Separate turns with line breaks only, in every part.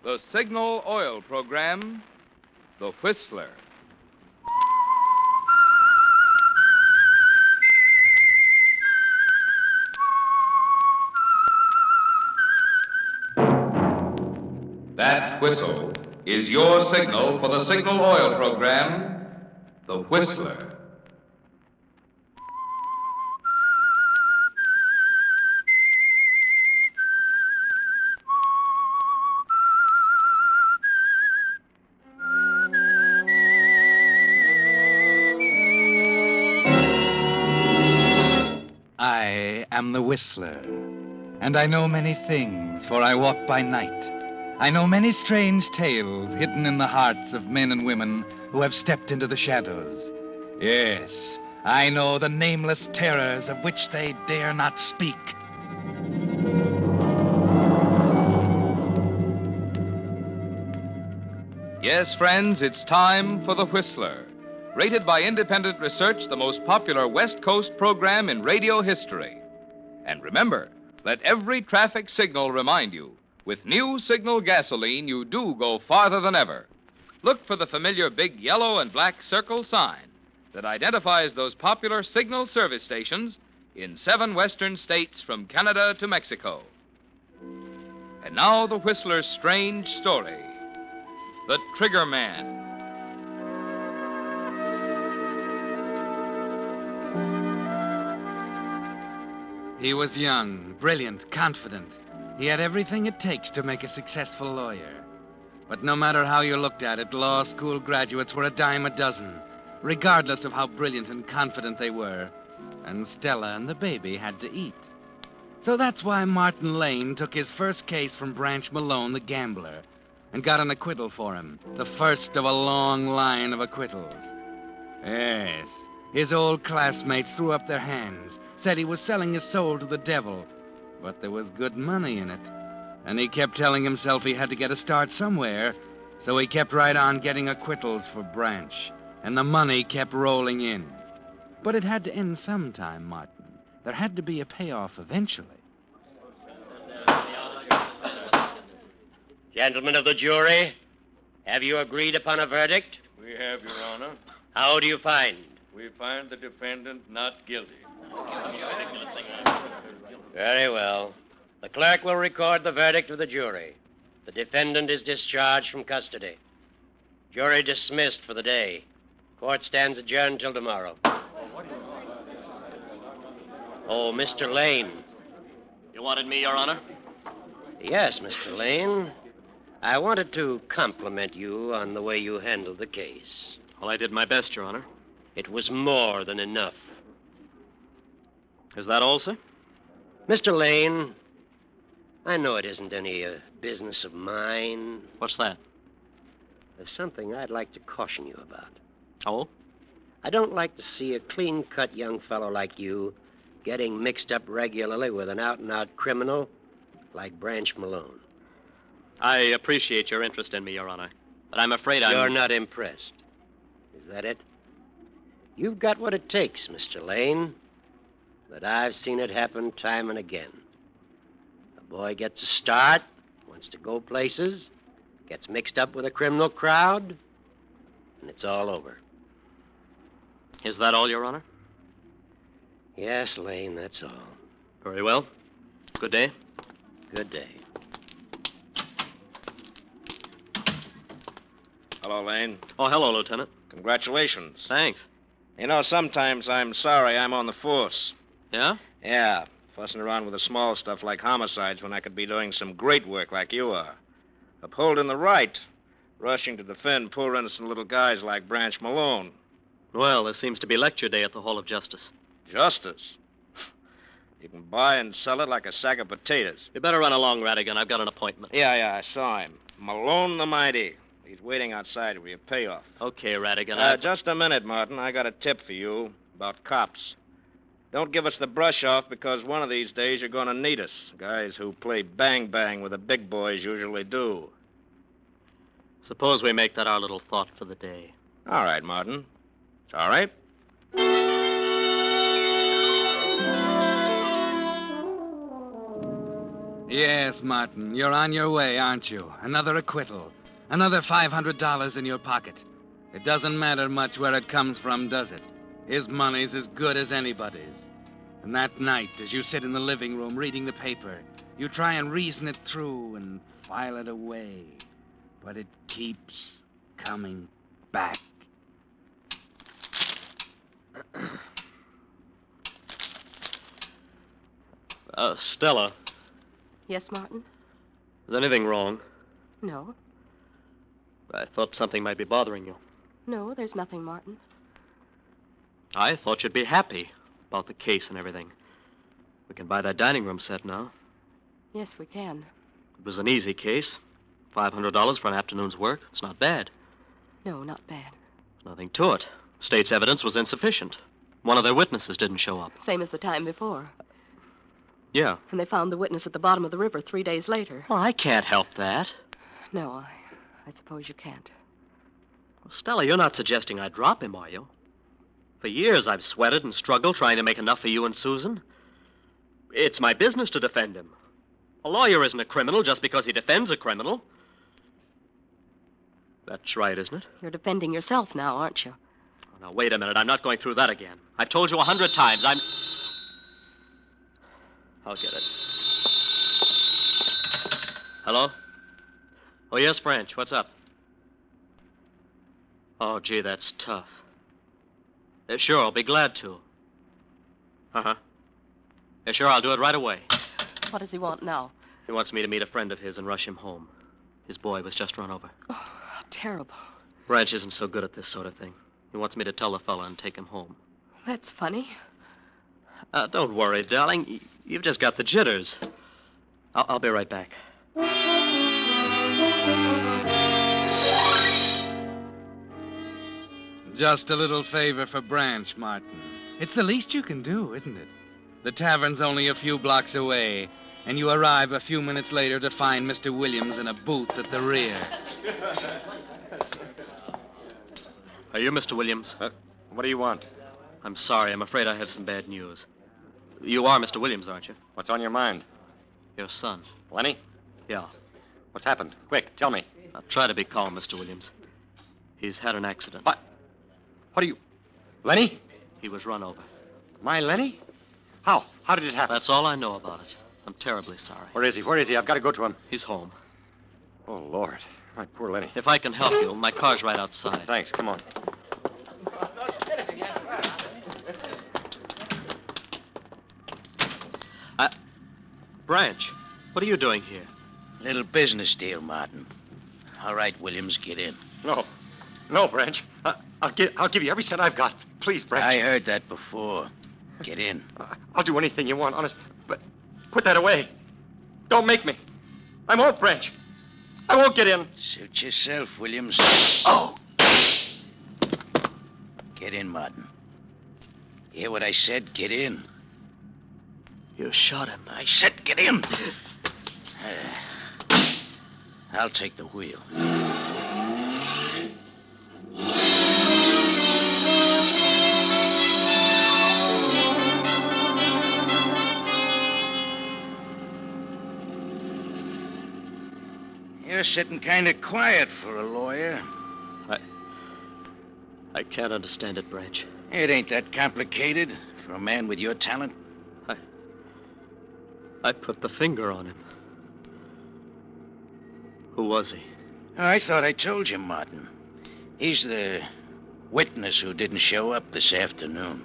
The Signal Oil Program, The Whistler. That whistle is your signal for the Signal Oil Program, The Whistler.
I am the Whistler, and I know many things, for I walk by night. I know many strange tales hidden in the hearts of men and women who have stepped into the shadows. Yes, I know the nameless terrors of which they dare not speak.
Yes, friends, it's time for The Whistler. Rated by independent research, the most popular West Coast program in radio history. And remember, let every traffic signal remind you, with new Signal gasoline, you do go farther than ever. Look for the familiar big yellow and black circle sign that identifies those popular Signal service stations in 7 western states from Canada to Mexico. And now the Whistler's strange story, The Trigger Man.
He was young, brilliant, confident. He had everything it takes to make a successful lawyer. But no matter how you looked at it, law school graduates were a dime a dozen, regardless of how brilliant and confident they were. And Stella and the baby had to eat. So that's why Martin Lane took his first case from Branch Malone, the gambler, and got an acquittal for him, the first of a long line of acquittals. Yes, his old classmates threw up their hands, said he was selling his soul to the devil, but there was good money in it. And he kept telling himself he had to get a start somewhere, so he kept right on getting acquittals for Branch, and the money kept rolling in. But it had to end sometime, Martin. There had to be a payoff eventually.
Gentlemen of the jury, have you agreed upon a verdict?
We have, Your Honor.
How do you find?
We find the defendant not guilty.
Very well. The clerk will record the verdict of the jury. The defendant is discharged from custody. Jury dismissed for the day. Court stands adjourned till tomorrow. Oh, Mr. Lane.
You wanted me, Your Honor?
Yes, Mr. Lane. I wanted to compliment you on the way you handled the case.
Well, I did my best, Your Honor.
It was more than enough.
Is that all, sir?
Mr. Lane, I know it isn't any business of mine.
What's that?
There's something I'd like to caution you about.
Oh?
I don't like to see a clean-cut young fellow like you getting mixed up regularly with an out-and-out criminal like Branch Malone.
I appreciate your interest in me, Your Honor, but I'm afraid
You're not impressed. Is that it? You've got what it takes, Mr. Lane. But I've seen it happen time and again. A boy gets a start, wants to go places, gets mixed up with a criminal crowd, and it's all over.
Is that all, Your Honor?
Yes, Lane, that's all.
Very well. Good day.
Good day.
Hello, Lane.
Oh, hello, Lieutenant.
Congratulations.
Thanks.
You know, sometimes I'm sorry I'm on the force.
Yeah?
Yeah, fussing around with the small stuff like homicides when I could be doing some great work like you are. Upholding the right, rushing to defend poor innocent little guys like Branch Malone.
Well, there seems to be lecture day at the Hall of Justice.
Justice? You can buy and sell it like a sack of potatoes.
You better run along, Radigan. I've got an appointment.
Yeah, I saw him. Malone the Mighty. He's waiting outside for your payoff.
Okay, Radigan.
Just a minute, Martin. I got a tip for you about cops. Don't give us the brush off, because one of these days you're going to need us. Guys who play bang-bang with the big boys usually do.
Suppose we make that our little thought for the day.
All right, Martin. It's all right.
Yes, Martin, you're on your way, aren't you? Another acquittal. Another $500 in your pocket. It doesn't matter much where it comes from, does it? His money's as good as anybody's. And that night, as you sit in the living room reading the paper, you try and reason it through and file it away. But it keeps coming back.
Stella,
Yes, Martin?
is anything wrong?
No.
I thought something might be bothering you.
No, there's nothing, Martin.
I thought you'd be happy about the case and everything. We can buy that dining room set now.
Yes, we can.
It was an easy case. $500 for an afternoon's work. It's not bad.
No, not bad.
There's nothing to it. State's evidence was insufficient. One of their witnesses didn't show up.
Same as the time before.
Yeah.
And they found the witness at the bottom of the river 3 days later.
Well, I can't help that.
No, I suppose you can't.
Well, Stella, you're not suggesting I drop him, are you? For years I've sweated and struggled trying to make enough for you and Susan. It's my business to defend him. A lawyer isn't a criminal just because he defends a criminal. That's right, isn't it?
You're defending yourself now, aren't you?
Oh, now, wait a minute. I'm not going through that again. I've told you 100 times. I'll get it. Hello? Oh, yes, Branch. What's up? Oh, gee, that's tough. Sure, I'll be glad to. Uh-huh. Yeah, sure, I'll do it right away.
What does he want now?
He wants me to meet a friend of his and rush him home. His boy was just run over.
Oh, how terrible.
Branch isn't so good at this sort of thing. He wants me to tell the fella and take him home.
That's funny.
Don't worry, darling. You've just got the jitters. I'll be right back.
Just a little favor for Branch, Martin. It's the least you can do, isn't it? The tavern's only a few blocks away, and you arrive a few minutes later to find Mr. Williams in a booth at the rear.
Are you Mr. Williams?
What do you want?
I'm sorry. I'm afraid I have some bad news. You are Mr. Williams, aren't you?
What's on your mind?
Your son.
Lenny?
Yeah.
What's happened? Quick, tell me.
Now, try to be calm, Mr. Williams. He's had an accident.
What? What are you... Lenny?
He was run over.
My Lenny? How? How did it happen?
That's all I know about it. I'm terribly sorry.
Where is he? Where is he? I've got to go to him.
He's home.
Oh, Lord. My poor Lenny.
If I can help you, my car's right outside.
Thanks. Come on.
Branch, what are you doing here?
Little business deal, Martin. All right, Williams, get in.
No. No, Branch. I'll give you every cent I've got. Please, Branch.
I heard that before. Get in.
I'll do anything you want, honest. But put that away. Don't make me. I won't, Branch. I won't get in.
Suit yourself, Williams.
Oh!
Get in, Martin. Hear what I said? Get in.
You shot him.
I said get in. I'll take the wheel. You're sitting kind of quiet for a lawyer.
I can't understand it, Branch.
It ain't that complicated for a man with your talent.
I put the finger on him. Who was he?
Oh, I thought I told you, Martin. He's the witness who didn't show up this afternoon.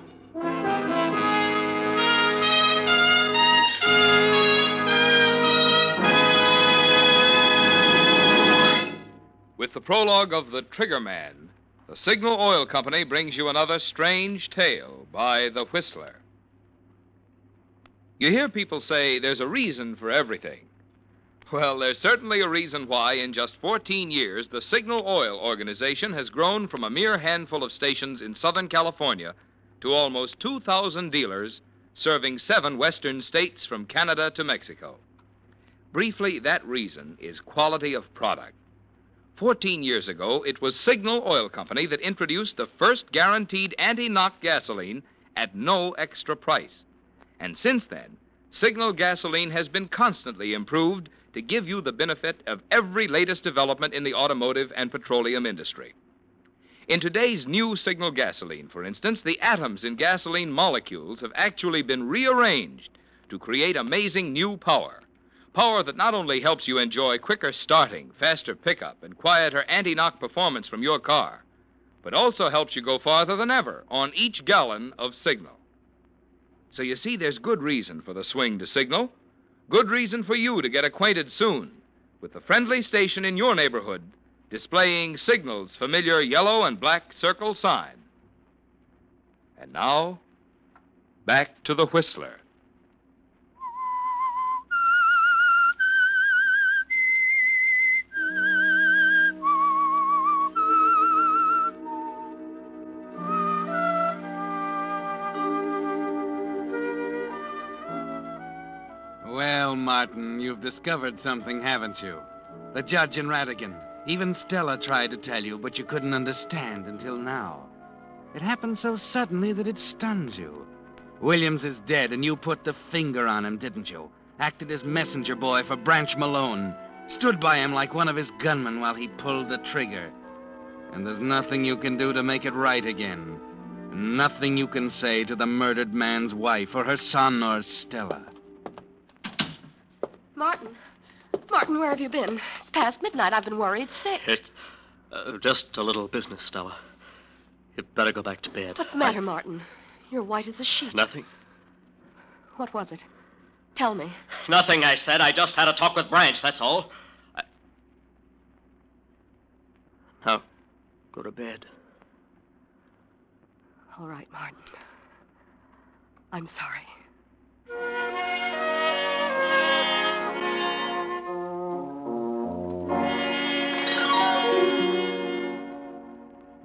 With the prologue of The Trigger Man, the Signal Oil Company brings you another strange tale by The Whistler. You hear people say there's a reason for everything. Well, there's certainly a reason why in just 14 years the Signal Oil Organization has grown from a mere handful of stations in Southern California to almost 2,000 dealers serving 7 western states from Canada to Mexico. Briefly, that reason is quality of product. 14 years ago, it was Signal Oil Company that introduced the first guaranteed anti-knock gasoline at no extra price. And since then, Signal gasoline has been constantly improved to give you the benefit of every latest development in the automotive and petroleum industry. In today's new Signal gasoline, for instance, the atoms in gasoline molecules have actually been rearranged to create amazing new power. Power that not only helps you enjoy quicker starting, faster pickup, and quieter anti-knock performance from your car, but also helps you go farther than ever on each gallon of Signal. So you see, there's good reason for the swing to Signal, good reason for you to get acquainted soon with the friendly station in your neighborhood displaying Signal's familiar yellow and black circle sign. And now, back to the Whistler.
Well, Martin, you've discovered something, haven't you? The judge and Radigan. Even Stella tried to tell you, but you couldn't understand until now. It happened so suddenly that it stuns you. Williams is dead, and you put the finger on him, didn't you? Acted as messenger boy for Branch Malone. Stood by him like one of his gunmen while he pulled the trigger. And there's nothing you can do to make it right again. Nothing you can say to the murdered man's wife or her son or Stella.
Martin. Martin, where have you been? It's past midnight. I've been worried sick.
It's just a little business, Stella. You'd better go back to bed.
What's the matter, Martin? You're white as a sheet.
Nothing.
What was it? Tell me.
Nothing, I said. I just had a talk with Branch, that's all. Now, go to bed.
All right, Martin. I'm sorry.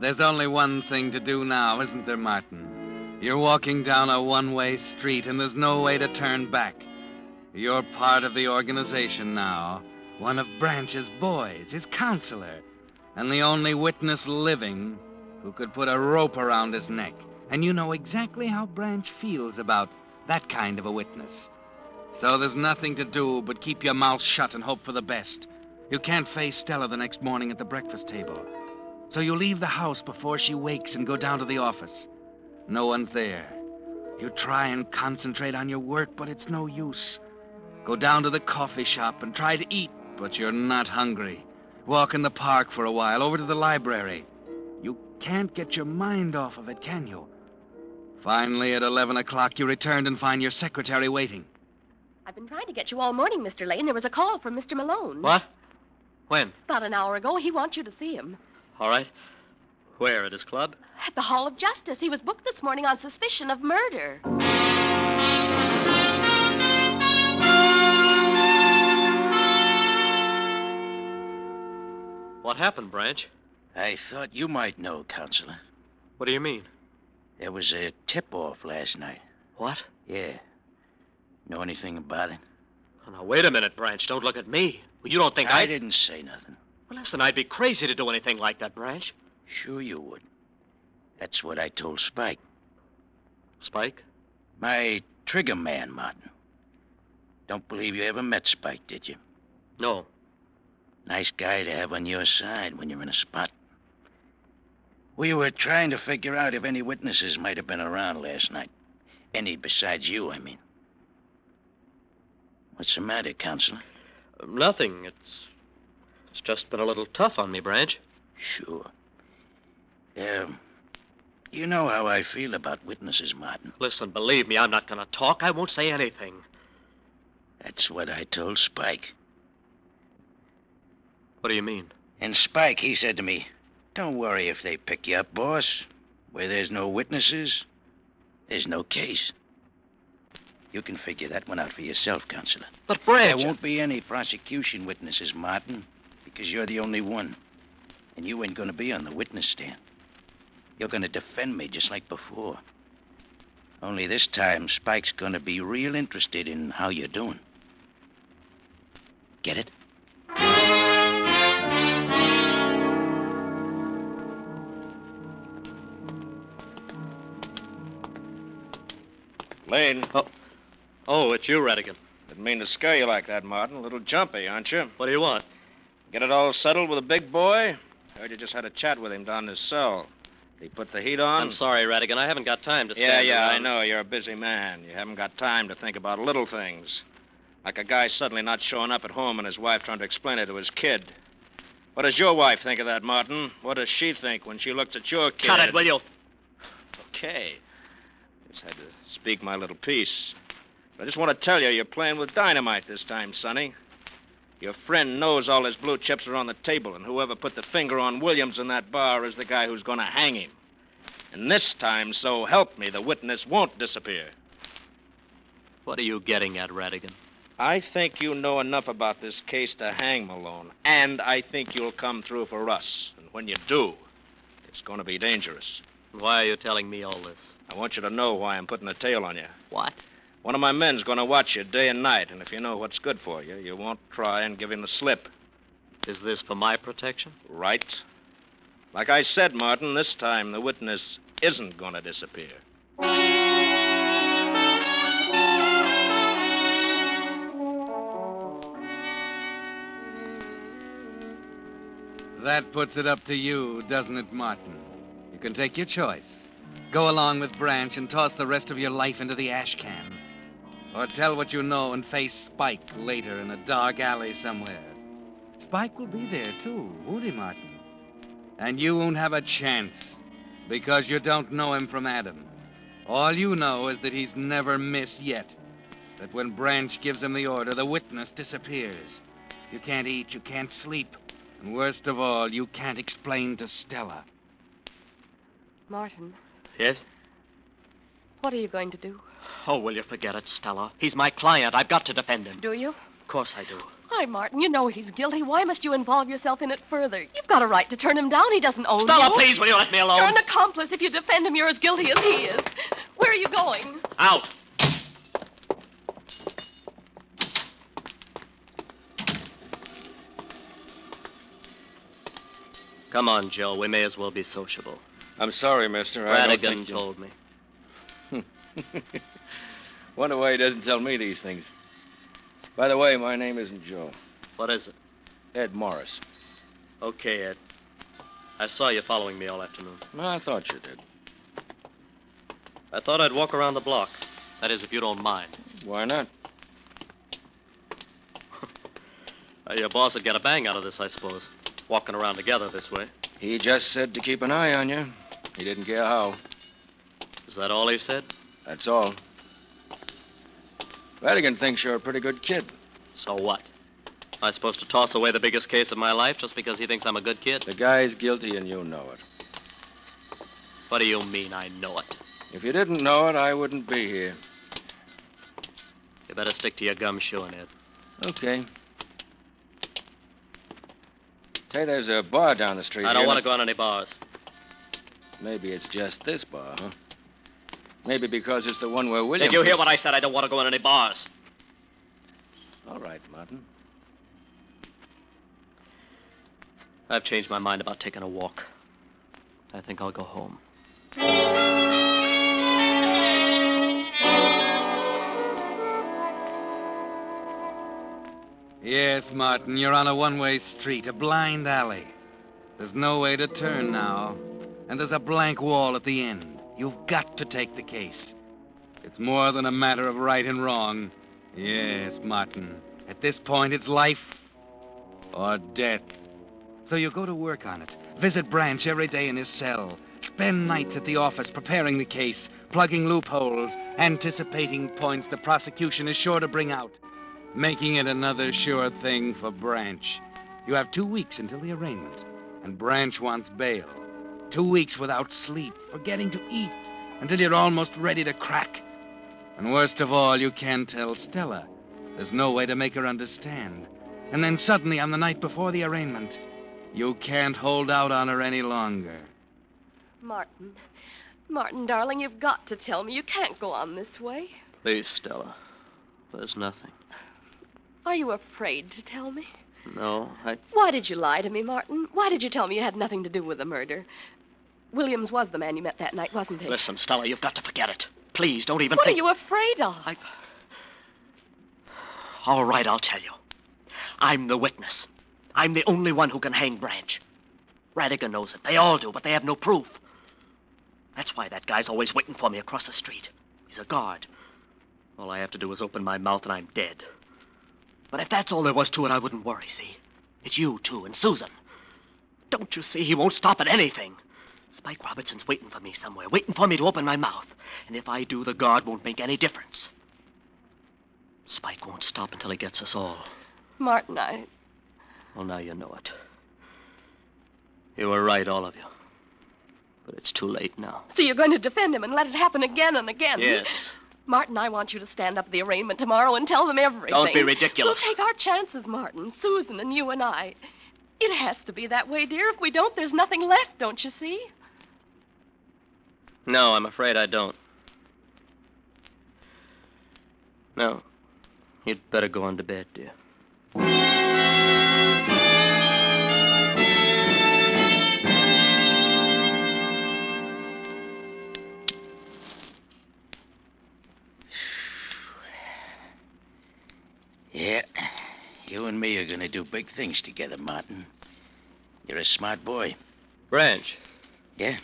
There's only one thing to do now, isn't there, Martin? You're walking down a one-way street, and there's no way to turn back. You're part of the organization now, one of Branch's boys, his counselor, and the only witness living who could put a rope around his neck. And you know exactly how Branch feels about that kind of a witness. So there's nothing to do but keep your mouth shut and hope for the best. You can't face Stella the next morning at the breakfast table. So you leave the house before she wakes and go down to the office. No one's there. You try and concentrate on your work, but it's no use. Go down to the coffee shop and try to eat, but you're not hungry. Walk in the park for a while, over to the library. You can't get your mind off of it, can you? Finally, at 11 o'clock, you return and find your secretary waiting.
I've been trying to get you all morning, Mr. Lane. There was a call from Mr. Malone.
What? When?
About an hour ago. He wants you to see him.
All right. Where, at his club?
At the Hall of Justice. He was booked this morning on suspicion of murder.
What happened, Branch?
I thought you might know, Counselor.
What do you mean?
There was a tip-off last night.
What?
Yeah. Know anything about it?
Oh, now, wait a minute, Branch. Don't look at me. Well, you don't think
I didn't say nothing.
Well, listen, I'd be crazy to do anything like that, Branch.
Sure you would. That's what I told Spike.
Spike?
My trigger man, Martin. Don't believe you ever met Spike, did you?
No.
Nice guy to have on your side when you're in a spot. We were trying to figure out if any witnesses might have been around last night. Any besides you, I mean. What's the matter, Counselor?
Nothing. It's just been a little tough on me, Branch.
Sure. You know how I feel about witnesses, Martin.
Listen, believe me, I'm not going to talk. I won't say anything.
That's what I told Spike.
What do you mean?
And Spike, he said to me, "Don't worry if they pick you up, boss. Where there's no witnesses, there's no case." You can figure that one out for yourself, Counselor.
But, Branch...
There won't be any prosecution witnesses, Martin, because you're the only one. And you ain't going to be on the witness stand. You're going to defend me just like before. Only this time, Spike's going to be real interested in how you're doing. Get it?
Lane.
Oh. Oh, it's you, Radigan.
Didn't mean to scare you like that, Martin. A little jumpy, aren't you?
What do you want?
Get it all settled with the big boy? Heard you just had a chat with him down in his cell. Did he put the heat on?
I'm sorry, Radigan. I haven't got time to stand
Yeah, I
around.
know. You're a busy man. You haven't got time to think about little things. Like a guy suddenly not showing up at home and his wife trying to explain it to his kid. What does your wife think of that, Martin? What does she think when she looks at your kid?
Cut it, will you?
Okay. Just had to speak my little piece. But I just want to tell you, you're playing with dynamite this time, Sonny. Your friend knows all his blue chips are on the table, and whoever put the finger on Williams in that bar is the guy who's going to hang him. And this time, so help me, the witness won't disappear.
What are you getting at, Radigan?
I think you know enough about this case to hang Malone, and I think you'll come through for us. And when you do, it's going to be dangerous.
Why are you telling me all this?
I want you to know why I'm putting a tail on you.
What?
One of my men's going to watch you day and night, and if you know what's good for you, you won't try and give him the slip.
Is this for my protection?
Right. Like I said, Martin, this time the witness isn't going to disappear.
That puts it up to you, doesn't it, Martin? You can take your choice. Go along with Branch and toss the rest of your life into the ash can. Or tell what you know and face Spike later in a dark alley somewhere. Spike will be there, too, won't he, Martin? And you won't have a chance, because you don't know him from Adam. All you know is that he's never missed yet. That when Branch gives him the order, the witness disappears. You can't eat, you can't sleep. And worst of all, you can't explain to Stella.
Martin,
Yes?
what are you going to do?
Oh, will you forget it, Stella? He's my client. I've got to defend him.
Do you?
Of course I do.
Why, Martin, you know he's guilty. Why must you involve yourself in it further? You've got a right to turn him down. He doesn't own you.
Stella, please, will you let me alone?
You're an accomplice. If you defend him, you're as guilty as he is. Where are you going?
Out. Come on, Joe. We may as well be sociable.
I'm sorry, mister. I don't
Radigan
think you-
told me.
Wonder why he doesn't tell me these things. By the way, my name isn't Joe.
What is it?
Ed Morris.
Okay, Ed. I saw you following me all afternoon.
Well, I thought you did.
I thought I'd walk around the block. That is, if you don't mind.
Why not?
Your boss would get a bang out of this, I suppose. Walking around together this way.
He just said to keep an eye on you. He didn't care how.
Is that all he said?
That's all. Radigan thinks you're a pretty good kid.
So what? Am I supposed to toss away the biggest case of my life just because he thinks I'm a good kid?
The guy's guilty and you know it.
What do you mean I know it?
If you didn't know it, I wouldn't be here.
You better stick to your gumshoeing, Ed.
Okay. Hey, there's a bar down the street.
I don't want to go on any bars.
Maybe it's just this bar, huh? Maybe because it's the one where William...
Did you hear what I said? I don't want to go on any bars.
All right, Martin.
I've changed my mind about taking a walk. I think I'll go home.
Yes, Martin, you're on a one-way street, a blind alley. There's no way to turn now, and there's a blank wall at the end. You've got to take the case. It's more than a matter of right and wrong. Yes, Martin. At this point, it's life or death. So you go to work on it. Visit Branch every day in his cell. Spend nights at the office preparing the case, plugging loopholes, anticipating points the prosecution is sure to bring out, making it another sure thing for Branch. You have 2 weeks until the arraignment, and Branch wants bail. 2 weeks without sleep, forgetting to eat, until you're almost ready to crack. And worst of all, you can't tell Stella. There's no way to make her understand. And then suddenly, on the night before the arraignment, you can't hold out on her any longer.
Martin, darling, you've got to tell me. You can't go on this way.
Please, Stella. There's nothing.
Are you afraid to tell me?
No,
Why did you lie to me, Martin? Why did you tell me you had nothing to do with the murder? Williams was the man you met that night, wasn't he?
Listen, Stella, you've got to forget it. Please, don't even
What
think...
are you afraid of?
All right, I'll tell you. I'm the witness. I'm the only one who can hang Branch. Radigan knows it. They all do, but they have no proof. That's why that guy's always waiting for me across the street. He's a guard. All I have to do is open my mouth and I'm dead. But if that's all there was to it, I wouldn't worry, see? It's you, too, and Susan. Don't you see? He won't stop at anything. Spike Robertson's waiting for me somewhere, waiting for me to open my mouth. And if I do, the guard won't make any difference. Spike won't stop until he gets us all.
Martin,
Well, now you know it. You were right, all of you. But it's too late now.
So you're going to defend him and let it happen again and again?
Yes.
Martin, I want you to stand up at the arraignment tomorrow and tell them everything.
Don't be ridiculous.
We'll take our chances, Martin. Susan and you and I. It has to be that way, dear. If we don't, there's nothing left, don't you see?
No, I'm afraid I don't. No. You'd better go on to bed, dear.
Yeah, you and me are going to do big things together, Martin. You're a smart boy.
Branch.
Yeah?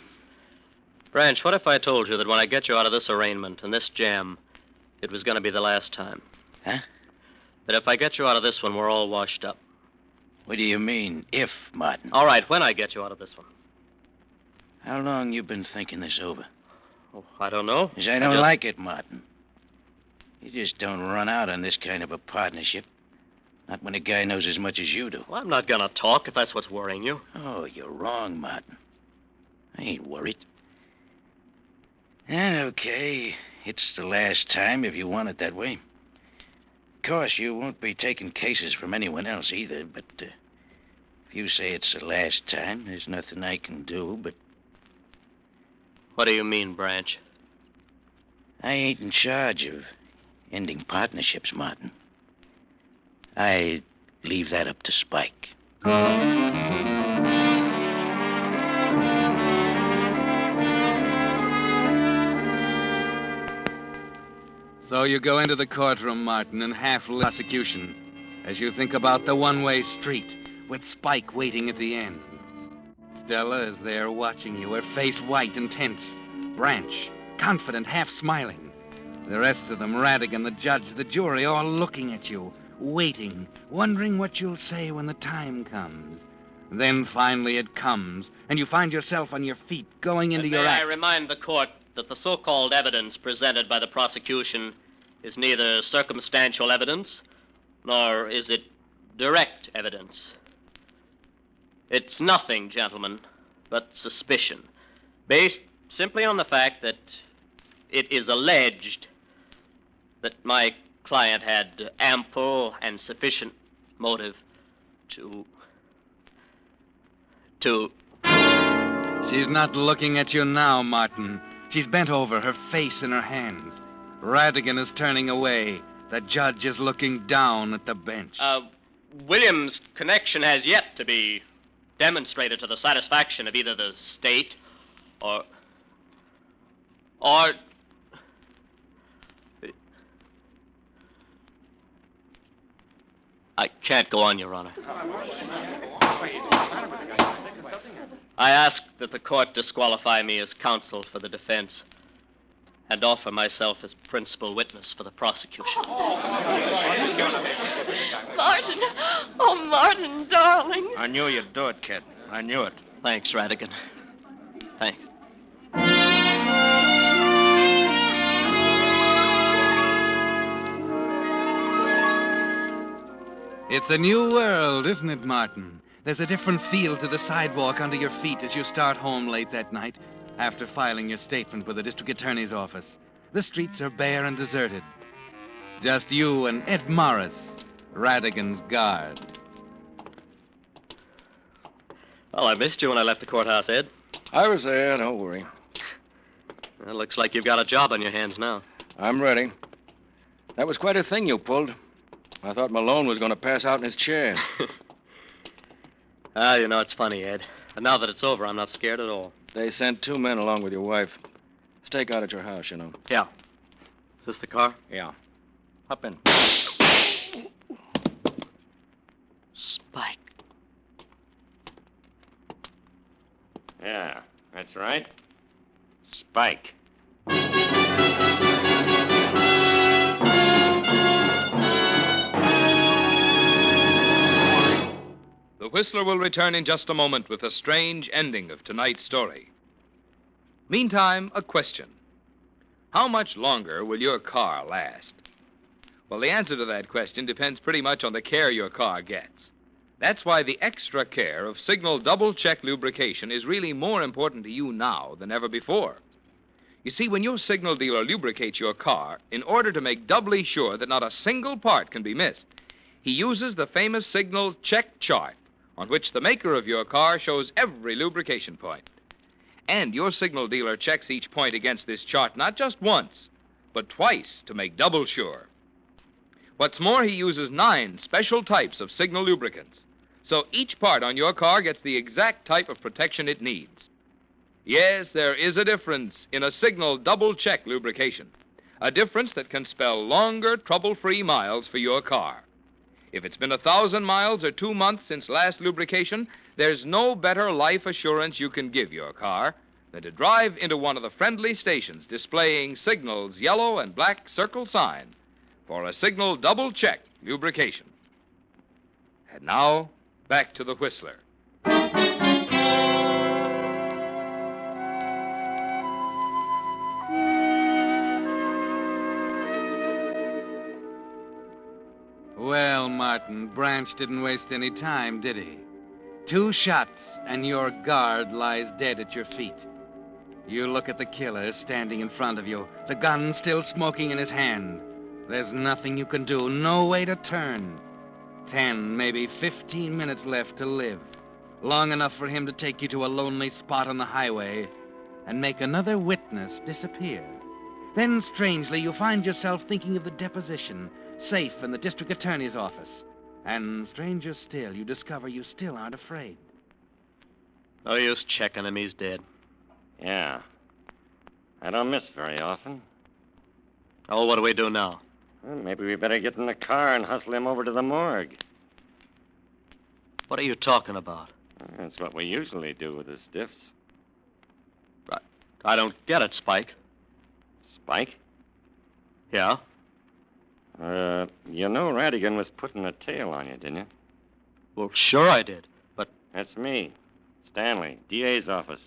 Branch, what if I told you that when I get you out of this arraignment and this jam, it was going to be the last time?
Huh?
That if I get you out of this one, we're all washed up.
What do you mean, if, Martin?
All right, when I get you out of this one.
How long you been thinking this over?
Oh, I don't know.
'Cause I don't like it, Martin. You just don't run out on this kind of a partnership. Not when a guy knows as much as you do.
Well, I'm not going to talk if that's what's worrying you.
Oh, you're wrong, Martin. I ain't worried. And okay, it's the last time if you want it that way. Of course, you won't be taking cases from anyone else either, but if you say it's the last time, there's nothing I can do but...
What do you mean, Branch?
I ain't in charge of ending partnerships, Martin. I leave that up to Spike.
So you go into the courtroom, Martin, in half-lit prosecution, as you think about the one-way street with Spike waiting at the end. Stella is there watching you, her face white and tense. Branch, confident, half-smiling. The rest of them, Radigan, the judge, the jury, all looking at you, waiting, wondering what you'll say when the time comes. Then finally it comes, and you find yourself on your feet, going into your act.
May I remind the court that the so-called evidence presented by the prosecution is neither circumstantial evidence, nor is it direct evidence. It's nothing, gentlemen, but suspicion, based simply on the fact that it is alleged that my client had ample and sufficient motive to...
She's not looking at you now, Martin. She's bent over, her face in her hands. Radigan is turning away. The judge is looking down at the bench.
Williams' connection has yet to be demonstrated to the satisfaction of either the state or... I can't go on, Your Honor. I ask that the court disqualify me as counsel for the defense and offer myself as principal witness for the prosecution.
Martin. Oh, Martin, darling.
I knew you'd do it, kid. I knew it.
Thanks, Radigan. Thanks.
It's a new world, isn't it, Martin? There's a different feel to the sidewalk under your feet as you start home late that night after filing your statement with the district attorney's office. The streets are bare and deserted. Just you and Ed Morris, Radigan's guard.
Well, I missed you when I left the courthouse, Ed.
I was there, don't worry.
Well, looks like you've got a job on your hands now.
I'm ready. That was quite a thing you pulled. I thought Malone was going to pass out in his chair.
You know, it's funny, Ed. And now that it's over, I'm not scared at all.
They sent 2 men along with your wife. Stake out at your house, you know.
Yeah. Is this the car?
Yeah. Hop in.
Spike.
Yeah, that's right. Spike.
The Whistler will return in just a moment with a strange ending of tonight's story. Meantime, a question. How much longer will your car last? Well, the answer to that question depends pretty much on the care your car gets. That's why the extra care of Signal double-check lubrication is really more important to you now than ever before. You see, when your Signal dealer lubricates your car, in order to make doubly sure that not a single part can be missed, he uses the famous Signal check chart, on which the maker of your car shows every lubrication point. And your Signal dealer checks each point against this chart not just once, but twice to make double sure. What's more, he uses 9 special types of Signal lubricants, so each part on your car gets the exact type of protection it needs. Yes, there is a difference in a Signal double-check lubrication, a difference that can spell longer, trouble-free miles for your car. If it's been 1,000 miles or 2 months since last lubrication, there's no better life assurance you can give your car than to drive into one of the friendly stations displaying Signal's yellow and black circle sign for a Signal double-check lubrication. And now, back to the Whistler.
Well, Martin, Branch didn't waste any time, did he? 2 shots, and your guard lies dead at your feet. You look at the killer standing in front of you, the gun still smoking in his hand. There's nothing you can do, no way to turn. 10, maybe 15 minutes left to live. Long enough for him to take you to a lonely spot on the highway and make another witness disappear. Then, strangely, you find yourself thinking of the deposition, safe in the district attorney's office. And, stranger still, you discover you still aren't afraid.
No use checking him. He's dead.
Yeah. I don't miss very often.
Oh, what do we do now?
Well, maybe we better get in the car and hustle him over to the morgue.
What are you talking about?
That's what we usually do with the stiffs.
I don't get it, Spike.
Spike?
Yeah?
You know Radigan was putting a tail on you, didn't you?
Well, sure I did, but...
That's me, Stanley, DA's office.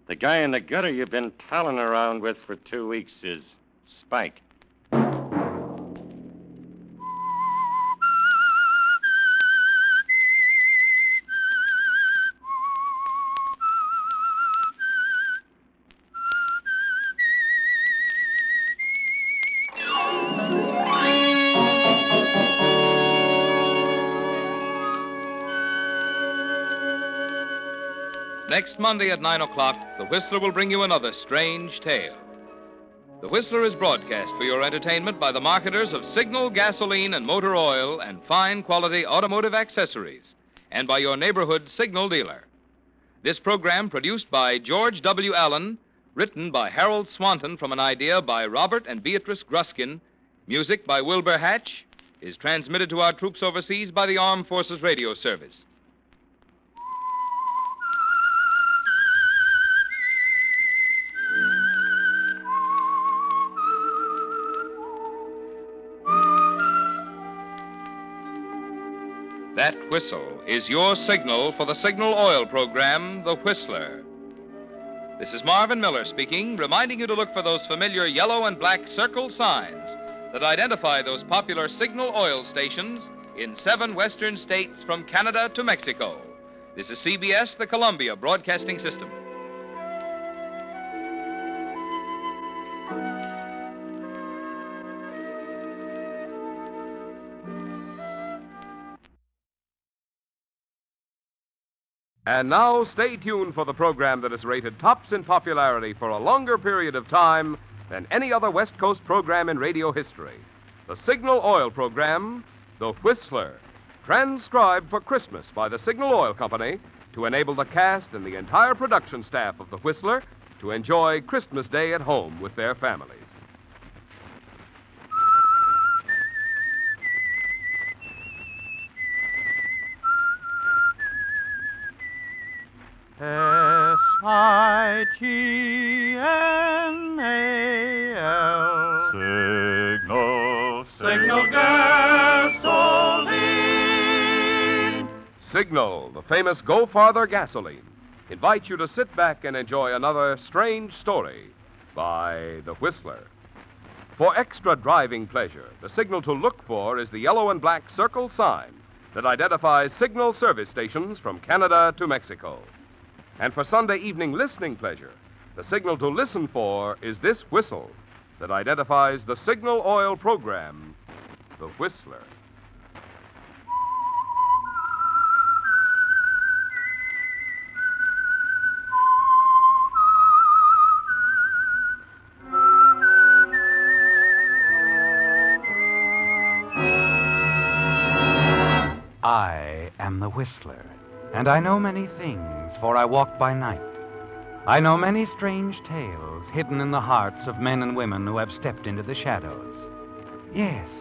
The guy in the gutter you've been palling around with for 2 weeks is Spike.
Next Monday at 9 o'clock, The Whistler will bring you another strange tale. The Whistler is broadcast for your entertainment by the marketers of Signal gasoline and motor oil and fine quality automotive accessories, and by your neighborhood Signal dealer. This program, produced by George W. Allen, written by Harold Swanton from an idea by Robert and Beatrice Gruskin, music by Wilbur Hatch, is transmitted to our troops overseas by the Armed Forces Radio Service. That whistle is your signal for the Signal Oil program, The Whistler. This is Marvin Miller speaking, reminding you to look for those familiar yellow and black circle signs that identify those popular Signal Oil stations in 7 western states from Canada to Mexico. This is CBS, the Columbia Broadcasting System.
And now, stay tuned for the program that is rated tops in popularity for a longer period of time than any other West Coast program in radio history. The Signal Oil program, The Whistler, transcribed for Christmas by the Signal Oil Company to enable the cast and the entire production staff of The Whistler to enjoy Christmas Day at home with their families.
S-I-G-N-A-L. Signal, signal gasoline.
Signal, the famous Go Farther gasoline, invites you to sit back and enjoy another strange story by The Whistler. For extra driving pleasure, the signal to look for is the yellow and black circle sign that identifies signal service stations from Canada to Mexico. And for Sunday evening listening pleasure, the signal to listen for is this whistle that identifies the signal oil program, The Whistler.
I am the Whistler, and I know many things, for I walk by night. I know many strange tales hidden in the hearts of men and women who have stepped into the shadows. Yes,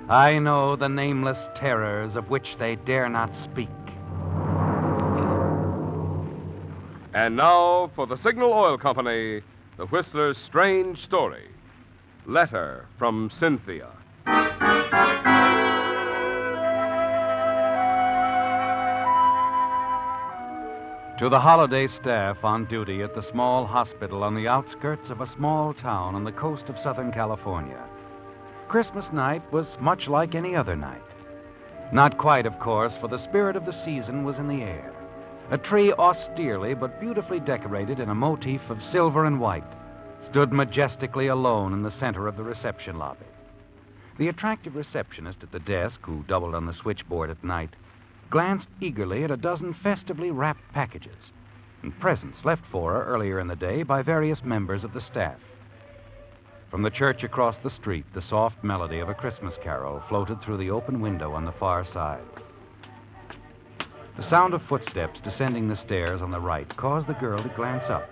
I know the nameless terrors of which they dare not speak.
And now, for the Signal Oil Company, The Whistler's strange story. Letter from Cynthia.
To the holiday staff on duty at the small hospital on the outskirts of a small town on the coast of Southern California, Christmas night was much like any other night. Not quite, of course, for the spirit of the season was in the air. A tree austerely but beautifully decorated in a motif of silver and white stood majestically alone in the center of the reception lobby. The attractive receptionist at the desk, who doubled on the switchboard at night, glanced eagerly at a dozen festively wrapped packages and presents left for her earlier in the day by various members of the staff. From the church across the street, the soft melody of a Christmas carol floated through the open window on the far side. The sound of footsteps descending the stairs on the right caused the girl to glance up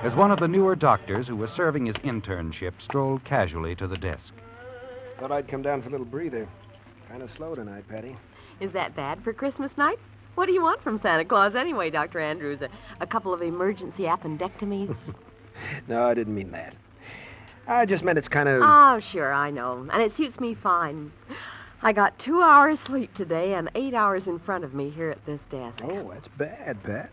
as one of the newer doctors who was serving his internship strolled casually to the desk.
Thought I'd come down for a little breather. Kind of slow tonight, Patty.
Is that bad for Christmas night? What do you want from Santa Claus anyway, Dr. Andrews? A couple of emergency appendectomies?
No, I didn't mean that. I just meant it's kind of...
Oh, sure, I know. And it suits me fine. I got 2 hours sleep today and 8 hours in front of me here at this desk.
Oh, that's bad, Pat.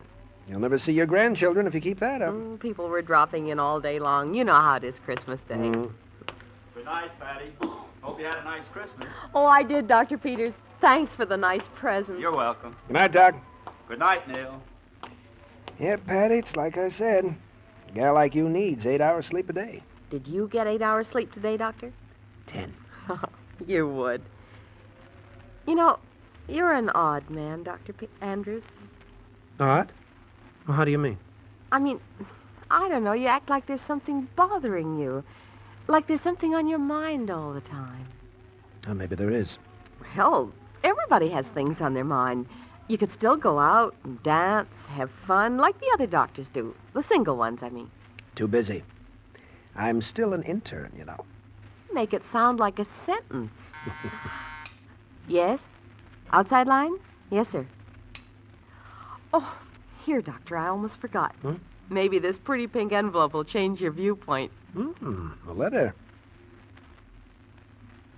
You'll never see your grandchildren if you keep that up.
People were dropping in all day long. You know how it is Christmas Day.
Good night, Patty. Hope you had a nice Christmas.
Oh, I did, Dr. Peters. Thanks for the nice presents.
You're welcome.
Good night, Doc.
Good night, Neil.
Yeah, Patty, it's like I said. A gal like you needs 8 hours sleep a day.
Did you get 8 hours sleep today, Doctor?
10.
You would. You know, you're an odd man, Dr. Andrews.
Odd? Well, how do you mean?
I mean, I don't know. You act like there's something bothering you. Like there's something on your mind all the time.
Oh, maybe there is.
Well, everybody has things on their mind. You could still go out and dance, have fun, like the other doctors do. The single ones, I mean.
Too busy. I'm still an intern, you know.
Make it sound like a sentence. Yes? Outside line? Yes, sir. Oh, here, Doctor, I almost forgot. Maybe this pretty pink envelope will change your viewpoint.
A letter.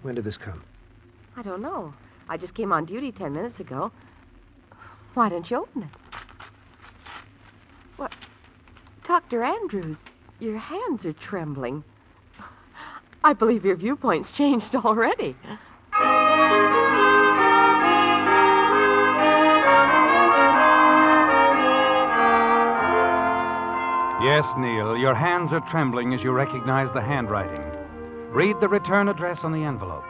When did this come?
I don't know. I just came on duty 10 minutes ago. Why don't you open it? What? Dr. Andrews, your hands are trembling. I believe your viewpoint's changed already.
Yes, Neil, your hands are trembling as you recognize the handwriting. Read the return address on the envelope.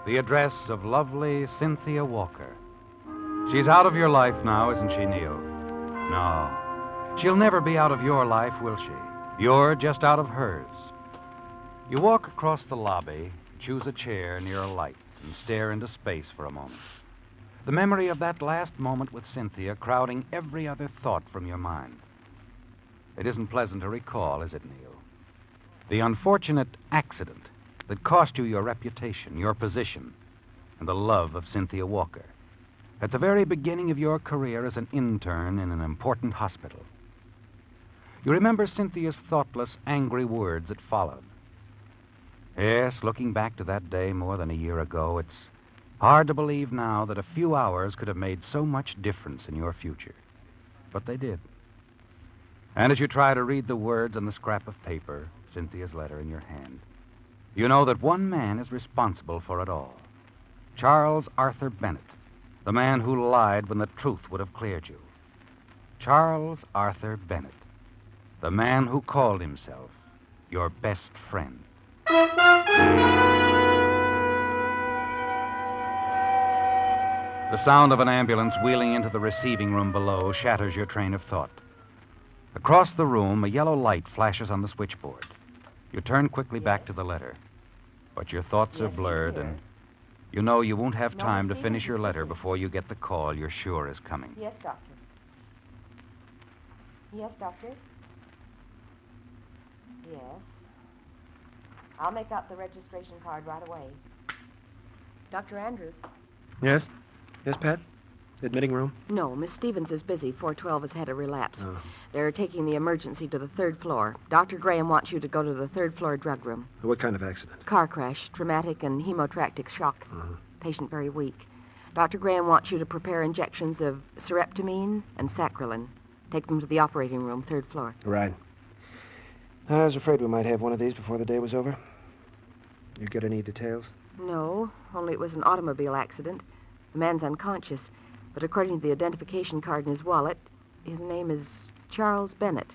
The address of lovely Cynthia Walker. She's out of your life now, isn't she, Neil? No. She'll never be out of your life, will she? You're just out of hers. You walk across the lobby, choose a chair near a light, and stare into space for a moment. The memory of that last moment with Cynthia crowding every other thought from your mind. It isn't pleasant to recall, is it, Neil? The unfortunate accident that cost you your reputation, your position, and the love of Cynthia Walker.
at the very beginning of your career as an intern in an important hospital. You remember Cynthia's thoughtless, angry words that followed. Yes, looking back to that day more than a year ago, it's hard to believe now that a few hours could have made so much difference in your future. But they did. And as you try to read the words on the scrap of paper, Cynthia's letter in your hand, you know that one man is responsible for it all. Charles Arthur Bennett, the man who lied when the truth would have cleared you. Charles Arthur Bennett, the man who called himself your best friend. The sound of an ambulance wheeling into the receiving room below shatters your train of thought. Across the room, a yellow light flashes on the switchboard. You turn quickly back to the letter. But your thoughts are blurred, and you know you won't have time to finish your letter before you get the call you're sure is coming.
Yes, Doctor. Yes, Doctor. Yes. I'll make out the registration card right away. Dr. Andrews.
Yes? Yes, Pat? Admitting room?
No, Miss Stevens is busy. 412 has had a relapse.
Oh.
They're taking the emergency to the third floor. Dr. Graham wants you to go to the third floor drug room.
What kind of accident?
Car crash, traumatic and hemotractic shock. Patient very weak. Dr. Graham wants you to prepare injections of sereptamine and sacralin. Take them to the operating room, third floor.
Right. I was afraid we might have one of these before the day was over. You get any details?
No, only it was an automobile accident. The man's unconscious, but according to the identification card in his wallet, his name is Charles Bennett,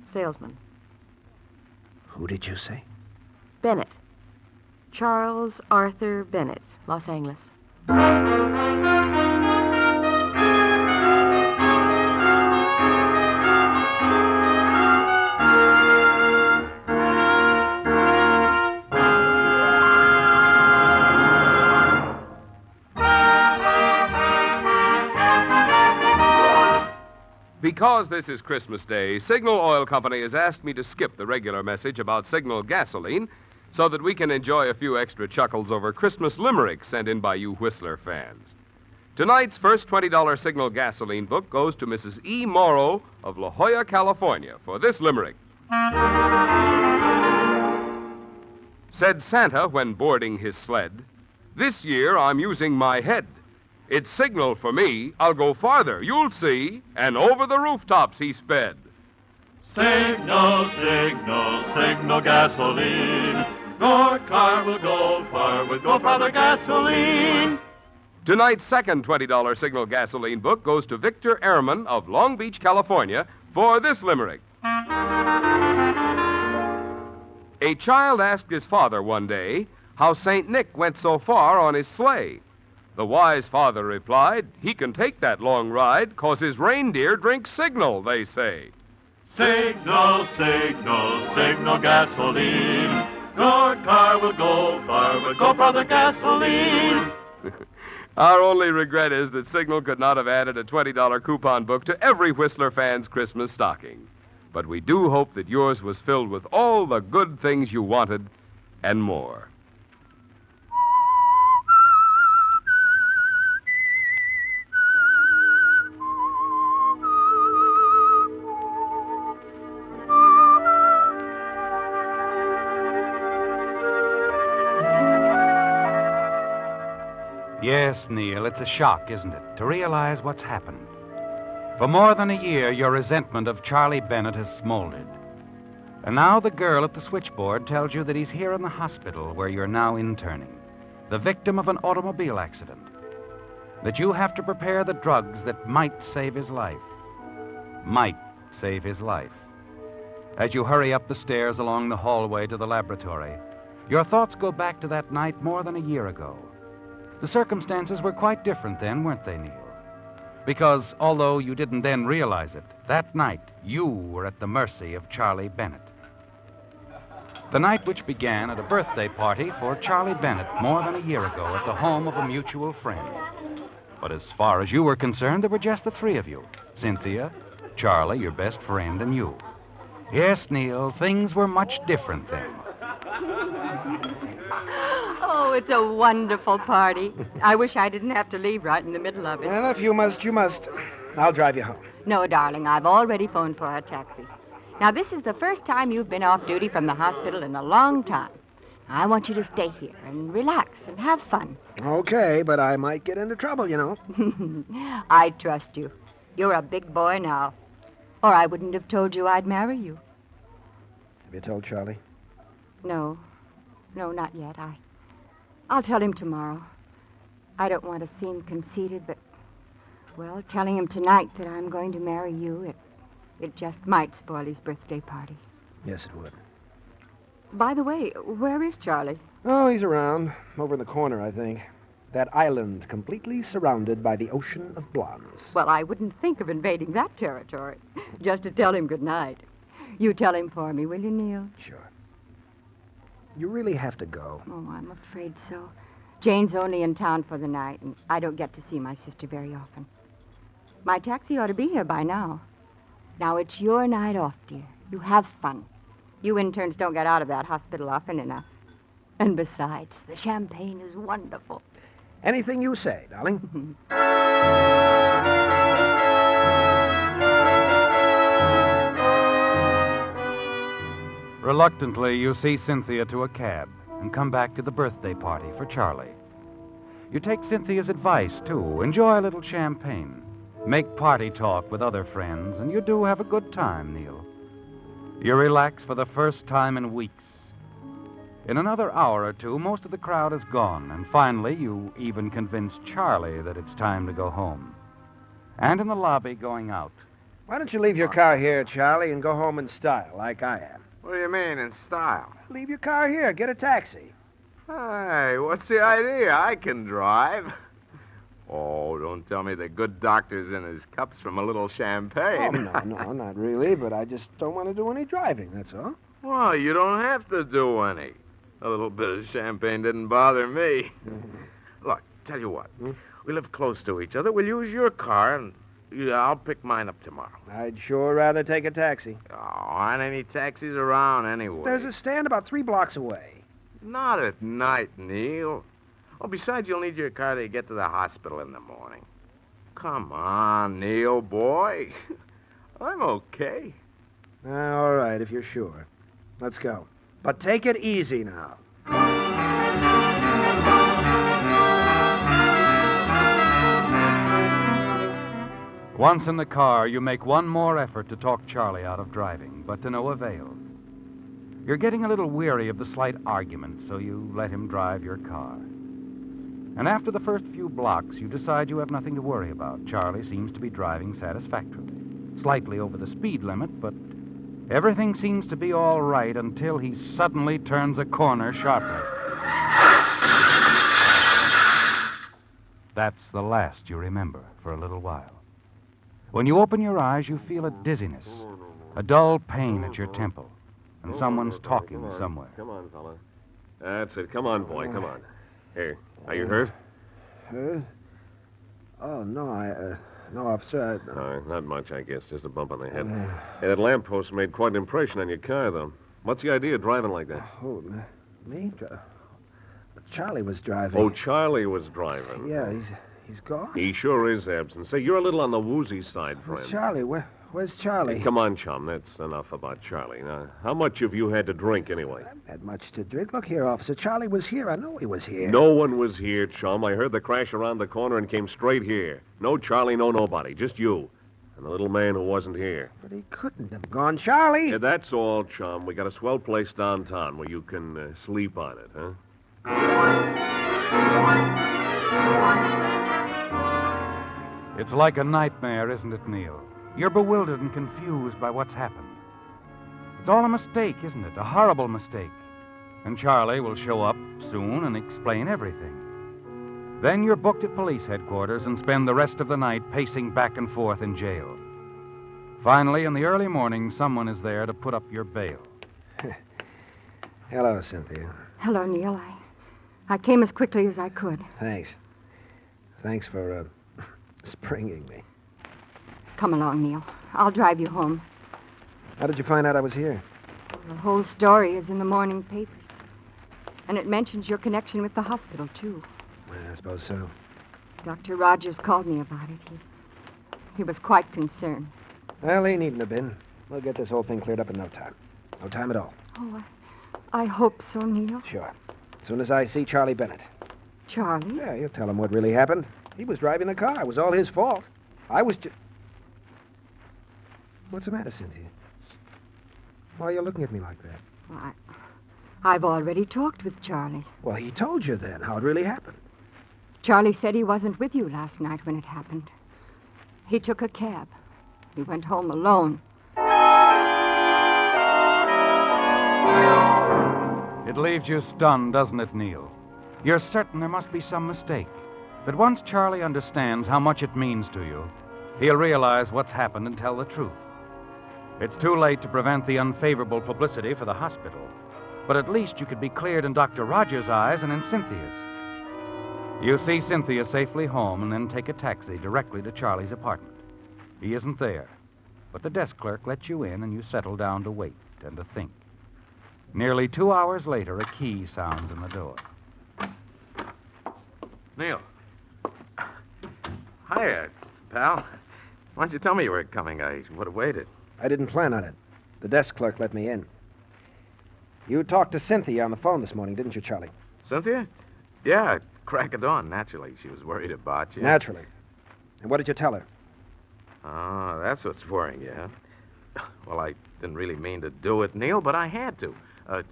salesman.
Who did you say?
Bennett. Charles Arthur Bennett, Los Angeles.
Because this is Christmas Day, Signal Oil Company has asked me to skip the regular message about Signal gasoline so that we can enjoy a few extra chuckles over Christmas limericks sent in by you Whistler fans. Tonight's first $20 Signal gasoline book goes to Mrs. E. Morrow of La Jolla, California, for this limerick. Said Santa when boarding his sled, "This year I'm using my head. It's signal for me. I'll go farther, you'll see." And over the rooftops he sped.
Signal, signal, signal gasoline. Your car will go far with Go Farther gasoline.
Tonight's second $20 Signal gasoline book goes to Victor Ehrman of Long Beach, California, for this limerick. A child asked his father one day how St. Nick went so far on his sleigh. The wise father replied, he can take that long ride 'cause his reindeer drinks signal, they say.
Signal, signal, signal gasoline. Your car will go far with Go Farther gasoline.
Our only regret is that Signal could not have added a $20 coupon book to every Whistler fan's Christmas stocking. But we do hope that yours was filled with all the good things you wanted and more.
Yes, Neil, it's a shock, isn't it, to realize what's happened. For more than a year, your resentment of Charlie Bennett has smoldered. And now the girl at the switchboard tells you that he's here in the hospital where you're now interning, the victim of an automobile accident. That you have to prepare the drugs that might save his life. Might save his life. As you hurry up the stairs along the hallway to the laboratory, your thoughts go back to that night more than a year ago. The circumstances were quite different then, weren't they, Neil? Because although you didn't then realize it, that night you were at the mercy of Charlie Bennett. The night which began at a birthday party for Charlie Bennett more than a year ago at the home of a mutual friend. But as far as you were concerned, there were just the three of you. Cynthia, Charlie, your best friend, and you. Yes, Neil, things were much different then.
Oh,
Oh, it's a wonderful party. I wish I didn't have to leave right in the middle of it.
Well, if you must, you must. I'll drive you home.
No, darling, I've already phoned for a taxi. Now, this is the first time you've been off duty from the hospital in a long time. I want you to stay here and relax and have fun.
Okay, but I might get into trouble, you know.
I trust you. You're a big boy now. Or I wouldn't have told you I'd marry you.
Have you told Charlie?
No, not yet. I'll tell him tomorrow. I don't want to seem conceited, but, well, telling him tonight that I'm going to marry you, it just might spoil his birthday party.
Yes, it would.
By the way, where is Charlie?
Oh, he's around. Over in the corner, I think. That island completely surrounded by the ocean of blondes.
Well, I wouldn't think of invading that territory. Just to tell him good night. You tell him for me, will you, Neil?
Sure. You really have to go.
Oh, I'm afraid so. Jane's only in town for the night, and I don't get to see my sister very often. My taxi ought to be here by now. Now, it's your night off, dear. You have fun. You interns don't get out of that hospital often enough. And besides, the champagne is wonderful.
Anything you say, darling.
Reluctantly, you see Cynthia to a cab and come back to the birthday party for Charlie. You take Cynthia's advice, too. Enjoy a little champagne. Make party talk with other friends, and you do have a good time, Neil. You relax for the first time in weeks. In another hour or two, most of the crowd is gone, and finally you even convince Charlie that it's time to go home. And in the lobby going out.
Why don't you leave your car here, Charlie, and go home in style, like I am?
What do you mean, in style?
Leave your car here. Get a taxi.
Hey, what's the idea? I can drive. Oh, don't tell me the good doctor's in his cups from a little champagne.
Oh, no, not really, but I just don't want to do any driving, that's all.
Well, you don't have to do any. A little bit of champagne didn't bother me. Look, tell you what. We live close to each other. We'll use your car, and I'll pick mine up tomorrow.
I'd sure rather take a taxi.
Oh, aren't any taxis around anyway?
There's a stand about 3 blocks away.
Not at night, Neil. Oh, besides, you'll need your car to get to the hospital in the morning. Come on, Neil, boy. I'm okay.
All right, if you're sure. Let's go. But take it easy now.
Once in the car, you make one more effort to talk Charlie out of driving, but to no avail. You're getting a little weary of the slight argument, so you let him drive your car. And after the first few blocks, you decide you have nothing to worry about. Charlie seems to be driving satisfactorily. Slightly over the speed limit, but everything seems to be all right until he suddenly turns a corner sharply. That's the last you remember for a little while. When you open your eyes, you feel a dizziness, a dull pain at your temple, and someone's talking somewhere.
Come on, fella. That's it. Come on, boy. Come on. Here. Are you hurt?
Hurt? Oh, no, no, officer.
Not much, I guess. Just a bump on the head. Hey, that lamppost made quite an impression on your car, though. What's the idea of driving like that?
Oh, me? Charlie was driving.
Oh, Charlie was driving.
Yeah, he's gone.
He sure is absent. Say, you're a little on the woozy side, friend.
Well, Charlie, where's Charlie?
Hey, come on, chum. That's enough about Charlie. Now, how much have you had to drink, anyway?
I haven't had much to drink. Look here, officer. Charlie was here. I know he was here.
No one was here, chum. I heard the crash around the corner and came straight here. No Charlie, no nobody. Just you. And the little man who wasn't here.
But he couldn't have gone. Charlie!
Yeah, that's all, chum. We got a swell place downtown where you can sleep on it, huh?
It's like a nightmare, isn't it, Neil? You're bewildered and confused by what's happened. It's all a mistake, isn't it? A horrible mistake. And Charlie will show up soon and explain everything. Then you're booked at police headquarters and spend the rest of the night pacing back and forth in jail. Finally, in the early morning, someone is there to put up your bail.
Hello, Cynthia.
Hello, Neil. I came as quickly as I could.
Thanks. Thanks for, springing me.
Come along, Neil. I'll drive you home.
How did you find out I was here?
The whole story is in the morning papers. And it mentions your connection with the hospital, too.
I suppose so.
Dr. Rogers called me about it. He was quite concerned.
Well, he needn't have been. We'll get this whole thing cleared up in no time. No time at all.
Oh, I hope so, Neil.
Sure. As soon as I see Charlie Bennett.
Charlie?
Yeah, you'll tell him what really happened. He was driving the car. It was all his fault. I was just... What's the matter, Cynthia? Why are you looking at me like that?
Well, I've already talked with Charlie.
Well, he told you then how it really happened.
Charlie said he wasn't with you last night when it happened. He took a cab. He went home alone.
It leaves you stunned, doesn't it, Neil? You're certain there must be some mistake. But once Charlie understands how much it means to you, he'll realize what's happened and tell the truth. It's too late to prevent the unfavorable publicity for the hospital, but at least you could be cleared in Dr. Rogers' eyes and in Cynthia's. You see Cynthia safely home and then take a taxi directly to Charlie's apartment. He isn't there, but the desk clerk lets you in and you settle down to wait and to think. Nearly 2 hours later, a key sounds in the door.
Neil. Hiya, pal. Why didn't you tell me you were coming? I would have waited.
I didn't plan on it. The desk clerk let me in. You talked to Cynthia on the phone this morning, didn't you, Charlie?
Cynthia? Yeah, crack of dawn, naturally. She was worried about you.
Naturally. And what did you tell her?
Oh, that's what's worrying you, huh? Well, I didn't really mean to do it, Neil, but I had to.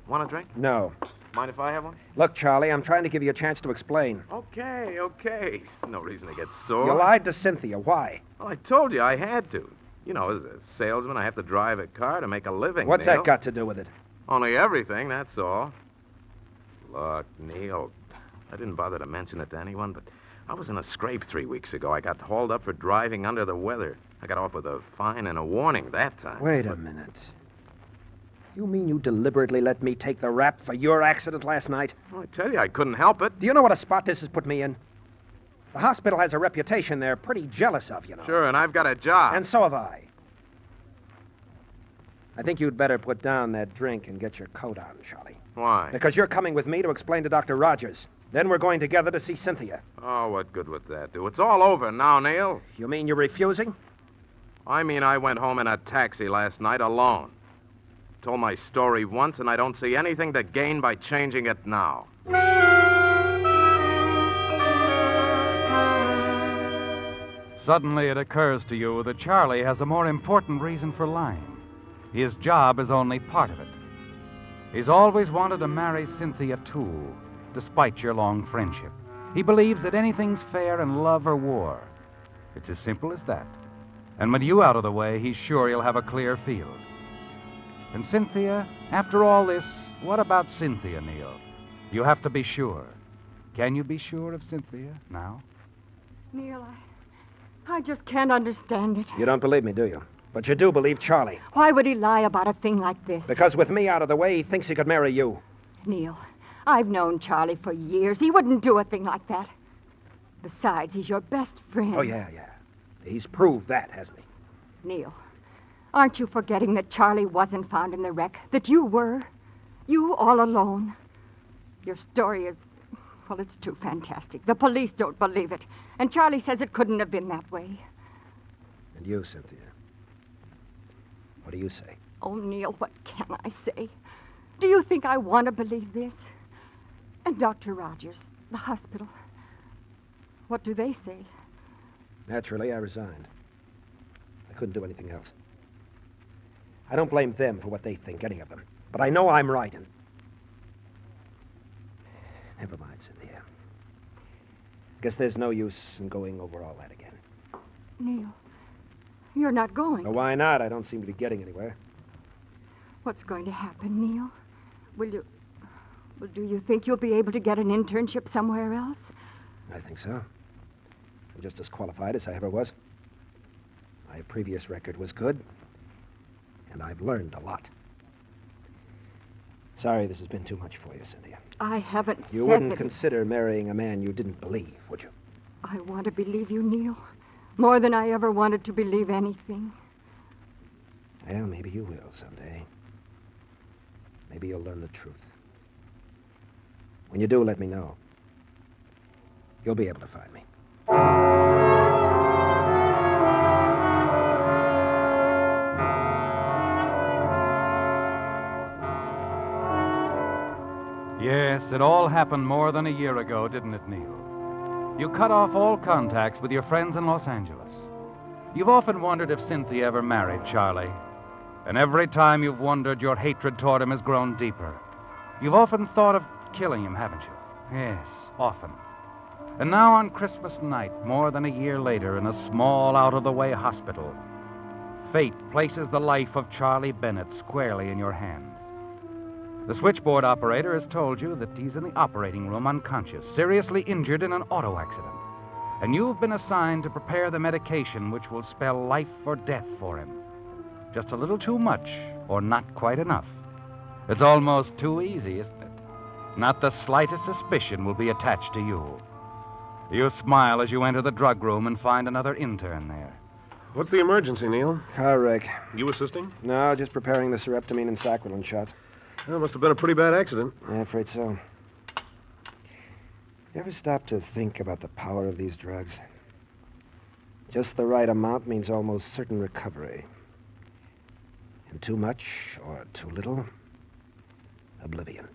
Want a drink?
No.
Mind if I have one?
Look, Charlie, I'm trying to give you a chance to explain.
Okay. No reason to get sore.
You lied to Cynthia. Why?
Well, I told you I had to. You know, as a salesman, I have to drive a car to make a living,
What's
Neil.
that got to do with it?
Only everything, that's all. Look, Neil, I didn't bother to mention it to anyone, but I was in a scrape 3 weeks ago. I got hauled up for driving under the weather. I got off with a fine and a warning that time.
Wait a minute. You mean you deliberately let me take the rap for your accident last night?
Well, I tell you, I couldn't help it.
Do you know what a spot this has put me in? The hospital has a reputation they're pretty jealous of, you know.
Sure, and I've got a job.
And so have I. I think you'd better put down that drink and get your coat on, Charlie.
Why?
Because you're coming with me to explain to Dr. Rogers. Then we're going together to see Cynthia.
Oh, what good would that do? It's all over now, Neil.
You mean you're refusing?
I mean I went home in a taxi last night alone. Told my story once, and I don't see anything to gain by changing it now.
Suddenly it occurs to you that Charlie has a more important reason for lying. His job is only part of it. He's always wanted to marry Cynthia, too, despite your long friendship. He believes that anything's fair in love or war. It's as simple as that. And with you out of the way, he's sure he'll have a clear field. And Cynthia, after all this, what about Cynthia, Neil? You have to be sure. Can you be sure of Cynthia now?
Neil, I just can't understand it.
You don't believe me, do you? But you do believe Charlie.
Why would he lie about a thing like this?
Because with me out of the way, he thinks he could marry you.
Neil, I've known Charlie for years. He wouldn't do a thing like that. Besides, he's your best friend.
Oh, yeah. He's proved that, hasn't he?
Neil, aren't you forgetting that Charlie wasn't found in the wreck? That you were? You all alone? Your story is... well, it's too fantastic. The police don't believe it. And Charlie says it couldn't have been that way.
And you, Cynthia? What do you say?
Oh, Neil, what can I say? Do you think I want to believe this? And Dr. Rogers, the hospital, what do they say?
Naturally, I resigned. I couldn't do anything else. I don't blame them for what they think, any of them. But I know I'm right, and... Never mind, Cynthia. Guess there's no use in going over all that again.
Neil, you're not going.
Well, why not? I don't seem to be getting anywhere.
What's going to happen, Neil? Well, do you think you'll be able to get an internship somewhere else?
I think so. I'm just as qualified as I ever was. My previous record was good, and I've learned a lot. Sorry this has been too much for you, Cynthia.
I haven't said
You wouldn't
that
consider marrying a man you didn't believe, would you?
I want to believe you, Neil. More than I ever wanted to believe anything.
Well, maybe you will someday. Maybe you'll learn the truth. When you do, let me know. You'll be able to find me.
Yes, it all happened more than a year ago, didn't it, Neil? You cut off all contacts with your friends in Los Angeles. You've often wondered if Cynthia ever married Charlie. And every time you've wondered, your hatred toward him has grown deeper. You've often thought of killing him, haven't you? Yes, often. And now on Christmas night, more than a year later, in a small, out-of-the-way hospital, fate places the life of Charlie Bennett squarely in your hands. The switchboard operator has told you that he's in the operating room unconscious, seriously injured in an auto accident. And you've been assigned to prepare the medication which will spell life or death for him. Just a little too much, or not quite enough. It's almost too easy, isn't it? Not the slightest suspicion will be attached to you. You smile as you enter the drug room and find another intern there.
What's the emergency, Neil?
Car wreck.
You assisting?
No, just preparing the sereptamine and saccharin shots.
Well, must have been a pretty bad accident.
Yeah, afraid so. You ever stop to think about the power of these drugs? Just the right amount means almost certain recovery. And too much or too little, oblivion.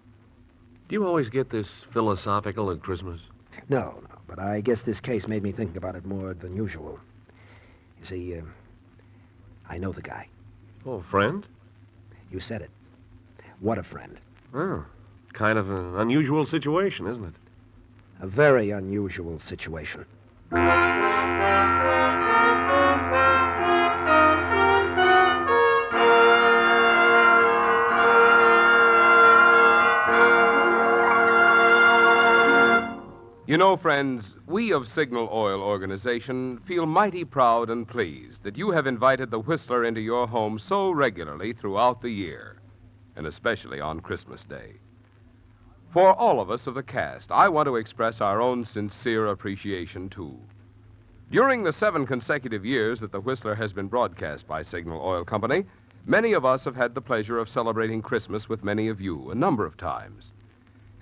Do you always get this philosophical at Christmas?
No, but I guess this case made me think about it more than usual. You see, I know the guy.
Oh, friend?
You said it. What a friend.
Oh, kind of an unusual situation, isn't it?
A very unusual situation.
You know, friends, we of Signal Oil Organization feel mighty proud and pleased that you have invited the Whistler into your home so regularly throughout the year, and especially on Christmas Day. For all of us of the cast, I want to express our own sincere appreciation, too. During the 7 consecutive years that the Whistler has been broadcast by Signal Oil Company, many of us have had the pleasure of celebrating Christmas with many of you a number of times.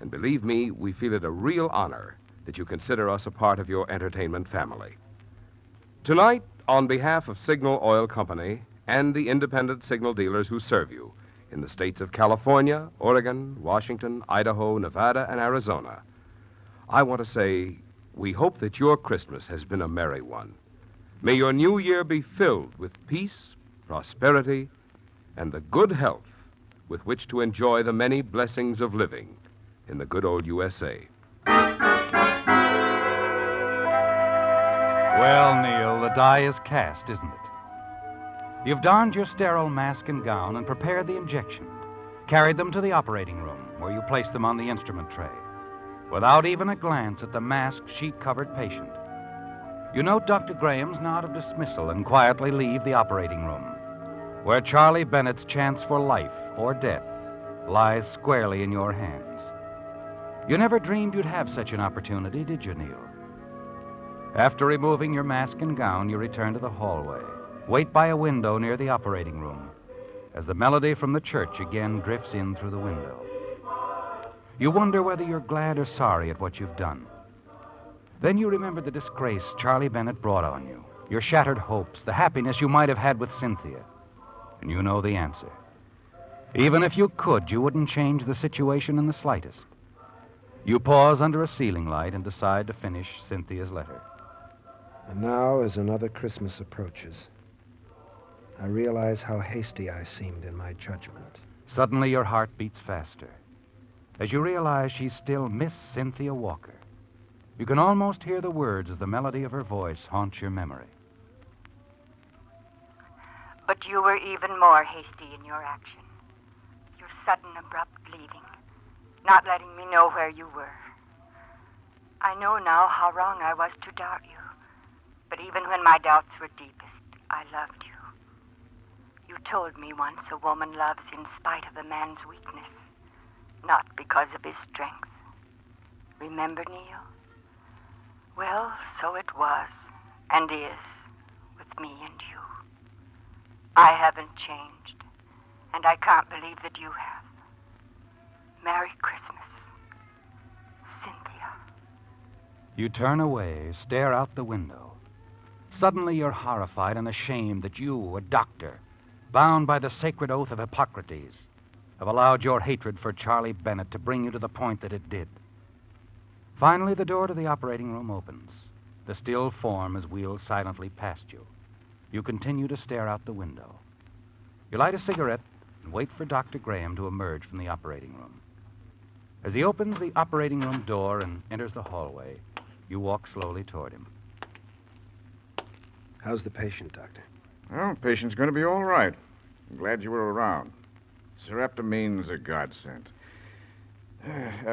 And believe me, we feel it a real honor that you consider us a part of your entertainment family. Tonight, on behalf of Signal Oil Company and the independent signal dealers who serve you in the states of California, Oregon, Washington, Idaho, Nevada, and Arizona, I want to say we hope that your Christmas has been a merry one. May your new year be filled with peace, prosperity, and the good health with which to enjoy the many blessings of living in the good old USA.
Well, Neil, the die is cast, isn't it? You've donned your sterile mask and gown and prepared the injection, carried them to the operating room, where you placed them on the instrument tray, without even a glance at the masked, sheet-covered patient. You note Dr. Graham's nod of dismissal and quietly leave the operating room, where Charlie Bennett's chance for life or death lies squarely in your hands. You never dreamed you'd have such an opportunity, did you, Neil? After removing your mask and gown, you return to the hallway. Wait by a window near the operating room as the melody from the church again drifts in through the window. You wonder whether you're glad or sorry at what you've done. Then you remember the disgrace Charlie Bennett brought on you, your shattered hopes, the happiness you might have had with Cynthia. And you know the answer. Even if you could, you wouldn't change the situation in the slightest. You pause under a ceiling light and decide to finish Cynthia's letter.
And now, as another Christmas approaches, I realize how hasty I seemed in my judgment.
Suddenly, your heart beats faster as you realize she's still Miss Cynthia Walker. You can almost hear the words as the melody of her voice haunts your memory.
But you were even more hasty in your action. Your sudden, abrupt leaving, not letting me know where you were. I know now how wrong I was to doubt you. But even when my doubts were deepest, I loved you. You told me once a woman loves in spite of a man's weakness, not because of his strength. Remember, Neil? Well, so it was, and is, with me and you. I haven't changed, and I can't believe that you have. Merry Christmas.
You turn away, stare out the window. Suddenly you're horrified and ashamed that you, a doctor, bound by the sacred oath of Hippocrates, have allowed your hatred for Charlie Bennett to bring you to the point that it did. Finally, the door to the operating room opens. The still form is wheeled silently past you. You continue to stare out the window. You light a cigarette and wait for Dr. Graham to emerge from the operating room. As he opens the operating room door and enters the hallway, you walk slowly toward him.
How's the patient, Doctor?
Well, the patient's going to be all right. I'm glad you were around. Sereptamine's a godsend.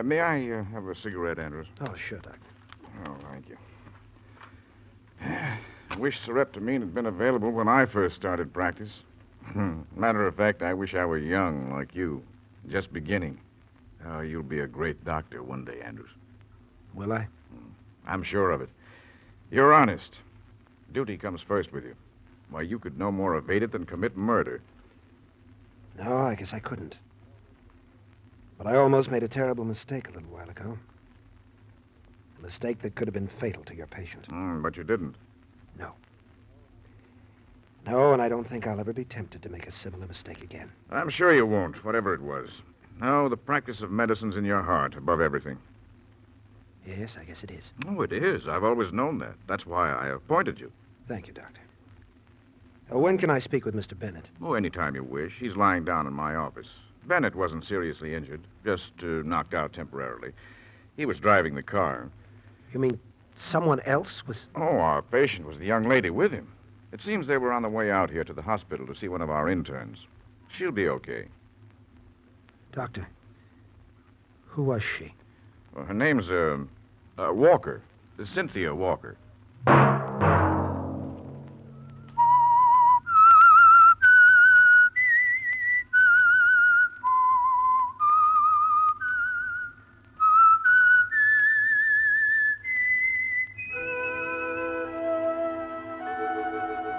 May I have a cigarette, Andrews?
Oh, sure, Doctor.
Oh, thank you. I wish sereptamine had been available when I first started practice. Matter of fact, I wish I were young like you, just beginning. Oh, you'll be a great doctor one day, Andrews.
Will I?
I'm sure of it. You're honest. Duty comes first with you. Why, you could no more evade it than commit murder.
No, I guess I couldn't. But I almost made a terrible mistake a little while ago. A mistake that could have been fatal to your patient.
But you didn't.
No. No, and I don't think I'll ever be tempted to make a similar mistake again.
I'm sure you won't, whatever it was. No, the practice of medicine's in your heart, above everything.
Yes, I guess it is.
Oh, it is. I've always known that. That's why I appointed you.
Thank you, Doctor. When can I speak with Mr. Bennett?
Oh, anytime you wish. He's lying down in my office. Bennett wasn't seriously injured, just knocked out temporarily. He was driving the car.
You mean someone else was...
Oh, our patient was the young lady with him. It seems they were on the way out here to the hospital to see one of our interns. She'll be okay.
Doctor, who was she?
Well, her name's, Walker. Cynthia Walker.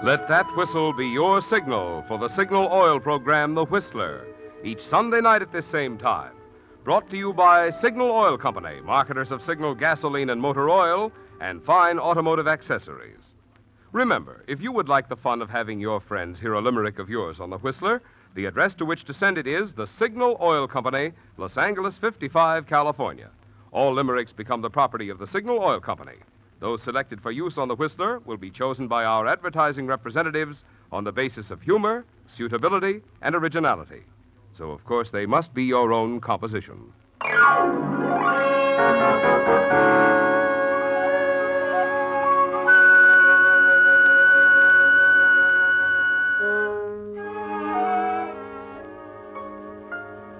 Let that whistle be your signal for the signal oil program, The Whistler, each Sunday night at this same time. Brought to you by Signal Oil Company, marketers of Signal gasoline and motor oil and fine automotive accessories. Remember, if you would like the fun of having your friends hear a limerick of yours on The Whistler, the address to which to send it is the Signal Oil Company, Los Angeles 55, California. All limericks become the property of the Signal Oil Company. Those selected for use on The Whistler will be chosen by our advertising representatives on the basis of humor, suitability, and originality. So, of course, they must be your own composition.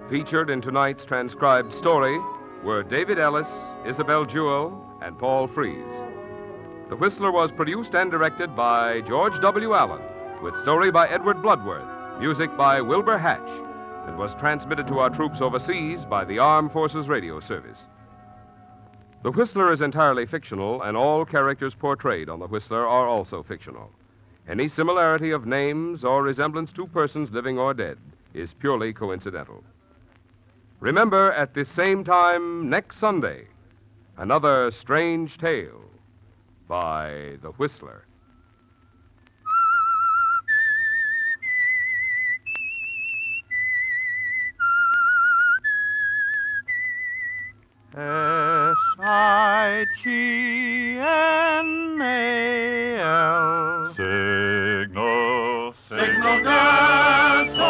Featured in tonight's transcribed story were David Ellis, Isabel Jewell, and Paul Frees. The Whistler was produced and directed by George W. Allen, with story by Edward Bloodworth, music by Wilbur Hatch, and was transmitted to our troops overseas by the Armed Forces Radio Service. The Whistler is entirely fictional, and all characters portrayed on The Whistler are also fictional. Any similarity of names or resemblance to persons living or dead is purely coincidental. Remember, at this same time next Sunday, another strange tale by The Whistler.
SIGNAL. Signal, signal gasoline.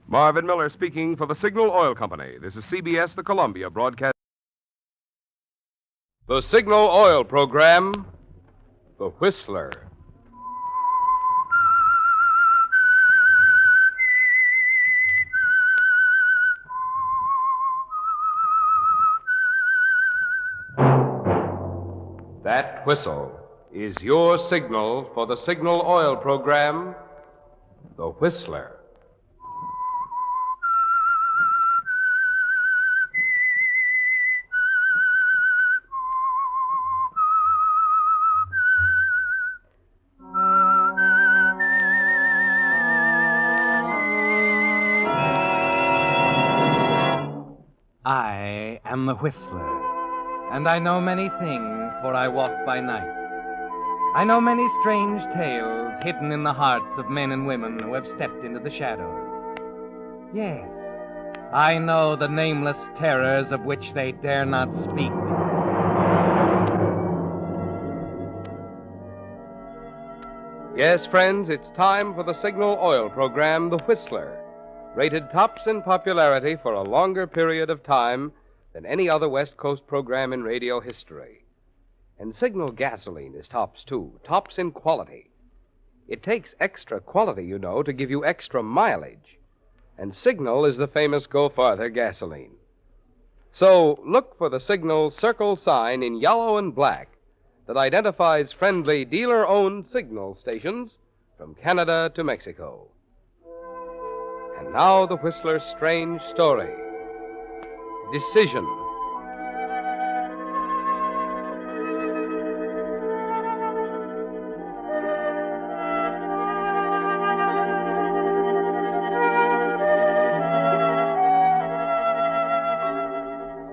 Marvin Miller speaking for the Signal Oil Company. This is CBS, the Columbia Broadcast. The Signal Oil Program, The Whistler. That whistle is your signal for the Signal Oil Program, The Whistler.
I am the Whistler,
And I know many things, for I walk by night. I know many strange tales hidden in the hearts of men and women who have stepped into the shadows. Yes, I know the nameless terrors of which they dare not speak.
Yes, friends, it's time for the Signal Oil program, The Whistler, rated tops in popularity for a longer period of time than any other West Coast program in radio history. And Signal gasoline is tops, too, tops in quality. It takes extra quality, you know, to give you extra mileage. And Signal is the famous Go Farther gasoline. So look for the Signal circle sign in yellow and black that identifies friendly dealer-owned Signal stations from Canada to Mexico. And now the Whistler's strange story. Decision.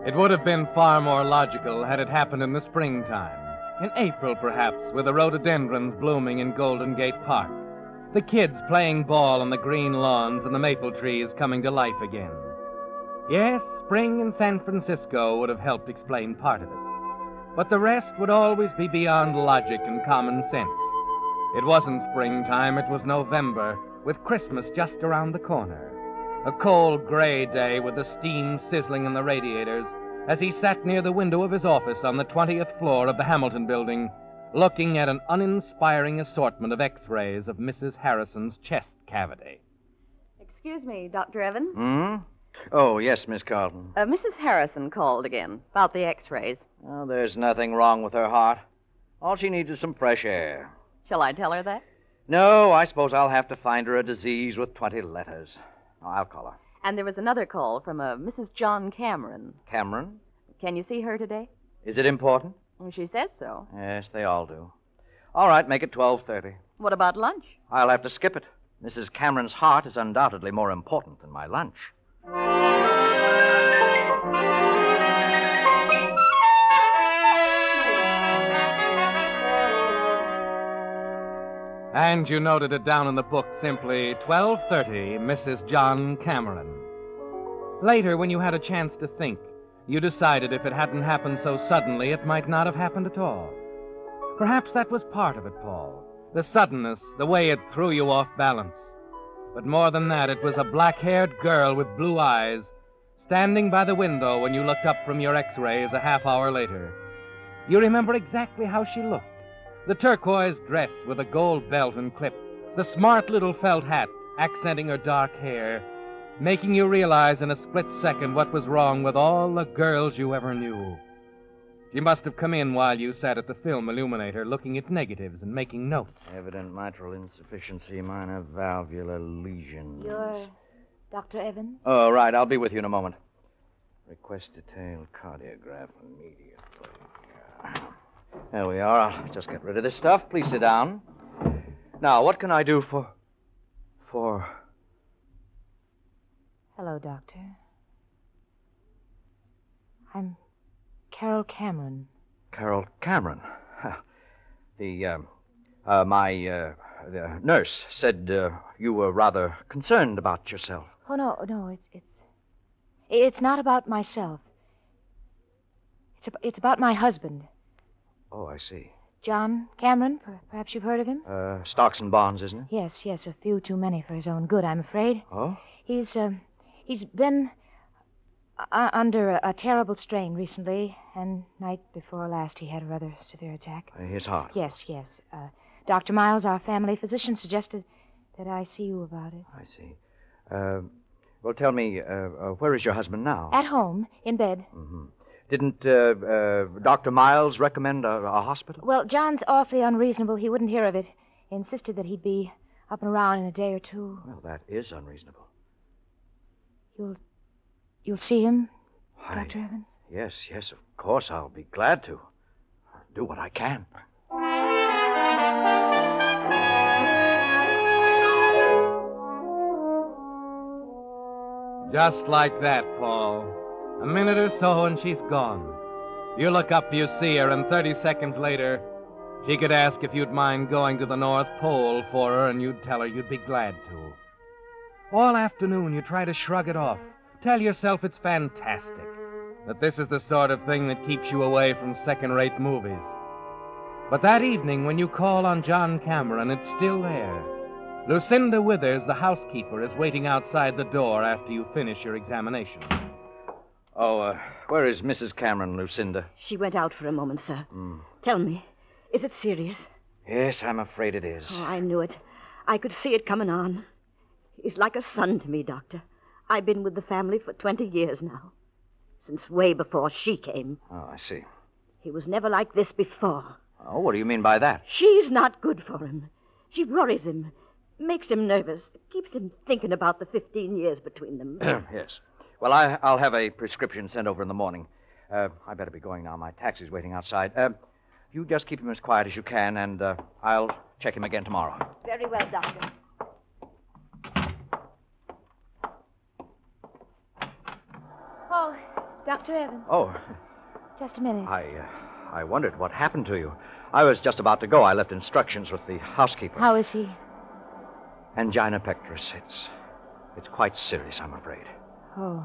It would have been far more logical had it happened in the springtime. In April, perhaps, with the rhododendrons blooming in Golden Gate Park. The kids playing ball on the green lawns and the maple trees coming to life again. Yes, spring in San Francisco would have helped explain part of it. But the rest would always be beyond logic and common sense. It wasn't springtime, it was November, with Christmas just around the corner. A cold, gray day with the steam sizzling in the radiators as he sat near the window of his office on the 20th floor of the Hamilton building, looking at an uninspiring assortment of X-rays of Mrs. Harrison's chest cavity.
Excuse me, Dr. Evans.
Hmm? Oh, yes, Miss Carlton.
Mrs. Harrison called again about the X-rays.
Oh, there's nothing wrong with her heart. All she needs is some fresh air.
Shall I tell her that?
No, I suppose I'll have to find her a disease with 20 letters. Oh, I'll call her.
And there was another call from a Mrs. John Cameron.
Cameron?
Can you see her today?
Is it important?
Well, she says so.
Yes, they all do. All right, make it 12:30.
What about lunch?
I'll have to skip it. Mrs. Cameron's heart is undoubtedly more important than my lunch.
And you noted it down in the book simply 12:30, Mrs. John Cameron. Later, when you had a chance to think, you decided if it hadn't happened so suddenly, it might not have happened at all. Perhaps that was part of it, Paul. The suddenness, the way it threw you off balance. But more than that, it was a black-haired girl with blue eyes standing by the window when you looked up from your X-rays a half hour later. You remember exactly how she looked. The turquoise dress with a gold belt and clip, the smart little felt hat accenting her dark hair, making you realize in a split second what was wrong with all the girls you ever knew. She must have come in while you sat at the film illuminator looking at negatives and making notes.
Evident mitral insufficiency, minor valvular lesions.
You're Dr. Evans?
Oh, right. I'll be with you in a moment. Request detailed cardiograph immediately. There we are. I'll just get rid of this stuff. Please sit down. Now, what can I do for...
Hello, Doctor. I'm Carol Cameron.
Carol Cameron? My nurse said you were rather concerned about yourself.
Oh, no, it's not about myself. It's about my husband.
Oh, I see.
John Cameron, perhaps you've heard of him?
Stocks and bonds, isn't it?
Yes, a few too many for his own good, I'm afraid.
Oh?
He's been under a terrible strain recently, and night before last he had a rather severe attack.
His heart?
Yes. Dr. Miles, our family physician, suggested that I see you about it.
I see. Well, tell me, where is your husband now?
At home, in bed.
Mm-hmm. Didn't Dr. Miles recommend a hospital?
Well, John's awfully unreasonable. He wouldn't hear of it. He insisted that he'd be up and around in a day or two.
Well, that is unreasonable.
You'll see him, Dr. Evans?
Yes, of course. I'll be glad to. Do what I can.
Just like that, Paul. A minute or so and she's gone. You look up, you see her, and 30 seconds later, she could ask if you'd mind going to the North Pole for her, and you'd tell her you'd be glad to. All afternoon, you try to shrug it off. Tell yourself it's fantastic, that this is the sort of thing that keeps you away from second-rate movies. But that evening, when you call on John Cameron, it's still there. Lucinda Withers, the housekeeper, is waiting outside the door after you finish your examination.
Oh, where is Mrs. Cameron, Lucinda?
She went out for a moment, sir. Tell me, is it serious?
Yes, I'm afraid it is.
Oh, I knew it. I could see it coming on. He's like a son to me, Doctor. I've been with the family for 20 years now. Since way before she came.
Oh, I see.
He was never like this before.
Oh, what do you mean by that?
She's not good for him. She worries him, makes him nervous, keeps him thinking about the 15 years between them.
Yes. Well, I'll have a prescription sent over in the morning. I better be going now. My taxi's waiting outside. You just keep him as quiet as you can, and I'll check him again tomorrow.
Very well, Doctor.
Oh, Dr. Evans.
Oh,
Just a minute.
I wondered what happened to you. I was just about to go. I left instructions with the housekeeper.
How is he?
Angina pectoris. It's quite serious, I'm afraid.
Oh.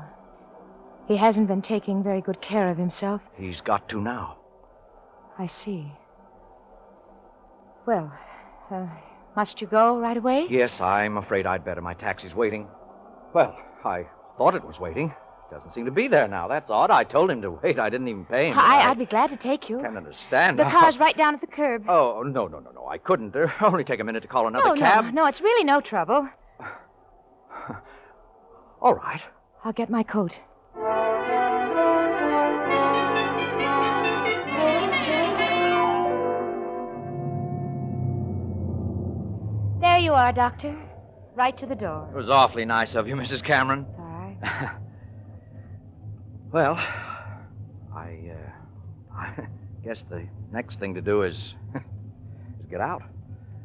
He hasn't been taking very good care of himself.
He's got to now.
I see. Well, must you go right away?
Yes, I'm afraid I'd better. My taxi's waiting. Well, I thought it was waiting. Doesn't seem to be there now. That's odd. I told him to wait. I didn't even pay him.
I'd be glad to take you.
Can't understand.
The car's right down at the curb.
Oh, no. I couldn't. It'll only take a minute to call another cab.
No, it's really no trouble.
All right.
I'll get my coat. There you are, Doctor. Right to the door.
It was awfully nice of you, Mrs. Cameron.
It's all right.
Well, I guess the next thing to do is get out.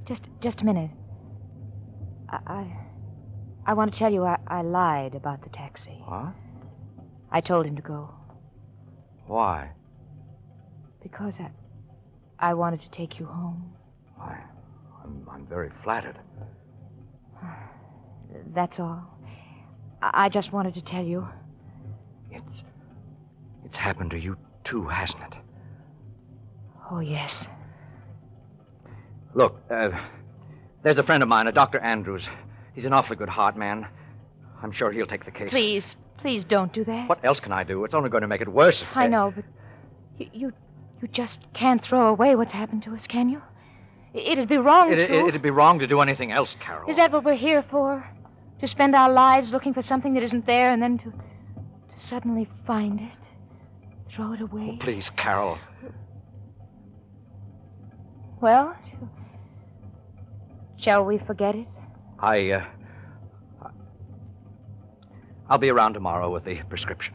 Just a minute. I want to tell you I lied about the taxi.
What?
I told him to go.
Why?
Because I wanted to take you home.
I'm very flattered.
That's all. I just wanted to tell you.
It's happened to you, too, hasn't it?
Oh, yes.
Look, there's a friend of mine, a Dr. Andrews. He's an awfully good heart man. I'm sure he'll take the case.
Please don't do that.
What else can I do? It's only going to make it worse.
I know, but you just can't throw away what's happened to us, can you? It'd be wrong to.
It'd be wrong to do anything else, Carol.
Is that what we're here for? To spend our lives looking for something that isn't there and then to suddenly find it? Throw it away?
Oh, please, Carol.
Well, shall we forget it?
I'll be around tomorrow with the prescription.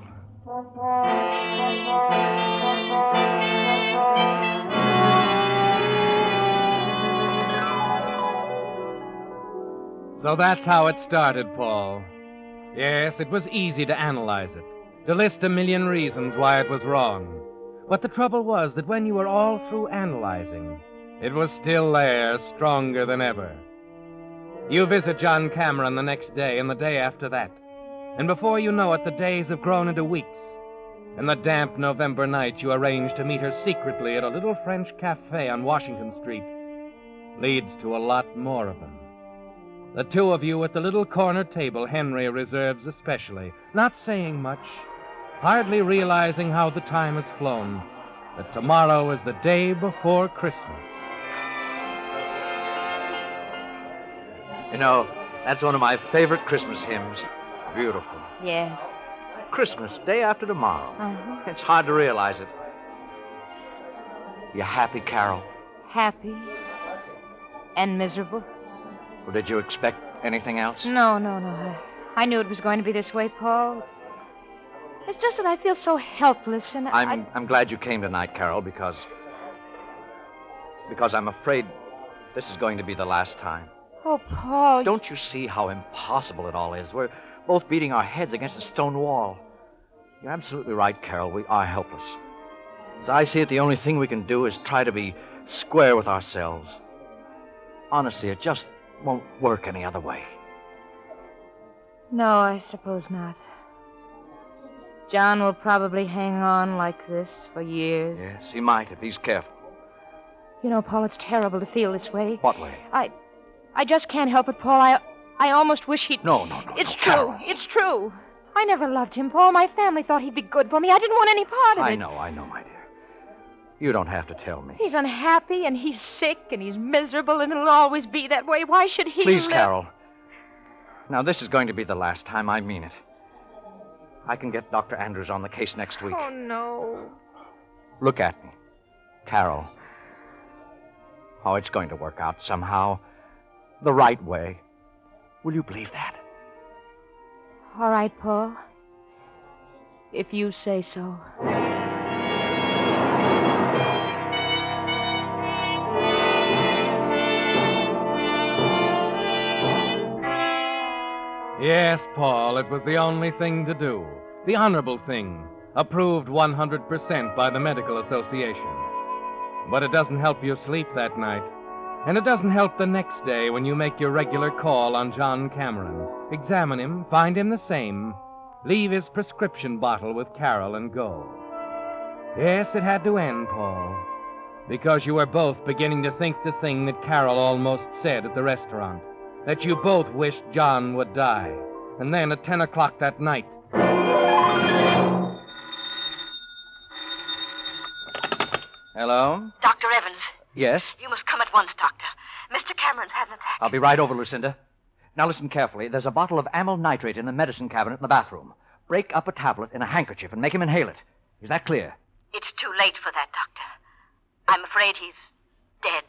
So that's how it started, Paul. Yes, it was easy to analyze it, to list a million reasons why it was wrong. But the trouble was that when you were all through analyzing, it was still there, stronger than ever. You visit John Cameron the next day and the day after that. And before you know it, the days have grown into weeks. And the damp November night you arrange to meet her secretly at a little French cafe on Washington Street leads to a lot more of them. The two of you at the little corner table Henry reserves especially, not saying much, hardly realizing how the time has flown, that tomorrow is the day before Christmas.
You know, that's one of my favorite Christmas hymns. Beautiful.
Yes.
Christmas, day after tomorrow.
Uh-huh.
It's hard to realize it. You happy, Carol?
Happy. And miserable.
Or did you expect anything else?
No. I knew it was going to be this way, Paul. It's just that I feel so helpless, and
I'm glad you came tonight, Carol, because I'm afraid this is going to be the last time.
Oh, Paul.
Don't you see how impossible it all is? We're both beating our heads against a stone wall. You're absolutely right, Carol. We are helpless. As I see it, the only thing we can do is try to be square with ourselves. Honestly, it just won't work any other way.
No, I suppose not. John will probably hang on like this for years.
Yes, he might if he's careful.
You know, Paul, it's terrible to feel this way.
What way?
I just can't help it, Paul. I almost wish he'd...
No.
It's true.
Carol.
It's true. I never loved him, Paul. My family thought he'd be good for me. I didn't want any part of it.
I know, my dear. You don't have to tell me.
He's unhappy, and he's sick, and he's miserable, and it'll always be that way. Why should he
Please,
live?
Carol. Now, this is going to be the last time. I mean it. I can get Dr. Andrews on the case next week.
Oh, no.
Look at me. Carol. Oh, it's going to work out somehow. The right way. Will you believe that?
All right, Paul. If you say so.
Yes, Paul, it was the only thing to do. The honorable thing. Approved 100% by the Medical Association. But it doesn't help you sleep that night. And it doesn't help the next day when you make your regular call on John Cameron. Examine him, find him the same, leave his prescription bottle with Carol and go. Yes, it had to end, Paul. Because you were both beginning to think the thing that Carol almost said at the restaurant. That you both wished John would die. And then at 10 o'clock that night...
Hello?
Dr. Evans.
Yes?
You must come at once, Doctor. Mr. Cameron's had an attack.
I'll be right over, Lucinda. Now listen carefully. There's a bottle of amyl nitrate in the medicine cabinet in the bathroom. Break up a tablet in a handkerchief and make him inhale it. Is that clear?
It's too late for that, Doctor. I'm afraid he's dead.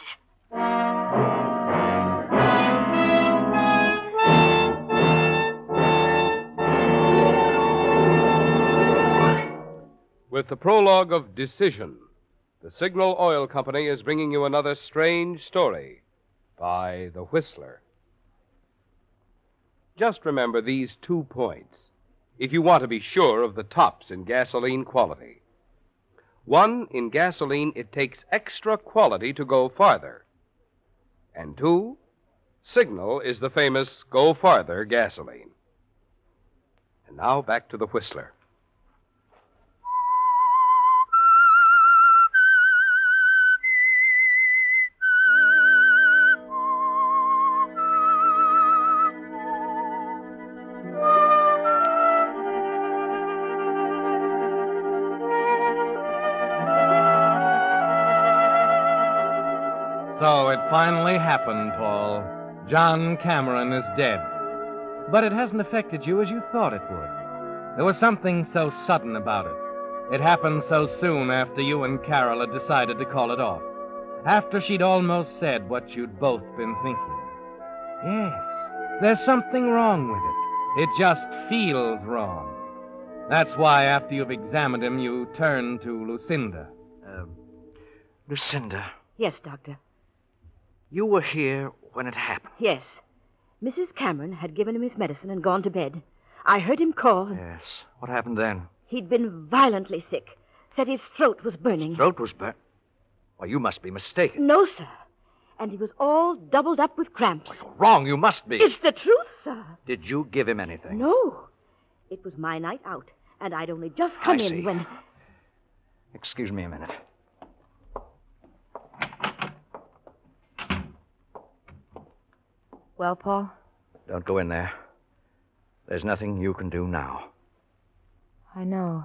With the prologue of Decision, the Signal Oil Company is bringing you another strange story by The Whistler. Just remember these 2 points if you want to be sure of the tops in gasoline quality. 1, in gasoline, it takes extra quality to go farther. And 2, Signal is the famous Go Farther gasoline. And now back to The Whistler.
So it finally happened, Paul. John Cameron is dead. But it hasn't affected you as you thought it would. There was something so sudden about it. It happened so soon after you and Carol had decided to call it off. After she'd almost said what you'd both been thinking. Yes, there's something wrong with it. It just feels wrong. That's why after you've examined him, you turn to Lucinda.
Lucinda,
Yes, Doctor.
you were here when it happened.
Yes. Mrs. Cameron had given him his medicine and gone to bed. I heard him call.
Yes. What happened then?
He'd been violently sick. Said his throat was burning.
Throat was burnt. Well, you must be mistaken.
No, sir. And he was all doubled up with cramps.
You're wrong. You must be.
It's the truth, sir.
Did you give him anything?
No. It was my night out, and I'd only just come
I
in
see.
when...
Excuse me a minute.
Well, Paul?
Don't go in there. There's nothing you can do now.
I know.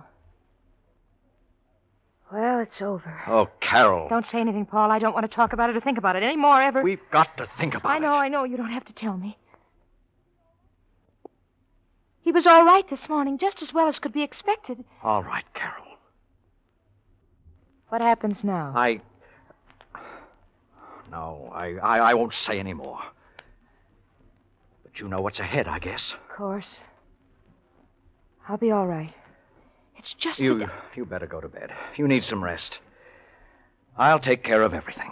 Well, it's over.
Oh, Carol.
Don't say anything, Paul. I don't want to talk about it or think about it any more ever.
We've got to think about it.
I know. You don't have to tell me. He was all right this morning, just as well as could be expected.
All right, Carol.
What happens now?
No, I won't say any more. But you know what's ahead, I guess.
Of course. I'll be all right. It's just
You better go to bed. You need some rest. I'll take care of everything.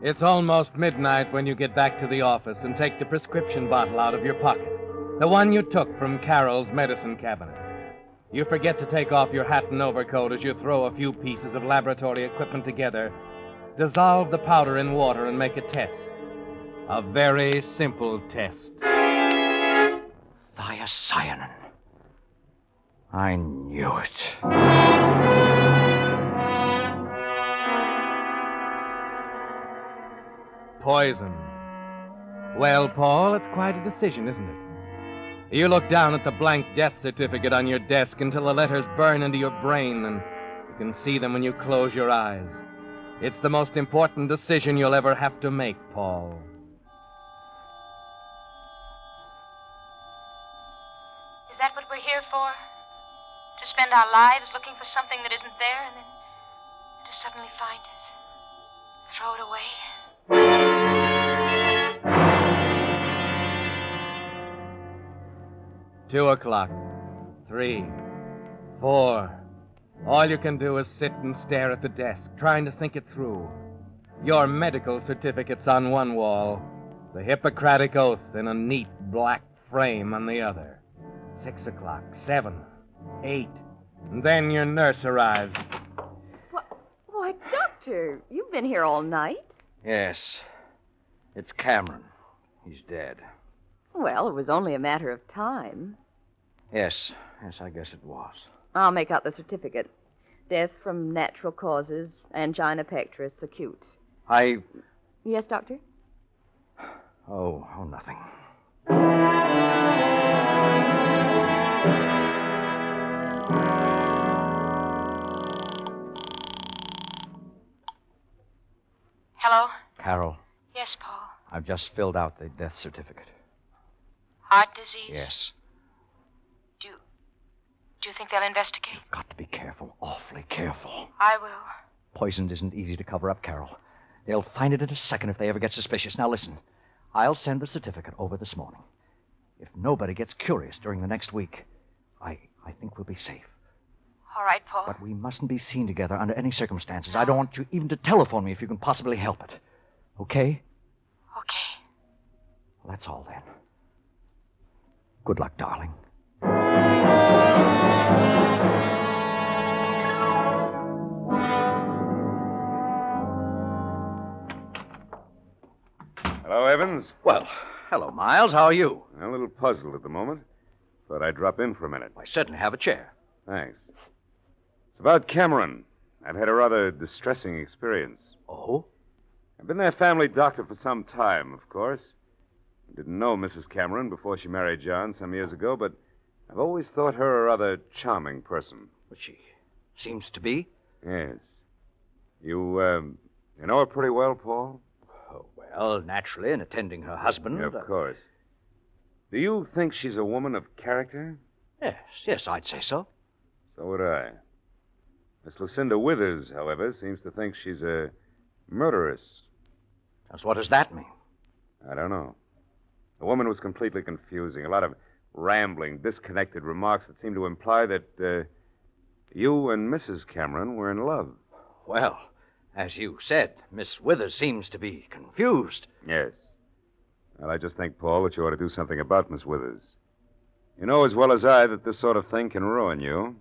It's almost midnight when you get back to the office and take the prescription bottle out of your pocket. The one you took from Carol's medicine cabinet. You forget to take off your hat and overcoat as you throw a few pieces of laboratory equipment together. Dissolve the powder in water and make a test. A very simple test.
Thiocyanin. I knew it.
Poison. Well, Paul, it's quite a decision, isn't it? You look down at the blank death certificate on your desk until the letters burn into your brain, and you can see them when you close your eyes. It's the most important decision you'll ever have to make, Paul.
Is that what we're here for? To spend our lives looking for something that isn't there and then to suddenly find it? Throw it away?
2 o'clock. 3. 4. All you can do is sit and stare at the desk, trying to think it through. Your medical certificate's on one wall, the Hippocratic Oath in a neat black frame on the other. 6 o'clock. 7. 8. And then your nurse arrives.
Why, Doctor, you've been here all night.
Yes. It's Cameron. He's dead.
Well, it was only a matter of time.
Yes, I guess it was.
I'll make out the certificate. Death from natural causes, angina pectoris, acute. Yes, Doctor?
Oh, nothing.
Hello?
Carol,
Yes, Paul.
I've just filled out the death certificate.
Heart disease?
Yes.
Do you think they'll investigate?
Got to be careful, awfully careful.
I will.
Poisoned isn't easy to cover up, Carol. They'll find it in a second if they ever get suspicious. Now, listen. I'll send the certificate over this morning. If nobody gets curious during the next week, I think we'll be safe.
All right, Paul.
But we mustn't be seen together under any circumstances. I don't want you even to telephone me if you can possibly help it. Okay?
Okay.
Well, that's all then. Good luck, darling.
Hello, Evans.
Well, hello, Miles. How are you?
A little puzzled at the moment. Thought I'd drop in for a minute.
I certainly have a chair.
Thanks. It's about Cameron. I've had a rather distressing experience.
Oh?
I've been their family doctor for some time, of course. I didn't know Mrs. Cameron before she married John some years ago, but I've always thought her a rather charming person.
But she seems to be.
Yes. You know her pretty well, Paul?
Oh, well, naturally, in attending her husband.
Yeah, of course. Do you think she's a woman of character?
Yes, I'd say so.
So would I. Miss Lucinda Withers, however, seems to think she's a murderess.
Just what does that mean?
I don't know. The woman was completely confusing. A lot of rambling, disconnected remarks that seemed to imply that you and Mrs. Cameron were in love.
Well, as you said, Miss Withers seems to be confused.
Yes. Well, I just think, Paul, that you ought to do something about Miss Withers. You know as well as I that this sort of thing can ruin you.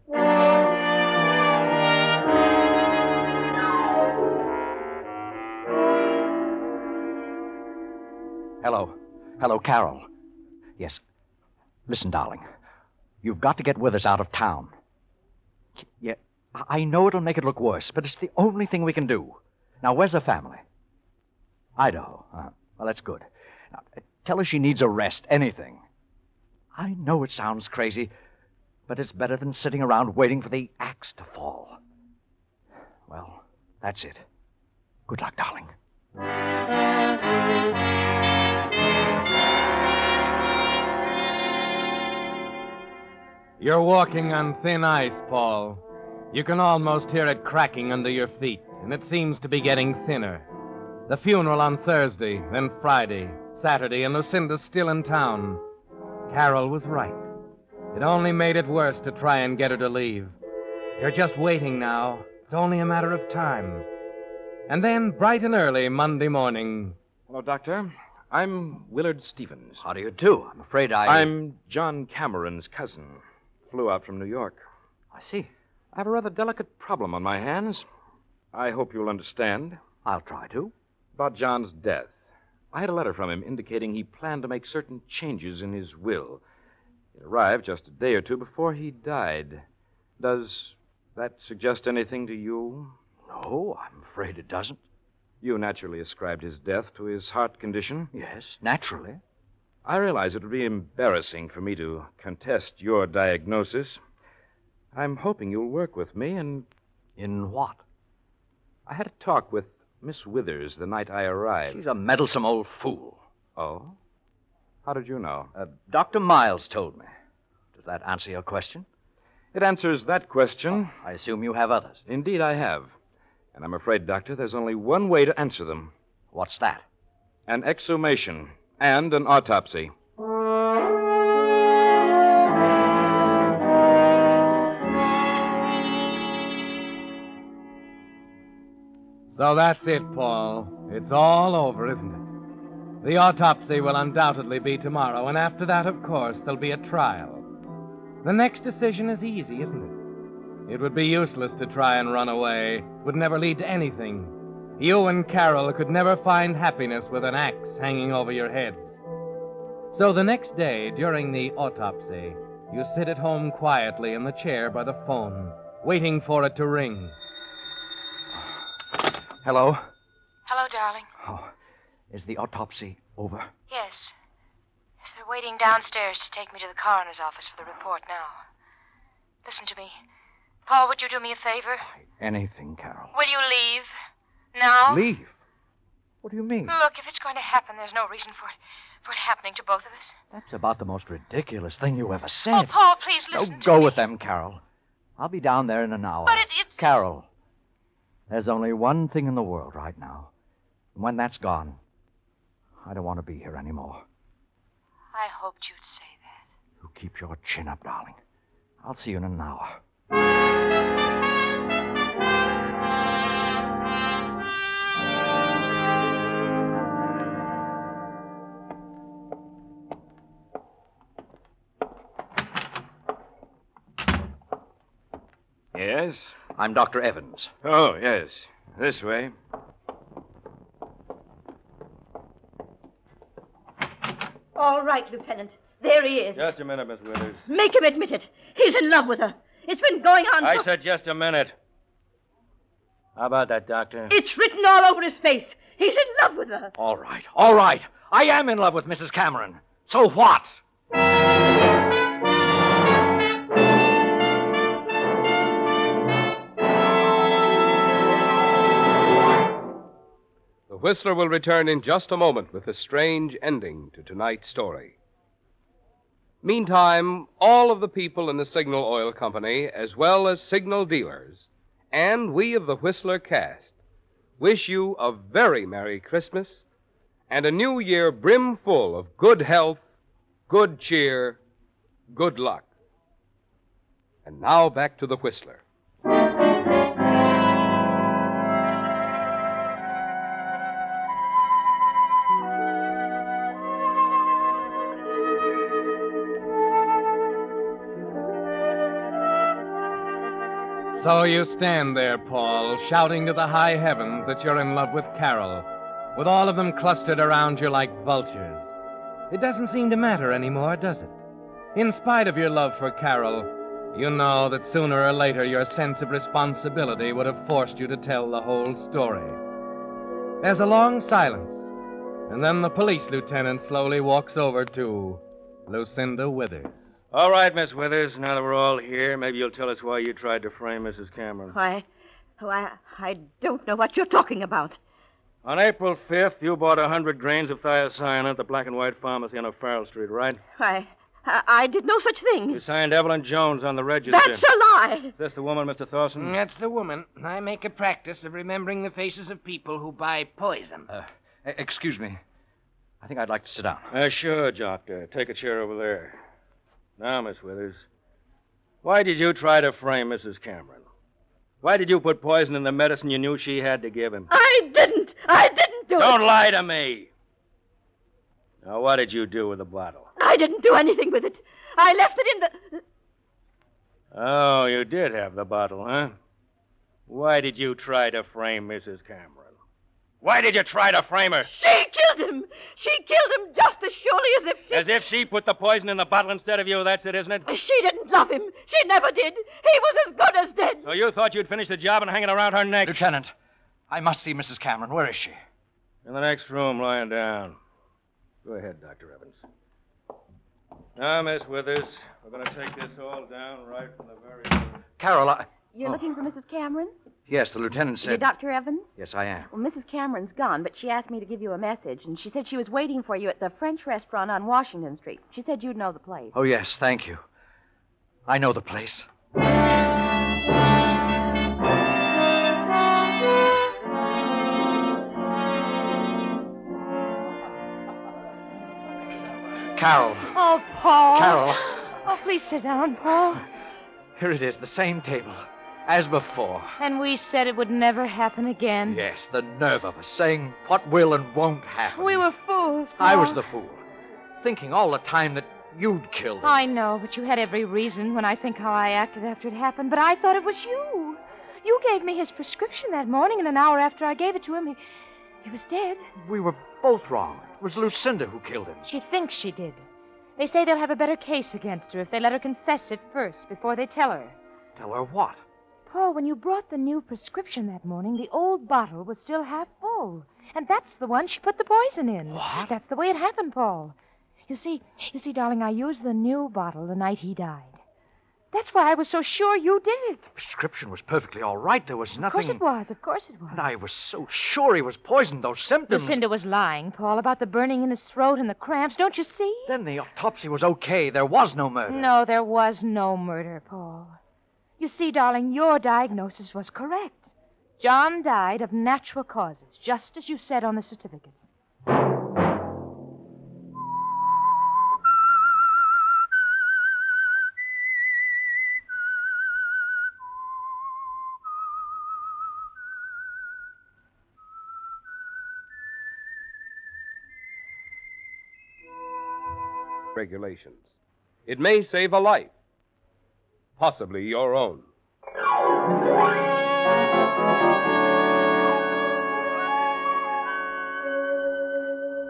Hello, Carol. Yes. Listen, darling. You've got to get Withers out of town. Yeah, I know it'll make it look worse, but it's the only thing we can do. Now, where's her family? Idaho. Well, that's good. Now, tell her she needs a rest, anything. I know it sounds crazy, but it's better than sitting around waiting for the axe to fall. Well, that's it. Good luck, darling.
You're walking on thin ice, Paul. You can almost hear it cracking under your feet, and it seems to be getting thinner. The funeral on Thursday, then Friday, Saturday, and Lucinda's still in town. Carol was right. It only made it worse to try and get her to leave. You're just waiting now. It's only a matter of time. And then, bright and early Monday morning.
Hello, Doctor. I'm Willard Stevens.
How do you do? I'm afraid
I'm John Cameron's cousin. Flew out from New York.
I see.
I have a rather delicate problem on my hands. I hope you'll understand.
I'll try to.
About John's death. I had a letter from him indicating he planned to make certain changes in his will. It arrived just a day or two before he died. Does that suggest anything to you?
No, I'm afraid it doesn't.
You naturally ascribed his death to his heart condition.
Yes, naturally.
I realize it would be embarrassing for me to contest your diagnosis. I'm hoping you'll work with me and...
In what?
I had a talk with Miss Withers the night I arrived.
She's a meddlesome old fool.
Oh? How did you know?
Dr. Miles told me. Does that answer your question?
It answers that question.
Oh, I assume you have others.
Indeed, I have. And I'm afraid, Doctor, there's only one way to answer them.
What's that?
An exhumation and an autopsy.
So that's it, Paul. It's all over, isn't it? The autopsy will undoubtedly be tomorrow, and after that, of course, there'll be a trial. The next decision is easy, isn't it? It would be useless to try and run away. It would never lead to anything. You and Carol could never find happiness with an axe hanging over your heads. So the next day, during the autopsy, you sit at home quietly in the chair by the phone, waiting for it to ring.
Hello?
Hello, darling.
Oh, is the autopsy over?
Yes. Yes, they're waiting downstairs to take me to the coroner's office for the report now. Listen to me. Paul, would you do me a favor?
Anything, Carol.
Will you leave? Now?
Leave? What do you mean?
Look, if it's going to happen, there's no reason for it happening to both of us.
That's about the most ridiculous thing you ever said.
Oh, Paul, please listen
Don't
to
go
me.
with them, Carol. I'll be down there in an hour.
But it's...
Carol, there's only one thing in the world right now. And when that's gone, I don't want to be here anymore.
I hoped you'd say that.
You keep your chin up, darling. I'll see you in an hour.
Yes?
I'm Dr. Evans.
Oh, yes. This way.
All right, Lieutenant. There he is.
Just a minute, Miss Withers.
Make him admit it. He's in love with her. It's been going on
I said just a minute. How about that, Doctor?
It's written all over his face. He's in love with her.
All right, all right. I am in love with Mrs. Cameron. So what?
The Whistler will return in just a moment with a strange ending to tonight's story. Meantime, all of the people in the Signal Oil Company, as well as signal dealers, and we of the Whistler cast, wish you a very Merry Christmas and a new year brimful of good health, good cheer, good luck. And now back to the Whistler.
So you stand there, Paul, shouting to the high heavens that you're in love with Carol, with all of them clustered around you like vultures. It doesn't seem to matter anymore, does it? In spite of your love for Carol, you know that sooner or later your sense of responsibility would have forced you to tell the whole story. There's a long silence, and then the police lieutenant slowly walks over to Lucinda Withers.
All right, Miss Withers, now that we're all here, maybe you'll tell us why you tried to frame Mrs. Cameron.
I don't know what you're talking about.
On April 5th, you bought 100 grains of thiocyanate at the Black and White Pharmacy on O'Farrell Street, right?
I did no such thing.
You signed Evelyn Jones on the register.
That's a lie.
Is this the woman, Mr. Thorson?
That's the woman. I make a practice of remembering the faces of people who buy poison.
Excuse me. I think I'd like to sit down.
Sure, Doctor. Take a chair over there. Now, Miss Withers, why did you try to frame Mrs. Cameron?
Why did you put poison in the medicine you knew she had to give him?
I didn't. I didn't do it.
Don't lie to me. Now, what did you do with the bottle?
I didn't do anything with it. I left it in the...
Oh, you did have the bottle, huh? Why did you try to frame Mrs. Cameron? Why did you try to frame her?
She killed him. She killed him just as surely as if she...
As if she put the poison in the bottle instead of you, that's it, isn't it?
She didn't love him. She never did. He was as good as dead.
So you thought you'd finish the job and hang it around her neck?
Lieutenant, I must see Mrs. Cameron. Where is she?
In the next room, lying down. Go ahead, Dr. Evans. Now, Miss Withers, we're going to take this all down right from the very...
Carol,
You're looking for Mrs. Cameron?
Yes, the lieutenant
You're
said...
Dr. Evans?
Yes, I am.
Well, Mrs. Cameron's gone, but she asked me to give you a message, and she said she was waiting for you at the French restaurant on Washington Street. She said you'd know the place.
Oh, yes, thank you. I know the place. Carol.
Oh, Paul.
Carol.
Oh, please sit down, Paul.
Here it is, the same table, as before.
And we said it would never happen again.
Yes, the nerve of us, saying what will and won't happen.
We were fools, Paul.
I was the fool, thinking all the time that you'd killed him.
I know, but you had every reason when I think how I acted after it happened. But I thought it was you. You gave me his prescription that morning, and an hour after I gave it to him, he was dead.
We were both wrong. It was Lucinda who killed him.
She thinks she did. They say they'll have a better case against her if they let her confess it first before they tell her.
Tell her what?
Paul, when you brought the new prescription that morning, the old bottle was still half full. And that's the one she put the poison in.
What?
That's the way it happened, Paul. You see, darling, I used the new bottle the night he died. That's why I was so sure you did it.
The prescription was perfectly all right. There was nothing...
Of course it was.
And I was so sure he was poisoned. Those symptoms...
Lucinda was lying, Paul, about the burning in his throat and the cramps. Don't you see?
Then the autopsy was okay. There was no murder.
No, there was no murder, Paul. You see, darling, your diagnosis was correct. John died of natural causes, just as you said on the certificate.
Regulations. It may save a life, possibly your own.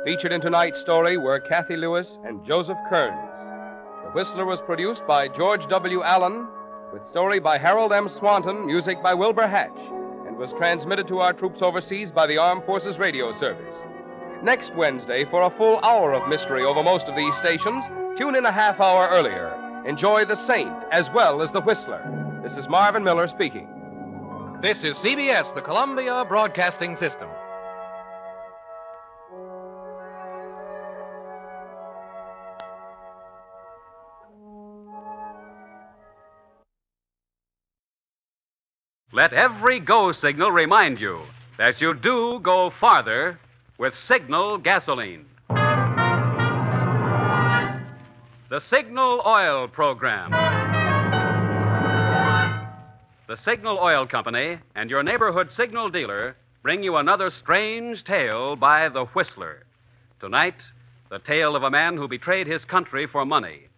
Featured in tonight's story were Kathy Lewis and Joseph Kearns. The Whistler was produced by George W. Allen, with story by Harold M. Swanton, music by Wilbur Hatch, and was transmitted to our troops overseas by the Armed Forces Radio Service. Next Wednesday, for a full hour of mystery over most of these stations, tune in a half hour earlier. Enjoy The Saint as well as The Whistler. This is Marvin Miller speaking.
This is CBS, the Columbia Broadcasting System. Let every go signal remind you that you do go farther with Signal gasoline. The Signal Oil Program. The Signal Oil Company and your neighborhood Signal dealer bring you another strange tale by The Whistler. Tonight, the tale of a man who betrayed his country for money.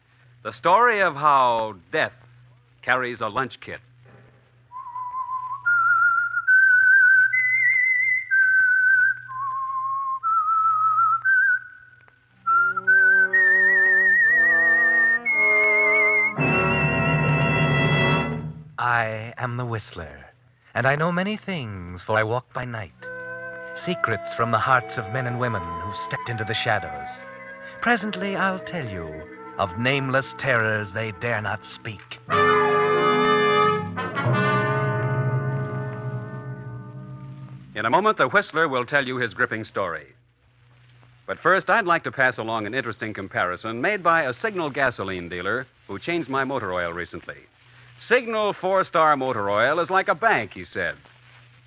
The story of how death carries a lunch kit.
I am the Whistler, and I know many things, for I walk by night. Secrets from the hearts of men and women who stepped into the shadows. Presently I'll tell you of nameless terrors they dare not speak.
In a moment, the Whistler will tell you his gripping story. But first, I'd like to pass along an interesting comparison made by a Signal gasoline dealer who changed my motor oil recently. Signal 4-Star Motor Oil is like a bank, he said.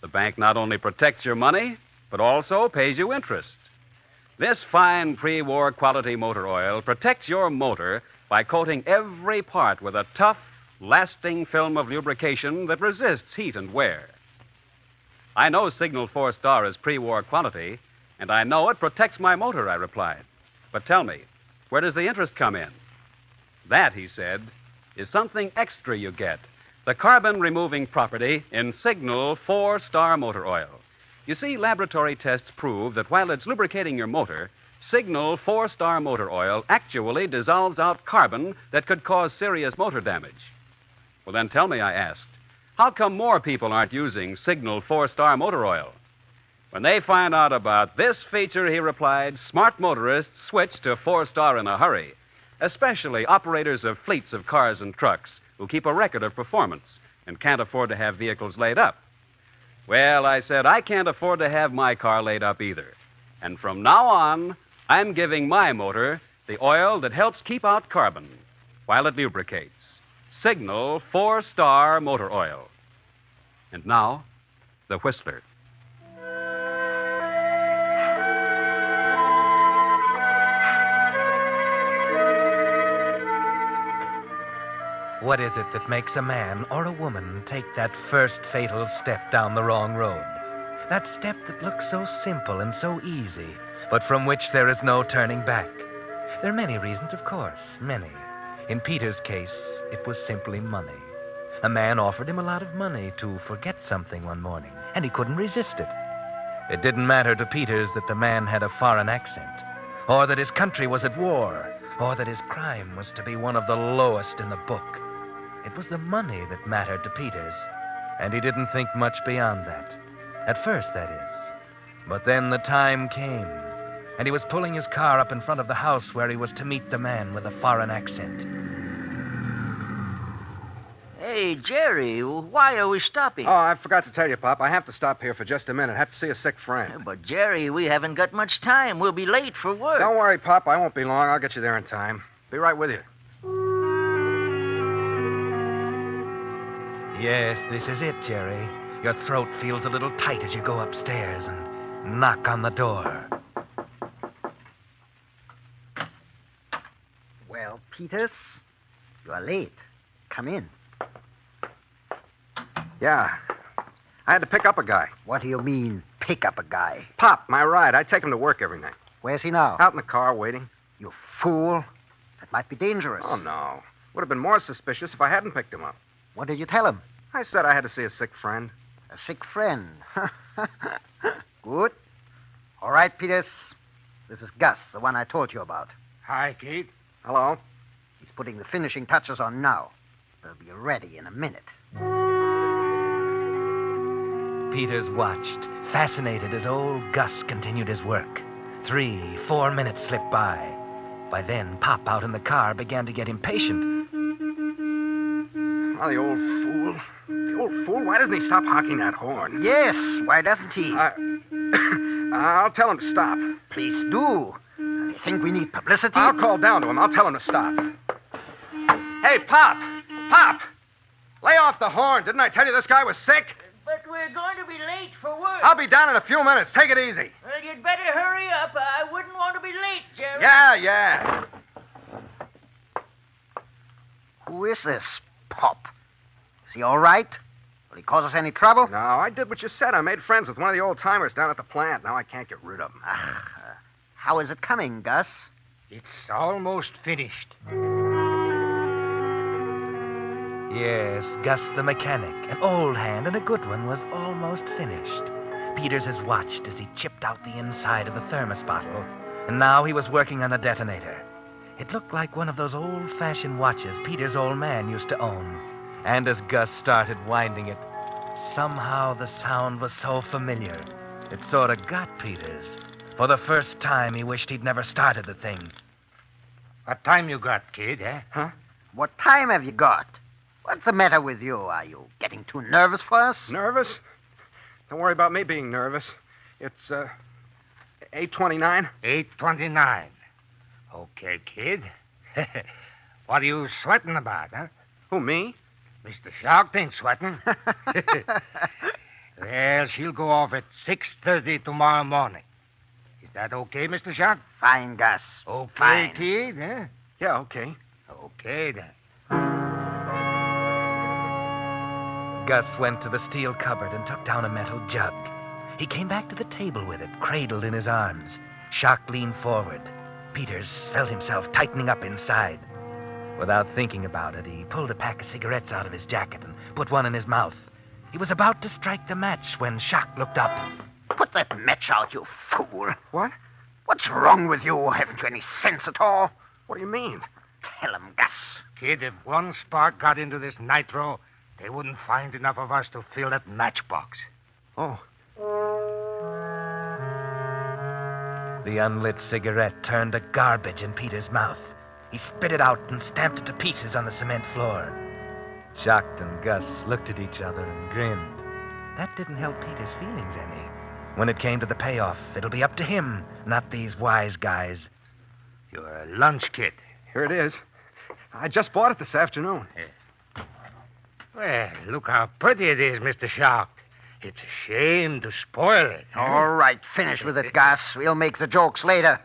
The bank not only protects your money, but also pays you interest. This fine pre-war quality motor oil protects your motor by coating every part with a tough,
lasting film of lubrication that resists heat and wear. I know Signal 4-Star is pre-war quality, and I know it protects my motor, I replied. But tell me, where does the interest come in? That, he said, is something extra you get, the carbon-removing property in Signal 4-Star motor oil. You see, laboratory tests prove that while it's lubricating your motor, Signal 4-Star motor oil actually dissolves out carbon that could cause serious motor damage. Well, then tell me, I asked, how come more people aren't using Signal 4-Star motor oil? When they find out about this feature, he replied, smart motorists switch to 4-Star in a hurry, especially operators of fleets of cars and trucks who keep a record of performance and can't afford to have vehicles laid up. Well, I said, I can't afford to have my car laid up either. And from now on, I'm giving my motor the oil that helps keep out carbon while it lubricates. Signal 4-Star motor oil. And now, the Whistler.
What is it that makes a man or a woman take that first fatal step down the wrong road? That step that looks so simple and so easy, but from which there is no turning back. There are many reasons, of course, many. In Peter's case, it was simply money. A man offered him a lot of money to forget something one morning, and he couldn't resist it. It didn't matter to Peters that the man had a foreign accent, or that his country was at war, or that his crime was to be one of the lowest in the book. It was the money that mattered to Peters, and he didn't think much beyond that. At first, that is. But then the time came, and he was pulling his car up in front of the house where he was to meet the man with a foreign accent.
Hey, Jerry, why are we stopping?
Oh, I forgot to tell you, Pop. I have to stop here for just a minute. I have to see a sick friend.
But, Jerry, we haven't got much time. We'll be late for work.
Don't worry, Pop. I won't be long. I'll get you there in time. Be right with you.
Yes, this is it, Jerry. Your throat feels a little tight as you go upstairs and knock on the door.
Well, Peters, you are late. Come in.
Yeah. I had to pick up a guy.
What do you mean, pick up a guy?
Pop, my ride. I take him to work every night.
Where's he now?
Out in the car, waiting.
You fool. That might be dangerous.
Oh, no. Would have been more suspicious if I hadn't picked him up.
What did you tell him?
I said I had to see a sick friend.
A sick friend. Good. All right, Peters. This is Gus, the one I told you about.
Hi, Kate. Hello.
He's putting the finishing touches on now. They'll be ready in a minute.
Peters watched, fascinated as old Gus continued his work. 3-4 minutes slipped by. By then, Pop out in the car began to get impatient.
Oh, the old fool. The old fool? Why doesn't he stop honking that horn?
Yes, why doesn't he?
I'll tell him to stop.
Please do. Does he think we need publicity?
I'll call down to him. I'll tell him to stop. Hey, Pop! Pop! Lay off the horn. Didn't I tell you this guy was sick?
But we're going to be late for work.
I'll be down in a few minutes. Take it easy.
Well, you'd better hurry up. I wouldn't want to be late, Jerry.
Yeah.
Who is this Pop? Is he all right? Will he cause us any trouble?
No, I did what you said. I made friends with one of the old-timers down at the plant. Now I can't get rid of him.
How is it coming, Gus?
It's almost finished.
Yes, Gus the mechanic, an old hand and a good one, was almost finished. Peters has watched as he chipped out the inside of the thermos bottle, and now he was working on the detonator. It looked like one of those old-fashioned watches Peter's old man used to own. And as Gus started winding it, somehow the sound was so familiar, it sort of got Peters. For the first time, he wished he'd never started the thing.
What time you got, kid, eh?
Huh? What time have you got? What's the matter with you? Are you getting too nervous for us?
Nervous? Don't worry about me being nervous. It's, 8:29.
8:29. Okay, kid. What are you sweating about, huh?
Who, me?
Mr. Shark ain't sweating. Well, she'll go off at 6:30 tomorrow morning. Is that okay, Mr. Shark?
Fine, Gus.
Okay,
Fine.
kid, huh?
Yeah, okay.
Okay, then.
Gus went to the steel cupboard and took down a metal jug. He came back to the table with it, cradled in his arms. Shock leaned forward. Peters felt himself tightening up inside. Without thinking about it, he pulled a pack of cigarettes out of his jacket and put one in his mouth. He was about to strike the match when Shock looked up.
Put that match out, you fool. What? What's wrong with you? Haven't you any sense at all? What do you mean? Tell him, Gus.
Kid, if one spark got into this nitro, they wouldn't find enough of us to fill that matchbox.
Oh.
The unlit cigarette turned to garbage in Peter's mouth. He spit it out and stamped it to pieces on the cement floor. Shocked and Gus looked at each other and grinned. That didn't help Peter's feelings any. When it came to the payoff, it'll be up to him, not these wise guys.
Your lunch kit.
Here it is. I just bought it this afternoon.
Well, look how pretty it is, Mr. Shock. It's a shame to spoil it.
All right, finish with it, Gus. We'll make the jokes later.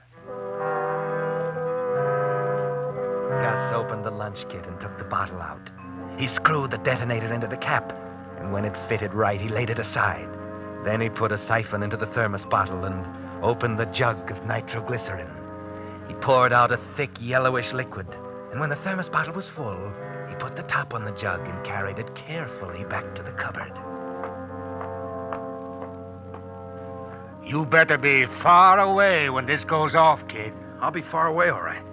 Gus opened the lunch kit and took the bottle out. He screwed the detonator into the cap, and when it fitted right, he laid it aside. Then he put a siphon into the thermos bottle and opened the jug of nitroglycerin. He poured out a thick yellowish liquid, and when the thermos bottle was full, he put the top on the jug and carried it carefully back to the cupboard.
You better be far away when this goes off, kid.
I'll be far away, all right.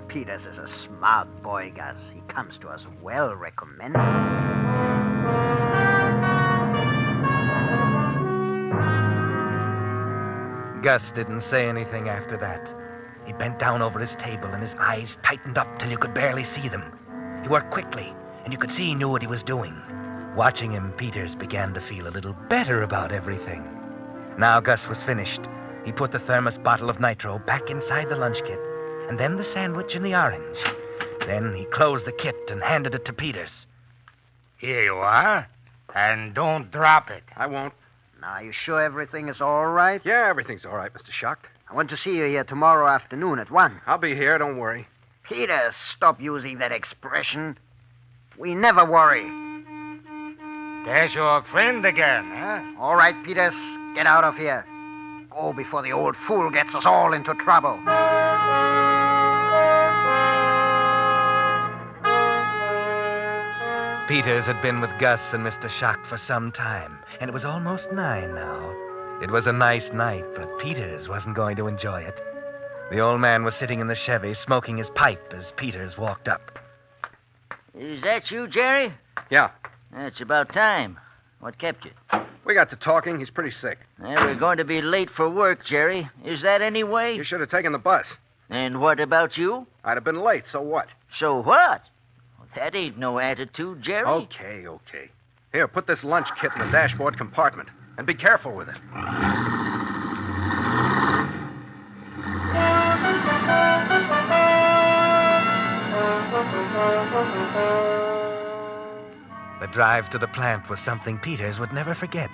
Peters is a smart boy, Gus. He comes to us well recommended.
Gus didn't say anything after that. He bent down over his table and his eyes tightened up till you could barely see them. He worked quickly, and you could see he knew what he was doing. Watching him, Peters began to feel a little better about everything. Now Gus was finished. He put the thermos bottle of nitro back inside the lunch kit, and then the sandwich and the orange. Then he closed the kit and handed it to Peters.
Here you are. And don't drop it.
I won't.
Now, you sure everything is all right?
Yeah, everything's all right, Mr. Shock.
I want to see you here tomorrow afternoon at 1.
I'll be here, don't worry.
Peters, stop using that expression. We never worry.
There's your friend again, huh?
All right, Peters, get out of here. Go before the old fool gets us all into trouble.
Peters had been with Gus and Mr. Shock for some time, and it was almost 9 now. It was a nice night, but Peters wasn't going to enjoy it. The old man was sitting in the Chevy smoking his pipe as Peters walked up.
Is that you, Jerry?
Yeah.
It's about time. What kept you?
We got to talking. He's pretty sick.
We're going to be late for work, Jerry. Is that any way?
You should have taken the bus.
And what about you?
I'd have been late, so what?
So what? Well, that ain't no attitude, Jerry.
Okay. Here, put this lunch kit in the dashboard compartment. And be careful with it.
The drive to the plant was something Peters would never forget.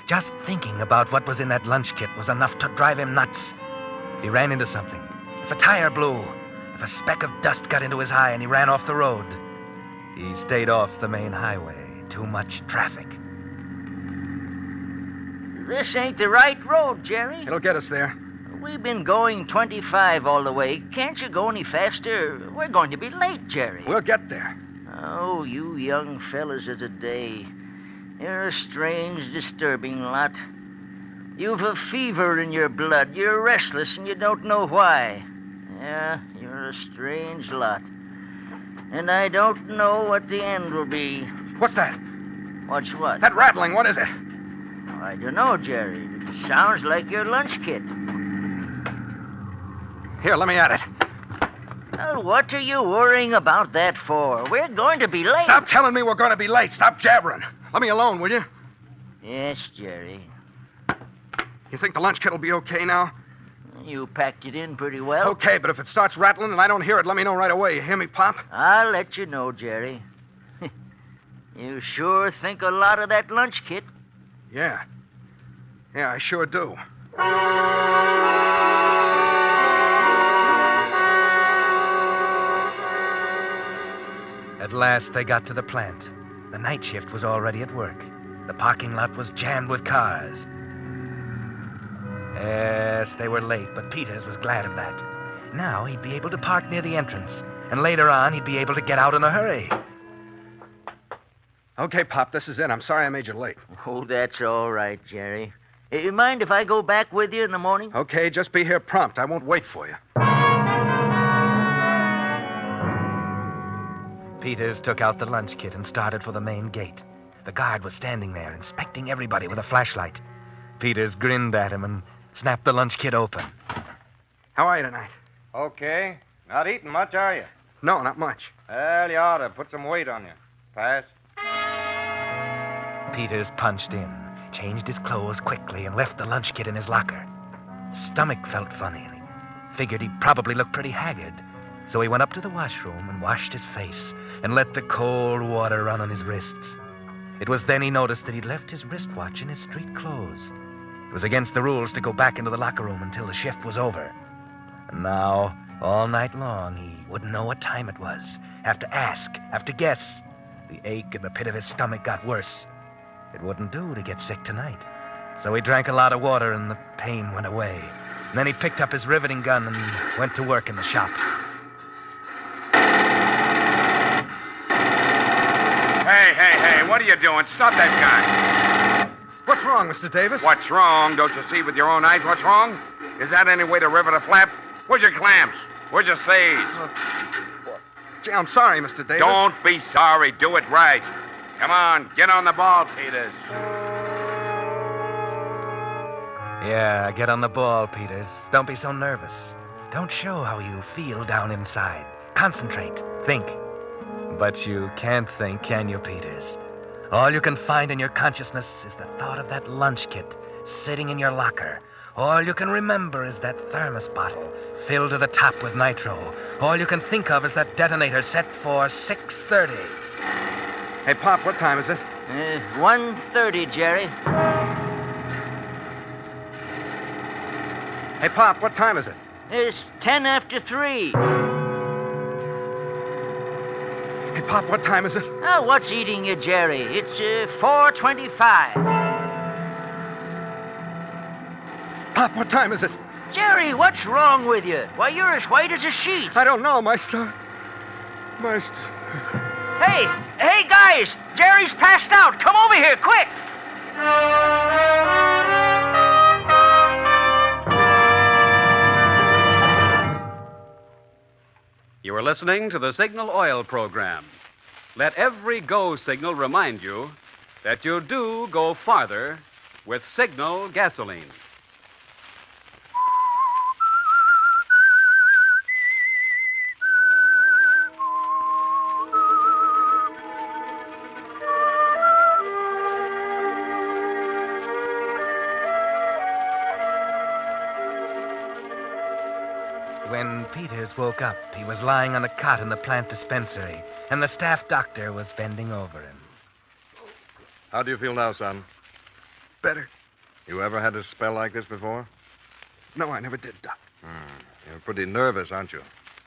Just thinking about what was in that lunch kit was enough to drive him nuts. If he ran into something, if a tire blew, if a speck of dust got into his eye and he ran off the road, he stayed off the main highway. Too much traffic.
This ain't the right road, Jerry.
It'll get us there.
We've been going 25 all the way. Can't you go any faster? We're going to be late, Jerry.
We'll get there.
Oh, you young fellas of today. You're a strange, disturbing lot. You've a fever in your blood. You're restless and you don't know why. Yeah, you're a strange lot. And I don't know what the end will be.
What's that?
What's what?
That rattling, what is it?
I don't know, Jerry. It sounds like your lunch kit.
Here, let me at it.
Well, what are you worrying about that for? We're going to be late.
Stop telling me we're going to be late. Stop jabbering. Let me alone, will you?
Yes, Jerry.
You think the lunch kit will be okay now?
You packed it in pretty well.
Okay, but if it starts rattling and I don't hear it, let me know right away. You hear me, Pop?
I'll let you know, Jerry. You sure think a lot of that lunch kit.
Yeah. Yeah, I sure do.
At last, they got to the plant. The night shift was already at work. The parking lot was jammed with cars. Yes, they were late, but Peters was glad of that. Now he'd be able to park near the entrance, and later on he'd be able to get out in a hurry.
Okay, Pop, this is it. I'm sorry I made you late.
Oh, that's all right, Jerry. You mind if I go back with you in the morning?
Okay, just be here prompt. I won't wait for you.
Peters took out the lunch kit and started for the main gate. The guard was standing there, inspecting everybody with a flashlight. Peters grinned at him and snapped the lunch kit open.
How are you tonight?
Okay. Not eating much, are you?
No, not much.
Well, you ought to put some weight on you. Pass.
Peters punched in, changed his clothes quickly, and left the lunch kit in his locker. His stomach felt funny, and he figured he probably looked pretty haggard. So he went up to the washroom and washed his face and let the cold water run on his wrists. It was then he noticed that he'd left his wristwatch in his street clothes. It was against the rules to go back into the locker room until the shift was over. And now, all night long, he wouldn't know what time it was. Have to ask, have to guess. The ache in the pit of his stomach got worse. It wouldn't do to get sick tonight. So he drank a lot of water and the pain went away. And then he picked up his riveting gun and went to work in the shop.
Hey, what are you doing? Stop that gun.
What's wrong, Mr. Davis?
What's wrong? Don't you see with your own eyes what's wrong? Is that any way to rivet a flap? Where's your clamps? Where's your sage?
Gee, I'm sorry, Mr. Davis.
Don't be sorry. Do it right. Come on, get on the ball, Peters.
Yeah, get on the ball, Peters. Don't be so nervous. Don't show how you feel down inside. Concentrate. Think. But you can't think, can you, Peters? All you can find in your consciousness is the thought of that lunch kit sitting in your locker. All you can remember is that thermos bottle filled to the top with nitro. All you can think of is that detonator set for 6:30.
Hey, Pop, what time is it?
1:30, Jerry.
Hey, Pop, what time is it?
It's 10 after 3.
Hey, Pop, what time is it?
Oh, what's eating you, Jerry? It's 4:25.
Pop, what time is it?
Jerry, what's wrong with you? Why, you're as white as a sheet.
I don't know, my son.
Hey, guys! Jerry's passed out. Come over here, quick!
You are listening to the Signal Oil program. Let every go signal remind you that you do go farther with Signal gasoline.
When Peters woke up, he was lying on a cot in the plant dispensary, and the staff doctor was bending over him.
How do you feel now, son?
Better.
You ever had a spell like this before?
No, I never did, Doc.
You're pretty nervous, aren't you?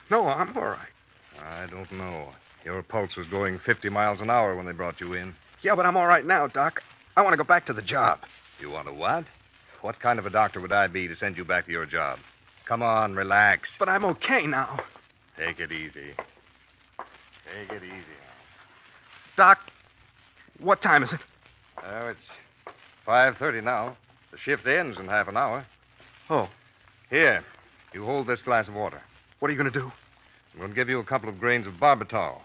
No, I'm all right.
I don't know. Your pulse was going 50 miles an hour when they brought you in.
Yeah, but I'm all right now, Doc. I want to go back to the job.
You want to what? What kind of a doctor would I be to send you back to your job? Come on, relax.
But I'm okay now.
Take it easy. Take it easy.
Doc, what time is it?
Oh, it's 5:30 now. The shift ends in half an hour.
Oh.
Here, you hold this glass of water.
What are you going to do?
I'm going to give you a couple of grains of barbitol.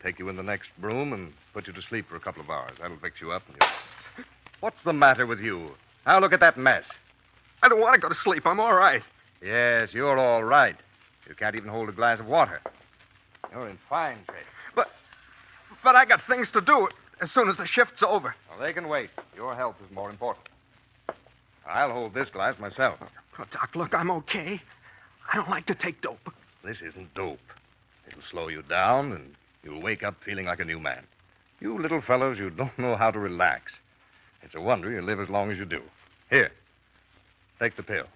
Take you in the next room and put you to sleep for a couple of hours. That'll fix you up. What's the matter with you? Now look at that mess.
I don't want to go to sleep. I'm all right.
Yes, you're all right. You can't even hold a glass of water. You're in fine shape.
But I got things to do as soon as the shift's over.
Well, they can wait. Your health is more important. I'll hold this glass myself.
Oh, Doc, look, I'm okay. I don't like to take dope.
This isn't dope. It'll slow you down, and you'll wake up feeling like a new man. You little fellows, you don't know how to relax. It's a wonder you live as long as you do. Here, take the pill.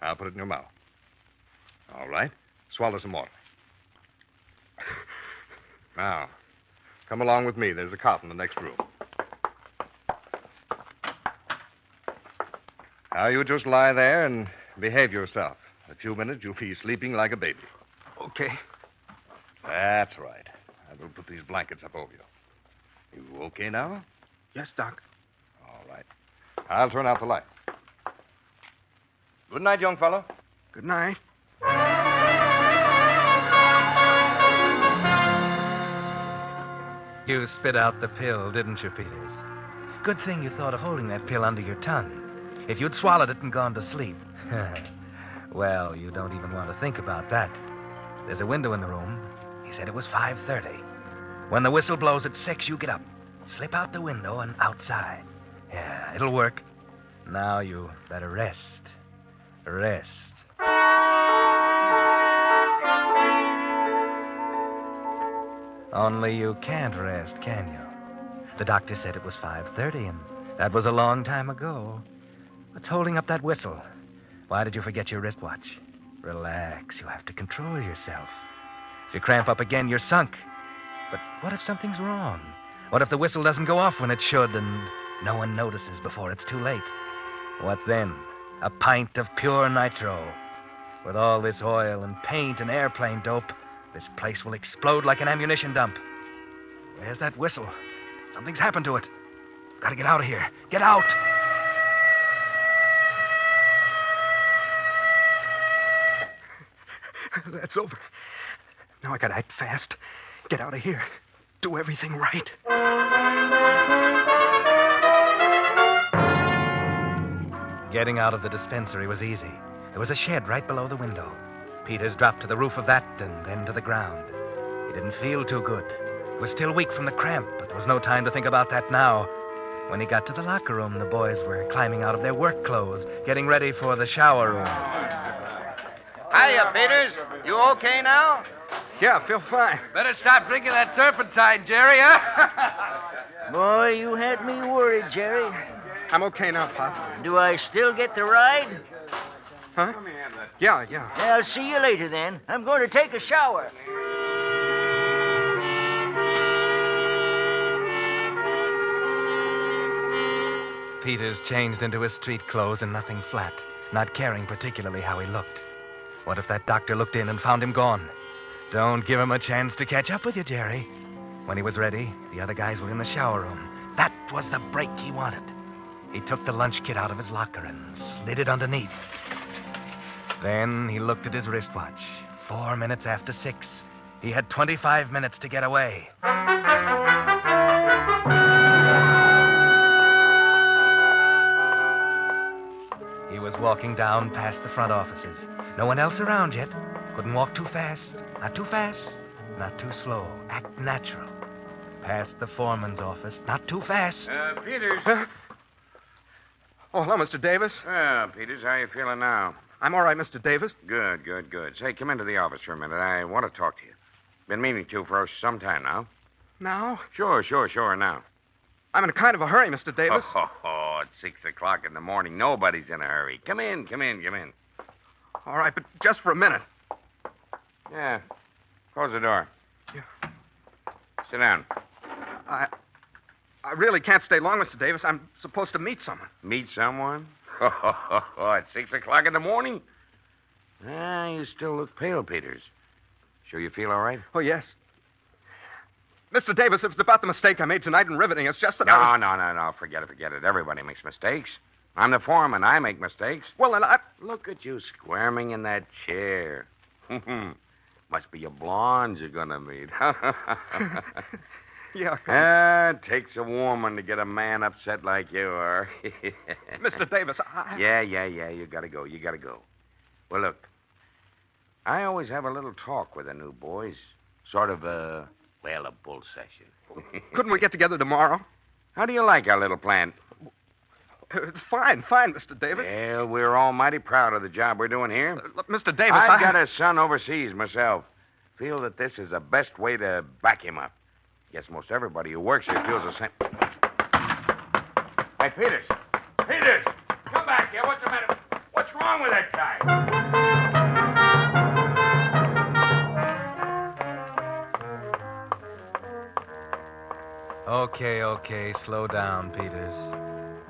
I'll put it in your mouth. All right. Swallow some water. Now,
Come along with me. There's a cot in the next room. Now, you just lie there and behave yourself. In a few minutes, you'll be sleeping like a baby.
Okay.
That's right. I will put these blankets up over you. You okay now?
Yes, Doc.
All right. I'll turn out the light. Good night, young fellow.
Good night.
You spit out the pill, didn't you, Peters? Good thing you thought of holding that pill under your tongue. If you'd swallowed it and gone to sleep, well, you don't even want to think about that. There's a window in the room. He said it was 5:30. When the whistle blows at 6, you get up, slip out the window and outside. Yeah, it'll work. Now you better rest. Rest. Only you can't rest, can you? The doctor said it was 5:30, and that was a long time ago. What's holding up that whistle? Why did you forget your wristwatch? Relax. You have to control yourself. If you cramp up again, you're sunk. But what if something's wrong? What if the whistle doesn't go off when it should and no one notices before it's too late? What then? A pint of pure nitro. With all this oil and paint and airplane dope, this place will explode like an ammunition dump. Where's that whistle? Something's happened to it. Gotta get out of here. Get out!
That's over. Now I gotta act fast. Get out of here. Do everything right.
Getting out of the dispensary was easy. There was a shed right below the window. Peters dropped to the roof of that and then to the ground. He didn't feel too good. He was still weak from the cramp, but there was no time to think about that now. When he got to the locker room, the boys were climbing out of their work clothes, getting ready for the shower room.
Hiya, Peters. You okay now?
Yeah, I feel fine.
Better stop drinking that turpentine, Jerry, huh?
Boy, you had me worried, Jerry.
I'm okay now, Pop.
Do I still get the ride?
Huh? Yeah.
I'll see you later, then. I'm going to take a shower.
Peters changed into his street clothes and nothing flat, not caring particularly how he looked. What if that doctor looked in and found him gone? Don't give him a chance to catch up with you, Jerry. When he was ready, the other guys were in the shower room. That was the break he wanted. He took the lunch kit out of his locker and slid it underneath. Then he looked at his wristwatch. 4 minutes after 6. He had 25 minutes to get away. He was walking down past the front offices. No one else around yet. Couldn't walk too fast. Not too fast. Not too slow. Act natural. Past the foreman's office. Not too fast.
Peters. Oh, hello, Mr. Davis.
Well, Peters, how you feeling now?
I'm all right, Mr. Davis.
Good. Say, come into the office for a minute. I want to talk to you. Been meaning to for some time now.
Now?
Sure, now.
I'm in kind of a hurry, Mr. Davis.
Oh, it's 6 o'clock in the morning. Nobody's in a hurry. Come in.
All right, but just for a minute.
Yeah. Close the door.
Yeah.
Sit down.
I really can't stay long, Mr. Davis. I'm supposed to meet someone.
Meet someone? At 6 o'clock in the morning? You still look pale, Peters. Sure you feel all right?
Oh, yes. Mr. Davis, if it's about the mistake I made tonight in riveting, it's just that
No. Forget it. Everybody makes mistakes. I'm the foreman. I make mistakes.
Well, then
Look at you squirming in that chair. Must be a blonde you're gonna meet.
Yeah.
It takes a woman to get a man upset like you are.
Mr. Davis,
Yeah. You gotta go. Well, look. I always have a little talk with the new boys. Sort of a bull session.
Couldn't we get together tomorrow?
How do you like our little plan?
It's fine, Mr. Davis.
Well, we're all mighty proud of the job we're doing here.
Look, Mr. Davis,
I've got a son overseas myself. Feel that this is the best way to back him up. Guess most everybody who works here feels the same. Hey, Peters! Come back here. What's the matter? What's wrong with that guy?
Okay, slow down, Peters.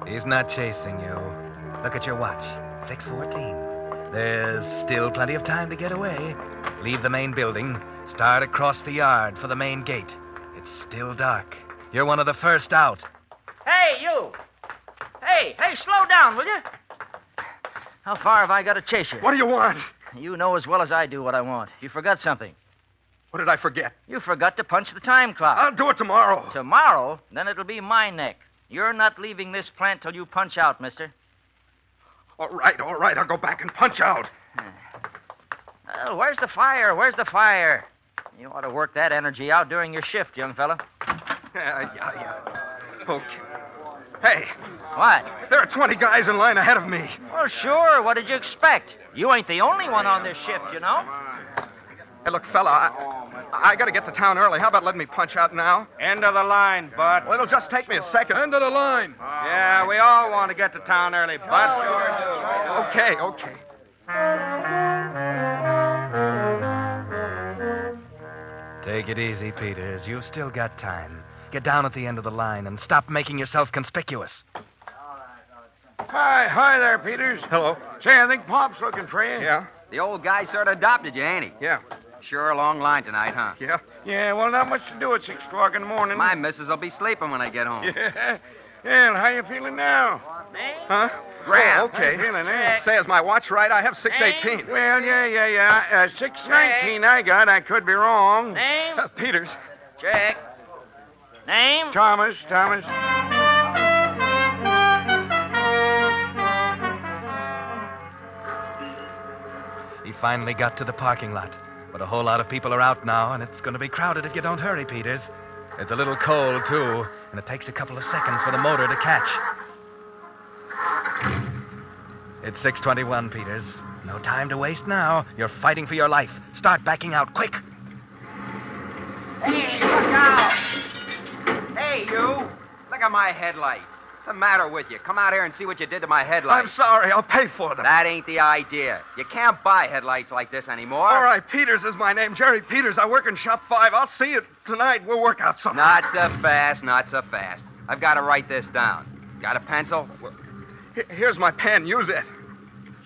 He's not chasing you. Look at your watch. 6:14. There's still plenty of time to get away. Leave the main building. Start across the yard for the main gate. It's still dark. You're one of the first out.
Hey, you! Hey, slow down, will you? How far have I got to chase you?
What do you want?
You know as well as I do what I want. You forgot something.
What did I forget?
You forgot to punch the time clock.
I'll do it tomorrow.
Tomorrow? Then it'll be my neck. You're not leaving this plant till you punch out, mister.
All right. I'll go back and punch out.
Well, where's the fire? You ought to work that energy out during your shift, young fella.
Yeah. Okay. Hey.
What?
There are 20 guys in line ahead of me.
Well, sure. What did you expect? You ain't the only one on this shift, you know.
Hey, look, fella, I got to get to town early. How about letting me punch out now?
End of the line, Bud.
Well, it'll just take me a second.
End of the line. Yeah, we all want to get to town early, Bud.
Okay.
Take it easy, Peters. You've still got time. Get down at the end of the line and stop making yourself conspicuous.
Hi there, Peters.
Hello.
Say, I think Pop's looking for you.
Yeah?
The old guy sort of adopted you, ain't he?
Yeah.
Sure a long line tonight, huh?
Yeah.
Yeah, well, not much to do at 6 o'clock in the morning.
My missus will be sleeping when I get home.
Yeah. Well, how you feeling now?
Huh?
Grab.
Oh, okay.
How you feeling, eh?
Say, is my watch right? I have 6:18.
Well, yeah. 6:19 I got. I could be wrong.
Name?
Peters.
Check. Name?
Thomas.
He finally got to the parking lot. But a whole lot of people are out now, and it's going to be crowded if you don't hurry, Peters. It's a little cold, too, and it takes a couple of seconds for the motor to catch. It's 6:21, Peters. No time to waste now. You're fighting for your life. Start backing out, quick.
Hey, look out! Hey, you! Look at my headlights. What's the matter with you? Come out here and see what you did to my headlights.
I'm sorry. I'll pay for them.
That ain't the idea. You can't buy headlights like this anymore.
All right, Peters is my name. Jerry Peters. I work in Shop 5. I'll see you tonight. We'll work out something.
Not so fast. I've got to write this down. Got a pencil?
Here's my pen. Use it.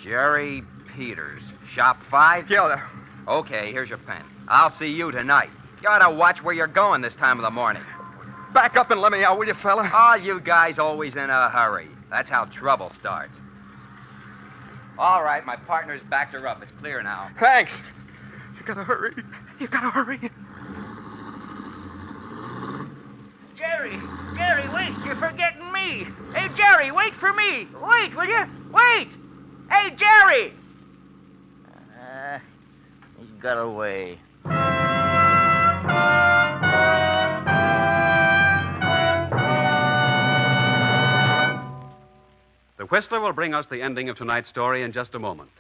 Jerry Peters. Shop 5?
Yeah.
Okay, here's your pen. I'll see you tonight. You ought to watch where you're going this time of the morning.
Back up and let me out, will you, fella?
Oh, you guys always in a hurry. That's how trouble starts. All right, my partner's backed her up. It's clear now.
Thanks. You gotta hurry.
Jerry, wait. You're forgetting me. Hey, Jerry, wait for me. Wait, will you? Wait. Hey, Jerry. He got away.
The Whistler will bring us the ending of tonight's story in just a moment.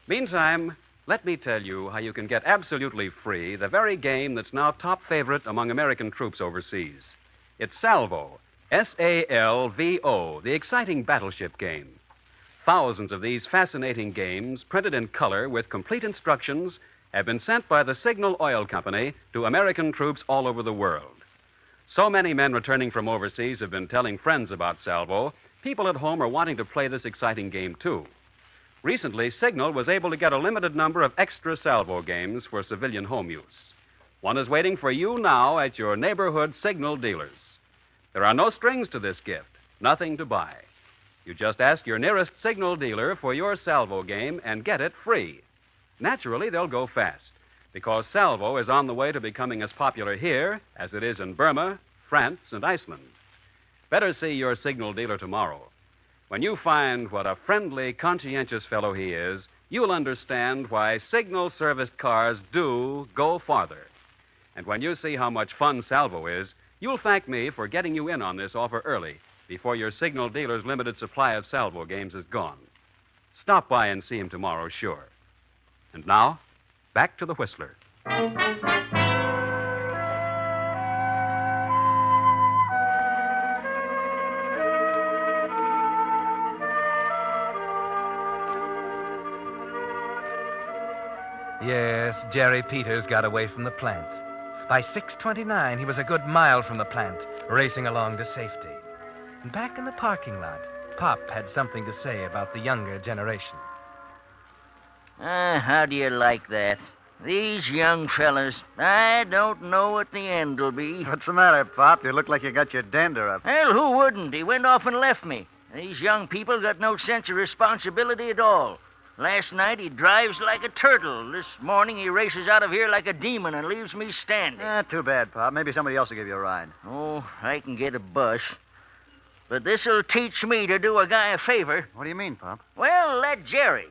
Meantime, let me tell you how you can get absolutely free the very game that's now top favorite among American troops overseas. It's Salvo, S-A-L-V-O, the exciting battleship game. Thousands of these fascinating games, printed in color with complete instructions, have been sent by the Signal Oil Company to American troops all over the world. So many men returning from overseas have been telling friends about Salvo. People at home are wanting to play this exciting game, too. Recently, Signal was able to get a limited number of extra Salvo games for civilian home use. One is waiting for you now at your neighborhood Signal dealers. There are no strings to this gift, nothing to buy. You just ask your nearest Signal dealer for your Salvo game and get it free. Naturally, they'll go fast, because Salvo is on the way to becoming as popular here as it is in Burma, France, and Iceland. Better see your Signal dealer tomorrow. When you find what a friendly, conscientious fellow he is, you'll understand why Signal-serviced cars do go farther. And when you see how much fun Salvo is, you'll thank me for getting you in on this offer early, before your Signal dealer's limited supply of Salvo games is gone. Stop by and see him tomorrow, sure. And now, back to the Whistler.
Yes, Jerry Peters got away from the plant. By 6:29, he was a good mile from the plant, racing along to safety. And back in the parking lot, Pop had something to say about the younger generation.
How do you like that? These young fellas, I don't know what the end will be.
What's the matter, Pop? You look like you got your dander up.
Well, who wouldn't? He went off and left me. These young people got no sense of responsibility at all. Last night he drives like a turtle. This morning he races out of here like a demon and leaves me standing.
Too bad, Pop. Maybe somebody else will give you a ride.
Oh, I can get a bus. But this'll teach me to do a guy a favor.
What do you mean, Pop?
Well, that Jerry.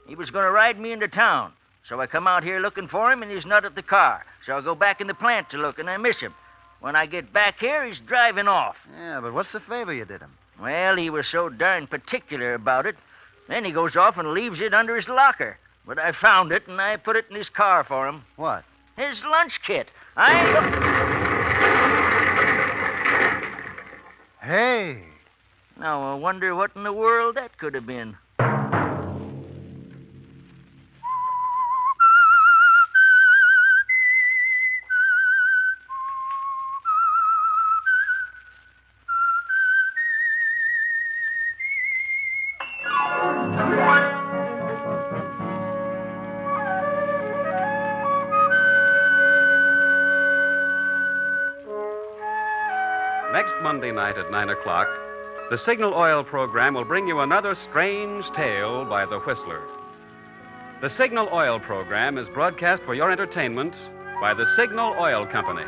He was going to ride me into town. So I come out here looking for him, and he's not at the car. So I go back in the plant to look, and I miss him. When I get back here, he's driving off.
Yeah, but what's the favor you did him?
Well, he was so darn particular about it. Then he goes off and leaves it under his locker. But I found it, and I put it in his car for him.
What?
His lunch kit.
Hey!
Now, I wonder what in the world that could have been.
Next Monday night at 9 o'clock, the Signal Oil program will bring you another strange tale by the Whistler. The Signal Oil program is broadcast for your entertainment by the Signal Oil Company,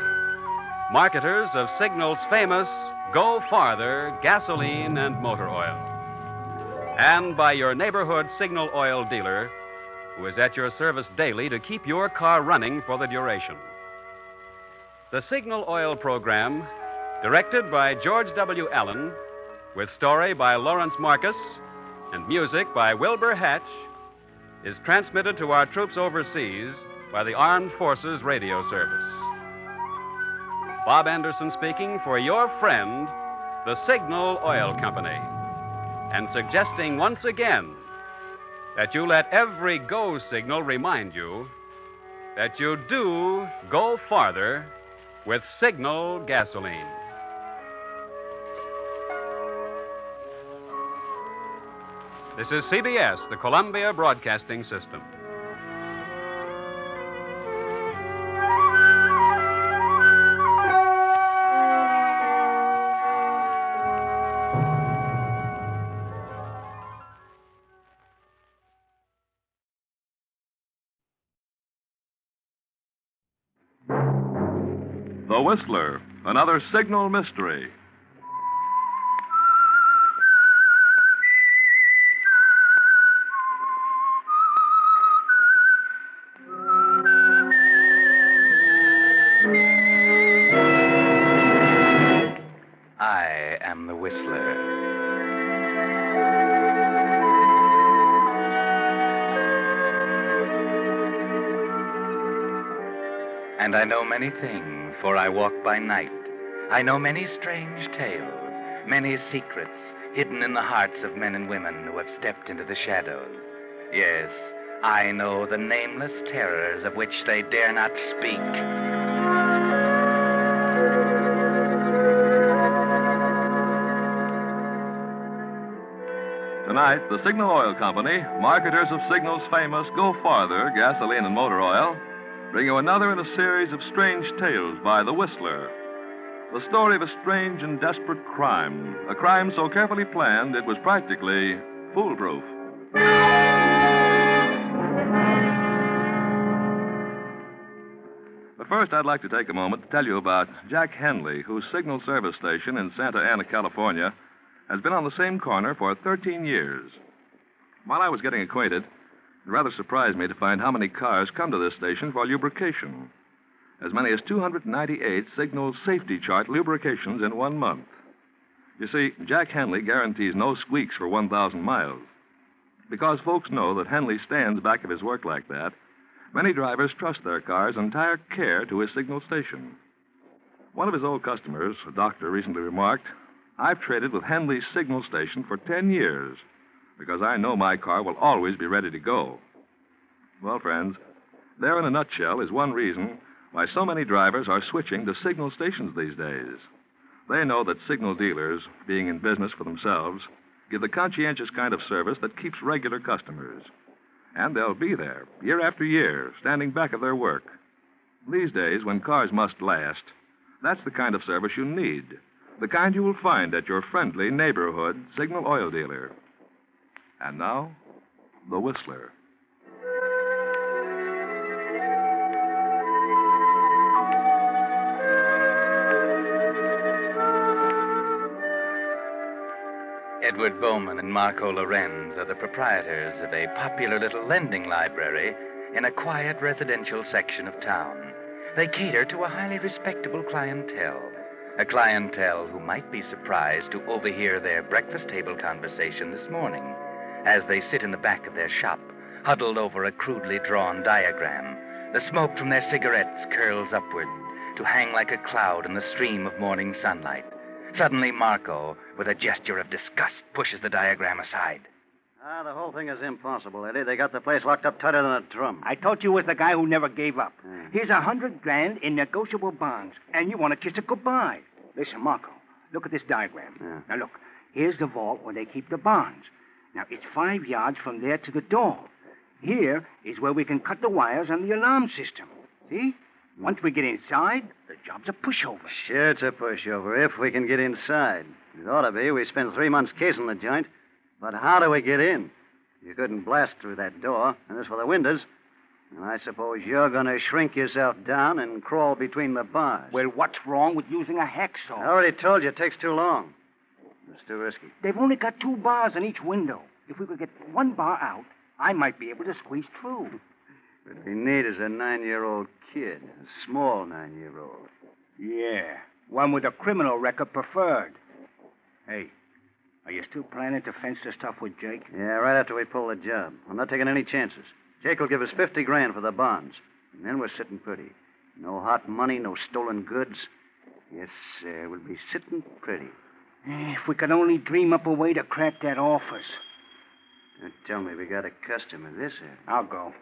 marketers of Signal's famous Go Farther gasoline and motor oil, and by your neighborhood Signal Oil dealer, who is at your service daily to keep your car running for the duration. The Signal Oil program, directed by George W. Allen, with story by Lawrence Marcus and music by Wilbur Hatch, is transmitted to our troops overseas by the Armed Forces Radio Service. Bob Anderson speaking for your friend, the Signal Oil Company, and suggesting once again that you let every go signal remind you that you do go farther with Signal gasoline. This is CBS, the Columbia Broadcasting System.
The Whistler, another Signal mystery.
I am the Whistler. And I know many things, for I walk by night. I know many strange tales, many secrets hidden in the hearts of men and women who have stepped into the shadows. Yes, I know the nameless terrors of which they dare not speak.
Tonight, the Signal Oil Company, marketers of Signal's famous Go Farther gasoline and motor oil, bring you another in a series of strange tales by The Whistler. The story of a strange and desperate crime, a crime so carefully planned it was practically foolproof. But first, I'd like to take a moment to tell you about Jack Henley, whose signal service station in Santa Ana, California, has been on the same corner for 13 years. While I was getting acquainted, it rather surprised me to find how many cars come to this station for lubrication. As many as 298 Signal Safety Chart lubrications in 1 month. You see, Jack Henley guarantees no squeaks for 1,000 miles. Because folks know that Henley stands back of his work like that, many drivers trust their car's entire care to his Signal station. One of his old customers, a doctor, recently remarked, "I've traded with Henley's Signal station for 10 years because I know my car will always be ready to go." Well, friends, there in a nutshell is one reason why so many drivers are switching to signal stations these days. They know that signal dealers, being in business for themselves, give the conscientious kind of service that keeps regular customers. And they'll be there, year after year, standing back of their work. These days, when cars must last, that's the kind of service you need. The kind you will find at your friendly neighborhood signal oil dealer. And now, the Whistler.
Edward Bowman and Marco Lorenz are the proprietors of a popular little lending library in a quiet residential section of town. They cater to a highly respectable clientele, a clientele who might be surprised to overhear their breakfast table conversation this morning as they sit in the back of their shop, huddled over a crudely drawn diagram. The smoke from their cigarettes curls upward to hang like a cloud in the stream of morning sunlight. Suddenly, Marco, with a gesture of disgust, pushes the diagram aside.
The whole thing is impossible, Eddie. They got the place locked up tighter than a drum.
I thought you was the guy who never gave up. Here's $100,000 in negotiable bonds, and you want to kiss it goodbye. Listen, Marco, look at this diagram. Now, look, here's the vault where they keep the bonds. Now, it's 5 yards from there to the door. Here is where we can cut the wires on the alarm system. See? Once we get inside, the job's a pushover.
Sure, it's a pushover, if we can get inside. It ought to be. We spent 3 months casing the joint. But how do we get in? You couldn't blast through that door. And as for the windows, and I suppose you're going to shrink yourself down and crawl between the bars.
Well, what's wrong with using a hacksaw?
I already told you it takes too long. It's too risky.
They've only got 2 bars in each window. If we could get 1 bar out, I might be able to squeeze through.
What we need is a 9-year-old kid, a small 9-year-old.
Yeah, one with a criminal record preferred. Hey, are you still planning to fence the stuff with Jake?
Yeah, right after we pull the job. I'm not taking any chances. Jake will give us $50,000 for the bonds. And then we're sitting pretty. No hot money, no stolen goods. Yes, sir, we'll be sitting pretty.
If we could only dream up a way to crack that office.
Now, tell me, we got a customer this here.
I'll go.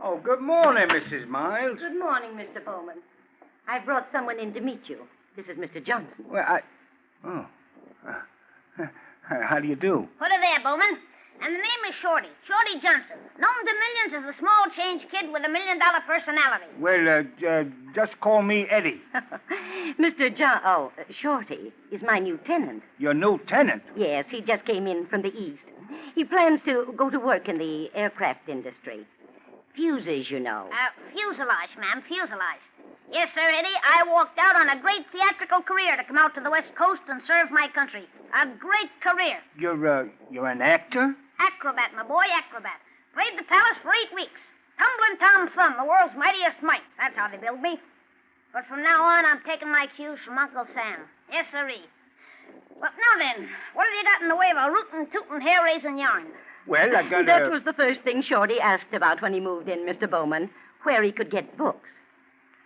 Oh, good morning, Mrs. Miles.
Good morning, Mr. Bowman. I brought someone in to meet you. This is Mr. Johnson.
Well, how do you do?
Put her there, Bowman. And the name is Shorty. Shorty Johnson. Known to millions as the small change kid with $1 million personality.
Well, just call me Eddie.
Shorty is my new tenant.
Your new tenant?
Yes, he just came in from the east. He plans to go to work in the aircraft industry. Fuses, you know.
Fuselage, ma'am, fuselage. Yes, sir, Eddie. I walked out on a great theatrical career to come out to the West Coast and serve my country. A great career.
You're an actor?
Acrobat, my boy, acrobat. Played the palace for 8 weeks. Tumbling Tom Thumb, the world's mightiest mite. That's how they build me. But from now on, I'm taking my cues from Uncle Sam. Yes, sirree. Well, now then, what have you got in the way of a rootin', tootin', hair-raising yarn?
Well, I got
That was the first thing Shorty asked about when he moved in, Mr. Bowman, where he could get books.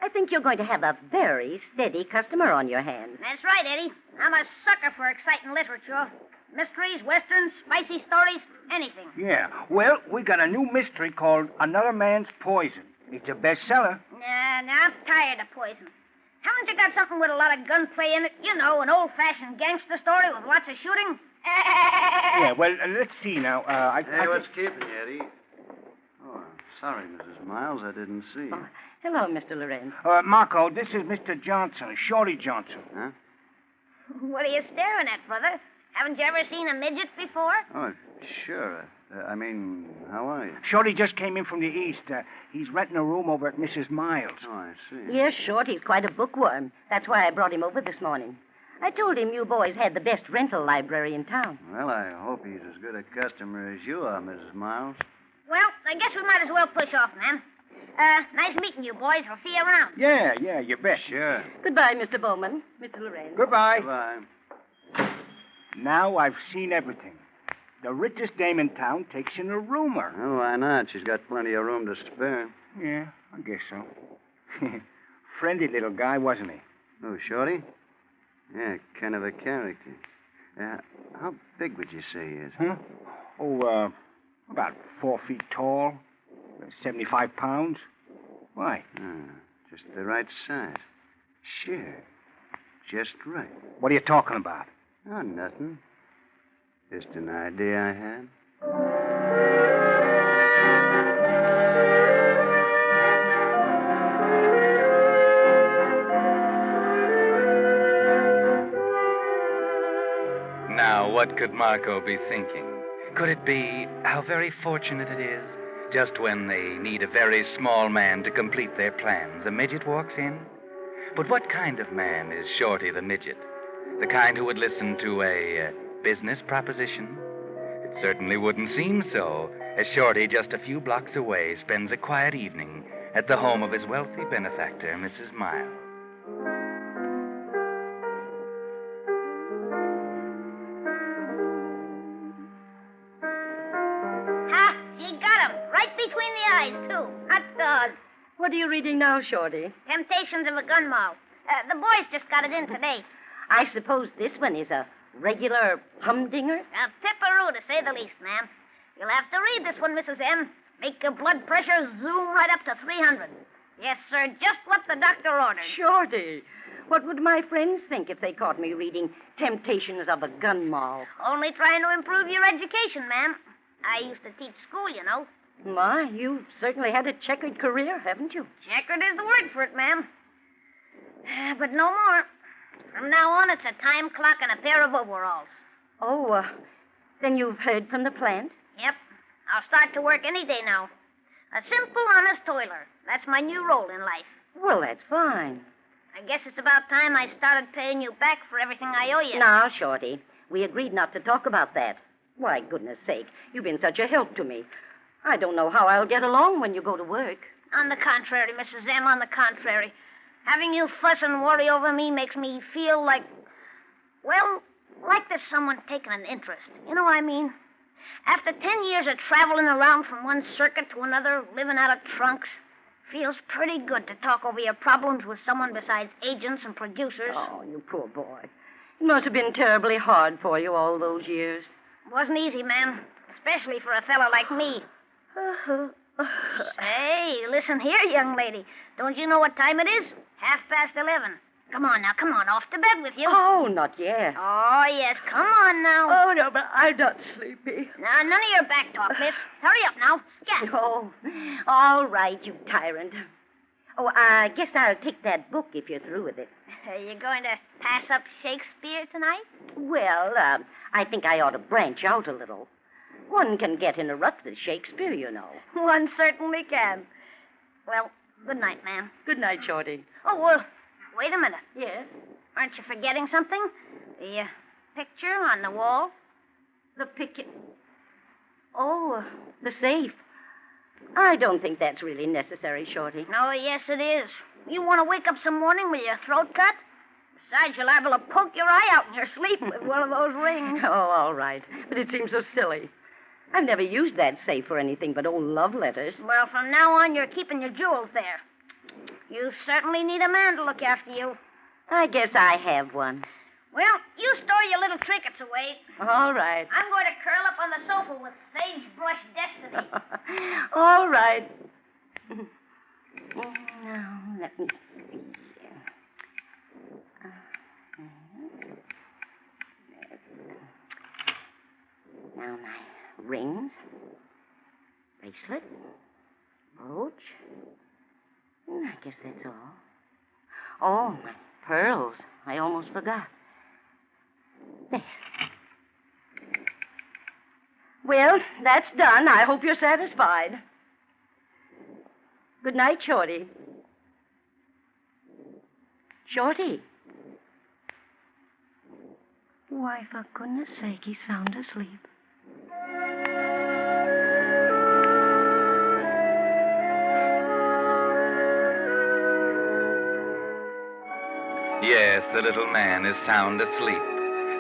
I think you're going to have a very steady customer on your hands.
That's right, Eddie. I'm a sucker for exciting literature. Mysteries, westerns, spicy stories, anything.
Yeah. Well, we got a new mystery called Another Man's Poison. It's a bestseller.
Nah, I'm tired of poison. Haven't you got something with a lot of gunplay in it? You know, an old-fashioned gangster story with lots of shooting?
Yeah, well, let's see now.
What's keeping you, Eddie? Oh, sorry, Mrs. Miles. I didn't see you.
Hello, Mr. Lorenz.
Marco, this is Mr. Johnson, Shorty Johnson.
Huh?
What are you staring at, brother? Haven't you ever seen a midget before?
Oh, sure. How are you?
Shorty just came in from the east. He's renting a room over at Mrs. Miles.
Oh, I see.
Yes, Shorty's quite a bookworm. That's why I brought him over this morning. I told him you boys had the best rental library in town.
Well, I hope he's as good a customer as you are, Mrs. Miles.
Well, I guess we might as well push off, ma'am. Nice meeting you, boys. I'll see you around.
Yeah, you bet.
Sure.
Goodbye, Mr. Bowman. Mr. Lorenz.
Goodbye.
Goodbye.
Now I've seen everything. The richest dame in town takes in a roomer.
Oh, why not? She's got plenty of room to spare.
Yeah, I guess so. Friendly little guy, wasn't he?
Oh, Shorty? Yeah, kind of a character. How big would you say he is?
Huh? Oh, about 4 feet tall. 75 pounds? Why?
Just the right size. Sure. Just right.
What are you talking about?
Oh, nothing. Just an idea I had.
Now, what could Marco be thinking? Could it be how very fortunate it is? Just when they need a very small man to complete their plans, a midget walks in? But what kind of man is Shorty the midget? The kind who would listen to a business proposition? It certainly wouldn't seem so, as Shorty, just a few blocks away, spends a quiet evening at the home of his wealthy benefactor, Mrs. Miles.
Ha! She got him. Right between the eyes, too. Hot dog.
What are you reading now, Shorty?
Temptations of a Gun Moll. The boys just got it in today.
I suppose this one is a regular humdinger?
A pipperoo, to say the least, ma'am. You'll have to read this one, Mrs. M. Make your blood pressure zoom right up to 300. Yes, sir, just what the doctor ordered.
Shorty, what would my friends think if they caught me reading Temptations of a Gun Moll?
Only trying to improve your education, ma'am. I used to teach school, you know.
My, you've certainly had a checkered career, haven't you?
Checkered is the word for it, ma'am. But no more. From now on, it's a time clock and a pair of overalls.
Oh, then you've heard from the plant?
Yep. I'll start to work any day now. A simple, honest toiler. That's my new role in life.
Well, that's fine.
I guess it's about time I started paying you back for everything I owe you.
Now, Shorty, we agreed not to talk about that. Why, goodness sake, you've been such a help to me. I don't know how I'll get along when you go to work.
On the contrary, Mrs. M., on the contrary. Having you fuss and worry over me makes me feel like, well, like there's someone taking an interest. You know what I mean? After 10 years of traveling around from one circuit to another, living out of trunks, feels pretty good to talk over your problems with someone besides agents and producers.
Oh, you poor boy. It must have been terribly hard for you all those years.
It wasn't easy, ma'am, especially for a fella like me. Say, listen here, young lady. Don't you know what time it is? 11:30. Come on now, come on, off to bed with you.
Oh, not yet.
Oh, yes, come on now.
Oh, no, but I'm not sleepy.
Now, none of your back talk, miss. Hurry up now. Scat.
Oh, all right, you tyrant. Oh, I guess I'll take that book if you're through with it.
Are you going to pass up Shakespeare tonight?
Well, I think I ought to branch out a little. One can get in a rut with Shakespeare, you know.
One certainly can. Well, good night, ma'am.
Good night, Shorty.
Oh, wait a minute.
Yes?
Aren't you forgetting something? The picture on the wall?
The picture? Oh, the safe. I don't think that's really necessary, Shorty.
No, yes, it is. You want to wake up some morning with your throat cut? Besides, you're liable to poke your eye out in your sleep with one of those rings.
Oh, all right. But it seems so silly. I've never used that safe for anything but old love letters.
Well, from now on, you're keeping your jewels there. You certainly need a man to look after you.
I guess I have one.
Well, you store your little trinkets away.
All right.
I'm going to curl up on the sofa with sagebrush destiny.
All right. Now, let me see. Now, my rings, bracelet, brooch. I guess that's all. Oh, my pearls. I almost forgot. There. Well, that's done. I hope you're satisfied. Good night, Shorty. Shorty. Why, for goodness sake, he's sound asleep.
Yes, the little man is sound asleep.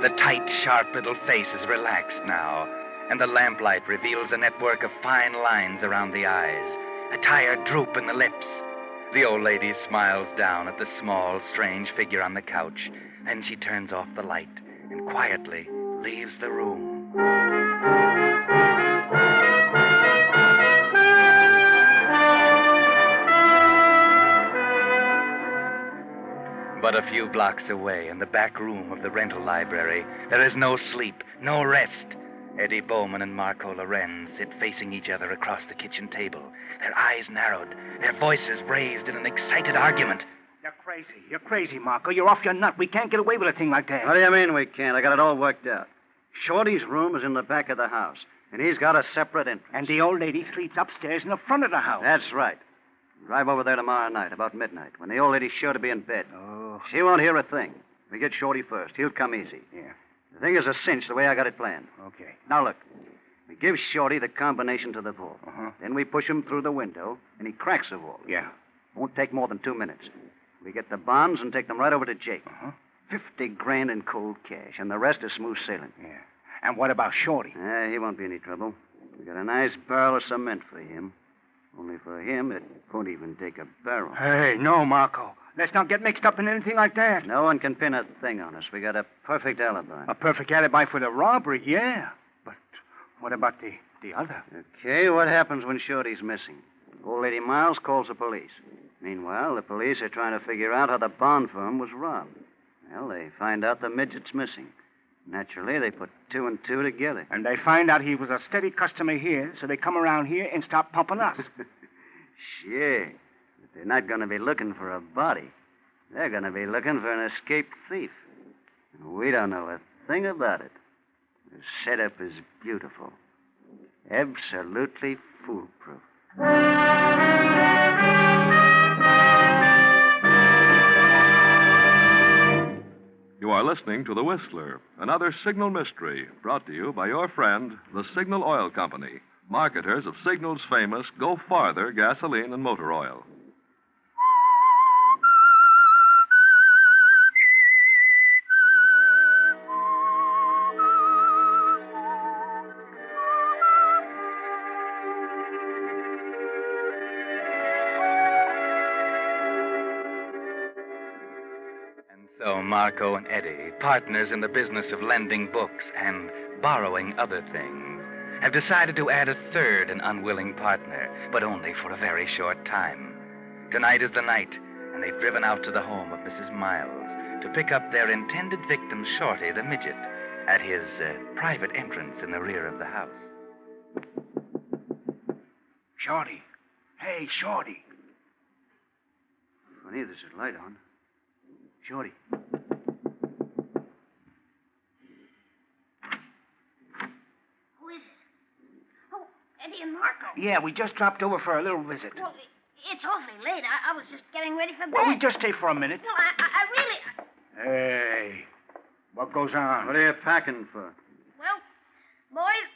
The tight, sharp little face is relaxed now, and the lamplight reveals a network of fine lines around the eyes, a tired droop in the lips. The old lady smiles down at the small, strange figure on the couch, and she turns off the light and quietly leaves the room. But a few blocks away, in the back room of the rental library, there is no sleep, no rest. Eddie Bowman and Marco Lorenz sit facing each other across the kitchen table, their eyes narrowed, their voices raised in an excited argument.
You're crazy. You're crazy, Marco. You're off your nut. We can't get away with a thing like that.
What do you mean we can't? I got it all worked out. Shorty's room is in the back of the house, and he's got a separate entrance.
And the old lady sleeps upstairs in the front of the house.
That's right. Drive over there tomorrow night, about midnight, when the old lady's sure to be in bed.
Oh.
She won't hear a thing. We get Shorty first. He'll come easy.
Yeah.
The thing is a cinch the way I got it planned.
Okay.
Now, look. We give Shorty the combination to the vault.
Uh-huh.
Then we push him through the window, and he cracks the vault.
Yeah.
Won't take more than 2 minutes. We get the bonds and take them right over to Jake.
Uh-huh.
$50,000 in cold cash, and the rest is smooth sailing.
Yeah. And what about Shorty?
He won't be any trouble. We got a nice barrel of cement for him. Only for him, it won't even take a barrel.
Hey, no, Marco. Let's not get mixed up in anything like that.
No one can pin a thing on us. We got a perfect alibi.
A perfect alibi for the robbery, yeah. But what about the other?
Okay, what happens when Shorty's missing? Old Lady Miles calls the police. Meanwhile, the police are trying to figure out how the bond firm was robbed. Well, they find out the midget's missing. Naturally, they put 2 and 2 together.
And they find out he was a steady customer here, so they come around here and start pumping us.
Sure. But they're not going to be looking for a body. They're going to be looking for an escaped thief. And we don't know a thing about it. The setup is beautiful. Absolutely foolproof.
You are listening to The Whistler, another signal mystery brought to you by your friend, the Signal Oil Company, marketers of Signal's famous Go Farther gasoline and motor oil.
So Marco and Eddie, partners in the business of lending books and borrowing other things, have decided to add a third and unwilling partner, but only for a very short time. Tonight is the night, and they've driven out to the home of Mrs. Miles to pick up their intended victim, Shorty the midget, at his private entrance in the rear of the house.
Shorty. Hey, Shorty.
Funny, there's a light on. Shorty.
Who is it? Oh, Eddie and Marco.
Yeah, we just dropped over for a little visit.
Well, it's awfully late. I was just getting ready for bed.
Well, we just stay for a minute.
No, I really...
Hey, what goes on?
What are you packing for?
Well, boys,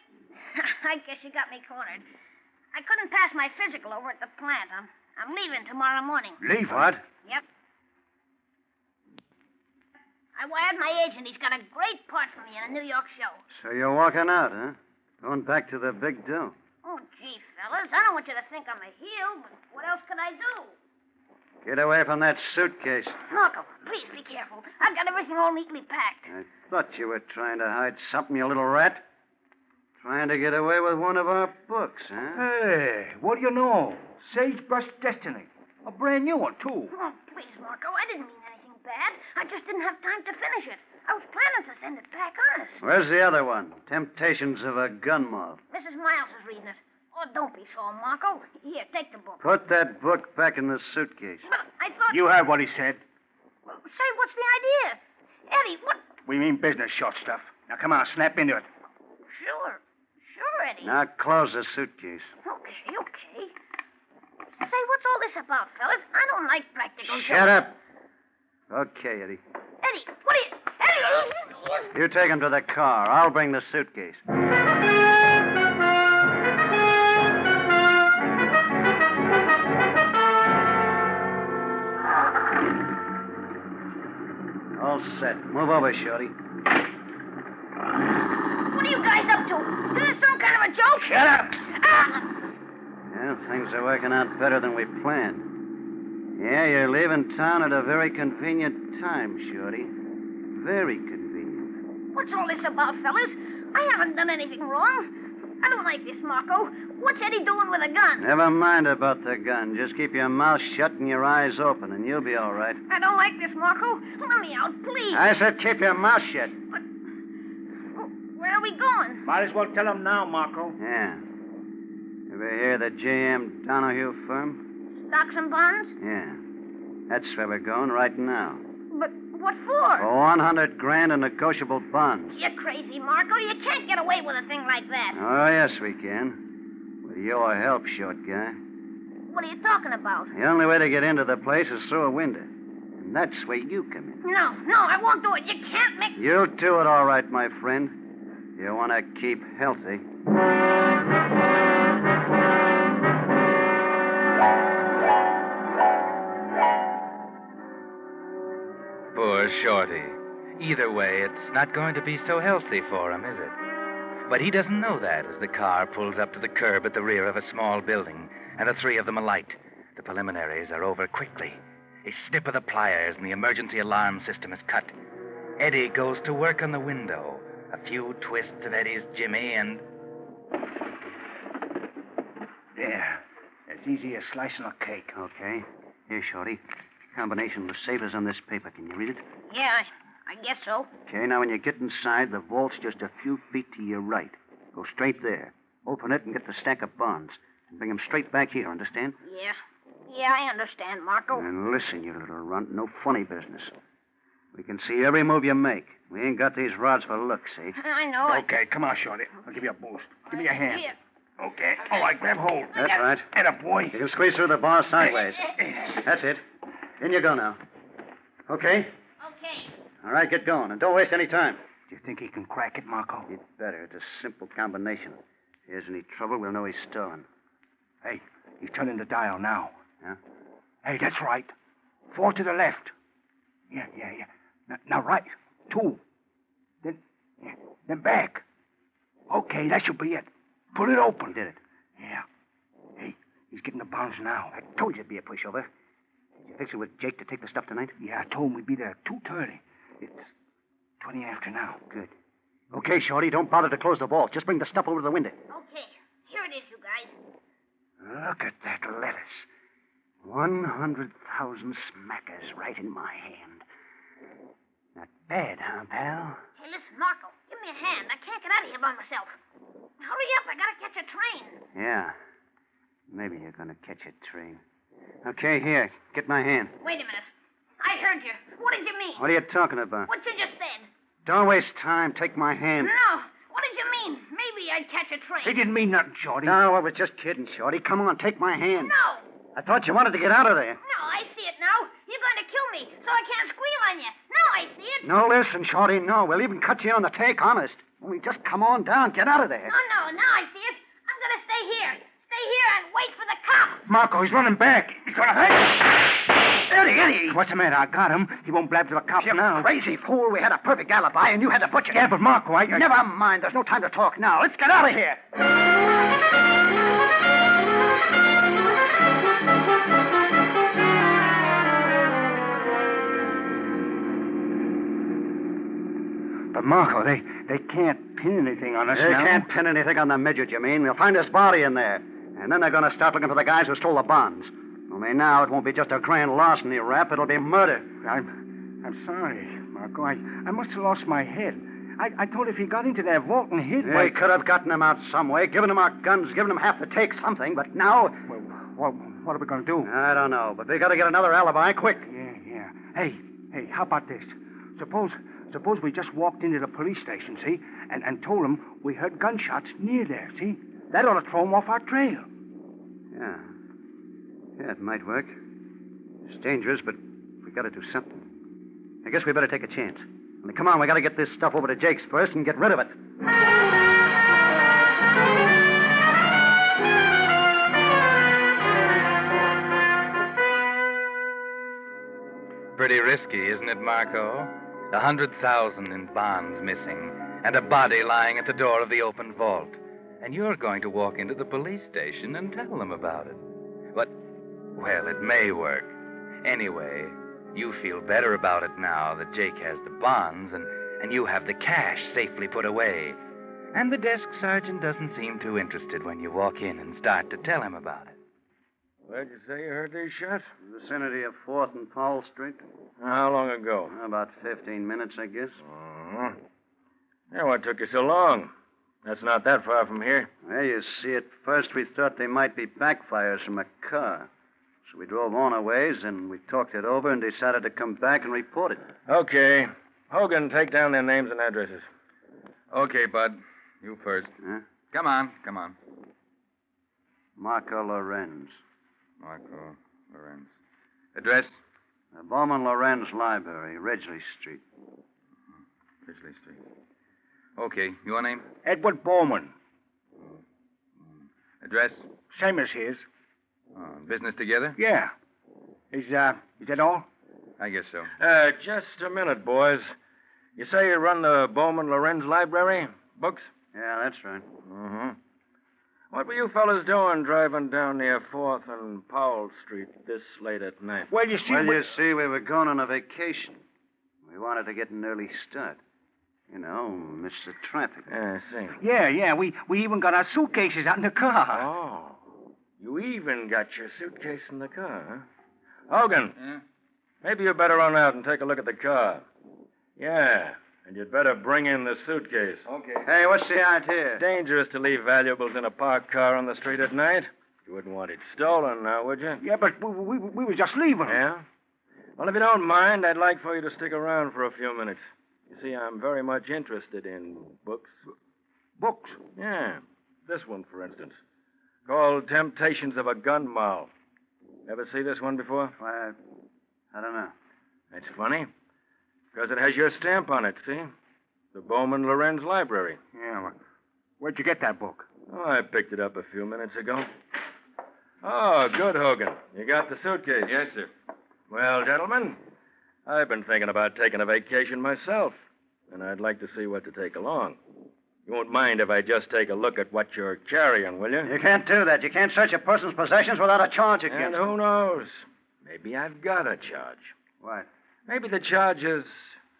I guess you got me cornered. I couldn't pass my physical over at the plant. I'm leaving tomorrow morning.
Leave?
What?
Yep. I wired my agent. He's got a great part for me in a New York show.
So you're walking out, huh? Going back to the big dough.
Oh, gee, fellas, I don't want you to think I'm a heel, but what else could I do?
Get away from that suitcase.
Marco, please be careful. I've got everything all neatly packed.
I thought you were trying to hide something, you little rat. Trying to get away with one of our books, huh?
Hey, what do you know? Sagebrush Destiny. A brand new one, too.
Oh, please, Marco, I didn't mean anything bad. I just didn't have time to finish it. I was planning to send it back honest.
Where's the other one? Temptations of a Gun Moth.
Mrs. Miles is reading it. Oh, don't be sore, Marco. Here, take the book.
Put that book back in the suitcase.
But I thought...
You heard what he said.
Well, say, what's the idea? Eddie, what...
We mean business, short stuff. Now, come on, snap into it.
Sure, Eddie.
Now close the suitcase.
Okay. Say, what's all this about, fellas? I don't like practical jokes.
Shut up. Okay, Eddie.
Eddie, what are you... Eddie!
You take him to the car. I'll bring the suitcase. All set. Move over, Shorty.
What are you guys up to? Is this some kind of a joke?
Shut up! Yeah, things are working out better than we planned. Yeah, you're leaving town at a very convenient time, Shorty. Very convenient.
What's all this about, fellas? I haven't done anything wrong. I don't like this, Marco. What's Eddie doing with a gun?
Never mind about the gun. Just keep your mouth shut and your eyes open, and you'll be all right.
I don't like this, Marco. Let me out, please.
I said keep your mouth shut.
Where are we going?
Might as well tell him now, Marco.
Yeah. Ever hear the J.M. Donahue firm?
Stocks and bonds?
Yeah. That's where we're going right now.
But what for?
For 100 grand in negotiable bonds.
You're crazy, Marco. You can't get away with a thing like that.
Oh, yes, we can. With your help, short guy.
What are you talking about?
The only way to get into the place is through a window. And that's where you come in.
No, I won't do it. You can't make...
You'll do it all right, my friend. You want to keep healthy.
Poor Shorty. Either way, it's not going to be so healthy for him, is it? But he doesn't know that as the car pulls up to the curb at the rear of a small building, and the three of them alight. The preliminaries are over quickly. A snip of the pliers and the emergency alarm system is cut. Eddie goes to work on the window. A few twists of Eddie's jimmy and...
There. As easy as slicing a cake.
Okay. Here, Shorty. Combination of the sailors on this paper. Can you read it?
Yeah, I guess so.
Okay, now when you get inside, the vault's just a few feet to your right. Go straight there. Open it and get the stack of bonds. And bring them straight back here, understand?
Yeah, I understand, Marco.
And listen, you little runt, no funny business. We can see every move you make. We ain't got these rods for looks, see?
I know it.
Okay, come on, Shorty. I'll give you a boost. Give me your hand.
Here.
Okay. All right, grab hold.
That's right.
Atta boy.
You can squeeze through the bar sideways. That's it. In you go now. Okay?
Okay.
All right, get going. And don't waste any time.
Do you think he can crack it, Marco?
You'd better. It's a simple combination. If there's any trouble, we'll know he's stolen.
Hey, he's turning the dial now.
Yeah?
Hey, that's right. 4 to the left. Yeah. Now right. 2. Then back. Okay, that should be it. Pull it open.
He did it.
Yeah. Hey, he's getting the bonds now.
I told you it'd be a pushover. Did you fix it with Jake to take the stuff tonight?
Yeah, I told him we'd be there at 2:30. It's 20 after now.
Good. Okay, Shorty, don't bother to close the vault. Just bring the stuff over to the window.
Okay, here it is, you guys.
Look at that lettuce. 100,000 smackers right in my hand. Not bad, huh, pal?
Hey, listen, Marco, give me a hand. I can't get out of here by myself. Hurry up, I gotta catch a train.
Yeah. Maybe you're gonna catch a train. Okay, here. Get my hand.
Wait a minute. I heard you. What did you mean?
What are you talking about?
What you just said.
Don't waste time. Take my hand.
No. What did you mean? Maybe I'd catch a train.
He didn't mean nothing, Shorty.
No, I was just kidding, Shorty. Come on, take my hand.
No.
I thought you wanted to get out of there.
No, I see it now. You're going to kill me, so I can't squeal on you. Now I see it.
No, listen, Shorty, no. We'll even cut you on the take, honest. Only just come on down. Get out of there.
No, now I see it. I'm going to stay here. Stay here and wait for the cops.
Marco, he's running back. He's going to hurt. Eddie. What's the matter? I got him. He won't blab to the cops now.
Crazy fool. We had a perfect alibi, and you had to butcher.
Yeah, but Marco, I...
Never mind. There's no time to talk now. Let's get out of here.
But, Marco, they can't pin anything on us
They
now.
can't pin anything on the midget, you mean? They'll find his body in there. And then they're going to start looking for the guys who stole the bonds. Only now it won't be just a grand larceny rap. It'll be murder.
I'm sorry, Marco. I must have lost my head. I thought if he got into that vault and hid...
We could have gotten him out some way, given him our guns, given him half the take, something. But now...
Well, what are we going to do?
I don't know, but we got to get another alibi quick.
Yeah. Hey, how about this? Suppose we just walked into the police station, see? And told them we heard gunshots near there, see? That ought to throw them off our trail.
Yeah, it might work. It's dangerous, but we got to do something. I guess we better take a chance. I mean, come on, we got to get this stuff over to Jake's first and get rid of it.
Pretty risky, isn't it, Marco? 100,000 in bonds missing, and a body lying at the door of the open vault. And you're going to walk into the police station and tell them about it. But, well, it may work. Anyway, you feel better about it now that Jake has the bonds and you have the cash safely put away. And the desk sergeant doesn't seem too interested when you walk in and start to tell him about it.
Where'd you say you heard these shots?
In the vicinity of 4th and Powell Street.
How long ago?
About 15 minutes, I guess.
Uh-huh. Yeah, what took you so long? That's not that far from here.
Well, you see, at first we thought they might be backfires from a car. So we drove on a ways, and we talked it over and decided to come back and report it.
Okay. Hogan, take down their names and addresses.
Okay, Bud. You first.
Huh?
Come on.
Marco Lorenz.
Marco Lorenz. Address?
Bowman Lorenz Library, Ridgely Street.
Ridgely Street. Okay. Your name?
Edward Bowman.
Address?
Same as his.
Business together?
Yeah. Is that all?
I guess so.
Just a minute, boys. You say you run the Bowman Lorenz Library? Books?
Yeah, that's right.
Mm-hmm. What were you fellas doing driving down near 4th and Powell Street this late at night?
Well, you see,
we were going on a vacation. We wanted to get an early start. You know, miss the traffic.
Yeah, I see.
Yeah. We even got our suitcases out in the car.
Oh. You even got your suitcase in the car, huh? Hogan.
Yeah?
Maybe you better run out and take a look at the car. Yeah. And you'd better bring in the suitcase.
Okay.
Hey, what's the idea?
It's dangerous to leave valuables in a parked car on the street at night. You wouldn't want it stolen now, would you?
Yeah, but we were just leaving.
Yeah? Well, if you don't mind, I'd like for you to stick around for a few minutes. You see, I'm very much interested in books.
Books?
Yeah. This one, for instance. Called Temptations of a Gun Moll. Ever see this one before?
Why, I don't know.
That's funny. Because it has your stamp on it, see? The Bowman Lorenz Library.
Yeah, well, where'd you get that book?
Oh, I picked it up a few minutes ago. Oh, good, Hogan. You got the suitcase.
Yes, sir.
Well, gentlemen, I've been thinking about taking a vacation myself, and I'd like to see what to take along. You won't mind if I just take a look at what you're carrying, will you?
You can't do that. You can't search a person's possessions without a charge against
And
them.
who knows? Maybe I've got a charge.
What?
Maybe the charge is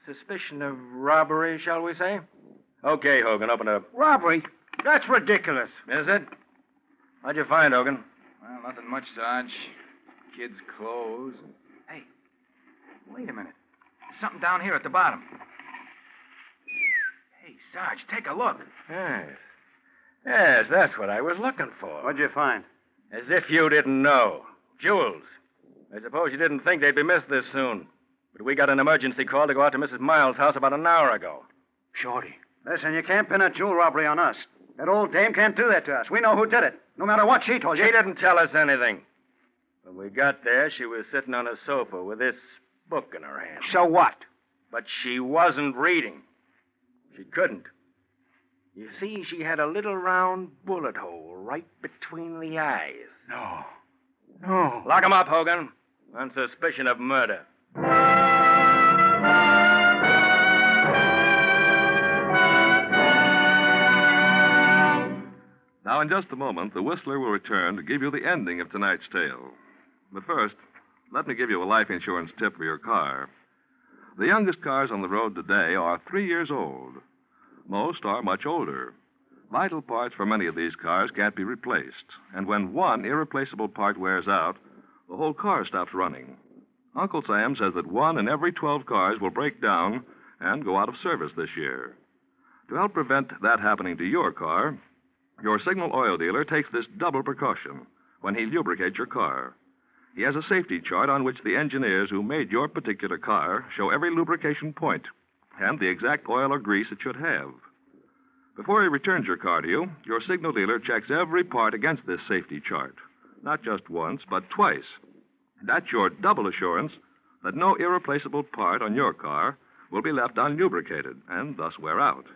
suspicion of robbery, shall we say? Okay, Hogan, open it up.
Robbery? That's ridiculous.
Is it? What'd you find, Hogan?
Well, nothing much, Sarge. Kids' clothes. Hey, wait a minute. There's something down here at the bottom. Hey, Sarge, take a look.
Yes, that's what I was looking for.
What'd you find?
As if you didn't know. Jewels. I suppose you didn't think they'd be missed this soon. But we got an emergency call to go out to Mrs. Miles' house about an hour ago.
Shorty.
Listen, you can't pin a jewel robbery on us. That old dame can't do that to us. We know who did it, no matter what she told you.
She didn't tell us anything. When we got there, she was sitting on a sofa with this book in her hand.
So what?
But she wasn't reading. She couldn't. You see, she had a little round bullet hole right between the eyes.
No.
Lock him up, Hogan, on suspicion of murder.
Now, in just a moment, the Whistler will return to give you the ending of tonight's tale. But first, let me give you a life insurance tip for your car. The youngest cars on the road today are 3 years old. Most are much older. Vital parts for many of these cars can't be replaced, and when one irreplaceable part wears out, the whole car stops running. Uncle Sam says that 1 in every 12 cars will break down and go out of service this year. To help prevent that happening to your car, your Signal oil dealer takes this double precaution when he lubricates your car. He has a safety chart on which the engineers who made your particular car show every lubrication point and the exact oil or grease it should have. Before he returns your car to you, your Signal dealer checks every part against this safety chart. Not just once, but twice. That's your double assurance that no irreplaceable part on your car will be left unlubricated and thus wear out.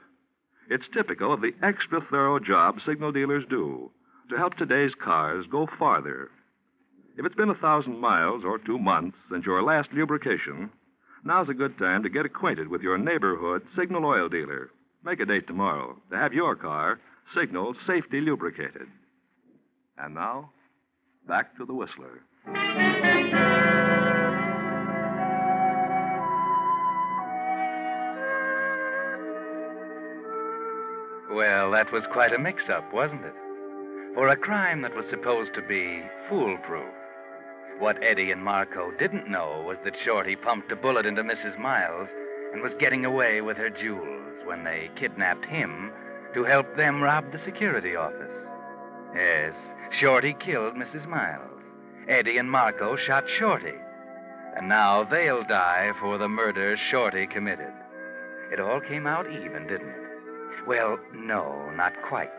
It's typical of the extra thorough job Signal dealers do to help today's cars go farther. If it's been 1,000 miles or 2 months since your last lubrication, now's a good time to get acquainted with your neighborhood Signal oil dealer. Make a date tomorrow to have your car Signal safety lubricated. And now, back to the Whistler.
Well, that was quite a mix-up, wasn't it? For a crime that was supposed to be foolproof. What Eddie and Marco didn't know was that Shorty pumped a bullet into Mrs. Miles and was getting away with her jewels when they kidnapped him to help them rob the security office. Yes, Shorty killed Mrs. Miles. Eddie and Marco shot Shorty. And now they'll die for the murder Shorty committed. It all came out even, didn't it? Well, no, not quite.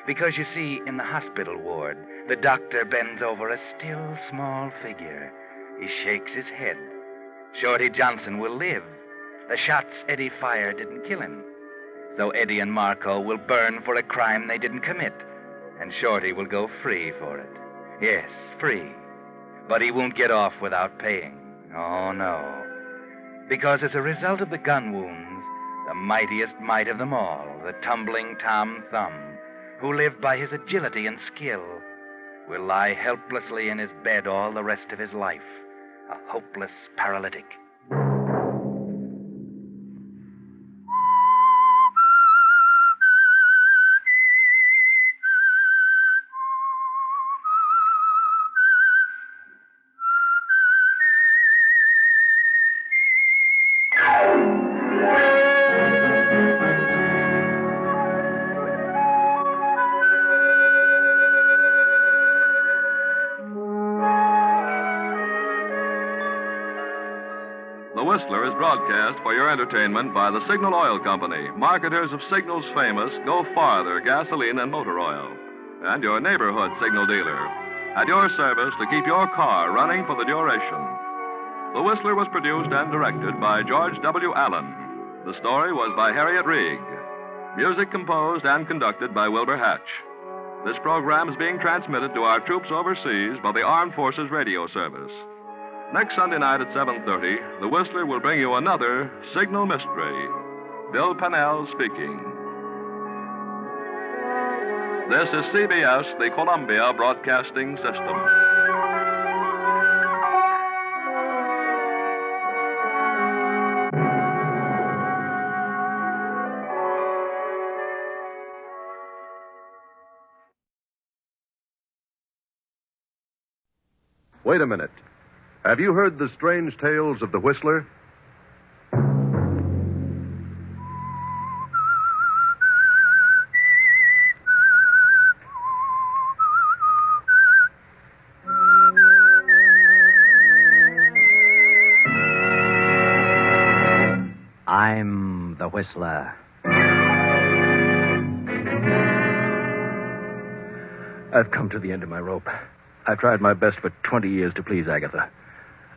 Because, you see, in the hospital ward, the doctor bends over a still small figure. He shakes his head. Shorty Johnson will live. The shots Eddie fired didn't kill him. So Eddie and Marco will burn for a crime they didn't commit. And Shorty will go free for it. Yes, free. But he won't get off without paying. Oh, no. Because as a result of the gun wounds, the mightiest might of them all, the tumbling Tom Thumb, who lived by his agility and skill, will lie helplessly in his bed all the rest of his life, a hopeless paralytic.
The Whistler is broadcast for your entertainment by the Signal Oil Company, marketers of Signal's famous Go Farther gasoline and motor oil, and your neighborhood Signal dealer, at your service to keep your car running for the duration. The Whistler was produced and directed by George W. Allen. The story was by Harriet Reig. Music composed and conducted by Wilbur Hatch. This program is being transmitted to our troops overseas by the Armed Forces Radio Service. Next Sunday night at 7:30, the Whistler will bring you another Signal Mystery. Bill Pennell speaking. This is CBS, the Columbia Broadcasting System.
Wait a minute. Have you heard the strange tales of the Whistler?
I'm the Whistler.
I've come to the end of my rope. I've tried my best for 20 years to please Agatha.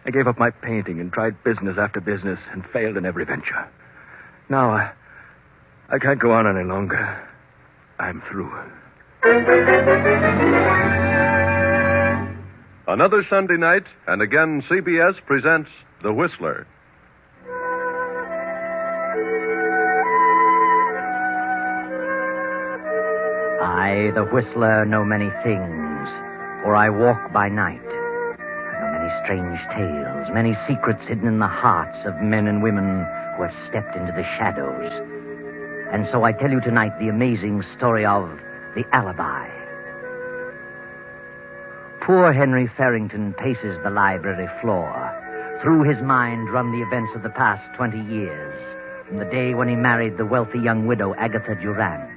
I gave up my painting and tried business after business and failed in every venture. Now, I can't go on any longer. I'm through.
Another Sunday night, and again CBS presents The Whistler.
I, the Whistler, know many things, for I walk by night. Strange tales, many secrets hidden in the hearts of men and women who have stepped into the shadows. And so I tell you tonight the amazing story of the alibi. Poor Henry Farrington paces the library floor. Through his mind run the events of the past 20 years, from the day when he married the wealthy young widow Agatha Durant.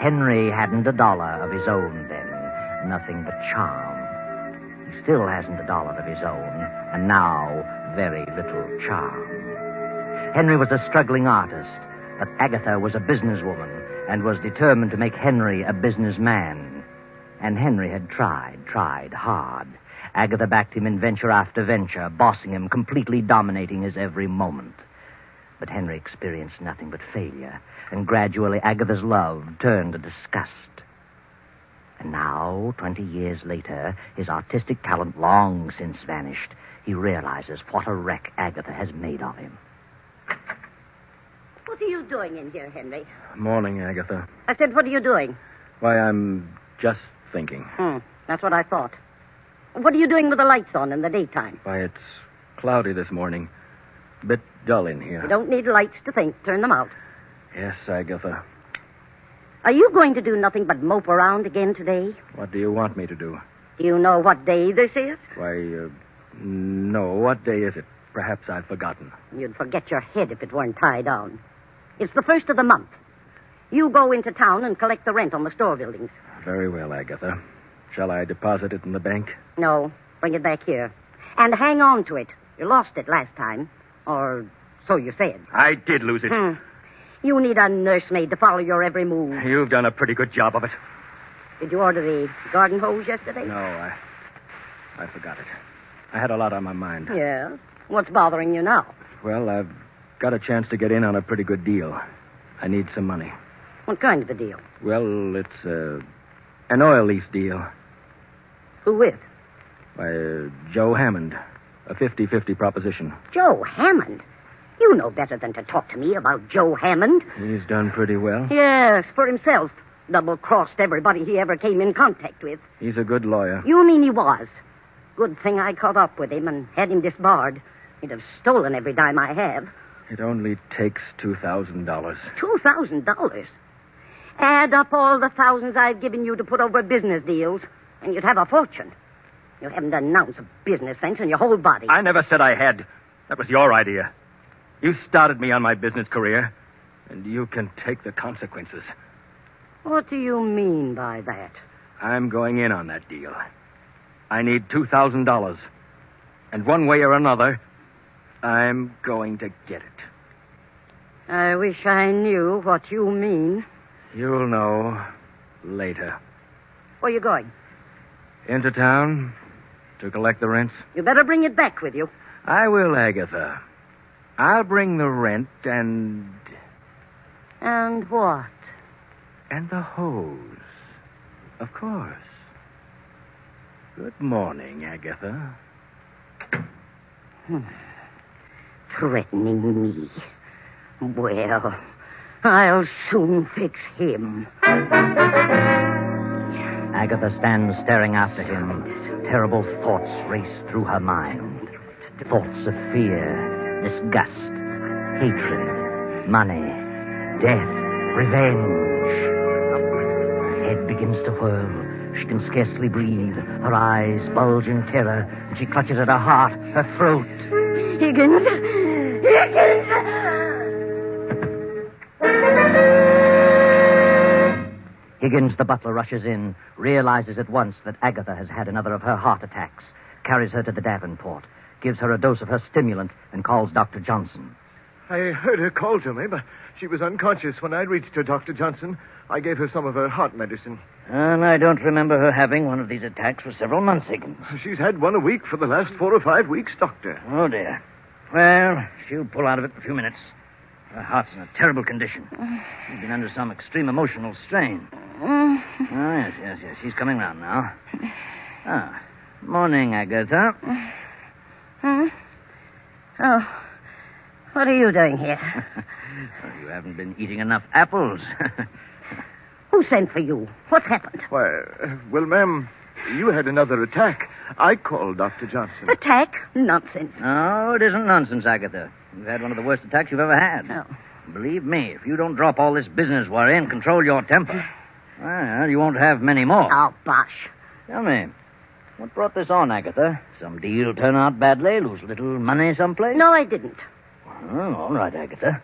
Henry hadn't a dollar of his own then, nothing but charm. Still hasn't a dollar of his own, and now very little charm. Henry was a struggling artist, but Agatha was a businesswoman and was determined to make Henry a businessman. And Henry had tried hard. Agatha backed him in venture after venture, bossing him, completely dominating his every moment. But Henry experienced nothing but failure, and gradually Agatha's love turned to disgust. And now, 20 years later, his artistic talent long since vanished, he realizes what a wreck Agatha has made of him.
What are you doing in here, Henry?
Morning, Agatha.
I said, what are you doing?
Why, I'm just thinking.
That's what I thought. What are you doing with the lights on in the daytime?
Why, it's cloudy this morning. A bit dull in here.
You don't need lights to think. Turn them out.
Yes, Agatha.
Are you going to do nothing but mope around again today?
What do you want me to do?
Do you know what day this is?
Why, no. What day is it? Perhaps I've forgotten.
You'd forget your head if it weren't tied on. It's the 1st of the month. You go into town and collect the rent on the store buildings.
Very well, Agatha. Shall I deposit it in the bank?
No, bring it back here. And hang on to it. You lost it last time. Or so you said.
I did lose it.
You need a nursemaid to follow your every move.
You've done a pretty good job of it.
Did you order the garden hose yesterday?
No, I forgot it. I had a lot on my mind.
Yeah? What's bothering you now?
Well, I've got a chance to get in on a pretty good deal. I need some money.
What kind of a deal?
Well, it's an oil lease deal.
Who with?
By Joe Hammond. A 50-50 proposition.
Joe Hammond? You know better than to talk to me about Joe Hammond.
He's done pretty well.
Yes, for himself. Double-crossed everybody he ever came in contact with.
He's a good lawyer.
You mean he was? Good thing I caught up with him and had him disbarred. He'd have stolen every dime I have.
It only takes $2,000.
$2,000? Add up all the thousands I've given you to put over business deals, and you'd have a fortune. You haven't an ounce of business sense in your whole body.
I never said I had. That was your idea. You started me on my business career, and you can take the consequences.
What do you mean by that?
I'm going in on that deal. I need $2,000. And one way or another, I'm going to get it.
I wish I knew what you mean.
You'll know later.
Where are you going?
Into town to collect the rents.
You better bring it back with you.
I will, Agatha. I'll bring the rent and...
And what?
And the hose. Of course. Good morning, Agatha.
Threatening me. Well, I'll soon fix him.
Agatha stands staring after him. Terrible thoughts race through her mind. Thoughts of fear, disgust, hatred, money, death, revenge. Her head begins to whirl. She can scarcely breathe. Her eyes bulge in terror, and she clutches at her heart, her throat.
Higgins! Higgins!
Higgins, the butler, rushes in, realizes at once that Agatha has had another of her heart attacks, carries her to the Davenport, gives her a dose of her stimulant, and calls Dr. Johnson.
I heard her call to me, but she was unconscious when I reached her, Dr. Johnson. I gave her some of her heart medicine.
And I don't remember her having one of these attacks for several months, Higgins.
She's had one a week for the last 4 or 5 weeks, Doctor.
Oh, dear. Well, she'll pull out of it in a few minutes. Her heart's in a terrible condition. She's been under some extreme emotional strain. Oh, yes. She's coming round now. Ah, morning, Agatha.
Huh? Oh, what are you doing here?
Well, you haven't been eating enough apples.
Who sent for you? What's happened?
Why, well, ma'am, you had another attack. I called Dr. Johnson.
Attack? Nonsense.
No, it isn't nonsense, Agatha. You've had one of the worst attacks you've ever had.
Oh.
Believe me, if you don't drop all this business worry and control your temper, well, you won't have many more.
Oh, bosh.
Tell me, what brought this on, Agatha? Some deal turn out badly? Lose a little money someplace?
No, I didn't.
Well, all right, Agatha.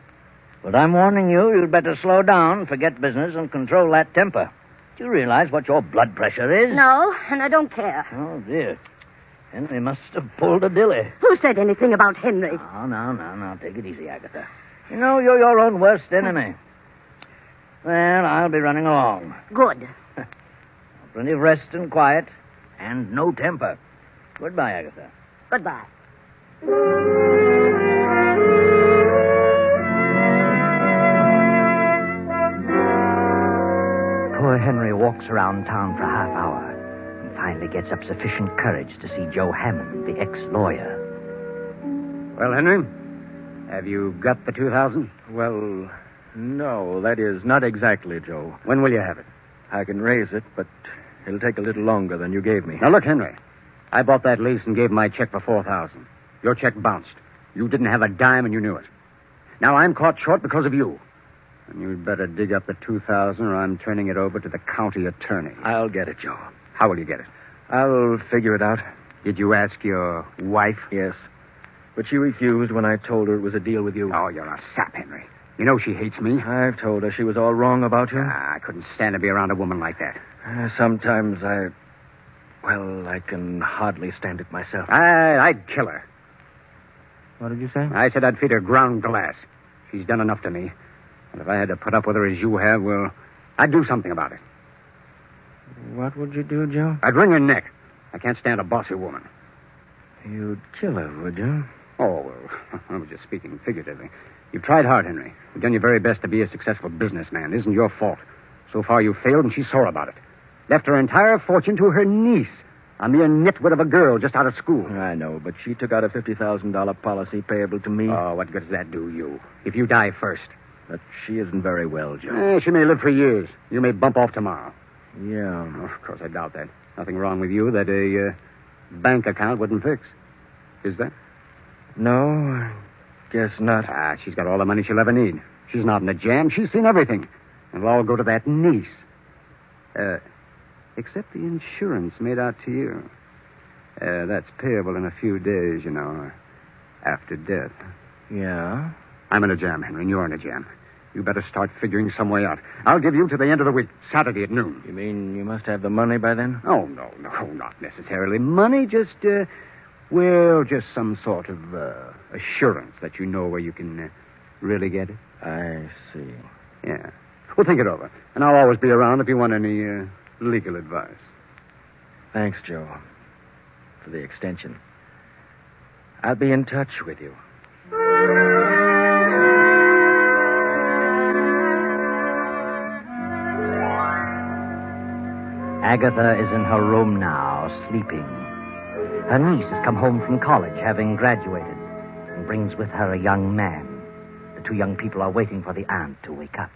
But I'm warning you, you'd better slow down, forget business, and control that temper. Do you realize what your blood pressure is?
No, and I don't care.
Oh, dear. Henry must have pulled a dilly.
Who said anything about Henry?
Oh, no. Take it easy, Agatha. You know, you're your own worst enemy. Well, I'll be running along.
Good.
Plenty of rest and quiet, and no temper. Goodbye, Agatha.
Goodbye.
Poor Henry walks around town for a half hour and finally gets up sufficient courage to see Joe Hammond, the ex-lawyer.
Well, Henry, have you got the 2,000?
Well, no, that is not exactly, Joe.
When will you have it?
I can raise it, but it'll take a little longer than you gave me.
Now, look, Henry, I bought that lease and gave my check for 4,000. Your check bounced. You didn't have a dime and you knew it. Now I'm caught short because of you. And you'd better dig up the 2,000 or I'm turning it over to the county attorney.
I'll get it, Joe.
How will you get it?
I'll figure it out.
Did you ask your wife?
Yes. But she refused when I told her it was a deal with you.
Oh, you're a sap, Henry. You know she hates me.
I've told her she was all wrong about you.
I couldn't stand to be around a woman like that.
Sometimes I can hardly stand it myself.
I'd kill her.
What did you say?
I said I'd feed her ground glass. She's done enough to me. And if I had to put up with her as you have, well, I'd do something about it.
What would you do, Joe?
I'd wring her neck. I can't stand a bossy woman.
You'd kill her, would you?
Oh, well, I was just speaking figuratively. You've tried hard, Henry. You've done your very best to be a successful businessman. It isn't your fault. So far, you failed, and she's sore about it. Left her entire fortune to her niece, a mere nitwit of a girl just out of school.
I know, but she took out a $50,000 policy payable to me.
Oh, what good does that do you? If you die first.
But she isn't very well, Joe.
She may live for years. You may bump off tomorrow.
Yeah.
Oh, of course, I doubt that. Nothing wrong with you that a bank account wouldn't fix. Is there?
No, I guess not.
She's got all the money she'll ever need. She's not in a jam. She's seen everything. It'll all go to that niece. Except the insurance made out to you. That's payable in a few days, you know, after death.
Yeah?
I'm in a jam, Henry, and you're in a jam. You better start figuring some way out. I'll give you to the end of the week, Saturday at noon.
You mean you must have the money by then?
Oh, no, not necessarily money. Just some sort of assurance that you know where you can really get it.
I see.
Yeah. Well, think it over. And I'll always be around if you want any legal advice.
Thanks, Joe, for the extension. I'll be in touch with you.
Agatha is in her room now, sleeping. Her niece has come home from college, having graduated, and brings with her a young man. The two young people are waiting for the aunt to wake up.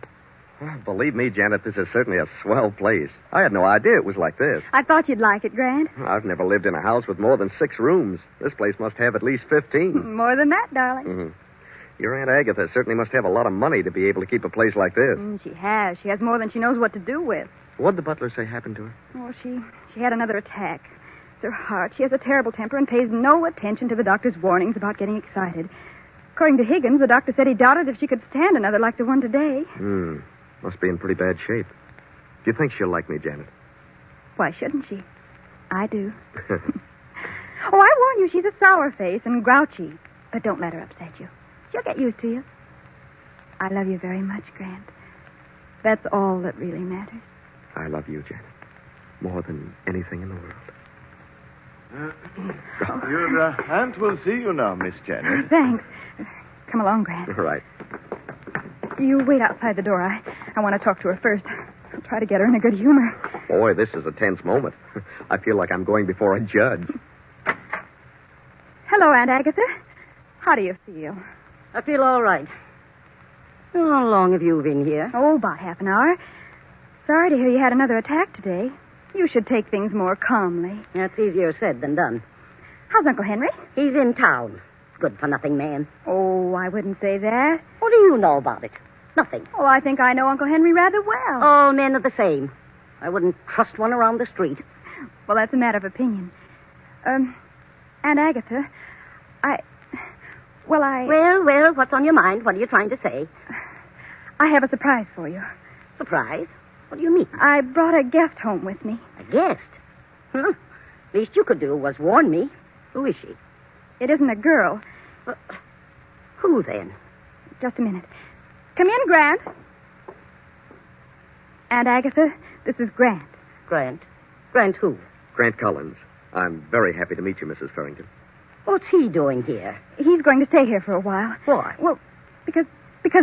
Well, believe me, Janet, this is certainly a swell place. I had no idea it was like this.
I thought you'd like it, Grant.
I've never lived in a house with more than 6 rooms. This place must have at least 15.
More than that, darling.
Mm-hmm. Your Aunt Agatha certainly must have a lot of money to be able to keep a place like this.
She has. She has more than she knows what to do with.
What'd the butler say happened to her?
Oh, she had another attack. It's her heart. She has a terrible temper and pays no attention to the doctor's warnings about getting excited. According to Higgins, the doctor said he doubted if she could stand another like the one today.
Must be in pretty bad shape. Do you think she'll like me, Janet?
Why shouldn't she? I do. Oh, I warn you, she's a sour face and grouchy. But don't let her upset you. She'll get used to you. I love you very much, Grant. That's all that really matters.
I love you, Janet. More than anything in the world.
Your aunt will see you now, Miss Janet.
Thanks. Come along, Grant.
Right.
You wait outside the door. I want to talk to her first. I'll try to get her in a good humor.
Boy, this is a tense moment. I feel like I'm going before a judge.
Hello, Aunt Agatha. How do you feel?
I feel all right. How long have you been here?
Oh, about half an hour. Sorry to hear you had another attack today. You should take things more calmly.
That's easier said than done.
How's Uncle Henry?
He's in town. Good-for-nothing man.
Oh, I wouldn't say that.
What do you know about it? Nothing.
Oh, I think I know Uncle Henry rather well.
All men are the same. I wouldn't trust one around the street.
Well, that's a matter of opinion. Aunt Agatha,
Well, what's on your mind? What are you trying to say?
I have a surprise for you.
Surprise? What do you mean?
I brought a guest home with me.
A guest? Least you could do was warn me. Who is she?
It isn't a girl.
Who, then?
Just a minute. Come in, Grant. Aunt Agatha, this is Grant.
Grant? Grant who?
Grant Collins. I'm very happy to meet you, Mrs. Farrington.
What's he doing here?
He's going to stay here for a while.
Why?
Well, because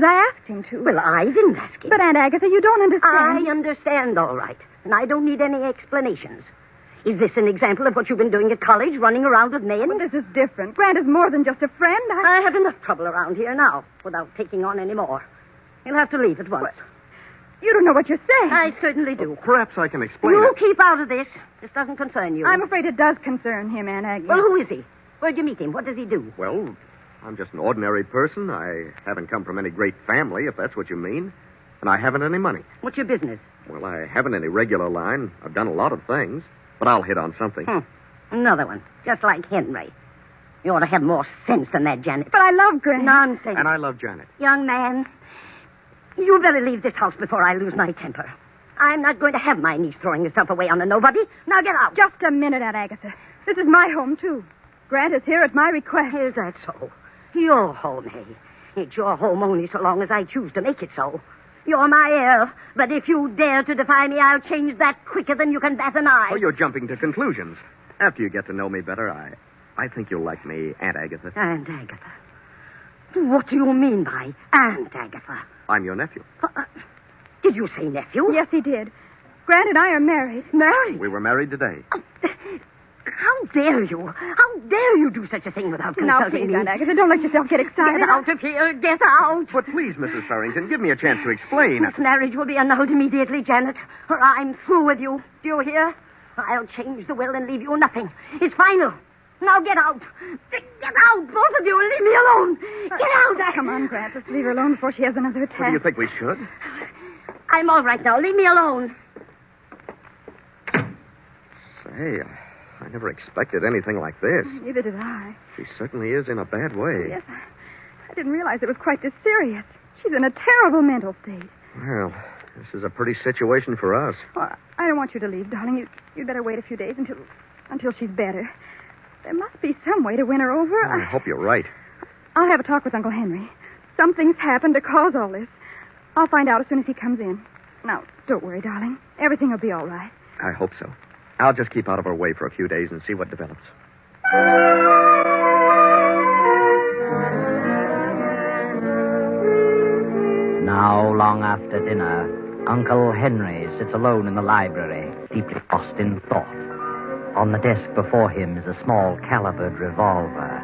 I asked him to.
Well, I didn't ask him.
But, Aunt Agatha, you don't understand.
I understand, all right. And I don't need any explanations. Is this an example of what you've been doing at college, running around with men?
Well, this is different. Grant is more than just a friend.
I have enough trouble around here now without taking on any more. You'll have to leave at once.
You don't know what you're saying.
I certainly do.
Perhaps I can explain
You
it.
keep out of this. This doesn't concern you.
I'm afraid it does concern him, Aunt Agatha.
Well, who is he? Where'd you meet him? What does he do?
Well, I'm just an ordinary person. I haven't come from any great family, if that's what you mean. and I haven't any money.
What's your business?
Well, I haven't any regular line. I've done a lot of things, but I'll hit on something.
Another one, just like Henry. You ought to have more sense than that, Janet.
But I love Grant.
Nonsense.
And I love Janet.
Young man, you better leave this house before I lose my temper. I'm not going to have my niece throwing herself away on a nobody. Now get out.
Just a minute, Aunt Agatha. This is my home, too. Grant is here at my request.
Is that so? Your home, eh? It's your home only so long as I choose to make it so. You're my heir, but if you dare to defy me, I'll change that quicker than you can bat an eye.
Oh, you're jumping to conclusions. After you get to know me better, I think you'll like me, Aunt Agatha.
Aunt Agatha? What do you mean by Aunt Agatha?
I'm your nephew.
Did you say nephew?
Yes, he did. Grant and I are married.
Married?
We were married today.
How dare you? How dare you do such a thing without consulting me?
Now, please, Aunt Agatha, don't let yourself get excited.
Get out of here. Get out.
But please, Mrs. Farrington, give me a chance to explain.
This marriage will be annulled immediately, Janet, or I'm through with you. Do you hear? I'll change the will and leave you nothing. It's final. Now get out. Get out, both of you, and leave me alone. Get out.
Come on, Grant. Let's leave her alone before she has another attack.
What do you think we should?
I'm all right now. Leave me alone.
Say, I never expected anything like this.
Neither did I.
She certainly is in a bad way.
Yes, I didn't realize it was quite this serious. She's in a terrible mental state.
Well, this is a pretty situation for us.
Well, I don't want you to leave, darling. You'd better wait a few days until she's better. There must be some way to win her over.
I hope you're right.
I'll have a talk with Uncle Henry. Something's happened to cause all this. I'll find out as soon as he comes in. Now, don't worry, darling. Everything will be all right.
I hope so. I'll just keep out of her way for a few days and see what develops.
Now, long after dinner, Uncle Henry sits alone in the library, deeply lost in thought. On the desk before him is a small calibered revolver.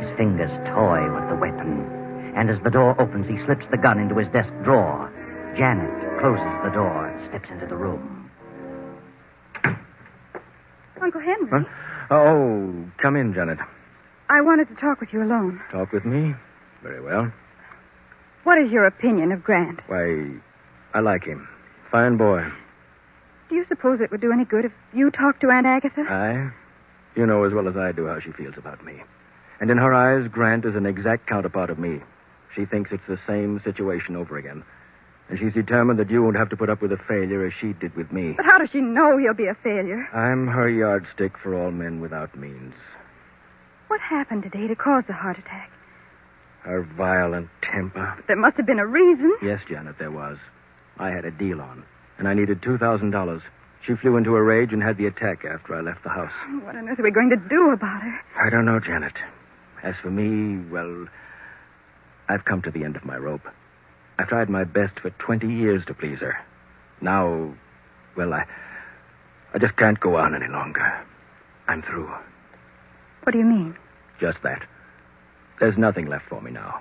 His fingers toy with the weapon. And as the door opens, he slips the gun into his desk drawer. Janet closes the door and steps into the room.
Uncle Henry?
Huh? Oh, come in, Janet.
I wanted to talk with you alone.
Talk with me? Very well.
What is your opinion of Grant?
Why, I like him. Fine boy.
Do you suppose it would do any good if you talked to Aunt Agatha?
I? You know as well as I do how she feels about me. And in her eyes, Grant is an exact counterpart of me. She thinks it's the same situation over again. And she's determined that you won't have to put up with a failure as she did with me.
But how does she know he'll be a failure?
I'm her yardstick for all men without means.
What happened today to cause the heart attack?
Her violent temper.
But there must have been a reason.
Yes, Janet, there was. I had a deal on, and I needed $2,000. She flew into a rage and had the attack after I left the house.
What on earth are we going to do about her?
I don't know, Janet. As for me, well, I've come to the end of my rope. I've tried my best for 20 years to please her. Now, well, I just can't go on any longer. I'm through.
What do you mean?
Just that. There's nothing left for me now.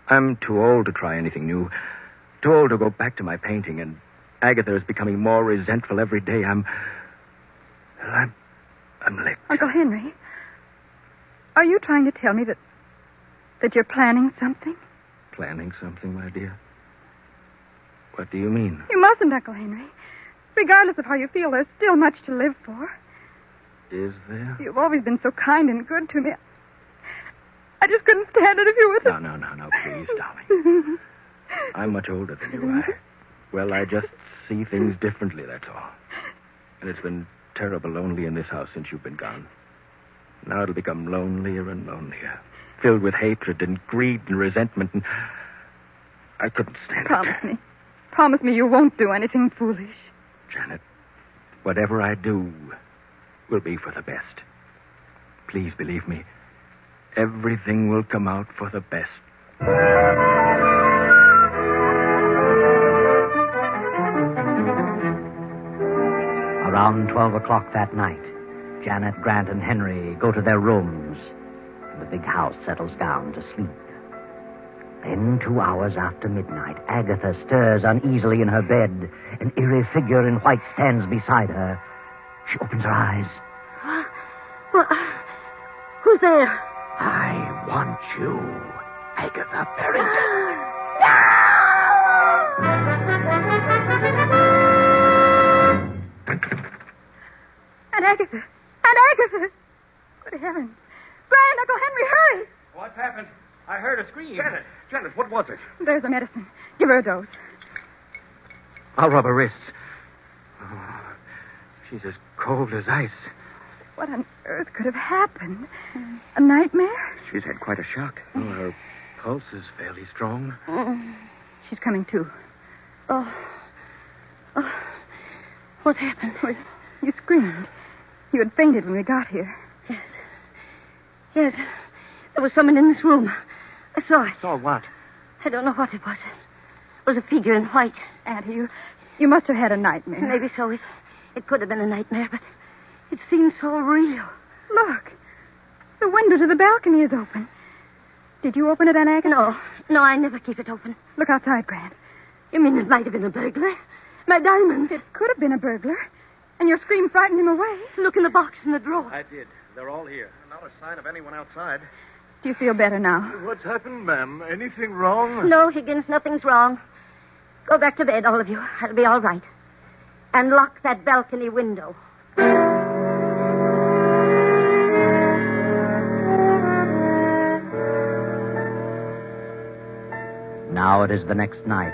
I'm too old to try anything new. Too old to go back to my painting, and Agatha is becoming more resentful every day. I'm licked.
Uncle Henry, are you trying to tell me that you're planning something?
Planning something, my dear? What do you mean?
You mustn't, Uncle Henry. Regardless of how you feel, there's still much to live for.
Is there?
You've always been so kind and good to me. I just couldn't stand it if you were...
No, please, darling. I'm much older than you are. Well, I just see things differently, that's all. And it's been terrible lonely in this house since you've been gone. Now it'll become lonelier and lonelier, filled with hatred and greed and resentment, and I couldn't stand it.
Promise me you won't do anything foolish.
Janet, whatever I do will be for the best. Please believe me. Everything will come out for the best.
Around 12 o'clock that night, Janet, Grant, and Henry go to their rooms, and the big house settles down to sleep. Then, 2 hours after midnight, Agatha stirs uneasily in her bed. An eerie figure in white stands beside her. She opens her eyes.
Well, who's there?
I want you, Agatha Barrington.
No!
Agatha! Aunt Agatha! Good heavens. Grant, Uncle Henry, hurry!
What happened? I heard a scream.
Janet, what was it?
There's the medicine. Give her a dose.
I'll rub her wrists. Oh, she's as cold as ice.
What on earth could have happened? A nightmare?
She's had quite a shock.
Oh, her pulse is fairly strong.
She's coming to.
Oh. What happened?
Well, you screamed. You had fainted when we got here.
Yes. There was someone in this room. I saw it.
Saw what?
I don't know what it was. It was a figure in white.
Auntie, you must have had a nightmare.
Maybe so. It could have been a nightmare, but it seemed so real.
Look. The window to the balcony is open. Did you open it, Aunt Agatha?
No, I never keep it open.
Look outside, Grant.
You mean it might have been a burglar? My diamonds.
It could have been a burglar. And your scream frightened him away.
Look in the box in the drawer.
I did. They're all here. Not a sign of anyone outside.
Do you feel better now?
What's happened, ma'am? Anything wrong?
No, Higgins, nothing's wrong. Go back to bed, all of you. I'll be all right. And lock that balcony window.
Now it is the next night.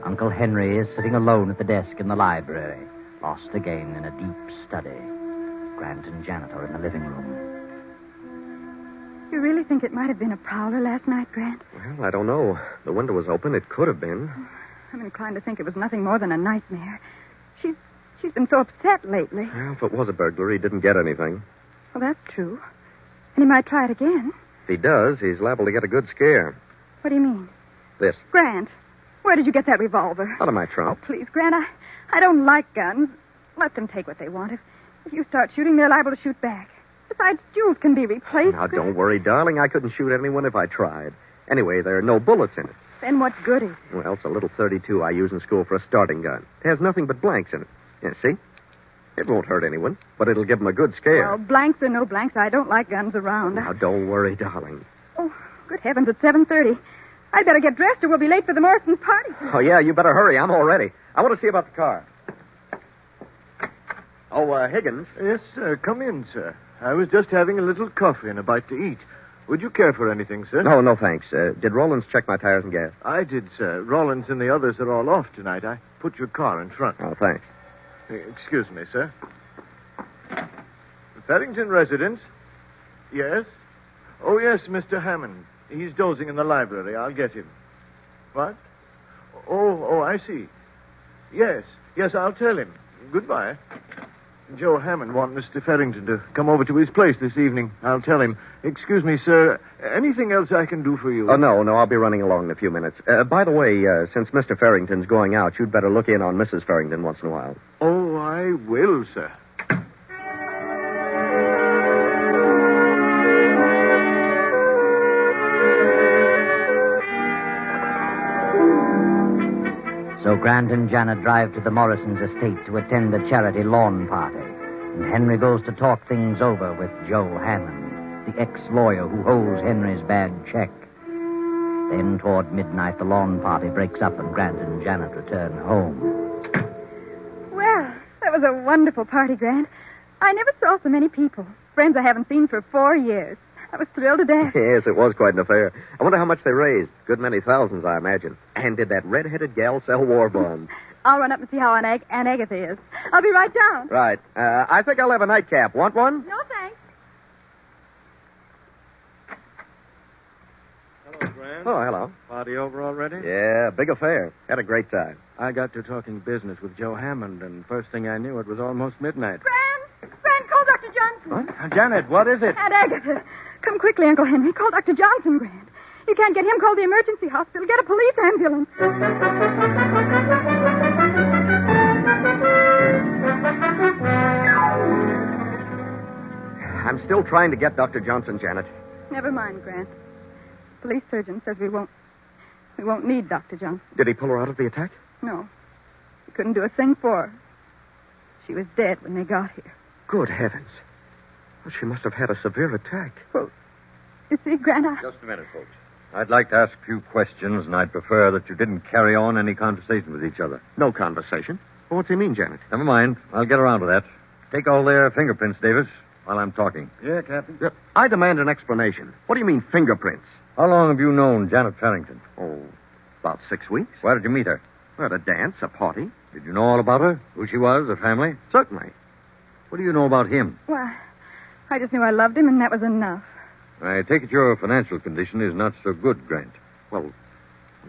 Uncle Henry is sitting alone at the desk in the library, lost again in a deep study. Grant and Janet are in the living room.
You really think it might have been a prowler last night, Grant?
Well, I don't know. The window was open. It could have been.
I'm inclined to think it was nothing more than a nightmare. She's been so upset lately.
Well, if it was a burglar, he didn't get anything.
Well, that's true. And he might try it again.
If he does, he's liable to get a good scare.
What do you mean?
This.
Grant, where did you get that revolver?
Out of my trunk.
Oh, please, Grant, I don't like guns. Let them take what they want. If you start shooting, they're liable to shoot back. Besides, jewels can be replaced.
Now, don't worry, darling. I couldn't shoot anyone if I tried. Anyway, there are no bullets in it.
Then what's good is it?
Well, it's a little .32 I use in school for a starting gun. It has nothing but blanks in it. Yeah, see? It won't hurt anyone, but it'll give them a good scare.
Well, blanks or no blanks, I don't like guns around.
Now, don't worry, darling.
Oh, good heavens, it's 7:30. I'd better get dressed or we'll be late for the Morrison's party.
Oh, yeah, you better hurry. I'm all ready. I want to see about the car. Oh, Higgins.
Yes, sir. Come in, sir. I was just having a little coffee and a bite to eat. Would you care for anything, sir?
No, thanks. Did Rollins check my tires and gas?
I did, sir. Rollins and the others are all off tonight. I put your car in front.
Oh, thanks.
Excuse me, sir. The Farrington residence? Yes? Oh, yes, Mr. Hammond. He's dozing in the library. I'll get him. What? Oh, I see. Yes, I'll tell him. Goodbye. Joe Hammond wants Mr. Farrington to come over to his place this evening. I'll tell him. Excuse me, sir. Anything else I can do for you?
Oh, no. I'll be running along in a few minutes. By the way, since Mr. Farrington's going out, you'd better look in on Mrs. Farrington once in a while.
Oh, I will, sir.
So Grant and Janet drive to the Morrisons' estate to attend a charity lawn party. And Henry goes to talk things over with Joe Hammond, the ex-lawyer who holds Henry's bad check. Then toward midnight, the lawn party breaks up and Grant and Janet return home.
Well, that was a wonderful party, Grant. I never saw so many people. Friends I haven't seen for 4 years. I was thrilled to death.
Yes, it was quite an affair. I wonder how much they raised. Good many thousands, I imagine. And did that red-headed gal sell war bonds?
I'll run up and see how Aunt Agatha is. I'll be right down.
Right. I think I'll have a nightcap. Want one?
No, thanks.
Hello, Grant.
Oh, hello.
Party over already?
Yeah, big affair. Had a great time.
I got to talking business with Joe Hammond, and first thing I knew, it was almost midnight.
Grant, call Dr. Johnson.
What? Janet, what is it?
Aunt Agatha. Come quickly, Uncle Henry. Call Dr. Johnson, Grant. You can't get him. Call the emergency hospital. Get a police ambulance.
I'm still trying to get Dr. Johnson, Janet.
Never mind, Grant. The police surgeon says we won't need Dr. Johnson.
Did he pull her out of the attack?
No. He couldn't do a thing for her. She was dead when they got here.
Good heavens. Well, she must have had a severe attack.
Well, you see, Grant,
Just a minute, folks. I'd like to ask a few questions, and I'd prefer that you didn't carry on any conversation with each other.
No conversation? Well, what's he mean, Janet?
Never mind. I'll get around to that. take all their fingerprints, Davis, while I'm talking.
Yeah, Captain. I demand an explanation. What do you mean, fingerprints?
How long have you known Janet Farrington?
Oh, about 6 weeks.
Where did you meet her?
At a dance, a party.
Did you know all about her? Who she was, her family?
Certainly.
What do you know about him?
Well, I just knew I loved him, and that was enough.
I take it your financial condition is not so good, Grant.
Well,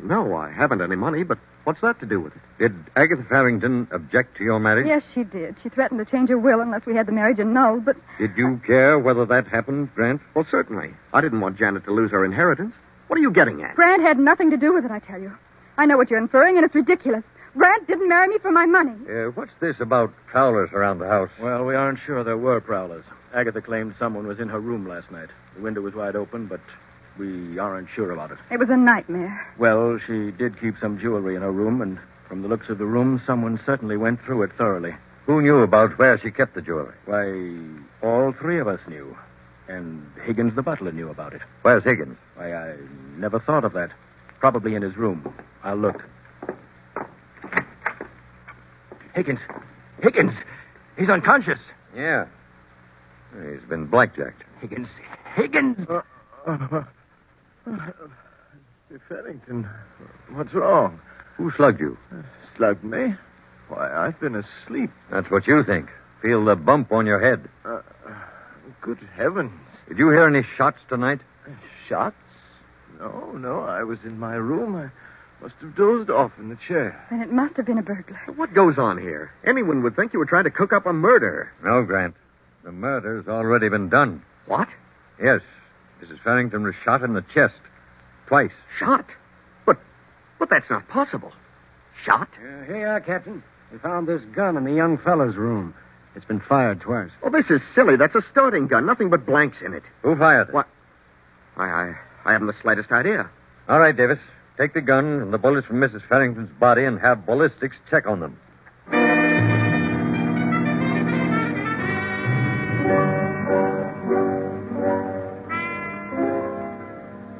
no, I haven't any money, but what's that to do with it?
Did Agatha Farrington object to your marriage?
Yes, she did. She threatened to change her will unless we had the marriage annulled, but...
Did you care whether that happened, Grant?
Well, certainly. I didn't want Janet to lose her inheritance. What are you getting at?
Grant had nothing to do with it, I tell you. I know what you're inferring, and it's ridiculous. Grant didn't marry me for my money.
What's this about prowlers around the house?
Well, we aren't sure there were prowlers. Agatha claimed someone was in her room last night. The window was wide open, but we aren't sure about it.
It was a nightmare.
Well, she did keep some jewelry in her room, and from the looks of the room, someone certainly went through it thoroughly.
Who knew about where she kept the jewelry?
Why, all three of us knew. And Higgins the butler knew about it.
Where's Higgins?
Why, I never thought of that. Probably in his room. I'll look. Higgins! Higgins! He's unconscious.
Yeah. He's been blackjacked.
Higgins! Higgins!
Farrington, what's wrong?
Who slugged you?
Slugged me? Why, I've been asleep.
That's what you think. Feel the bump on your head.
Good heavens.
Did you hear any shots tonight?
Shots? No, I was in my room. I must have dozed off in the chair.
Then it must have been a burglar.
What goes on here? Anyone would think you were trying to cook up a murder.
No, Grant. The murder's already been done.
What?
Yes. Mrs. Farrington was shot in the chest. Twice.
Shot? But that's not possible. Shot?
Here you are, Captain. We found this gun in the young fellow's room. It's been fired twice.
Oh, this is silly. That's a starting gun. Nothing but blanks in it.
Who fired it?
What? I haven't the slightest idea.
All right, Davis. Take the gun and the bullets from Mrs. Farrington's body and have ballistics check on them.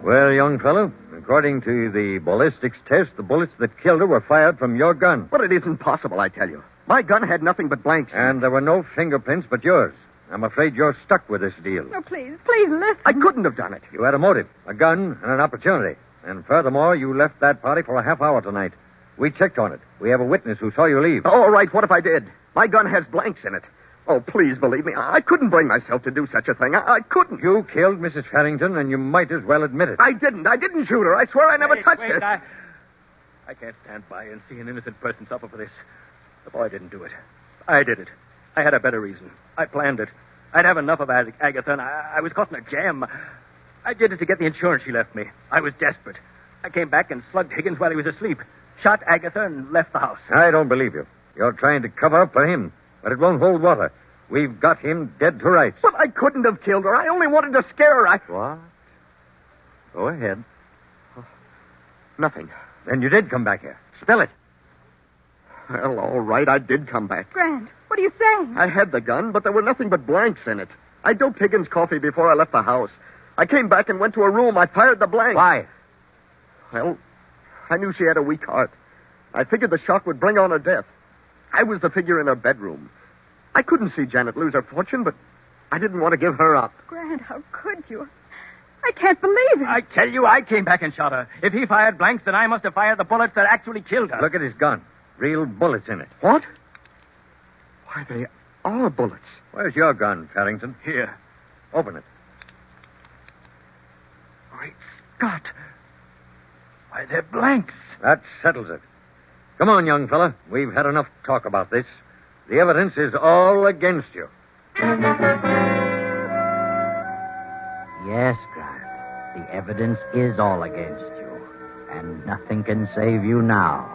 Well, young fellow, according to the ballistics test, the bullets that killed her were fired from your gun.
But it isn't possible, I tell you. My gun had nothing but blanks.
And there were no fingerprints but yours. I'm afraid you're stuck with this deal.
Oh, please listen.
I couldn't have done it.
You had a motive, a gun, and an opportunity. And furthermore, you left that party for a half hour tonight. We checked on it. We have a witness who saw you leave.
All right, what if I did? My gun has blanks in it. Oh, please believe me. I couldn't bring myself to do such a thing. I couldn't.
You killed Mrs. Farrington, and you might as well admit it.
I didn't. I didn't shoot her. I swear I never touched her.
I can't stand by and see an innocent person suffer for this. The boy didn't do it. I did it. I had a better reason. I planned it. I'd have enough of Agatha, and I was caught in a jam. I did it to get the insurance she left me. I was desperate. I came back and slugged Higgins while he was asleep, shot Agatha, and left the house.
I don't believe you. You're trying to cover up for him, but it won't hold water. We've got him dead to rights.
But I couldn't have killed her. I only wanted to scare her.
What? Go ahead.
Nothing.
Then you did come back here. Spill it.
Well, all right, I did come back.
Grant, what are you saying?
I had the gun, but there were nothing but blanks in it. I doped Higgins' coffee before I left the house. I came back and went to her room. I fired the blanks.
Why?
Well, I knew she had a weak heart. I figured the shock would bring on her death. I was the figure in her bedroom. I couldn't see Janet lose her fortune, but I didn't want to give her up.
Grant, how could you? I can't believe it.
I tell you, I came back and shot her. If he fired blanks, then I must have fired the bullets that actually killed her.
Look at his gun. Real bullets in it.
What? Why, they are bullets.
Where's your gun, Farrington?
Here.
Open it.
Great Scott. Why, they're blanks.
That settles it. Come on, young fella. We've had enough talk about this. The evidence is all against you.
Yes, Grant. The evidence is all against you. And nothing can save you now.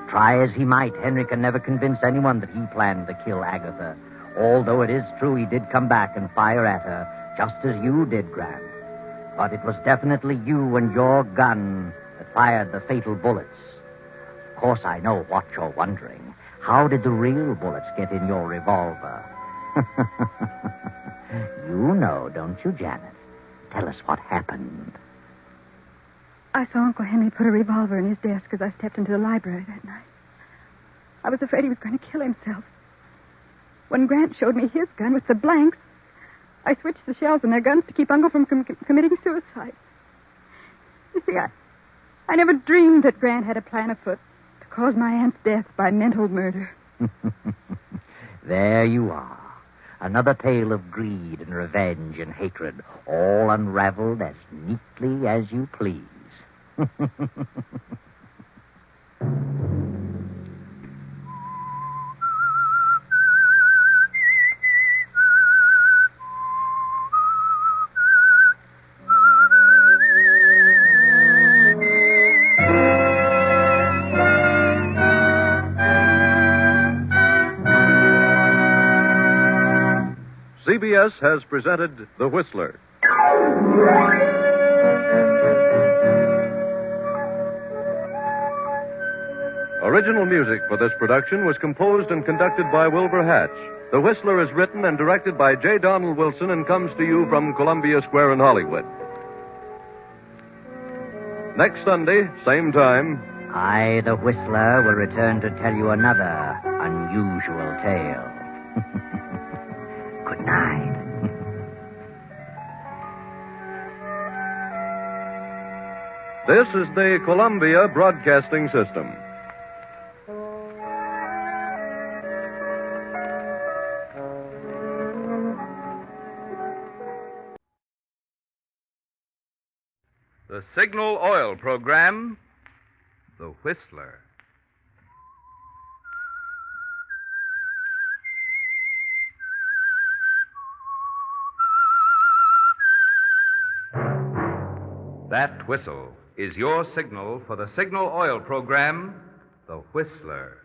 Try as he might, Henry can never convince anyone that he planned to kill Agatha. Although it is true he did come back and fire at her, just as you did, Grant. But it was definitely you and your gun that fired the fatal bullets. Of course, I know what you're wondering. How did the real bullets get in your revolver? You know, don't you, Janet? Tell us what happened.
I saw Uncle Henry put a revolver in his desk as I stepped into the library that night. I was afraid he was going to kill himself. When Grant showed me his gun with the blanks, I switched the shells in their guns to keep Uncle from committing suicide. You see, I never dreamed that Grant had a plan afoot to cause my aunt's death by mental murder.
There you are. Another tale of greed and revenge and hatred, all unraveled as neatly as you please.
CBS has presented The Whistler. Original music for this production was composed and conducted by Wilbur Hatch. The Whistler is written and directed by J. Donald Wilson and comes to you from Columbia Square in Hollywood. Next Sunday, same time,
I, the Whistler, will return to tell you another unusual tale. Good night.
This is the Columbia Broadcasting System.
The Signal Oil Program, The Whistler. That whistle is your signal for the Signal Oil Program, The Whistler.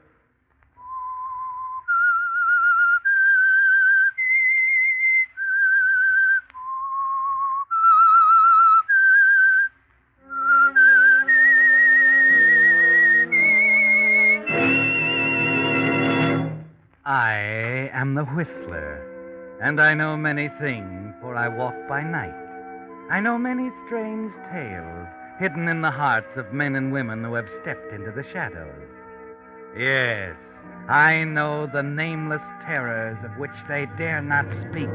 I am the Whistler, and I know many things, for I walk by night. I know many strange tales hidden in the hearts of men and women who have stepped into the shadows. Yes, I know the nameless terrors of which they dare not speak.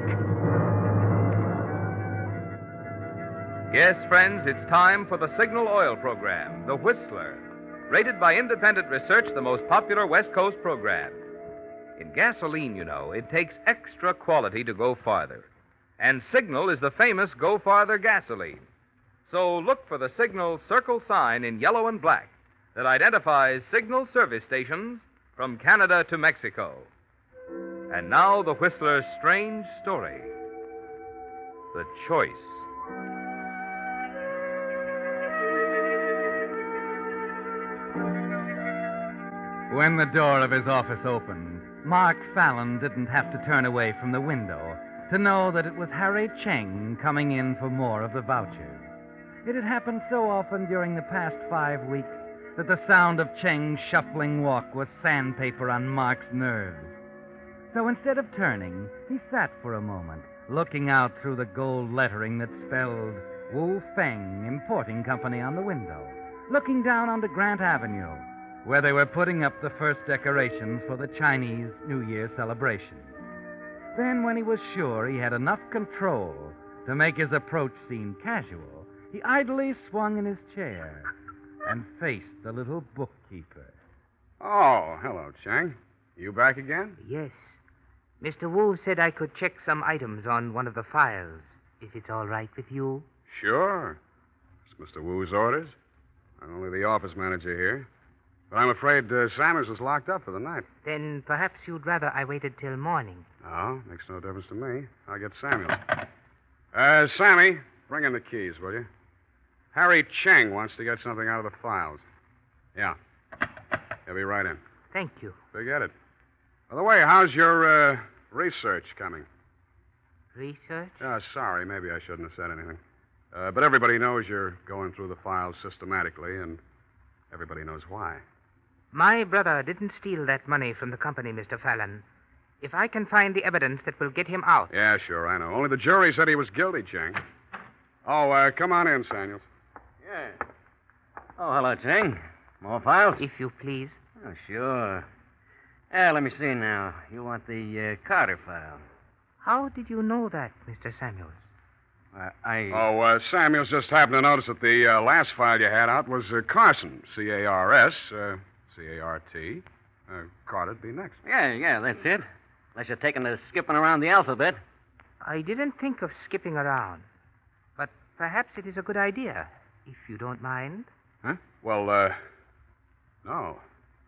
Yes, friends, it's time for the Signal Oil Program, The Whistler. Rated by independent research, the most popular West Coast program. In gasoline, you know, it takes extra quality to go farther. And Signal is the famous Go Farther gasoline. So look for the Signal circle sign in yellow and black that identifies Signal service stations from Canada to Mexico. And now the Whistler's strange story. The Choice.
When the door of his office opened, Mark Fallon didn't have to turn away from the window to know that it was Harry Cheng coming in for more of the vouchers. It had happened so often during the past 5 weeks that the sound of Cheng's shuffling walk was sandpaper on Mark's nerves. So instead of turning, he sat for a moment, looking out through the gold lettering that spelled Wu Feng Importing Company on the window, looking down onto Grant Avenue, where they were putting up the first decorations for the Chinese New Year celebration. Then, when he was sure he had enough control to make his approach seem casual, he idly swung in his chair and faced the little bookkeeper.
Oh, hello, Chang. You back again?
Yes. Mr. Wu said I could check some items on one of the files, if it's all right with you.
Sure. It's Mr. Wu's orders. I'm only the office manager here. But I'm afraid Samuels is locked up for the night.
Then perhaps you'd rather I waited till morning.
Oh, makes no difference to me. I'll get Samuel. Sammy, bring in the keys, will you? Harry Cheng wants to get something out of the files. Yeah. He'll be right in.
Thank you.
Forget it. By the way, how's your research coming?
Research?
Oh, sorry. Maybe I shouldn't have said anything. But everybody knows you're going through the files systematically, and everybody knows why.
My brother didn't steal that money from the company, Mr. Fallon. If I can find the evidence that will get him out.
Yeah, sure, I know. Only the jury said he was guilty, Cheng. Oh, come on in, Samuels.
Yeah. Oh, hello, Cheng. More files?
If you please.
Oh, sure. Let me see now. You want the Carter file.
How did you know that, Mr. Samuels?
Samuels just happened to notice that the last file you had out was Carson, C-A-R-S, C-A-R-T. Carter'd be next.
Yeah, that's it. Unless you're taking to skipping around the alphabet.
I didn't think of skipping around. But perhaps it is a good idea, if you don't mind.
Huh? Well, no.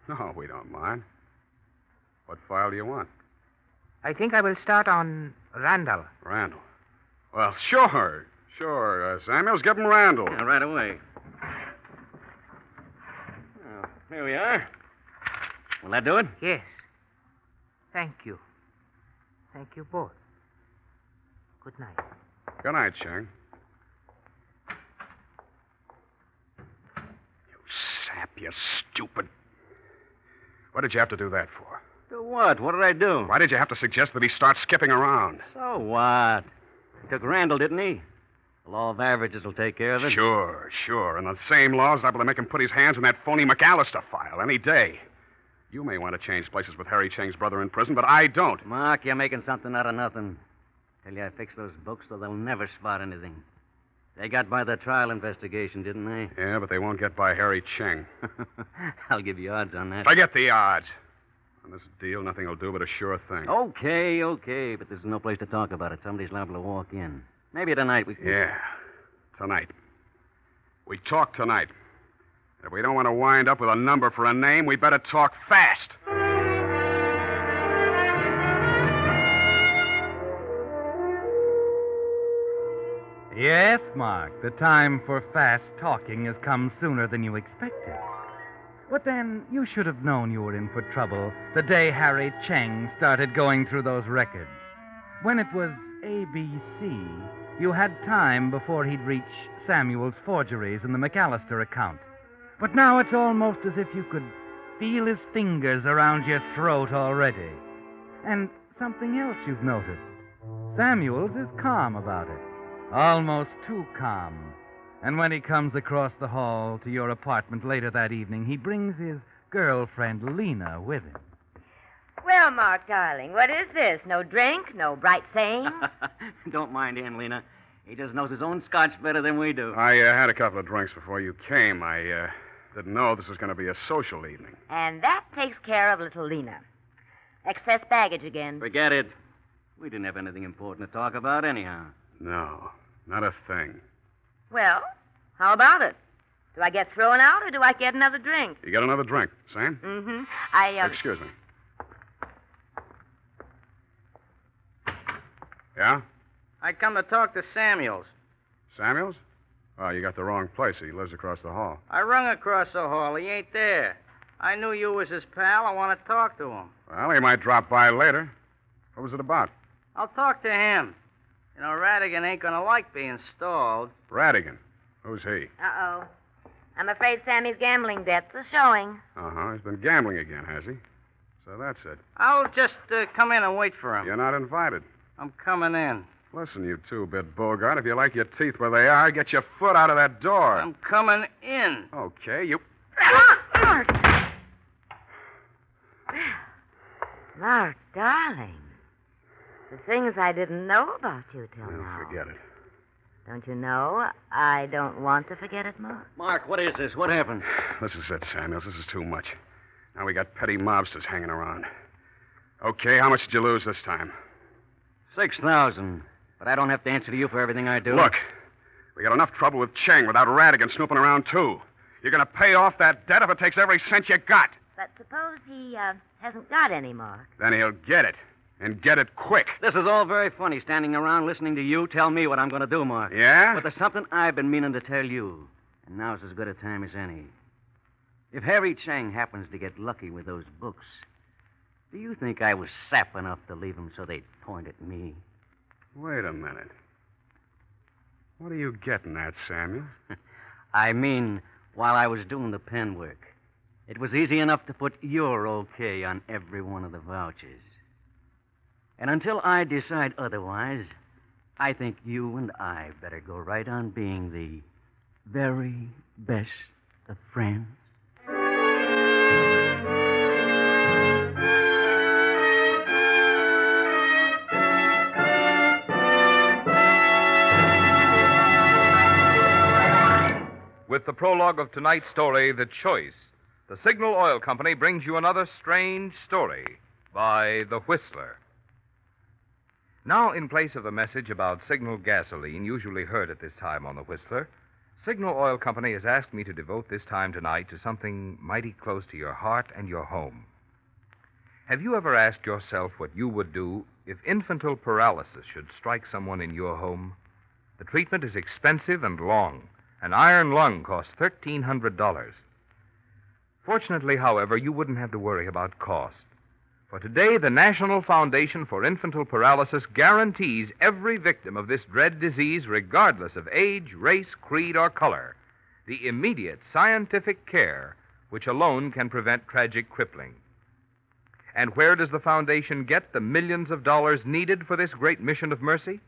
No, we don't mind. What file do you want?
I think I will start on Randall.
Randall. Well, sure. Samuels, give him Randall.
Yeah, right away. Oh, here we are. Will that do it?
Yes. Thank you. Thank you both. Good night.
Good night, Chang. You sap, you stupid. What did you have to do that for?
Do what? What did I do?
Why did you have to suggest that he start skipping around?
So what? He took Randall, didn't he? The law of averages will take care of it.
Sure. And the same law is liable to make him put his hands in that phony McAllister file any day. You may want to change places with Harry Chang's brother in prison, but I don't.
Mark, you're making something out of nothing. Tell you I fixed those books so they'll never spot anything. They got by the trial investigation, didn't they?
Yeah, but they won't get by Harry Chang.
I'll give you odds on that.
Forget the odds. On this deal, nothing will do but a sure thing.
Okay, but there's no place to talk about it. Somebody's liable to walk in. Maybe tonight we can...
Yeah, tonight. We talk tonight. If we don't want to wind up with a number for a name, we better talk fast.
Yes, Mark, the time for fast talking has come sooner than you expected. But then, you should have known you were in for trouble the day Harry Chang started going through those records. When it was ABC, you had time before he'd reach Samuel's forgeries and the McAllister account. But now it's almost as if you could feel his fingers around your throat already. And something else you've noticed. Samuel's is calm about it. Almost too calm. And when he comes across the hall to your apartment later that evening, he brings his girlfriend, Lena, with him.
Well, Mark, darling, what is this? No drink? No bright sayings?
Don't mind him, Lena. He just knows his own scotch better than we do.
I had a couple of drinks before you came. I didn't know this was going to be a social evening.
And that takes care of little Lena. Excess baggage again.
Forget it. We didn't have anything important to talk about anyhow.
No, not a thing.
Well, how about it? Do I get thrown out or do I get another drink?
You get another drink, Sam?
Mm-hmm.
Excuse me. Yeah?
I come to talk to Samuels.
Samuels? Oh, you got the wrong place. He lives across the hall.
I rung across the hall. He ain't there. I knew you was his pal. I want to talk to him.
Well, he might drop by later. What was it about?
I'll talk to him. You know, Radigan ain't going to like being stalled.
Radigan? Who's he?
Uh-oh. I'm afraid Sammy's gambling debts are showing.
Uh-huh. He's been gambling again, has he? So that's it.
I'll just come in and wait for him.
You're not invited.
I'm coming in.
Listen, you two-bit Bogart, if you like your teeth where they are, get your foot out of that door.
I'm coming in.
Okay, you...
Mark, darling. The things I didn't know about you till now.
Forget it.
Don't you know? I don't want to forget it, Mark.
Mark, what is this? What happened?
This is it, Samuels. This is too much. Now we got petty mobsters hanging around. Okay, how much did you lose this time?
6,000. But I don't have to answer to you for everything I do.
Look, we got enough trouble with Chang without Radigan snooping around, too. You're going to pay off that debt if it takes every cent you got.
But suppose he hasn't got any, Mark.
Then he'll get it. And get it quick.
This is all very funny, standing around listening to you tell me what I'm going to do, Mark.
Yeah?
But there's something I've been meaning to tell you. And now's as good a time as any. If Harry Chang happens to get lucky with those books, do you think I was sap enough to leave them so they'd point at me?
Wait a minute. What are you getting at, Samuel?
I mean, while I was doing the pen work, it was easy enough to put your okay on every one of the vouchers. And until I decide otherwise, I think you and I better go right on being the very best of friends.
prologue of tonight's story, The Choice, the Signal Oil Company brings you another strange story by The Whistler. Now, in place of the message about Signal gasoline usually heard at this time on The Whistler, Signal Oil Company has asked me to devote this time tonight to something mighty close to your heart and your home. Have you ever asked yourself what you would do if infantile paralysis should strike someone in your home? The treatment is expensive and long. An iron lung costs $1,300. Fortunately, however, you wouldn't have to worry about cost. For today, the National Foundation for Infantile Paralysis guarantees every victim of this dread disease, regardless of age, race, creed, or color, the immediate scientific care which alone can prevent tragic crippling. And where does the foundation get the millions of dollars needed for this great mission of mercy?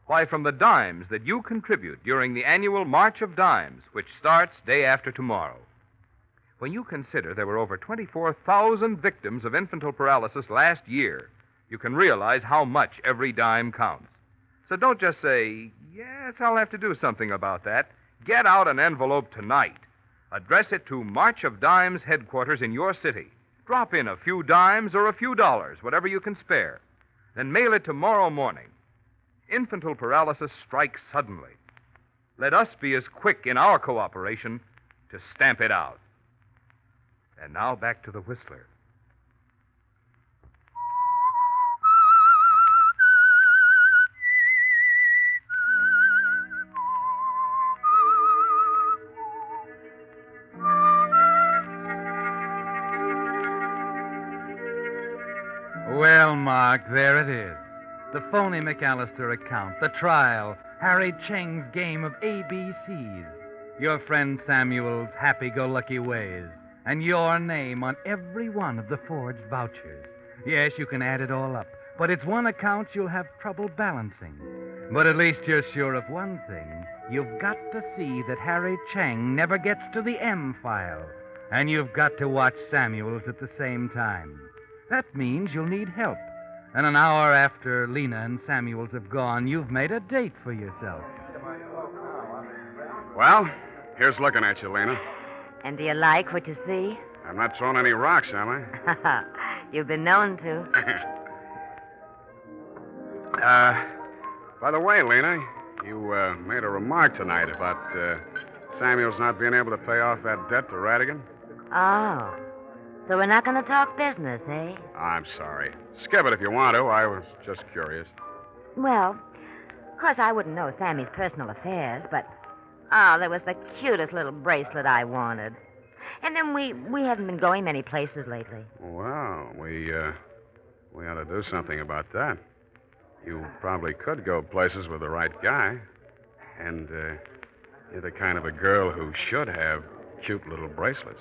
Why, from the dimes that you contribute during the annual March of Dimes, which starts day after tomorrow. When you consider there were over 24,000 victims of infantile paralysis last year, you can realize how much every dime counts. So don't just say, yes, I'll have to do something about that. Get out an envelope tonight. Address it to March of Dimes headquarters in your city. Drop in a few dimes or a few dollars, whatever you can spare. Then mail it tomorrow morning. Infantile paralysis strikes suddenly. Let us be as quick in our cooperation to stamp it out. And now back to the Whistler.
Well, Mark, there it is. The phony McAllister account, the trial, Harry Cheng's game of ABCs, your friend Samuel's happy-go-lucky ways, and your name on every one of the forged vouchers. Yes, you can add it all up, but it's one account you'll have trouble balancing. But at least you're sure of one thing. You've got to see that Harry Cheng never gets to the M file, and you've got to watch Samuel's at the same time. That means you'll need help. And an hour after Lena and Samuels have gone, you've made a date for yourself.
Well, here's looking at you, Lena.
And do you like what you see?
I'm not throwing any rocks, am I?
You've been known to.
By the way, Lena, you made a remark tonight about Samuel's not being able to pay off that debt to Radigan.
Oh. So we're not going to talk business, eh?
I'm sorry. Skip it if you want to. I was just curious.
Well, of course, I wouldn't know Sammy's personal affairs, but, there was the cutest little bracelet I wanted. And then we haven't been going many places lately.
Well, we ought to do something about that. You probably could go places with the right guy. And you're the kind of a girl who should have cute little bracelets.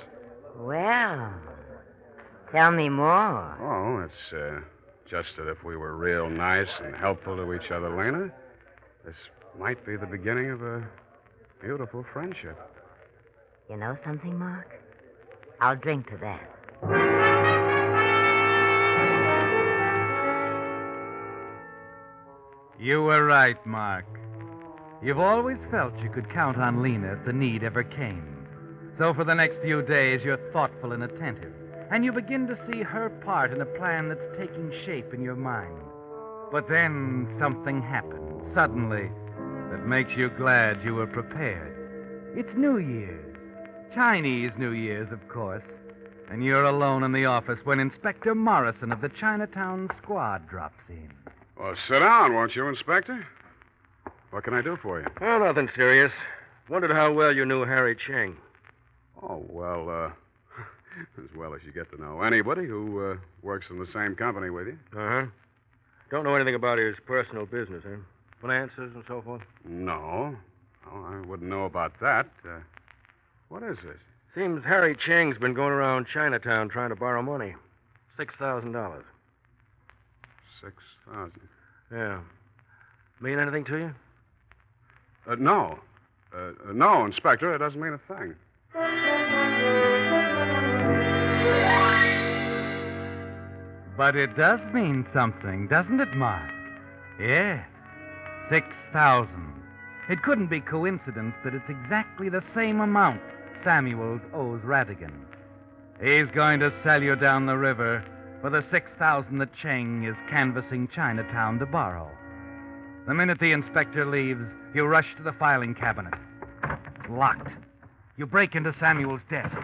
Well, tell me more.
Oh, it's just that if we were real nice and helpful to each other, Lena, this might be the beginning of a beautiful friendship.
You know something, Mark? I'll drink to that.
You were right, Mark. You've always felt you could count on Lena if the need ever came. So for the next few days, you're thoughtful and attentive, and you begin to see her part in a plan that's taking shape in your mind. But then something happens, suddenly, that makes you glad you were prepared. It's New Year's. Chinese New Year's, of course. And you're alone in the office when Inspector Morrison of the Chinatown Squad drops in.
Well, sit down, won't you, Inspector? What can I do for you?
Oh, nothing serious. Wondered how well you knew Harry Cheng.
Oh, well, as well as you get to know anybody who works in the same company with you.
Uh-huh. Don't know anything about his personal business, eh? Finances and so forth?
No. Oh, I wouldn't know about that. What is this?
Seems Harry Cheng's been going around Chinatown trying to borrow money. $6,000.
$6,000?
Yeah. Mean anything to you?
No. No, Inspector. It doesn't mean a thing.
But it does mean something, doesn't it, Mark? Yes. 6,000. It couldn't be coincidence that it's exactly the same amount Samuels owes Radigan. He's going to sell you down the river for the $6,000 that Cheng is canvassing Chinatown to borrow. The minute the inspector leaves, you rush to the filing cabinet. It's locked. You break into Samuel's desk.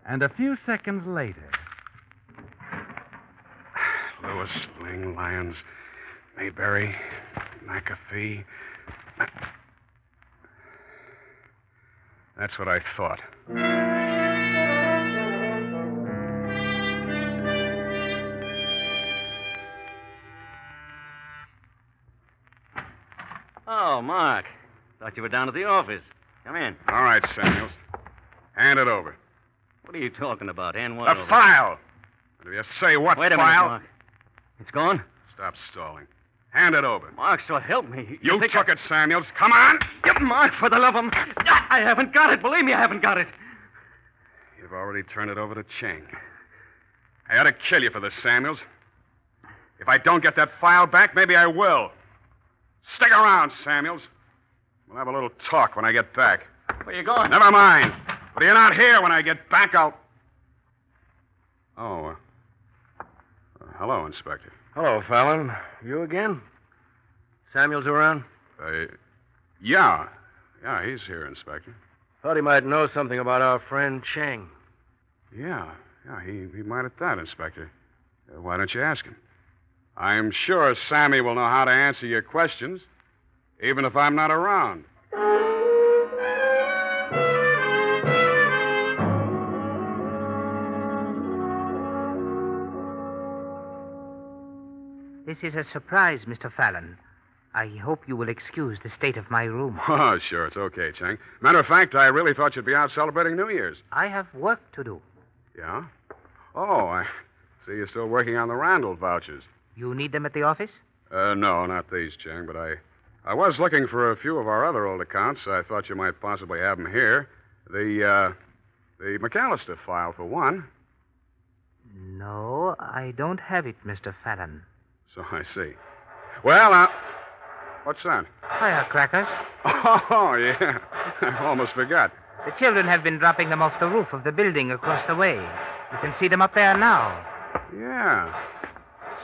And a few seconds later...
Lewis, Ling, Lyons, Mayberry, McAfee. That's what I thought.
Oh, Mark. Thought you were down at the office. Come in.
All right, Samuels. Hand it over.
What are you talking about? Hand what
The
over?
file! If you say what
Wait a
file...
minute, Mark. It's gone?
Stop stalling. Hand it over.
Mark, so help me.
You took it, Samuels. Come on!
Mark, for the love of... I haven't got it. Believe me, I haven't got it.
You've already turned it over to Cheng. I ought to kill you for this, Samuels. If I don't get that file back, maybe I will. Stick around, Samuels. We'll have a little talk when I get back.
Where you going?
Never mind. But you're not here when I get back, I'll... Oh, hello, Inspector.
Hello, Fallon. You again? Samuel's around?
Yeah. Yeah, he's here, Inspector.
Thought he might know something about our friend Cheng.
Yeah, he might at that, Inspector. Why don't you ask him? I'm sure Sammy will know how to answer your questions, even if I'm not around.
This is a surprise, Mr. Fallon. I hope you will excuse the state of my room.
Oh, sure, it's okay, Cheng. Matter of fact, I really thought you'd be out celebrating New Year's.
I have work to do.
Yeah? Oh, I see you're still working on the Randall vouchers.
You need them at the office?
No, not these, Cheng, but I was looking for a few of our other old accounts. I thought you might possibly have them here. The McAllister file, for one.
No, I don't have it, Mr. Fallon.
So I see. Well, what's that?
Firecrackers.
Oh, yeah. I almost forgot.
The children have been dropping them off the roof of the building across the way. You can see them up there now.
Yeah.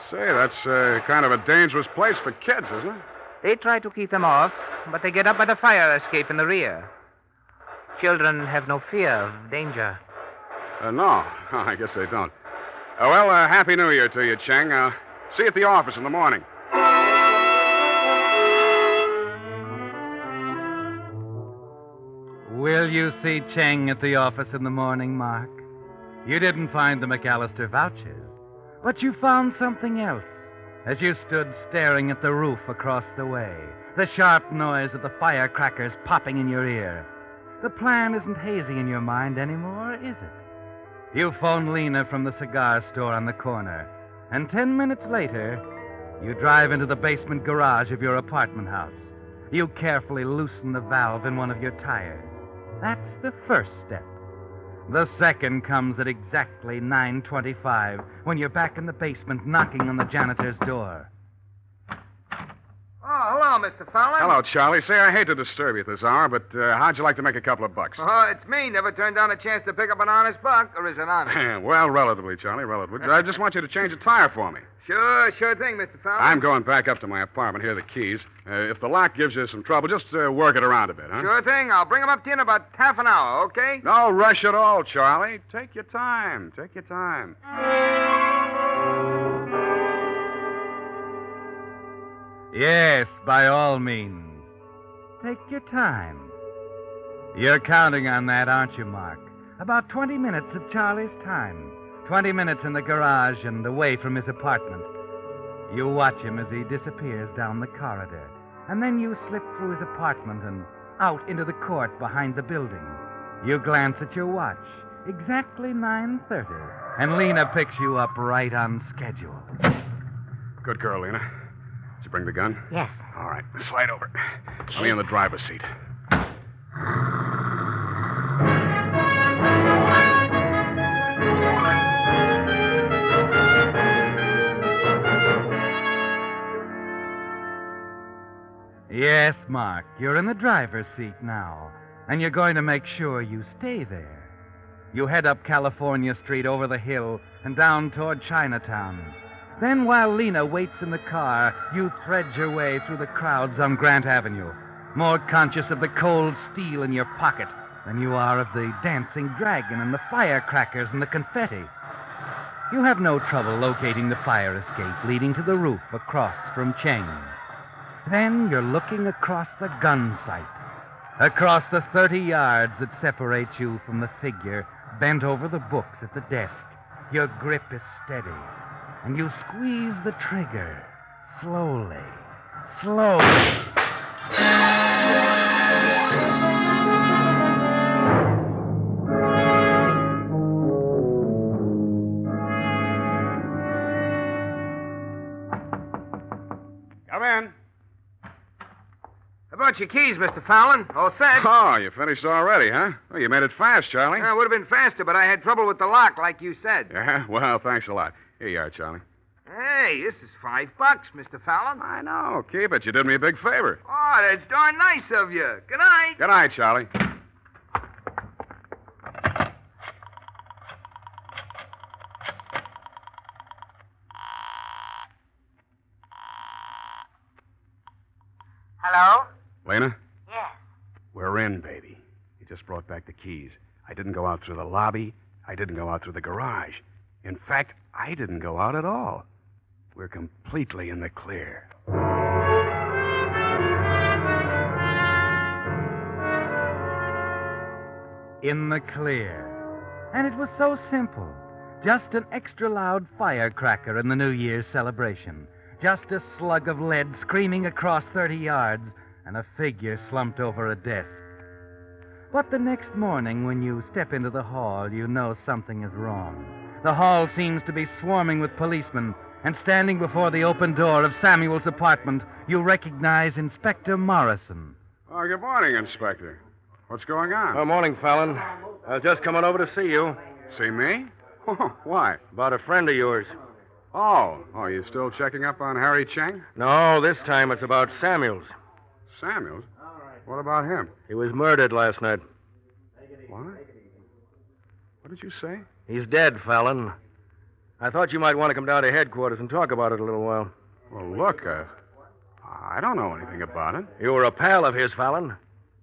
Say, that's kind of a dangerous place for kids, isn't it?
They try to keep them off, but they get up by the fire escape in the rear. Children have no fear of danger.
No, I guess they don't. Well, Happy New Year to you, Cheng. See you at the office in the morning.
Will you see Cheng at the office in the morning, Mark? You didn't find the McAllister vouchers, but you found something else as you stood staring at the roof across the way, the sharp noise of the firecrackers popping in your ear. The plan isn't hazy in your mind anymore, is it? You phone Lena from the cigar store on the corner, and 10 minutes later, you drive into the basement garage of your apartment house. You carefully loosen the valve in one of your tires. That's the first step. The second comes at exactly 9:25 when you're back in the basement knocking on the janitor's door.
Oh, hello, Mr. Fallon.
Hello, Charlie. Say, I hate to disturb you at this hour, but how'd you like to make a couple of bucks?
Oh, it's me. Never turned down a chance to pick up an honest buck, or is it honest?
Well, relatively, Charlie, relatively. I just want you to change a tire for me.
Sure thing, Mr. Fallon.
I'm going back up to my apartment. Here are the keys. If the lock gives you some trouble, just work it around a bit, huh?
Sure thing. I'll bring them up to you in about half an hour, okay?
No rush at all, Charlie. Take your time. Take your time.
Yes, by all means. Take your time. You're counting on that, aren't you, Mark? About 20 minutes of Charlie's time. 20 minutes in the garage and away from his apartment. You watch him as he disappears down the corridor. And then you slip through his apartment and out into the court behind the building. You glance at your watch. Exactly 9:30. And Lena picks you up right on schedule.
Good girl, Lena. Did you bring the gun?
Yes.
All right. Slide over. I'll be in the driver's seat.
Yes, Mark, you're in the driver's seat now, and you're going to make sure you stay there. You head up California Street over the hill and down toward Chinatown. Then, while Lena waits in the car, you thread your way through the crowds on Grant Avenue, more conscious of the cold steel in your pocket than you are of the dancing dragon and the firecrackers and the confetti. You have no trouble locating the fire escape leading to the roof across from Cheng's. Then you're looking across the gun sight, across the 30 yards that separate you from the figure bent over the books at the desk. Your grip is steady, and you squeeze the trigger slowly, slowly.
Come in.
How about your keys, Mr. Fallon? All set?
Oh, you finished already, huh? Well, you made it fast, Charlie.
It would have been faster, but I had trouble with the lock, like you said.
Yeah? Well, thanks a lot. Here you are, Charlie.
Hey, this is $5, Mr. Fallon.
I know. Keep it. You did me a big favor.
Oh, that's darn nice of you. Good night.
Good night, Charlie.
Hello?
Lena?
Yes.
We're in, baby. You just brought back the keys. I didn't go out through the lobby. I didn't go out through the garage. In fact, I didn't go out at all. We're completely in the clear.
In the clear. And it was so simple. Just an extra loud firecracker in the New Year's celebration. Just a slug of lead screaming across 30 yards and a figure slumped over a desk. But the next morning, when you step into the hall, you know something is wrong. The hall seems to be swarming with policemen, and standing before the open door of Samuel's apartment, you recognize Inspector Morrison.
Oh, good morning, Inspector. What's going on?
Oh, morning, Fallon. I was just coming over to see you.
See me? Why?
About a friend of yours.
Oh, you still checking up on Harry Cheng?
No, this time it's about Samuels.
Samuels? What about him?
He was murdered last night.
What? What did you say?
He's dead, Fallon. I thought you might want to come down to headquarters and talk about it a little while.
Well, look, I don't know anything about it.
You were a pal of his, Fallon.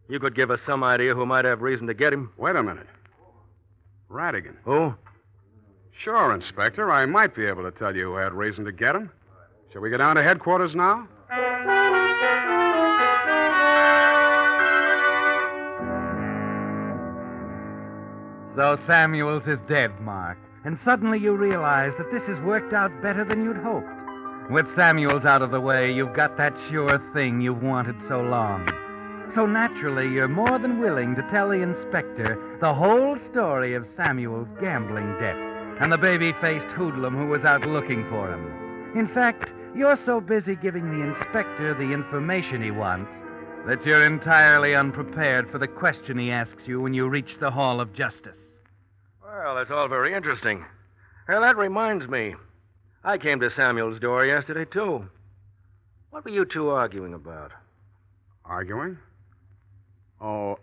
You could give us some idea who might have reason to get him.
Wait a minute. Radigan.
Who?
Sure, Inspector. I might be able to tell you who had reason to get him. Shall we go down to headquarters now?
So Samuels is dead, Mark. And suddenly you realize that this has worked out better than you'd hoped. With Samuels out of the way, you've got that sure thing you've wanted so long. So naturally, you're more than willing to tell the inspector the whole story of Samuel's gambling debt and the baby-faced hoodlum who was out looking for him. In fact, you're so busy giving the inspector the information he wants that you're entirely unprepared for the question he asks you when you reach the Hall of Justice.
Well, that's all very interesting. Well, that reminds me. I came to Samuel's door yesterday, too. What were you two arguing about?
Arguing? I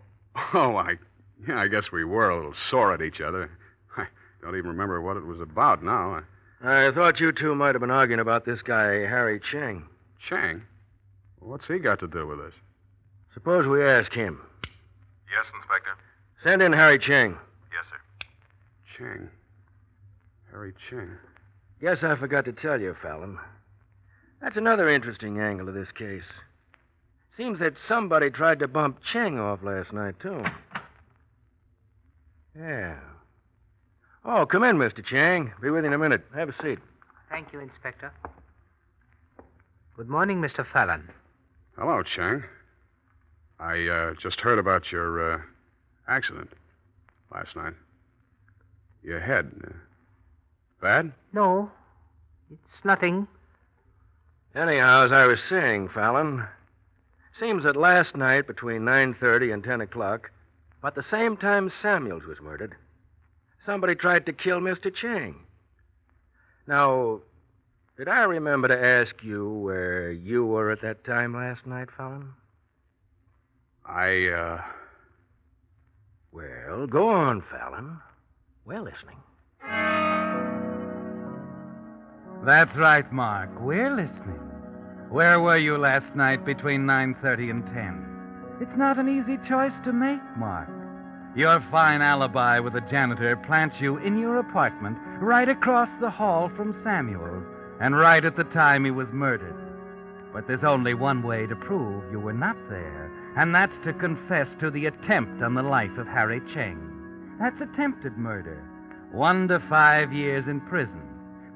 guess we were a little sore at each other. I don't even remember what it was about now.
I thought you two might have been arguing about this guy, Harry Cheng.
Cheng? What's he got to do with this?
Suppose we ask him.
Yes, Inspector.
Send in Harry Cheng.
Yes, sir.
Cheng. Harry Cheng.
Guess I forgot to tell you, Fallon. That's another interesting angle of this case. Seems that somebody tried to bump Cheng off last night, too. Yeah. Oh, come in, Mr. Cheng. Be with you in a minute. Have a seat.
Thank you, Inspector. Good morning, Mr. Fallon.
Hello, Cheng. I just heard about your accident last night. Your head. Bad?
No, it's nothing.
Anyhow, as I was saying, Fallon, seems that last night between 9:30 and 10 o'clock, about the same time Samuels was murdered, somebody tried to kill Mr. Cheng. Now, did I remember to ask you where you were at that time last night, Fallon? Well, go on, Fallon. We're listening.
That's right, Mark. We're listening. Where were you last night between 9:30 and 10? It's not an easy choice to make, Mark. Your fine alibi with the janitor plants you in your apartment right across the hall from Samuel's and right at the time he was murdered. But there's only one way to prove you were not there, and that's to confess to the attempt on the life of Harry Cheng. That's attempted murder. 1 to 5 years in prison.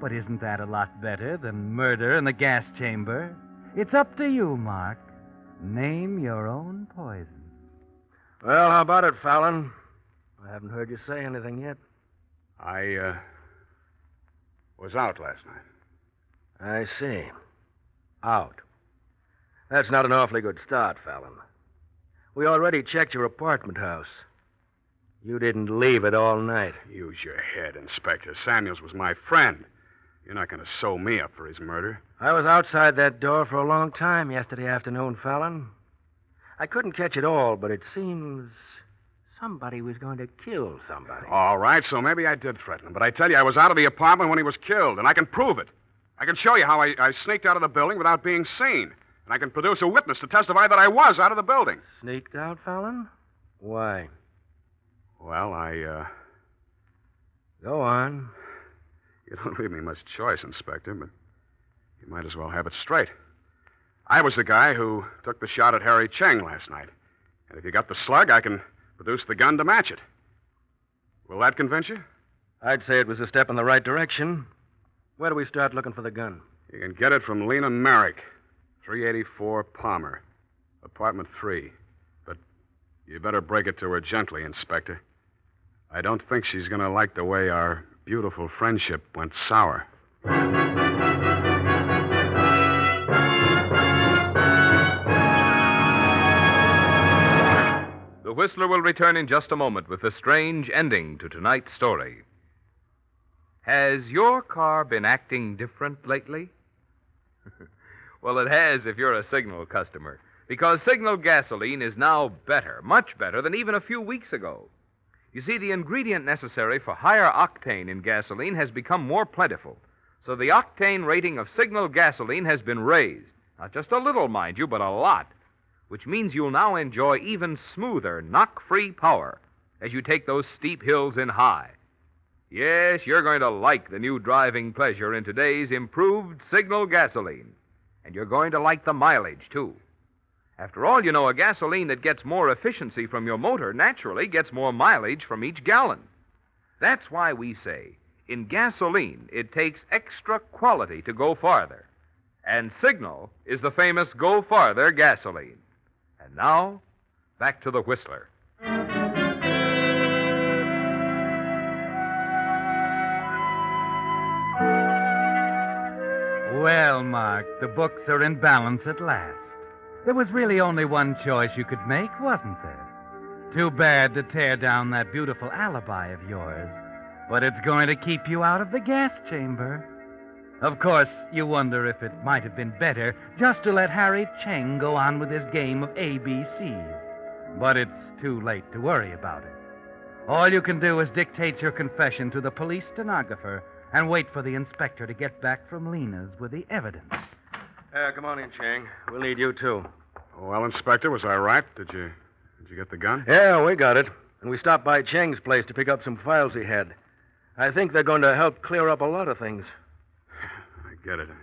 But isn't that a lot better than murder in the gas chamber? It's up to you, Mark. Name your own poison.
Well, how about it, Fallon? I haven't heard you say anything yet.
I was out last night.
I see. Out. That's not an awfully good start, Fallon. We already checked your apartment house. You didn't leave it all night.
Use your head, Inspector. Samuels was my friend. You're not going to sew me up for his murder.
I was outside that door for a long time yesterday afternoon, Fallon. I couldn't catch it all, but it seems somebody was going to kill somebody.
All right, so maybe I did threaten him. But I tell you, I was out of the apartment when he was killed, and I can prove it. I can show you how I sneaked out of the building without being seen. And I can produce a witness to testify that I was out of the building.
Sneaked out, Fallon? Why?
Well,
Go on.
You don't leave me much choice, Inspector, but you might as well have it straight. I was the guy who took the shot at Harry Cheng last night. And if you got the slug, I can produce the gun to match it. Will that convince you?
I'd say it was a step in the right direction. Where do we start looking for the gun?
You can get it from Lena Merrick, 384 Palmer, apartment 3. But you better break it to her gently, Inspector. I don't think she's going to like the way our beautiful friendship went sour.
The Whistler will return in just a moment with a strange ending to tonight's story. Has your car been acting different lately? Well, it has if you're a Signal customer, because Signal gasoline is now better, much better than even a few weeks ago. You see, the ingredient necessary for higher octane in gasoline has become more plentiful, so the octane rating of Signal gasoline has been raised. Not just a little, mind you, but a lot, which means you'll now enjoy even smoother, knock-free power as you take those steep hills in high. Yes, you're going to like the new driving pleasure in today's improved Signal gasoline. And you're going to like the mileage, too. After all, you know, a gasoline that gets more efficiency from your motor naturally gets more mileage from each gallon. That's why we say, in gasoline, it takes extra quality to go farther. And Signal is the famous Go Farther gasoline. And now, back to the Whistler.
Well, Mark, the books are in balance at last. There was really only one choice you could make, wasn't there? Too bad to tear down that beautiful alibi of yours, but it's going to keep you out of the gas chamber. Of course, you wonder if it might have been better just to let Harry Cheng go on with his game of ABCs. But it's too late to worry about it. All you can do is dictate your confession to the police stenographer and wait for the inspector to get back from Lena's with the evidence.
Come on in, Chang. We'll need you, too.
Well, Inspector, was I right? Did you get the gun?
Yeah, we got it. And we stopped by Chang's place to pick up some files he had. I think they're going to help clear up a lot of things.
I get it. I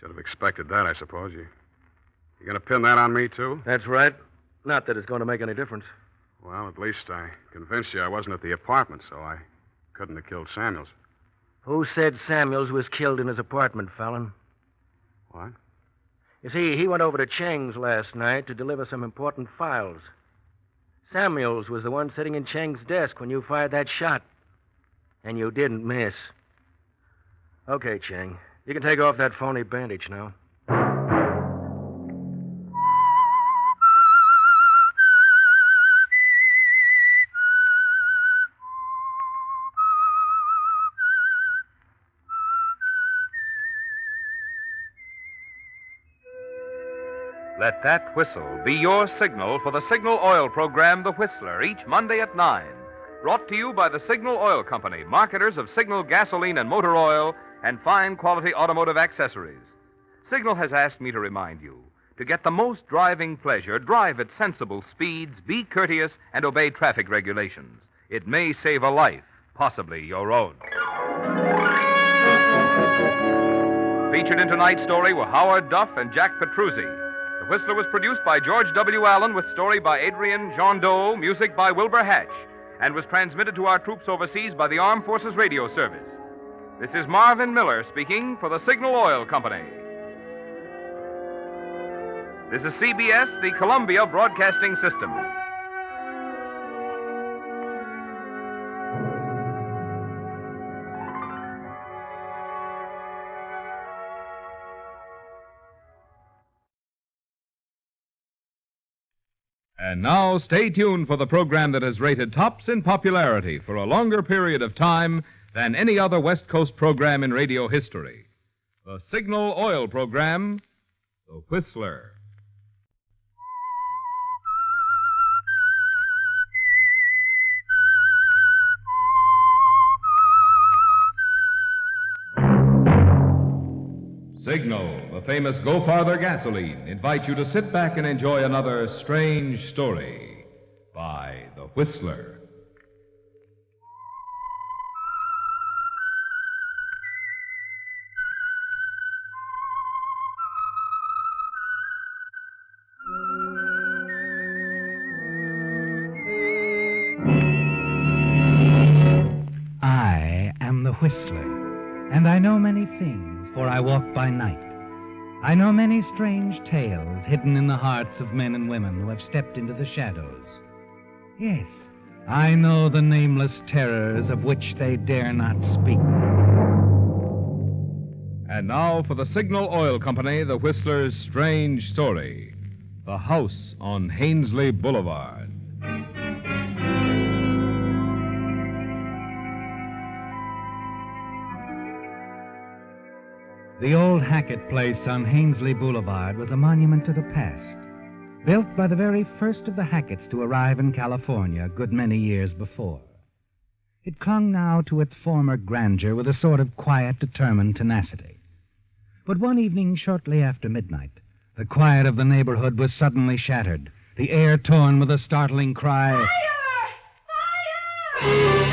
should have expected that, I suppose. You going to pin that on me, too?
That's right. Not that it's going to make any difference.
Well, at least I convinced you I wasn't at the apartment, so I couldn't have killed Samuels.
Who said Samuels was killed in his apartment, Fallon?
What?
You see, he went over to Chang's last night to deliver some important files. Samuels was the one sitting in Chang's desk when you fired that shot. And you didn't miss. Okay, Chang. You can take off that phony bandage now.
Let that whistle be your signal for the Signal Oil program, The Whistler, each Monday at 9. Brought to you by the Signal Oil Company, marketers of Signal gasoline and motor oil and fine quality automotive accessories. Signal has asked me to remind you, to get the most driving pleasure, drive at sensible speeds, be courteous, and obey traffic regulations. It may save a life, possibly your own. Featured in tonight's story were Howard Duff and Jack Petruzzi. The Whistler was produced by George W. Allen with story by Adrian John Doe, music by Wilbur Hatch, and was transmitted to our troops overseas by the Armed Forces Radio Service. This is Marvin Miller speaking for the Signal Oil Company. This is CBS, the Columbia Broadcasting System. And now, stay tuned for the program that has rated tops in popularity for a longer period of time than any other West Coast program in radio history. The Signal Oil program, The Whistler. Signal, the famous Go Farther gasoline, invite you to sit back and enjoy another strange story by The Whistler.
I am the Whistler, and I know many things. For I walk by night. I know many strange tales hidden in the hearts of men and women who have stepped into the shadows. Yes, I know the nameless terrors of which they dare not speak.
And now for the Signal Oil Company, The Whistler's strange story, The House on Hainsley Boulevard.
The old Hackett place on Hainsley Boulevard was a monument to the past, built by the very first of the Hacketts to arrive in California a good many years before. It clung now to its former grandeur with a sort of quiet, determined tenacity. But one evening shortly after midnight, the quiet of the neighborhood was suddenly shattered, the air torn with a startling cry. Fire! Fire!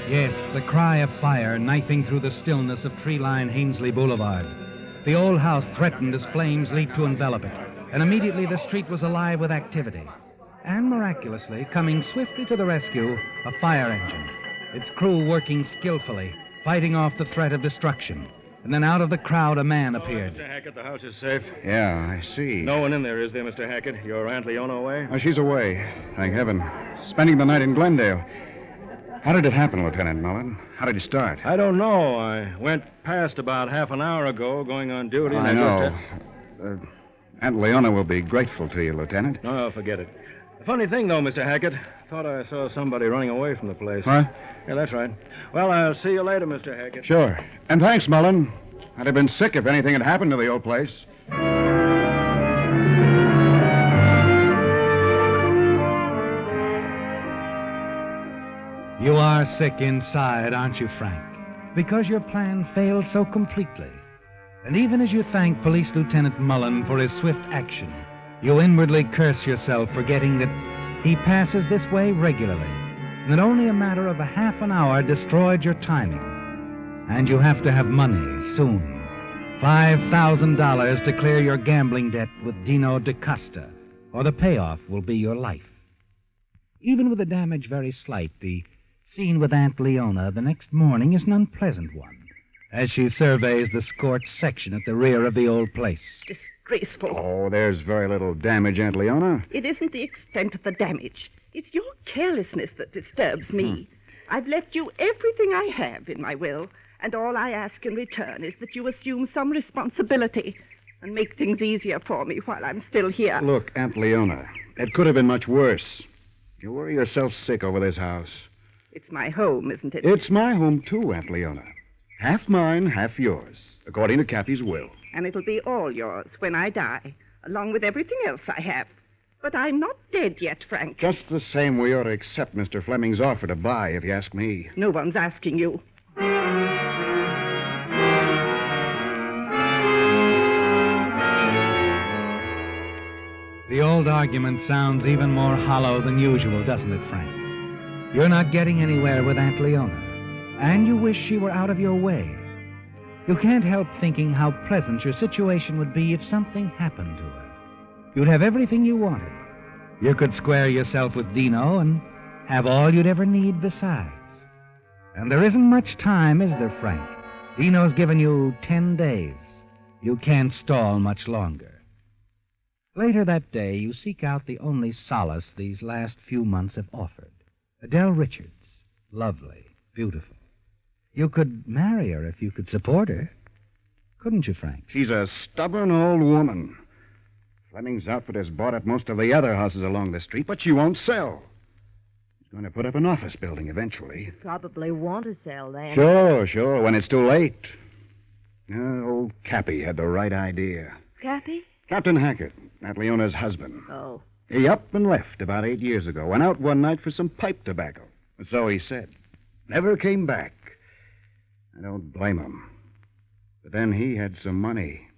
Yes, the cry of fire knifing through the stillness of tree-lined Hainsley Boulevard. The old house threatened as flames leaped to envelop it, and immediately the street was alive with activity. And miraculously, coming swiftly to the rescue, a fire engine, its crew working skillfully, fighting off the threat of destruction. And then out of the crowd, a man appeared.
Mr. Hackett, the house is safe.
Yeah, I see.
No one in there, is there, Mr. Hackett? Your Aunt Leona away?
Oh, she's away, thank heaven. Spending the night in Glendale. How did it happen, Lieutenant Mullen? How did you start?
I don't know. I went past about half an hour ago, going on duty.
I know. Aunt Leona will be grateful to you, Lieutenant.
No, forget it. The funny thing, though, Mr. Hackett, thought I saw somebody running away from the place.
What?
Yeah, that's right. Well, I'll see you later, Mr. Hackett.
Sure. And thanks, Mullen. I'd have been sick if anything had happened to the old place.
You are sick inside, aren't you, Frank? Because your plan failed so completely. And even as you thank Police Lieutenant Mullen for his swift action, you inwardly curse yourself, forgetting that he passes this way regularly, and that only a matter of a half an hour destroyed your timing. And you have to have money soon. $5,000 to clear your gambling debt with Dino DaCosta, or the payoff will be your life. Even with the damage very slight, the scene with Aunt Leona the next morning is an unpleasant one, as she surveys the scorched section at the rear of the old place.
Disgraceful.
Oh, there's very little damage, Aunt Leona.
It isn't the extent of the damage. It's your carelessness that disturbs me. I've left you everything I have in my will, and all I ask in return is that you assume some responsibility and make things easier for me while I'm still here.
Look, Aunt Leona, it could have been much worse. You worry yourself sick over this house.
It's my home, isn't it?
It's my home, too, Aunt Leona. Half mine, half yours, according to Cappy's will.
And it'll be all yours when I die, along with everything else I have. But I'm not dead yet, Frank.
Just the same, we ought to accept Mr. Fleming's offer to buy, if you ask me.
No one's asking you.
The old argument sounds even more hollow than usual, doesn't it, Frank? You're not getting anywhere with Aunt Leona, and you wish she were out of your way. You can't help thinking how pleasant your situation would be if something happened to her. You'd have everything you wanted. You could square yourself with Dino and have all you'd ever need besides. And there isn't much time, is there, Frank? Dino's given you 10 days. You can't stall much longer. Later that day, you seek out the only solace these last few months have offered. Adele Richards. Lovely, beautiful. You could marry her if you could support her. Couldn't you, Frank?
She's a stubborn old woman. Fleming's outfit has bought up most of the other houses along the street, but she won't sell. She's going to put up an office building eventually.
Probably want to sell then.
Sure, when it's too late. Old Cappy had the right idea.
Cappy?
Captain Hackett, Aunt Leona's husband.
Oh.
He up and left about 8 years ago. Went out one night for some pipe tobacco. So he said. Never came back. I don't blame him. But then he had some money.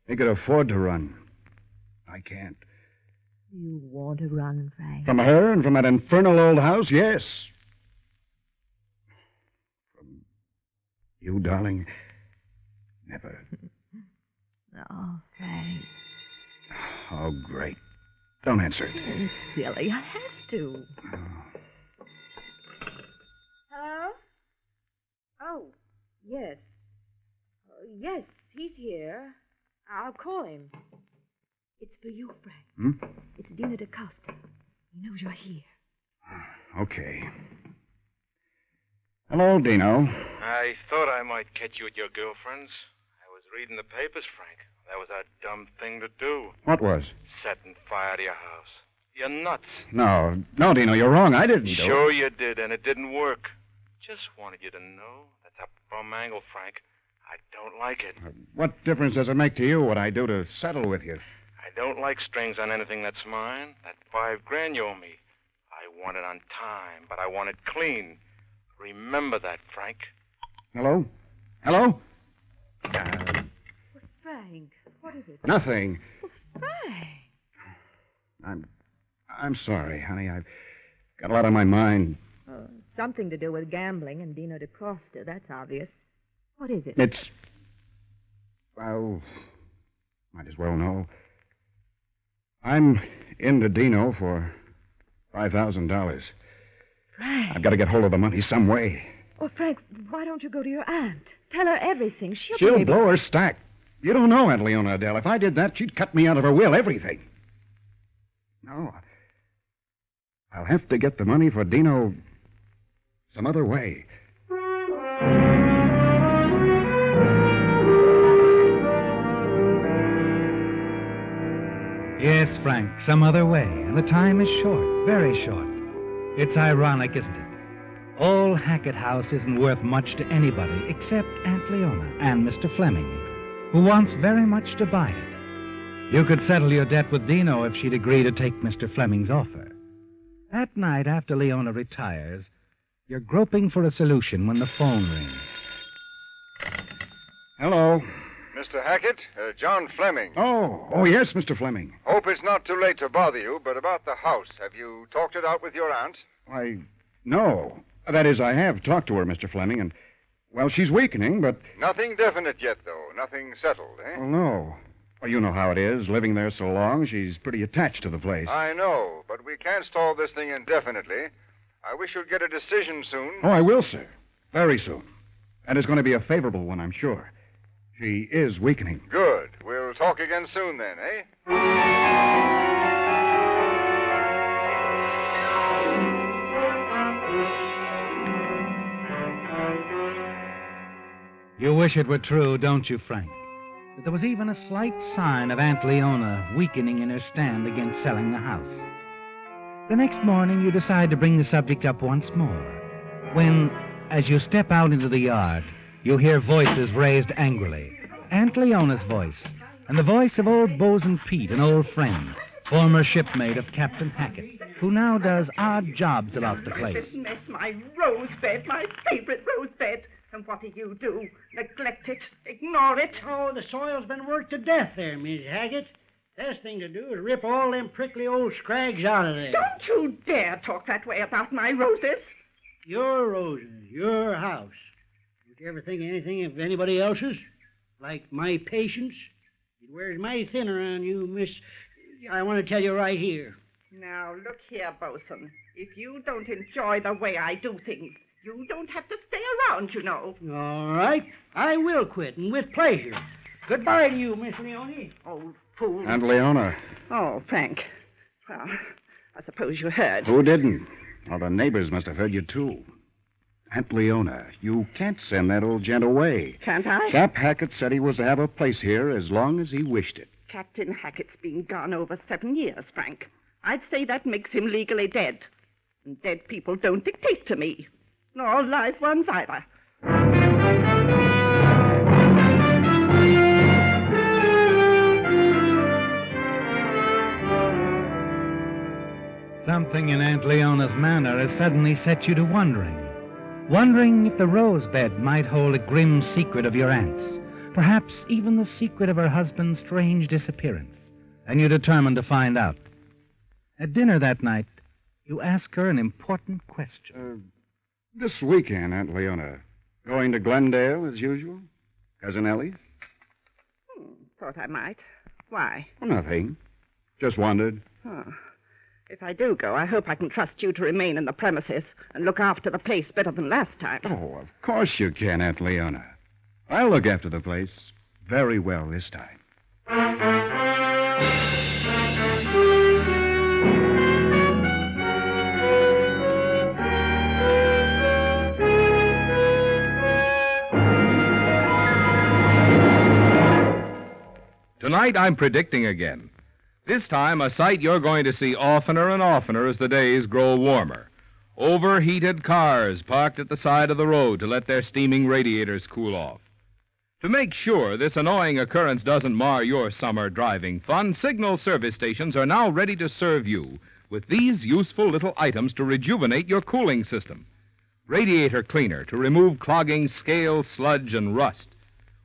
He could afford to run. I can't.
You want to run, Frank?
From her and from that infernal old house, yes. From you, darling, never.
Oh, Frank.
Oh, great. Don't answer.
It's silly. I have to.
Hello? Oh, yes. Yes, he's here. I'll call him. It's for you, Frank. It's Dina DaCosta. He knows you're here.
Okay. Hello, Dino.
I thought I might catch you at your girlfriend's. I was reading the papers, Frank. That was a dumb thing to do.
What was?
Setting fire to your house. You're nuts.
No, Dino, you're wrong. I didn't do it.
Sure you did, and it didn't work. Just wanted you to know that's a bum angle, Frank. I don't like it.
What difference does it make to you what I do to settle with you?
I don't like strings on anything that's mine. That $5,000 you owe me. I want it on time, but I want it clean. Remember that, Frank.
Hello? Hello?
Frank, what is it?
Nothing.
Frank.
I'm sorry, honey. I've got a lot on my mind.
Something to do with gambling and Dino DaCosta, that's obvious. What is it?
It's... Well, might as well know. I'm into Dino for $5,000.
Frank.
I've got to get hold of the money some way.
Oh, Frank, why don't you go to your aunt? Tell her everything.
She'll blow her stack. You don't know Aunt Leona, Adele. If I did that, she'd cut me out of her will, everything. No. I'll have to get the money for Dino some other way.
Yes, Frank, some other way. And the time is short, very short. It's ironic, isn't it? Old Hackett House isn't worth much to anybody except Aunt Leona and Mr. Fleming, who wants very much to buy it. You could settle your debt with Dino if she'd agree to take Mr. Fleming's offer. That night, after Leona retires, you're groping for a solution when the phone rings.
Hello.
Mr. Hackett, John Fleming.
Oh, yes, Mr. Fleming.
Hope it's not too late to bother you, but about the house, have you talked it out with your aunt?
Why, no. That is, I have talked to her, Mr. Fleming, and, well, she's weakening, but...
Nothing definite yet, though. Nothing settled, eh?
Well, no. Well, you know how it is. Living there so long, she's pretty attached to the place.
I know, but we can't stall this thing indefinitely. I wish you'd get a decision soon.
Oh, I will, sir. Very soon. And it's going to be a favorable one, I'm sure. She is weakening.
Good. We'll talk again soon, then, eh?
You wish it were true, don't you, Frank? That there was even a slight sign of Aunt Leona weakening in her stand against selling the house. The next morning, you decide to bring the subject up once more, when, as you step out into the yard, you hear voices raised angrily. Aunt Leona's voice, and the voice of old Bosun Pete, an old friend, former shipmate of Captain Hackett, who now does odd jobs about the place.
This mess, my rose bed, my favorite rose bed. And what do? Neglect it, ignore it.
Oh, the soil's been worked to death there, Miss Hackett. Best thing to do is rip all them prickly old scrags out of there.
Don't you dare talk that way about my roses.
Your roses, your house. Don't you ever think anything of anybody else's? Like my patience? It wears mighty thin around you, miss. I want to tell you right here.
Now, look here, Bosun. If you don't enjoy the way I do things, you don't have to stay around, you know.
All right. I will quit, and with pleasure. Goodbye to you, Miss Leone.
Old fool.
Aunt Leona.
Oh, Frank. Well, I suppose you heard.
Who didn't? Well, the neighbors must have heard you, too. Aunt Leona, you can't send that old gent away.
Can't I?
Cap Hackett said he was to have a place here as long as he wished it.
Captain Hackett's been gone over 7 years, Frank. I'd say that makes him legally dead. And dead people don't dictate to me. Nor live ones either.
Something in Aunt Leona's manner has suddenly set you to wondering. Wondering if the rose bed might hold a grim secret of your aunt's. Perhaps even the secret of her husband's strange disappearance. And you determined to find out. At dinner that night, you ask her an important question.
This weekend, Aunt Leona. Going to Glendale as usual? Cousin Ellie's?
Thought I might. Why?
Well, nothing. Just wondered.
Oh. If I do go, I hope I can trust you to remain in the premises and look after the place better than last time.
Oh, of course you can, Aunt Leona. I'll look after the place very well this time.
Tonight, I'm predicting again. This time, a sight you're going to see oftener and oftener as the days grow warmer. Overheated cars parked at the side of the road to let their steaming radiators cool off. To make sure this annoying occurrence doesn't mar your summer driving fun, Signal service stations are now ready to serve you with these useful little items to rejuvenate your cooling system. Radiator cleaner to remove clogging scale, sludge, and rust.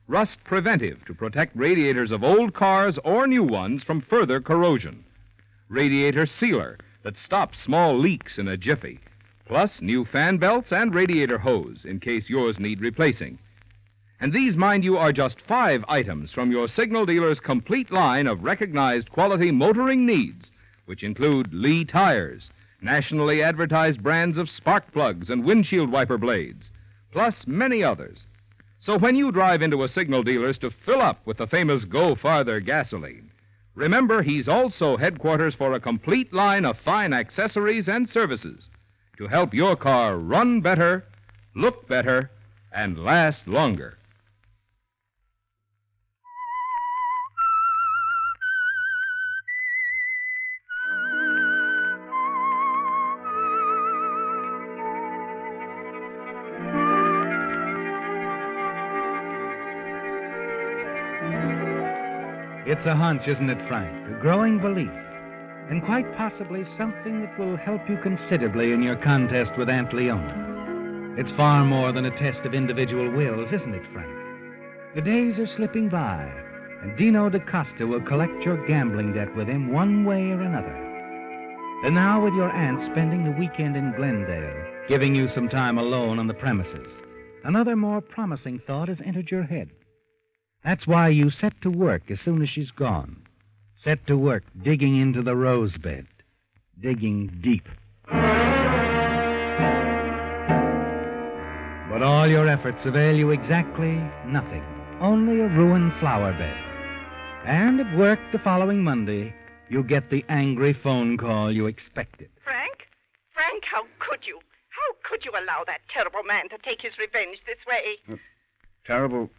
Rust preventive to protect radiators of old cars or new ones from further corrosion. Radiator sealer that stops small leaks in a jiffy. Plus new fan belts and radiator hose in case yours need replacing. And these, mind you, are just 5 items from your Signal dealer's complete line of recognized quality motoring needs, which include Lee tires, nationally advertised brands of spark plugs and windshield wiper blades, plus many others. So when you drive into a Signal dealer's to fill up with the famous Go Farther gasoline, remember he's also headquarters for a complete line of fine accessories and services to help your car run better, look better, and last longer.
It's a hunch, isn't it, Frank? A growing belief. And quite possibly something that will help you considerably in your contest with Aunt Leona. It's far more than a test of individual wills, isn't it, Frank? The days are slipping by, and Dino DaCosta will collect your gambling debt with him one way or another. And now, with your aunt spending the weekend in Glendale, giving you some time alone on the premises, another more promising thought has entered your head. That's why you set to work as soon as she's gone. Set to work digging into the rose bed. Digging deep. But all your efforts avail you exactly nothing. Only a ruined flower bed. And at work the following Monday, you get the angry phone call you expected.
Frank? Frank, how could you? How could you allow that terrible man to take his revenge this way?
Terrible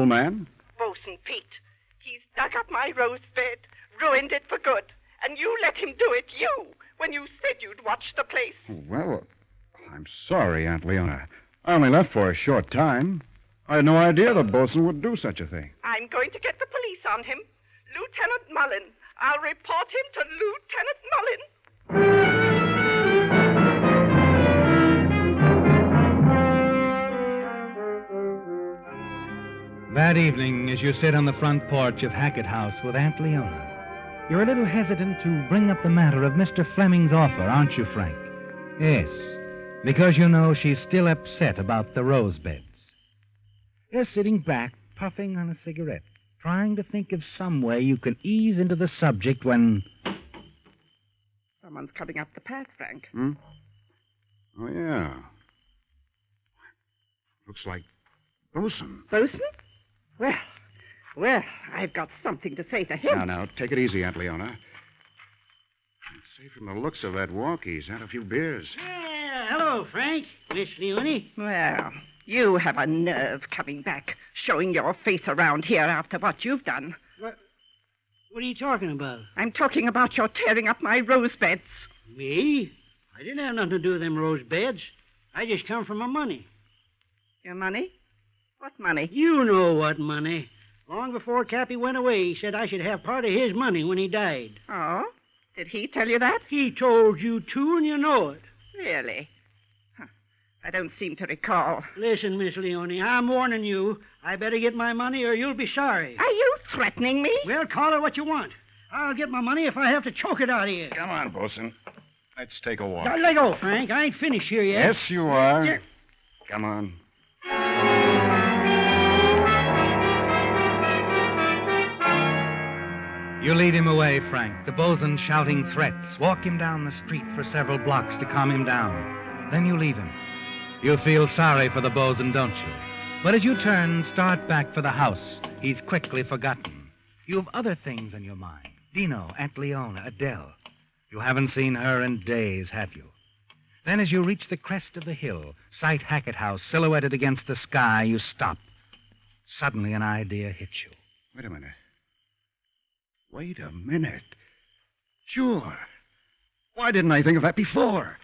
man?
Bosun Pete. He's dug up my rose bed, ruined it for good. And you let him do it, you, when you said you'd watch the place.
Well, I'm sorry, Aunt Leona. I only left for a short time. I had no idea the bosun would do such a thing.
I'm going to get the police on him. Lieutenant Mullen. I'll report him to Lieutenant Mullen.
That evening, as you sit on the front porch of Hackett House with Aunt Leona, you're a little hesitant to bring up the matter of Mr. Fleming's offer, aren't you, Frank? Yes, because you know she's still upset about the rose beds. You're sitting back, puffing on a cigarette, trying to think of some way you can ease into the subject when...
Someone's coming up the path, Frank.
Hmm? Oh, yeah. Looks like Bosun.
Bosun? Well, I've got something to say to him.
Now, take it easy, Aunt Leona. I'd say from the looks of that walk, he's had a few beers.
Yeah, hello, Frank. Miss Leone.
Well, you have a nerve coming back, showing your face around here after what you've done.
What are you talking about?
I'm talking about your tearing up my rose beds.
Me? I didn't have nothing to do with them rose beds. I just come for my money.
Your money? What money?
You know what money. Long before Cappy went away, he said I should have part of his money when he died.
Oh? Did he tell you that?
He told you too, and you know it.
Really? I don't seem to recall.
Listen, Miss Leone, I'm warning you. I better get my money or you'll be sorry.
Are you threatening me?
Well, call it what you want. I'll get my money if I have to choke it out of you.
Come on, Bosun. Let's take a walk.
Now, let go, Frank. I ain't finished here yet.
Yes, you are. Come on.
You lead him away, Frank, the bosun shouting threats. Walk him down the street for several blocks to calm him down. Then you leave him. You feel sorry for the bosun, don't you? But as you turn and start back for the house, he's quickly forgotten. You have other things in your mind. Dino, Aunt Leona, Adele. You haven't seen her in days, have you? Then as you reach the crest of the hill, sight Hackett House silhouetted against the sky, you stop. Suddenly an idea hits you.
Wait a minute. Wait a minute. Sure. Why didn't I think of that before?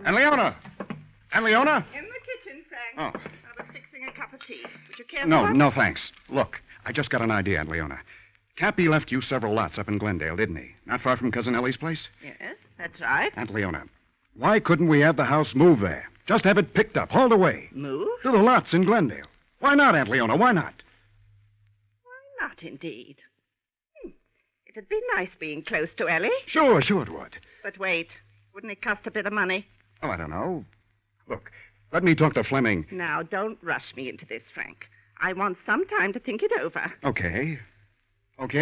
And Leona! And Leona?
In the kitchen, Frank.
Oh.
I was fixing a cup of tea. Would you care for
No,
one?
no, thanks. Look, I just got an idea, Aunt Leona. Cappy left you several lots up in Glendale, didn't he? Not far from Cousin Ellie's place?
Yes, that's right.
Aunt Leona, why couldn't we have the house moved there? Just have it picked up, hauled away.
Move?
To the lots in Glendale. Why not, Aunt Leona? Why not?
Why not, indeed? It'd be nice being close to Ellie.
Sure it would.
But wait, wouldn't it cost a bit of money?
Oh, I don't know. Look, let me talk to Fleming.
Now, don't rush me into this, Frank. I want some time to think it over.
Okay,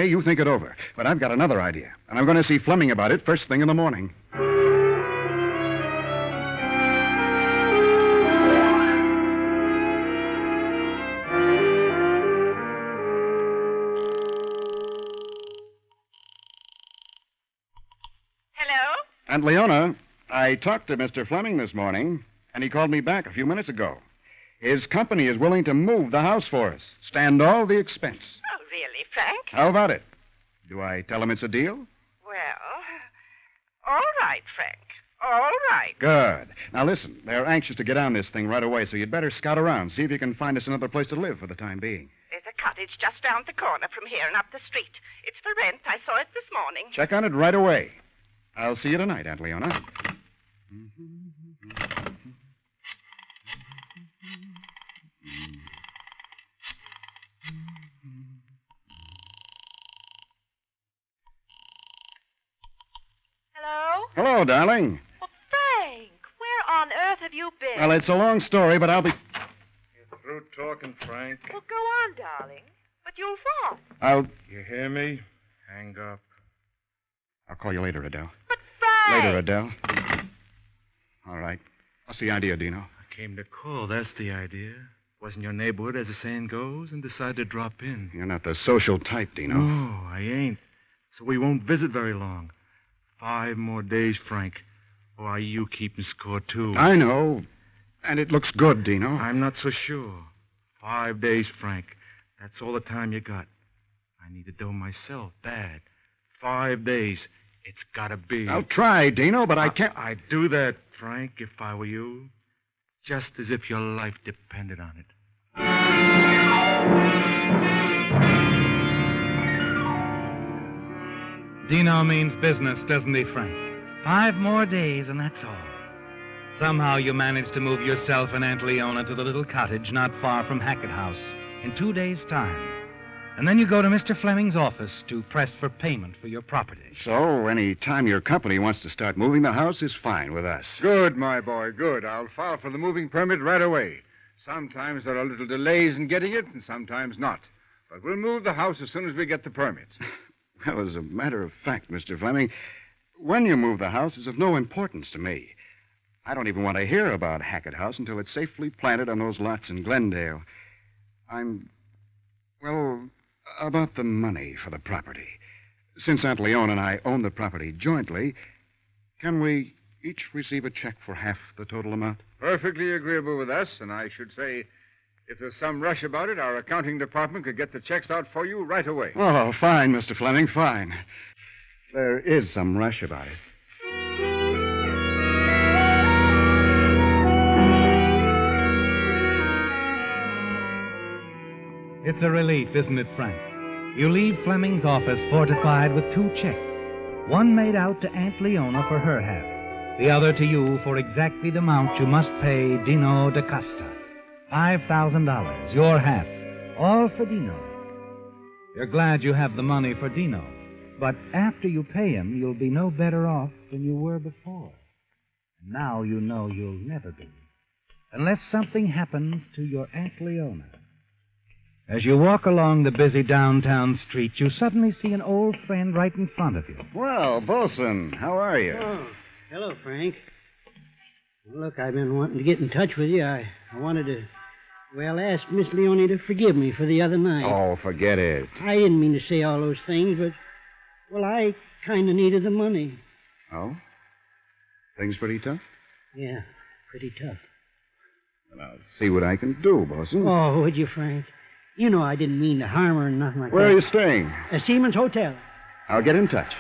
you think it over. But I've got another idea, and I'm going to see Fleming about it first thing in the morning. Aunt Leona, I talked to Mr. Fleming this morning, and he called me back a few minutes ago. His company is willing to move the house for us, stand all the expense.
Oh, really, Frank?
How about it? Do I tell him it's a deal?
Well, all right, Frank. All right.
Good. Now, listen, they're anxious to get on this thing right away, so you'd better scout around, see if you can find us another place to live for the time being.
There's a cottage just round the corner from here and up the street. It's for rent. I saw it this morning.
Check on it right away. I'll see you tonight, Aunt Leona.
Hello?
Hello, darling.
Well, Frank, where on earth have you been?
Well, it's a long story, but I'll be...
You're through talking, Frank.
Well, go on, darling. But you'll what?
You hear me? Hang up.
I'll call you later, Adele.
But Frank!
Later, Adele. All right. What's the idea, Dino?
I came to call, that's the idea. Was in your neighborhood, as the saying goes, and decided to drop in.
You're not the social type, Dino.
No, I ain't. So we won't visit very long. 5 more days, Frank. Or are you keeping score, too?
I know. And it looks good, Dino.
I'm not so sure. 5 days, Frank. That's all the time you got. I need the dough myself, bad. 5 days. It's gotta be.
I'll try, Dino, but I can't.
I'd do that, Frank, if I were you. Just as if your life depended on it.
Dino means business, doesn't he, Frank? 5 more days, and that's all. Somehow you managed to move yourself and Aunt Leona to the little cottage not far from Hackett House in 2 days' time. And then you go to Mr. Fleming's office to press for payment for your property.
So, any time your company wants to start moving the house is fine with us.
Good, my boy, good. I'll file for the moving permit right away. Sometimes there are little delays in getting it, and sometimes not. But we'll move the house as soon as we get the permits.
Well, as a matter of fact, Mr. Fleming, when you move the house is of no importance to me. I don't even want to hear about Hackett House until it's safely planted on those lots in Glendale. Well, about the money for the property. Since Aunt Leona and I own the property jointly, can we each receive a check for half the total amount?
Perfectly agreeable with us, and I should say, if there's some rush about it, our accounting department could get the checks out for you right away.
Oh, fine, Mr. Fleming, fine. There is some rush about it.
It's a relief, isn't it, Frank? You leave Fleming's office fortified with 2 checks. One made out to Aunt Leona for her half. The other to you for exactly the amount you must pay Dino da Costa. $5,000, your half. All for Dino. You're glad you have the money for Dino. But after you pay him, you'll be no better off than you were before. And now you know you'll never be. Unless something happens to your Aunt Leona. As you walk along the busy downtown street, you suddenly see an old friend right in front of you.
Well, Bolson, how are you?
Oh, hello, Frank. Well, look, I've been wanting to get in touch with you. I wanted to, ask Miss Leone to forgive me for the other night.
Oh, forget it.
I didn't mean to say all those things, but, I kind of needed the money.
Oh? Things pretty tough?
Yeah, pretty tough.
Well, I'll see what I can do, Bolson.
Oh, would you, Frank? You know I didn't mean to harm her or nothing like that.
Where are you staying?
At Seaman's Hotel.
I'll get in touch.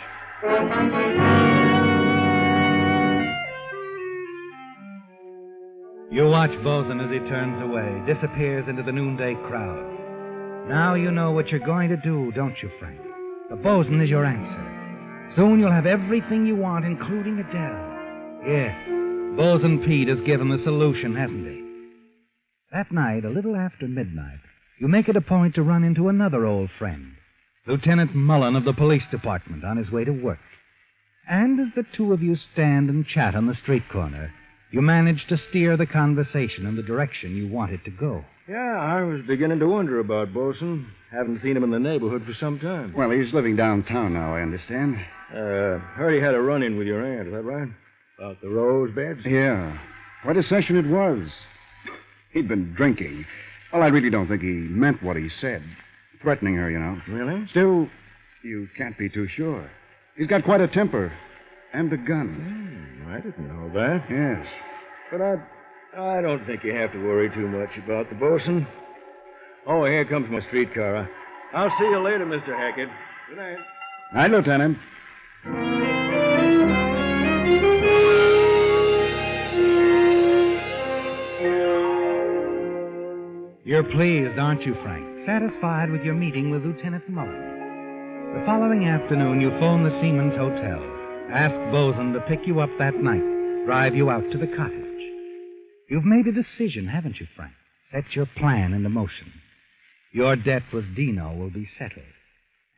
You watch Bosun as he turns away, disappears into the noonday crowd. Now you know what you're going to do, don't you, Frank? The Bosun is your answer. Soon you'll have everything you want, including Adele. Yes, Bosun Pete has given the solution, hasn't he? That night, a little after midnight, you make it a point to run into another old friend, Lieutenant Mullen of the police department, on his way to work. And as the two of you stand and chat on the street corner, you manage to steer the conversation in the direction you want it to go.
Yeah, I was beginning to wonder about Bosun. Haven't seen him in the neighborhood for some time.
Well, he's living downtown now, I understand.
Heard he had a run-in with your aunt, is that right? About the rose beds?
Yeah. Quite a session it was. He'd been drinking. Well, I really don't think he meant what he said. Threatening her, you know.
Really?
Still, you can't be too sure. He's got quite a temper. And a gun.
I didn't know that.
Yes.
But I don't think you have to worry too much about the Bosun. Oh, here comes my streetcar. I'll see you later, Mr. Hackett. Good night.
Night, Lieutenant.
You're pleased, aren't you, Frank? Satisfied with your meeting with Lieutenant Mullen. The following afternoon, you phone the Seaman's Hotel. Ask Bosun to pick you up that night, drive you out to the cottage. You've made a decision, haven't you, Frank? Set your plan into motion. Your debt with Dino will be settled.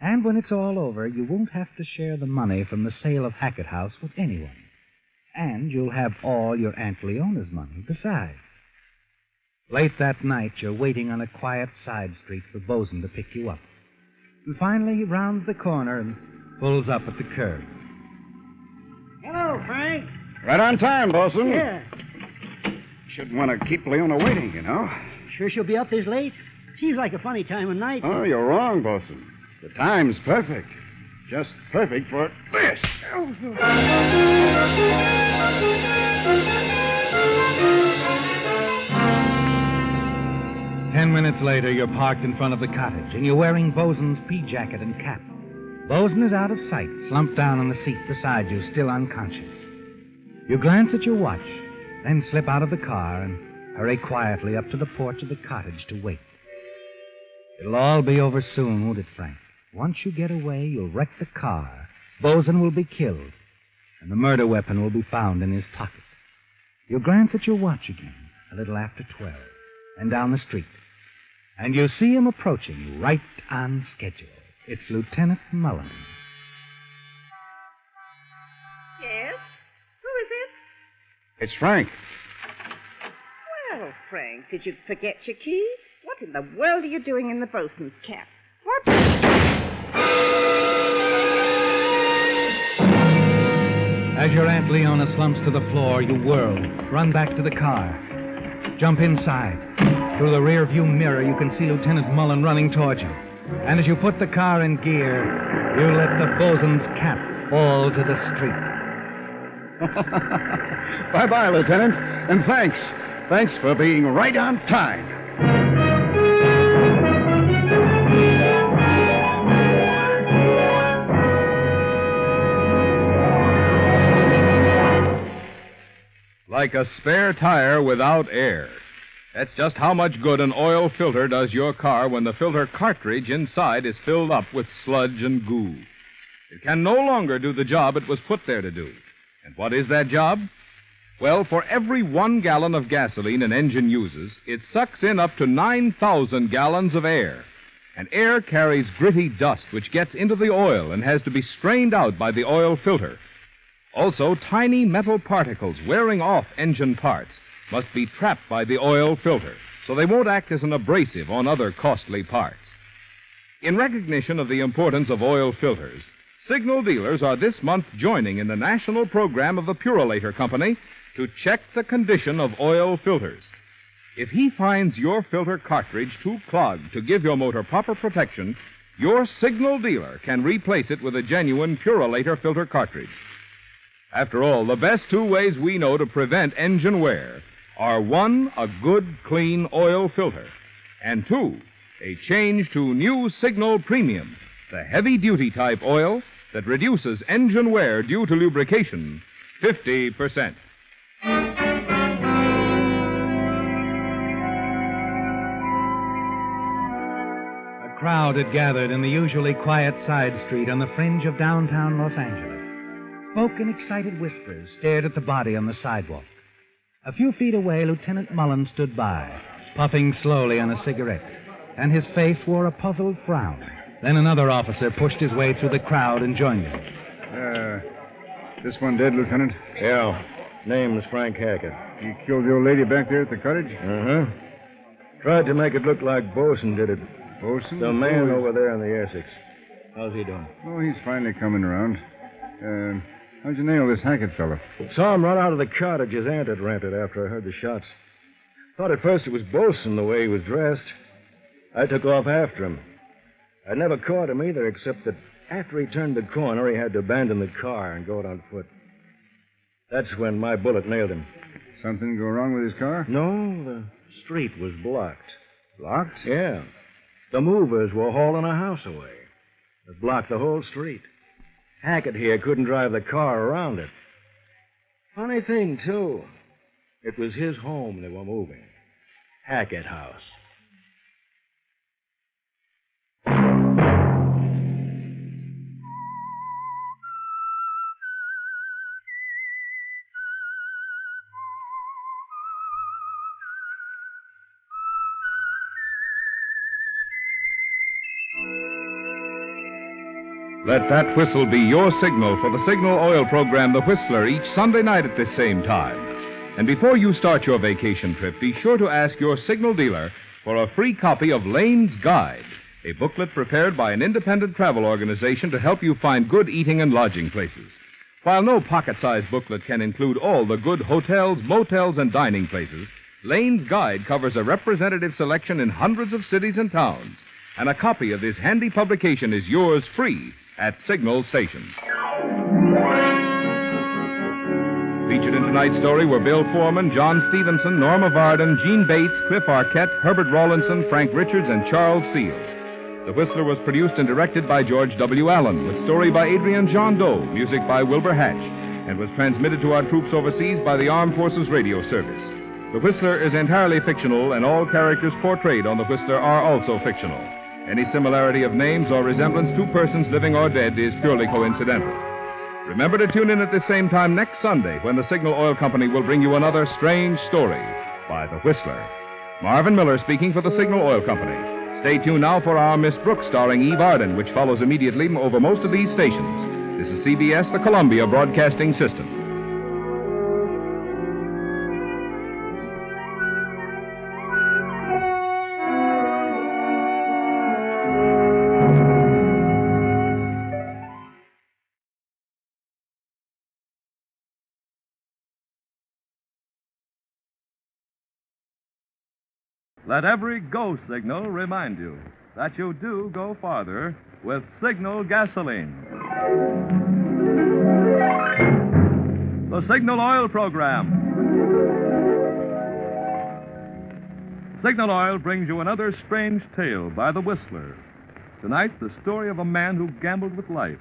And when it's all over, you won't have to share the money from the sale of Hackett House with anyone. And you'll have all your Aunt Leona's money besides. Late that night, you're waiting on a quiet side street for Bosun to pick you up. And finally, he rounds the corner and pulls up at the curb.
Hello, Frank.
Right on time, Bosun.
Yeah.
Shouldn't want to keep Leona waiting, you know.
Sure she'll be up this late? Seems like a funny time of night.
Oh, you're wrong, Bosun. The time's perfect. Just perfect for this.
10 minutes later, you're parked in front of the cottage, and you're wearing Bosun's pea jacket and cap. Bosun is out of sight, slumped down on the seat beside you, still unconscious. You glance at your watch, then slip out of the car and hurry quietly up to the porch of the cottage to wait. It'll all be over soon, won't it, Frank? Once you get away, you'll wreck the car. Bosun will be killed, and the murder weapon will be found in his pocket. You'll glance at your watch again, a little after 12, and down the street. And you see him approaching, right on schedule. It's Lieutenant Mullen.
Yes? Who is it?
It's Frank.
Well, Frank, did you forget your keys? What in the world are you doing in the bosun's cap? What?
As your Aunt Leona slumps to the floor, you whirl, run back to the car, jump inside. Through the rear-view mirror, you can see Lieutenant Mullen running towards you. And as you put the car in gear, you let the bosun's cap fall to the street.
Bye-bye, Lieutenant. And thanks. Thanks for being right on time.
Like a spare tire without air. That's just how much good an oil filter does your car when the filter cartridge inside is filled up with sludge and goo. It can no longer do the job it was put there to do. And what is that job? Well, for every 1 gallon of gasoline an engine uses, it sucks in up to 9,000 gallons of air. And air carries gritty dust which gets into the oil and has to be strained out by the oil filter. Also, tiny metal particles wearing off engine parts must be trapped by the oil filter, so they won't act as an abrasive on other costly parts. In recognition of the importance of oil filters, signal dealers are this month joining in the national program of the Purolator Company to check the condition of oil filters. If he finds your filter cartridge too clogged to give your motor proper protection, your signal dealer can replace it with a genuine Purolator filter cartridge. After all, the best two ways we know to prevent engine wear are 1, a good, clean oil filter, and 2, a change to new Signal Premium, the heavy-duty type oil that reduces engine wear due to lubrication 50%.
A crowd had gathered in the usually quiet side street on the fringe of downtown Los Angeles. Spoke in excited whispers, stared at the body on the sidewalk. A few feet away, Lieutenant Mullen stood by, puffing slowly on a cigarette, and his face wore a puzzled frown. Then another officer pushed his way through the crowd and joined him.
This one dead, Lieutenant?
Yeah. Name's Frank Hackett.
You killed the old lady back there at the cottage?
Uh-huh. Tried to make it look like Bosun did it.
Bosun?
The man over there in the Essex. How's he doing?
Oh, he's finally coming around. How'd you nail this Hackett fellow?
Saw him run out of the cottage his aunt had rented after I heard the shots. Thought at first it was Bosun the way he was dressed. I took off after him. I never caught him either, except that after he turned the corner, he had to abandon the car and go out on foot. That's when my bullet nailed him.
Something go wrong with his car?
No, the street was blocked.
Blocked?
Yeah. The movers were hauling a house away. It blocked the whole street. Hackett here couldn't drive the car around it. Funny thing, too. It was his home they were moving. Hackett House.
Let that whistle be your signal for the Signal Oil program, The Whistler, each Sunday night at this same time. And before you start your vacation trip, be sure to ask your Signal dealer for a free copy of Lane's Guide, a booklet prepared by an independent travel organization to help you find good eating and lodging places. While no pocket-sized booklet can include all the good hotels, motels, and dining places, Lane's Guide covers a representative selection in hundreds of cities and towns, and a copy of this handy publication is yours free at Signal stations. Featured in tonight's story were Bill Foreman, John Stevenson, Norma Varden, Gene Bates, Cliff Arquette, Herbert Rawlinson, Frank Richards, and Charles Seal.
The Whistler was produced and directed by George W. Allen, with story by Adrian John Doe, music by Wilbur Hatch, and was transmitted to our troops overseas by the Armed Forces Radio Service. The Whistler is entirely fictional, and all characters portrayed on The Whistler are also fictional. Any similarity of names or resemblance to persons living or dead is purely coincidental. Remember to tune in at the same time next Sunday when the Signal Oil Company will bring you another strange story by The Whistler. Marvin Miller speaking for the Signal Oil Company. Stay tuned now for our Miss Brooks starring Eve Arden, which follows immediately over most of these stations. This is CBS, the Columbia Broadcasting System.
Let every go signal remind you that you do go farther with Signal gasoline. The Signal Oil Program. Signal Oil brings you another strange tale by the Whistler. Tonight, the story of a man who gambled with life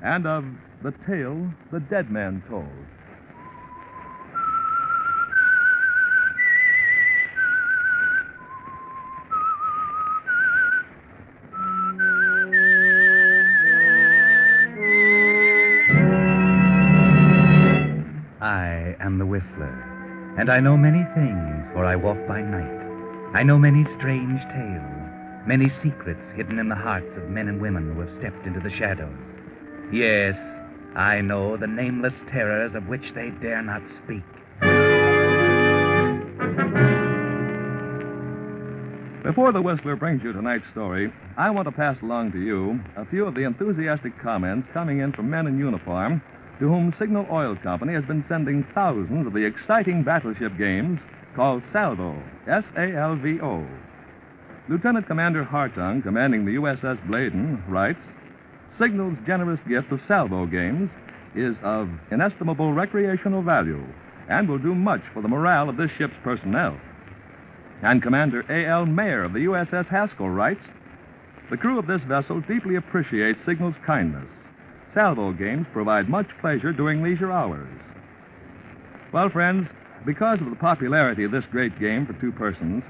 and of the tale the dead man told.
I am the Whistler, and I know many things, for I walk by night. I know many strange tales, many secrets hidden in the hearts of men and women who have stepped into the shadows. Yes, I know the nameless terrors of which they dare not speak.
Before the Whistler brings you tonight's story, I want to pass along to you a few of the enthusiastic comments coming in from men in uniform to whom Signal Oil Company has been sending thousands of the exciting battleship games called Salvo, S-A-L-V-O. Lieutenant Commander Hartung, commanding the USS Bladen, writes, Signal's generous gift of Salvo games is of inestimable recreational value and will do much for the morale of this ship's personnel. And Commander A.L. Mayer of the USS Haskell writes, the crew of this vessel deeply appreciates Signal's kindness. Salvo games provide much pleasure during leisure hours. Well, friends, because of the popularity of this great game for two persons,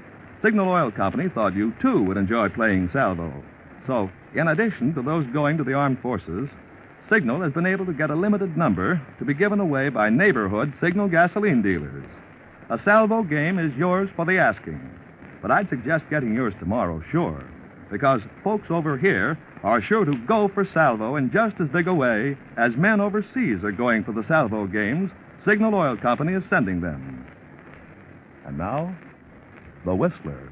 Signal Oil Company thought you, too, would enjoy playing Salvo. So, in addition to those going to the armed forces, Signal has been able to get a limited number to be given away by neighborhood Signal gasoline dealers. A Salvo game is yours for the asking. But I'd suggest getting yours tomorrow, sure, because folks over here are sure to go for Salvo in just as big a way as men overseas are going for the Salvo games Signal Oil Company is sending them. And now, the Whistler.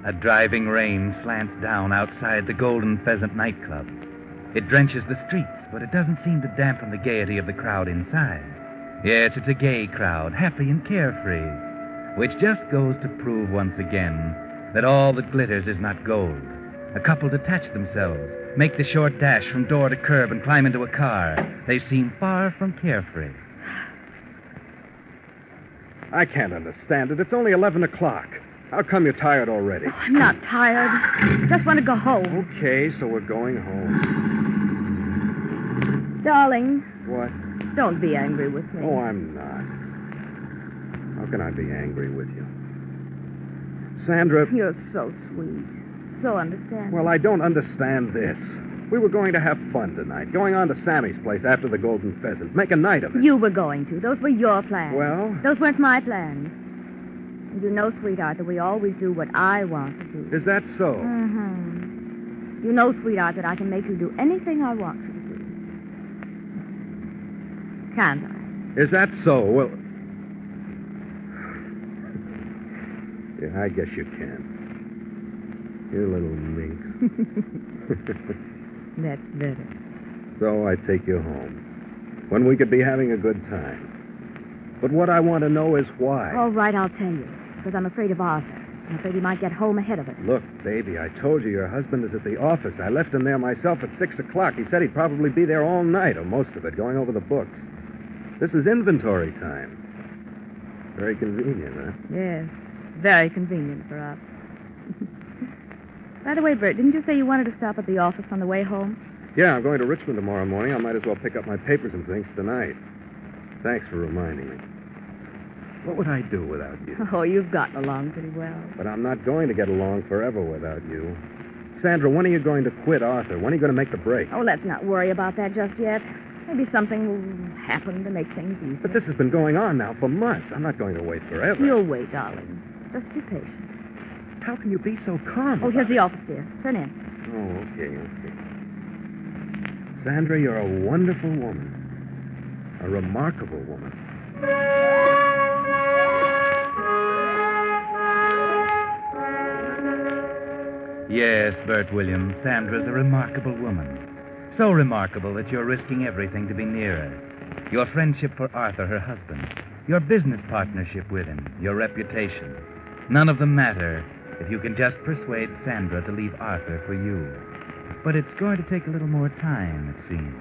A driving rain slants down outside the Golden Pheasant nightclub. It drenches the streets, but it doesn't seem to dampen the gaiety of the crowd inside. Yes, it's a gay crowd, happy and carefree, which just goes to prove once again that all that glitters is not gold. A couple detach themselves, make the short dash from door to curb and climb into a car. They seem far from carefree.
I can't understand it. It's only 11 o'clock. How come you're tired already?
Oh, I'm not tired. Just want to go home.
Okay, so we're going home.
Darling.
What?
Don't be angry with me.
Oh, I'm not. How can I be angry with you? Sandra...
You're so sweet. So understanding.
Well, I don't understand this. We were going to have fun tonight, going on to Sammy's place after the Golden Pheasant, make a night of it.
You were going to. Those were your plans.
Well?
Those weren't my plans. And you know, sweetheart, that we always do what I want to do.
Is that so?
Mm-hmm. You know, sweetheart, that I can make you do anything I want you to do. Can't I?
Is that so? Well... Yeah, I guess you can. You little minx.
That's better.
So I take you home, when we could be having a good time. But what I want to know is why.
All right, I'll tell you. Because I'm afraid of Arthur. I'm afraid he might get home ahead of us.
Look, baby, I told you your husband is at the office. I left him there myself at 6 o'clock. He said he'd probably be there all night, or most of it, going over the books.
This is inventory time. Very convenient, huh?
Yes, very convenient for us. By the way, Bert, didn't you say you wanted to stop at the office on the way home?
Yeah, I'm going to Richmond tomorrow morning. I might as well pick up my papers and things tonight. Thanks for reminding me. What would I do without you?
Oh, you've gotten along pretty well.
But I'm not going to get along forever without you. Sandra, when are you going to quit Arthur? When are you going to make the break?
Oh, let's not worry about that just yet. Maybe something will happen to make things easier.
But this has been going on now for months. I'm not going to wait forever.
You'll wait, darling. Just be patient.
How can you be so calm?
Oh, here's the office, dear. Turn in.
Oh, okay. Sandra, you're a wonderful woman. A remarkable woman.
Yes, Bert Williams, Sandra's a remarkable woman. So remarkable that you're risking everything to be near her. Your friendship for Arthur, her husband. Your business partnership with him. Your reputation. None of them matter if you can just persuade Sandra to leave Arthur for you. But it's going to take a little more time, it seems.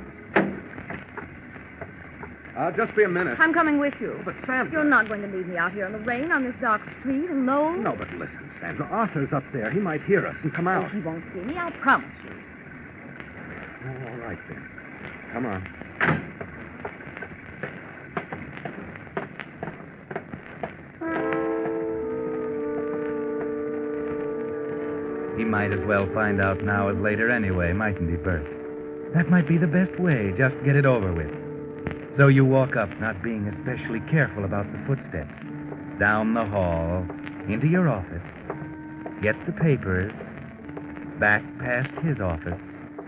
I'll just be a minute.
I'm coming with you.
But, Sandra...
You're not going to leave me out here in the rain on this dark street alone?
No, but listen, Sandra. Arthur's up there. He might hear us and come out.
Oh, he won't see me, I'll promise you.
Oh, all right, then. Come on.
He might as well find out now as later anyway, mightn't he, Bert? That might be the best way, just get it over with. So you walk up, not being especially careful about the footsteps. Down the hall, into your office. Get the papers. Back past his office.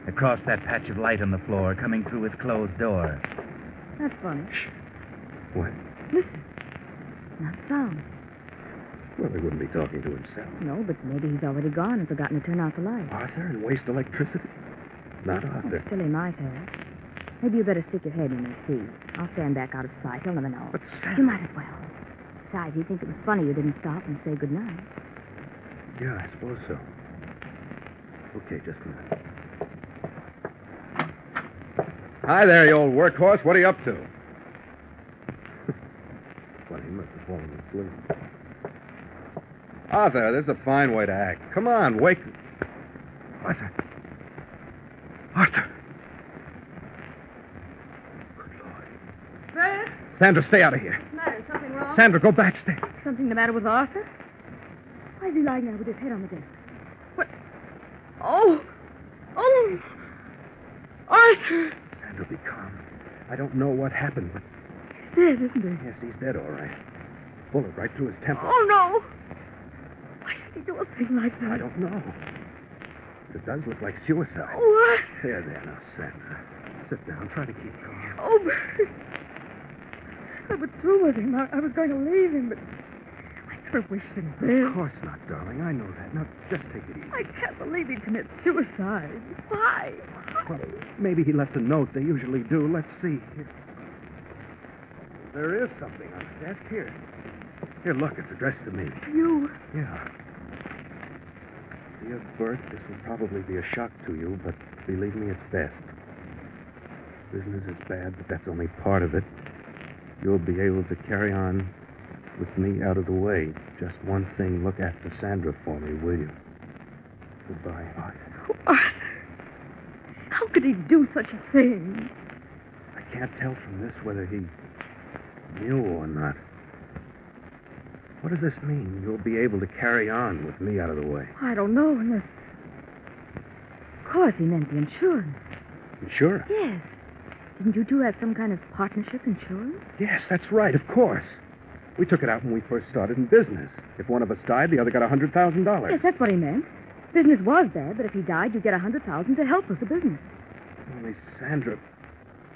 Across that patch of light on the floor, coming through his closed door.
That's funny.
What?
Listen. Not a sound.
Well, he wouldn't be talking to himself.
No, but maybe he's already gone and forgotten to turn out the light.
Arthur and waste electricity? Not Arthur.
Oh, still, he might have. Maybe you better stick your head in and see. I'll stand back out of sight. He'll never know.
But Sandra...
You might as well. Besides, he'd think it was funny you didn't stop and say goodnight.
Yeah, I suppose so. Okay, just a minute. Hi there, you old workhorse. What are you up to? Funny, he must have fallen asleep. Arthur, this is a fine way to act. Come on, wake... Arthur. Arthur.
Bert?
Sandra, stay out of here.
What's the matter? Something wrong?
Sandra, go backstairs.
Something the matter with Arthur? Why is he lying there with his head on the desk? What? Oh! Oh! Arthur!
Sandra, be calm. I don't know what happened, but...
He's dead, isn't he?
Yes, he's dead, all right. Bullet right through his temple.
Oh, no! Why did he do a thing like that?
I don't know. It does look like suicide.
What?
There, now, Sandra. Sit down. Try to keep calm.
Oh, Bert. I was through with him. I was going to leave him, but I never wished him dead.
Of course not, darling. I know that. Now, just take it easy.
I can't believe he'd commit suicide. Why?
Well, maybe he left a note. They usually do. Let's see. There is something on the desk. Here. Here, look. It's addressed to me.
You?
Yeah. Dear Bert, this will probably be a shock to you, but believe me, it's best. Business is bad, but that's only part of it. You'll be able to carry on with me out of the way. Just one thing, look after Sandra for me, will you? Goodbye, Arthur.
Oh, Arthur. How could he do such a thing?
I can't tell from this whether he knew or not. What does this mean? You'll be able to carry on with me out of the way.
I don't know unless... Of course, he meant the insurance.
Insurance?
Yes. Didn't you two have some kind of partnership insurance?
Yes, that's right, of course. We took it out when we first started in business. If one of us died, the other got $100,000.
Yes, that's what he meant. Business was bad, but if he died, you'd get $100,000 to help with the business.
Only Sandra...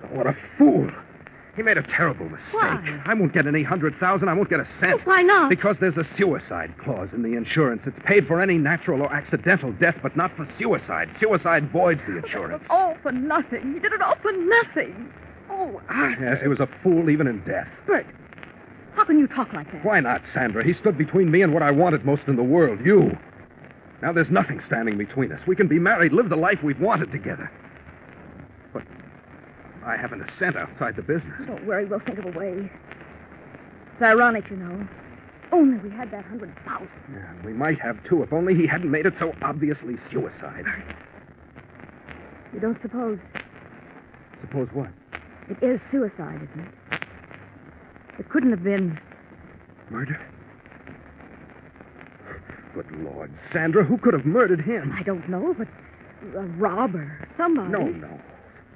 Oh, what a fool. He made a terrible mistake.
Why?
I won't get any $100,000. I won't get a cent.
Well, why not?
Because there's a suicide clause in the insurance. It's paid for any natural or accidental death, but not for suicide. Suicide voids the insurance.
It was all for nothing. He did it all for nothing. Oh, Arthur.
Yes, he was a fool even in death.
Bert, how can you talk like that?
Why not, Sandra? He stood between me and what I wanted most in the world, you. Now there's nothing standing between us. We can be married, live the life we've wanted together. But
I haven't a cent outside the business.
Don't worry, we'll think of a way. It's ironic, you know. Only we had that 100,000.
Yeah, we might have, too, if only he hadn't made it so obviously suicide.
You don't suppose
Suppose what?
it is suicide, isn't it? It couldn't have been.
Murder? Good Lord, Sandra, who could have murdered him?
I don't know, but a robber, somebody.
No.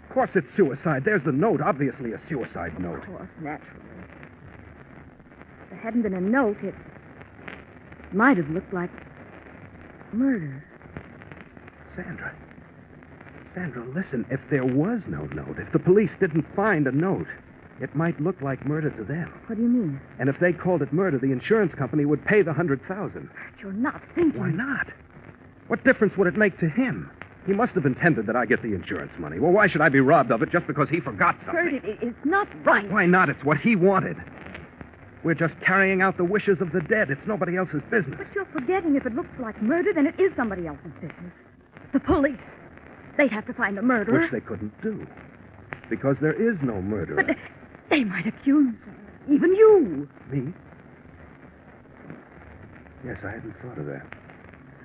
Of course it's suicide. There's the note, obviously a suicide note.
Of course, naturally. If there hadn't been a note, it might have looked like murder.
Sandra, listen, if there was no note, if the police didn't find a note, it might look like murder to them.
What do you mean?
And if they called it murder, the insurance company would pay the 100,000.
You're not thinking.
Why not? What difference would it make to him? He must have intended that I get the insurance money. Well, why should I be robbed of it just because he forgot something?
Kurt, it's not right.
Why not? It's what he wanted. We're just carrying out the wishes of the dead. It's nobody else's business.
But you're forgetting if it looks like murder, then it is somebody else's business. The police. They'd have to find the murderer.
Which they couldn't do. Because there is no murderer.
But they might accuse even you.
Me? Yes, I hadn't thought of that.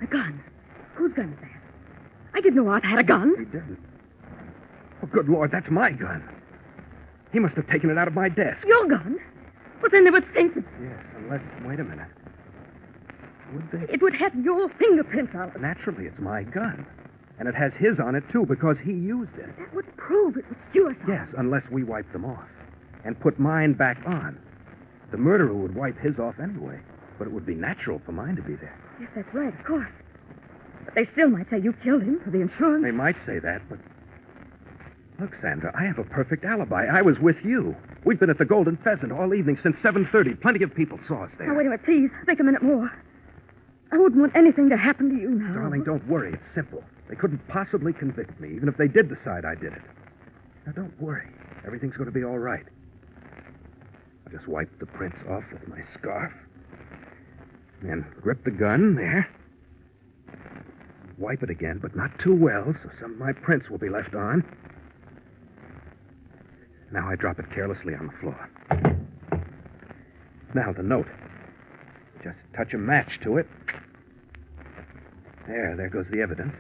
A gun. Whose gun is that? I didn't know Arthur had a gun.
He didn't. Oh, good Lord, that's my gun. He must have taken it out of my desk.
Your gun? Well, then they would think that...
Yes, unless... Wait a minute. Would they?
It would have your fingerprints on it.
Naturally, it's my gun. And it has his on it, too, because he used it.
That would prove it was suicide.
Yes, unless we wipe them off and put mine back on. The murderer would wipe his off anyway, but it would be natural for mine to be there.
Yes, that's right, of course. But they still might say you killed him for the insurance.
They might say that, but... Look, Sandra, I have a perfect alibi. I was with you. We've been at the Golden Pheasant all evening since 7:30. Plenty of people saw us there.
Now, wait a minute, please. Think a minute more. I wouldn't want anything to happen to you now.
Darling, don't worry. It's simple. They couldn't possibly convict me, even if they did decide I did it. Now, don't worry. Everything's going to be all right. I'll just wipe the prints off with my scarf. Then grip the gun there. Wipe it again, but not too well, so some of my prints will be left on. Now I drop it carelessly on the floor. Now the note. Just touch a match to it. There goes the evidence.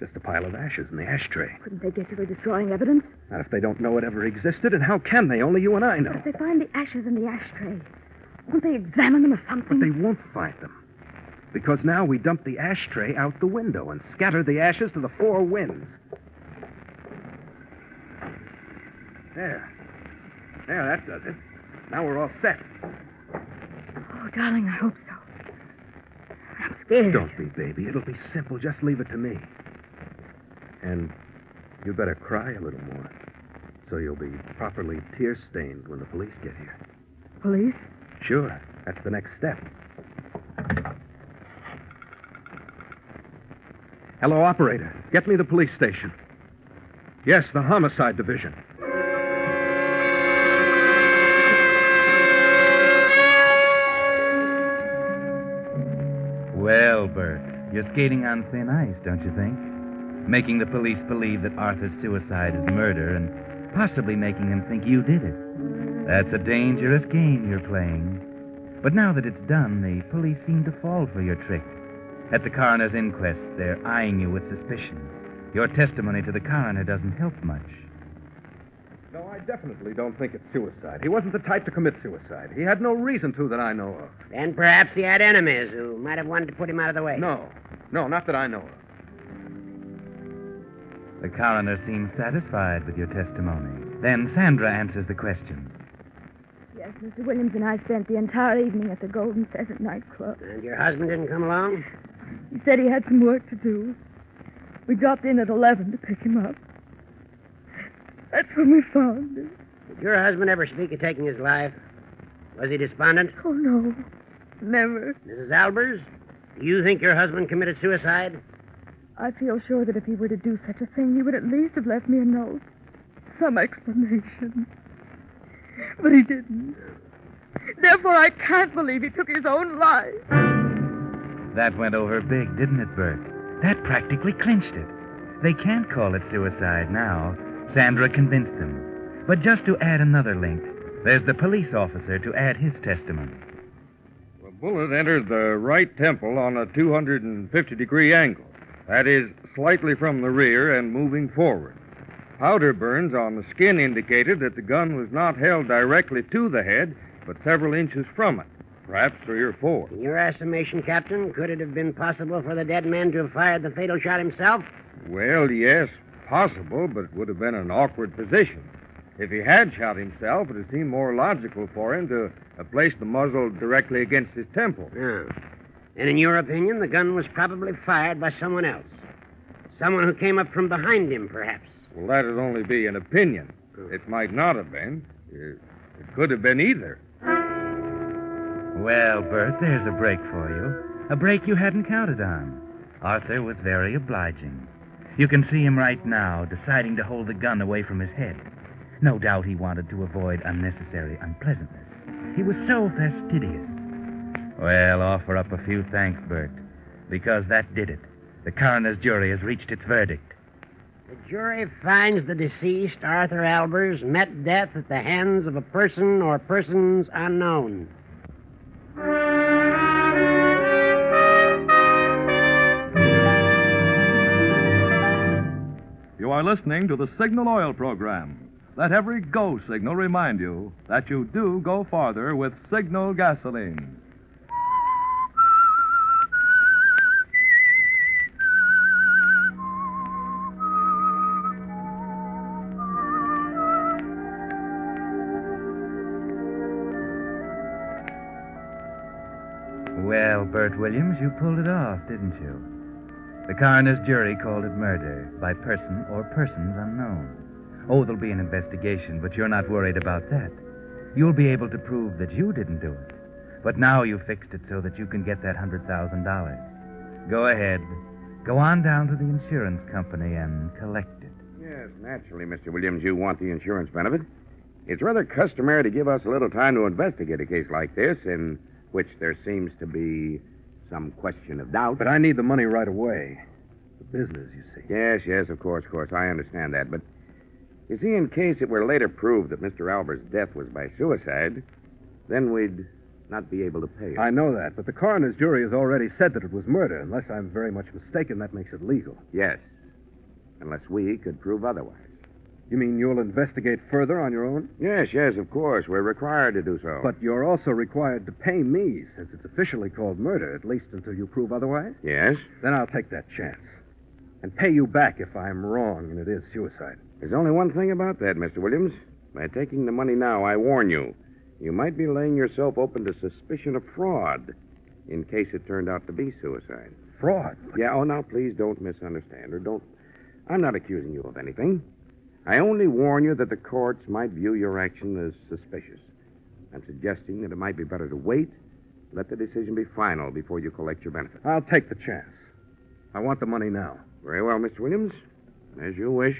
Just a pile of ashes in the ashtray.
Couldn't they get you for destroying evidence?
Not if they don't know it ever existed, and how can they? Only you and I know.
But if they find the ashes in the ashtray, won't they examine them or something?
But they won't find them. Because now we dump the ashtray out the window and scatter the ashes to the four winds. There, that does it. Now we're all set.
Oh, darling, I hope so. I'm scared.
Don't be, baby. It'll be simple. Just leave it to me. And you better cry a little more, so you'll be properly tear-stained when the police get here.
Police?
Sure. That's the next step. Hello, operator. Get me the police station. Yes, the homicide division.
Well, Bert, you're skating on thin ice, don't you think? Making the police believe that Arthur's suicide is murder and possibly making them think you did it. That's a dangerous game you're playing. But now that it's done, the police seem to fall for your trick. At the coroner's inquest, they're eyeing you with suspicion. Your testimony to the coroner doesn't help much.
No, I definitely don't think it's suicide. He wasn't the type to commit suicide. He had no reason to that I know of.
Then perhaps he had enemies who might have wanted to put him out of the way.
No, not that I know of.
The coroner seems satisfied with your testimony. Then Sandra answers the question.
Yes, Mr. Williams and I spent the entire evening at the Golden Pheasant nightclub.
And your husband didn't come along?
He said he had some work to do. We dropped in at 11 to pick him up. That's when we found him.
Did your husband ever speak of taking his life? Was he despondent?
Oh, no. Never.
Mrs. Albers, do you think your husband committed suicide?
I feel sure that if he were to do such a thing, he would at least have left me a note. Some explanation. But he didn't. Therefore, I can't believe he took his own life.
That went over big, didn't it, Bert? That practically clinched it. They can't call it suicide now. Sandra convinced them. But just to add another link, there's the police officer to add his testimony.
The bullet entered the right temple on a 250-degree angle. That is, slightly from the rear and moving forward. Powder burns on the skin indicated that the gun was not held directly to the head, but several inches from it, perhaps 3 or 4.
In your estimation, Captain, could it have been possible for the dead man to have fired the fatal shot himself?
Well, yes, possible, but it would have been an awkward position. If he had shot himself, it would seem more logical for him to have placed the muzzle directly against his temple.
Oh. And in your opinion, the gun was probably fired by someone else. Someone who came up from behind him, perhaps.
Well, that'd only be an opinion. It might not have been. It could have been either.
Well, Bert, there's a break for you. A break you hadn't counted on. Arthur was very obliging. You can see him right now, deciding to hold the gun away from his head. No doubt he wanted to avoid unnecessary unpleasantness. He was so fastidious. Well, offer up a few thanks, Bert, because that did it. The coroner's jury has reached its verdict.
The jury finds the deceased, Arthur Albers, met death at the hands of a person or persons unknown.
You are listening to the Signal Oil program. Let every go signal remind you that you do go farther with Signal gasoline.
Well, Bert Williams, you pulled it off, didn't you? The coroner's jury called it murder by person or persons unknown. Oh, there'll be an investigation, but you're not worried about that. You'll be able to prove that you didn't do it. But now you fixed it so that you can get that $100,000. Go ahead. Go on down to the insurance company and collect it.
Yes, naturally, Mr. Williams, you want the insurance benefit. It's rather customary to give us a little time to investigate a case like this, in which there seems to be some question of doubt.
But I need the money right away. The business, you see.
Yes, of course. I understand that. But, you see, in case it were later proved that Mr. Albert's death was by suicide, then we'd not be able to pay it.
I know that, but the coroner's jury has already said that it was murder. Unless I'm very much mistaken, that makes it legal.
Yes, unless we could prove otherwise.
You mean you'll investigate further on your own?
Yes, of course. We're required to do so.
But you're also required to pay me, since it's officially called murder, at least until you prove otherwise?
Yes?
Then I'll take that chance. And pay you back if I'm wrong and it is suicide.
There's only one thing about that, Mr. Williams. By taking the money now, I warn you, you might be laying yourself open to suspicion of fraud in case it turned out to be suicide.
Fraud?
Yeah, now please don't misunderstand or don't... I'm not accusing you of anything. I only warn you that the courts might view your action as suspicious. I'm suggesting that it might be better to wait, let the decision be final before you collect your benefit.
I'll take the chance. I want the money now.
Very well, Mr. Williams. As you wish.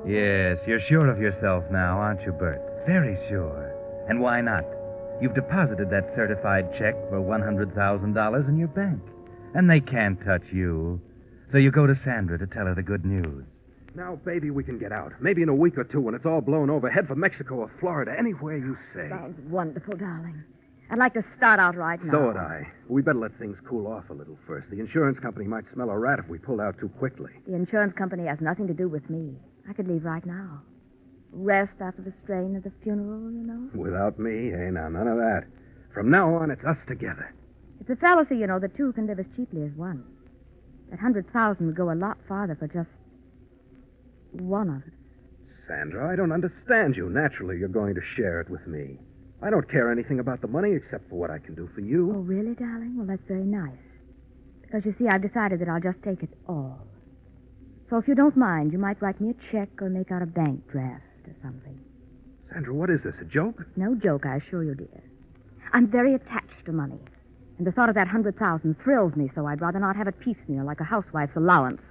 Yes, you're sure of yourself now, aren't you, Bert? Very sure. And why not? You've deposited that certified check for $100,000 in your bank. And they can't touch you. So you go to Sandra to tell her the good news.
Now, baby, we can get out. Maybe in a week or two when it's all blown over. Head for Mexico or Florida, anywhere you say.
Sounds wonderful, darling. I'd like to start out right now.
So would I. We better let things cool off a little first. The insurance company might smell a rat if we pulled out too quickly.
The insurance company has nothing to do with me. I could leave right now. Rest after the strain of the funeral, you know.
Without me? Hey, now, none of that. From now on, it's us together.
It's a fallacy, you know, that two can live as cheaply as one. That 100,000 would go a lot farther for just one of us.
Sandra, I don't understand you. Naturally, you're going to share it with me. I don't care anything about the money except for what I can do for you.
Oh, really, darling? Well, that's very nice. Because, you see, I've decided that I'll just take it all. So if you don't mind, you might write me a check or make out a bank draft or something.
Sandra, what is this, a joke?
No joke, I assure you, dear. I'm very attached to money. And the thought of that 100,000 thrills me, so I'd rather not have it piecemeal like a housewife's allowance.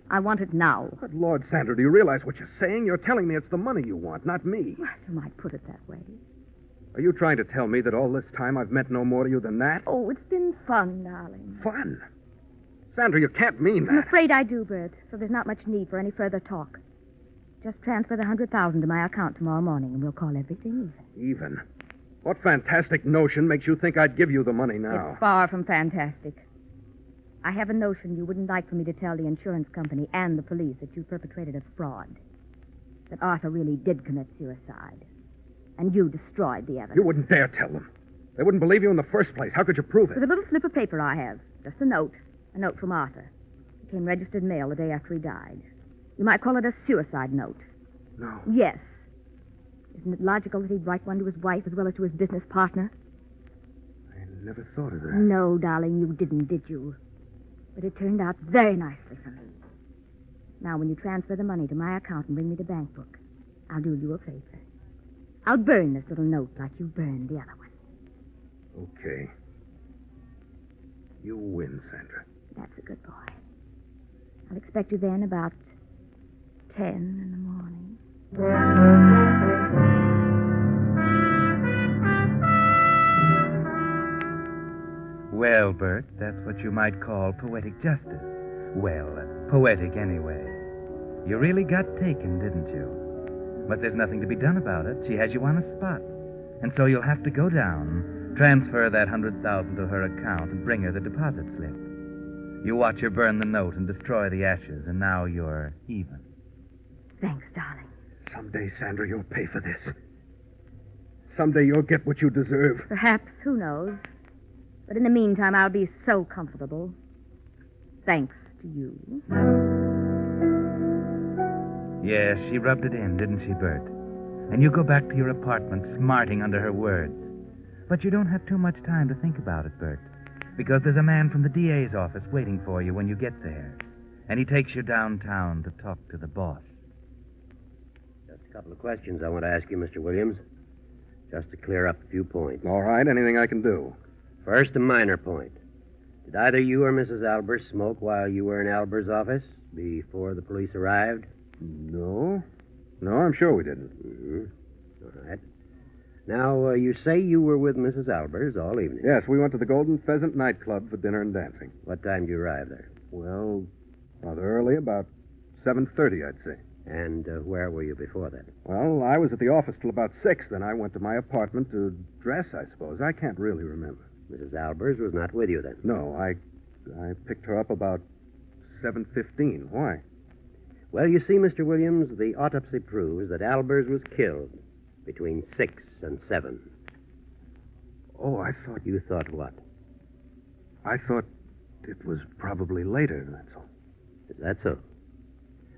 I want it now.
Good Lord, Sandra, do you realize what you're saying? You're telling me it's the money you want, not me.
Well, you might put it that way.
Are you trying to tell me that all this time I've meant no more to you than that?
Oh, it's been fun, darling.
Fun? Sandra, you can't mean
I'm
that.
afraid I do, Bert, so there's not much need for any further talk. Just transfer the $100,000 to my account tomorrow morning, and we'll call everything even.
Even? What fantastic notion makes you think I'd give you the money now?
It's far from fantastic. I have a notion you wouldn't like for me to tell the insurance company and the police that you perpetrated a fraud. That Arthur really did commit suicide. And you destroyed the evidence.
You wouldn't dare tell them. They wouldn't believe you in the first place. How could you prove it?
There's a little slip of paper I have. Just a note. A note from Arthur. It came registered mail the day after he died. You might call it a suicide note.
No.
Yes. Isn't it logical that he'd write one to his wife as well as to his business partner?
I never thought of that.
No, darling, you didn't, did you? But it turned out very nicely for me. Now, when you transfer the money to my account and bring me the bank book, I'll do you a favor. I'll burn this little note like you burned the other one.
Okay. You win, Sandra.
That's a good boy. I'll expect you then about 10 in the morning.
Well, Bert, that's what you might call poetic justice. Well, poetic anyway. You really got taken, didn't you? But there's nothing to be done about it. She has you on a spot. And so you'll have to go down, transfer that $100,000 to her account, and bring her the deposit slip. You watch her burn the note and destroy the ashes, and now you're even.
Thanks, darling.
Someday, Sandra, you'll pay for this. Someday you'll get what you deserve.
Perhaps, who knows? But in the meantime, I'll be so comfortable. Thanks to you.
Yes, she rubbed it in, didn't she, Bert? And you go back to your apartment smarting under her words. But you don't have too much time to think about it, Bert, because there's a man from the DA's office waiting for you when you get there. And he takes you downtown to talk to the boss.
Just a couple of questions I want to ask you, Mr. Williams, just to clear up a few points.
All right, anything I can do.
First, a minor point. Did either you or Mrs. Albers smoke while you were in Albers' office before the police arrived?
No. No, I'm sure we didn't.
Mm-hmm. All right. Now, you say you were with Mrs. Albers all evening.
Yes, we went to the Golden Pheasant nightclub for dinner and dancing.
What time did you arrive there?
Well, rather early, about 7:30, I'd say.
And where were you before that?
Well, I was at the office till about 6. Then I went to my apartment to dress, I suppose. I can't really remember.
Mrs. Albers was not with you then?
No, I picked her up about 7:15. Why?
Well, you see, Mr. Williams, the autopsy proves that Albers was killed between 6 and 7.
Oh, I thought...
You thought what?
I thought it was probably later, that's all.
Is that so?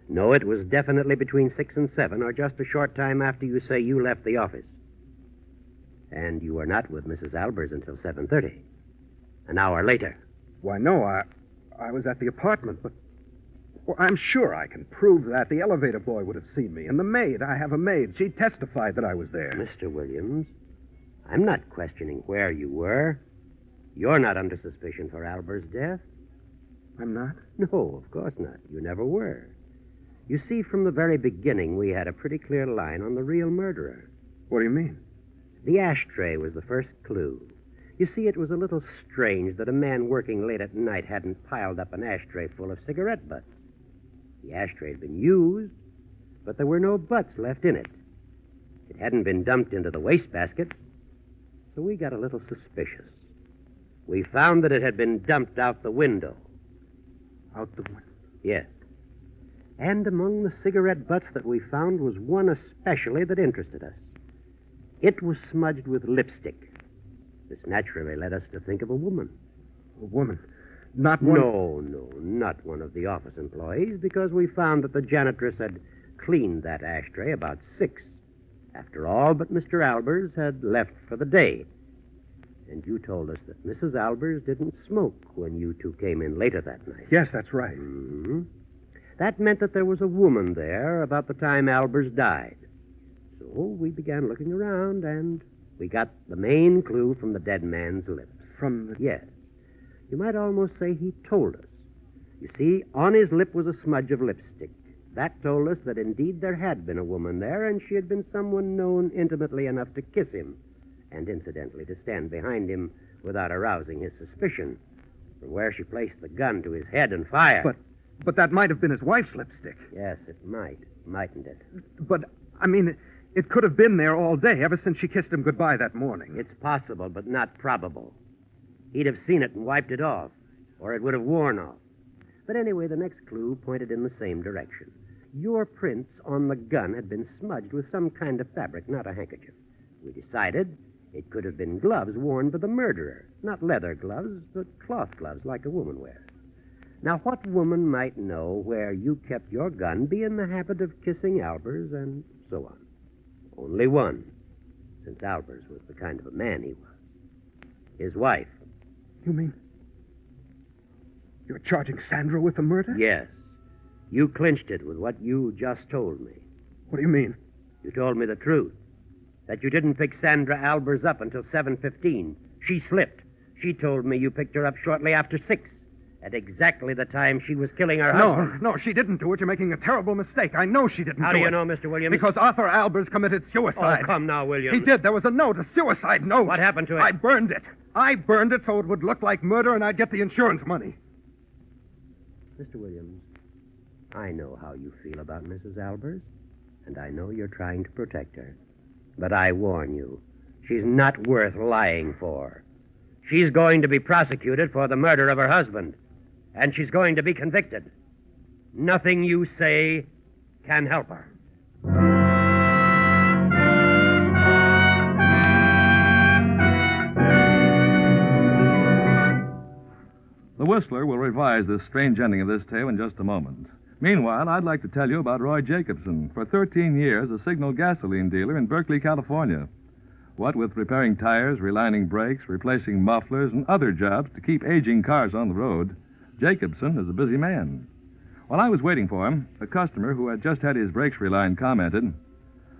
No, it was definitely between 6 and 7, or just a short time after you say you left the office. And you were not with Mrs. Albers until 7:30. An hour later.
Why, no, I was at the apartment, but... Well, I'm sure I can prove that. The elevator boy would have seen me. And the maid, I have a maid. She testified that I was there.
Mr. Williams, I'm not questioning where you were. You're not under suspicion for Albers' death.
I'm not?
No, of course not. You never were. You see, from the very beginning, we had a pretty clear line on the real murderer.
What do you mean?
The ashtray was the first clue. You see, it was a little strange that a man working late at night hadn't piled up an ashtray full of cigarette butts. The ashtray had been used, but there were no butts left in it. It hadn't been dumped into the wastebasket, so we got a little suspicious. We found that it had been dumped out the window.
Out the window?
Yes. And among the cigarette butts that we found was one especially that interested us. It was smudged with lipstick. This naturally led us to think of a woman.
A woman? Not one...
No, not one of the office employees, because we found that the janitress had cleaned that ashtray about 6. After all but Mr. Albers had left for the day. And you told us that Mrs. Albers didn't smoke when you two came in later that night.
Yes, that's right.
Mm-hmm. That meant that there was a woman there about the time Albers died. So we began looking around, and we got the main clue from the dead man's lips.
From the...
Yes. You might almost say he told us. You see, on his lip was a smudge of lipstick. That told us that indeed there had been a woman there, and she had been someone known intimately enough to kiss him and incidentally to stand behind him without arousing his suspicion. From where she placed the gun to his head and fired.
But that might have been his wife's lipstick.
Yes, it might. Mightn't it?
But, I mean, it could have been there all day, ever since she kissed him goodbye that morning.
It's possible, but not probable. He'd have seen it and wiped it off, or it would have worn off. But anyway, the next clue pointed in the same direction. Your prints on the gun had been smudged with some kind of fabric, not a handkerchief. We decided it could have been gloves worn by the murderer. Not leather gloves, but cloth gloves like a woman wears. Now, what woman might know where you kept your gun, be in the habit of kissing Albers, and so on? Only one, since Albers was the kind of a man he was. His wife.
You mean you're charging Sandra with the murder?
Yes. You clinched it with what you just told me.
What do you mean?
You told me the truth. That you didn't pick Sandra Albers up until 7:15. She slipped. She told me you picked her up shortly after 6, at exactly the time she was killing her husband.
No, she didn't do it. You're making a terrible mistake. I know she didn't do it.
How do you know, Mr. Williams?
Because Arthur Albers committed suicide.
Oh, come now, Williams.
He did. There was a note, a suicide note.
What happened to it?
I burned it. I burned it so it would look like murder and I'd get the insurance money.
Mr. Williams, I know how you feel about Mrs. Albers, and I know you're trying to protect her. But I warn you, she's not worth lying for. She's going to be prosecuted for the murder of her husband, and she's going to be convicted. Nothing you say can help her.
The Whistler will revise this strange ending of this tale in just a moment. Meanwhile, I'd like to tell you about Roy Jacobson, for 13 years a Signal gasoline dealer in Berkeley, California. What with repairing tires, relining brakes, replacing mufflers, and other jobs to keep aging cars on the road, Jacobson is a busy man. While I was waiting for him, a customer who had just had his brakes relined commented,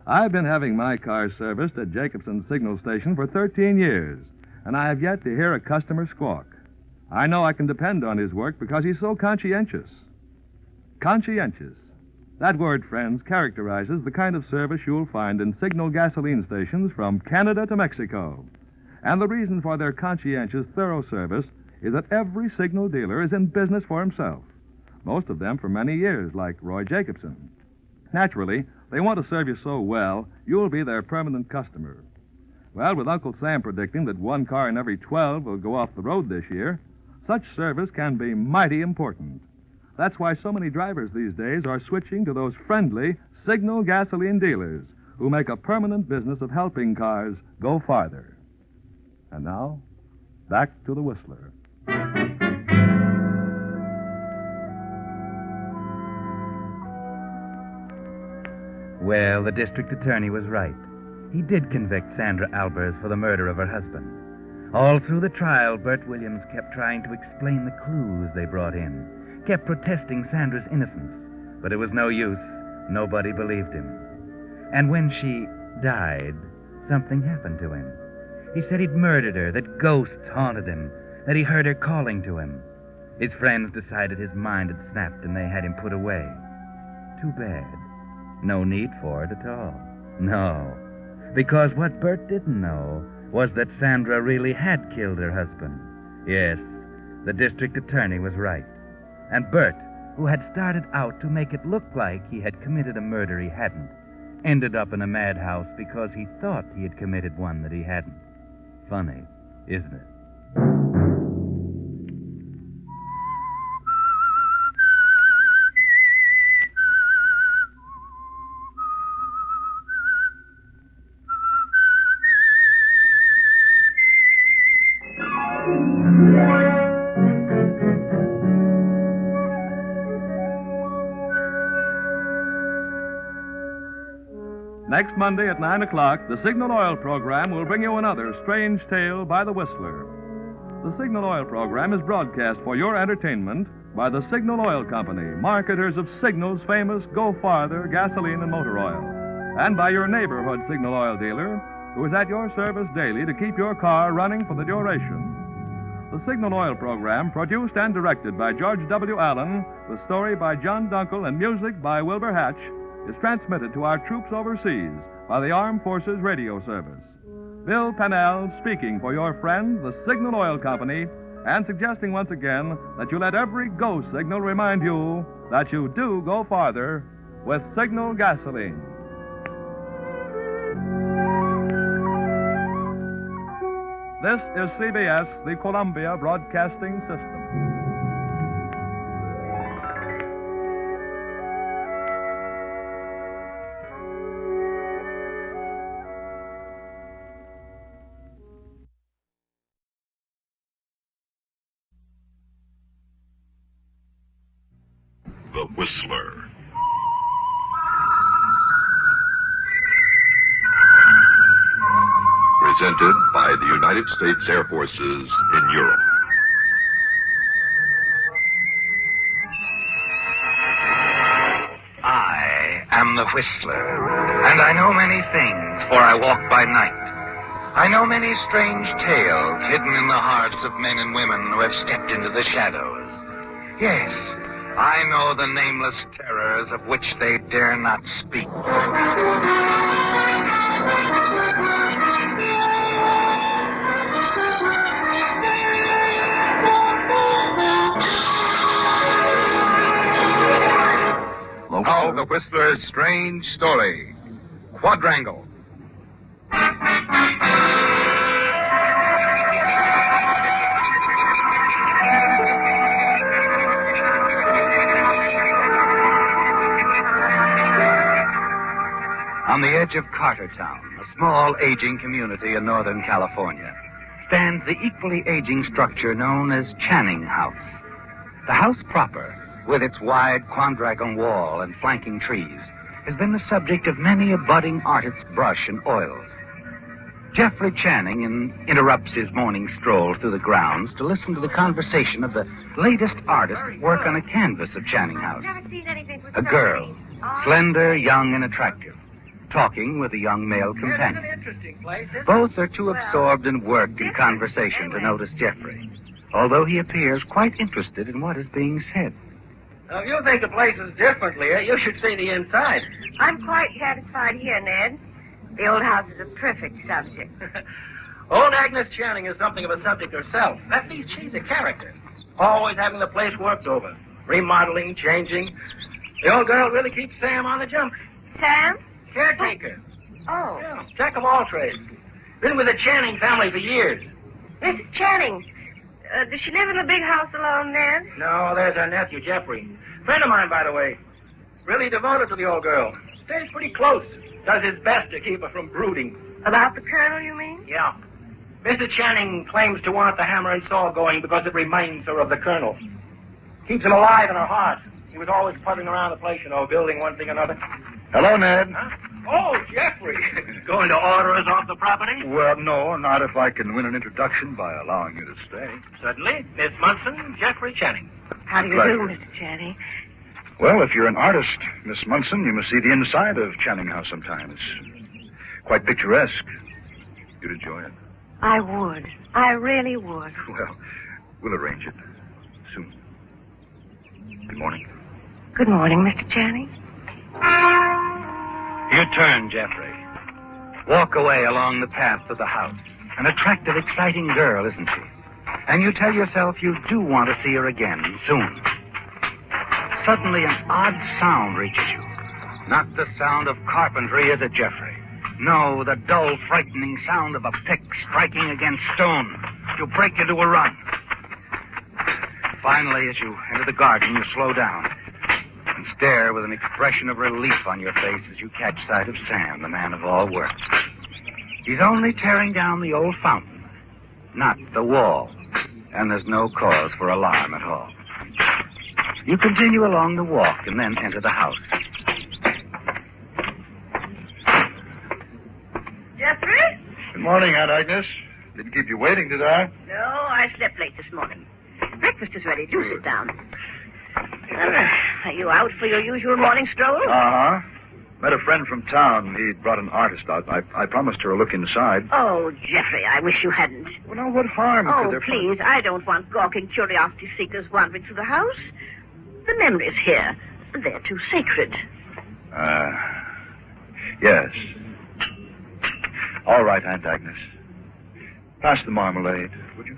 "I've been having my car serviced at Jacobson's Signal station for 13 years, and I have yet to hear a customer squawk. I know I can depend on his work because he's so conscientious." Conscientious. That word, friends, characterizes the kind of service you'll find in Signal gasoline stations from Canada to Mexico. And the reason for their conscientious, thorough service is that every Signal dealer is in business for himself. Most of them for many years, like Roy Jacobson. Naturally, they want to serve you so well, you'll be their permanent customer. Well, with Uncle Sam predicting that 1 car in every 12 will go off the road this year, such service can be mighty important. That's why so many drivers these days are switching to those friendly Signal gasoline dealers who make a permanent business of helping cars go farther. And now, back to the Whistler.
Well, the district attorney was right. He did convict Sandra Albers for the murder of her husband. All through the trial, Bert Williams kept trying to explain the clues they brought in, kept protesting Sandra's innocence, but it was no use. Nobody believed him. And when she died, something happened to him. He said he'd murdered her, that ghosts haunted him, that he heard her calling to him. His friends decided his mind had snapped and they had him put away. Too bad. No need for it at all. No. Because what Bert didn't know was that Sandra really had killed her husband. Yes, the district attorney was right. And Bert, who had started out to make it look like he had committed a murder he hadn't, ended up in a madhouse because he thought he had committed one that he hadn't. Funny, isn't it?
Next Monday at 9 o'clock, the Signal Oil program will bring you another strange tale by the Whistler. The Signal Oil program is broadcast for your entertainment by the Signal Oil Company, marketers of Signal's famous Go Farther gasoline and motor oil, and by your neighborhood Signal Oil dealer, who is at your service daily to keep your car running for the duration. The Signal Oil program, produced and directed by George W. Allen, with story by John Dunkel and music by Wilbur Hatch, is transmitted to our troops overseas by the Armed Forces Radio Service. Bill Pennell speaking for your friend, the Signal Oil Company, and suggesting once again that you let every go signal remind you that you do go farther with Signal gasoline. This is CBS, the Columbia Broadcasting System.
The Whistler. Presented by the United States Air Forces in Europe.
I am the Whistler, and I know many things, for I walk by night. I know many strange tales hidden in the hearts of men and women who have stepped into the shadows. Yes, I know the nameless terrors of which they dare not speak. Now the Whistler's strange story, Quadrangle. On the edge of Cartertown, a small aging community in Northern California, stands the equally aging structure known as Channing House. The house proper, with its wide quadrangle wall and flanking trees, has been the subject of many a budding artist's brush and oils. Jeffrey Channing interrupts his morning stroll through the grounds to listen to the conversation of the latest artist at work on a canvas of Channing House. A girl, slender, young, and attractive, talking with a young male companion. Both are too absorbed in work and conversation to notice Jeffrey, although he appears quite interested in what is being said.
Now, if you think the place is different, Leah, you should see the inside.
I'm quite satisfied here, Ned. The old house is a perfect subject.
Old Agnes Channing is something of a subject herself. That means she's a character. Always having the place worked over. Remodeling, changing. The old girl really keeps Sam on the jump.
Sam?
Caretaker.
Oh.
Yeah, jack of all trades. Been with the Channing family for years.
Mrs. Channing. Does she live in the big house alone, Ned?
No, there's her nephew, Jeffrey. Friend of mine, by the way. Really devoted to the old girl. Stays pretty close. Does his best to keep her from brooding.
About the colonel, you mean?
Yeah. Mrs. Channing claims to want the hammer and saw going because it reminds her of the colonel. Keeps him alive in her heart. He was always puttering around the place, building one thing or another.
Hello, Ned.
Huh? Oh, Jeffrey. Going to order us off the property?
Well, no, not if I can win an introduction by allowing you to stay.
Certainly. Miss Munson, Jeffrey Channing.
How do you
Pleasure.
do, Mr. Channing?
Well, if you're an artist, Miss Munson, you must see the inside of Channing House sometime. It's quite picturesque. You'd enjoy it.
I would. I really would.
Well, we'll arrange it soon. Good morning.
Good morning, Mr. Channing.
You turn, Jeffrey. Walk away along the path to the house. An attractive, exciting girl, isn't she? And you tell yourself you do want to see her again soon. Suddenly, an odd sound reaches you. Not the sound of carpentry, is it, Jeffrey? No, the dull, frightening sound of a pick striking against stone. You break into a run. Finally, as you enter the garden, you slow down and stare with an expression of relief on your face as you catch sight of Sam, the man of all work. He's only tearing down the old fountain, not the wall, and there's no cause for alarm at all. You continue along the walk and then enter the house.
Jeffrey?
Good morning, Aunt Agnes. Didn't keep you waiting, did I?
No, I slept late this morning. Breakfast is ready. Do sit down. Are you out for your usual morning stroll?
Uh-huh. Met a friend from town. He brought an artist out. I promised her a look inside.
Oh, Jeffrey, I wish you hadn't.
Well, now, what harm could
Oh,
there...
please, I don't want gawking curiosity seekers wandering through the house. The memories here, they're too sacred.
Yes. All right, Aunt Agnes.
Pass the marmalade, would you?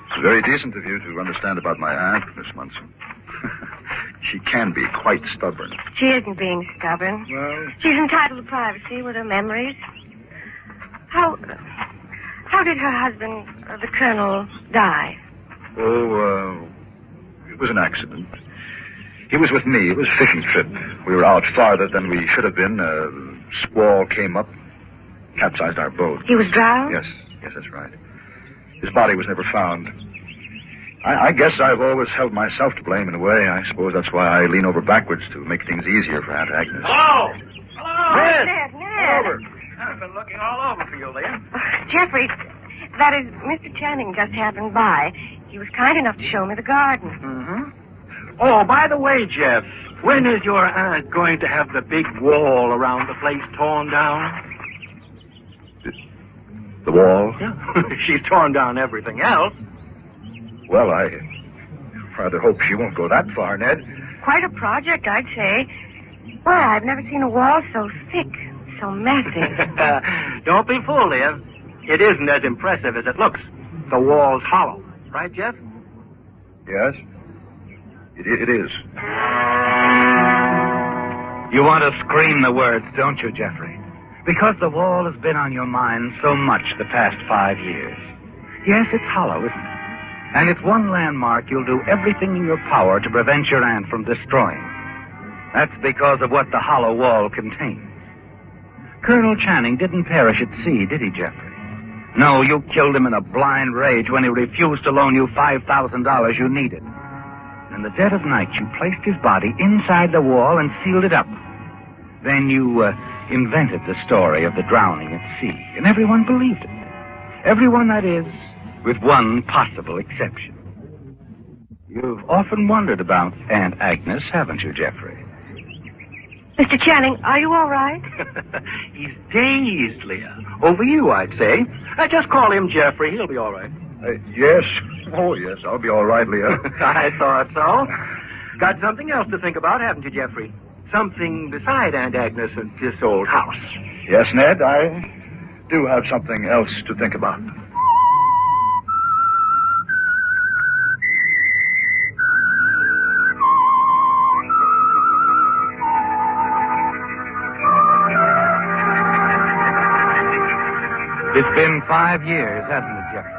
It's very decent of you to understand about my aunt, Miss Munson. She can be quite stubborn.
She isn't being stubborn.
Well,
She's entitled to privacy with her memories. How did her husband, the Colonel, die?
It was an accident. He was with me. It was a fishing trip. We were out farther than we should have been. A squall came up, capsized our boat.
He was drowned?
Yes, that's right. His body was never found. I guess I've always held myself to blame in a way. I suppose that's why I lean over backwards to make things easier for Aunt Agnes.
Hello!
Ned.
Over. I've been looking all over for you, Leah.
Jeffrey, that is, Mr. Channing just happened by. He was kind enough to show me the garden.
Mm-hmm. Oh, by the way, Jeff, when is your aunt going to have the big wall around the place torn down?
The wall?
Yeah. She's torn down everything else.
Well, I rather hope she won't go that far, Ned.
Quite a project, I'd say. Why, I've never seen a wall so thick, so massive.
Don't be fooled, Leah. It isn't as impressive as it looks. The wall's hollow. Right, Jeff?
Yes. It is.
You want to scream the words, don't you, Jeffrey? Because the wall has been on your mind so much the past 5 years. Yes, it's hollow, isn't it? And it's one landmark you'll do everything in your power to prevent your aunt from destroying. That's because of what the hollow wall contains. Colonel Channing didn't perish at sea, did he, Jeffrey? No, you killed him in a blind rage when he refused to loan you $5,000 you needed. In the dead of night, you placed his body inside the wall and sealed it up. Then you invented the story of the drowning at sea, and everyone believed it. Everyone, that is, with one possible exception. You've often wondered about Aunt Agnes, haven't you, Jeffrey?
Mr. Channing, are you all right?
He's dazed, Leah. Over you, I'd say. I just call him Jeffrey. He'll be all right.
Yes. Oh, yes, I'll be all right, Leah.
I thought so. Got something else to think about, haven't you, Jeffrey? Something beside Aunt Agnes and this old house.
Yes, Ned, I do have something else to think about.
It's been 5 years, hasn't it, Jeffrey?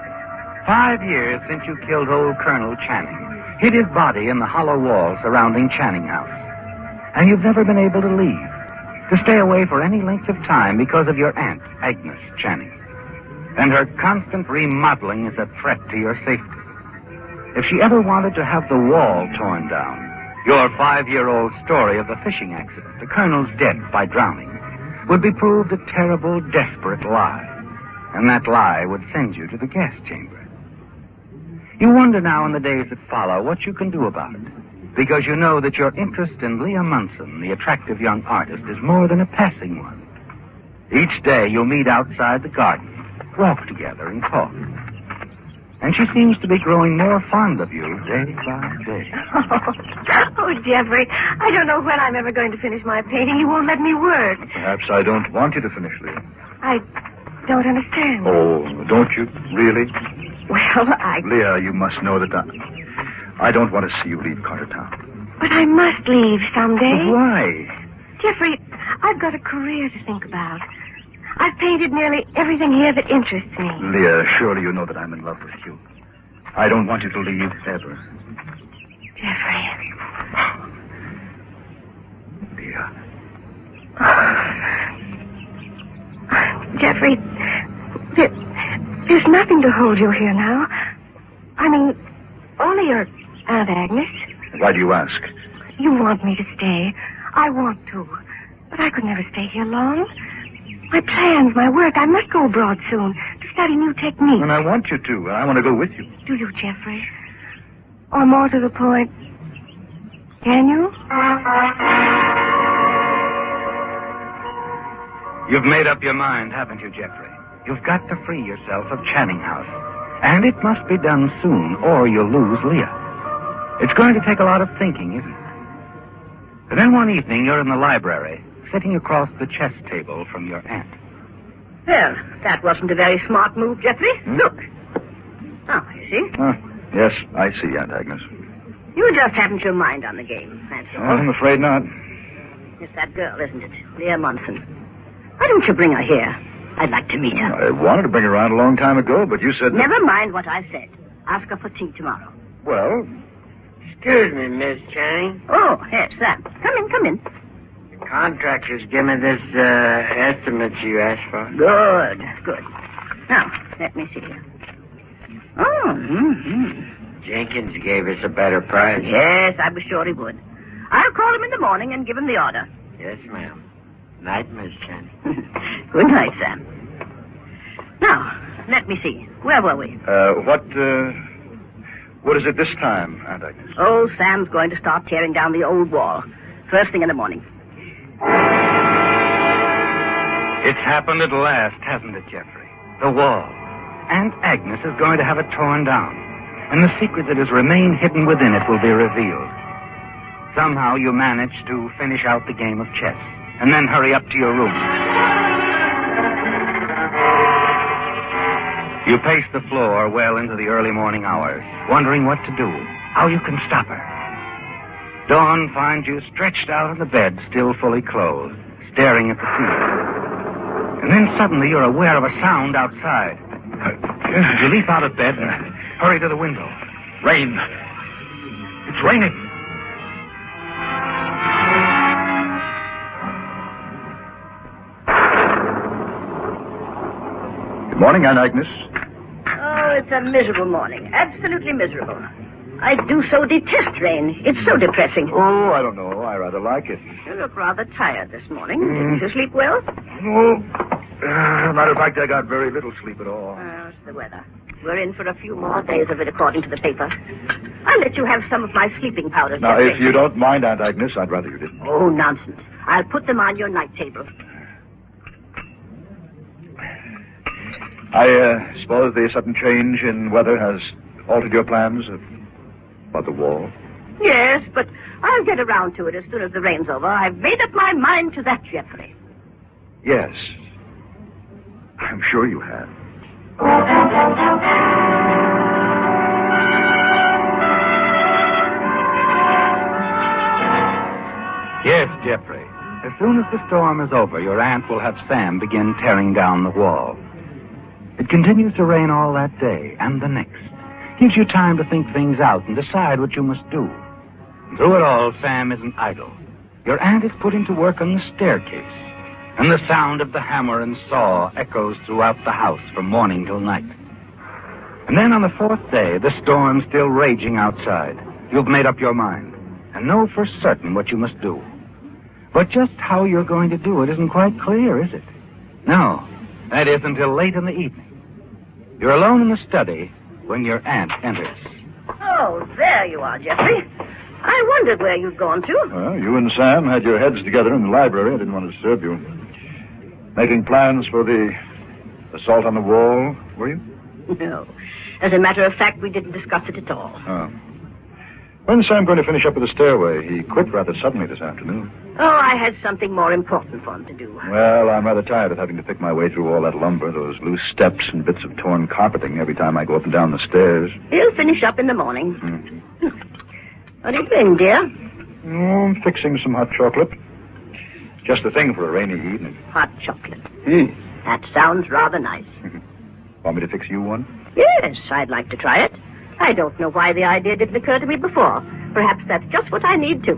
5 years since you killed old Colonel Channing, hid his body in the hollow wall surrounding Channing House. And you've never been able to leave, to stay away for any length of time because of your aunt, Agnes Channing. And her constant remodeling is a threat to your safety. If she ever wanted to have the wall torn down, your 5-year-old story of the fishing accident, the Colonel's death by drowning, would be proved a terrible, desperate lie. And that lie would send you to the gas chamber. You wonder now in the days that follow what you can do about it. Because you know that your interest in Leah Munson, the attractive young artist, is more than a passing one. Each day you'll meet outside the garden, walk together and talk. And she seems to be growing more fond of you day by day.
Oh, Jeffrey, I don't know when I'm ever going to finish my painting. You won't let me work.
Perhaps I don't want you to finish, Leah.
I don't understand.
Oh, don't you? Really?
Well,
Leah, you must know that I don't want to see you leave Cartertown.
But I must leave someday.
But why?
Jeffrey, I've got a career to think about. I've painted nearly everything here that interests me.
Leah, surely you know that I'm in love with you. I don't want you to leave ever.
Jeffrey.
Leah.
Jeffrey, there's nothing to hold you here now. I mean, only your Aunt Agnes.
Why do you ask?
You want me to stay. I want to. But I could never stay here long. My plans, my work, I must go abroad soon to study new techniques.
And I want you to. I want to go with you.
Do you, Jeffrey? Or more to the point, can you?
You've made up your mind, haven't you, Jeffrey? You've got to free yourself of Channing House. And it must be done soon, or you'll lose Leah. It's going to take a lot of thinking, isn't it? And then one evening, you're in the library, sitting across the chess table from your aunt.
Well, that wasn't a very smart move, Jeffrey. Look. Oh, you see?
Yes, I see, Aunt Agnes.
You just haven't your mind on the game, that's all.
I'm afraid not.
It's that girl, isn't it? Leah Munson. Why don't you bring her here? I'd like to meet her.
I wanted to bring her around a long time ago, but you said...
Never mind what I said. Ask her for tea tomorrow.
Well...
Excuse me, Miss Chang.
Oh, yes, Sam. Come in.
The contractors give me this estimate you asked for.
Good. Now, let me see here. Oh,
Jenkins gave us a better price.
Yes, I was sure he would. I'll call him in the morning and give him the order.
Yes, ma'am. Night, Miss Chang.
Good night, Sam. Now, let me see. Where were we?
What is it this time, Aunt Agnes?
Oh, Sam's going to start tearing down the old wall. First thing in the morning.
It's happened at last, hasn't it, Jeffrey? The wall. Aunt Agnes is going to have it torn down. And the secret that has remained hidden within it will be revealed. Somehow you manage to finish out the game of chess. And then hurry up to your room. You pace the floor well into the early morning hours, wondering what to do, how you can stop her. Dawn finds you stretched out on the bed, still fully clothed, staring at the ceiling. And then suddenly you're aware of a sound outside. You leap out of bed and hurry to the window. Rain. It's raining.
Good morning, Aunt Agnes.
Oh, it's a miserable morning. Absolutely miserable. I do so detest rain. It's so depressing.
Oh, I don't know. I rather like it.
You look rather tired this morning. Didn't you sleep well?
No. Matter of fact, I got very little sleep at all.
It's the weather. We're in for a few more days of it, according to the paper. I'll let you have some of my sleeping powders.
Now,
Jeffrey.
if you don't mind, Aunt Agnes, I'd rather you didn't.
Oh, nonsense. I'll put them on your night table.
I suppose the sudden change in weather has altered your plans about the wall?
Yes, but I'll get around to it as soon as the rain's over. I've made up my mind to that, Jeffrey.
Yes. I'm sure you have.
Yes, Jeffrey. As soon as the storm is over, your aunt will have Sam begin tearing down the wall. It continues to rain all that day and the next. Gives you time to think things out and decide what you must do. Through it all, Sam isn't idle. Your aunt is putting to work on the staircase, and the sound of the hammer and saw echoes throughout the house from morning till night. And then on the fourth day, the storm's still raging outside. You've made up your mind and know for certain what you must do. But just how you're going to do it isn't quite clear, is it? No, that is until late in the evening. You're alone in the study when your aunt enters.
Oh, there you are, Jeffrey. I wondered where you'd gone to.
Well, you and Sam had your heads together in the library. I didn't want to disturb you. Making plans for the assault on the wall, were you?
No. As a matter of fact, we didn't discuss it at all.
Oh. When's Sam going to finish up with the stairway? He quit rather suddenly this afternoon.
Oh, I had something more important for him to do.
Well, I'm rather tired of having to pick my way through all that lumber, those loose steps and bits of torn carpeting every time I go up and down the stairs.
He'll finish up in the morning. What are you doing, dear?
Oh, I'm fixing some hot chocolate. Just the thing for a rainy evening.
Hot chocolate. That sounds rather nice.
Want me to fix you one?
Yes, I'd like to try it. I don't know why the idea didn't occur to me before. Perhaps that's just what I need to.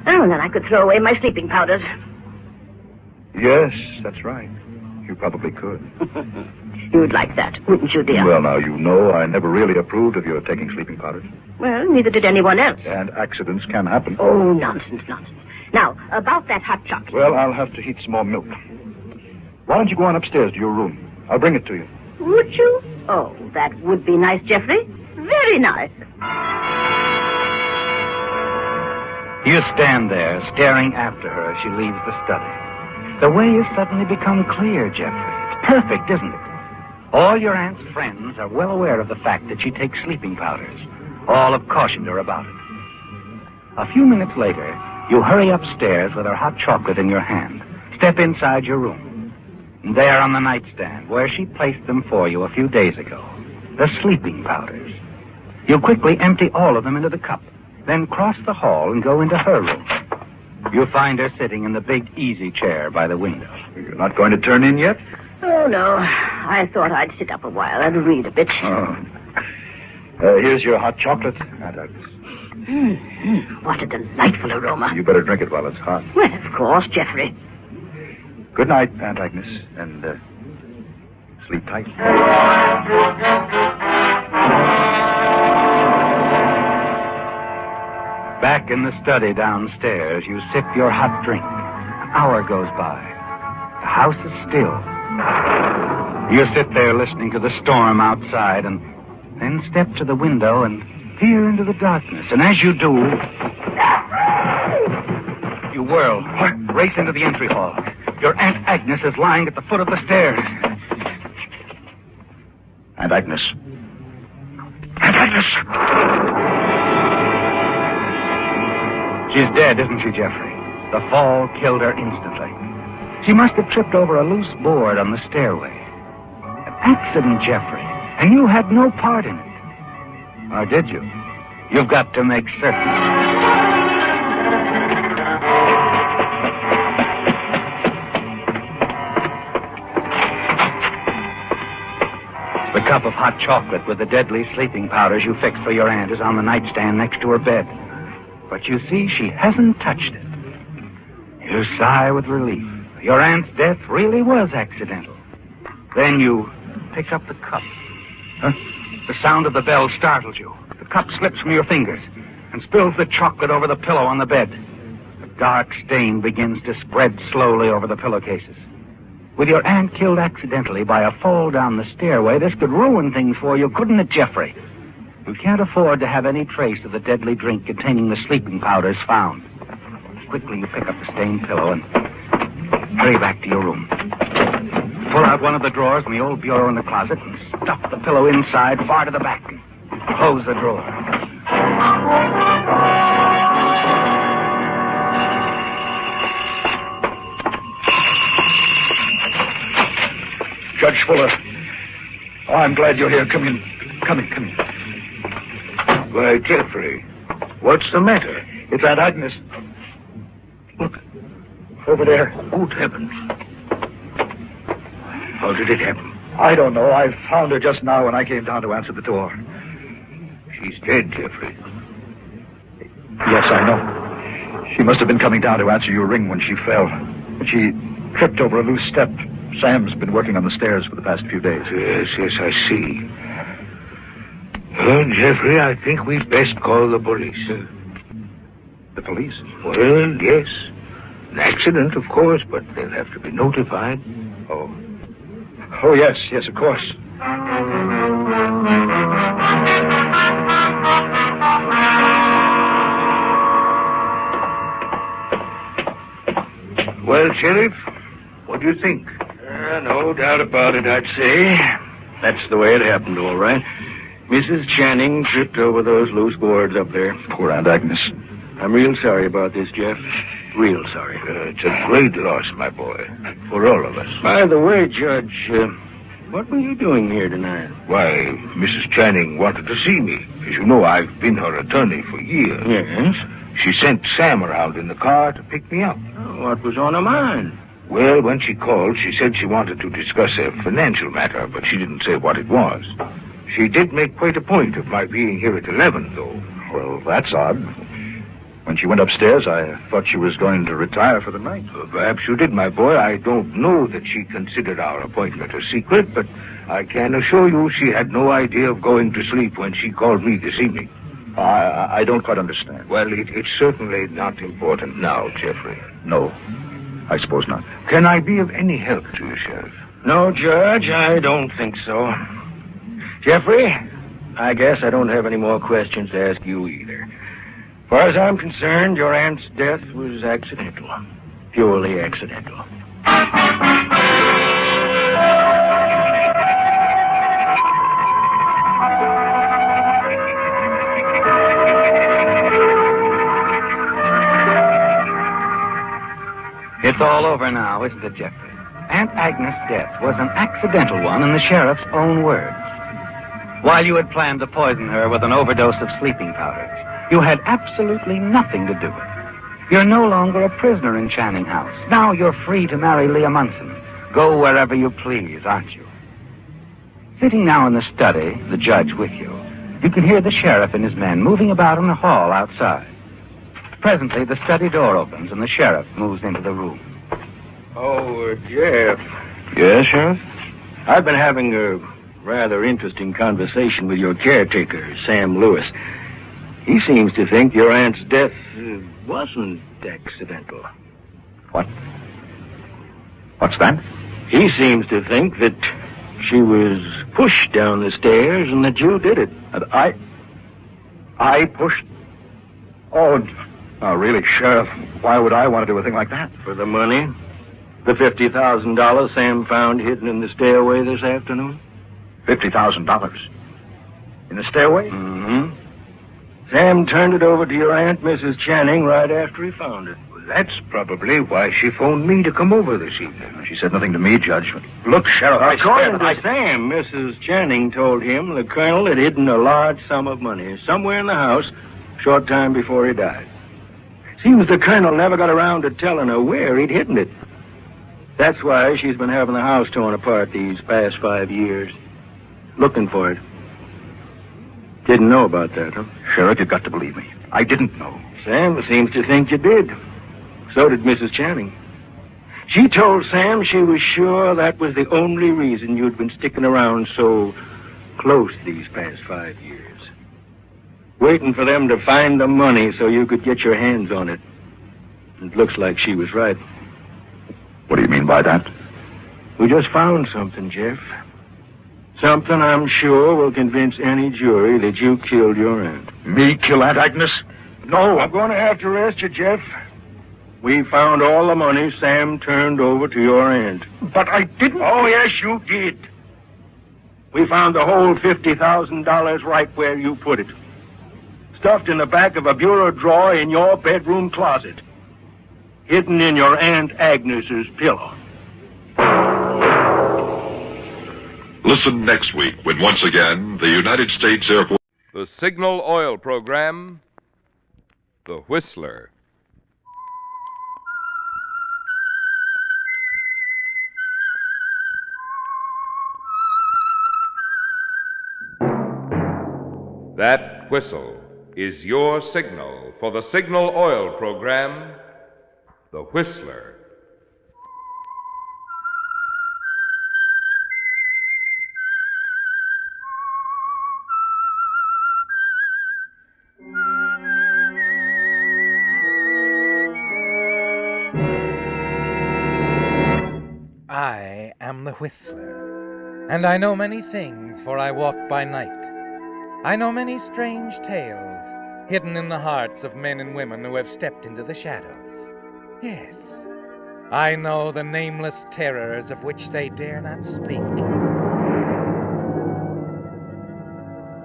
Oh, and then I could throw away my sleeping powders.
Yes, that's right. You probably could.
You'd like that, wouldn't you, dear?
Well, now, you know I never really approved of your taking sleeping powders.
Well, neither did anyone else.
And accidents can happen.
Oh, nonsense. Now, about that hot chocolate.
Well, I'll have to heat some more milk. Why don't you go on upstairs to your room? I'll bring it to you.
Would you? Oh, that would be nice, Jeffrey. Very nice.
You stand there, staring after her as she leaves the study. The way has suddenly become clear, Jeffrey. It's perfect, isn't it? All your aunt's friends are well aware of the fact that she takes sleeping powders. All have cautioned her about it. A few minutes later,
You hurry upstairs with her hot chocolate in your hand. Step inside your room. And there on the nightstand, where she placed them for you a few days ago, the sleeping powders. You quickly empty all of them into the cup, then cross the hall and go into her room. You find her sitting in the big easy chair by the window.
You're not going to turn in yet?
Oh, no. I thought I'd sit up a while and read a bit.
Oh. Here's your hot chocolate, Aunt Agnes.
What a delightful aroma.
You better drink it while it's hot.
Well, of course, Jeffrey.
Good night, Aunt Agnes, and sleep tight.
Back in the study downstairs, you sip your hot drink. An hour goes by. The house is still. You sit there listening to the storm outside and then step to the window and peer into the darkness. And as you do, you whirl, race into the entry hall. Your Aunt Agnes is lying at the foot of the stairs.
Aunt Agnes. Aunt Agnes!
She's dead, isn't she, Jeffrey? The fall killed her instantly. She must have tripped over a loose board on the stairway. An accident, Jeffrey, and you had no part in it. Or did you? You've got to make certain. The cup of hot chocolate with the deadly sleeping powders you fixed for your aunt is on the nightstand next to her bed. But you see, she hasn't touched it. You sigh with relief. Your aunt's death really was accidental. Then you pick up the cup. Huh? The sound of the bell startles you. The cup slips from your fingers and spills the chocolate over the pillow on the bed. A dark stain begins to spread slowly over the pillowcases. With your aunt killed accidentally by a fall down the stairway, this could ruin things for you, couldn't it, Jeffrey? You can't afford to have any trace of the deadly drink containing the sleeping powders found. Quickly, you pick up the stained pillow and hurry back to your room. Pull out one of the drawers from the old bureau in the closet and stuff the pillow inside far to the back. Close the drawer.
Judge Fuller. Oh, I'm glad you're here. Come in. Come in, come in.
Why, Jeffrey, what's the matter?
It's Aunt Agnes. Look, over there.
Good heavens. How did it happen?
I don't know. I found her just now when I came down to answer the door.
She's dead, Jeffrey.
Yes, I know. She must have been coming down to answer your ring when she fell. She tripped over a loose step. Sam's been working on the stairs for the past few days.
Yes, I see. Well, Jeffrey, I think we'd best call the police.
The police?
Well, yes. An accident, of course, but they'll have to be notified.
Oh. Oh, yes, of course.
Well, Sheriff, what do you think?
No doubt about it, I'd say. That's the way it happened, all right. Mrs. Channing tripped over those loose boards up there.
Poor Aunt Agnes.
I'm real sorry about this, Jeff. Real sorry.
It's a great loss, my boy, for all of us.
By the way, Judge, what were you doing here tonight?
Why, Mrs. Channing wanted to see me. As you know, I've been her attorney for years.
Yes?
She sent Sam around in the car to pick me up.
Oh, what was on her mind?
Well, when she called, she said she wanted to discuss a financial matter, but she didn't say what it was. She did make quite a point of my being here at 11, though.
Well, that's odd. When she went upstairs, I thought she was going to retire for the night.
Perhaps you did, my boy. I don't know that she considered our appointment a secret, but I can assure you she had no idea of going to sleep when she called me to see me.
I don't quite understand.
Well, it's certainly not important now, Jeffrey.
No, I suppose not.
Can I be of any help to you, Sheriff?
No, Judge, I don't think so. Jeffrey, I guess I don't have any more questions to ask you either. As far as I'm concerned, your aunt's death was accidental. Purely accidental.
It's all over now, isn't it, Jeffrey? Aunt Agnes' death was an accidental one in the sheriff's own words. While you had planned to poison her with an overdose of sleeping powders, you had absolutely nothing to do with it. You're no longer a prisoner in Channing House. Now you're free to marry Leah Munson. Go wherever you please, aren't you? Sitting now in the study, the judge with you, you can hear the sheriff and his men moving about in the hall outside. Presently, the study door opens and the sheriff moves into the room.
Oh, Jeff. Yes, Sheriff? I've been having a rather interesting conversation with your caretaker, Sam Lewis. He seems to think your aunt's death wasn't accidental.
What? What's that?
He seems to think that she was pushed down the stairs and that you did it.
And I pushed... Oh, really, Sheriff, why would I want to do a thing like that?
For the money? The $50,000 Sam found hidden in the stairway this afternoon?
$50,000? In the stairway?
Mm-hmm. Sam turned it over to your Aunt, Mrs. Channing, right after he found it.
Well, that's probably why she phoned me to come over this evening.
She said nothing to me, Judge. Look, Sheriff,
According to Sam, Mrs. Channing told him the colonel had hidden a large sum of money somewhere in the house short time before he died. Seems the colonel never got around to telling her where he'd hidden it. That's why she's been having the house torn apart these past 5 years, looking for it. Didn't know about that, huh?
Sheriff, you've got to believe me. I didn't know.
Sam seems to think you did. So did Mrs. Channing. She told Sam she was sure that was the only reason you'd been sticking around so close these past 5 years. Waiting for them to find the money so you could get your hands on it. It looks like she was right.
What do you mean by that?
We just found something, Jeff. Something I'm sure will convince any jury that you killed your aunt.
Me kill Aunt Agnes? No.
I'm going to have to arrest you, Jeff. We found all the money Sam turned over to your aunt.
But I didn't.
Oh, yes, you did. We found the whole $50,000 right where you put it. Stuffed in the back of a bureau drawer in your bedroom closet. Hidden in your Aunt Agnes's pillow.
Listen next week when once again the United States Air Force...
The Signal Oil Program, The Whistler. That whistle is your signal for the Signal Oil Program, The Whistler.
I am the Whistler, and I know many things, for I walk by night. I know many strange tales, hidden in the hearts of men and women who have stepped into the shadows. Yes, I know the nameless terrors of which they dare not speak.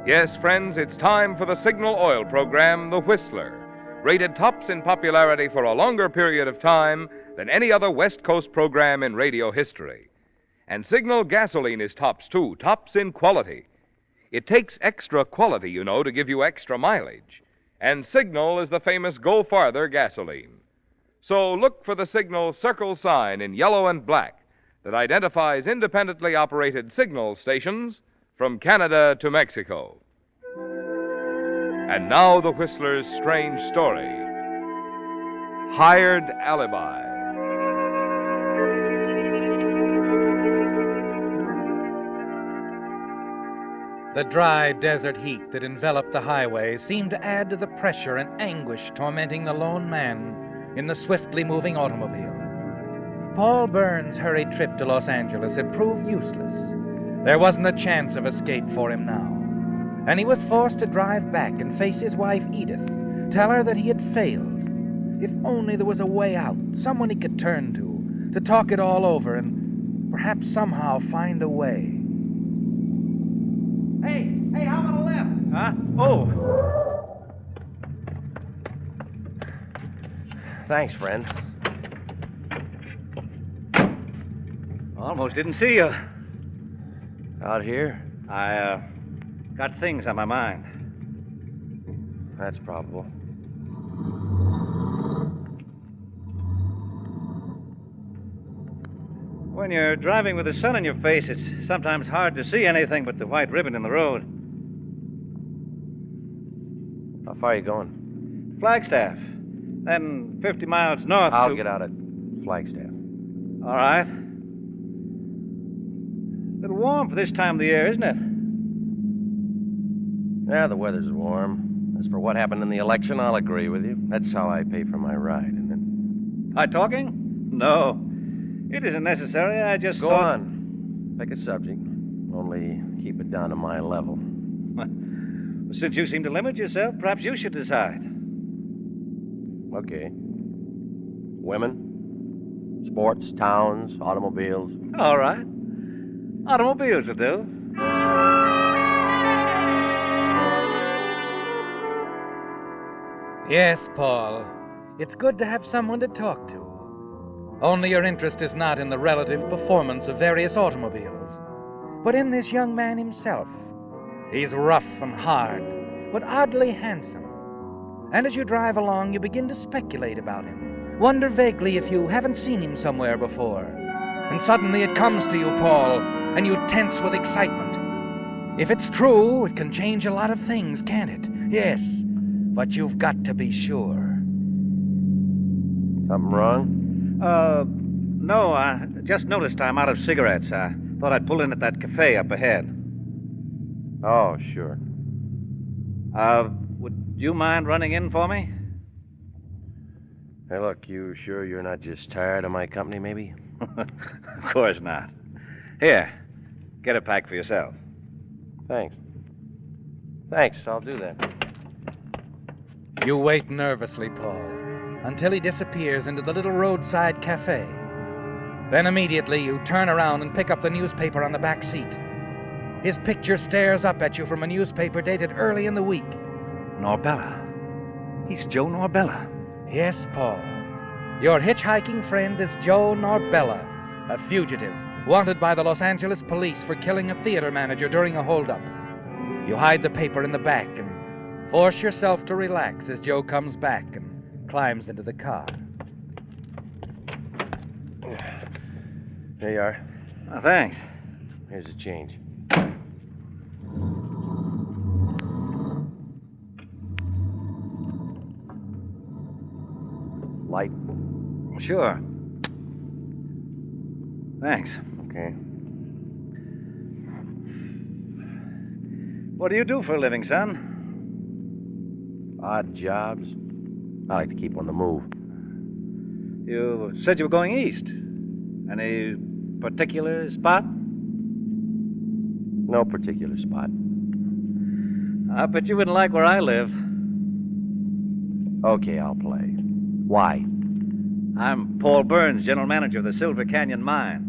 Yes, friends, it's time for the Signal Oil Program, The Whistler, rated tops in popularity for a longer period of time than any other West Coast program in radio history. And Signal gasoline is tops, too, tops in quality. It takes extra quality, you know, to give you extra mileage. And Signal is the famous Go Farther gasoline. So look for the Signal circle sign in yellow and black that identifies independently operated Signal stations from Canada to Mexico. And now the Whistler's strange story. Hired Alibi.
The dry desert heat that enveloped the highway seemed to add to the pressure and anguish tormenting the lone man in the swiftly moving automobile. Paul Burns' hurried trip to Los Angeles had proved useless. There wasn't a chance of escape for him now. And he was forced to drive back and face his wife, Edith, tell her that he had failed. If only there was a way out, someone he could turn to talk it all over and perhaps somehow find a way.
Hey, how about a left?
Huh? Oh.
Thanks, friend.
Almost didn't see you.
Out here?
I, got things on my mind.
That's probable.
When you're driving with the sun in your face, it's sometimes hard to see anything but the white ribbon in the road.
How far are you going?
Flagstaff. Then 50 miles north
I'll
to...
get out at Flagstaff.
All right. A little warm for this time of the year, isn't it?
Yeah, the weather's warm. As for what happened in the election, I'll agree with you. That's how I pay for my ride, isn't it?
By talking? No. It isn't necessary. I just
Go
thought...
on. Pick a subject. Only keep it down to my level.
Since you seem to limit yourself, perhaps you should decide.
Okay. Women, sports, towns, automobiles.
All right. Automobiles will do.
Yes, Paul. It's good to have someone to talk to. Only your interest is not in the relative performance of various automobiles, but in this young man himself. He's rough and hard, but oddly handsome. And as you drive along, you begin to speculate about him. Wonder vaguely if you haven't seen him somewhere before. And suddenly it comes to you, Paul, and you tense with excitement. If it's true, it can change a lot of things, can't it? Yes, but you've got to be sure.
Something wrong?
No, I just noticed I'm out of cigarettes. I thought I'd pull in at that cafe up ahead.
Oh, sure.
Would you mind running in for me?
Hey, look, you sure you're not just tired of my company, maybe?
Of course not. Here, get a pack for yourself.
Thanks. Thanks, I'll do that.
You wait nervously, Paul, until he disappears into the little roadside cafe. Then immediately you turn around and pick up the newspaper on the back seat. His picture stares up at you from a newspaper dated early in the week.
Norbella. He's Joe Norbella.
Yes, Paul. Your hitchhiking friend is Joe Norbella, a fugitive, wanted by the Los Angeles police for killing a theater manager during a holdup. You hide the paper in the back and force yourself to relax as Joe comes back and climbs into the car.
There you are.
Oh, thanks.
Here's the change. Light?
Sure. Thanks.
Okay.
What do you do for a living, son?
Odd jobs. I like to keep on the move.
You said you were going east. Any particular spot?
No particular spot.
I bet you wouldn't like where I live.
Okay, I'll play. Why?
I'm Paul Burns, general manager of the Silver Canyon Mine.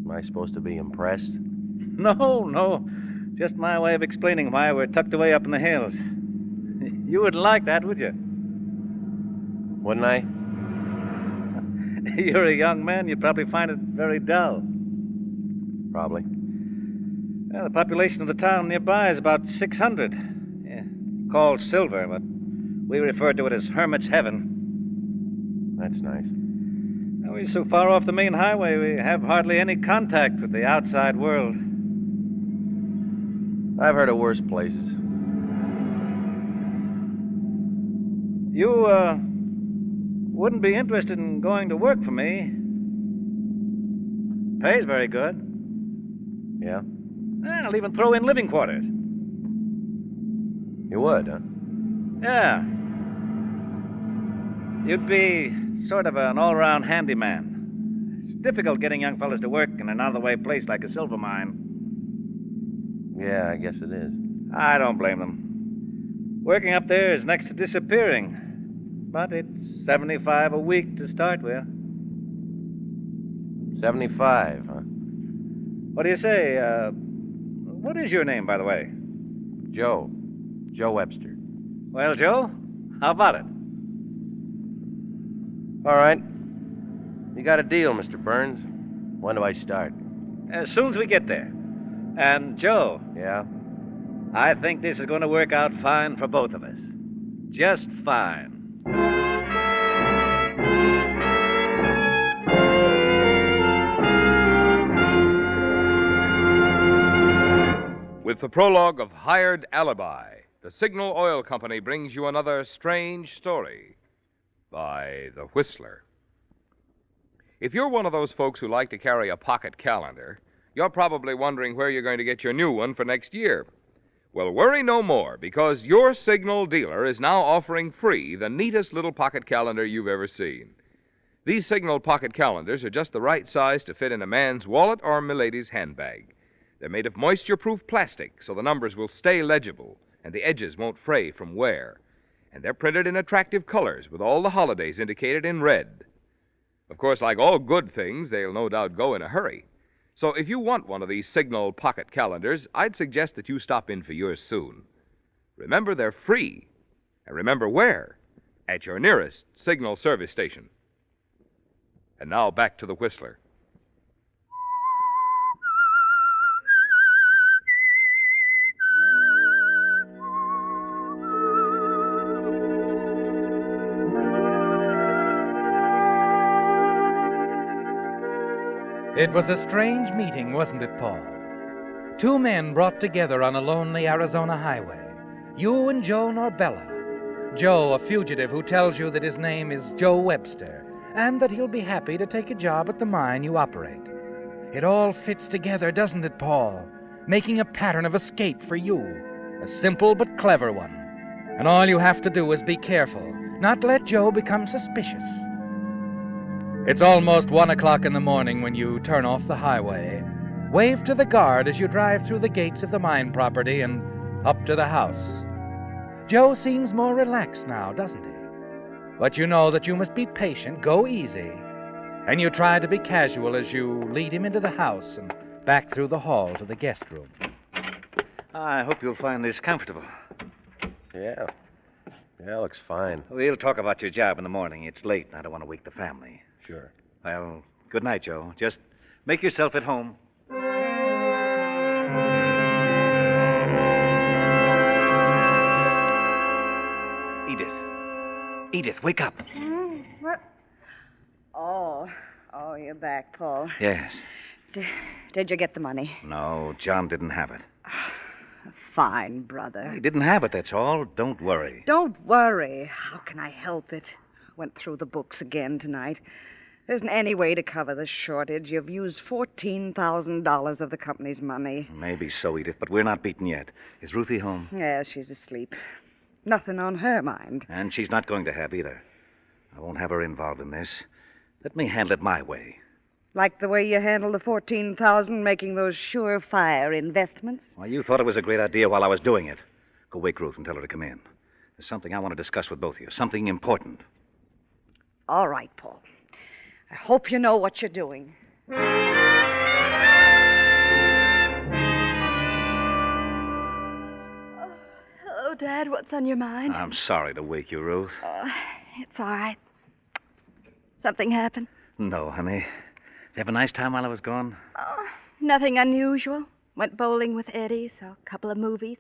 Am I supposed to be impressed?
No. Just my way of explaining why we're tucked away up in the hills. You wouldn't like that, would you?
Wouldn't I?
You're a young man. You'd probably find it very dull.
Probably.
Well, the population of the town nearby is about 600. Yeah, called Silver, but we refer to it as Hermit's Heaven.
That's nice.
Now, we're so far off the main highway, we have hardly any contact with the outside world.
I've heard of worse places.
You, wouldn't be interested in going to work for me. Pays very good.
Yeah?
And I'll even throw in living quarters.
You would, huh?
Yeah. You'd be sort of an all-round handyman. It's difficult getting young fellas to work in an out-of-the-way place like a silver mine.
Yeah, I guess it is.
I don't blame them. Working up there is next to disappearing. But it's $75 a week to start with.
75, huh?
What do you say? What is your name, by the way?
Joe. Joe Webster.
Well, Joe, how about it?
All right. You got a deal, Mr. Burns. When do I start?
As soon as we get there. And, Joe.
Yeah?
I think this is going to work out fine for both of us. Just fine.
With the prologue of Hired Alibi, the Signal Oil Company brings you another strange story by The Whistler. If you're one of those folks who like to carry a pocket calendar, you're probably wondering where you're going to get your new one for next year. Well, worry no more, because your Signal dealer is now offering free the neatest little pocket calendar you've ever seen. These Signal pocket calendars are just the right size to fit in a man's wallet or milady's handbag. They're made of moisture-proof plastic, so the numbers will stay legible, and the edges won't fray from wear. And they're printed in attractive colors, with all the holidays indicated in red. Of course, like all good things, they'll no doubt go in a hurry. So if you want one of these Signal pocket calendars, I'd suggest that you stop in for yours soon. Remember, they're free. And remember where? At your nearest Signal service station. And now back to the Whistler.
It was a strange meeting, wasn't it, Paul? Two men brought together on a lonely Arizona highway. You and Joe Norbella. Joe, a fugitive who tells you that his name is Joe Webster, and that he'll be happy to take a job at the mine you operate. It all fits together, doesn't it, Paul? Making a pattern of escape for you. A simple but clever one. And all you have to do is be careful, not let Joe become suspicious. It's almost 1 o'clock in the morning when you turn off the highway. Wave to the guard as you drive through the gates of the mine property and up to the house. Joe seems more relaxed now, doesn't he? But you know that you must be patient, go easy. And you try to be casual as you lead him into the house and back through the hall to the guest room.
I hope you'll find this comfortable.
Yeah. Yeah, looks fine.
We'll talk about your job in the morning. It's late, and I don't want to wake the family.
Sure.
Well, good night, Joe. Just make yourself at home. Edith, wake up.
What? Oh, you're back, Paul.
Yes.
Did you get the money?
No, John didn't have it.
Fine, brother.
He didn't have it, that's all. Don't worry.
Don't worry. How can I help it? Went through the books again tonight. There isn't any way to cover the shortage. You've used $14,000 of the company's money.
Maybe so, Edith, but we're not beaten yet. Is Ruthie home?
Yeah, she's asleep. Nothing on her mind.
And she's not going to have either. I won't have her involved in this. Let me handle it my way.
Like the way you handled the $14,000 making those surefire investments?
Well, you thought it was a great idea while I was doing it. Go wake Ruth and tell her to come in. There's something I want to discuss with both of you. Something important.
All right, Paul. I hope you know what you're doing.
Hello, Dad. What's on your mind?
I'm sorry to wake you, Ruth.
It's all right. Something happened?
No, honey. Did you have a nice time while I was gone?
Nothing unusual. Went bowling with Eddie, saw a couple of movies.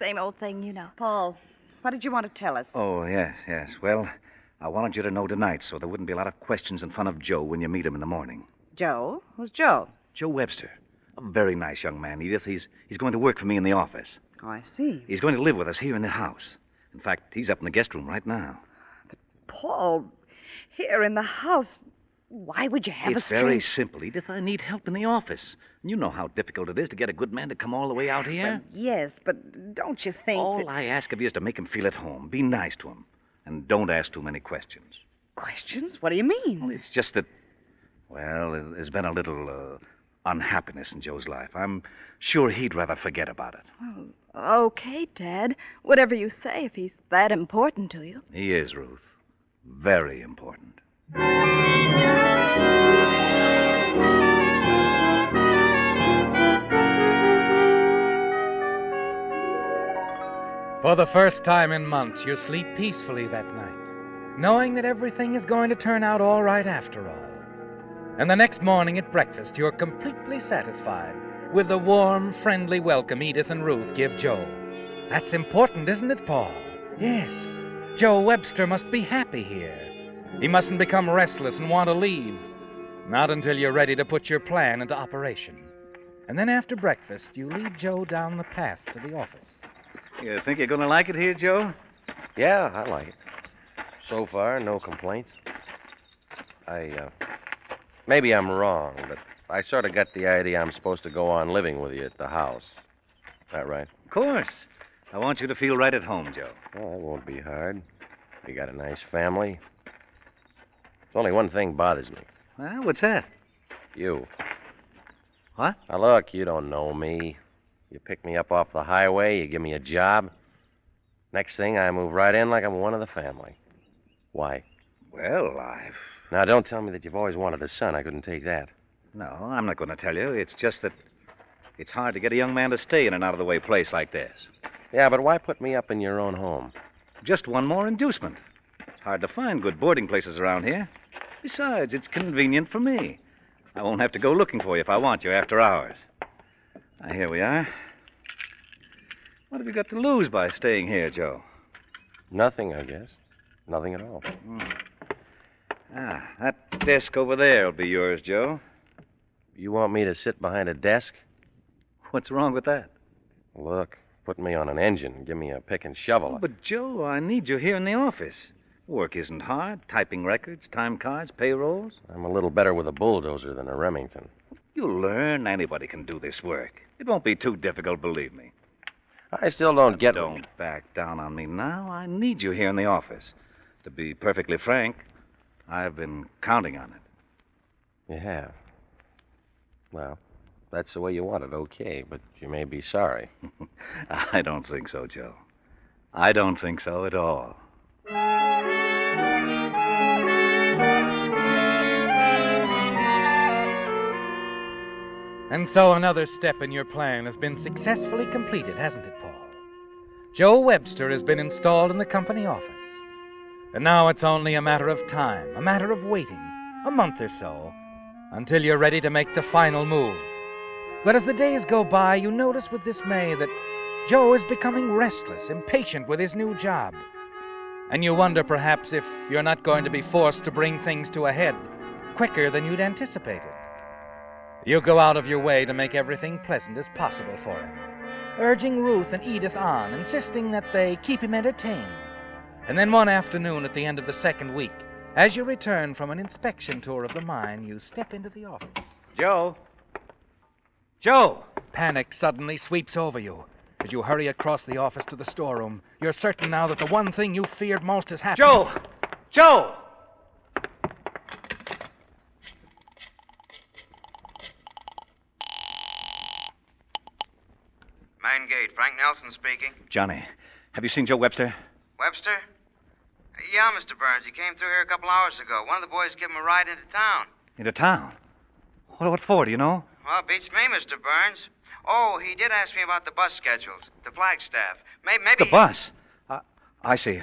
Same old thing, you know.
Paul, what did you want to tell us?
Oh, yes. Well, I wanted you to know tonight so there wouldn't be a lot of questions in front of Joe when you meet him in the morning.
Joe? Who's Joe?
Joe Webster. A very nice young man, Edith. He's going to work for me in the office.
Oh, I see.
He's going to live with us here in the house. In fact, he's up in the guest room right now.
But, Paul, here in the house, why would you have
It's very simple, Edith. I need help in the office. And you know how difficult it is to get a good man to come all the way out here.
Yes, but don't you think
All I ask of you is to make him feel at home. Be nice to him. And don't ask too many questions.
Questions? What do you mean?
Well, it's just that, well, there's been a little unhappiness in Joe's life. I'm sure he'd rather forget about it.
Well, okay, Dad. Whatever you say, if he's that important to you.
He is, Ruth. Very important.
For the first time in months, you sleep peacefully that night, knowing that everything is going to turn out all right after all. And the next morning at breakfast, you're completely satisfied with the warm, friendly welcome Edith and Ruth give Joe. That's important, isn't it, Paul? Yes. Joe Webster must be happy here. He mustn't become restless and want to leave. Not until you're ready to put your plan into operation. And then after breakfast, you lead Joe down the path to the office.
You think you're going to like it here, Joe?
Yeah, I like it. So far, no complaints. Maybe I'm wrong, but I sort of got the idea I'm supposed to go on living with you at the house. That right?
Of course. I want you to feel right at home, Joe.
Oh, it won't be hard. You got a nice family. There's only one thing bothers me.
Well, what's that?
You.
What?
Now, look, you don't know me. You pick me up off the highway, you give me a job. Next thing, I move right in like I'm one of the family. Why?
Well,
Now, don't tell me that you've always wanted a son. I couldn't take that.
No, I'm not going to tell you. It's just that it's hard to get a young man to stay in an out-of-the-way place like this.
Yeah, but why put me up in your own home?
Just one more inducement. It's hard to find good boarding places around here. Besides, it's convenient for me. I won't have to go looking for you if I want you after hours. Now, here we are. What have you got to lose by staying here, Joe?
Nothing, I guess. Nothing at all.
That desk over there will be yours, Joe.
You want me to sit behind a desk?
What's wrong with that?
Look, put me on an engine. Give me a pick and shovel.
But, Joe, I need you here in the office. Work isn't hard. Typing records, time cards, payrolls.
I'm a little better with a bulldozer than a Remington.
You'll learn. Anybody can do this work. It won't be too difficult, believe me.
I still don't get...
Don't back down on me now. I need you here in the office. To be perfectly frank, I've been counting on it.
You have? Well, that's the way you want it, okay, but you may be sorry.
I don't think so, Joe. I don't think so at all.
And so another step in your plan has been successfully completed, hasn't it, Paul? Joe Webster has been installed in the company office. And now it's only a matter of time, a matter of waiting, a month or so, until you're ready to make the final move. But as the days go by, you notice with dismay that Joe is becoming restless, impatient with his new job. And you wonder perhaps if you're not going to be forced to bring things to a head quicker than you'd anticipated. You go out of your way to make everything pleasant as possible for him, urging Ruth and Edith on, insisting that they keep him entertained. And then one afternoon at the end of the second week, as you return from an inspection tour of the mine, you step into the office.
Joe!
Joe! Panic suddenly sweeps over you. As you hurry across the office to the storeroom, you're certain now that the one thing you feared most has happened.
Joe! Joe!
Main gate. Frank Nelson speaking.
Johnny, have you seen Joe Webster?
Webster? Yeah, Mr. Burns. He came through here a couple hours ago. One of the boys gave him a ride into town.
Into town? What for, do you know?
Well, beats me, Mr. Burns. Oh, he did ask me about the bus schedules, the Flagstaff. Maybe
The bus? I see.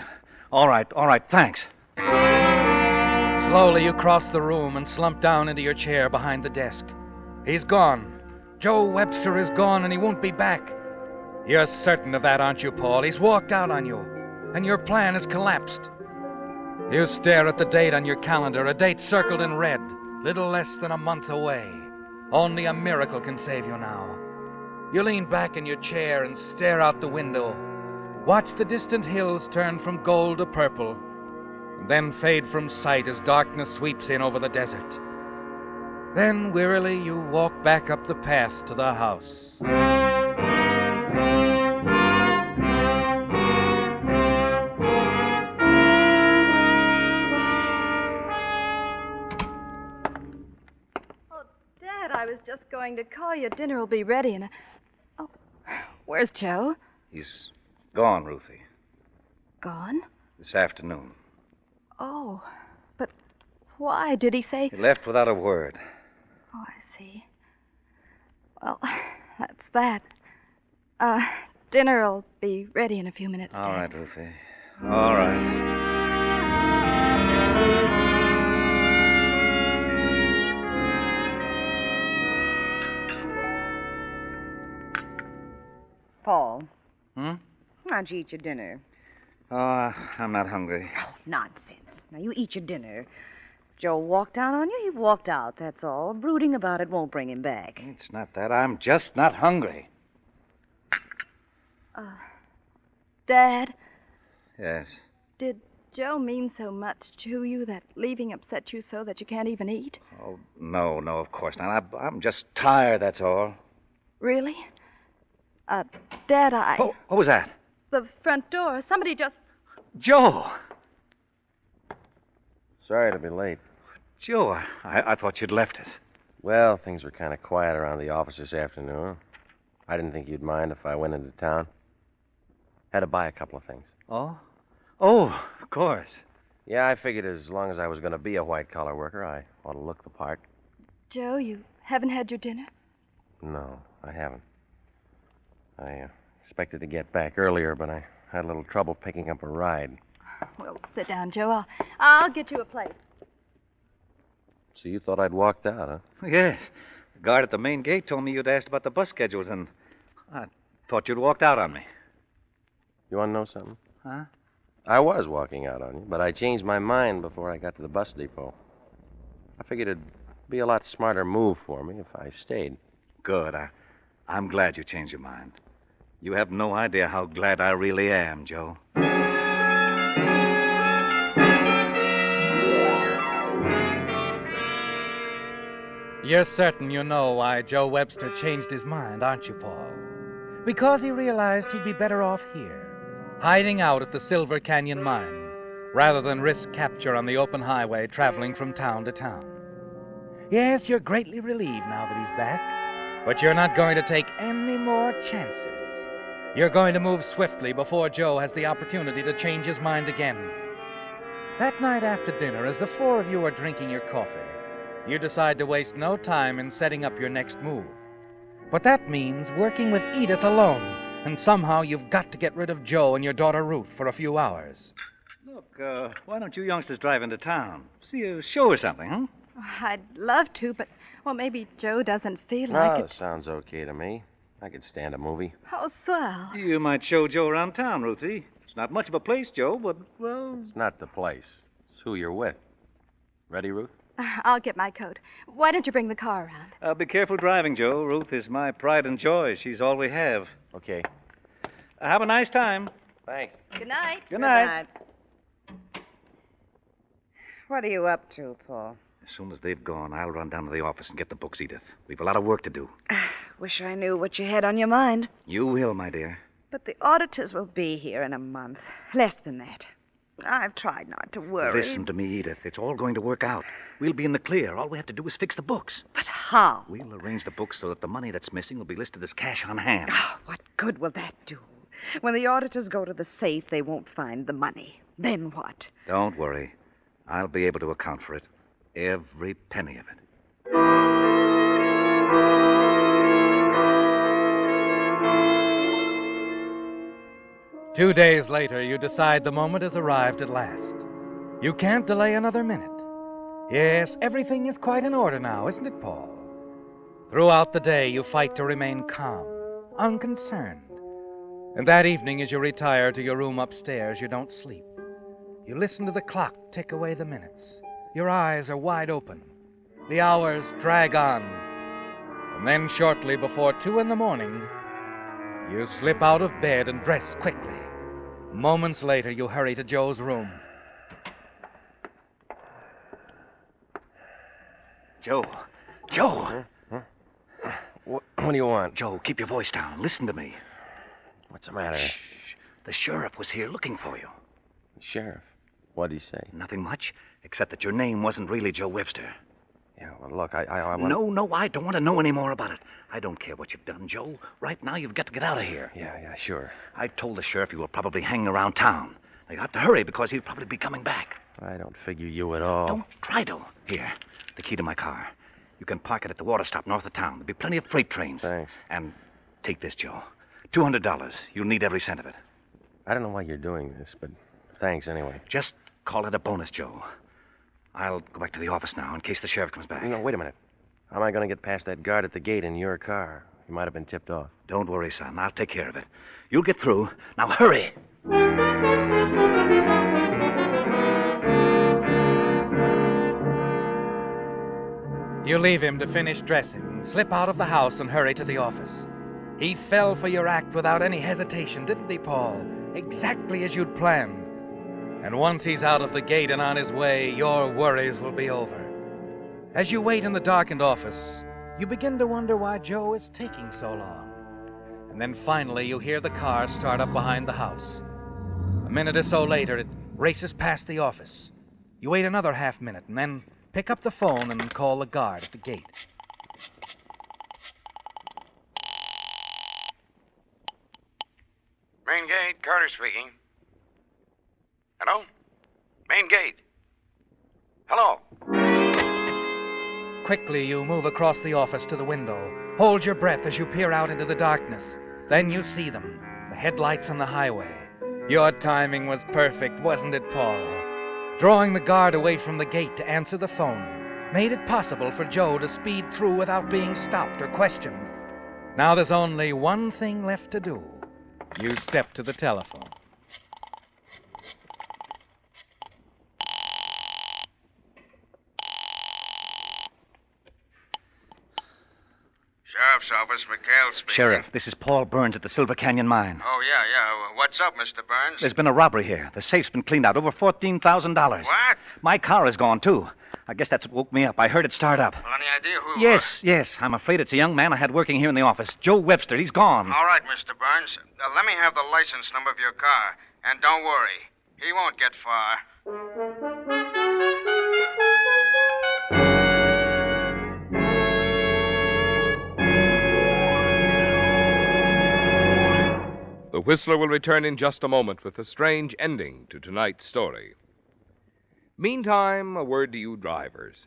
All right, thanks.
Slowly you cross the room and slump down into your chair behind the desk. He's gone. Joe Webster is gone and he won't be back. You're certain of that, aren't you, Paul? He's walked out on you, and your plan has collapsed. You stare at the date on your calendar, a date circled in red, little less than a month away. Only a miracle can save you now. You lean back in your chair and stare out the window. Watch the distant hills turn from gold to purple, and then fade from sight as darkness sweeps in over the desert. Then, wearily, you walk back up the path to the house.
I was just going to call you. Dinner will be ready in a... Oh, where's Joe?
He's gone, Ruthie.
Gone?
This afternoon.
Oh, but why? Did he say...
He left without a word.
Oh, I see. Well, that's that. Dinner will be ready in a few minutes.
All right, Ruthie. All right.
Paul,
Hmm?
why'd you eat your dinner?
Oh, I'm not hungry.
Oh, nonsense. Now, you eat your dinner. Joe walked out on you, he walked out, that's all. Brooding about it won't bring him back.
It's not that. I'm just not hungry.
Dad,
Yes.
did Joe mean so much to you that leaving upset you so that you can't even eat?
Oh, no, of course not. I'm just tired, that's all.
Really? Dad,
Oh, what was that?
The front door. Somebody just...
Joe!
Sorry to be late.
Joe, I thought you'd left us.
Well, things were kind of quiet around the office this afternoon. I didn't think you'd mind if I went into town. Had to buy a couple of things.
Oh? Oh, of course.
Yeah, I figured as long as I was going to be a white-collar worker, I ought to look the part.
Joe, you haven't had your dinner?
No, I haven't. I expected to get back earlier, but I had a little trouble picking up a ride.
Well, sit down, Joe. I'll get you a plate.
So you thought I'd walked out, huh?
Yes. The guard at the main gate told me you'd asked about the bus schedules, and I thought you'd walked out on me.
You want to know something?
Huh?
I was walking out on you, but I changed my mind before I got to the bus depot. I figured it'd be a lot smarter move for me if I stayed.
Good. I'm glad you changed your mind. You have no idea how glad I really am, Joe.
You're certain you know why Joe Webster changed his mind, aren't you, Paul? Because he realized he'd be better off here, hiding out at the Silver Canyon mine, rather than risk capture on the open highway traveling from town to town. Yes, you're greatly relieved now that he's back, but you're not going to take any more chances. You're going to move swiftly before Joe has the opportunity to change his mind again. That night after dinner, as the four of you are drinking your coffee, you decide to waste no time in setting up your next move. But that means working with Edith alone, and somehow you've got to get rid of Joe and your daughter Ruth for a few hours.
Look, why don't you youngsters drive into town? See a show or something, huh?
I'd love to, but, well, maybe Joe doesn't feel
No,
like it.
sounds okay to me. I could stand a movie.
Oh, swell.
You might show Joe around town, Ruthie. It's not much of a place, Joe, but, well...
It's not the place. It's who you're with. Ready, Ruth?
I'll get my coat. Why don't you bring the car around?
Be careful driving, Joe. Ruth is my pride and joy. She's all we have.
Okay.
Have a nice time.
Thanks.
Good night.
Good night.
What are you up to, Paul?
As soon as they've gone, I'll run down to the office and get the books, Edith. We've a lot of work to do.
Wish I knew what you had on your mind.
You will, my dear.
But the auditors will be here in a month. Less than that. I've tried not to worry.
Listen to me, Edith. It's all going to work out. We'll be in the clear. All we have to do is fix the books.
But how?
We'll arrange the books so that the money that's missing will be listed as cash on hand.
Oh, what good will that do? When the auditors go to the safe, they won't find the money. Then what?
Don't worry. I'll be able to account for it. Every penny of it.
2 days later, you decide the moment has arrived at last. You can't delay another minute. Yes, everything is quite in order now, isn't it, Paul? Throughout the day, you fight to remain calm, unconcerned. And that evening, as you retire to your room upstairs, you don't sleep. You listen to the clock tick away the minutes. Your eyes are wide open. The hours drag on. And then, shortly before 2 a.m, you slip out of bed and dress quickly. Moments later, you hurry to Joe's room.
Joe. Joe!
Huh? What do you want?
Joe, keep your voice down. Listen to me.
What's the matter?
Shh. The sheriff was here looking for you.
The sheriff? What'd he say?
Nothing much, except that your name wasn't really Joe Webster.
Yeah, well, look, I want...
No, I don't want to know any more about it. I don't care what you've done, Joe. Right now, you've got to get out of here.
Yeah, sure.
I told the sheriff you were probably hanging around town. Now, you have to hurry because he'll probably be coming back.
I don't figure you at all.
Don't try to. Here, the key to my car. You can park it at the water stop north of town. There'll be plenty of freight trains.
Thanks.
And take this, Joe. $200. You'll need every cent of it.
I don't know why you're doing this, but thanks anyway.
Just call it a bonus, Joe. I'll go back to the office now in case the sheriff comes back.
No, wait a minute. How am I going to get past that guard at the gate in your car?
He might have been tipped off.
Don't worry, son. I'll take care of it. You'll get through. Now, hurry.
You leave him to finish dressing, slip out of the house, and hurry to the office. He fell for your act without any hesitation, didn't he, Paul? Exactly as you'd planned. And once he's out of the gate and on his way, your worries will be over. As you wait in the darkened office, you begin to wonder why Joe is taking so long. And then finally you hear the car start up behind the house. A minute or so later, it races past the office. You wait another half minute and then pick up the phone and call the guard at the gate.
Main gate, Carter speaking. Hello? Main gate. Hello?
Quickly, you move across the office to the window. Hold your breath as you peer out into the darkness. Then you see them, the headlights on the highway. Your timing was perfect, wasn't it, Paul? Drawing the guard away from the gate to answer the phone made it possible for Joe to speed through without being stopped or questioned. Now there's only one thing left to do. You step to the telephone.
Sheriff's office, McHale speaking.
Sheriff, this is Paul Burns at the Silver Canyon Mine.
Oh, yeah. What's up, Mr. Burns?
There's been a robbery here. The safe's been cleaned out. Over $14,000.
What?
My car is gone, too. I guess that's what woke me up. I heard it start up.
Well, any idea who...
Yes. I'm afraid it's a young man I had working here in the office. Joe Webster. He's gone.
All right, Mr. Burns. Let me have the license number of your car. And don't worry. He won't get far.
The Whistler will return in just a moment with a strange ending to tonight's story. Meantime, a word to you drivers.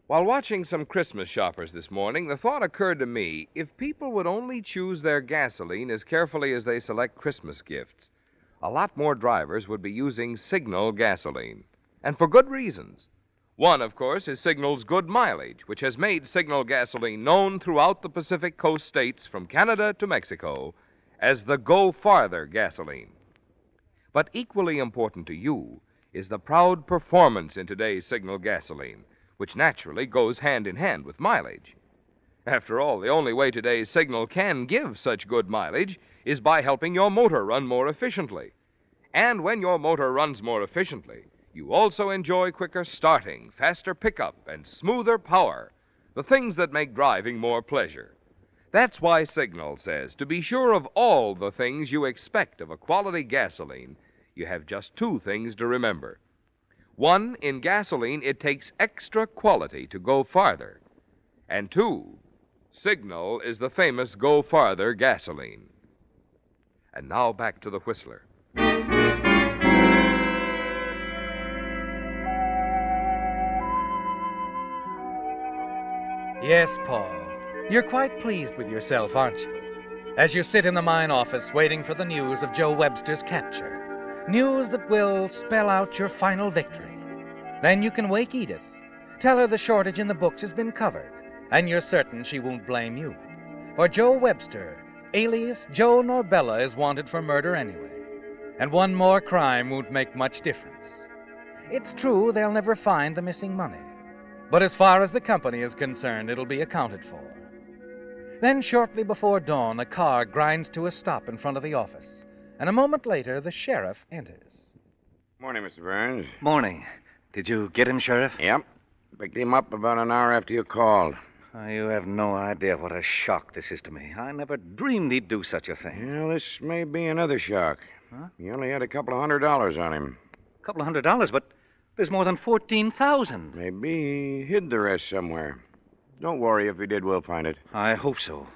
While watching some Christmas shoppers this morning, the thought occurred to me, if people would only choose their gasoline as carefully as they select Christmas gifts, a lot more drivers would be using Signal gasoline. And for good reasons. One, of course, is Signal's good mileage, which has made Signal gasoline known throughout the Pacific Coast states from Canada to Mexico as the Go Farther gasoline. But equally important to you is the proud performance in today's Signal gasoline, which naturally goes hand in hand with mileage. After all, the only way today's Signal can give such good mileage is by helping your motor run more efficiently. And when your motor runs more efficiently, you also enjoy quicker starting, faster pickup, and smoother power, the things that make driving more pleasure. That's why Signal says, to be sure of all the things you expect of a quality gasoline, you have just two things to remember. One, in gasoline, it takes extra quality to go farther. And two, Signal is the famous Go Farther gasoline. And now back to the Whistler.
Yes, Paul. You're quite pleased with yourself, aren't you? As you sit in the mine office waiting for the news of Joe Webster's capture. News that will spell out your final victory. Then you can wake Edith. Tell her the shortage in the books has been covered, and you're certain she won't blame you. For Joe Webster, alias Joe Norbella, is wanted for murder anyway. And one more crime won't make much difference. It's true they'll never find the missing money. But as far as the company is concerned, it'll be accounted for. Then, shortly before dawn, a car grinds to a stop in front of the office, and a moment later, the sheriff enters.
Morning, Mr. Burns.
Morning. Did you get him, Sheriff?
Yep. Picked him up about an hour after you called.
You have no idea what a shock this is to me. I never dreamed he'd do such a thing.
Well, this may be another shock.
Huh?
He only had a couple of $100 on him.
A couple of $100, but there's more than 14,000.
Maybe he hid the rest somewhere. Don't worry. If he did, we'll find it.
I hope so.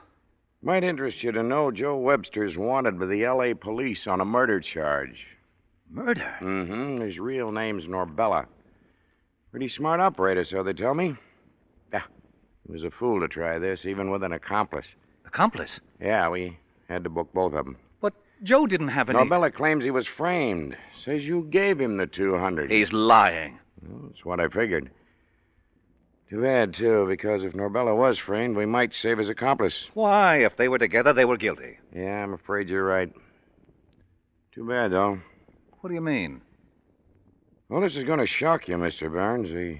Might interest you to know Joe Webster's wanted by the L.A. police on a murder charge.
Murder?
Mm-hmm. His real name's Norbella. Pretty smart operator, so they tell me. Yeah, he was a fool to try this, even with an accomplice.
Accomplice?
Yeah, we had to book both of them.
But Joe didn't have any...
Norbella claims he was framed. Says you gave him the $200.
He's lying.
Well, that's what I figured. Too bad, too, because if Norbella was framed, we might save his accomplice.
Why? If they were together, they were guilty.
Yeah, I'm afraid you're right. Too bad, though.
What do you mean?
Well, this is going to shock you, Mr. Barnes. The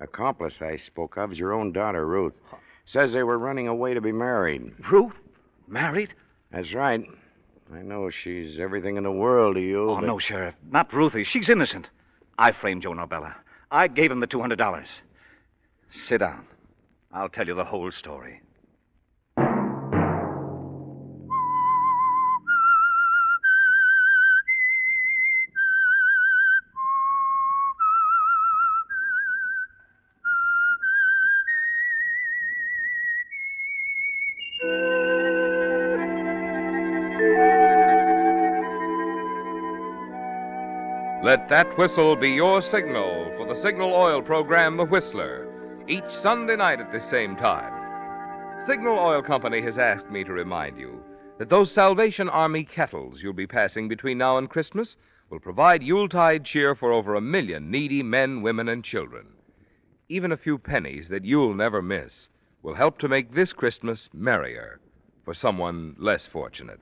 accomplice I spoke of is your own daughter, Ruth. Says they were running away to be married.
Ruth? Married?
That's right. I know she's everything in the world to you.
Oh,
but...
no, Sheriff. Not Ruthie. She's innocent. I framed Joe Norbella. I gave him the $200. Sit down. I'll tell you the whole story.
Let that whistle be your signal for the Signal Oil program, The Whistler, each Sunday night at the same time. Signal Oil Company has asked me to remind you that those Salvation Army kettles you'll be passing between now and Christmas will provide Yuletide cheer for over 1 million needy men, women, and children. Even a few pennies that you'll never miss will help to make this Christmas merrier for someone less fortunate.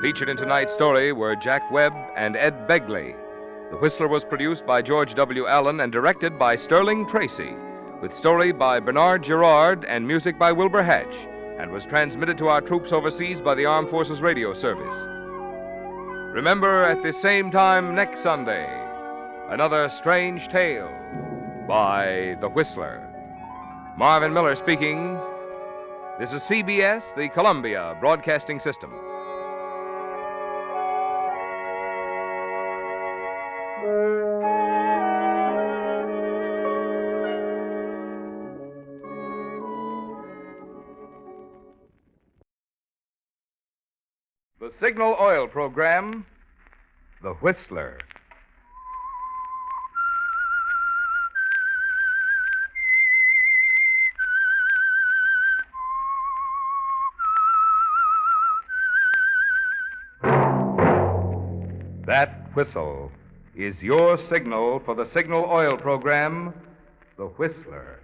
Featured in tonight's story were Jack Webb and Ed Begley. The Whistler was produced by George W. Allen and directed by Sterling Tracy, with story by Bernard Gerard and music by Wilbur Hatch, and was transmitted to our troops overseas by the Armed Forces Radio Service. Remember, at the same time next Sunday, another strange tale by The Whistler. Marvin Miller speaking. This is CBS, the Columbia Broadcasting System. The Signal Oil program, The Whistler. That whistle is your signal for the Signal Oil program, The Whistler.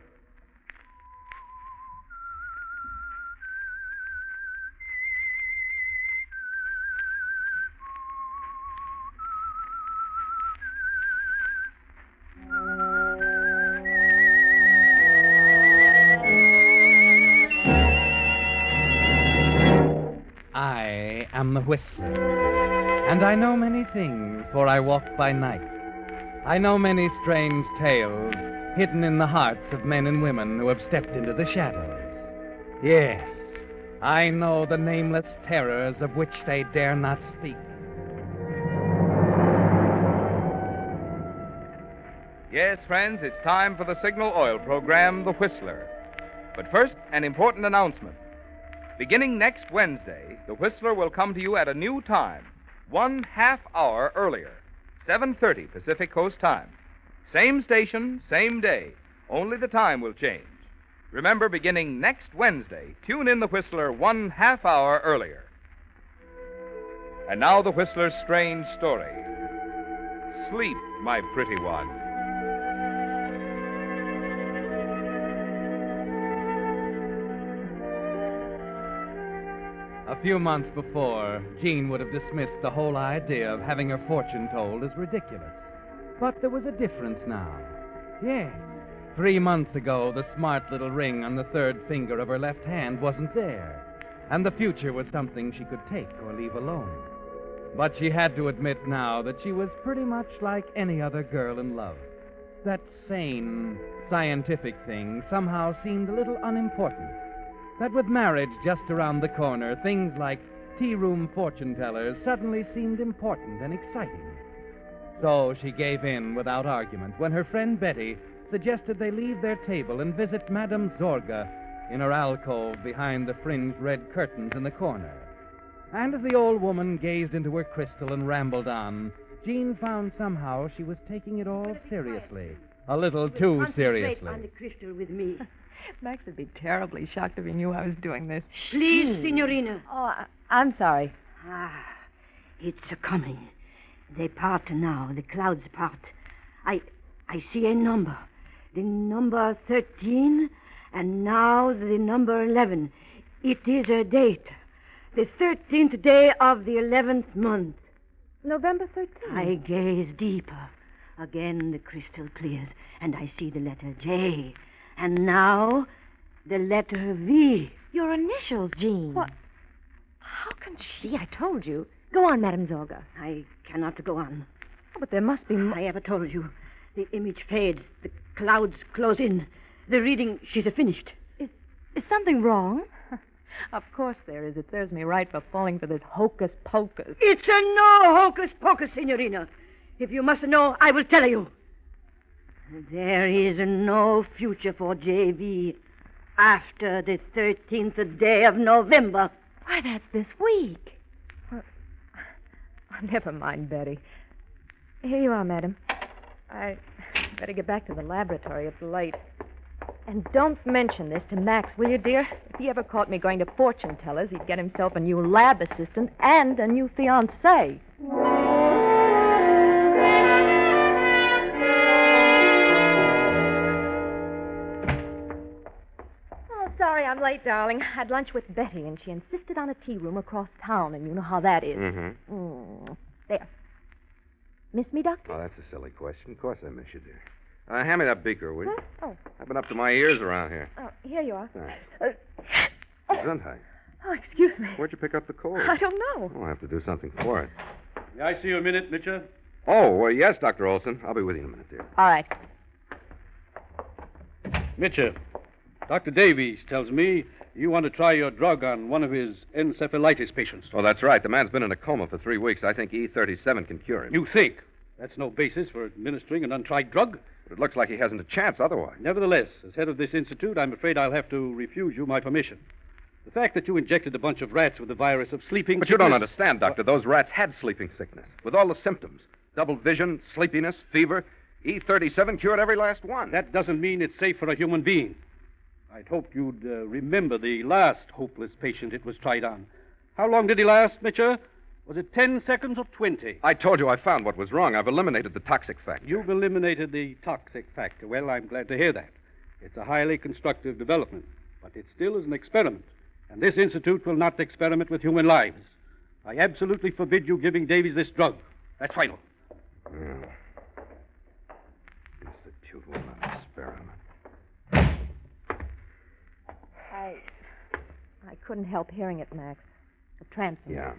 I am the Whistler, and I know many things, for I walk by night. I know many strange tales hidden in the hearts of men and women who have stepped into the shadows. Yes, I know the nameless terrors of which they dare not speak.
Yes, friends, it's time for the Signal Oil program, The Whistler. But first, an important announcement. Beginning next Wednesday, The Whistler will come to you at a new time, 1/2 hour earlier, 7:30 Pacific Coast time. Same station, same day, only the time will change. Remember, beginning next Wednesday, tune in The Whistler 1/2 hour earlier. And now The Whistler's strange story. Sleep, my pretty one.
A few months before, Jean would have dismissed the whole idea of having her fortune told as ridiculous. But there was a difference now. Yes. 3 months ago, the smart little ring on the third finger of her left hand wasn't there, and the future was something she could take or leave alone. But she had to admit now that she was pretty much like any other girl in love. That sane, scientific thing somehow seemed a little unimportant. That with marriage just around the corner, things like tea-room fortune-tellers suddenly seemed important and exciting. So she gave in without argument when her friend Betty suggested they leave their table and visit Madame Zorga in her alcove behind the fringed red curtains in the corner. And as the old woman gazed into her crystal and rambled on, Jean found somehow she was taking it all seriously. A little too seriously.
On the crystal with me.
Max would be terribly shocked if he knew I was doing this.
Please, Signorina.
Oh, I'm sorry.
Ah, it's a-coming. They part now. The clouds part. I see a number. The number 13, and now the number 11. It is a date. The 13th day of the 11th month.
November 13th.
I gaze deeper. Again the crystal clears, and I see the letter J. And now the letter V.
Your initials, Jean.
What? How can she? I told you. Go on, Madame Zorga.
I cannot go on.
Oh, but there must be more.
I ever told you. The image fades. The clouds close in. The reading, she's finished.
Is something wrong? Of course there is. It serves me right for falling for this hocus pocus.
It's a no hocus pocus, Signorina. If you must know, I will tell you. There is no future for J.V. after the 13th day of November.
Why, that's this week. Well, never mind, Betty. Here you are, madam. I better get back to the laboratory. It's late. And don't mention this to Max, will you, dear? If he ever caught me going to fortune tellers, he'd get himself a new lab assistant and a new fiancée. Oh, sorry I'm late, darling. I had lunch with Betty, and she insisted on a tea room across town, and you know how that is.
Mm-hmm.
There. Miss me, Doctor?
Oh, that's a silly question. Of course I miss you, dear. Hand me that beaker, will you?
Huh? Oh.
I've been up to my ears around here.
Oh, here you are.
Thanks. Gesundheit.
Oh, excuse me.
Where'd you pick up the cold?
I don't know.
Oh, I have to do something for it.
May I see you a minute, Mitchell?
Oh, well, yes, Dr. Olson. I'll be with you in a minute, dear.
All right.
Mitchell, Dr. Davies tells me you want to try your drug on one of his encephalitis patients.
Oh, that's right. The man's been in a coma for 3 weeks. I think E37 can cure him.
You think? That's no basis for administering an untried drug.
But it looks like he hasn't a chance otherwise.
Nevertheless, as head of this institute, I'm afraid I'll have to refuse you my permission. The fact that you injected a bunch of rats with the virus of sleeping
But
sickness...
you don't understand, Doctor. Those rats had sleeping sickness, with all the symptoms. Double vision, sleepiness, fever. E37 cured every last one.
That doesn't mean it's safe for a human being. I'd hoped you'd remember the last hopeless patient it was tried on. How long did he last, Mitchell? Was it 10 seconds or 20?
I told you I found what was wrong. I've eliminated the toxic factor.
You've eliminated the toxic factor. Well, I'm glad to hear that. It's a highly constructive development, but it still is an experiment. And this institute will not experiment with human lives. I absolutely forbid you giving Davies this drug. That's final.
Institute will not experiment.
I couldn't help hearing it, Max. The transom.
Yeah.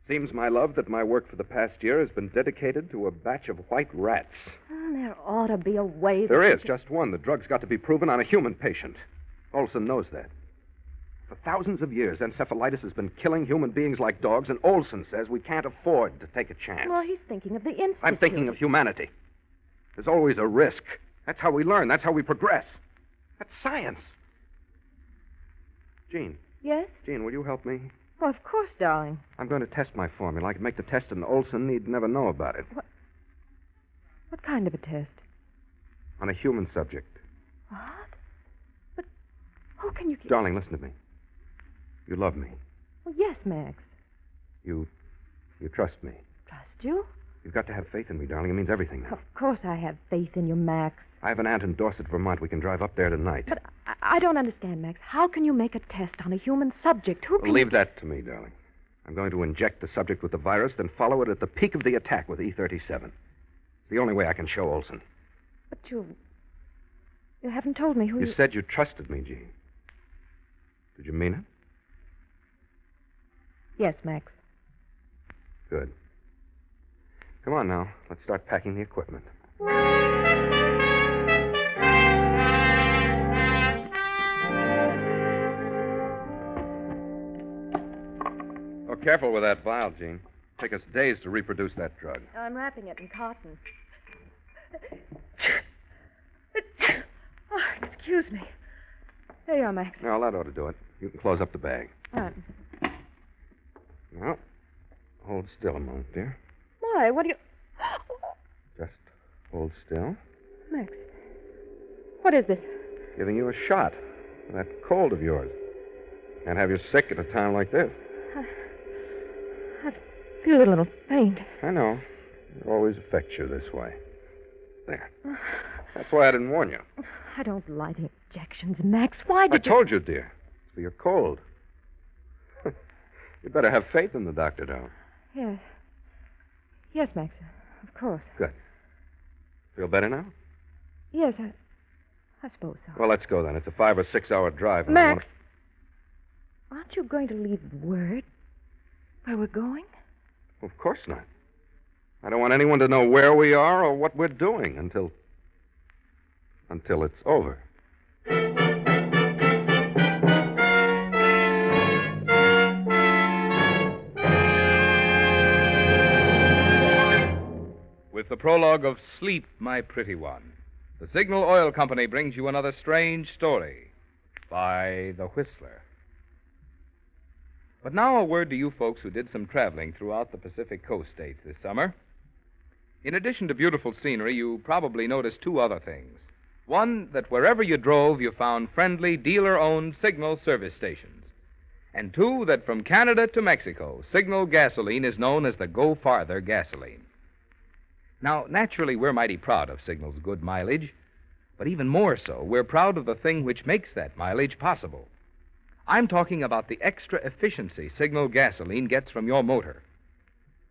Seems, my love, that my work for the past year has been dedicated to a batch of white rats.
There ought to be a way that...
There is, just one. The drug's got to be proven on a human patient. Olson knows that. For thousands of years, encephalitis has been killing human beings like dogs, and Olson says we can't afford to take a chance.
Well, he's thinking of the institute.
I'm thinking of humanity. There's always a risk. That's how we learn. That's how we progress. That's science. Jean.
Yes?
Jean, will you help me?
Oh, of course, darling.
I'm going to test my formula. I can make the test, and Olson need never know about it.
What kind of a test?
On a human subject.
What? But how can you...
Darling, listen to me. You love me.
Well, yes, Max.
You trust me.
Trust you?
You've got to have faith in me, darling. It means everything now.
Of course I have faith in you, Max.
I have an aunt in Dorset, Vermont. We can drive up there tonight.
But I don't understand, Max. How can you make a test on a human subject? Who can...
Leave that to me, darling. I'm going to inject the subject with the virus, then follow it at the peak of the attack with E37. It's the only way I can show Olson.
But you haven't told me who
you... You said you trusted me, Jean. Did you mean it?
Yes, Max.
Good. Come on now. Let's start packing the equipment. Oh, careful with that vial, Jean. Take us days to reproduce that drug.
I'm wrapping it in cotton. Oh, excuse me. There you are, Max.
No, that ought to do it. You can close up the bag.
All right.
Now, hold still a moment, dear.
Why? What do you...
Just hold still.
Max, what is this?
Giving you a shot for that cold of yours. Can't have you sick at a time like this.
feel a little faint.
I know. It always affects you this way. There. That's why I didn't warn you.
I don't like injections, Max. Why did
I told you, dear. It's for your cold. You better have faith in the doctor, don't you?
Yes. Yes, Max. Of course.
Good. Feel better now?
Yes, I suppose so.
Well, let's go then. It's a 5 or 6 hour drive. And
Max, aren't you going to leave word where we're going?
Of course not. I don't want anyone to know where we are or what we're doing until it's over.
With the prologue of Sleep, My Pretty One, the Signal Oil Company brings you another strange story by The Whistler. But now a word to you folks who did some traveling throughout the Pacific Coast states this summer. In addition to beautiful scenery, you probably noticed two other things. One, that wherever you drove, you found friendly, dealer-owned Signal service stations. And two, that from Canada to Mexico, Signal gasoline is known as the Go Farther gasoline. Now, naturally, we're mighty proud of Signal's good mileage, but even more so, we're proud of the thing which makes that mileage possible. I'm talking about the extra efficiency Signal gasoline gets from your motor.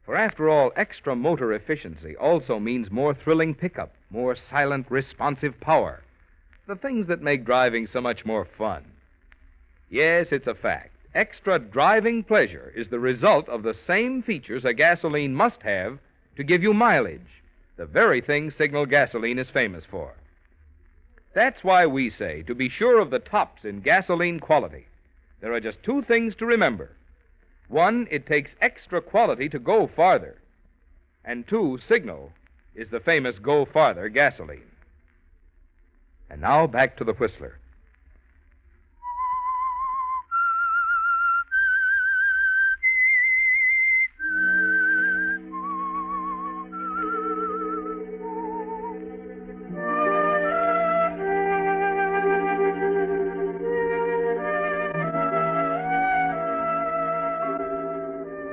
For after all, extra motor efficiency also means more thrilling pickup, more silent, responsive power. The things that make driving so much more fun. Yes, it's a fact. Extra driving pleasure is the result of the same features a gasoline must have to give you mileage, the very thing Signal gasoline is famous for. That's why we say, to be sure of the tops in gasoline quality, there are just two things to remember. One, it takes extra quality to go farther. And two, Signal is the famous Go Farther gasoline. And now back to the Whistler.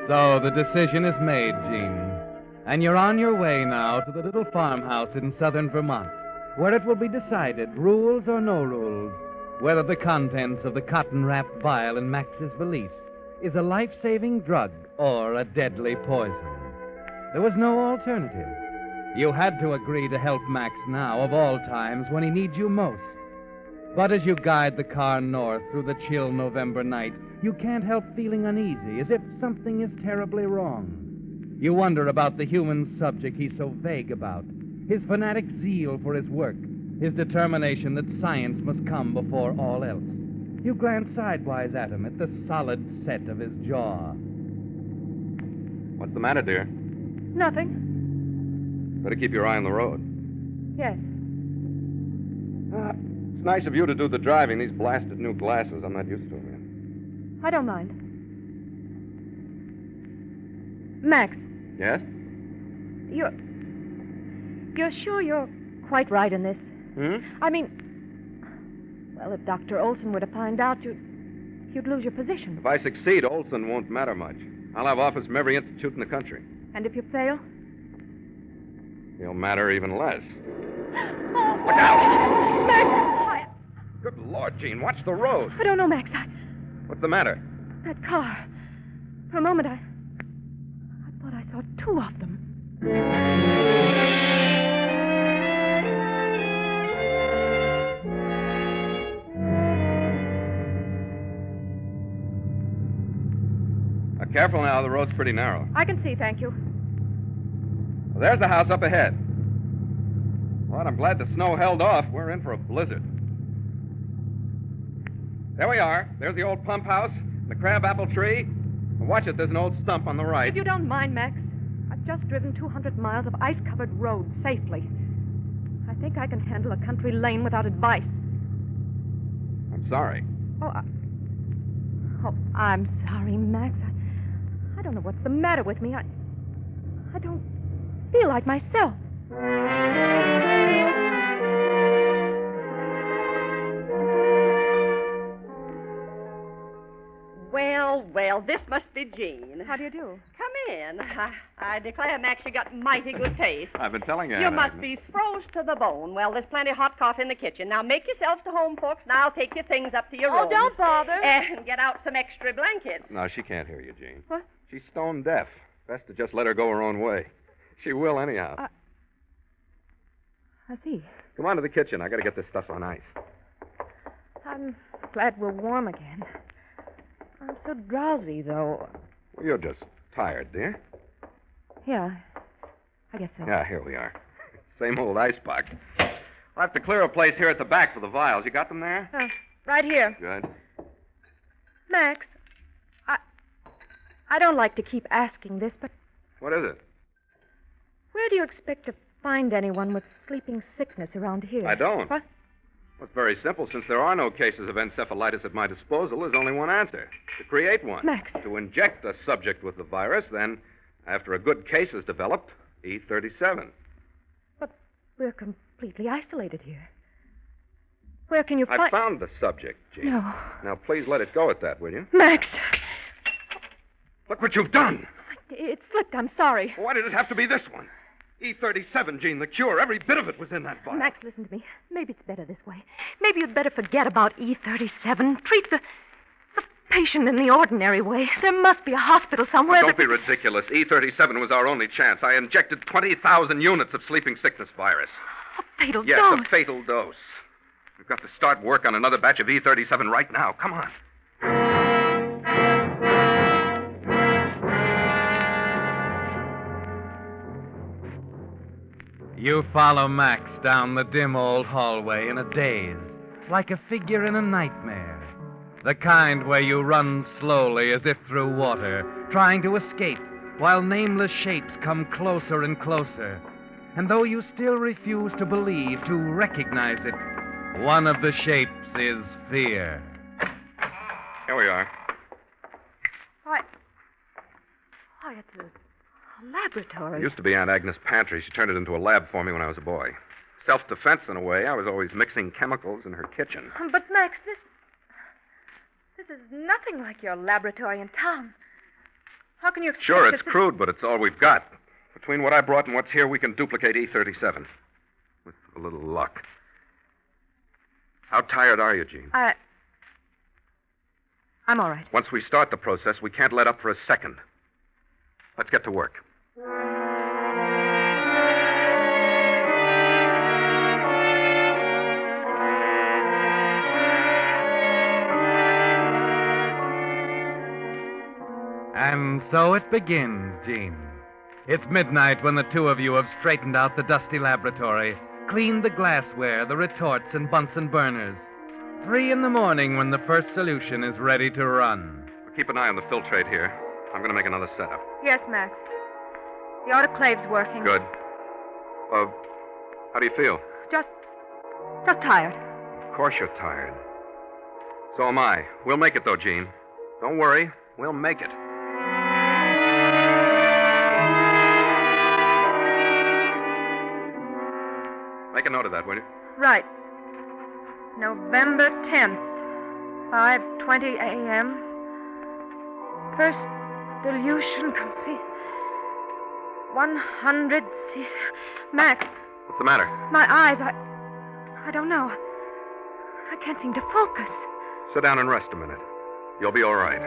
So the decision is made, Gene. And you're on your way now to the little farmhouse in southern Vermont, where it will be decided, rules or no rules, whether the contents of the cotton-wrapped vial in Max's valise is a life-saving drug or a deadly poison. There was no alternative. You had to agree to help Max now, of all times, when he needs you most. But as you guide the car north through the chill November night, you can't help feeling uneasy, as if something is terribly wrong. You wonder about the human subject he's so vague about, his fanatic zeal for his work, his determination that science must come before all else. You glance sidewise at him, at the solid set of his jaw.
What's the matter, dear?
Nothing.
Better keep your eye on the road.
Yes.
It's nice of you to do the driving. These blasted new glasses, I'm not used to them yet.
I don't mind. Max.
Yes?
You're sure you're quite right in this? I mean, well, if Dr. Olson were to find out, you'd lose your position.
If I succeed, Olson won't matter much. I'll have offers from every institute in the country.
And if you fail?
He'll matter even less.
Look out! Max!
Good Lord, Gene, watch the road.
I don't know, Max.
What's the matter?
That car. For a moment, I thought I saw two of them.
Now, careful now. The road's pretty narrow.
I can see, thank you.
Well, there's the house up ahead. Well, I'm glad the snow held off. We're in for a blizzard. There we are. There's the old pump house, the crabapple tree. And watch it, there's an old stump on the right.
If you don't mind, Max, I've just driven 200 miles of ice-covered road safely. I think I can handle a country lane without advice.
I'm sorry.
Oh, I'm sorry, Max. I don't know what's the matter with me. I don't feel like myself.
Well, this must be Jean.
How do you do?
Come in. I declare, Max, you got mighty good taste.
I've been telling you.
You
Aunt
must
Agnes.
be froze to the bone. Well, there's plenty of hot coffee in the kitchen. Now make yourselves to home, folks, and I'll take your things up to your room.
Oh, don't bother.
And get out some extra blankets.
No, she can't hear you, Jean.
What?
She's stone deaf. Best to just let her go her own way. She will anyhow.
I see.
Come on to the kitchen. I got to get this stuff on ice.
I'm glad we're warm again. I'm so drowsy, though.
Well, you're just tired, dear.
Yeah, I guess so.
Yeah, here we are. Same old icebox. We'll have to clear a place here at the back for the vials. You got them there?
Right here.
Good.
Max, I don't like to keep asking this, but
What is it?
where do you expect to find anyone with sleeping sickness around here?
I don't.
What?
Well, it's very simple. Since there are no cases of encephalitis at my disposal, there's only one answer. To create one.
Max.
To inject the subject with the virus, then, after a good case is developed, E37.
But we're completely isolated here. Where can you find...
I found the subject, Jean.
No.
Now, please let it go at that, will you?
Max!
Look what you've done.
It slipped. I'm sorry.
Why did it have to be this one? E37, Jean, the cure. Every bit of it was in that vial.
Max, listen to me. Maybe it's better this way. Maybe you'd better forget about E37. Treat the patient in the ordinary way. There must be a hospital somewhere.
Don't be ridiculous. E37 was our only chance. I injected 20,000 units of sleeping sickness virus.
A fatal
Yes,
dose.
a fatal dose. We've got to start work on another batch of E37 right now. Come on.
You follow Max down the dim old hallway in a daze, like a figure in a nightmare. The kind where you run slowly as if through water, trying to escape, while nameless shapes come closer and closer. And though you still refuse to believe, to recognize it, one of the shapes is fear.
Here we are.
Why, it's a laboratory.
It used to be Aunt Agnes' pantry. She turned it into a lab for me when I was a boy. Self-defense, in a way. I was always mixing chemicals in her kitchen.
But, Max, this is nothing like your laboratory in town. How can you expect
Sure,
us
it's
to-
crude, but it's all we've got. Between what I brought and what's here, we can duplicate E37. With a little luck. How tired are you, Jean?
I'm all right.
Once we start the process, we can't let up for a second. Let's get to work.
And so it begins, Jean. It's midnight when the two of you have straightened out the dusty laboratory, cleaned the glassware, the retorts, and Bunsen burners. 3 in the morning when the first solution is ready to run.
Keep an eye on the filtrate here. I'm going to make another setup.
Yes, Max. The autoclave's working.
Good. How do you feel?
Just tired.
Of course you're tired. So am I. We'll make it, though, Jean. Don't worry. We'll make it. Make a note of that, will you?
Right. November 10th, 5:20 a.m. First dilution complete. 100 c. Max,
What's the matter?
my eyes, I don't know. I can't seem to focus.
Sit down and rest a minute. You'll be all right.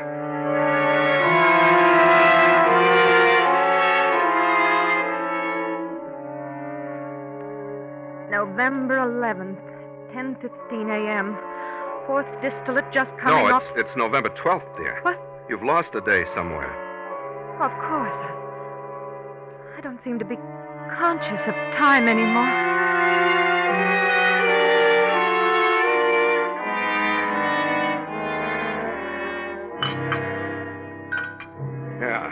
November 11th, 10:15 a.m. Fourth distillate just coming
No,
off.
it's November 12th, dear.
What?
You've lost a day somewhere.
Of course. I don't seem to be conscious of time anymore.
Yeah.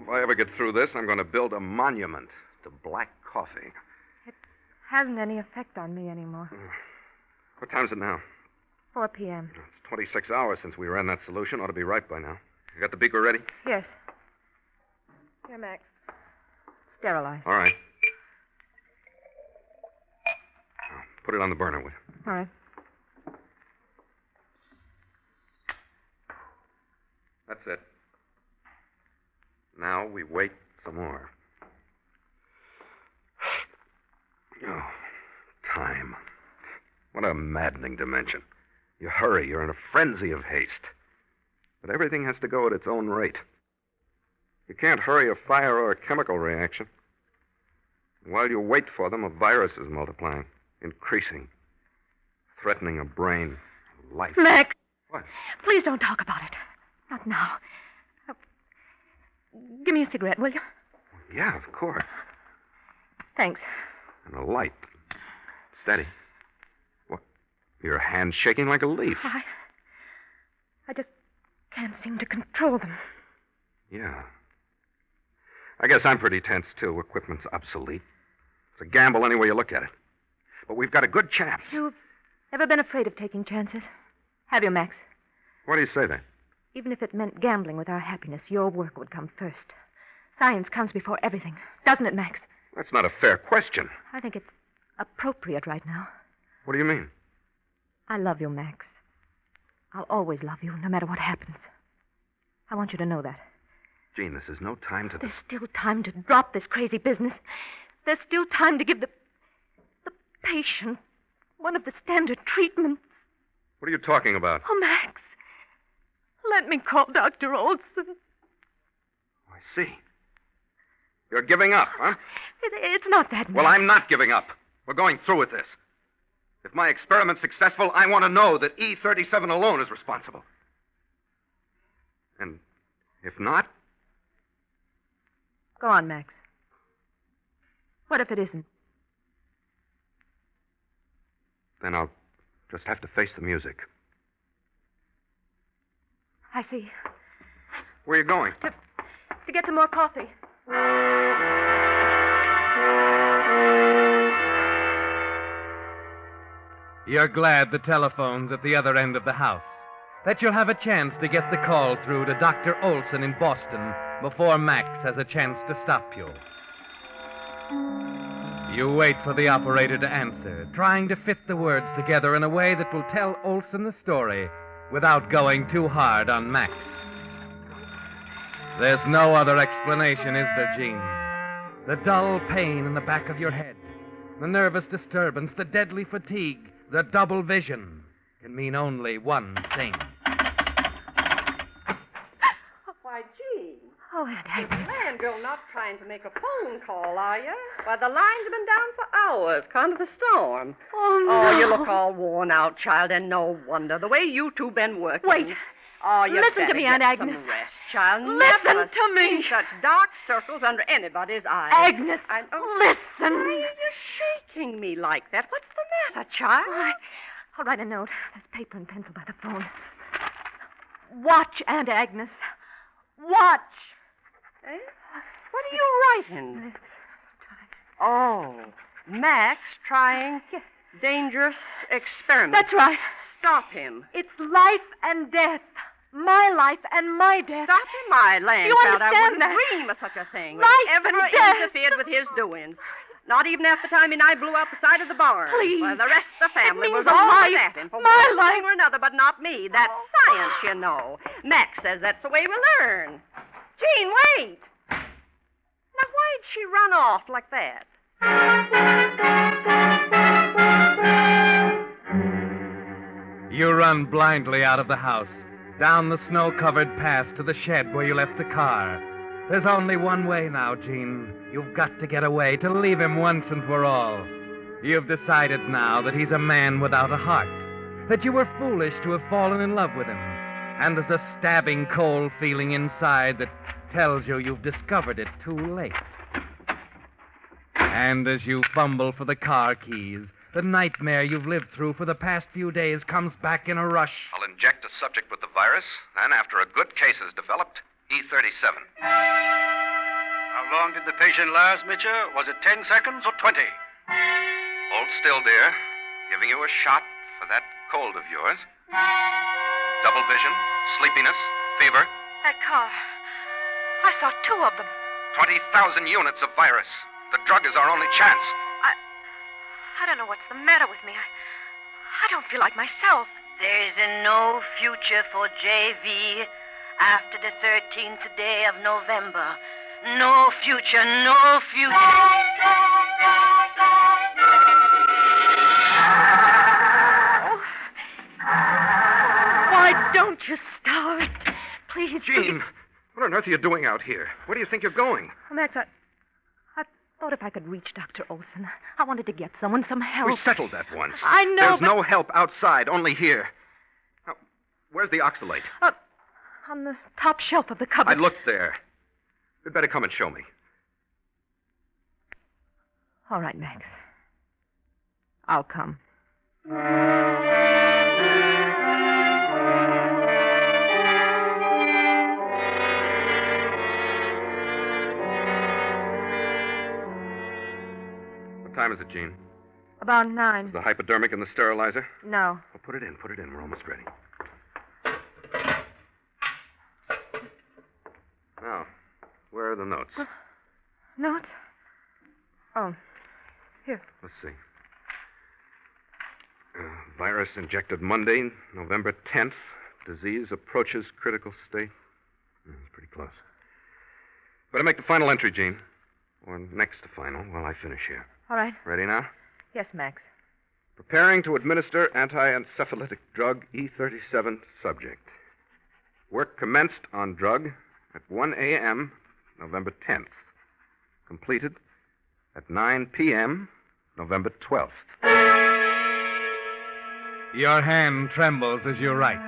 If I ever get through this, I'm going to build a monument to black coffee.
Hasn't any effect on me anymore.
What time's it now?
4 p.m.
It's 26 hours since we ran that solution. Ought to be ripe by now. You got the beaker ready?
Yes. Here, Max. Sterilized.
All right. Put it on the burner, will you?
All right.
That's it. Now we wait some more. Oh, time. What a maddening dimension. You hurry, you're in a frenzy of haste. But everything has to go at its own rate. You can't hurry a fire or a chemical reaction. While you wait for them, a virus is multiplying, increasing, threatening a brain, life.
Max!
What?
Please don't talk about it. Not now. Give me a cigarette, will you?
Yeah, of course.
Thanks.
And a light. Steady. What? Your hand's shaking like a leaf.
I just can't seem to control them.
Yeah. I guess I'm pretty tense, too. Equipment's obsolete. It's a gamble any way you look at it. But we've got a good chance.
You've never been afraid of taking chances? Have you, Max?
Why do you say that?
Even if it meant gambling with our happiness, your work would come first. Science comes before everything, doesn't it, Max?
That's not a fair question.
I think it's appropriate right now.
What do you mean?
I love you, Max. I'll always love you, no matter what happens. I want you to know that.
Jean, this is no time to...
There's still time to drop this crazy business. There's still time to give the patient one of the standard treatments.
What are you talking about?
Oh, Max. Let me call Dr. Olson.
I see. You're giving up, huh?
It's not that, Max.
Well, I'm not giving up. We're going through with this. If my experiment's successful, I want to know that E37 alone is responsible. And if not...
Go on, Max. What if it isn't?
Then I'll just have to face the music.
I see.
Where are you going?
To get some more coffee.
You're glad the telephone's at the other end of the house, that you'll have a chance to get the call through to Dr. Olson in Boston before Max has a chance to stop you. You wait for the operator to answer, trying to fit the words together in a way that will tell Olson the story without going too hard on Max. There's no other explanation, is there, Jean? The dull pain in the back of your head, the nervous disturbance, the deadly fatigue, the double vision can mean only one thing.
Why, Gene.
Oh, Aunt Agnes.
Land, you're not trying to make a phone call, are you? Why, the line's been down for hours, kind of the storm.
Oh, no.
Oh, you look all worn out, child, and no wonder. The way you two been working.
Wait.
Oh, you
Listen to me, Aunt
get
Agnes.
Some rest, child.
Listen
Never
to me.
seen such dark circles under anybody's eyes.
Agnes, listen.
Why are you shaking me like that? What's the matter, child?
I'll write a note. There's paper and pencil by the phone. Watch, Aunt Agnes. Watch.
Eh? What are you writing? Oh, Max trying dangerous experiment.
That's right.
Stop him.
It's life and death. My life and my death.
Stop him, my land
You
child. I
understand
wouldn't
that?
dream of such a thing.
Life
Ever
and death.
interfered with his doings. Not even after the time he and I blew out the side of the barn.
Please.
Well, the rest of the family
It
was
means
all
life.
at him for
My
one
life.
thing or another, but not me. That's science, you know. Max says that's the way we learn. Jean, wait. Now, why'd she run off like that?
You run blindly out of the house, down the snow-covered path to the shed where you left the car. There's only one way now, Jean. You've got to get away, to leave him once and for all. You've decided now that he's a man without a heart, that you were foolish to have fallen in love with him, and there's a stabbing cold feeling inside that tells you you've discovered it too late. And as you fumble for the car keys, the nightmare you've lived through for the past few days comes back in a rush.
I'll inject a subject with the virus, then after a good case is developed, E37.
How long did the patient last, Mitchell? Was it 10 seconds or 20?
Hold still, dear. Giving you a shot for that cold of yours. Double vision, sleepiness, fever.
That car. I saw 2 of them.
20,000 units of virus. The drug is our only chance.
I don't know what's the matter with me. I don't feel like myself.
There's no future for JV
after the 13th day of November. No future, no future.
Why don't you start? Please,
Jean, what on earth are you doing out here? Where do you think you're going?
Oh, Max, I thought if I could reach Dr. Olson, I wanted to get some help.
We settled that once.
I know,
There's no help outside, only here. Now, where's the oxalate?
On the top shelf of the cupboard.
I looked there. You'd better come and show me.
All right, Max. I'll come.
What time is it, Jean?
About 9.
Is the hypodermic in the sterilizer?
No.
Well, put it in. We're almost ready. Now, where are the notes?
Notes? Oh, here.
Let's see. Virus injected Monday, November 10th. Disease approaches critical state. It's pretty close. Better make the final entry, Jean. Or next to final while I finish here.
All right.
Ready now?
Yes, Max.
Preparing to administer anti-encephalitic drug E37 to subject. Work commenced on drug at 1 a.m., November 10th. Completed at 9 p.m., November 12th.
Your hand trembles as you write.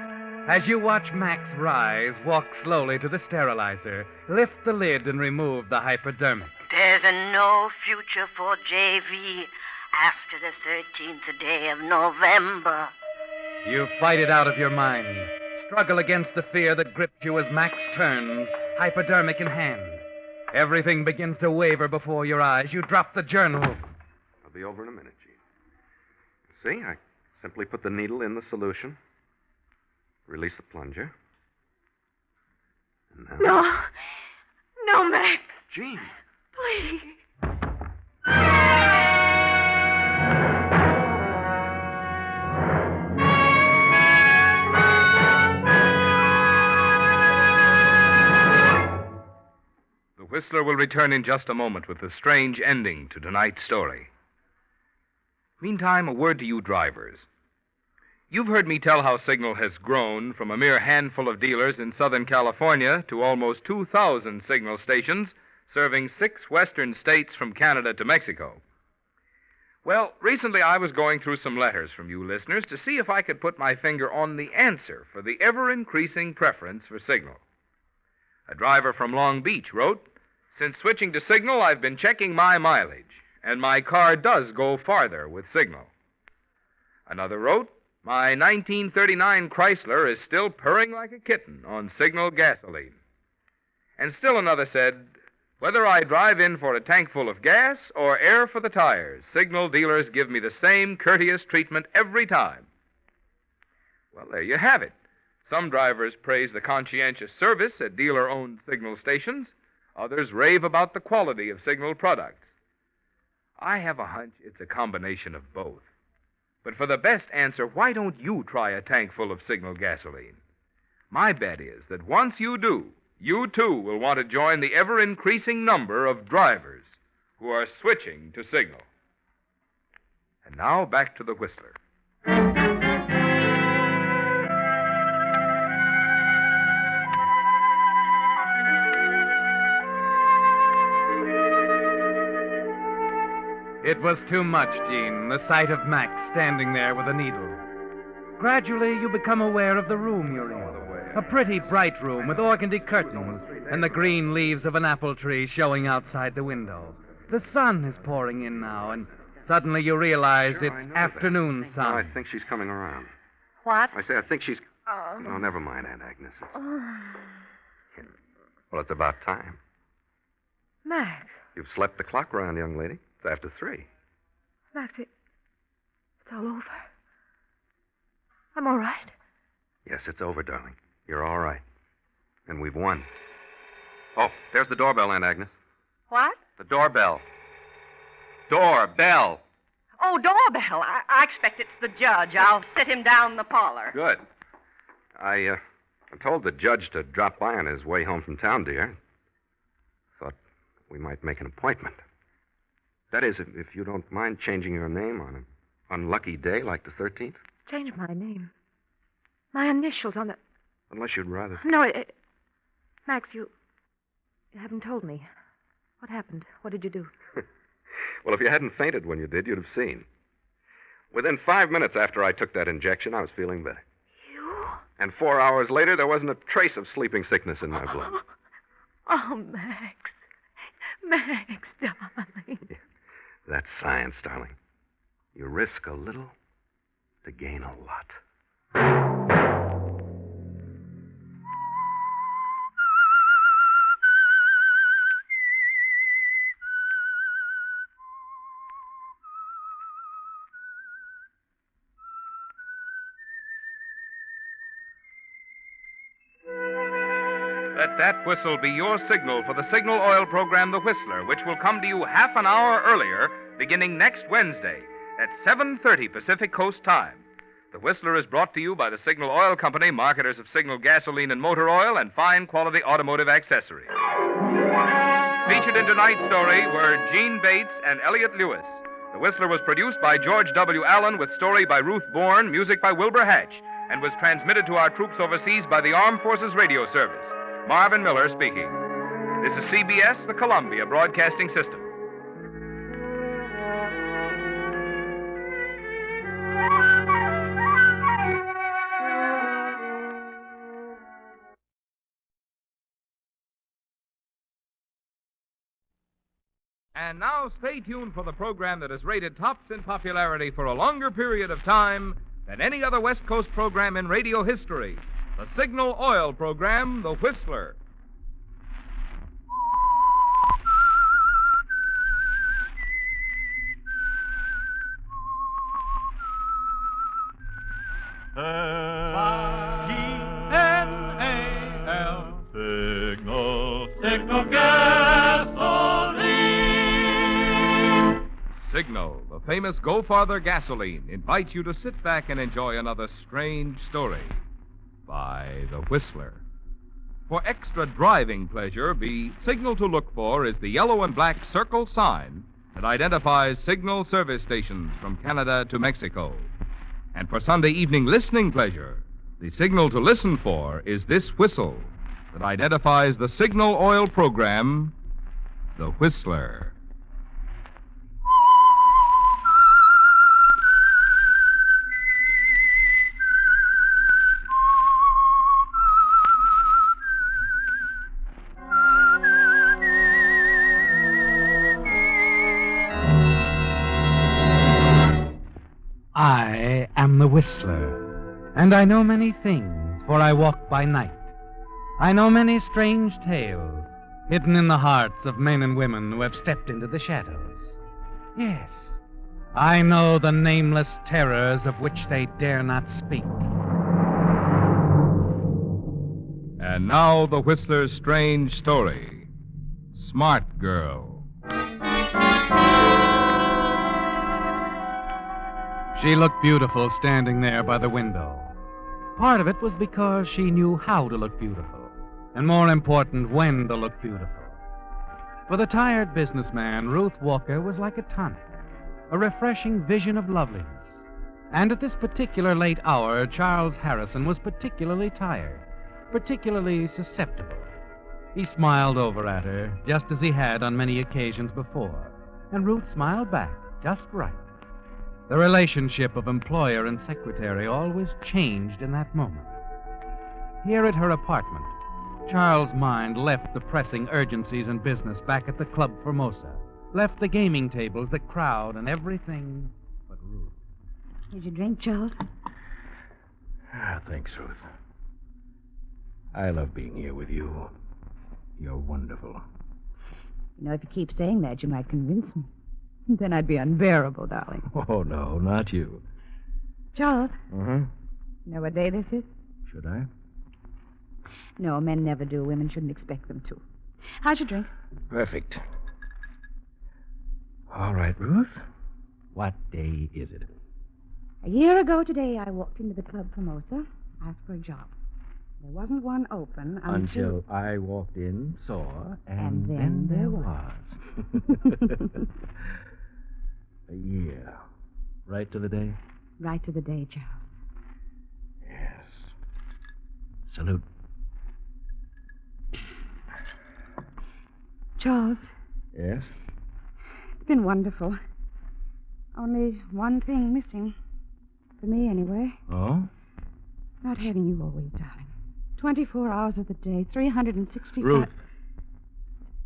As you watch Max rise, walk slowly to the sterilizer, lift the lid, and remove the hypodermic.
There's no future for JV after the 13th day of November.
You fight it out of your mind. Struggle against the fear that grips you as Max turns, hypodermic in hand. Everything begins to waver before your eyes. You drop the journal.
I'll be over in a minute, Gene. See, I simply put the needle in the solution, release the plunger. And now...
No, Max.
Gene.
Please.
The Whistler will return in just a moment with the strange ending to tonight's story. Meantime, a word to you drivers. You've heard me tell how Signal has grown from a mere handful of dealers in Southern California to almost 2,000 Signal stations serving 6 western states from Canada to Mexico. Well, recently I was going through some letters from you listeners to see if I could put my finger on the answer for the ever-increasing preference for Signal. A driver from Long Beach wrote, "Since switching to Signal, I've been checking my mileage, and my car does go farther with Signal." Another wrote, "My 1939 Chrysler is still purring like a kitten on Signal gasoline." And still another said, "Whether I drive in for a tank full of gas or air for the tires, Signal dealers give me the same courteous treatment every time." Well, there you have it. Some drivers praise the conscientious service at dealer-owned Signal stations. Others rave about the quality of Signal products. I have a hunch it's a combination of both. But for the best answer, why don't you try a tank full of Signal gasoline? My bet is that once you do, you too will want to join the ever-increasing number of drivers who are switching to Signal. And now back to the Whistler.
It was too much, Jean, the sight of Max standing there with a needle. Gradually, you become aware of the room you're in. A pretty bright room with organdy curtains and the green leaves of an apple tree showing outside the window. The sun is pouring in now, and suddenly you realize it's afternoon sun.
Oh, I think she's coming around.
What?
I say, I think she's... No, never mind, Aunt Agnes. Well, it's about time.
Max.
You've slept the clock around, young lady. It's after 3.
Max, it's all over. I'm all right.
Yes, it's over, darling. You're all right. And we've won. Oh, there's the doorbell, Aunt Agnes.
What?
The doorbell. Doorbell.
Oh, doorbell. I expect it's the judge. I'll sit him down in the parlor.
Good. I I told the judge to drop by on his way home from town, dear. Thought we might make an appointment. That is, if you don't mind changing your name on an unlucky day like the 13th.
Change my name. My initials on the...
Unless you'd rather...
No, Max, you haven't told me. What happened? What did you do?
Well, if you hadn't fainted when you did, you'd have seen. Within 5 minutes after I took that injection, I was feeling better.
You?
And 4 hours later, there wasn't a trace of sleeping sickness in my blood.
Oh, Max. Max, darling.
Yeah, that's science, darling. You risk a little to gain a lot.
Let that whistle be your signal for the Signal Oil program, The Whistler, which will come to you half an hour earlier, beginning next Wednesday at 7:30 Pacific Coast time. The Whistler is brought to you by the Signal Oil Company, marketers of Signal gasoline and motor oil and fine quality automotive accessories. Featured in tonight's story were Gene Bates and Elliot Lewis. The Whistler was produced by George W. Allen with story by Ruth Bourne, music by Wilbur Hatch, and was transmitted to our troops overseas by the Armed Forces Radio Service. Marvin Miller speaking. This is CBS, the Columbia Broadcasting System. And now stay tuned for the program that is rated tops in popularity for a longer period of time than any other West Coast program in radio history. The Signal Oil program, The Whistler.
S-I-G-N-A-L Signal gasoline.
Signal, the famous Go Farther gasoline, invites you to sit back and enjoy another strange story by The Whistler. For extra driving pleasure, the signal to look for is the yellow and black circle sign that identifies Signal service stations from Canada to Mexico. And for Sunday evening listening pleasure, the signal to listen for is this whistle that identifies the Signal Oil program, The Whistler.
I am the Whistler, and I know many things, for I walk by night. I know many strange tales, hidden in the hearts of men and women who have stepped into the shadows. Yes, I know the nameless terrors of which they dare not speak.
And now the Whistler's strange story, Smart Girl.
She looked beautiful standing there by the window. Part of it was because she knew how to look beautiful, and more important, when to look beautiful. For the tired businessman, Ruth Walker was like a tonic, a refreshing vision of loveliness. And at this particular late hour, Charles Harrison was particularly tired, particularly susceptible. He smiled over at her, just as he had on many occasions before, and Ruth smiled back, just right. The relationship of employer and secretary always changed in that moment. Here at her apartment, Charles' mind left the pressing urgencies in business back at the Club Formosa, left the gaming tables that crowd and everything but Ruth.
Did you drink, Charles?
Thanks, Ruth. I love being here with you. You're wonderful.
You know, if you keep saying that, you might convince me. Then I'd be unbearable, darling.
Oh, no, not you.
Charles,
Uh-huh.
you know what day this is?
Should I?
No, men never do. Women shouldn't expect them to. How's your drink?
Perfect. All right, Ruth. What day is it?
A year ago today, I walked into the Club Formosa, asked for a job.
There wasn't one open
Until I walked in, saw,
And then there
was. Yeah. Right to the day?
Right to the day, Charles.
Yes. Salute.
Charles,
Yes?
it's been wonderful. Only one thing missing. For me, anyway.
Oh?
Not having you always, darling. 24 hours of the day, 365...
Ruth.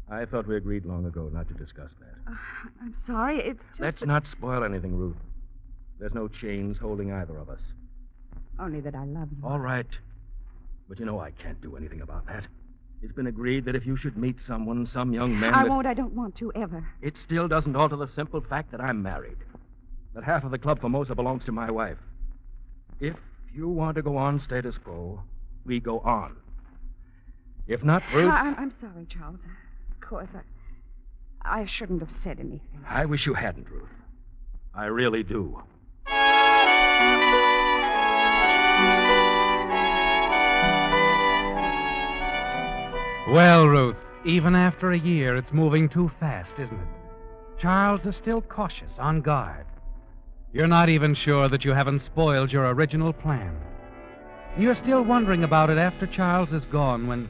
I thought we agreed long ago not to discuss that.
I'm sorry, it's just...
Let's not spoil anything, Ruth. There's no chains holding either of us.
Only that I love you.
All right. But you know I can't do anything about that. It's been agreed that if you should meet someone, some young man...
I won't. I don't want to, ever.
It still doesn't alter the simple fact that I'm married. That half of the Club Formosa belongs to my wife. If you want to go on status quo, we go on. If not, Ruth...
I'm sorry, Charles. Of course, I shouldn't have said anything.
I wish you hadn't, Ruth. I really do.
Well, Ruth, even after a year, it's moving too fast, isn't it? Charles is still cautious, on guard. You're not even sure that you haven't spoiled your original plan. You're still wondering about it after Charles is gone when...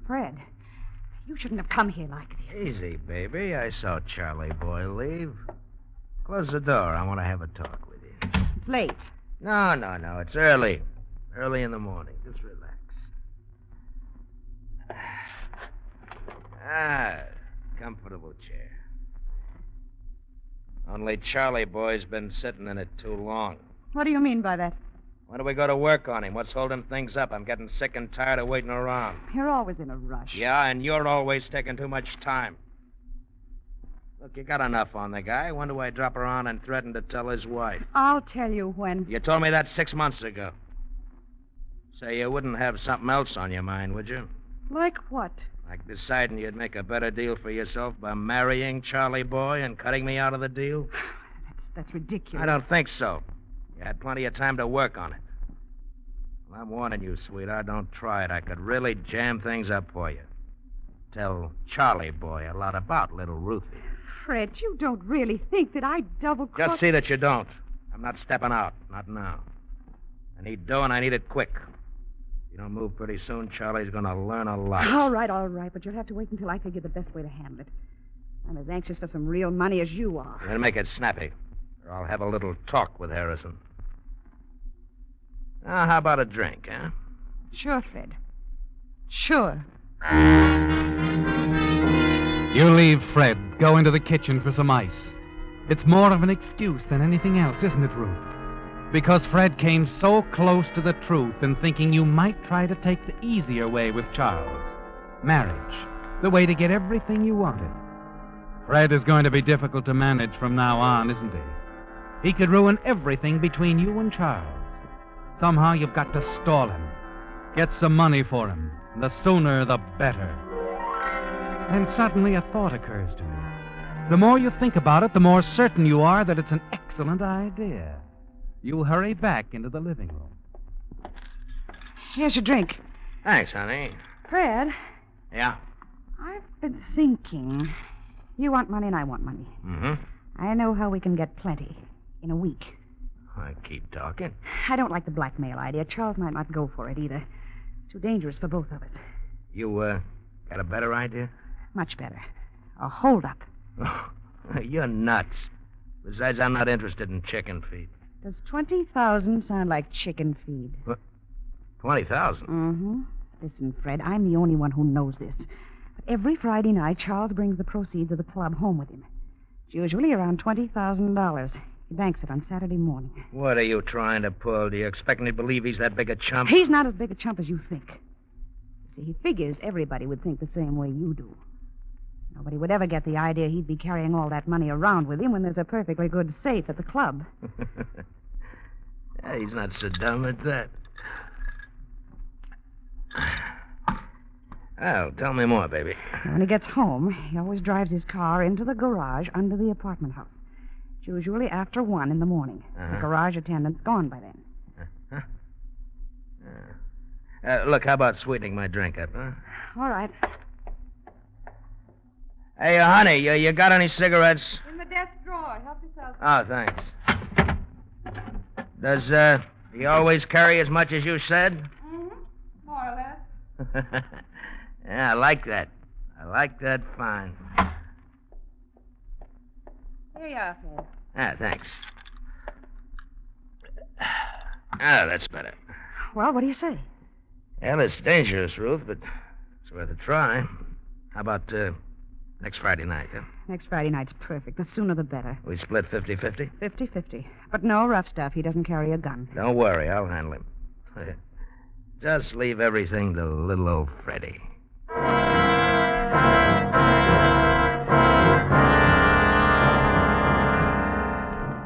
Fred, you shouldn't have come here like this.
Easy, baby. I saw Charlie Boy leave. Close the door. I want to have a talk with you.
It's late.
No. It's early. Early in the morning. Just relax. Comfortable chair. Only Charlie Boy's been sitting in it too long.
What do you mean by that?
When do we go to work on him? What's holding things up? I'm getting sick and tired of waiting around.
You're always in a rush.
Yeah, and you're always taking too much time. Look, you got enough on the guy. When do I drop around and threaten to tell his wife?
I'll tell you when.
You told me that 6 months ago. Say, you wouldn't have something else on your mind, would you?
Like what?
Like deciding you'd make a better deal for yourself by marrying Charlie Boy and cutting me out of the deal?
That's ridiculous.
I don't think so. You had plenty of time to work on it. Well, I'm warning you, sweetheart, don't try it. I could really jam things up for you. Tell Charlie Boy a lot about little Ruthie.
Fred, you don't really think that I double-crossed...
Just see that you don't. I'm not stepping out. Not now. I need dough, and I need it quick. If you don't move pretty soon, Charlie's going to learn a lot.
All right, but you'll have to wait until I figure the best way to handle it. I'm as anxious for some real money as you are.
Then make it snappy, or I'll have a little talk with Harrison. Now, how about a drink, huh?
Sure, Fred. Sure.
You leave Fred, go into the kitchen for some ice. It's more of an excuse than anything else, isn't it, Ruth? Because Fred came so close to the truth in thinking you might try to take the easier way with Charles. Marriage. The way to get everything you wanted. Fred is going to be difficult to manage from now on, isn't he? He could ruin everything between you and Charles. Somehow you've got to stall him. Get some money for him. The sooner, the better. And suddenly a thought occurs to you. The more you think about it, the more certain you are that it's an excellent idea. You hurry back into the living room.
Here's your drink.
Thanks, honey.
Fred,
Yeah?
I've been thinking. You want money and I want money.
Mm-hmm.
I know how we can get plenty. In a week.
I keep talking.
I don't like the blackmail idea. Charles might not go for it either. Too dangerous for both of us.
You, got a better idea?
Much better. A hold-up.
Oh, you're nuts. Besides, I'm not interested in chicken feed.
Does 20,000 sound like chicken feed?
What? 20,000?
Mm-hmm. Listen, Fred, I'm the only one who knows this. But every Friday night, Charles brings the proceeds of the club home with him. It's usually around $20,000. He banks it on Saturday morning.
What are you trying to pull? Do you expect me to believe he's that big a chump?
He's not as big a chump as you think. See, he figures everybody would think the same way you do. Nobody would ever get the idea he'd be carrying all that money around with him when there's a perfectly good safe at the club.
Yeah, he's not so dumb at that. Well, tell me more, baby.
When he gets home, he always drives his car into the garage under the apartment house. It's usually after 1 in the morning. The garage attendant's gone by then.
Look, how about sweetening my drink up, huh?
All right.
Hey, honey, you got any cigarettes?
In the desk drawer. Help yourself.
Oh, thanks. Does, he always carry as much as you said?
Mm-hmm. More or less.
Yeah, I like that. I like that fine.
Here you are, Fred.
Ah, thanks. Ah, that's better.
Well, what do you say?
Well, it's dangerous, Ruth, but it's worth a try. How about, next Friday night, huh?
Next Friday night's perfect. The sooner the better.
We split 50-50?
50-50. But no rough stuff. He doesn't carry a gun.
Don't worry, I'll handle him. Just leave everything to little old Freddie.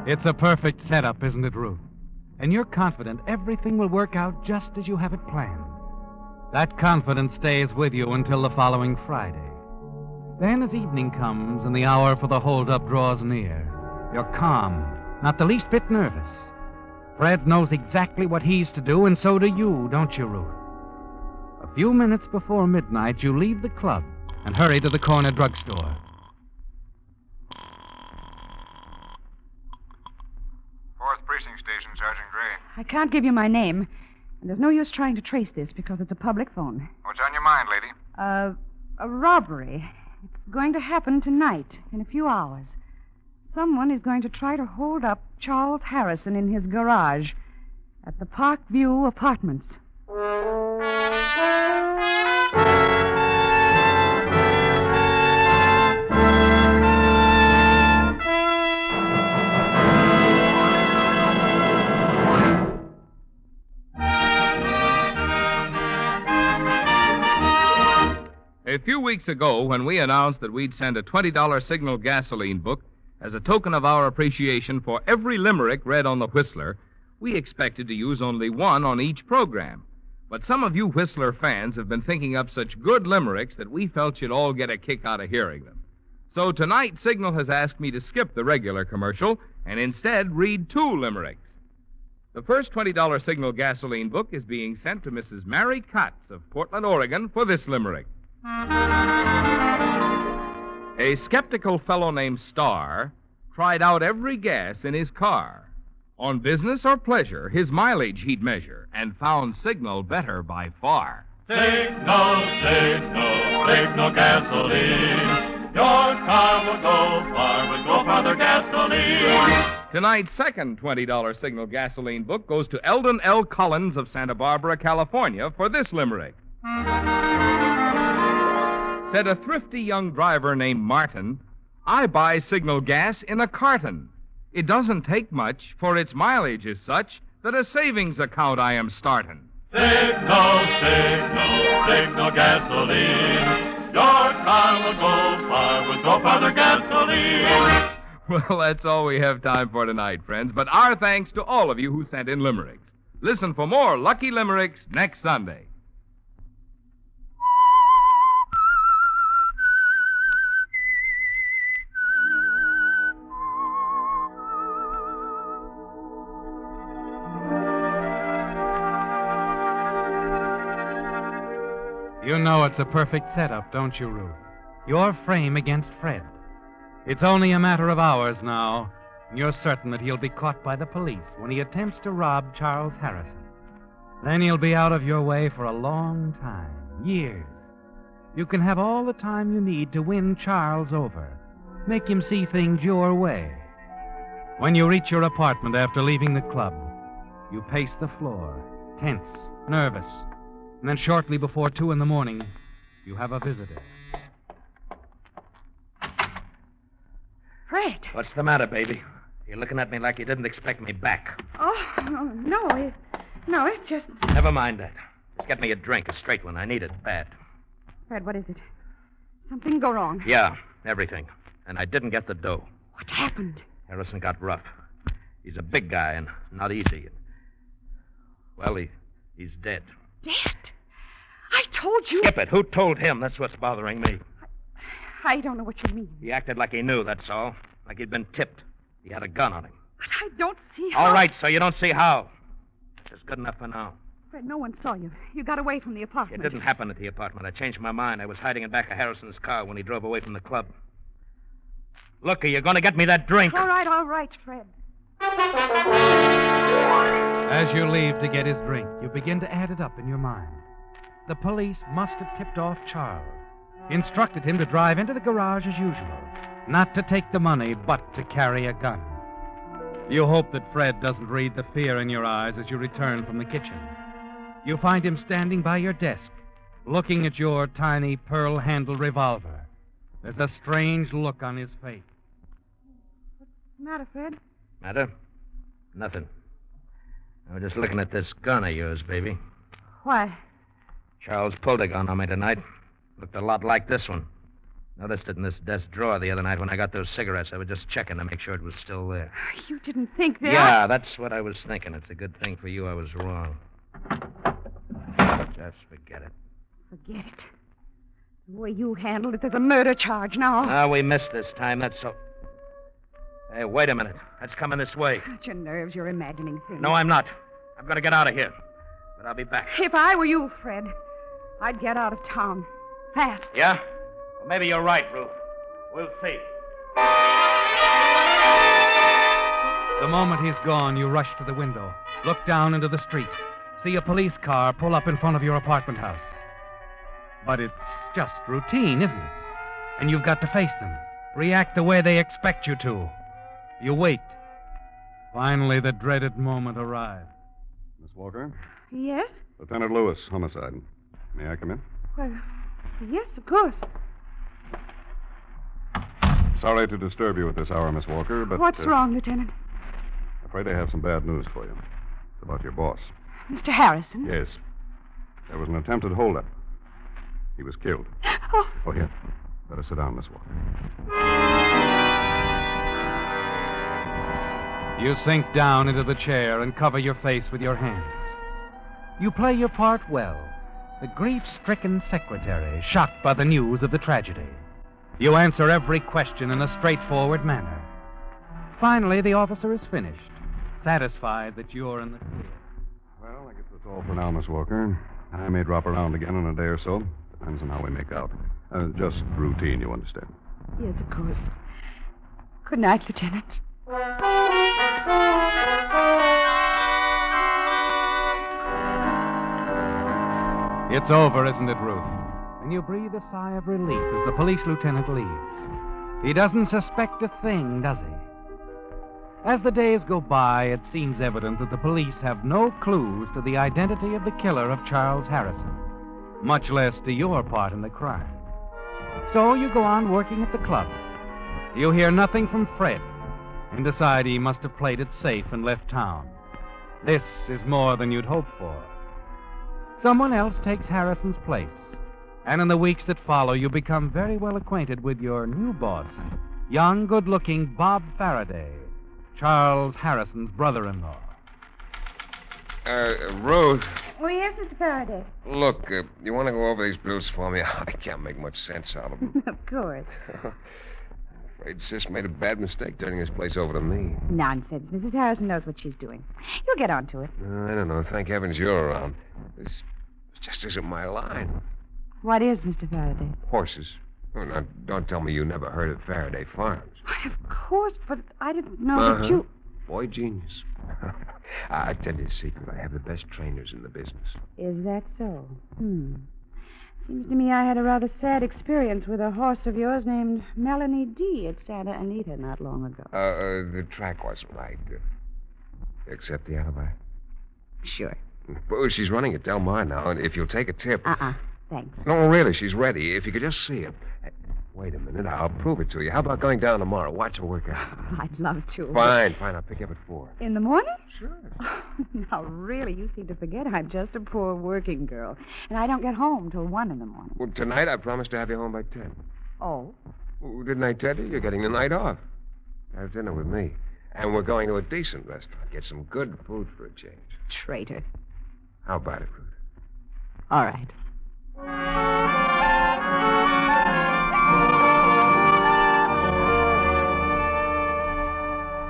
It's a perfect setup, isn't it, Ruth? And you're confident everything will work out just as you have it planned. That confidence stays with you until the following Friday. Then, as evening comes and the hour for the hold-up draws near, you're calm, not the least bit nervous. Fred knows exactly what he's to do, and so do you, don't you, Ruth? A few minutes before midnight, you leave the club and hurry to the corner drugstore.
Fourth Precinct Station, Sergeant Gray.
I can't give you my name. And there's no use trying to trace this because it's a public phone.
What's on your mind, lady?
A robbery. It's going to happen tonight, in a few hours. Someone is going to try to hold up Charles Harrison in his garage at the Parkview Apartments.
A few weeks ago, when we announced that we'd send a $20 Signal gasoline book as a token of our appreciation for every limerick read on the Whistler, we expected to use only one on each program. But some of you Whistler fans have been thinking up such good limericks that we felt you'd all get a kick out of hearing them. So tonight, Signal has asked me to skip the regular commercial and instead read 2 limericks. The first $20 Signal gasoline book is being sent to Mrs. Mary Cotts of Portland, Oregon, for this limerick. A skeptical fellow named Starr tried out every gas in his car. On business or pleasure, his mileage he'd measure, and found Signal better by far.
Signal, signal, signal gasoline. Your car will go far with go farther gasoline.
Tonight's second $20 Signal gasoline book goes to Eldon L. Collins of Santa Barbara, California, for this limerick. Said a thrifty young driver named Martin, I buy Signal gas in a carton. It doesn't take much, for its mileage is such that a savings account I am starting.
Signal, signal, signal gasoline. Your car will go far with go farther gasoline.
Well, that's all we have time for tonight, friends, but our thanks to all of you who sent in limericks. Listen for more Lucky Limericks next Sunday.
You know it's a perfect setup, don't you, Ruth? Your frame against Fred. It's only a matter of hours now, and you're certain that he'll be caught by the police when he attempts to rob Charles Harrison. Then he'll be out of your way for a long time, years. You can have all the time you need to win Charles over, make him see things your way. When you reach your apartment after leaving the club, you pace the floor, tense, nervous. And then shortly before 2 in the morning, you have a visitor.
Fred.
What's the matter, baby? You're looking at me like you didn't expect me back.
Oh, no, it's just...
Never mind that. Just get me a drink, a straight one. I need it bad.
Fred, what is it? Something go wrong?
Yeah, everything. And I didn't get the dough.
What happened?
Harrison got rough. He's a big guy and not easy. Well, he's dead.
Dead? I told you...
Skip it. Who told him? That's what's bothering me.
I don't know what you mean.
He acted like he knew, that's all. Like he'd been tipped. He had a gun on him.
But I don't see how...
All right, so you don't see how. It's good enough for now.
Fred, no one saw you. You got away from the apartment.
It didn't happen at the apartment. I changed my mind. I was hiding in back of Harrison's car when he drove away from the club. Look, are you going to get me that drink?
All right, Fred.
As you leave to get his drink, you begin to add it up in your mind. The police must have tipped off Charles, instructed him to drive into the garage as usual, not to take the money, but to carry a gun. You hope that Fred doesn't read the fear in your eyes as you return from the kitchen. You find him standing by your desk, looking at your tiny pearl-handled revolver. There's a strange look on his face.
What's the matter, Fred?
Matter? Nothing. I was just looking at this gun of yours, baby.
Why?
Charles pulled a gun on me tonight. Looked a lot like this one. Noticed it in this desk drawer the other night when I got those cigarettes. I was just checking to make sure it was still there.
You didn't think that...
Yeah, that's what I was thinking. It's a good thing for you I was wrong. Just forget it.
Forget it. The way you handled it, there's a murder charge now.
Ah, we missed this time, that's so... Hey, wait a minute. That's coming this way.
At your nerves, you're imagining things.
No, I'm not. I'm going to get out of here. But I'll be back.
If I were you, Fred, I'd get out of town. Fast.
Yeah? Well, maybe you're right, Ruth. We'll see.
The moment he's gone, you rush to the window, look down into the street, see a police car pull up in front of your apartment house. But it's just routine, isn't it? And you've got to face them, react the way they expect you to. You wait. Finally, the dreaded moment arrives.
Miss Walker?
Yes?
Lieutenant Lewis, homicide. May I come in?
Well, yes, of course.
Sorry to disturb you at this hour, Miss Walker, but...
What's wrong, Lieutenant?
Afraid I have some bad news for you. It's about your boss.
Mr. Harrison?
Yes. There was an attempted holdup. He was killed. Oh, here. Better sit down, Miss Walker.
You sink down into the chair and cover your face with your hands. You play your part well. The grief-stricken secretary, shocked by the news of the tragedy. You answer every question in a straightforward manner. Finally, the officer is finished, satisfied that you're in the clear.
Well, I guess that's all for now, Miss Walker. I may drop around again in a day or so. Depends on how we make out. Just routine, you understand.
Yes, of course. Good night, Lieutenant.
It's over, isn't it, Ruth? And you breathe a sigh of relief as the police lieutenant leaves. He doesn't suspect a thing, does he? As the days go by, it seems evident that the police have no clues to the identity of the killer of Charles Harrison, much less to your part in the crime. So you go on working at the club. You hear nothing from Fred and decide he must have played it safe and left town. This is more than you'd hoped for. Someone else takes Harrison's place, and in the weeks that follow, you become very well acquainted with your new boss, young, good-looking Bob Faraday, Charles Harrison's brother-in-law.
Ruth,
Oh, yes, Mr. Faraday.
look, you want to go over these bills for me? I can't make much sense out of them.
Of course.
Afraid Sis made a bad mistake turning this place over to me.
Nonsense. Mrs. Harrison knows what she's doing. You'll get on to it.
I don't know. Thank heavens you're around. This just isn't my line.
What is, Mr. Faraday?
Horses. Oh, now, don't tell me you never heard of Faraday Farms.
Why, of course, but I didn't know that you...
Boy genius. I tell you a secret. I have the best trainers in the business.
Is that so? Seems to me I had a rather sad experience with a horse of yours named Melanie D. at Santa Anita not long ago.
The track wasn't right. Accept the alibi?
Sure.
Well, she's running at Del Mar now, and if you'll take a tip...
Thanks.
No, really, she's ready. If you could just see her. Wait a minute. I'll prove it to you. How about going down tomorrow? Watch her work out.
I'd love to.
Fine. I'll pick you up at 4.
In the morning?
Sure.
Oh, now, really, you seem to forget I'm just a poor working girl, and I don't get home till 1 in the morning.
Well, tonight I promised to have you home by 10.
Oh?
Well, didn't I tell you? You're getting the night off. Have dinner with me. And we're going to a decent restaurant. Get some good food for a change.
Traitor.
How about it, Ruth?
All right.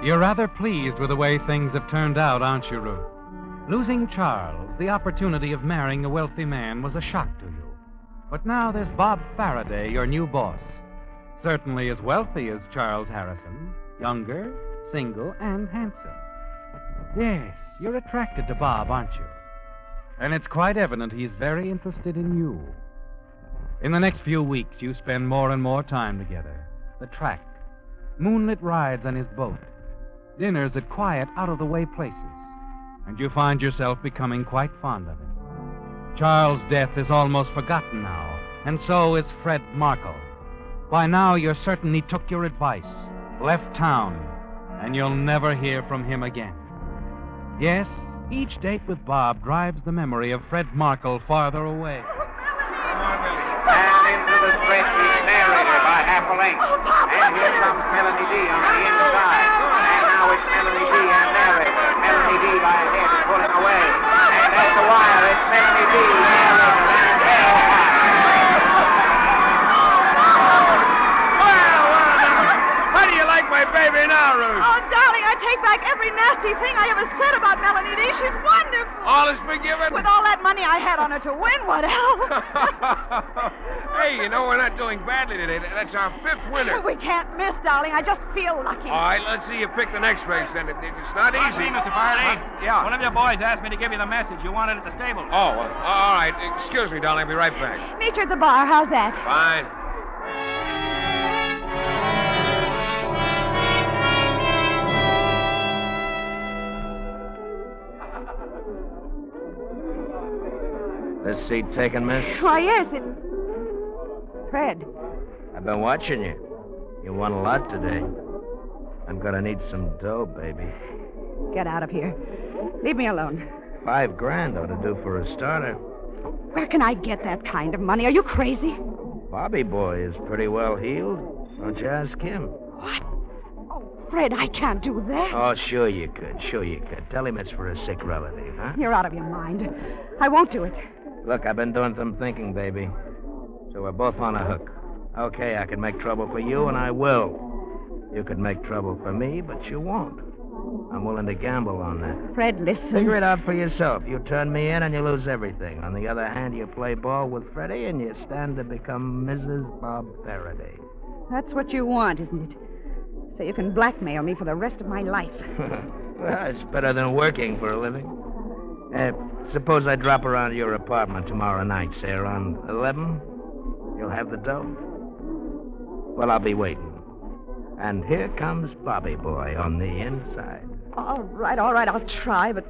You're rather pleased with the way things have turned out, aren't you, Ruth? Losing Charles, the opportunity of marrying a wealthy man, was a shock to you. But now there's Bob Faraday, your new boss. Certainly as wealthy as Charles Harrison, younger, single, and handsome. Yes, you're attracted to Bob, aren't you? And it's quite evident he's very interested in you. In the next few weeks, you spend more and more time together. The track, moonlit rides on his boat, dinners at quiet, out-of-the-way places. And you find yourself becoming quite fond of him. Charles' death is almost forgotten now, and so is Fred Markle. By now, you're certain he took your advice, left town, and you'll never hear from him again. Yes, each date with Bob drives the memory of Fred Markle farther away.
And into the stretch is narrator by half a length. And here comes Melanie D on the inside. And now it's Melanie D and narrator. Melanie D by a head pulling away. And at the wire, it's Melanie D, narrator, and Bell.
How do you like my baby now, Ruth?
Oh, darling, I take back every nasty thing I ever said about Melanie D. She's wonderful.
All is forgiven?
With all that money I had on her to win, what else?
Hey, you know, we're not doing badly today. That's our 5th winner.
We can't miss, darling. I just feel lucky.
All right, let's see you pick the next race, then. It's not easy.
Mr. Faraday.
Yeah.
One of your boys asked me to give you the message you wanted at the stable.
Oh, well, all right. Excuse me, darling. I'll be right back.
Meet you at the bar. How's that?
Fine.
This seat taken, miss?
Why, yes, it... Fred.
I've been watching you. You won a lot today. I'm gonna need some dough, baby.
Get out of here. Leave me alone.
$5,000 ought to do for a starter.
Where can I get that kind of money? Are you crazy?
Bobby boy is pretty well healed. Don't you ask him?
What? Oh, Fred, I can't do that.
Oh, sure you could. Sure you could. Tell him it's for a sick relative, huh?
You're out of your mind. I won't do it.
Look, I've been doing some thinking, baby. So we're both on a hook. Okay, I can make trouble for you, and I will. You could make trouble for me, but you won't. I'm willing to gamble on that.
Fred, listen.
Figure it out for yourself. You turn me in, and you lose everything. On the other hand, you play ball with Freddie, and you stand to become Mrs. Bob Faraday.
That's what you want, isn't it? So you can blackmail me for the rest of my life.
Well, it's better than working for a living. Suppose I drop around your apartment tomorrow night, say around 11? You'll have the dough? Well, I'll be waiting. And here comes Bobby boy on the inside.
All right, I'll try, but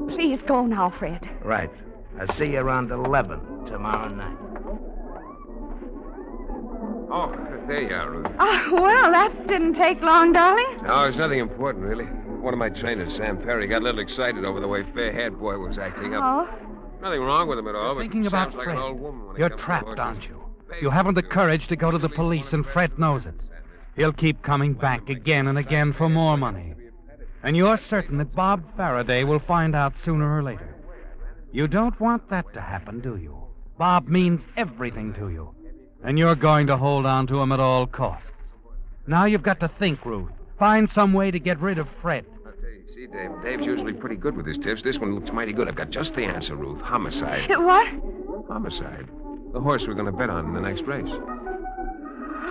please go now, Fred.
Right. I'll see you around 11 tomorrow night.
Oh, there you are, Ruth.
Well, that didn't take long, darling.
No, it's nothing important, really. One of my trainers, Sam Perry, got a little excited over the way fair-haired boy was acting up.
Oh?
Nothing wrong with him at all, but
Thinking about
sounds like
Fred.
an old woman when it
You're
comes to
trapped,
horses.
aren't you? You haven't the courage to go to the police, and Fred knows it. He'll keep coming back again and again for more money. And you're certain that Bob Faraday will find out sooner or later. You don't want that to happen, do you? Bob means everything to you. And you're going to hold on to him at all costs. Now you've got to think, Ruth. Find some way to get rid of Fred.
I'll tell you, see, Dave, Dave's usually pretty good with his tips. This one looks mighty good. I've got just the answer, Ruth. Homicide.
What?
Homicide. The horse we're going to bet on in the next race.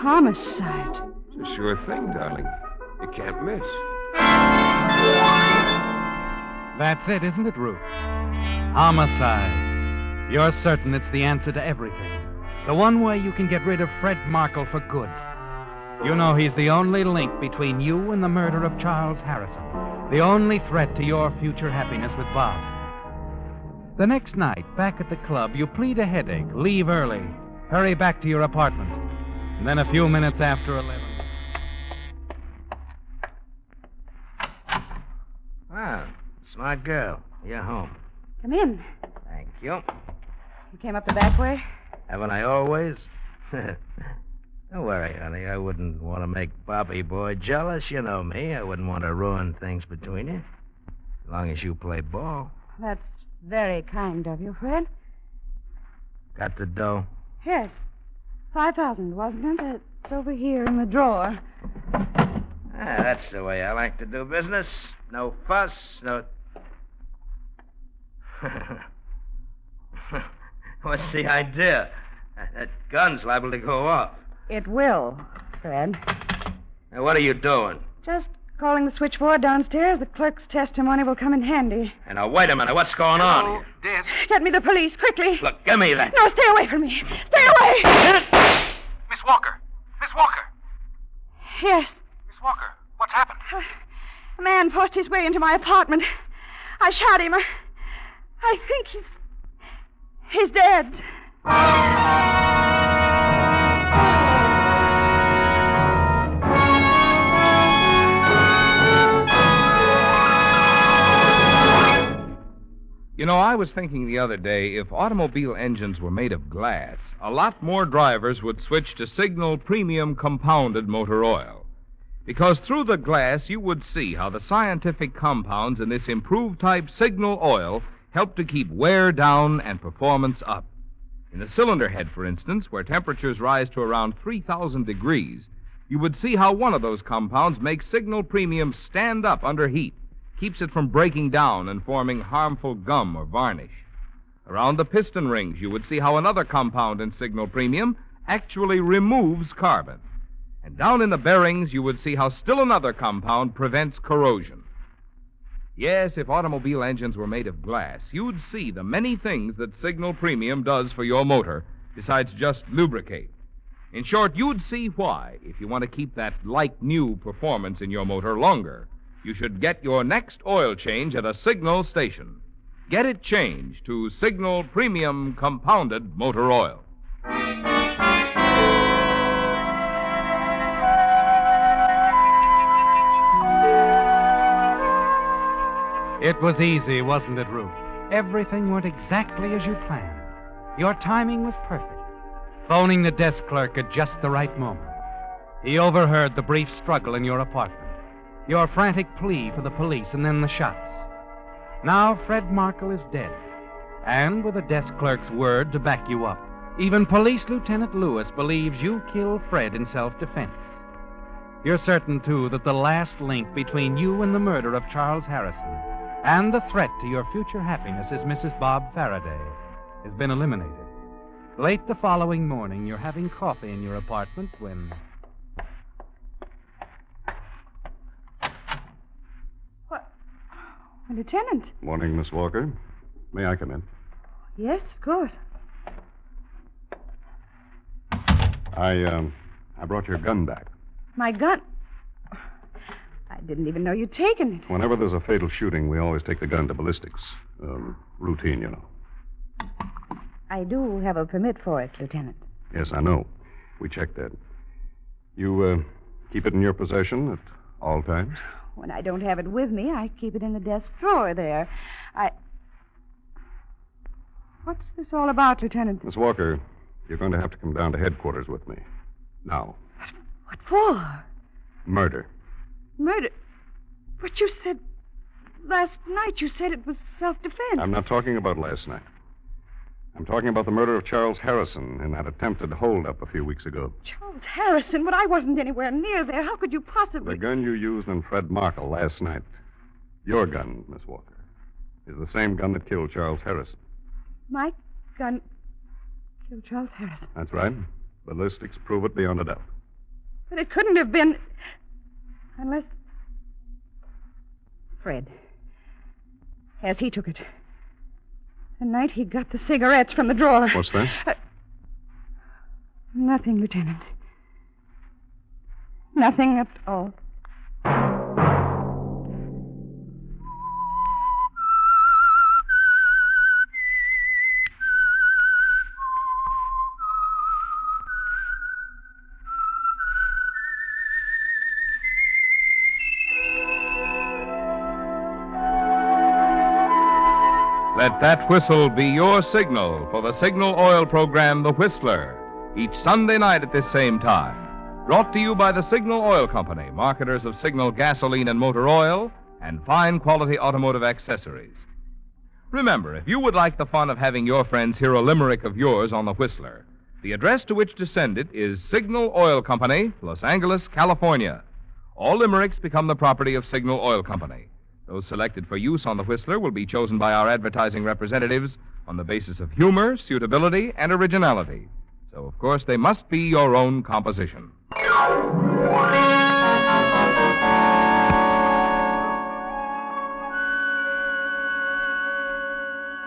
Homicide.
It's a sure thing, darling. You can't miss.
That's it, isn't it, Ruth? Homicide. You're certain it's the answer to everything. The one way you can get rid of Fred Markle for good. You know he's the only link between you and the murder of Charles Harrison. The only threat to your future happiness with Bob. The next night, back at the club, you plead a headache, leave early, hurry back to your apartment. And then a few minutes after 11...
Wow, smart girl. You're home.
Come in.
Thank you.
You came up the back way?
Haven't I always? Don't worry, honey. I wouldn't want to make Bobby boy jealous. You know me. I wouldn't want to ruin things between you. As long as you play ball.
That's very kind of you, Fred.
Got the dough?
Yes. 5,000, wasn't it? It's over here in the drawer.
That's the way I like to do business. No fuss, no... What's the idea? That gun's liable to go off.
It will, Fred.
Now, what are you doing?
Just calling the switchboard downstairs. The clerk's testimony will come in handy.
And now, wait a minute. What's going on here?
Des.
Get me the police, quickly.
Look, give me that.
No, stay away from me. Stay away!
Miss Walker. Miss Walker.
Yes.
Miss Walker, what's happened?
A man forced his way into my apartment. I shot him. I think he's dead.
You know, I was thinking the other day, if automobile engines were made of glass, a lot more drivers would switch to Signal Premium Compounded Motor Oil. Because through the glass, you would see how the scientific compounds in this improved type Signal oil help to keep wear down and performance up. In the cylinder head, for instance, where temperatures rise to around 3,000 degrees, you would see how one of those compounds makes Signal Premium stand up under heat, keeps it from breaking down and forming harmful gum or varnish. Around the piston rings, you would see how another compound in Signal Premium actually removes carbon. And down in the bearings, you would see how still another compound prevents corrosion. Yes, if automobile engines were made of glass, you'd see the many things that Signal Premium does for your motor besides just lubricate. In short, you'd see why, if you want to keep that like-new performance in your motor longer, you should get your next oil change at a Signal station. Get it changed to Signal Premium Compounded Motor Oil.
It was easy, wasn't it, Ruth? Everything went exactly as you planned. Your timing was perfect. Phoning the desk clerk at just the right moment. He overheard the brief struggle in your apartment, your frantic plea for the police, and then the shots. Now Fred Markle is dead. And with a desk clerk's word to back you up, even Police Lieutenant Lewis believes you killed Fred in self-defense. You're certain, too, that the last link between you and the murder of Charles Harrison and the threat to your future happiness is Mrs. Bob Faraday has been eliminated. Late the following morning, you're having coffee in your apartment when...
Lieutenant.
Morning, Miss Walker. May I come in?
Yes, of course.
I brought your gun back.
My gun? I didn't even know you'd taken it.
Whenever there's a fatal shooting, we always take the gun to ballistics. Routine, you know.
I do have a permit for it, Lieutenant.
Yes, I know. We checked that. You keep it in your possession at all times?
When I don't have it with me, I keep it in the desk drawer there. What's this all about, Lieutenant?
Miss Walker, you're going to have to come down to headquarters with me. Now.
What for?
Murder.
Murder? But you said... Last night you said it was self-defense.
I'm not talking about last night. I'm talking about the murder of Charles Harrison in that attempted holdup a few weeks ago.
Charles Harrison? But I wasn't anywhere near there. How could you possibly...
The gun you used on Fred Markle last night, your gun, Miss Walker, is the same gun that killed Charles Harrison.
My gun killed Charles Harrison?
That's right. Ballistics prove it beyond a doubt.
But it couldn't have been... Unless... Fred. As he took it. The night he got the cigarettes from the drawer.
What's that?
Nothing, Lieutenant. Nothing at all.
Let that whistle be your signal for the Signal Oil program, The Whistler, each Sunday night at this same time. Brought to you by the Signal Oil Company, marketers of Signal gasoline and motor oil and fine quality automotive accessories. Remember, if you would like the fun of having your friends hear a limerick of yours on The Whistler, the address to which to send it is Signal Oil Company, Los Angeles, California. All limericks become the property of Signal Oil Company. Those selected for use on the Whistler will be chosen by our advertising representatives on the basis of humor, suitability, and originality. So, of course, they must be your own composition.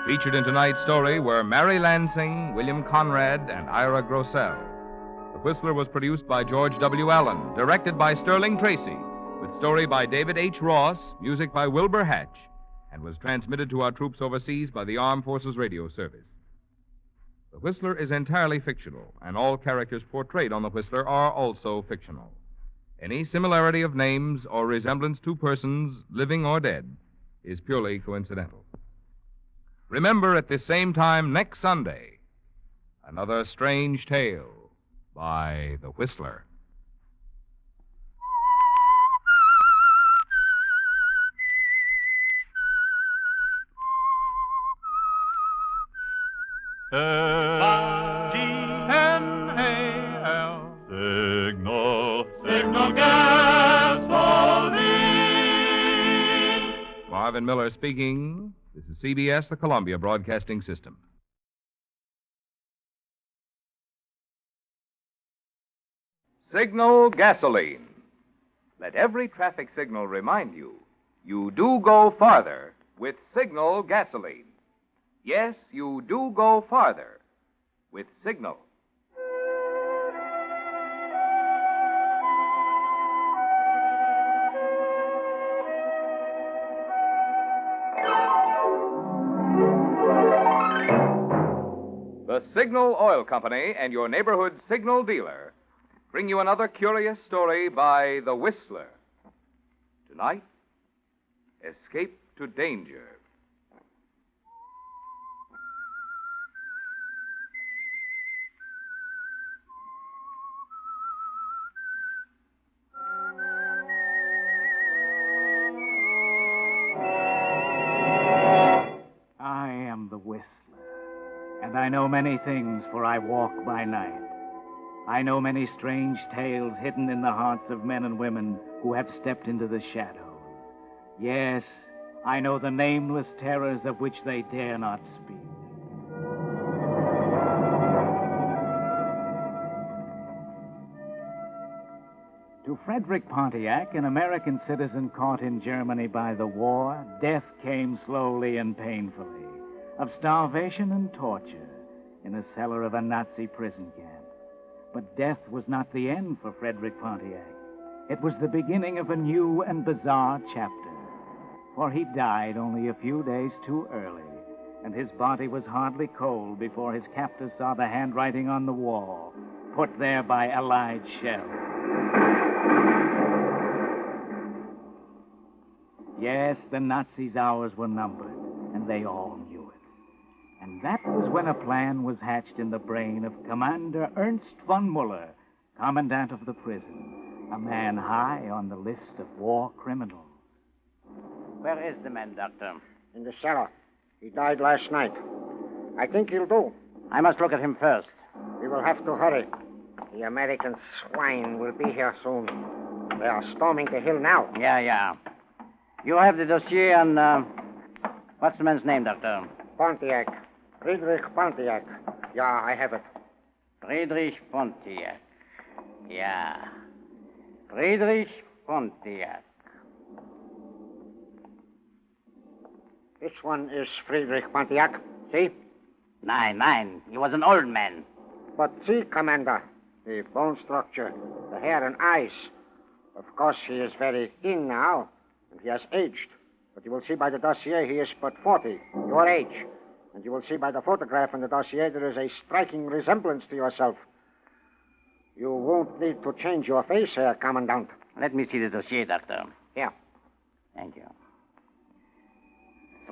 Featured in tonight's story were Mary Lansing, William Conrad, and Ira Grossell. The Whistler was produced by George W. Allen, directed by Sterling Tracy, with story by David H. Ross, music by Wilbur Hatch, and was transmitted to our troops overseas by the Armed Forces Radio Service. The Whistler is entirely fictional, and all characters portrayed on the Whistler are also fictional. Any similarity of names or resemblance to persons, living or dead, is purely coincidental. Remember, at this same time next Sunday, another strange tale by the Whistler.
S-G-N-A-L. Signal gasoline.
Marvin Miller speaking. This is CBS, the Columbia Broadcasting System. Signal gasoline. Let every traffic signal remind you, you do go farther with Signal gasoline. Yes, you do go farther with Signal. The Signal Oil Company and your neighborhood Signal dealer bring you another curious story by The Whistler. Tonight, Escape to Danger.
I am the Whistler, and I know many things, for I walk by night. I know many strange tales hidden in the hearts of men and women who have stepped into the shadows. Yes, I know the nameless terrors of which they dare not speak. To Frederick Pontiac, an American citizen caught in Germany by the war, death came slowly and painfully, of starvation and torture, in a cellar of a Nazi prison camp. But death was not the end for Frederick Pontiac. It was the beginning of a new and bizarre chapter, for he died only a few days too early, and his body was hardly cold before his captors saw the handwriting on the wall, put there by Allied shells. Yes, the Nazis' hours were numbered, and they all knew it. And that was when a plan was hatched in the brain of Commander Ernst von Muller, commandant of the prison, a man high on the list of war criminals.
Where is the man, Doctor?
In the cellar. He died last night. I think he'll do.
I must look at him first.
We will have to hurry. The American swine will be here soon. They are storming the hill now.
Yeah. You have the dossier on, what's the man's name, Doctor?
Pontiac. Friedrich Pontiac. Yeah, I have it.
Friedrich Pontiac. Yeah. Friedrich Pontiac.
This one is Friedrich Pontiac. See?
Nein. He was an old man.
But see, Commander, the bone structure, the hair and eyes. Of course, he is very thin now, and he has aged. But you will see by the dossier he is but 40, your age. And you will see by the photograph in the dossier there is a striking resemblance to yourself. You won't need to change your face, Herr Commandant.
Let me see the dossier, Doctor.
Here.
Thank you.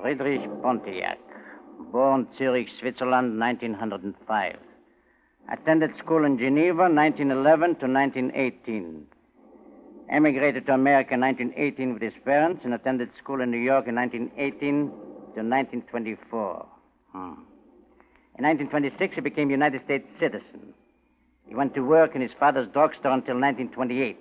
Friedrich Pontiac, born Zurich, Switzerland, 1905. Attended school in Geneva, 1911 to 1918. Emigrated to America in 1918 with his parents and attended school in New York in 1918 to 1924. In 1926, he became a United States citizen. He went to work in his father's drugstore until 1928.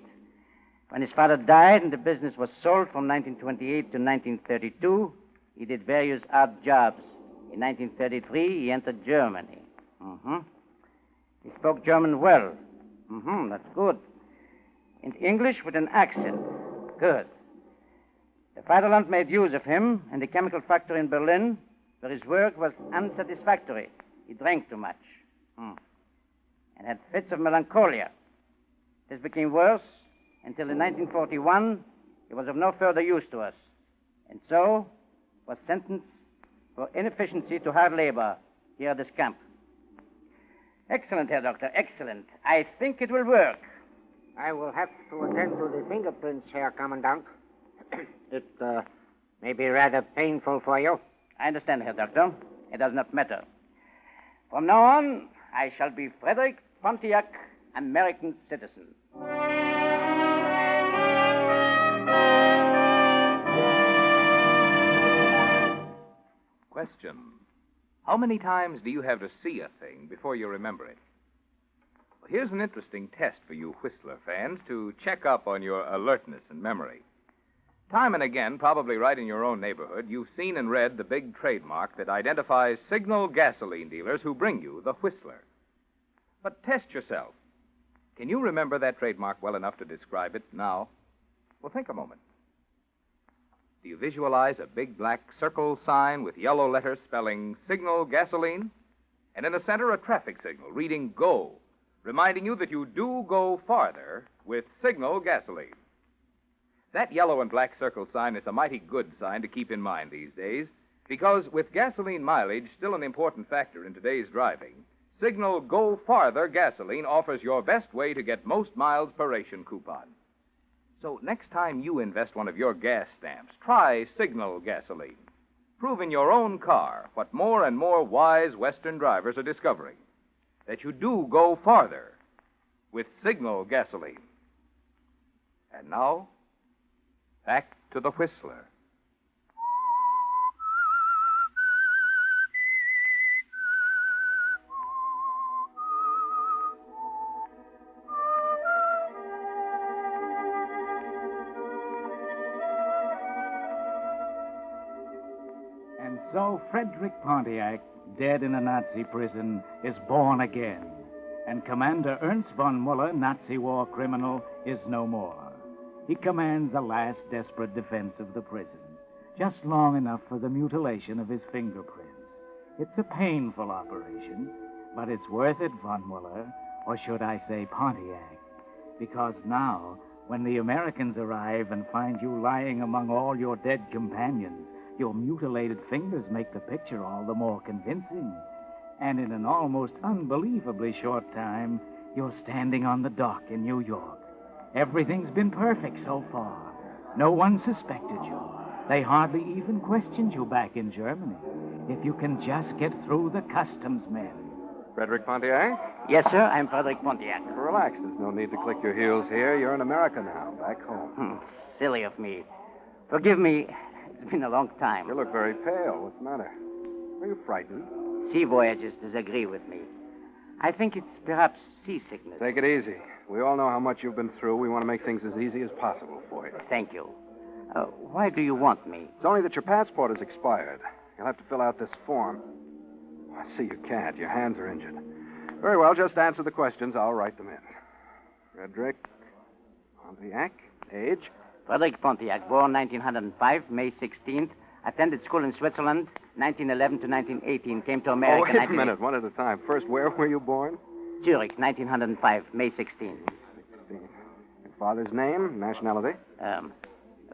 When his father died and the business was sold from 1928 to 1932, he did various odd jobs. In 1933, he entered Germany. He spoke German well. That's good. And English with an accent. Good. The fatherland made use of him in the chemical factory in Berlin, where his work was unsatisfactory. He drank too much. And had fits of melancholia. This became worse until in 1941 he was of no further use to us, and so was sentenced for inefficiency to hard labor here at this camp. Excellent, Herr Doctor, excellent. I think it will work.
I will have to attend to the fingerprints, Herr Commandant. It may be rather painful for you.
I understand, Herr Doctor. It does not matter. From now on, I shall be Frederick Pontiac, American citizen.
Question. How many times do you have to see a thing before you remember it? Well, here's an interesting test for you Whistler fans to check up on your alertness and memory. Time and again, probably right in your own neighborhood, you've seen and read the big trademark that identifies signal gasoline dealers who bring you the Whistler. But test yourself. Can you remember that trademark well enough to describe it now? Well, think a moment. Do you visualize a big black circle sign with yellow letters spelling Signal Gasoline? And in the center, a traffic signal reading Go, reminding you that you do go farther with Signal Gasoline. That yellow and black circle sign is a mighty good sign to keep in mind these days, because with gasoline mileage still an important factor in today's driving, Signal Go Farther Gasoline offers your best way to get most miles per ration coupon. So next time you invest one of your gas stamps, try Signal Gasoline. Prove in your own car what more and more wise Western drivers are discovering, that you do go farther with Signal Gasoline. And now, back to the Whistler.
And so Frederick Pontiac, dead in a Nazi prison, is born again. And Commander Ernst von Muller, Nazi war criminal, is no more. He commands the last desperate defense of the prison, just long enough for the mutilation of his fingerprints. It's a painful operation, but it's worth it, von Muller, or should I say Pontiac, because now, when the Americans arrive and find you lying among all your dead companions, your mutilated fingers make the picture all the more convincing. And in an almost unbelievably short time, you're standing on the dock in New York. Everything's been perfect so far. No one suspected you. They hardly even questioned you back in Germany. If you can just get through the customs men.
Frederick Pontiac?
Yes, sir, I'm Frederick Pontiac.
Relax. There's no need to click your heels here. You're in America now, back home.
Silly of me. Forgive me. It's been a long time.
You look very pale. What's the matter? Are you frightened?
Sea voyages disagree with me. I think it's perhaps seasickness.
Take it easy. We all know how much you've been through. We want to make things as easy as possible for you.
Thank you. Why do you want me?
It's only that your passport is expired. You'll have to fill out this form. I see you can't. Your hands are injured. Very well, just answer the questions. I'll write them in. Frederick Pontiac, age?
Frederick Pontiac, born 1905, May 16th. Attended school in Switzerland, 1911 to 1918. Came to America...
Oh, wait a minute, one at a time. First, where were you born?
Zurich, 1905, May 16th.
16. Your father's name, nationality?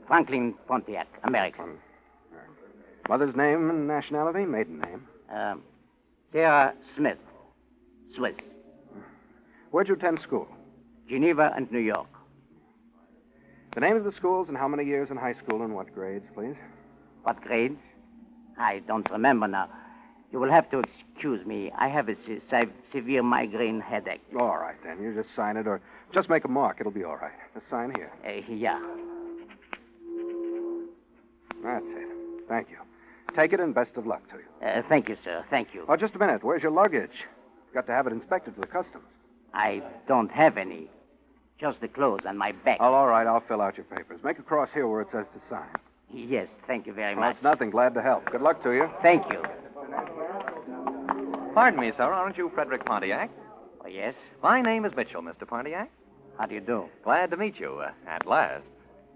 Franklin Pontiac, American.
Mother's name and nationality, maiden name?
Sarah Smith, Swiss.
Where'd you attend school?
Geneva and New York.
The name of the schools and how many years in high school and what grades, please?
What grades? I don't remember now. You will have to excuse me. I have a severe migraine headache.
All right, then. You just sign it, or just make a mark. It'll be all right. Just sign here.
Yeah.
That's it. Thank you. Take it, and best of luck to you.
Thank you, sir. Thank you.
Oh, just a minute. Where's your luggage? Got to have it inspected for the customs.
I don't have any. Just the clothes on my back.
Oh, all right. I'll fill out your papers. Make a cross here where it says to sign.
Yes, thank you very
Well,
much.
it's nothing. Glad to help. Good luck to you.
Thank you.
Pardon me, sir. Aren't you Frederick Pontiac?
Oh, yes?
My name is Mitchell, Mr. Pontiac.
How do you do?
Glad to meet you, at last.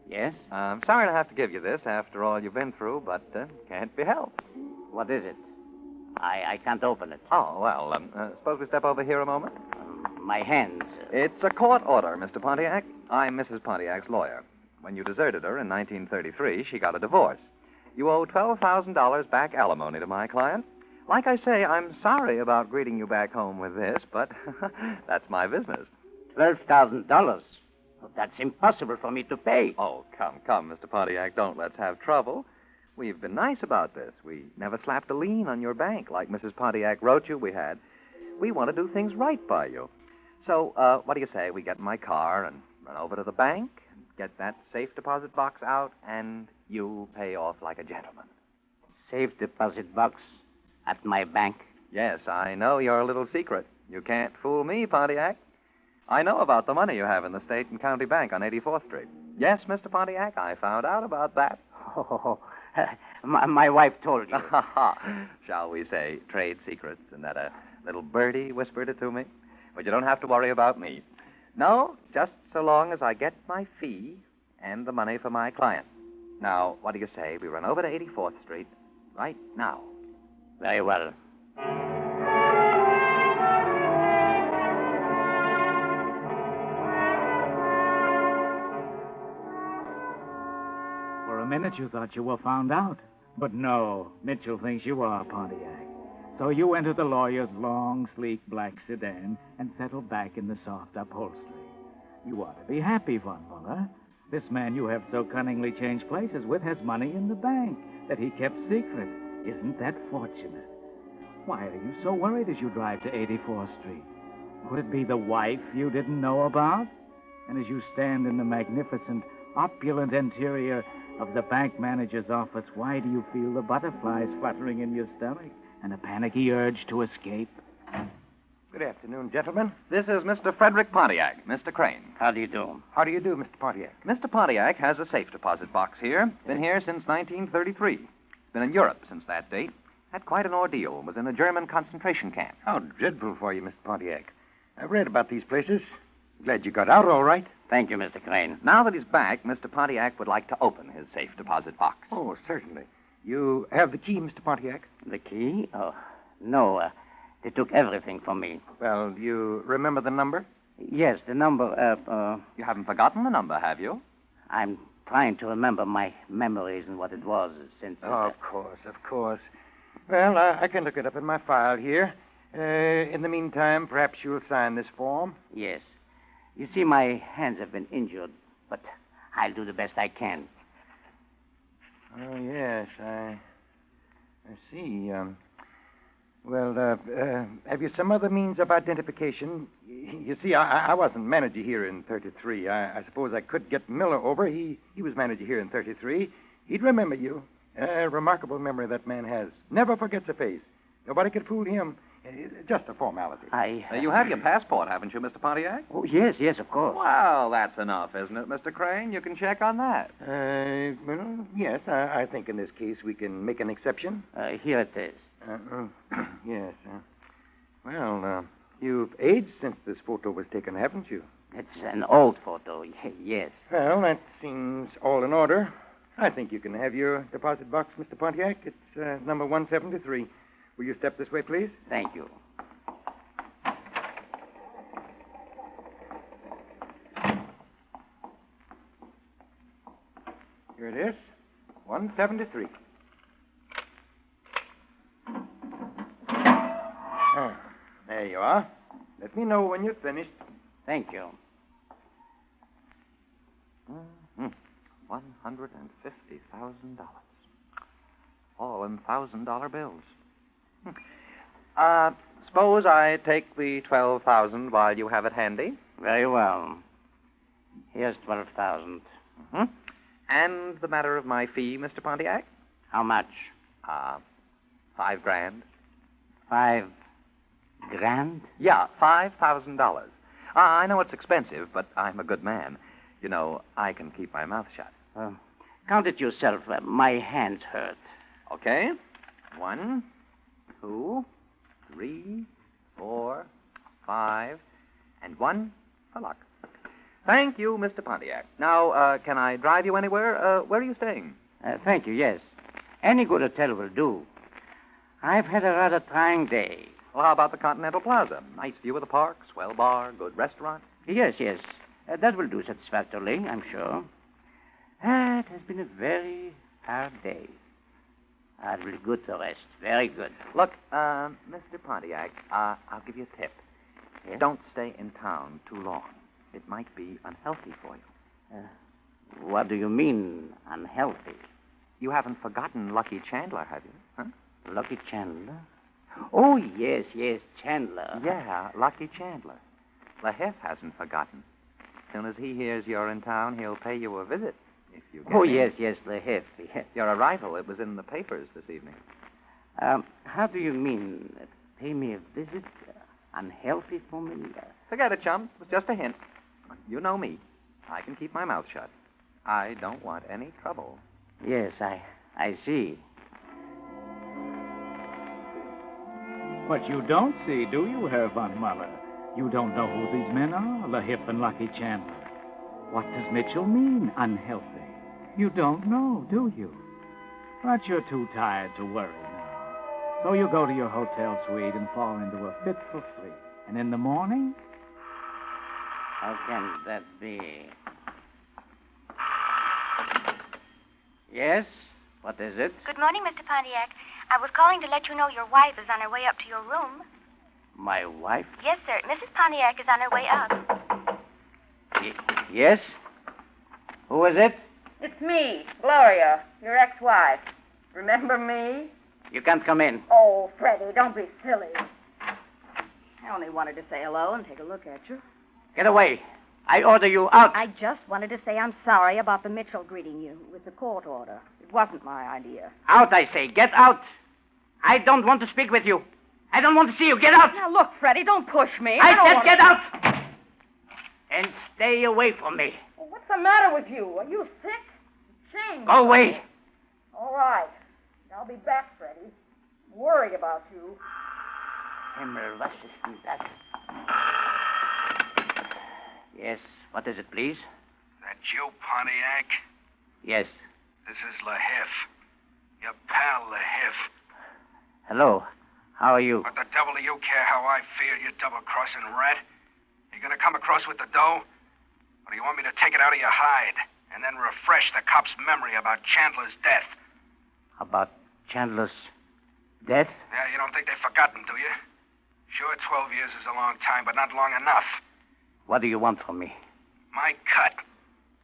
Yes?
I'm sorry to have to give you this after all you've been through, but can't be helped.
What is it? I can't open it.
Oh, well, suppose we step over here a moment?
My hands.
It's a court order, Mr. Pontiac. I'm Mrs. Pontiac's lawyer. When you deserted her in 1933, she got a divorce. You owe $12,000 back alimony to my client. Like I say, I'm sorry about greeting you back home with this, but that's my business.
$12,000? That's impossible for me to pay.
Oh, come, Mr. Pontiac. Don't let's have trouble. We've been nice about this. We never slapped a lien on your bank like Mrs. Pontiac wrote you we had. We want to do things right by you. So, what do you say? We get in my car and run over to the bank, get that safe deposit box out, and you pay off like a gentleman.
Safe deposit box at my bank?
Yes, I know your little secret. You can't fool me, Pontiac. I know about the money you have in the State and County Bank on 84th Street. Yes, Mr. Pontiac, I found out about that.
Oh, my wife told you.
Shall we say trade secrets, and that a little birdie whispered it to me? But you don't have to worry about me. No, just so long as I get my fee and the money for my client. Now, what do you say? We run over to 84th Street right now.
Very well.
For a minute, you thought you were found out. But no, Mitchell thinks you are Pontiac. So you enter the lawyer's long, sleek black sedan and settle back in the soft upholstery. You ought to be happy, Von Muller. This man you have so cunningly changed places with has money in the bank that he kept secret. Isn't that fortunate? Why are you so worried as you drive to 84th Street? Could it be the wife you didn't know about? And as you stand in the magnificent, opulent interior of the bank manager's office, why do you feel the butterflies fluttering in your stomach and a panicky urge to escape?
Good afternoon, gentlemen. This is Mr. Frederick Pontiac, Mr. Crane.
How do you do?
How do you do, Mr. Pontiac? Mr. Pontiac has a safe deposit box here. Been here since 1933. Been in Europe since that date. Had quite an ordeal. Was in a German concentration camp.
How dreadful for you, Mr. Pontiac. I've read about these places. Glad you got out all right.
Thank you, Mr. Crane.
Now that he's back, Mr. Pontiac would like to open his safe deposit box.
Oh, certainly. You have the key, Mr. Pontiac?
The key? Oh, no. They took everything from me.
Well, do you remember the number?
Yes, the number,
You haven't forgotten the number, have you?
I'm trying to remember my memories and what it was since...
Oh, of course. Well, I can look it up in my file here. In the meantime, perhaps you'll sign this form?
Yes. You see, my hands have been injured, but I'll do the best I can.
Oh, yes, I see. Have you some other means of identification? You see, I wasn't manager here in 33. I suppose I could get Miller over. He was manager here in 33. He'd remember you. Remarkable memory that man has. Never forgets a face. Nobody could fool him. Just a formality.
You have your passport, haven't you, Mr. Pontiac?
Oh, yes, of course.
Well, that's enough, isn't it, Mr. Crane? You can check on that.
Well, yes, I think in this case we can make an exception.
Here it is.
Yes. You've aged since this photo was taken, haven't you?
It's an old photo, yes.
Well, that seems all in order. I think you can have your deposit box, Mr. Pontiac. It's number 173. Will you step this way, please?
Thank you.
Here it is. 173. There you are. Let me know when you're finished.
Thank you.
$150,000. All in $1,000 bills. Suppose I take the $12,000 while you have it handy.
Very well. Here's $12,000.
And the matter of my fee, Mr. Pontiac?
How much?
$5,000.
$5,000?
Yeah, $5,000. I know it's expensive, but I'm a good man. You know, I can keep my mouth shut.
Count it yourself. My hands hurt.
Okay. 1, 2, 3, 4, 5, and 1 for luck. Thank you, Mr. Pontiac. Now, can I drive you anywhere? Where are you staying?
Thank you, yes. Any good hotel will do. I've had a rather trying day.
Well, how about the Continental Plaza? Nice view of the park, swell bar, good restaurant.
Yes. That will do satisfactorily, I'm sure. It has been a very hard day. I will good to rest. Very good.
Look, Mr. Pontiac, I'll give you a tip.
Yes?
Don't stay in town too long. It might be unhealthy for you.
What do you mean, unhealthy?
You haven't forgotten Lucky Chandler, have you? Huh?
Lucky Chandler? Oh, yes, Chandler.
Yeah, Lucky Chandler. LaHiff hasn't forgotten. As soon as he hears you're in town, he'll pay you a visit. If you get in.
Yes, LaHiff.
Your arrival, it was in the papers this evening.
How do you mean, pay me a visit? Unhealthy for me?
Forget it, chum. It was just a hint. You know me. I can keep my mouth shut. I don't want any trouble.
Yes, I see.
What you don't see, do you, Herr von Muller? You don't know who these men are, LaHiff and Lucky Chandler. What does Mitchell mean, unhealthy? You don't know, do you? But you're too tired to worry now. So you go to your hotel suite and fall into a fitful sleep. And in the morning?
How can that be? Yes? What is it?
Good morning, Mr. Pontiac. I was calling to let you know your wife is on her way up to your room.
My wife?
Yes, sir. Mrs. Pontiac is on her way up.
Yes? Who is it?
It's me, Gloria, your ex-wife. Remember me?
You can't come in.
Oh, Freddie, don't be silly. I only wanted to say hello and take a look at you.
Get away. I order you out.
I just wanted to say I'm sorry about the Mitchell greeting you with the court order. It wasn't my idea.
Out, I say. Get out. I don't want to speak with you. I don't want to see you. Get out.
Now, look, Freddie, don't push me.
I said get out. And stay away from me.
Well, what's the matter with you? Are you sick? Changed.
Go away.
All right. I'll be back, Freddie. I'm worried about you.
Himmel, was ist denn das? Yes, what is it, please?
That you, Pontiac?
Yes.
This is LaHiff. Your pal, LaHiff.
Hello. How are you?
What the devil do you care how I feel, you double-crossing rat? You gonna come across with the dough? Or do you want me to take it out of your hide and then refresh the cop's memory about Chandler's death?
About Chandler's death?
Yeah, you don't think they've forgotten, do you? Sure, 12 years is a long time, but not long enough.
What do you want from me?
My cut.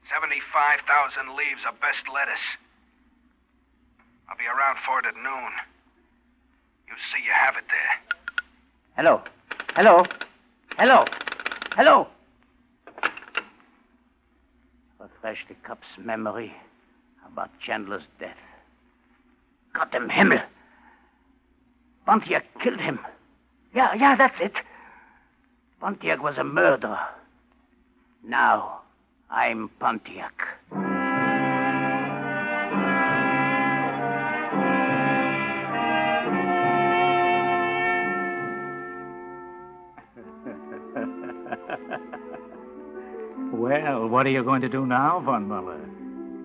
75,000 leaves of best lettuce. I'll be around for it at noon. You see you have it there.
Hello. Hello. Hello. Hello. Refresh the cop's memory about Chandler's death. Gott im Himmel. Pontiac killed him. Yeah, that's it. Pontiac was a murderer. Now, I'm Pontiac.
Well, what are you going to do now, Von Muller?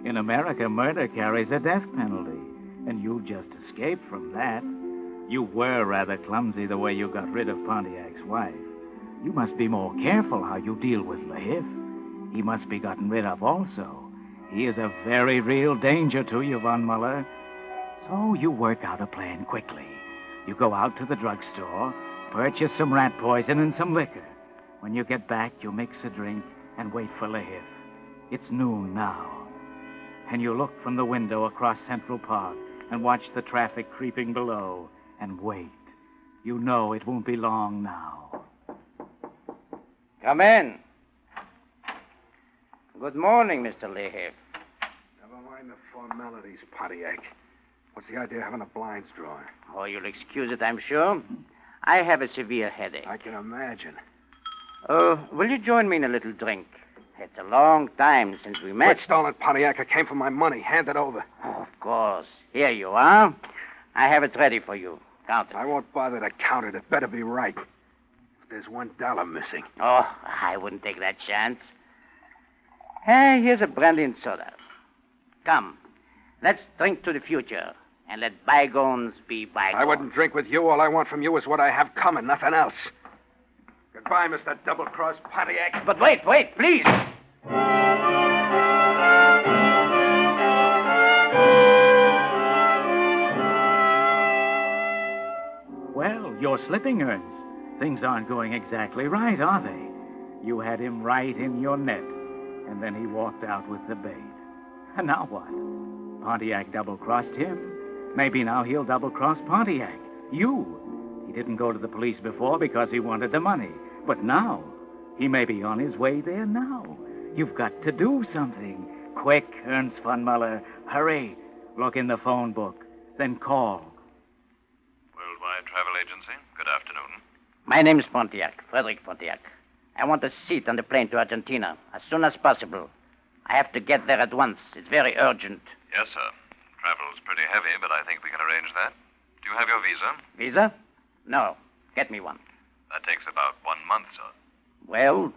In America, murder carries a death penalty, and you just escaped from that. You were rather clumsy the way you got rid of Pontiac's wife. You must be more careful how you deal with LaHiff. He must be gotten rid of also. He is a very real danger to you, Von Muller. So you work out a plan quickly. You go out to the drugstore, purchase some rat poison and some liquor. When you get back, you mix a drink and wait for LaHiff. It's noon now. And you look from the window across Central Park and watch the traffic creeping below and wait. You know it won't be long now.
Come in. Good morning, Mr. LaHiff.
Never mind the formalities, Pontiac. What's the idea of having a blinds drawn?
Oh, you'll excuse it, I'm sure. I have a severe headache.
I can imagine.
Will you join me in a little drink? It's a long time since we met.
Quit stalling, Pontiac. It came for my money. Hand it over.
Oh, of course. Here you are. I have it ready for you. Count it.
I won't bother to count it. It better be right. If there's $1 missing.
Oh, I wouldn't take that chance. Hey, here's a brandy and soda. Come, let's drink to the future and let bygones be bygones.
I wouldn't drink with you. All I want from you is what I have coming, nothing else. Goodbye, Mr. Double-Cross Pontiac.
But wait, please.
Well, you're slipping, Ernst. Things aren't going exactly right, are they? You had him right in your net, and then he walked out with the bait. And now what? Pontiac double-crossed him. Maybe now he'll double-cross Pontiac. You. He didn't go to the police before because he wanted the money. But now, he may be on his way there now. You've got to do something. Quick, Ernst von Muller. Hurry. Look in the phone book. Then call.
Worldwide Travel Agency. Good afternoon.
My name's Pontiac, Frederick Pontiac. I want a seat on the plane to Argentina as soon as possible. I have to get there at once. It's very urgent.
Yes, sir. Travel's pretty heavy, but I think we can arrange that. Do you have your visa?
Visa? No. Get me one.
That takes about 1 month, sir.
Well,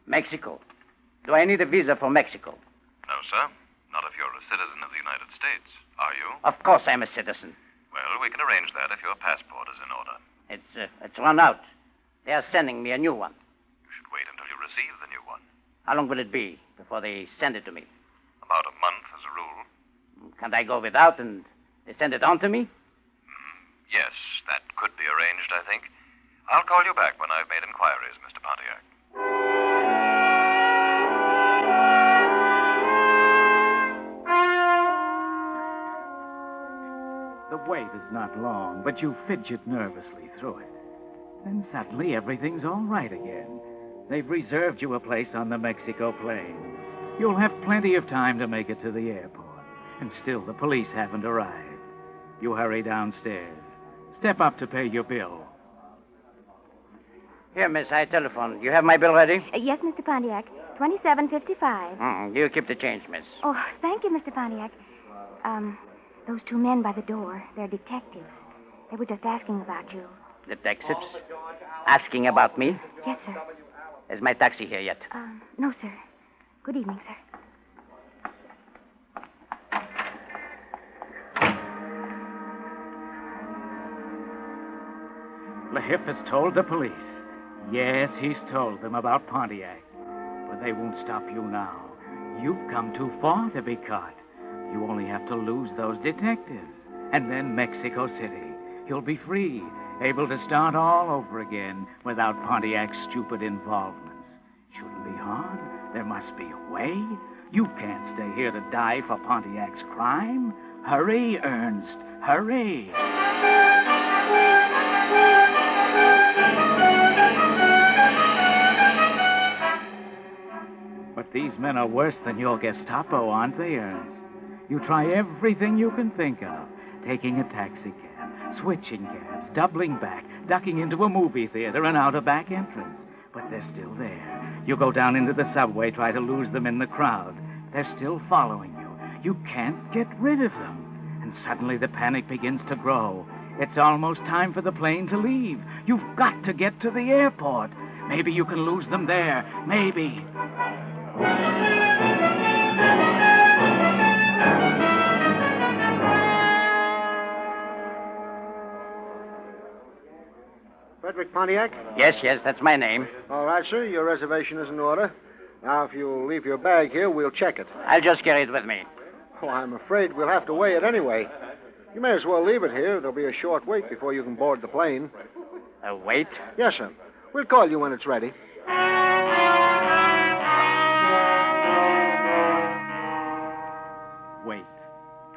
Mexico. Do I need a visa for Mexico?
No, sir. Not if you're a citizen of the United States. Are you?
Of course I'm a citizen.
Well, we can arrange that if your passport is in order.
It's run out. They are sending me a new one.
You should wait until you receive the new one.
How long will it be before they send it to me?
About a month as a rule.
Can't I go without and they send it on to me?
Yes, that could be arranged, I think. I'll call you back when I've made inquiries, Mr. Pontiac.
The wait is not long, but you fidget nervously through it. Then suddenly everything's all right again. They've reserved you a place on the Mexico plane. You'll have plenty of time to make it to the airport. And still the police haven't arrived. You hurry downstairs. Step up to pay your bill.
Here, miss, I telephoned. You have my bill ready?
Yes, Mr. Pontiac. $27.55.
You keep the change, miss.
Oh, thank you, Mr. Pontiac. Those two men by the door, they're detectives. They were just asking about you.
Detectives? Asking about me?
Yes, sir.
Is my taxi here yet?
No, sir. Good evening, sir.
Lahiff has told the police. Yes, he's told them about Pontiac. But they won't stop you now. You've come too far to be caught. You only have to lose those detectives. And then Mexico City. You'll be free, able to start all over again without Pontiac's stupid involvements. Shouldn't be hard. There must be a way. You can't stay here to die for Pontiac's crime. Hurry, Ernst. Hurry. But these men are worse than your Gestapo, aren't they, Ernst? You try everything you can think of. Taking a taxi cab, switching cabs, doubling back, ducking into a movie theater and out a back entrance. But they're still there. You go down into the subway, try to lose them in the crowd. They're still following you. You can't get rid of them. And suddenly the panic begins to grow. It's almost time for the plane to leave. You've got to get to the airport. Maybe you can lose them there. Maybe.
Frederick Pontiac?
Yes, that's my name.
All right, sir. Your reservation is in order. Now, if you'll leave your bag here, we'll check it.
I'll just carry it with me.
Oh, I'm afraid we'll have to weigh it anyway. You may as well leave it here. There'll be a short wait before you can board the plane.
A wait?
Yes, sir. We'll call you when it's ready.
Wait.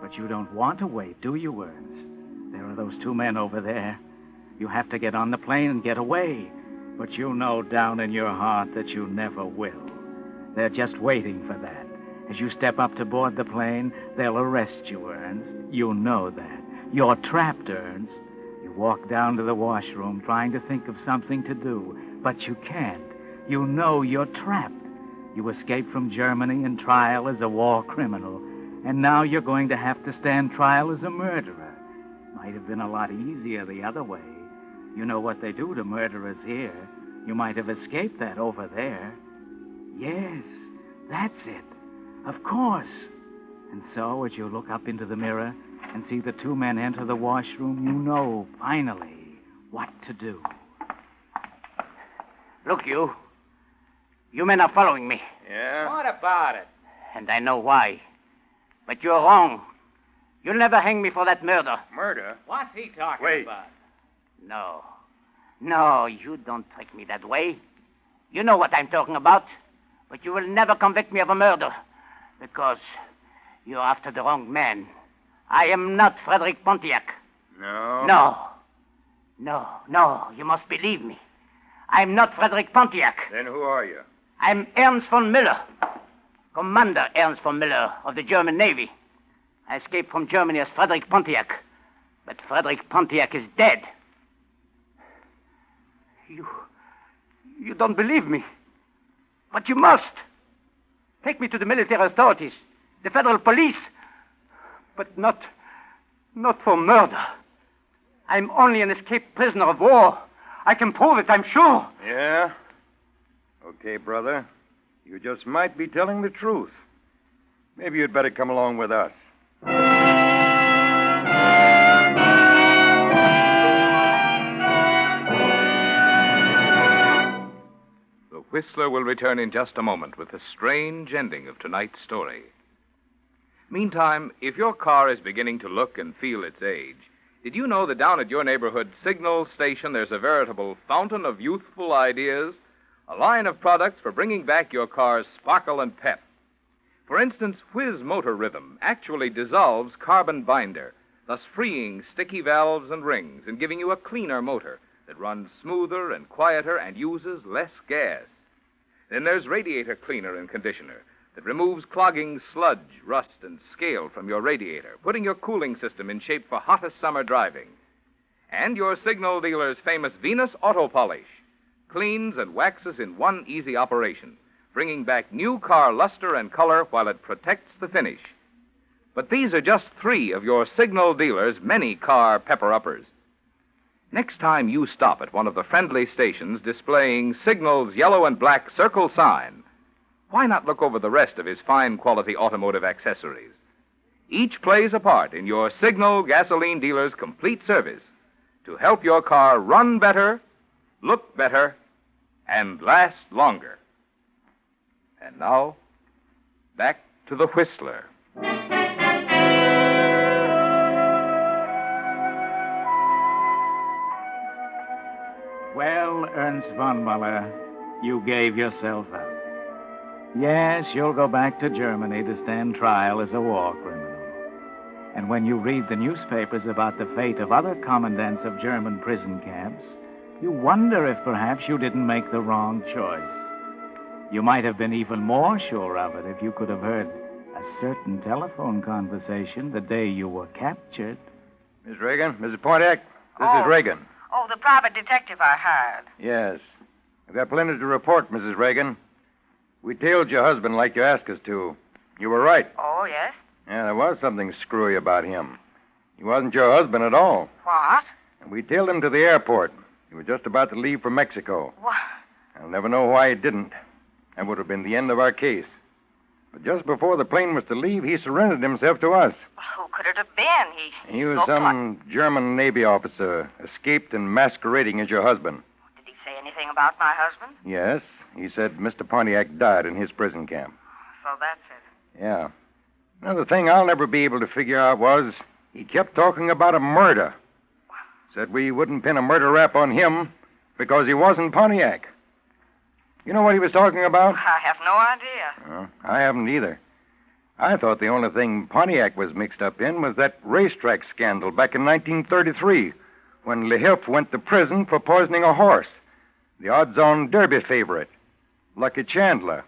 But you don't want to wait, do you, Ernst? There are those two men over there. You have to get on the plane and get away. But you know down in your heart that you never will. They're just waiting for that. As you step up to board the plane, they'll arrest you, Ernst. You know that. You're trapped, Ernst. You walk down to the washroom trying to think of something to do, but you can't. You know you're trapped. You escaped from Germany in trial as a war criminal, and now you're going to have to stand trial as a murderer. Might have been a lot easier the other way. You know what they do to murderers here. You might have escaped that over there. Yes, that's it. Of course. And so, as you look up into the mirror and see the two men enter the washroom, you know, finally, what to do.
Look, you. You men are following me.
Yeah?
What about it? And I know why. But you're wrong. You'll never hang me for that murder.
Murder?
What's he talking
Wait.
about? No. No, you don't trick me that way. You know what I'm talking about. But you will never convict me of a murder. Because you're after the wrong man. I am not Frederick Pontiac.
No?
No, you must believe me. I'm not Frederick Pontiac.
Then who are you?
I'm Ernst von Müller. Commander Ernst von Müller of the German Navy. I escaped from Germany as Frederick Pontiac. But Frederick Pontiac is dead. You don't believe me. But you must. Take me to the military authorities, the federal police. But not for murder. I'm only an escaped prisoner of war. I can prove it, I'm sure.
Yeah? Okay, brother. You just might be telling the truth. Maybe you'd better come along with us.
The Whistler will return in just a moment with the strange ending of tonight's story. Meantime, if your car is beginning to look and feel its age, did you know that down at your neighborhood signal station there's a veritable fountain of youthful ideas? A line of products for bringing back your car's sparkle and pep. For instance, Whiz Motor Rhythm actually dissolves carbon binder, thus freeing sticky valves and rings and giving you a cleaner motor that runs smoother and quieter and uses less gas. Then there's Radiator Cleaner and Conditioner that removes clogging sludge, rust, and scale from your radiator, putting your cooling system in shape for hottest summer driving. And your signal dealer's famous Venus Auto Polish cleans and waxes in one easy operation, bringing back new car luster and color while it protects the finish. But these are just 3 of your signal dealer's many car pepper-uppers. Next time you stop at one of the friendly stations displaying Signal's yellow and black circle sign, why not look over the rest of his fine quality automotive accessories? Each plays a part in your Signal gasoline dealer's complete service to help your car run better, look better, and last longer. And now, back to the Whistler.
Well, Ernst von Muller, you gave yourself up. Yes, you'll go back to Germany to stand trial as a war criminal. And when you read the newspapers about the fate of other commandants of German prison camps, you wonder if perhaps you didn't make the wrong choice. You might have been even more sure of it if you could have heard a certain telephone conversation the day you were captured.
Miss Reagan, Mrs. Pontiac, this is Reagan.
Oh, the private detective I hired.
Yes. I've got plenty to report, Mrs. Reagan. We tailed your husband like you asked us to. You were right.
Oh, yes?
Yeah, there was something screwy about him. He wasn't your husband at all.
What?
And we tailed him to the airport. He was just about to leave for Mexico.
What?
I'll never know why he didn't. That would have been the end of our case. But just before the plane was to leave, he surrendered himself to us.
Who could it have been?
He was
looked
some German Navy officer, escaped and masquerading as your husband.
Did he say anything about my husband?
Yes, he said Mr. Pontiac died in his prison camp.
So that's it.
Yeah. Another thing I'll never be able to figure out was he kept talking about a murder. Said we wouldn't pin a murder rap on him because he wasn't Pontiac. You know what he was talking about?
I have no idea.
I haven't either. I thought the only thing Pontiac was mixed up in was that racetrack scandal back in 1933 when Lehilf went to prison for poisoning a horse, the odds-on Derby favorite, Lucky Chandler.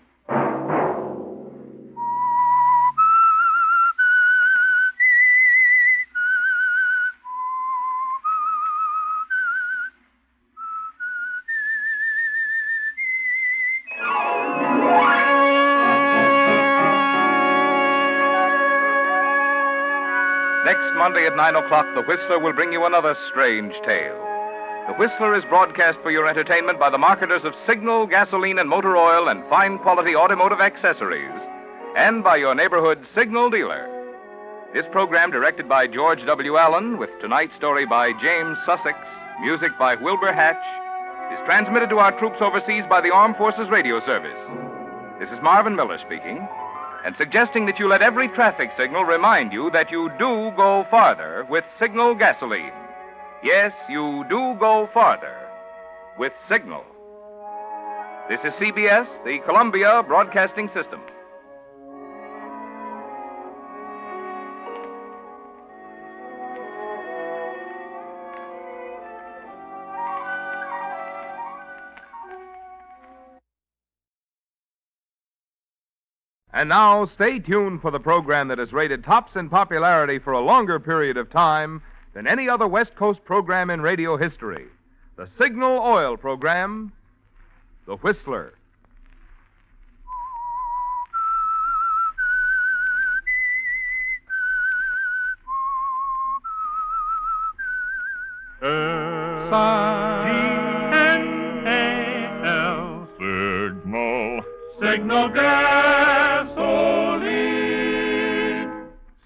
Next Monday at 9 o'clock, The Whistler will bring you another strange tale. The Whistler is broadcast for your entertainment by the marketers of Signal, gasoline, and motor oil and fine quality automotive accessories, and by your neighborhood Signal dealer. This program, directed by George W. Allen, with tonight's story by James Sussex, music by Wilbur Hatch, is transmitted to our troops overseas by the Armed Forces Radio Service. This is Marvin Miller speaking, and suggesting that you let every traffic signal remind you that you do go farther with Signal gasoline. Yes, you do go farther with Signal. This is CBS, the Columbia Broadcasting System. And now, stay tuned for the program that has rated tops in popularity for a longer period of time than any other West Coast program in radio history. The Signal Oil program, The Whistler.
Signal. Signal gasoline.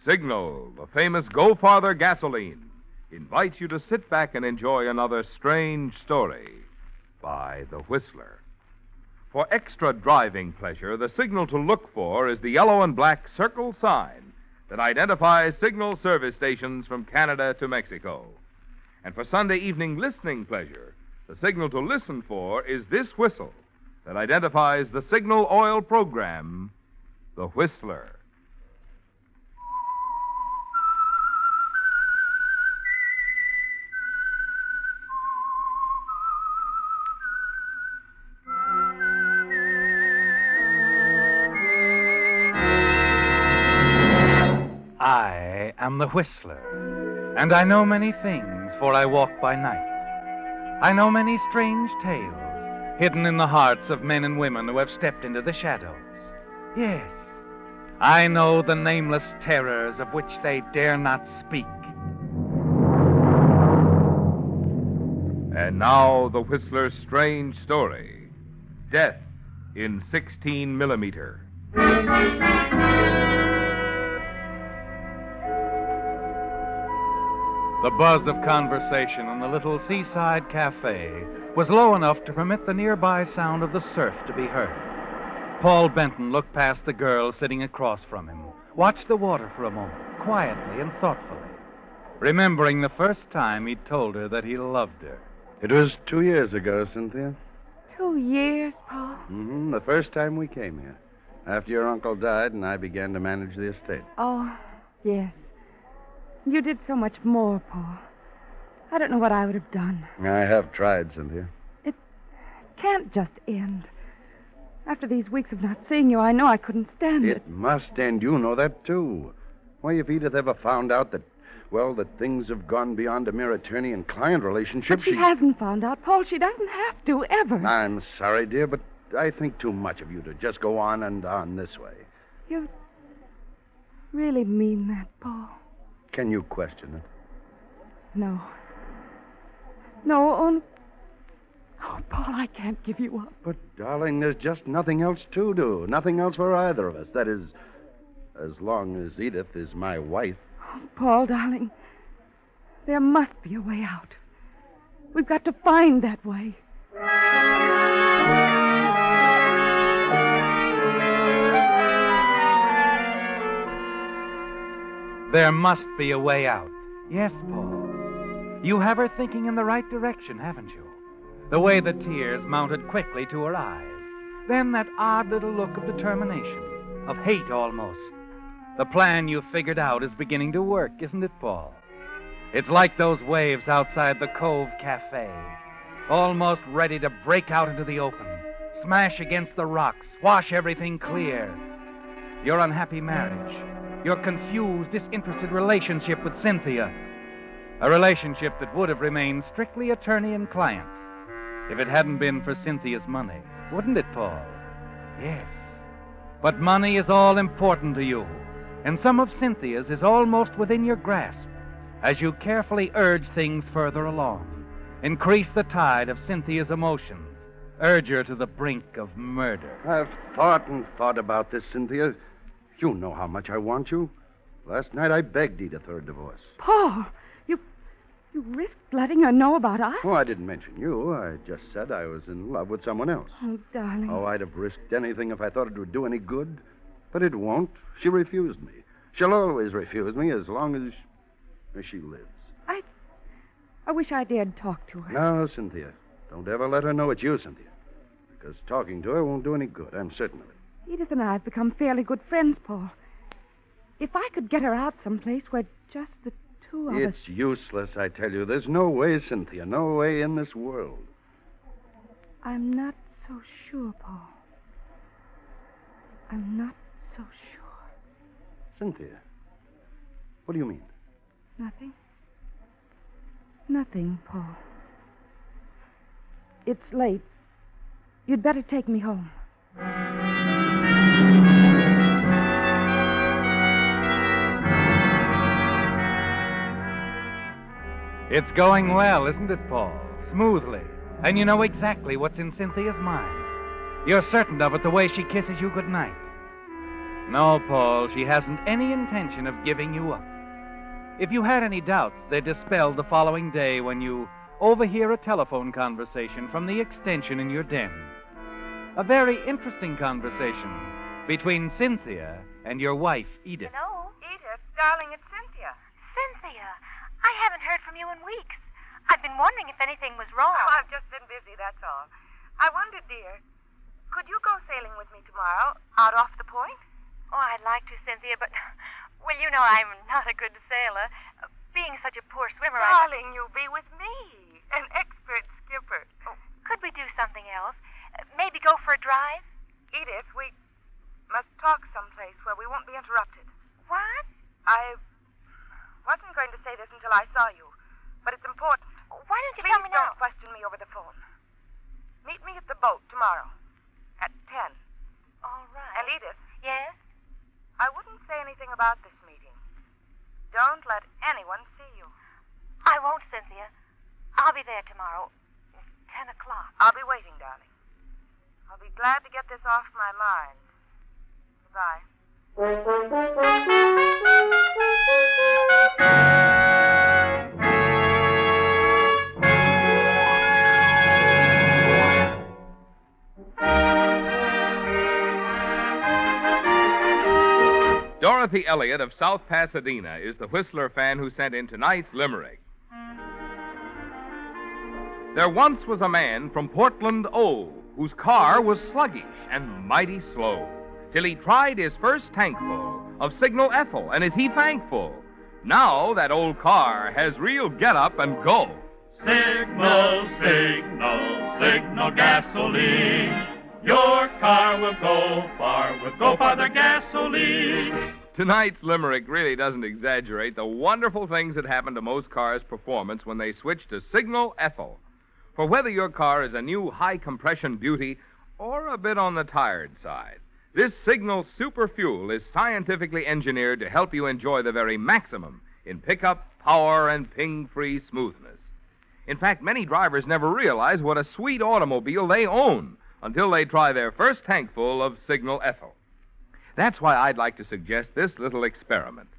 Signal, the famous Go Farther gasoline, invites you to sit back and enjoy another strange story by The Whistler. For extra driving pleasure, the signal to look for is the yellow and black circle sign that identifies Signal service stations from Canada to Mexico. And for Sunday evening listening pleasure, the signal to listen for is this whistle that identifies the Signal Oil program, The Whistler.
I am the Whistler, and I know many things, for I walk by night. I know many strange tales, hidden in the hearts of men and women who have stepped into the shadows. Yes, I know the nameless terrors of which they dare not speak.
And now, the Whistler's strange story, Death in 16 millimeter.
The buzz of conversation in the little seaside cafe was low enough to permit the nearby sound of the surf to be heard. Paul Benton looked past the girl sitting across from him, watched the water for a moment, quietly and thoughtfully, remembering the first time he'd told her that he loved her.
It was 2 years ago, Cynthia.
2 years, Paul?
Mm-hmm. The first time we came here. After your uncle died and I began to manage the estate.
Oh, yes. You did so much more, Paul. I don't know what I would have done.
I have tried, Cynthia.
It can't just end. After these weeks of not seeing you, I know I couldn't stand it.
It must end. You know that, too. Why, if Edith ever found out that, well, that things have gone beyond a mere attorney and client relationship,
But she hasn't found out, Paul. She doesn't have to, ever.
I'm sorry, dear, but I think too much of you to just go on and on this way.
You really mean that, Paul?
Can you question it?
No. No, only... Oh, Paul, I can't give you up.
But, darling, there's just nothing else to do. Nothing else for either of us. That is, as long as Edith is my wife.
Oh, Paul, darling, there must be a way out. We've got to find that way.
There must be a way out. Yes, Paul. You have her thinking in the right direction, haven't you? The way the tears mounted quickly to her eyes. Then that odd little look of determination, of hate almost. The plan you figured out is beginning to work, isn't it, Paul? It's like those waves outside the Cove Cafe, almost ready to break out into the open, smash against the rocks, wash everything clear. Your unhappy marriage, your confused, disinterested relationship with Cynthia, a relationship that would have remained strictly attorney and client if it hadn't been for Cynthia's money. Wouldn't it, Paul? Yes. But money is all important to you, and some of Cynthia's is almost within your grasp as you carefully urge things further along. Increase the tide of Cynthia's emotions. Urge her to the brink of murder.
I've thought and thought about this, Cynthia. You know how much I want you. Last night I begged Edith for a divorce.
Paul, you risked letting her know about us?
Oh, I didn't mention you. I just said I was in love with someone else.
Oh, darling.
Oh, I'd have risked anything if I thought it would do any good. But it won't. She refused me. She'll always refuse me as long as she lives.
I wish I dared talk to her.
No, Cynthia. Don't ever let her know it's you, Cynthia. Because talking to her won't do any good. I'm certain of it.
Edith and I have become fairly good friends, Paul. If I could get her out someplace where just the two of us...
It's useless, I tell you. There's no way, Cynthia. No way in this world.
I'm not so sure, Paul. I'm not so sure.
Cynthia, what do you mean?
Nothing. Nothing, Paul. It's late. You'd better take me home.
It's going well, isn't it, Paul? Smoothly. And you know exactly what's in Cynthia's mind. You're certain of it the way she kisses you goodnight. No, Paul, she hasn't any intention of giving you up. If you had any doubts, they're dispelled the following day when you overhear a telephone conversation from the extension in your den. A very interesting conversation between Cynthia and your wife, Edith.
Hello? Edith, darling, it's Cynthia. Cynthia, I haven't heard from you in weeks. I've been wondering if anything was wrong.
Oh, I've just been busy, that's all. I wondered, dear, could you go sailing with me tomorrow, out off the point?
Oh, I'd like to, Cynthia, but, well, you know I'm not a good sailor. Being such a poor swimmer,
Darling, you'll be with me, an expert skipper.
Oh, could we do something else? Maybe go for a drive?
Edith, we must talk someplace where we won't be interrupted.
What?
I wasn't going to say this until I saw you, but it's important.
Why don't you
Please
tell me now?
don't question me over the phone. Meet me at the boat tomorrow at 10.
All right.
And Edith.
Yes?
I wouldn't say anything about this meeting. Don't let anyone see you.
I won't, Cynthia. I'll be there tomorrow. 10 o'clock.
I'll be waiting, darling. I'll be glad to get this off my mind. Goodbye.
Dorothy Elliott of South Pasadena is the Whistler fan who sent in tonight's limerick. There once was a man from Portland, O, whose car was sluggish and mighty slow, till he tried his first tankful of signal ethyl, and is he thankful? Now that old car has real get-up and go.
Signal, signal, signal gasoline. Your car will go far with Go Farther gasoline.
Tonight's limerick really doesn't exaggerate the wonderful things that happen to most cars' performance when they switch to signal ethyl. For whether your car is a new high-compression beauty or a bit on the tired side, this signal super fuel is scientifically engineered to help you enjoy the very maximum in pickup, power, and ping-free smoothness. In fact, many drivers never realize what a sweet automobile they own until they try their first tankful of signal ethyl. That's why I'd like to suggest this little experiment.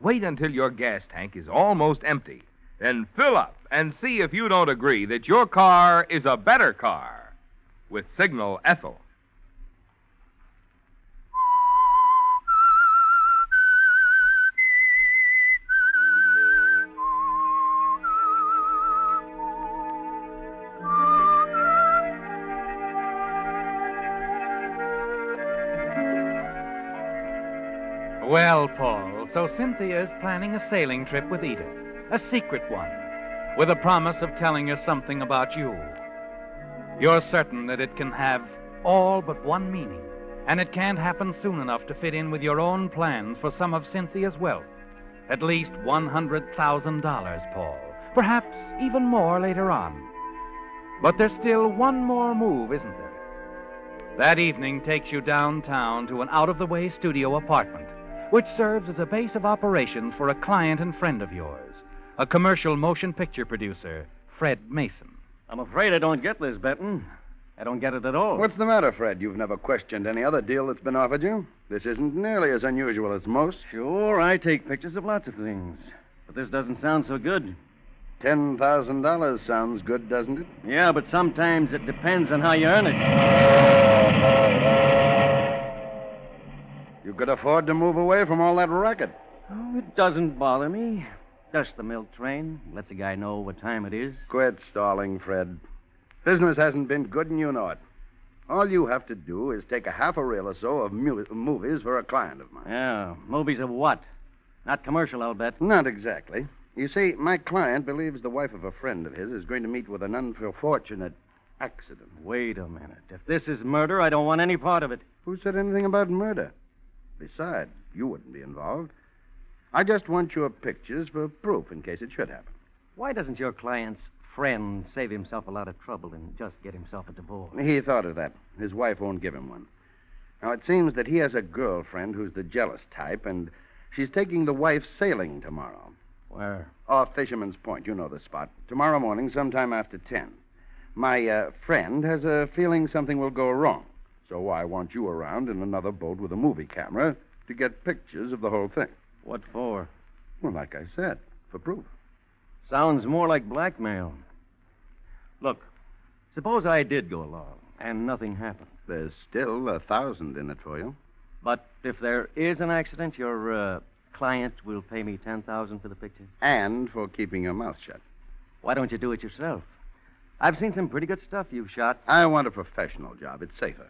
Wait until your gas tank is almost empty, then fill up and see if you don't agree that your car is a better car with signal ethyl.
Well, Paul, so Cynthia is planning a sailing trip with Edith, a secret one, with a promise of telling her something about you. You're certain that it can have all but one meaning, and it can't happen soon enough to fit in with your own plans for some of Cynthia's wealth. At least $100,000, Paul. Perhaps even more later on. But there's still one more move, isn't there? That evening takes you downtown to an out-of-the-way studio apartment, which serves as a base of operations for a client and friend of yours, a commercial motion picture producer, Fred Mason.
I'm afraid I don't get this, Benton. I don't get it at all.
What's the matter, Fred? You've never questioned any other deal that's been offered you? This isn't nearly as unusual as most.
Sure, I take pictures of lots of things. But this doesn't sound so good.
$10,000 sounds good, doesn't it?
Yeah, but sometimes it depends on how you earn it.
You could afford to move away from all that racket.
Oh, it doesn't bother me. Dust the milk train. Lets a guy know what time it is.
Quit stalling, Fred. Business hasn't been good, and you know it. All you have to do is take a half a reel or so of movies for a client of mine.
Yeah, movies of what? Not commercial, I'll bet.
Not exactly. You see, my client believes the wife of a friend of his is going to meet with an unfortunate accident.
Wait a minute. If this is murder, I don't want any part of it.
Who said anything about murder? Besides, you wouldn't be involved. I just want your pictures for proof in case it should happen.
Why doesn't your client's friend save himself a lot of trouble and just get himself a divorce?
He thought of that. His wife won't give him one. Now, it seems that he has a girlfriend who's the jealous type, and she's taking the wife sailing tomorrow.
Where?
Off Fisherman's Point. You know the spot. Tomorrow morning, sometime after 10. My friend has a feeling something will go wrong. So I want you around in another boat with a movie camera to get pictures of the whole thing.
What for?
Well, like I said, for proof.
Sounds more like blackmail. Look, suppose I did go along and nothing happened.
There's still $1,000 in it for you.
But if there is an accident, your client will pay me $10,000 for the picture?
And for keeping your mouth shut.
Why don't you do it yourself? I've seen some pretty good stuff you've shot.
I want a professional job. It's safer.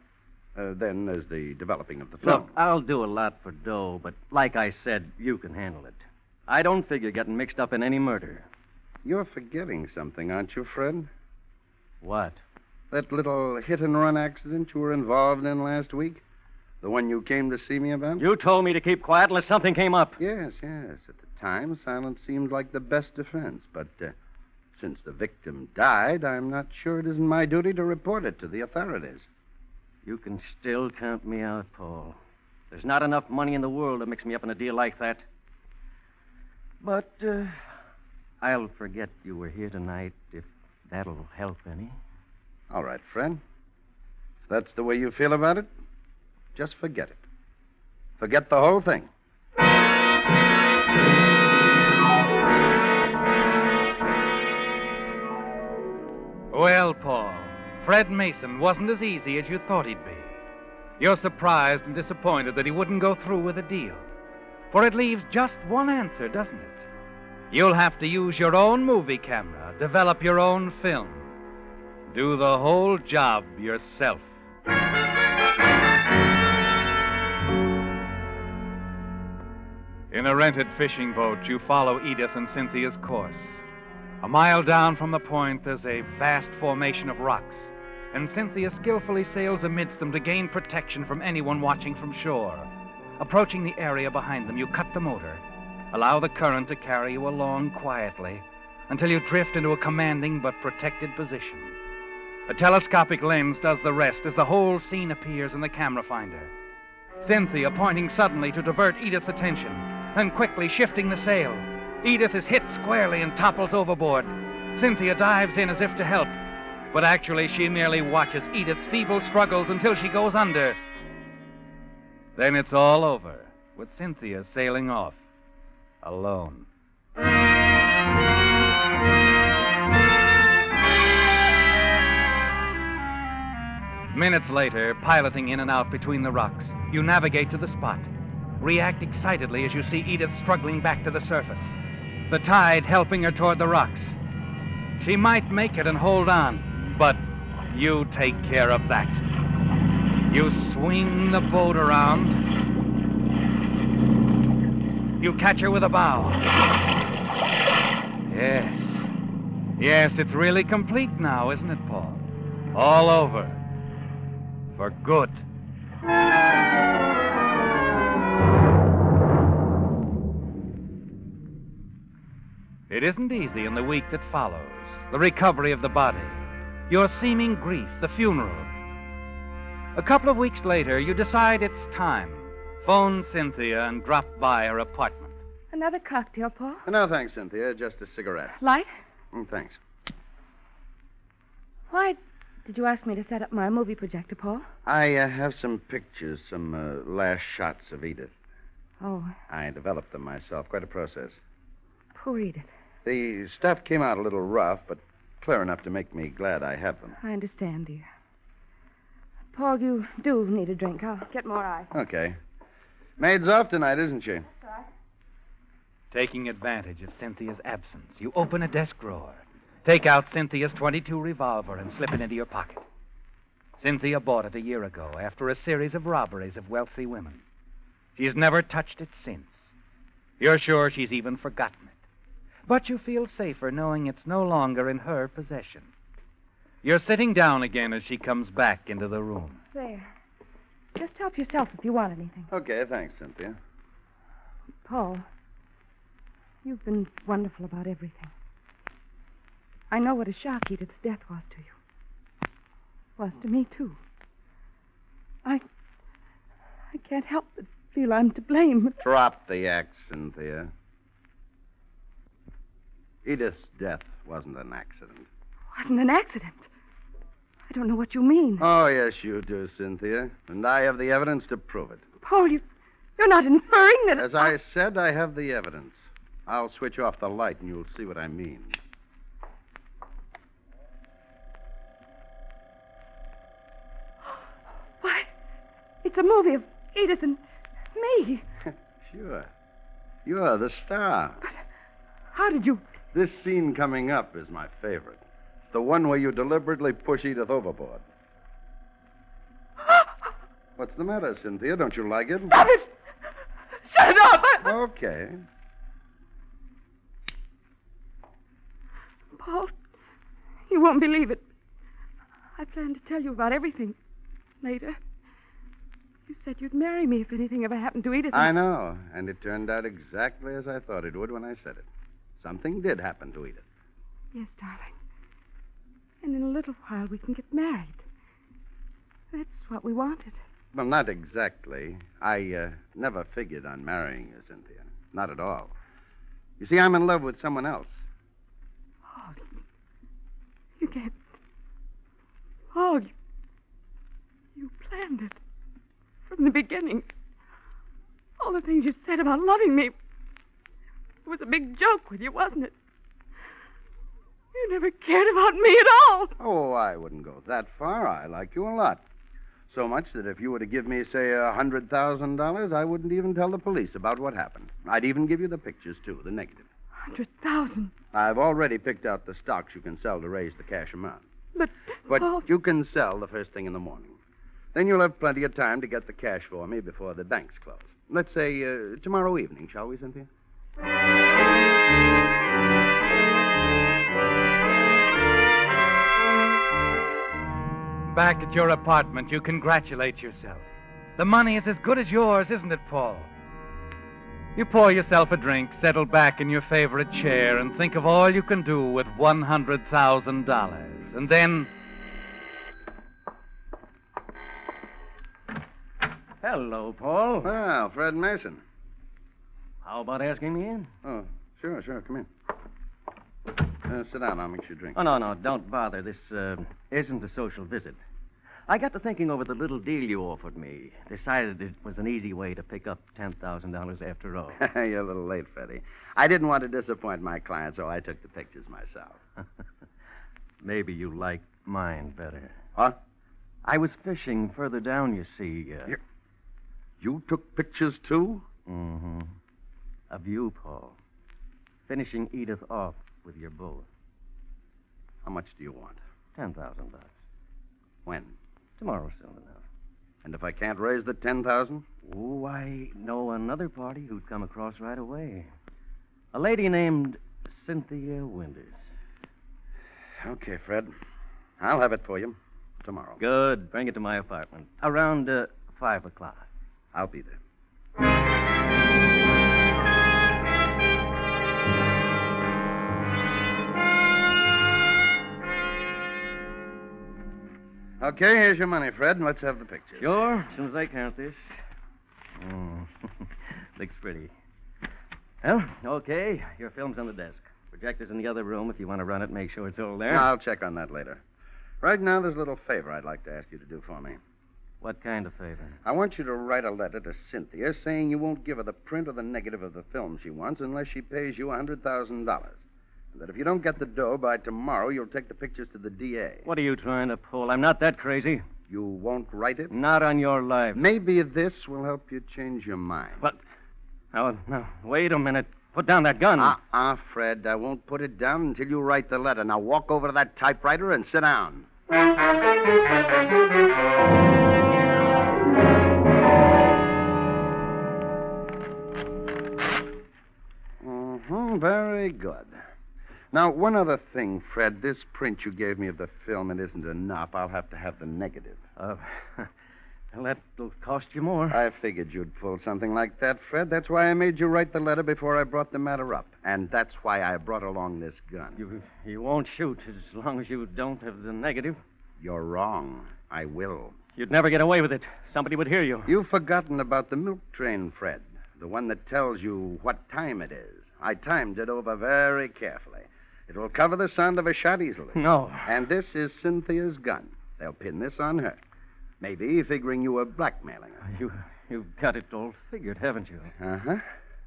Then there's the developing of the film.
Look, I'll do a lot for dough, but like I said, you can handle it. I don't figure getting mixed up in any murder.
You're forgetting something, aren't you, Fred?
What?
That little hit-and-run accident you were involved in last week? The one you came to see me about?
You told me to keep quiet unless something came up.
Yes. At the time, silence seemed like the best defense. But since the victim died, I'm not sure it isn't my duty to report it to the authorities.
You can still count me out, Paul. There's not enough money in the world to mix me up in a deal like that. But I'll forget you were here tonight, if that'll help any.
All right, Fred. If that's the way you feel about it, just forget it. Forget the whole thing.
Well, Paul, Fred Mason wasn't as easy as you thought he'd be. You're surprised and disappointed that he wouldn't go through with the deal. For it leaves just one answer, doesn't it? You'll have to use your own movie camera, develop your own film. Do the whole job yourself. In a rented fishing boat, you follow Edith and Cynthia's course. A mile down from the point, there's a vast formation of rocks, and Cynthia skillfully sails amidst them to gain protection from anyone watching from shore. Approaching the area behind them, you cut the motor, allow the current to carry you along quietly until you drift into a commanding but protected position. A telescopic lens does the rest as the whole scene appears in the camera finder. Cynthia pointing suddenly to divert Edith's attention, then quickly shifting the sail. Edith is hit squarely and topples overboard. Cynthia dives in as if to help, but actually she merely watches Edith's feeble struggles until she goes under. Then it's all over, with Cynthia sailing off, alone. Minutes later, piloting in and out between the rocks, you navigate to the spot. React excitedly as you see Edith struggling back to the surface, the tide helping her toward the rocks. She might make it and hold on, but you take care of that. You swing the boat around. You catch her with a bow. Yes, it's really complete now, isn't it, Paul? All over. For good. It isn't easy in the week that follows. The recovery of the body, your seeming grief, the funeral. A couple of weeks later, you decide it's time. Phone Cynthia and drop by her apartment.
Another cocktail, Paul?
No, thanks, Cynthia. Just a cigarette.
Light?
Thanks.
Why did you ask me to set up my movie projector, Paul?
I have some pictures, some last shots of Edith.
Oh,
I developed them myself. Quite a process.
poor Edith.
The stuff came out a little rough, but clear enough to make me glad I have them.
I understand, dear. Paul, you do need a drink. I'll get more ice.
Okay. Maid's off tonight, isn't she?
That's right.
Taking advantage of Cynthia's absence, you open a desk drawer, take out Cynthia's .22 revolver, and slip it into your pocket. Cynthia bought it a year ago after a series of robberies of wealthy women. She's never touched it since. You're sure she's even forgotten it. But you feel safer knowing it's no longer in her possession. You're sitting down again as she comes back into the room.
There. Just help yourself if you want anything.
Okay, thanks, Cynthia.
Paul, you've been wonderful about everything. I know what a shock Edith's death was to you. Was to me, too. I can't help but feel I'm to blame.
Drop the act, Cynthia. Edith's death wasn't an accident.
Wasn't an accident. I don't know what you mean.
Oh, yes, you do, Cynthia. And I have the evidence to prove it.
Paul, you're not inferring that...
As I said, I have the evidence. I'll switch off the light and you'll see what I mean.
Why, it's a movie of Edith and me.
Sure. You're the star.
But how did you...
This scene coming up is my favorite. It's the one where you deliberately push Edith overboard. What's the matter, Cynthia? Don't you like it?
Stop it! Shut it up!
Okay.
Paul, you won't believe it. I planned to tell you about everything later. You said you'd marry me if anything ever happened to Edith.
I know, and it turned out exactly as I thought it would when I said it. Something did happen to Edith.
Yes, darling. And in a little while we can get married. That's what we wanted.
Well, not exactly. I never figured on marrying you, Cynthia. Not at all. You see, I'm in love with someone else.
Oh, you can't... Oh, you planned it. From the beginning. All the things you said about loving me. It was a big joke with you, wasn't it? You never cared about me at all.
Oh, I wouldn't go that far. I like you a lot. So much that if you were to give me, say, $100,000, I wouldn't even tell the police about what happened. I'd even give you the pictures, too, the negative.
100,000?
I've already picked out the stocks you can sell to raise the cash amount.
But
you can sell the first thing in the morning. Then you'll have plenty of time to get the cash for me before the banks close. Let's say tomorrow evening, shall we, Cynthia?
Back at your apartment, you congratulate yourself. The money is as good as yours, isn't it, Paul? You pour yourself a drink, settle back in your favorite chair, and think of all you can do with $100,000. And then...
Hello, Paul.
Well, Fred Mason.
How about asking me in?
Oh, sure. Come in. Sit down. I'll mix you a drink.
Oh, no. Don't bother. This isn't a social visit. I got to thinking over the little deal you offered me. Decided it was an easy way to pick up $10,000 after all.
You're a little late, Freddie. I didn't want to disappoint my client, so I took the pictures myself.
Maybe you like mine better.
What?
I was fishing further down, you see.
You took pictures, too?
Mm-hmm. Of you, Paul. Finishing Edith off with your boat.
How much do you want?
$10,000.
When?
Tomorrow soon enough.
And if I can't raise the $10,000?
Oh, I know another party who'd come across right away. A lady named Cynthia Winters.
Okay, Fred. I'll have it for you tomorrow.
Good. Bring it to my apartment. Around 5 o'clock.
I'll be there. Okay, here's your money, Fred. Let's have the pictures.
Sure, as soon as I count this. Looks pretty. Well, okay. Your film's on the desk. Projector's in the other room. If you want to run it, make sure it's all there.
I'll check on that later. Right now, there's a little favor I'd like to ask you to do for me.
What kind of favor?
I want you to write a letter to Cynthia saying you won't give her the print or the negative of the film she wants unless she pays you $100,000. And that if you don't get the dough by tomorrow, you'll take the pictures to the DA.
What are you trying to pull? I'm not that crazy.
You won't write it?
Not on your life.
Maybe this will help you change your mind.
What? Now, wait a minute. Put down that gun.
Fred. I won't put it down until you write the letter. Now walk over to that typewriter and sit down. Very good. Now, one other thing, Fred. This print you gave me of the film, it isn't enough. I'll have to have the negative.
Well, that'll cost you more.
I figured you'd pull something like that, Fred. That's why I made you write the letter before I brought the matter up. And that's why I brought along this gun.
You won't shoot as long as you don't have the negative.
You're wrong. I will.
You'd never get away with it. Somebody would hear you.
You've forgotten about the milk train, Fred. The one that tells you what time it is. I timed it over very carefully. It will cover the sound of a shot easily.
No.
And this is Cynthia's gun. They'll pin this on her. Maybe figuring you were blackmailing her.
You've got it all figured, haven't you?
Uh-huh.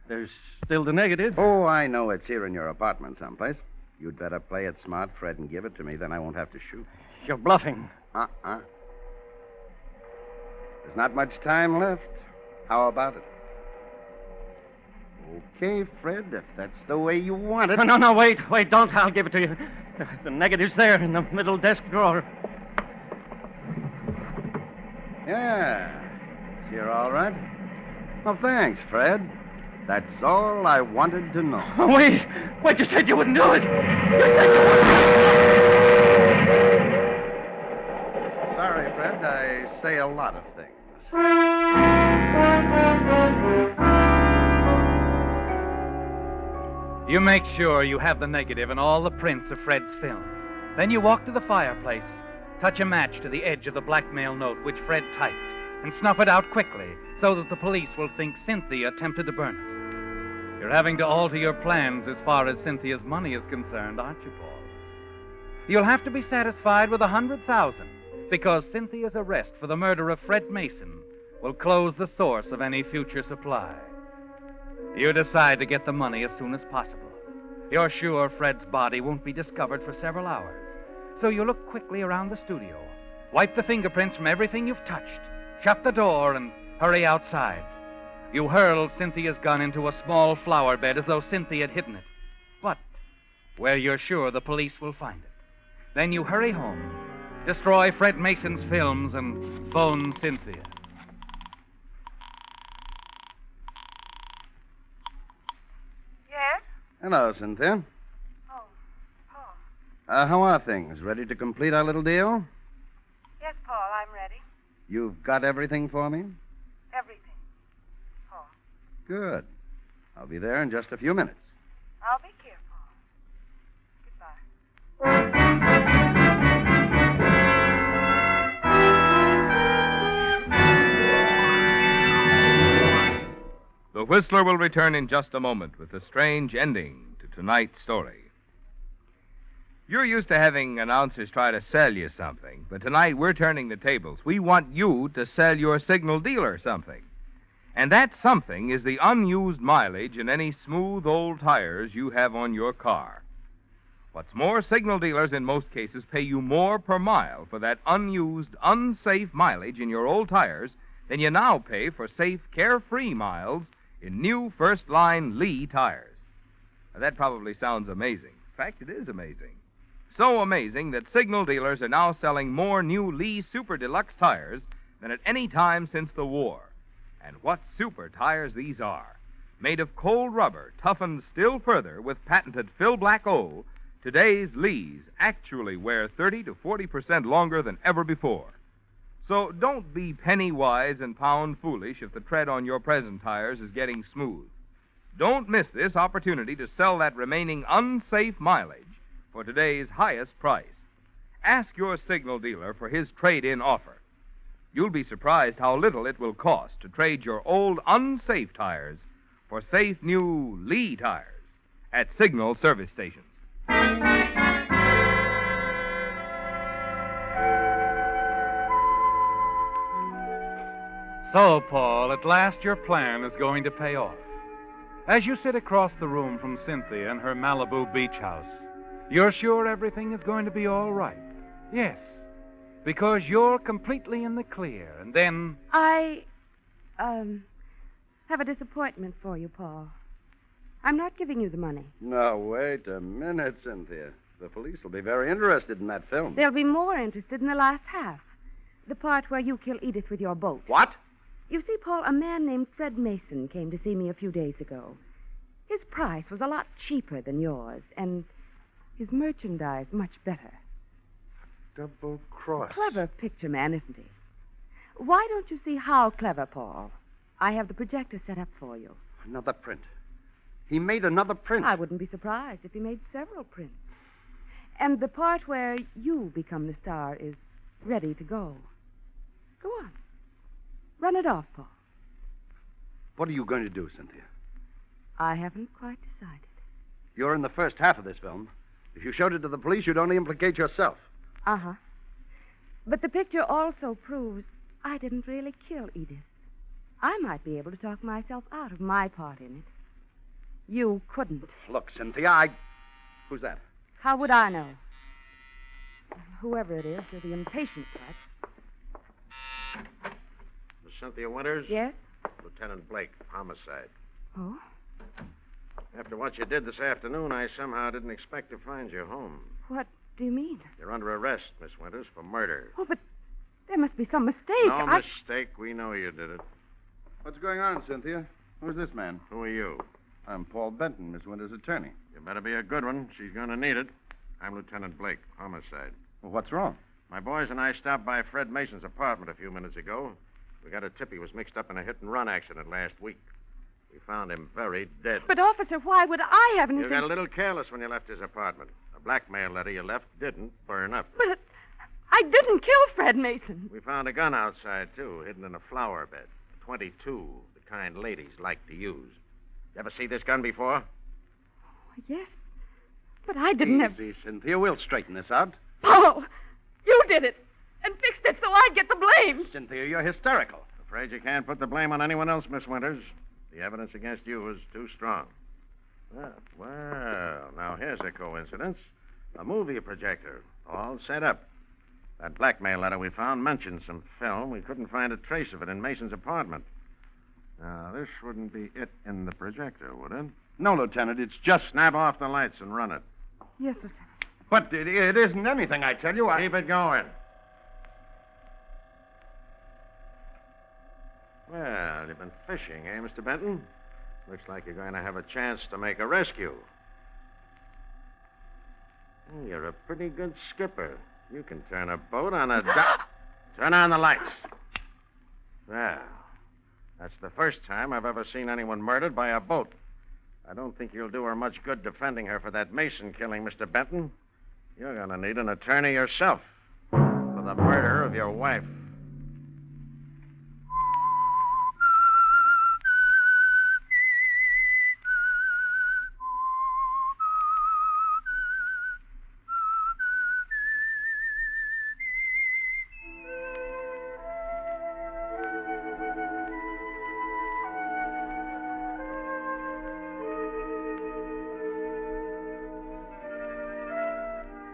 There's still the negative.
Oh, I know it's here in your apartment someplace. You'd better play it smart, Fred, and give it to me. Then I won't have to shoot.
You're bluffing.
There's not much time left. How about it? Okay, Fred, if that's the way you want it.
No, wait, don't. I'll give it to you. The negative's there in the middle desk drawer.
Yeah. You're all right? Well, thanks, Fred. That's all I wanted to know.
Oh, wait, you said you wouldn't do it.
Sorry, Fred. I say a lot of things.
You make sure you have the negative and all the prints of Fred's film. Then you walk to the fireplace, touch a match to the edge of the blackmail note which Fred typed, and snuff it out quickly so that the police will think Cynthia attempted to burn it. You're having to alter your plans as far as Cynthia's money is concerned, aren't you, Paul? You'll have to be satisfied with $100,000 because Cynthia's arrest for the murder of Fred Mason will close the source of any future supply. You decide to get the money as soon as possible. You're sure Fred's body won't be discovered for several hours. So you look quickly around the studio, wipe the fingerprints from everything you've touched, shut the door, and hurry outside. You hurl Cynthia's gun into a small flower bed as though Cynthia had hidden it. But where you're sure the police will find it. Then you hurry home, destroy Fred Mason's films, and phone Cynthia.
Yes?
Hello, Cynthia.
Oh, Paul.
How are things? Ready to complete our little deal?
Yes, Paul, I'm ready.
You've got everything for me?
Everything. Paul.
Good. I'll be there in just a few minutes.
I'll be here, Paul. Goodbye.
The Whistler will return in just a moment with a strange ending to tonight's story. You're used to having announcers try to sell you something, but tonight we're turning the tables. We want you to sell your signal dealer something. And that something is the unused mileage in any smooth old tires you have on your car. What's more, signal dealers in most cases pay you more per mile for that unused, unsafe mileage in your old tires than you now pay for safe, carefree miles in new first-line Lee tires. Now, that probably sounds amazing. In fact, it is amazing. So amazing that signal dealers are now selling more new Lee Super Deluxe tires than at any time since the war. And what super tires these are. Made of cold rubber, toughened still further with patented Phil Black O, today's Lees actually wear 30 to 40% longer than ever before. So don't be penny wise and pound foolish if the tread on your present tires is getting smooth. Don't miss this opportunity to sell that remaining unsafe mileage for today's highest price. Ask your signal dealer for his trade-in offer. You'll be surprised how little it will cost to trade your old unsafe tires for safe new Lee tires at Signal service stations.
So, Paul, at last your plan is going to pay off. As you sit across the room from Cynthia in her Malibu beach house, you're sure everything is going to be all right. Yes, because you're completely in the clear, and then...
I have a disappointment for you, Paul. I'm not giving you the money.
No, wait a minute, Cynthia. The police will be very interested in that film.
They'll be more interested in the last half. The part where you kill Edith with your boat.
What?
You see, Paul, a man named Fred Mason came to see me a few days ago. His price was a lot cheaper than yours, and his merchandise much better.
Double cross.
Clever picture man, isn't he? Why don't you see how clever, Paul? I have the projector set up for you.
Another print. He made another print.
I wouldn't be surprised if he made several prints. And the part where you become the star is ready to go. Go on. Run it off, Paul.
What are you going to do, Cynthia?
I haven't quite decided.
You're in the first half of this film. If you showed it to the police, you'd only implicate yourself.
Uh-huh. But the picture also proves I didn't really kill Edith. I might be able to talk myself out of my part in it. You couldn't.
Look, Cynthia, Who's that?
How would I know? Whoever it is, you're the impatient type.
Miss Cynthia Winters?
Yes?
Lieutenant Blake, homicide.
Oh?
After what you did this afternoon, I somehow didn't expect to find you home.
What do you mean?
You're under arrest, Miss Winters, for murder.
Oh, but there must be some mistake.
No mistake. We know you did it.
What's going on, Cynthia? Who's this man?
Who are you?
I'm Paul Benton, Miss Winters' attorney.
You better be a good one. She's going to need it. I'm Lieutenant Blake, homicide.
Well, what's wrong?
My boys and I stopped by Fred Mason's apartment a few minutes ago. We got a tip he was mixed up in a hit-and-run accident last week. We found him very dead.
But, officer, why would I have anything...
You got a little careless when you left his apartment. The blackmail letter you left didn't burn up.
But I didn't kill Fred Mason.
We found a gun outside, too, hidden in a flower bed. A .22, the kind ladies like to use. You ever see this gun before?
Yes, but I didn't have...
Easy, Cynthia. We'll straighten this out.
Paul, you did it and fixed it so I'd get the blame.
Cynthia, you're hysterical.
Afraid you can't put the blame on anyone else, Miss Winters. The evidence against you is too strong. Well, now here's a coincidence. A movie projector, all set up. That blackmail letter we found mentioned some film. We couldn't find a trace of it in Mason's apartment. Now, this wouldn't be it in the projector, would it?
No, Lieutenant, it's just...
Snap off the lights and run it.
Yes, Lieutenant.
But it isn't anything, I tell you.
Keep it going. Well, you've been fishing, eh, Mr. Benton? Looks like you're going to have a chance to make a rescue. You're a pretty good skipper. You can turn a boat on a dock. Turn on the lights. Well, that's the first time I've ever seen anyone murdered by a boat. I don't think you'll do her much good defending her for that Mason killing, Mr. Benton. You're going to need an attorney yourself for the murder of your wife.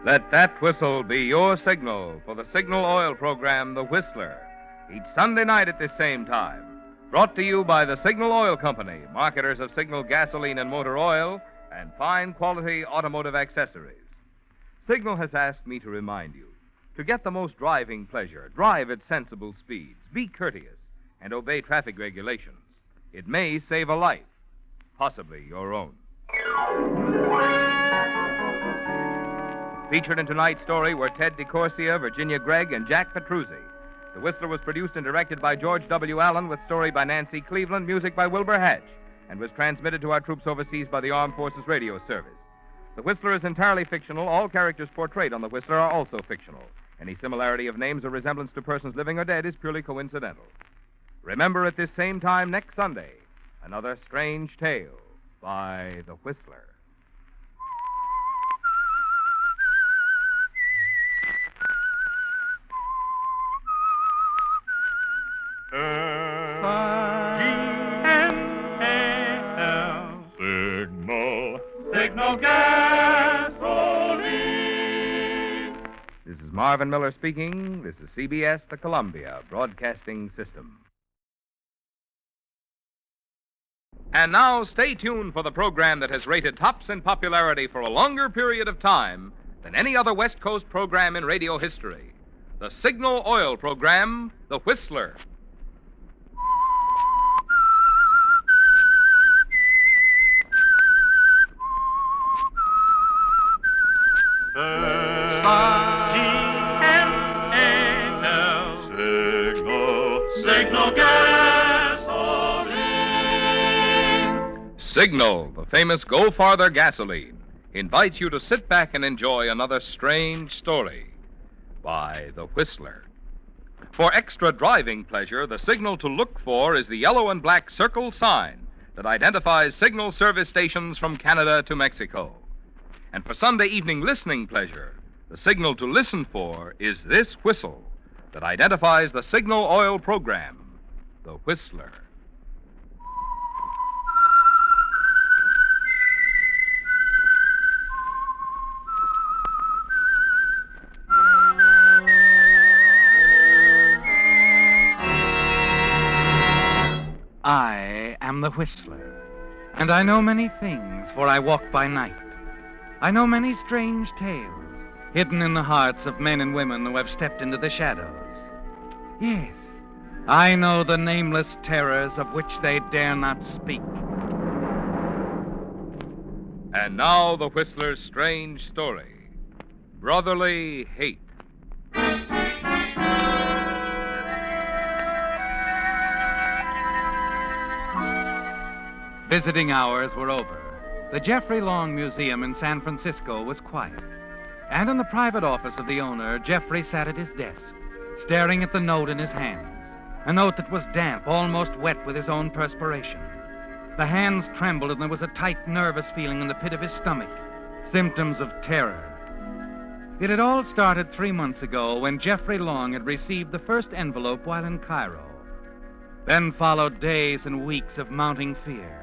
Let that whistle be your signal for the Signal Oil program, The Whistler, each Sunday night at this same time. Brought to you by the Signal Oil Company, marketers of Signal gasoline and motor oil and fine quality automotive accessories. Signal has asked me to remind you, to get the most driving pleasure, drive at sensible speeds, be courteous, and obey traffic regulations. It may save a life, possibly your own. Featured in tonight's story were Ted DeCorsia, Virginia Gregg, and Jack Petruzzi. The Whistler was produced and directed by George W. Allen, with story by Nancy Cleveland, music by Wilbur Hatch, and was transmitted to our troops overseas by the Armed Forces Radio Service. The Whistler is entirely fictional. All characters portrayed on The Whistler are also fictional. Any similarity of names or resemblance to persons living or dead is purely coincidental. Remember at this same time next Sunday, another strange tale by the Whistler.
Signal gasoline.
This is Marvin Miller speaking. This is CBS, the Columbia Broadcasting System. And now, stay tuned for the program that has rated tops in popularity for a longer period of time than any other West Coast program in radio history. The Signal Oil program, The Whistler.
Signal gasoline.
Signal, the famous Go Farther gasoline, invites you to sit back and enjoy another strange story by the Whistler. For extra driving pleasure, the signal to look for is the yellow and black circle sign that identifies signal service stations from Canada to Mexico. And for Sunday evening listening pleasure, the signal to listen for is this whistle that identifies the Signal Oil program, the Whistler.
I am the Whistler, and I know many things, for I walk by night. I know many strange tales, hidden in the hearts of men and women who have stepped into the shadows. Yes, I know the nameless terrors of which they dare not speak.
And now the Whistler's strange story, Brotherly Hate.
Visiting hours were over. The Jeffrey Long Museum in San Francisco was quiet. And in the private office of the owner, Jeffrey sat at his desk, staring at the note in his hands. A note that was damp, almost wet with his own perspiration. The hands trembled and there was a tight, nervous feeling in the pit of his stomach. Symptoms of terror. It had all started 3 months ago when Jeffrey Long had received the first envelope while in Cairo. Then followed days and weeks of mounting fear.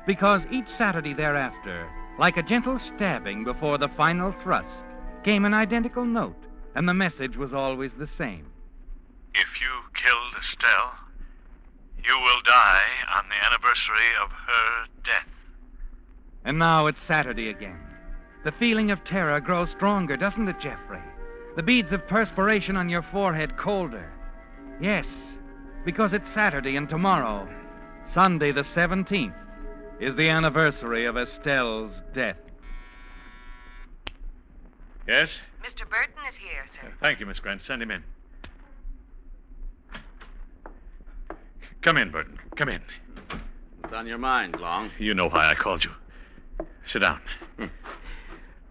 Because each Saturday thereafter, like a gentle stabbing before the final thrust, came an identical note, and the message was always the same.
If you killed Estelle, you will die on the anniversary of her death.
And now it's Saturday again. The feeling of terror grows stronger, doesn't it, Jeffrey? The beads of perspiration on your forehead colder. Yes, because it's Saturday and tomorrow, Sunday the 17th, is the anniversary of Estelle's death.
Yes?
Mr. Burton is here, sir.
Thank you, Miss Grant. Send him in. Come in, Burton. Come in.
What's on your mind, Long?
You know why I called you. Sit down.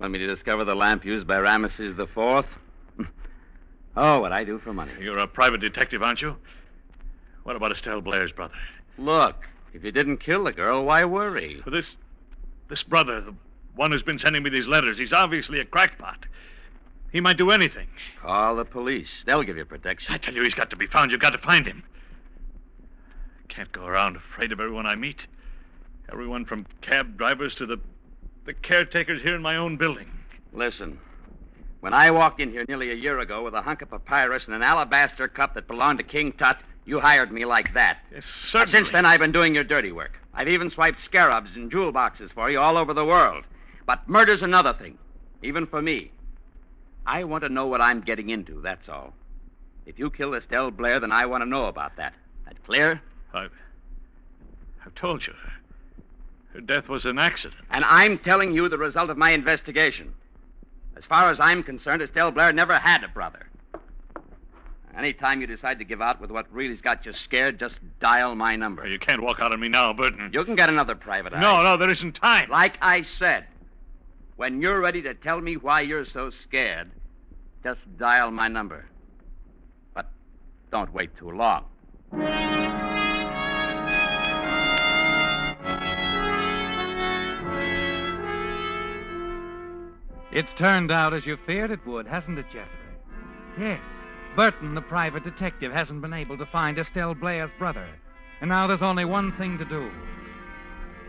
Want me to discover the lamp used by Ramesses IV? Oh, what I do for money.
You're a private detective, aren't you? What about Estelle Blair's brother?
Look, if you didn't kill the girl, why worry?
For this brother, the one who's been sending me these letters, he's obviously a crackpot. He might do anything.
Call the police. They'll give you protection.
I tell you, he's got to be found. You've got to find him. I can't go around afraid of everyone I meet. Everyone from cab drivers to the caretakers here in my own building.
Listen, when I walked in here nearly a year ago with a hunk of papyrus and an alabaster cup that belonged to King Tut, you hired me like that.
Yes, certainly.
Since then, I've been doing your dirty work. I've even swiped scarabs and jewel boxes for you all over the world. But murder's another thing, even for me. I want to know what I'm getting into, that's all. If you kill Estelle Blair, then I want to know about that. That clear?
I've told you. Her death was an accident.
And I'm telling you the result of my investigation. As far as I'm concerned, Estelle Blair never had a brother. Anytime you decide to give out with what really's got you scared, just dial my number.
You can't walk out on me now, Burton.
You can get another private eye.
No, there isn't time.
Like I said, when you're ready to tell me why you're so scared, Just dial my number. But don't wait too long.
It's turned out as you feared it would, hasn't it, Jeffrey? Yes. Burton, the private detective, hasn't been able to find Estelle Blair's brother. And now there's only one thing to do.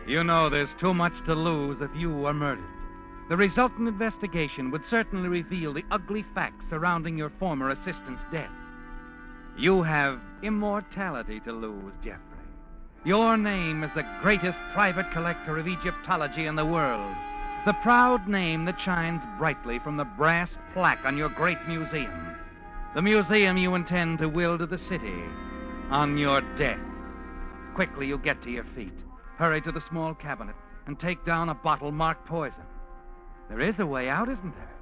You know there's too much to lose if you are murdered. The resultant investigation would certainly reveal the ugly facts surrounding your former assistant's death. You have immortality to lose, Jeffrey. Your name is the greatest private collector of Egyptology in the world. The proud name that shines brightly from the brass plaque on your great museum. The museum you intend to will to the city on your death. Quickly, you get to your feet. Hurry to the small cabinet and take down a bottle marked poison. There is a way out, isn't there?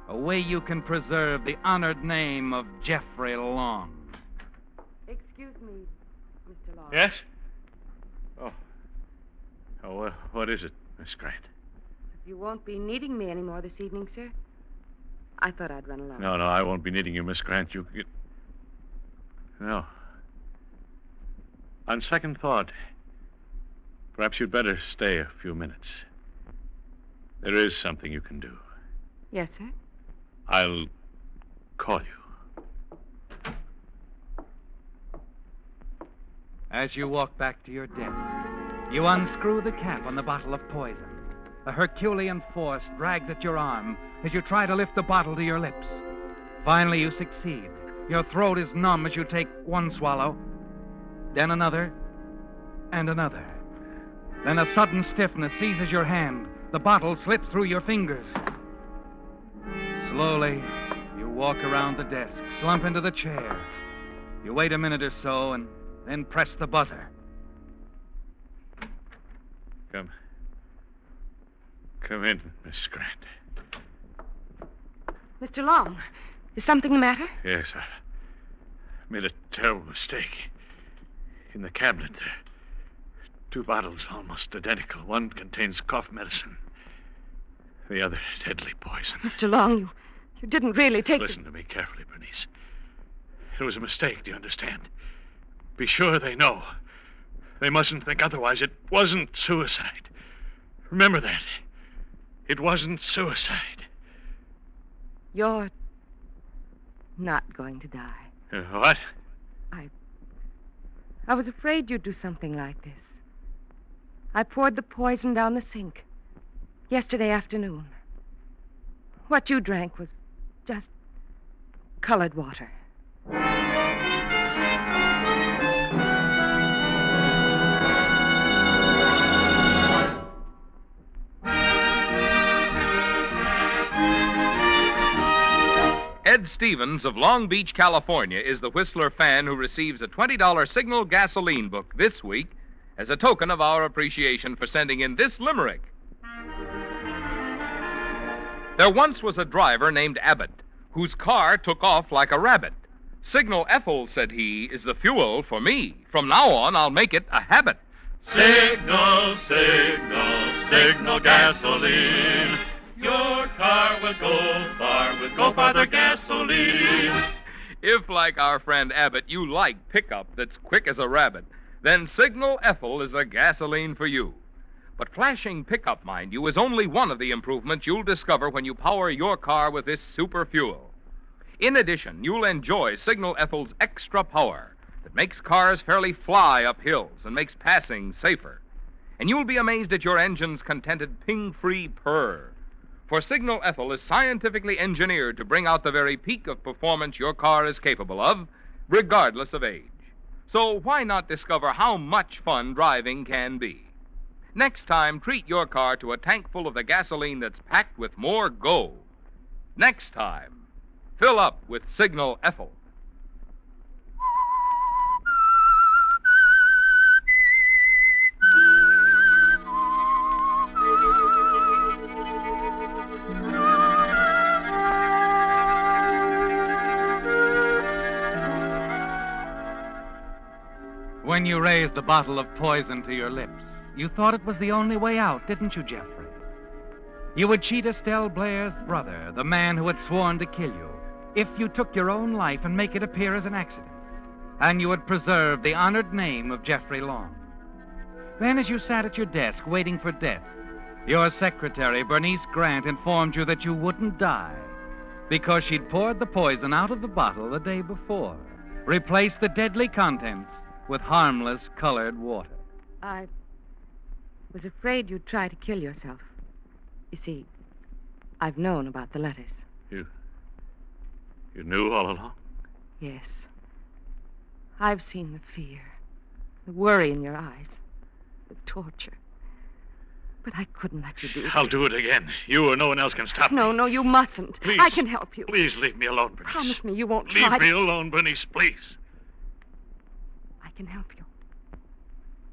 A way you can preserve the honored name of Jeffrey Long.
Excuse me, Mr. Long.
Yes? Oh, what is it, Miss Grant?
You won't be needing me anymore this evening, sir. I thought I'd run along.
No, I won't be needing you, Miss Grant. No. On second thought, perhaps you'd better stay a few minutes. There is something you can do.
Yes, sir?
I'll call you.
As you walk back to your desk, you unscrew the cap on the bottle of poison. A Herculean force drags at your arm as you try to lift the bottle to your lips. Finally, you succeed. Your throat is numb as you take one swallow, then another, and another. Then a sudden stiffness seizes your hand. The bottle slips through your fingers. Slowly, you walk around the desk, slump into the chair. You wait a minute or so and then press the buzzer.
Come in, Miss Grant.
Mr. Long, is something the matter?
Yes, I made a terrible mistake. In the cabinet there, 2 bottles almost identical. One contains cough medicine. The other, deadly poison.
Mr. Long, you didn't really take...
Listen to me carefully, Bernice. It was a mistake, do you understand? Be sure they know. They mustn't think otherwise. It wasn't suicide. Remember that. It wasn't suicide.
You're not going to die.
What?
I was afraid you'd do something like this. I poured the poison down the sink yesterday afternoon. What you drank was just colored water.
Ed Stevens of Long Beach, California, is the Whistler fan who receives a $20 Signal gasoline book this week as a token of our appreciation for sending in this limerick. There once was a driver named Abbott whose car took off like a rabbit. Signal Ethel, said he, is the fuel for me. From now on, I'll make it a habit.
Signal, signal, signal gasoline. Your car will go far with Go Farther gasoline.
If, like our friend Abbott, you like pickup that's quick as a rabbit, then Signal Ethel is a gasoline for you. But flashing pickup, mind you, is only one of the improvements you'll discover when you power your car with this super fuel. In addition, you'll enjoy Signal Ethel's extra power that makes cars fairly fly up hills and makes passing safer. And you'll be amazed at your engine's contented ping-free purr. For Signal Ethel is scientifically engineered to bring out the very peak of performance your car is capable of, regardless of age. So why not discover how much fun driving can be? Next time, treat your car to a tank full of the gasoline that's packed with more go. Next time, fill up with Signal Ethel.
When you raised the bottle of poison to your lips, you thought it was the only way out, didn't you, Jeffrey? You would cheat Estelle Blair's brother, the man who had sworn to kill you, if you took your own life and make it appear as an accident, and you would preserve the honored name of Jeffrey Long. Then, as you sat at your desk waiting for death, your secretary, Bernice Grant, informed you that you wouldn't die because she'd poured the poison out of the bottle the day before, replaced the deadly contents with harmless colored water.
I was afraid you'd try to kill yourself. You see, I've known about the letters.
You knew all along?
Yes. I've seen the fear, the worry in your eyes, the torture. But I couldn't let you do this.
I'll do it again. You or no one else can stop me.
No, you mustn't.
Please.
I can help you.
Please leave me alone, Bernice.
Promise me you won't
Leave
try
me
to...
alone, Bernice, please.
I can help you.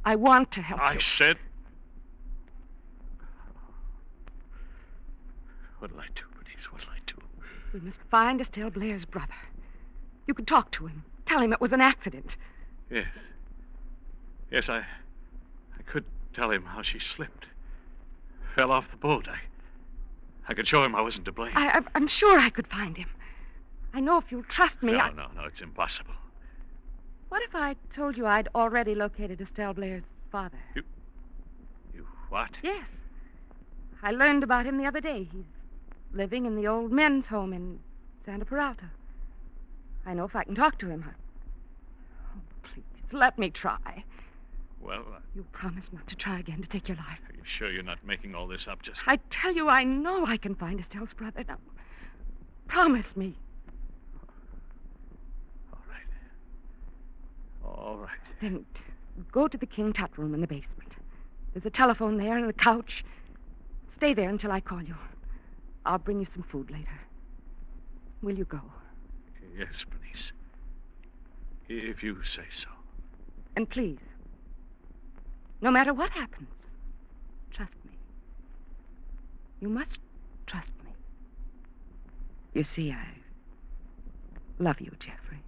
I want to help you.
I said... What'll I do, Bernice? What'll I do?
We must find Estelle Blair's brother. You could talk to him. Tell him it was an accident.
Yes. Yes, I could tell him how she slipped. Fell off the boat. I could show him I wasn't to blame.
I'm sure I could find him. I know if you'll trust me.
No, it's impossible.
What if I told you I'd already located Estelle Blair's father?
You what?
Yes. I learned about him the other day. He's living in the old men's home in Santa Peralta. I know if I can talk to him. Oh, please, let me try.
Well,
You promise not to try again to take your life.
Are you sure you're not making all this up just...
I tell you, I know I can find Estelle's brother. Now, promise me.
All right.
Then go to the King Tut room in the basement. There's a telephone there and a couch. Stay there until I call you. I'll bring you some food later. Will you go?
Yes, Bernice. If you say so.
And please, no matter what happens, trust me. You must trust me. You see, I love you, Jeffrey.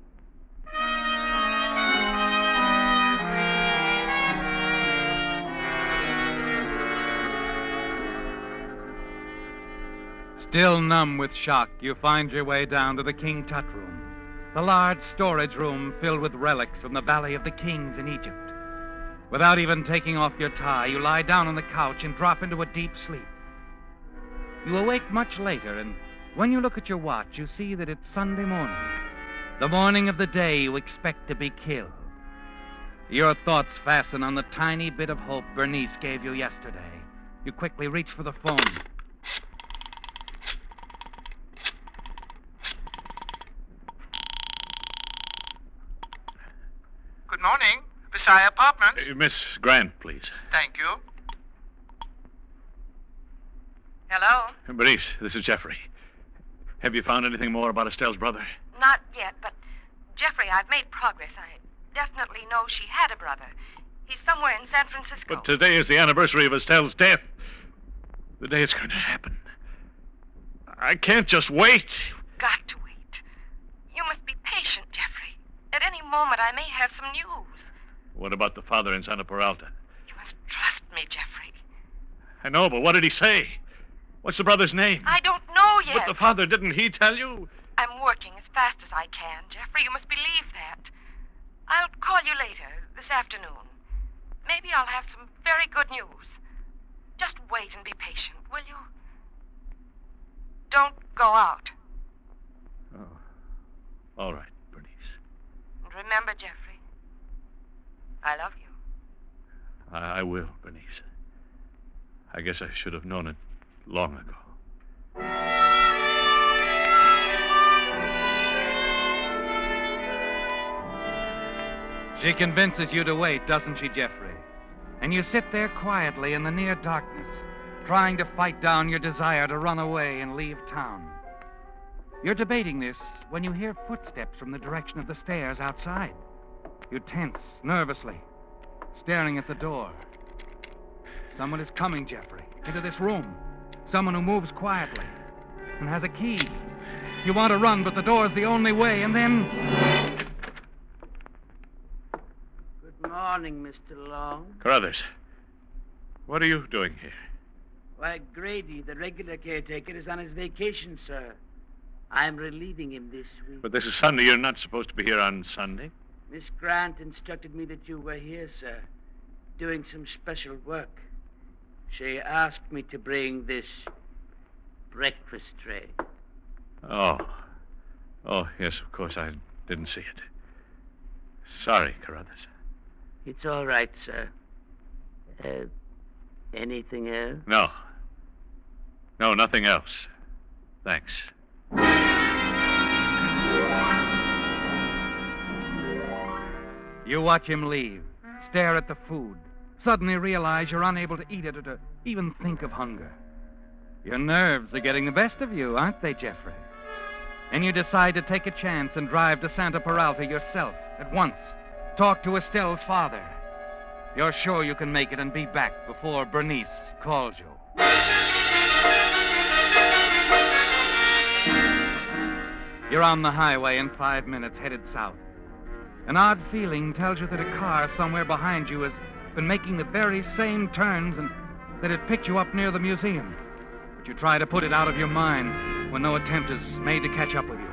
Still numb with shock, you find your way down to the King Tut room, the large storage room filled with relics from the Valley of the Kings in Egypt. Without even taking off your tie, you lie down on the couch and drop into a deep sleep. You awake much later, and when you look at your watch, you see that it's Sunday morning, the morning of the day you expect to be killed. Your thoughts fasten on the tiny bit of hope Bernice gave you yesterday. You quickly reach for the phone.
Good morning. Visaya Apartments.
Miss Grant, please.
Thank you.
Hello?
Bernice, this is Jeffrey. Have you found anything more about Estelle's brother?
Not yet, but Jeffrey, I've made progress. I definitely know she had a brother. He's somewhere in San Francisco.
But today is the anniversary of Estelle's death. The day it's going to happen. I can't just wait.
You've got to wait. You must be patient, Jeffrey. At any moment, I may have some news.
What about the father in Santa Peralta?
You must trust me, Jeffrey.
I know, but what did he say? What's the brother's name?
I don't know yet.
But the father, didn't he tell you?
I'm working as fast as I can, Jeffrey. You must believe that. I'll call you later, this afternoon. Maybe I'll have some very good news. Just wait and be patient, will you? Don't go out.
Oh. All right, Bernice.
And remember, Jeffrey, I love you.
I will, Bernice. I guess I should have known it long ago.
She convinces you to wait, doesn't she, Jeffrey? And you sit there quietly in the near darkness, trying to fight down your desire to run away and leave town. You're debating this when you hear footsteps from the direction of the stairs outside. You tense nervously, staring at the door. Someone is coming, Jeffrey, into this room. Someone who moves quietly and has a key. You want to run, but the door's the only way, and then...
Good morning, Mr. Long.
Carruthers, what are you doing here?
Why, Grady, the regular caretaker, is on his vacation, sir. I'm relieving him this week.
But this is Sunday. You're not supposed to be here on Sunday.
Miss Grant instructed me that you were here, sir, doing some special work. She asked me to bring this breakfast tray.
Oh. Oh, yes, of course. I didn't see it. Sorry, Carruthers.
It's all right, sir. Anything else?
No. No, nothing else. Thanks.
You watch him leave, stare at the food, suddenly realize you're unable to eat it or to even think of hunger. Your nerves are getting the best of you, aren't they, Jeffrey? And you decide to take a chance and drive to Santa Peralta yourself at once. Talk to Estelle's father. You're sure you can make it and be back before Bernice calls you. You're on the highway in 5 minutes, headed south. An odd feeling tells you that a car somewhere behind you has been making the very same turns and that it picked you up near the museum. But you try to put it out of your mind when no attempt is made to catch up with you.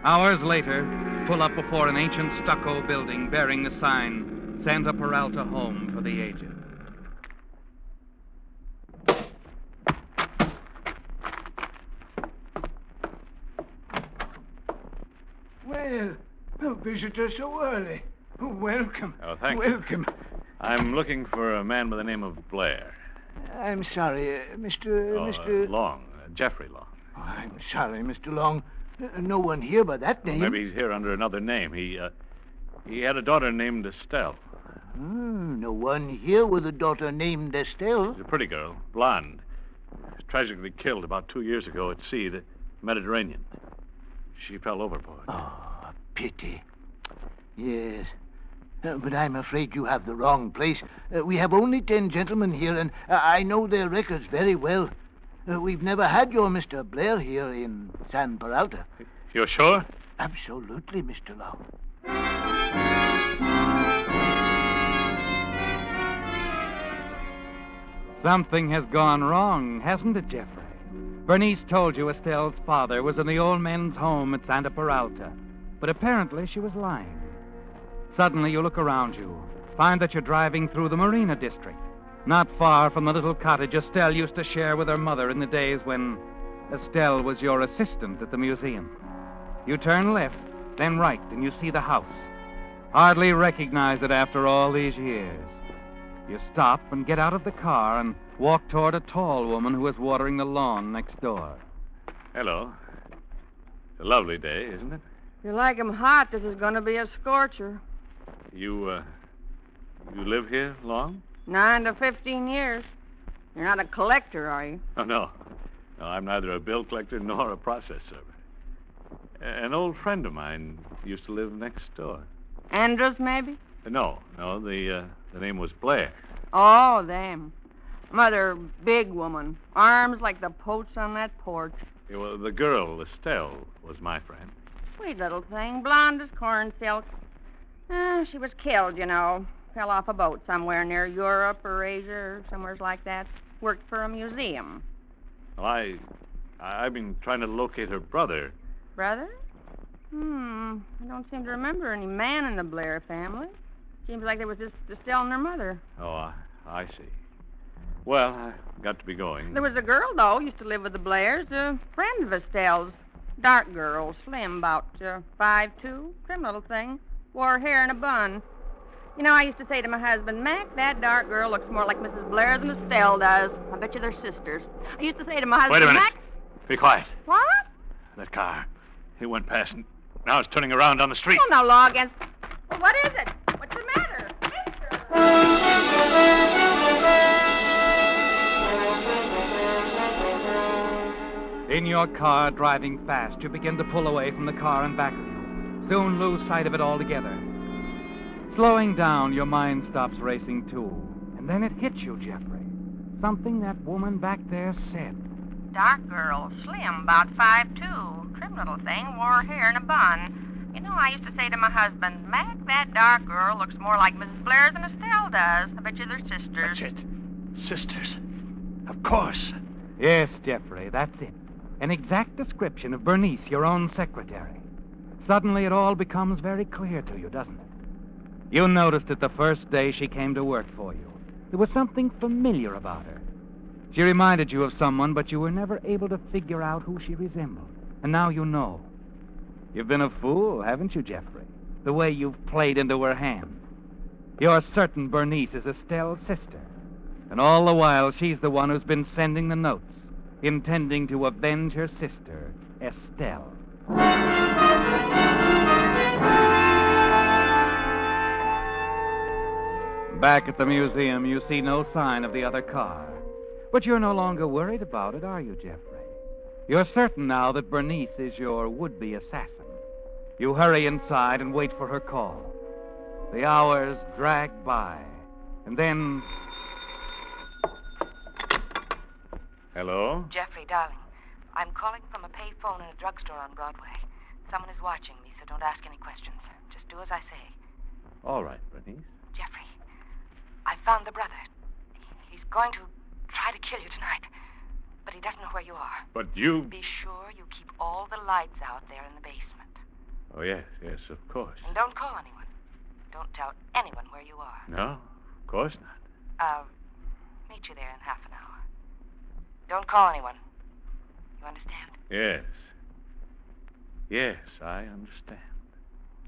Hours later, pull up before an ancient stucco building bearing the sign, Santa Peralta Home for the Aged.
Well, a visitor so early. Welcome.
Oh, thank
Welcome.
you. I'm looking for a man by the name of Blair.
I'm sorry, Mr.
Long. Jeffrey Long.
Oh, I'm sorry, Mr. Long. No one here by that name.
Well, maybe he's here under another name. He had a daughter named Estelle.
No one here with a daughter named Estelle.
She's a pretty girl, blonde. Tragically killed about 2 years ago at sea, the Mediterranean. She fell overboard.
Oh, pity. Yes. But I'm afraid you have the wrong place. We have only 10 gentlemen here, and I know their records very well. We've never had your Mr. Blair here in San Peralta.
You're sure?
Absolutely, Mr. Long.
Something has gone wrong, hasn't it, Jeffrey? Bernice told you Estelle's father was in the old men's home at Santa Peralta, but apparently she was lying. Suddenly you look around you, find that you're driving through the Marina District, not far from the little cottage Estelle used to share with her mother in the days when Estelle was your assistant at the museum. You turn left, then right, and you see the house. Hardly recognize it after all these years. You stop and get out of the car and walk toward a tall woman who is watering the lawn next door.
Hello. It's a lovely day, isn't it?
If you like 'em hot, this is going to be a scorcher.
You live here long?
9 to 15 years. You're not a collector, are you?
Oh, no. No, I'm neither a bill collector nor a process server. An old friend of mine used to live next door.
Andrews, maybe?
No, the name was Blair.
Oh, them. Mother, big woman. Arms like the posts on that porch.
Yeah, well, the girl, Estelle, was my friend.
Sweet little thing, blonde as corn silk. She was killed, you know. Fell off a boat somewhere near Europe or Asia or somewhere like that. Worked for a museum.
Well, I've been trying to locate her brother.
Brother? I don't seem to remember any man in the Blair family. Seems like there was just Estelle and her mother.
Oh, I see. Well, I've got to be going.
There was a girl, though, used to live with the Blairs, a friend of Estelle's. Dark girl, slim, about 5'2", trim little thing. Wore hair in a bun. You know, I used to say to my husband, Mac, that dark girl looks more like Mrs. Blair than Estelle does. I bet you they're sisters. I used to say to my husband,
Wait a minute.
Mac...
Be quiet.
What?
That car. It went past and now it's turning around down the street.
Oh, no law against... Well, what is it? What's the matter?
In your car, driving fast, you begin to pull away from the car in back of you. Soon lose sight of it altogether. Slowing down, your mind stops racing too. And then it hits you, Jeffrey. Something that woman back there said.
Dark girl, slim, about 5'2", trim little thing, wore hair in a bun. You know, I used to say to my husband, Mac, that dark girl looks more like Mrs. Blair than Estelle does. I bet you they're sisters.
That's it. Sisters. Of course.
Yes, Jeffrey, that's it. An exact description of Bernice, your own secretary. Suddenly it all becomes very clear to you, doesn't it? You noticed it the first day she came to work for you. There was something familiar about her. She reminded you of someone, but you were never able to figure out who she resembled. And now you know. You've been a fool, haven't you, Jeffrey? The way you've played into her hand. You're certain Bernice is Estelle's sister. And all the while, she's the one who's been sending the notes, intending to avenge her sister, Estelle. Back at the museum, you see no sign of the other car. But you're no longer worried about it, are you, Jeffrey? You're certain now that Bernice is your would-be assassin. You hurry inside and wait for her call. The hours drag by, and then...
Hello?
Jeffrey, darling, I'm calling from a pay phone in a drugstore on Broadway. Someone is watching me, so don't ask any questions. Just do as I say.
All right, Bernice.
Jeffrey, I found the brother. He's going to try to kill you tonight, but he doesn't know where you are.
But you...
Be sure you keep all the lights out there in the basement.
Oh, yes, of course.
And don't call anyone. Don't tell anyone where you are.
No, of course not.
I'll meet you there in half an hour. Don't call anyone. You understand?
Yes. Yes, I understand.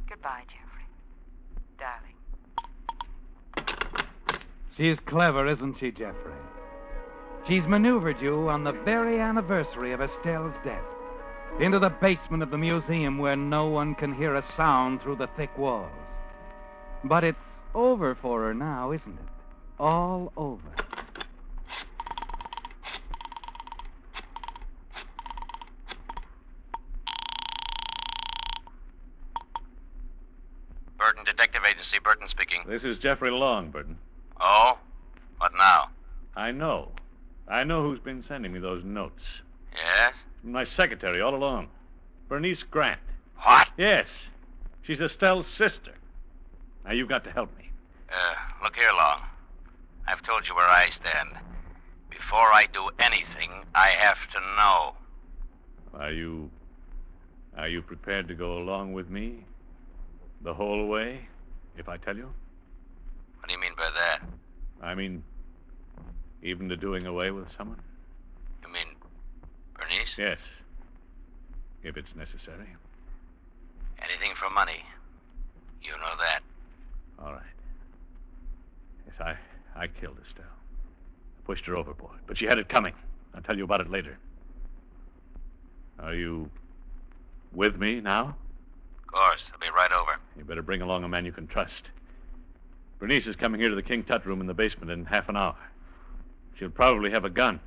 Goodbye, Jeffrey. Darling.
She's clever, isn't she, Jeffrey? She's maneuvered you on the very anniversary of Estelle's death into the basement of the museum where no one can hear a sound through the thick walls. But it's over for her now, isn't it? All over.
Burton Detective Agency, Burton speaking.
This is Jeffrey Long, Burton.
Oh? What now?
I know who's been sending me those notes.
Yes?
My secretary all along. Bernice Grant.
What?
Yes. She's Estelle's sister. Now, you've got to help me.
Look here, Long. I've told you where I stand. Before I do anything, I have to know.
Are you prepared to go along with me the whole way, if I tell you?
What do you mean by that?
I mean, even to doing away with someone?
You mean Bernice?
Yes. If it's necessary.
Anything for money. You know that.
All right. Yes, I killed Estelle. I pushed her overboard, but she had it coming. I'll tell you about it later. Are you with me now?
Of course. I'll be right over.
You better bring along a man you can trust. Bernice is coming here to the King Tut room in the basement in half an hour. She'll probably have a gun.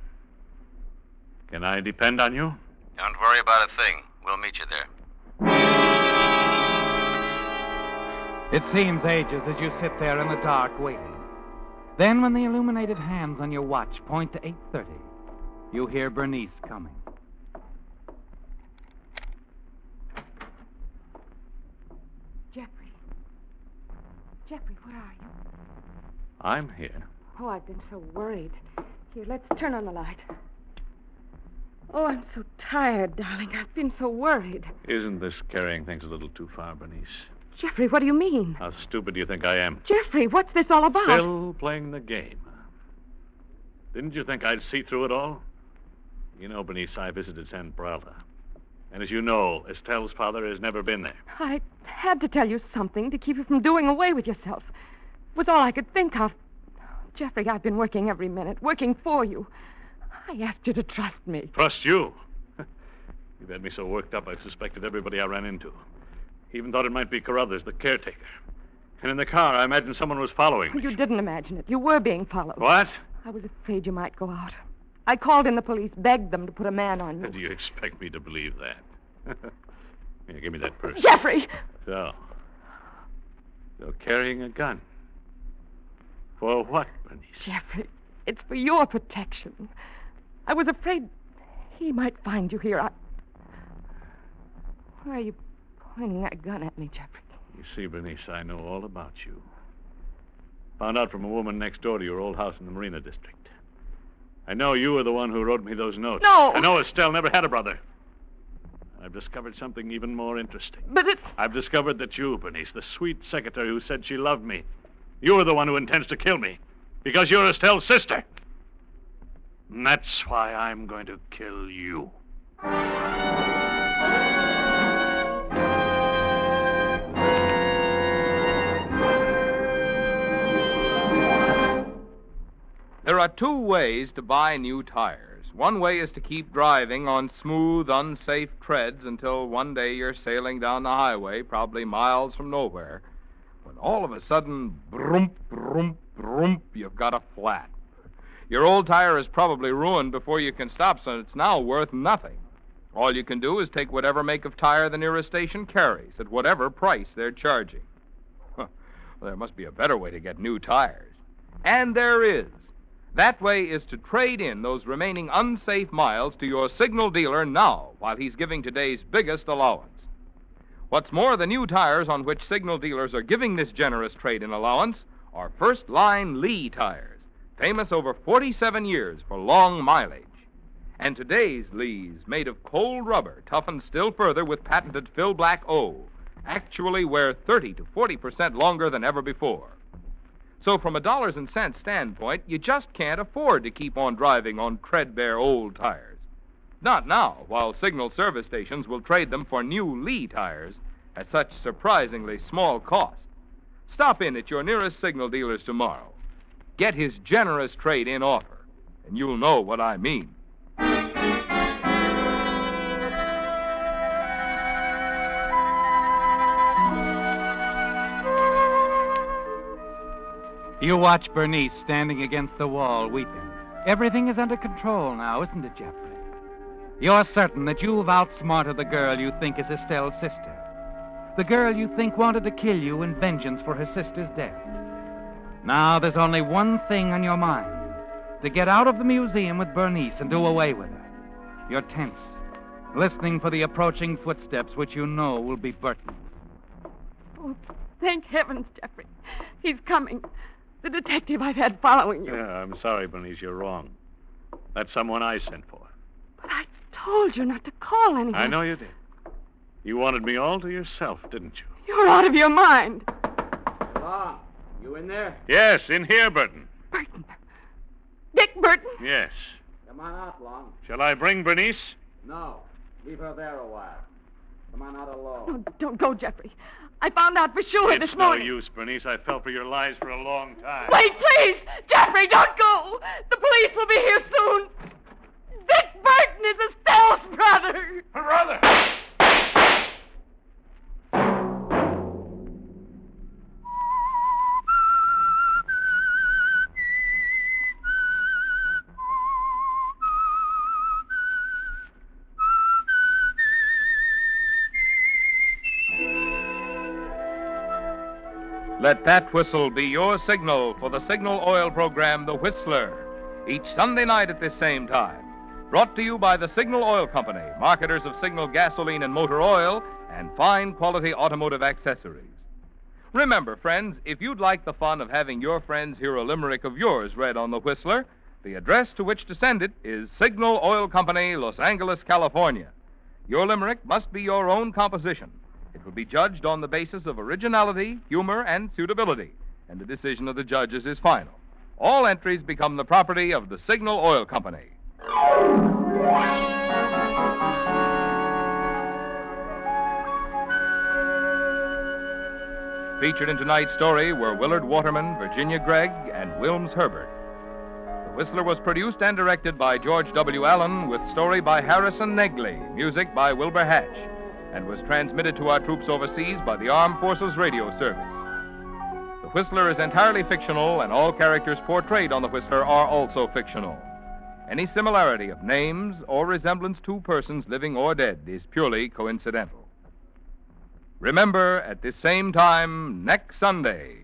Can I depend on you?
Don't worry about a thing. We'll meet you there.
It seems ages as you sit there in the dark waiting. Then when the illuminated hands on your watch point to 8:30, you hear Bernice coming.
Jeffrey. Jeffrey, where are you?
I'm here.
Oh, I've been so worried. Here, let's turn on the light. Oh, I'm so tired, darling. I've been so worried.
Isn't this carrying things a little too far, Bernice?
Jeffrey, what do you mean?
How stupid do you think I am?
Jeffrey, what's this all about?
Still playing the game. Didn't you think I'd see through it all? You know, Bernice, I visited San Peralta. And as you know, Estelle's father has never been there.
I had to tell you something to keep you from doing away with yourself. It was all I could think of. Jeffrey, I've been working every minute, working for you. I asked you to trust me.
Trust you? You've had me so worked up, I've suspected everybody I ran into. Even thought it might be Carruthers, the caretaker. And in the car, I imagined someone was following me.
You didn't imagine it. You were being followed.
What?
I was afraid you might go out. I called in the police, begged them to put a man on you.
Do you expect me to believe that? Here, give me that purse.
Jeffrey!
So carrying a gun. For what, Bernice?
Jeffrey, it's for your protection. I was afraid he might find you here. Why are you pointing that gun at me, Jeffrey?
You see, Bernice, I know all about you. Found out from a woman next door to your old house in the Marina District. I know you were the one who wrote me those notes.
No.
I know Estelle never had a brother. I've discovered something even more interesting.
But it...
I've discovered that you, Bernice, the sweet secretary who said she loved me, you are the one who intends to kill me. Because you're Estelle's sister. And that's why I'm going to kill you.
There are two ways to buy new tires. One way is to keep driving on smooth, unsafe treads until one day you're sailing down the highway, probably miles from nowhere, when all of a sudden, broomp, broomp, broomp, you've got a flat. Your old tire is probably ruined before you can stop, so it's now worth nothing. All you can do is take whatever make of tire the nearest station carries at whatever price they're charging. Well, there must be a better way to get new tires. And there is. That way is to trade in those remaining unsafe miles to your Signal dealer now, while he's giving today's biggest allowance. What's more, the new tires on which Signal dealers are giving this generous trade-in allowance are first-line Lee tires, famous over 47 years for long mileage. And today's Lees, made of cold rubber, toughened still further with patented Fill Black O, actually wear 30 to 40% longer than ever before. So from a dollars and cents standpoint, you just can't afford to keep on driving on treadbare old tires. Not now, while Signal service stations will trade them for new Lee tires at such surprisingly small cost. Stop in at your nearest Signal dealers tomorrow. Get his generous trade-in offer, and you'll know what I mean.
You watch Bernice standing against the wall, weeping. Everything is under control now, isn't it, Jeffrey? You're certain that you've outsmarted the girl you think is Estelle's sister. The girl you think wanted to kill you in vengeance for her sister's death. Now there's only one thing on your mind. To get out of the museum with Bernice and do away with her. You're tense, listening for the approaching footsteps which you know will be Burton.
Oh, thank heavens, Jeffrey. He's coming. The detective I've had following you.
Yeah, I'm sorry, Bernice, you're wrong. That's someone I sent for.
But I told you not to call anyone.
I know you did. You wanted me all to yourself, didn't you?
You're out of your mind.
Long, you in there?
Yes, in here, Burton.
Burton. Dick Burton?
Yes.
Come on out, Long.
Shall I bring Bernice?
No. Leave her there a while. Come on out alone.
No, don't go, Jeffrey. I found out for sure this morning.
It's no use, Bernice. I fell for your lies for a long time.
Wait, please! Jeffrey, don't go! The police will be here soon. Dick Burton is Estelle's brother.
Her brother!
Let that whistle be your signal for the Signal Oil program, The Whistler, each Sunday night at this same time. Brought to you by the Signal Oil Company, marketers of Signal gasoline and motor oil and fine quality automotive accessories. Remember, friends, if you'd like the fun of having your friends hear a limerick of yours read on The Whistler, the address to which to send it is Signal Oil Company, Los Angeles, California. Your limerick must be your own composition. It will be judged on the basis of originality, humor, and suitability, and the decision of the judges is final. All entries become the property of the Signal Oil Company. Featured in tonight's story were Willard Waterman, Virginia Gregg, and Wilms Herbert. The Whistler was produced and directed by George W. Allen, with story by Harrison Negley, music by Wilbur Hatch, and was transmitted to our troops overseas by the Armed Forces Radio Service. The Whistler is entirely fictional, and all characters portrayed on The Whistler are also fictional. Any similarity of names or resemblance to persons living or dead is purely coincidental. Remember, at this same time next Sunday,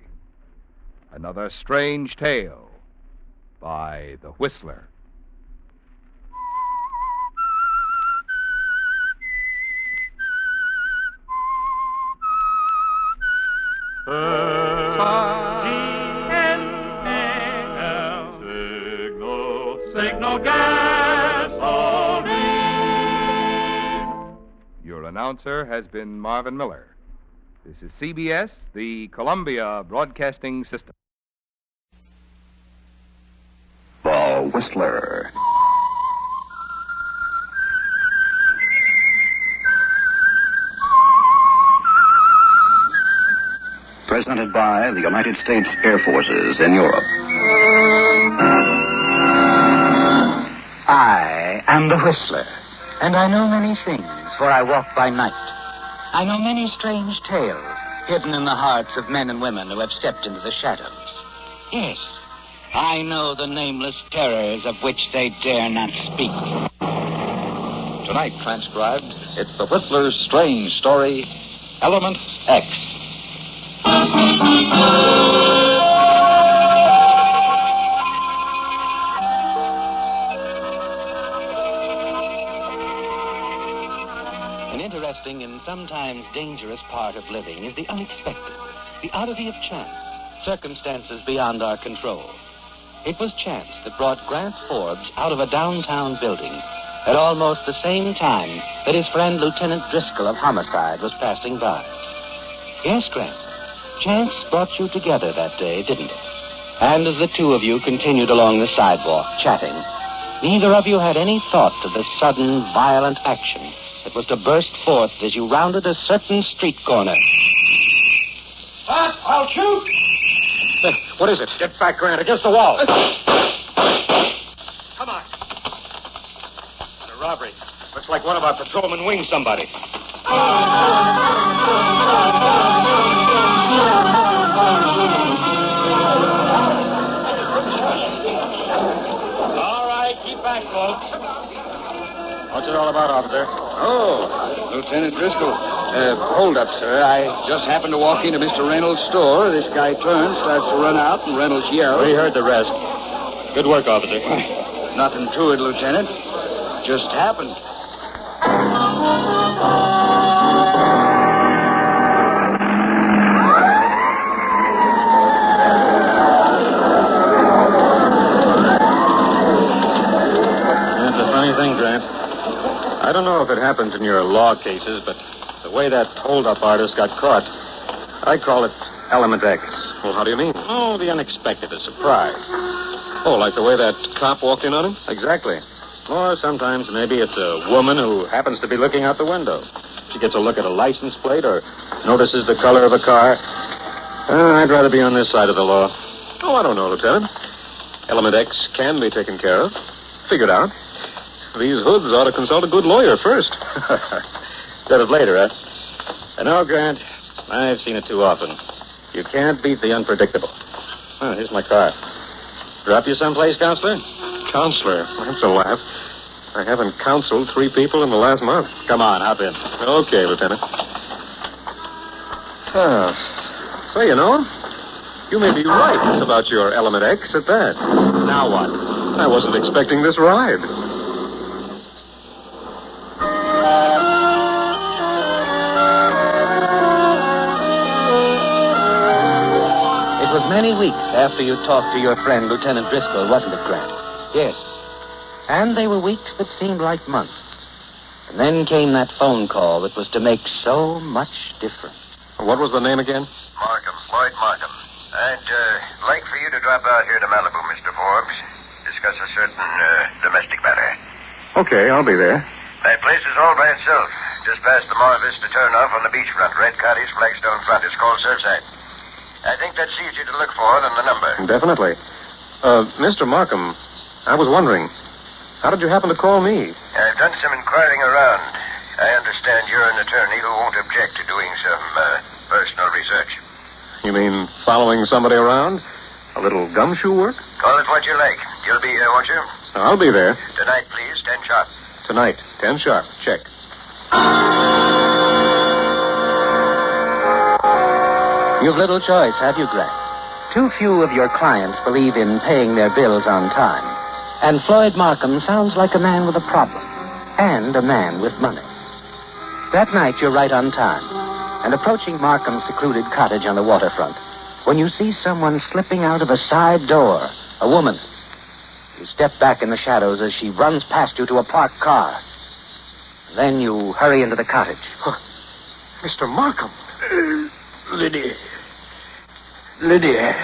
another strange tale by The Whistler.
Signal
announcer has been Marvin Miller. This is CBS, the Columbia Broadcasting System.
The Whistler. Presented by the United States Air Forces in Europe.
I am the Whistler, and I know many things, for I walk by night. I know many strange tales hidden in the hearts of men and women who have stepped into the shadows. Yes, I know the nameless terrors of which they dare not speak.
Tonight transcribed, it's the Whistler's strange story, Element X.
An interesting and sometimes dangerous part of living is the unexpected, the oddity of chance, circumstances beyond our control. It was chance that brought Grant Forbes out of a downtown building at almost the same time that his friend Lieutenant Driscoll of Homicide was passing by. Yes, Grant, chance brought you together that day, didn't it? And as the two of you continued along the sidewalk, chatting, neither of you had any thought of the sudden, violent action that was to burst forth as you rounded a certain street corner.
Stop! I'll shoot!
What is it? Get back, Grant, against the wall.
Come on.
It's a robbery. Looks like one of our patrolmen winged somebody.
All right, keep back, folks.
What's it all about, officer?
Oh, Lieutenant Driscoll. Hold up, sir. I just happened to walk into Mr. Reynolds' store. This guy turns, starts to run out, and Reynolds yells.
We heard the rest. Good work, officer.
Nothing to it, Lieutenant. Just happened.
That's a funny thing, Grant. I don't know if it happens in your law cases, but the way that hold-up artist got caught, I call it Element X.
Well, how do you mean?
Oh, the unexpected, the surprise.
Oh, like the way that cop walked in on him?
Exactly. Or sometimes maybe it's a woman who happens to be looking out the window. She gets a look at a license plate or notices the color of a car. I'd rather be on this side of the law.
Oh, I don't know, Lieutenant. Element X can be taken care of. Figured out. These hoods ought to consult a good lawyer first.
Said it later, huh? I know, Grant. I've seen it too often. You can't beat the unpredictable. Oh, here's my car. Drop you someplace, Counselor?
Counselor? That's a laugh. I haven't counseled 3 people in the last month.
Come on, hop in.
Okay, Lieutenant. So, you know, you may be right about your Element X at that.
Now what?
I wasn't expecting this ride.
It was many weeks after you talked to your friend, Lieutenant Driscoll, wasn't it, Grant? Yes. And they were weeks that seemed like months. And then came that phone call that was to make so much difference.
What was the name again?
Markham, Floyd Markham. I'd like for you to drop out here to Malibu, Mr. Forbes. Discuss a certain domestic matter.
Okay, I'll be there.
That place is all by itself. Just past the Mar Vista turnoff on the beachfront. Red Cottage, Flagstone front. It's called Surfside. I think that's easier to look for than the number.
Definitely. Mr. Markham, I was wondering, how did you happen to call me?
I've done some inquiring around. I understand you're an attorney who won't object to doing some personal research.
You mean following somebody around? A little gumshoe work?
Call it what you like. You'll be here, won't you?
I'll be there.
Tonight, please, 10 sharp.
Tonight, 10 sharp. Check.
You've little choice, have you, Grant? Too few of your clients believe in paying their bills on time. And Floyd Markham sounds like a man with a problem. And a man with money. That night, you're right on time. And approaching Markham's secluded cottage on the waterfront, when you see someone slipping out of a side door, a woman, you step back in the shadows as she runs past you to a parked car. Then you hurry into the cottage.
Mr. Markham. Lydia. Lydia.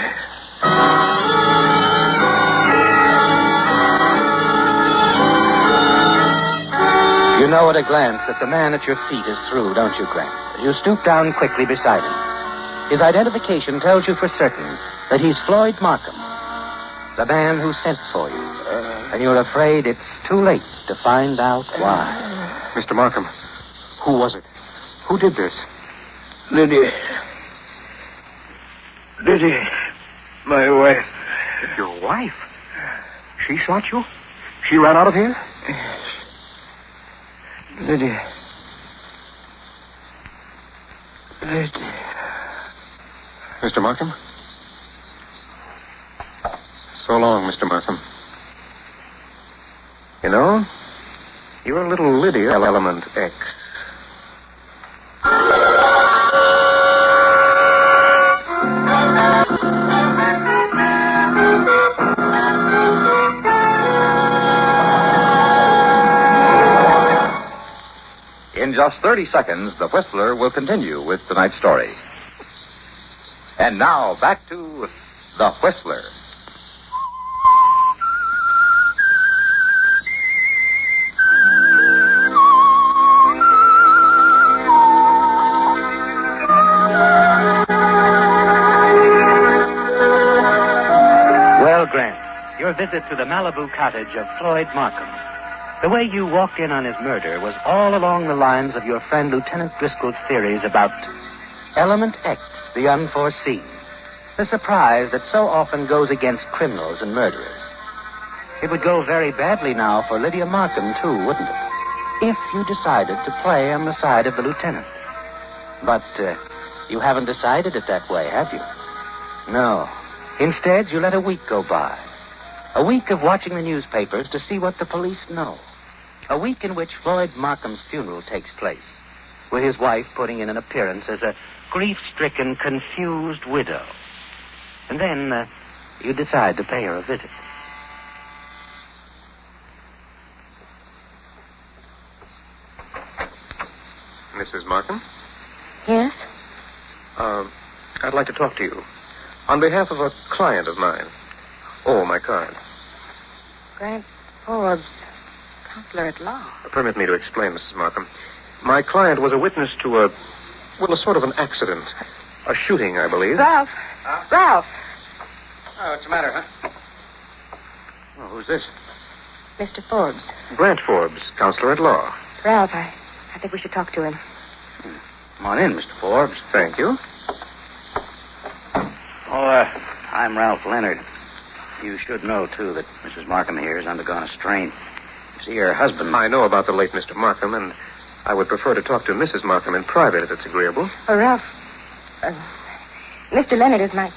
You know at a glance that the man at your feet is through, don't you, Grant? You stoop down quickly beside him. His identification tells you for certain that he's Floyd Markham, the man who sent for you. And you're afraid it's too late to find out why.
Mr. Markham, who was it? Who did this?
Lydia. Lydia, my wife.
Your wife? She shot you? She ran out of here?
Yes. Lydia. Lydia.
Mr. Markham? So long, Mr. Markham. You know, you're a little Lydia element X.
In just 30 seconds, the Whistler will continue with tonight's story. And now, back to the Whistler.
Well, Grant, your visit to the Malibu cottage of Floyd Markham. The way you walked in on his murder was all along the lines of your friend Lieutenant Driscoll's theories about Element X, the unforeseen. The surprise that so often goes against criminals and murderers. It would go very badly now for Lydia Markham, too, wouldn't it? If you decided to play on the side of the lieutenant. But you haven't decided it that way, have you? No. Instead, you let a week go by. A week of watching the newspapers to see what the police know. A week in which Floyd Markham's funeral takes place, with his wife putting in an appearance as a grief-stricken, confused widow. And then you decide to pay her a visit.
Mrs. Markham?
Yes?
I'd like to talk to you. On behalf of a client of mine. Oh, my card.
Grant Forbes, counselor at law.
Permit me to explain, Mrs. Markham. My client was a witness to a sort of an accident. A shooting, I believe.
Ralph. Ralph.
Oh, what's the matter, huh?
Oh, who's this?
Mr. Forbes.
Grant Forbes, counselor at law.
Ralph, I think we should talk to him.
Come on in, Mr. Forbes.
Thank you.
Oh, I'm Ralph Leonard. You should know, too, that Mrs. Markham here has undergone a strain. You see, her husband...
I know about the late Mr. Markham, and I would prefer to talk to Mrs. Markham in private if it's agreeable.
Oh, Ralph, Mr. Leonard is my...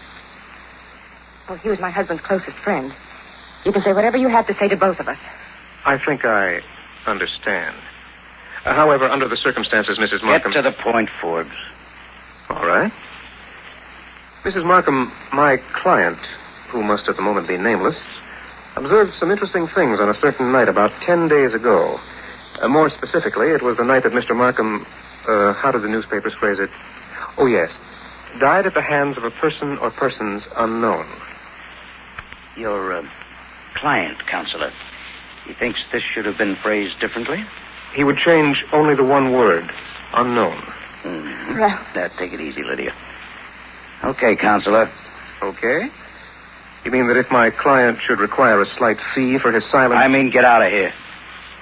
Well, he was my husband's closest friend. You can say whatever you have to say to both of us.
I think I understand. However, under the circumstances, Mrs. Markham...
Get to the point, Forbes.
All right. Mrs. Markham, my client, who must at the moment be nameless, observed some interesting things on a certain night about 10 days ago. More specifically, it was the night that Mr. Markham, how did the newspapers phrase it? Oh, yes. Died at the hands of a person or persons unknown.
Your client, counselor, he thinks this should have been phrased differently?
He would change only the one word, unknown.
Mm-hmm. Ralph. Now, take it easy, Lydia. Okay, counselor.
Okay? You mean that if my client should require a slight fee for his silence...
I mean, get out of here.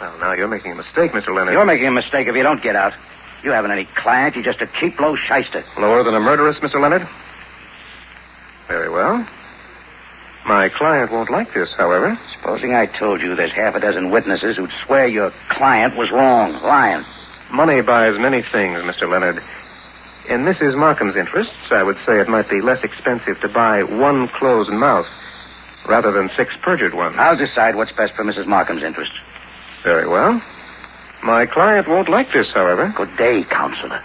Well, now you're making a mistake, Mr. Leonard.
You're making a mistake if you don't get out. You haven't any client. You're just a cheap, low shyster.
Lower than a murderess, Mr. Leonard? Very well. My client won't like this, however.
Supposing I told you there's half a dozen witnesses who'd swear your client was wrong, lying.
Money buys many things, Mr. Leonard. In Mrs. Markham's interests, I would say it might be less expensive to buy one closed mouth rather than 6 perjured ones.
I'll decide what's best for Mrs. Markham's interests.
Very well. My client won't like this, however.
Good day, counselor.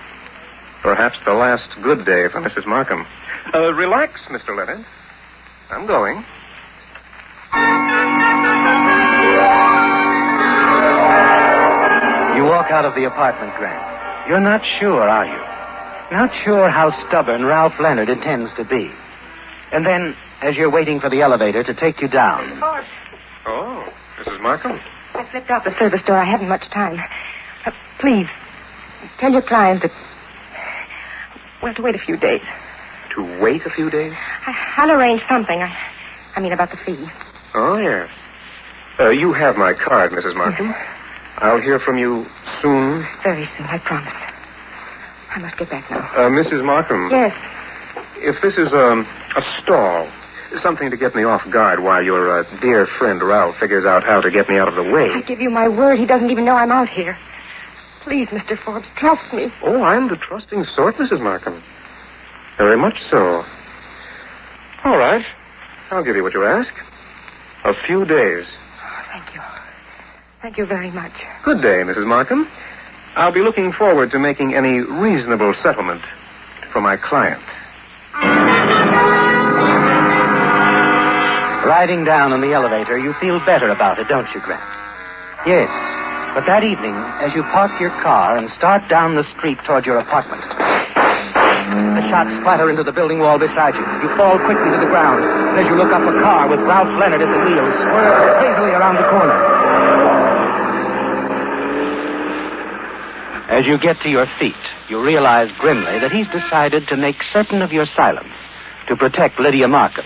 Perhaps the last good day for Mrs. Markham. Relax, Mr. Leonard. I'm going.
You walk
walk out of the apartment, Grant, you're not sure, are you? Not sure how stubborn Ralph Leonard intends to be. And then, as you're waiting for the elevator to take you down...
Oh, Mrs. Markham.
I slipped out the service door. I haven't much time. Please, tell your client that... Well, to wait a few days.
To wait a few days?
I'll arrange something. I mean about the fee.
Oh, yes. You have my card, Mrs. Markham. I'll hear from you soon.
Very soon, I promise. I must get back now.
Mrs. Markham.
Yes.
If this is a stall, something to get me off guard while your dear friend Ralph figures out how to get me out of the way.
I give you my word, he doesn't even know I'm out here. Please, Mr. Forbes, trust me.
Oh, I'm the trusting sort, Mrs. Markham. Very much so. All right. I'll give you what you ask. A few days.
Oh, thank you. Thank you very much.
Good day, Mrs. Markham. I'll be looking forward to making any reasonable settlement for my client.
Riding down in the elevator, you feel better about it, don't you, Grant? Yes. But that evening, as you park your car and start down the street toward your apartment, the shots splatter into the building wall beside you. You fall quickly to the ground, and as you look up, a car with Ralph Leonard at the wheel swerves crazily around the corner. As you get to your feet, you realize grimly that he's decided to make certain of your silence to protect Lydia Markham,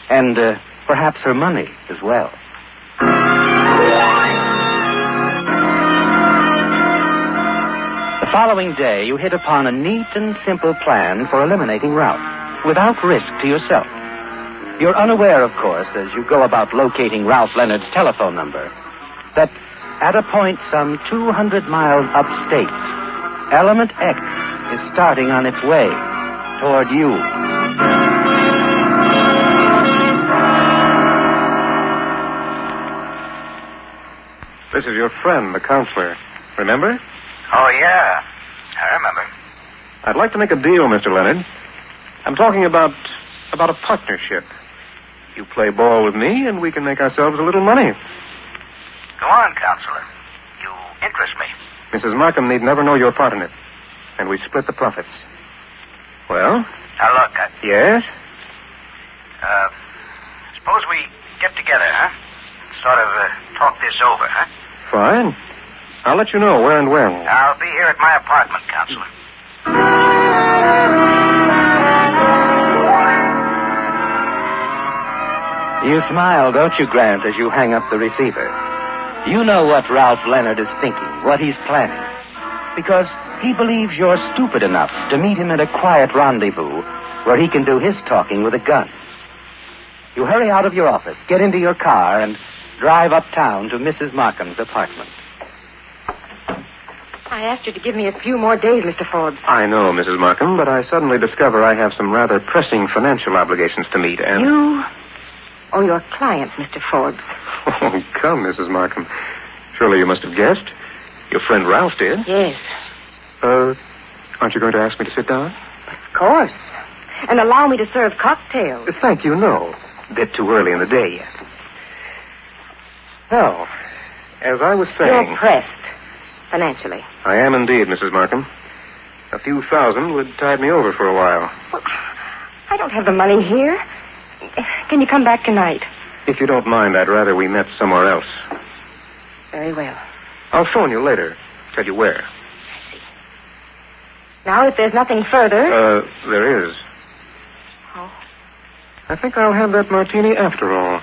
and perhaps her money as well. The following day, you hit upon a neat and simple plan for eliminating Ralph, without risk to yourself. You're unaware, of course, as you go about locating Ralph Leonard's telephone number, that at a point some 200 miles upstate, Element X is starting on its way toward you.
This is your friend, the counselor. Remember?
Oh, yeah. I remember.
I'd like to make a deal, Mr. Leonard. I'm talking about a partnership. You play ball with me, and we can make ourselves a little money.
Go on, counselor. You interest me.
Mrs. Markham need never know your part in it. And we split the profits. Well?
Now, look,
Yes?
Suppose we get together, huh? Sort of talk this over, huh?
Fine. I'll let you know where and when.
I'll be here at my apartment, counselor.
You smile, don't you, Grant, as you hang up the receiver? You know what Ralph Leonard is thinking, what he's planning. Because he believes you're stupid enough to meet him at a quiet rendezvous where he can do his talking with a gun. You hurry out of your office, get into your car, and drive uptown to Mrs. Markham's apartment.
I asked you to give me a few more days, Mr. Forbes.
I know, Mrs. Markham, but I suddenly discover I have some rather pressing financial obligations to meet, and...
You or your client, Mr. Forbes?
Oh, come, Mrs. Markham. Surely you must have guessed. Your friend Ralph did.
Yes.
Aren't you going to ask me to sit down?
Of course. And allow me to serve cocktails.
Thank you, no. A bit too early in the day yet. Now, as I was saying...
You're pressed, financially.
I am indeed, Mrs. Markham. A few thousand would tide me over for a while.
Well, I don't have the money here. Can you come back tonight?
If you don't mind, I'd rather we met somewhere else.
Very well.
I'll phone you later. Tell you where.
I see. Now, if there's nothing further...
There is.
Oh.
I think I'll have that martini after all.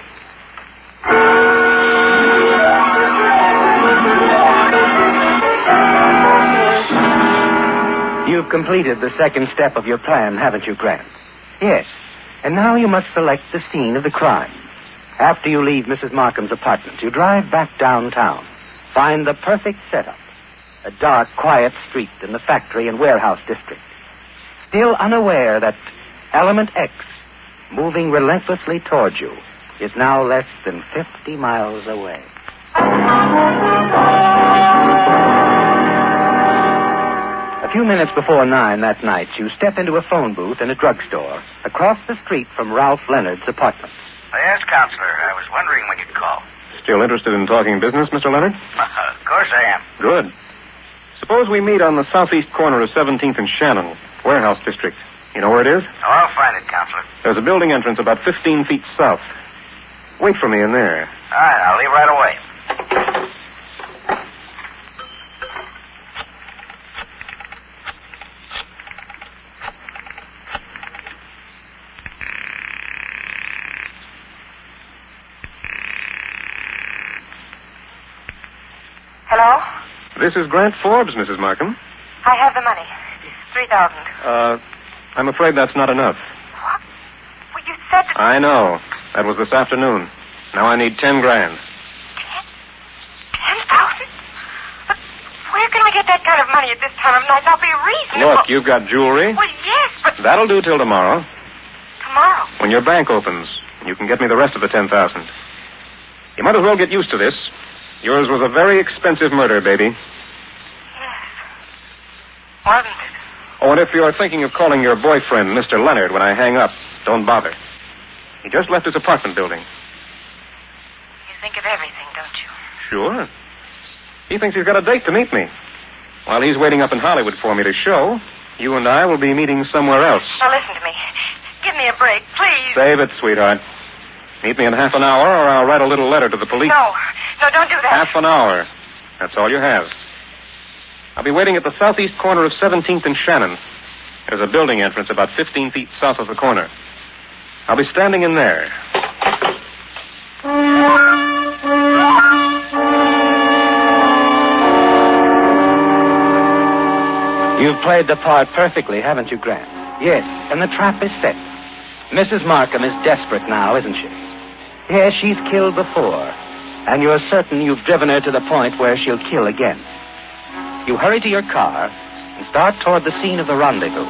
You've completed the second step of your plan, haven't you, Grant? Yes. And now you must select the scene of the crime. After you leave Mrs. Markham's apartment, you drive back downtown. Find the perfect setup. A dark, quiet street in the factory and warehouse district. Still unaware that Element X, moving relentlessly toward you, is now less than 50 miles away. A few minutes before 9 that night, you step into a phone booth in a drugstore across the street from Ralph Leonard's apartment.
Yes, counselor. I was wondering when you'd call.
Still interested in talking business, Mr. Leonard?
Of course I am.
Good. Suppose we meet on the southeast corner of 17th and Shannon, warehouse district. You know where it is?
Oh, I'll find it, Counselor.
There's a building entrance about 15 feet south. Wait for me in there.
All right, I'll leave right away.
Hello?
This is Grant Forbes, Mrs. Markham.
I have the money. 3,000.
I'm afraid that's not enough.
What? Well, you said that...
I know. That was this afternoon. Now I need 10 grand.
10,000? But where can I get that kind of money at this time of night? Now, be reasonable.
Look, you've got jewelry.
Well, yes, but...
That'll do till tomorrow.
Tomorrow?
When your bank opens, you can get me the rest of the 10,000. You might as well get used to this. Yours was a very expensive murder, baby.
Yes. Wasn't it?
Oh, and if you're thinking of calling your boyfriend, Mr. Leonard, when I hang up, don't bother. He just left his apartment building.
You think of everything, don't you?
Sure. He thinks he's got a date to meet me. While he's waiting up in Hollywood for me to show, you and I will be meeting somewhere else.
Now, listen to me. Give me a break, please.
Save it, sweetheart. Meet me in half an hour, or I'll write a little letter to the police.
No, don't do that.
Half an hour. That's all you have. I'll be waiting at the southeast corner of 17th and Shannon. There's a building entrance about 15 feet south of the corner. I'll be standing in there.
You've played the part perfectly, haven't you, Grant? Yes, and the trap is set. Mrs. Markham is desperate now, isn't she? Yes, she's killed before, and you're certain you've driven her to the point where she'll kill again. You hurry to your car and start toward the scene of the rendezvous.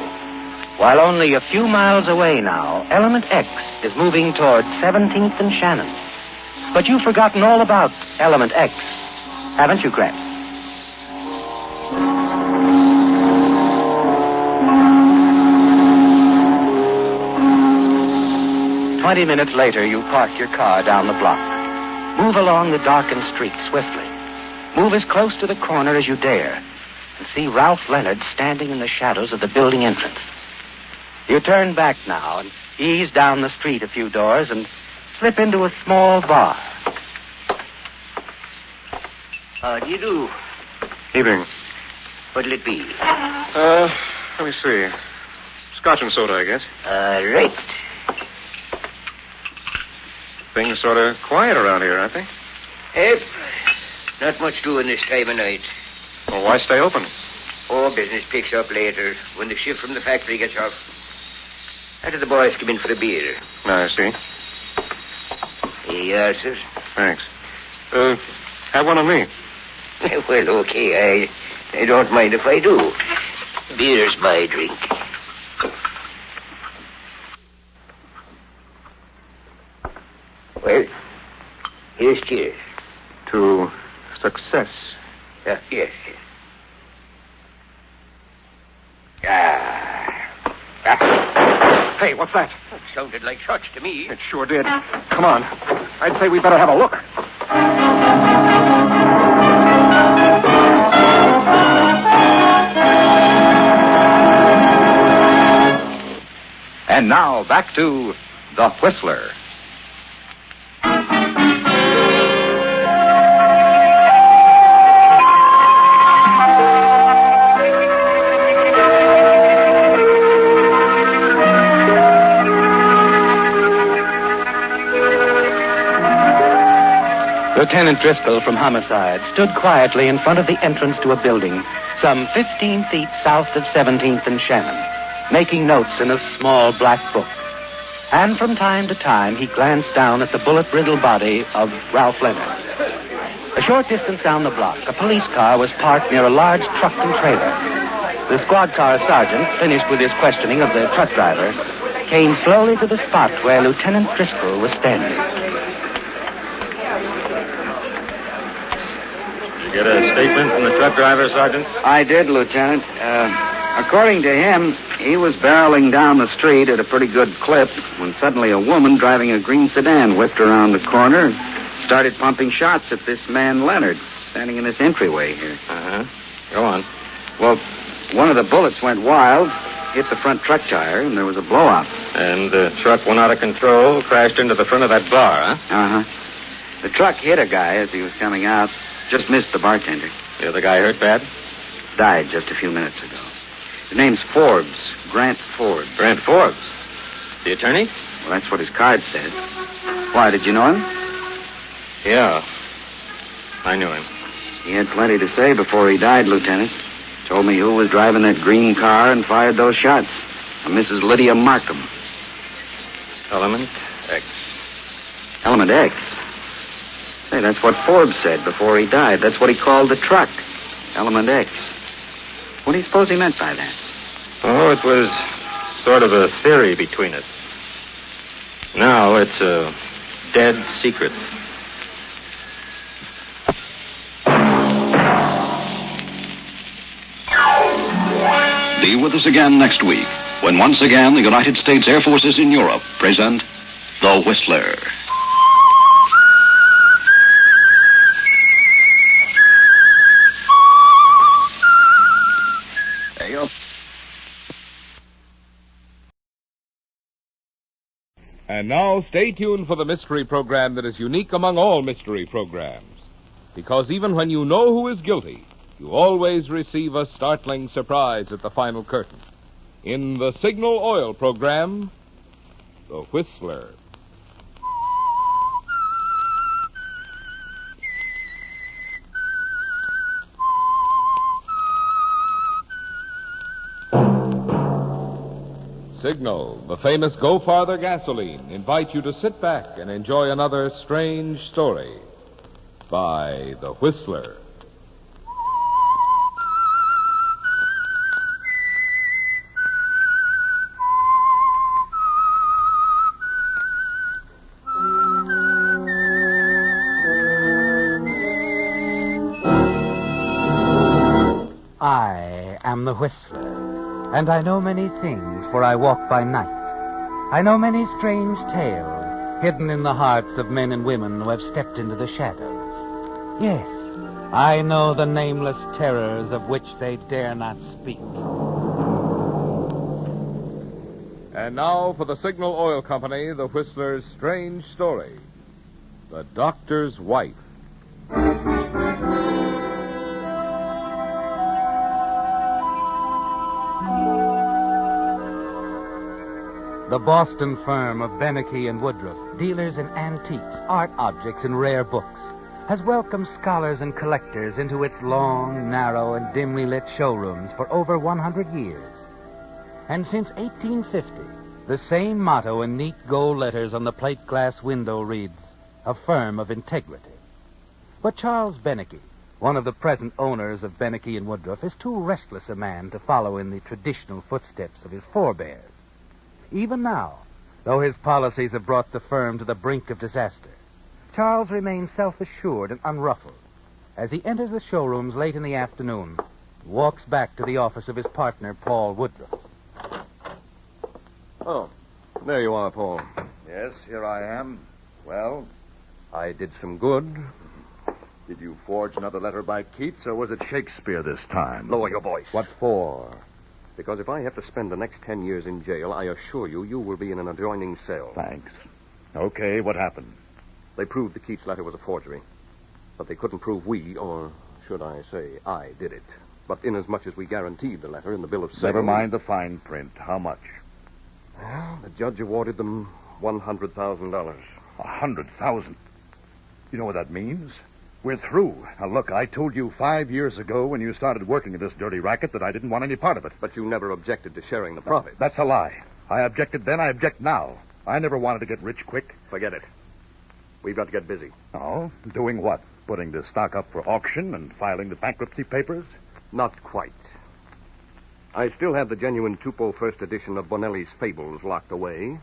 While only a few miles away now, Element X is moving toward 17th and Shannon. But you've forgotten all about Element X, haven't you, Grant? "20 minutes later, you park your car down the block. Move along the darkened street swiftly. Move as close to the corner as you dare, and see Ralph Leonard standing in the shadows of the building entrance. You turn back now and ease down the street a few doors and slip into a small bar.
How do you do?
Evening.
What'll it be?
Let me see. Scotch and soda, I guess.
Right.
Things sort of quiet around here, aren't they?
Yep. Not much doing this time of night.
Well, why stay open?
Oh, business picks up later when the shift from the factory gets off. After the boys come in for a beer.
I see.
Here you are, sir.
Thanks. Have one on me.
Well, okay. I don't mind if I do. Beer's my drink. Well, here's cheers.
To success.
Yes.
Hey, what's that?
It sounded like shots to me.
It sure did. Come on. I'd say we better have a look.
And now, back to The Whistler.
Lieutenant Driscoll from Homicide stood quietly in front of the entrance to a building some 15 feet south of 17th and Shannon, making notes in a small black book. And from time to time, he glanced down at the bullet-riddled body of Ralph Leonard. A short distance down the block, a police car was parked near a large truck and trailer. The squad car sergeant, finished with his questioning of the truck driver, came slowly to the spot where Lieutenant Driscoll was standing.
Get a statement from the truck driver, Sergeant?
I did, Lieutenant. According to him, he was barreling down the street at a pretty good clip when suddenly a woman driving a green sedan whipped around the corner and started pumping shots at this man, Leonard, standing in this entryway here.
Uh-huh. Go on.
Well, one of the bullets went wild, hit the front truck tire, and there was a blowout.
And the truck went out of control, crashed into the front of that bar, huh?
Uh-huh. The truck hit a guy as he was coming out. Just missed the bartender.
The other guy hurt bad?
Died just a few minutes ago. His name's Forbes. Grant Forbes.
Grant Forbes? The attorney?
Well, that's what his card said. Why, did you know him?
Yeah. I knew him.
He had plenty to say before he died, Lieutenant. Told me who was driving that green car and fired those shots. A Mrs. Lydia Markham.
Element X.
Element X? Hey, that's what Forbes said before he died. That's what he called the truck. Element X. What do you suppose he meant by that?
Oh, it was sort of a theory between us. Now it's a dead secret.
Be with us again next week, when once again the United States Air Forces in Europe present The Whistler.
And now, stay tuned for the mystery program that is unique among all mystery programs. Because even when you know who is guilty, you always receive a startling surprise at the final curtain. In the Signal Oil program, The Whistler. Signal, the famous Go Farther gasoline, invite you to sit back and enjoy another strange story by The Whistler.
I am the Whistler, and I know many things, for I walk by night. I know many strange tales hidden in the hearts of men and women who have stepped into the shadows. Yes, I know the nameless terrors of which they dare not speak.
And now for the Signal Oil Company, The Whistler's strange story. The Doctor's Wife.
The Boston firm of Beneke and Woodruff, dealers in antiques, art objects, and rare books, has welcomed scholars and collectors into its long, narrow, and dimly lit showrooms for over 100 years. And since 1850, the same motto in neat gold letters on the plate glass window reads, "A firm of integrity." But Charles Beneke, one of the present owners of Beneke and Woodruff, is too restless a man to follow in the traditional footsteps of his forebears. Even now, though his policies have brought the firm to the brink of disaster, Charles remains self-assured and unruffled as he enters the showrooms late in the afternoon and walks back to the office of his partner, Paul Woodruff.
Oh, there you are, Paul.
Yes, here I am. Well,
I did some good.
did you forge another letter by Keats, or was it Shakespeare this time?
Lower your voice.
What for?
Because if I have to spend the next 10 years in jail, I assure you, you will be in an adjoining cell.
Thanks. Okay, what happened?
They proved the Keats letter was a forgery. But they couldn't prove we, or should I say, I did it. But inasmuch as we guaranteed the letter in the bill of sale...
Never mind the fine print. How much?
Well, the judge awarded them $100,000.
$100,000? You know what that means? We're through. Now, look, I told you 5 years ago when you started working in this dirty racket that I didn't want any part of it.
But you never objected to sharing the profit.
That's a lie. I objected then, I object now. I never wanted to get rich quick.
Forget it. We've got to get busy.
Oh? Doing what? Putting the stock up for auction and filing the bankruptcy papers?
Not quite. I still have the genuine Tupou first edition of Bonelli's Fables locked away.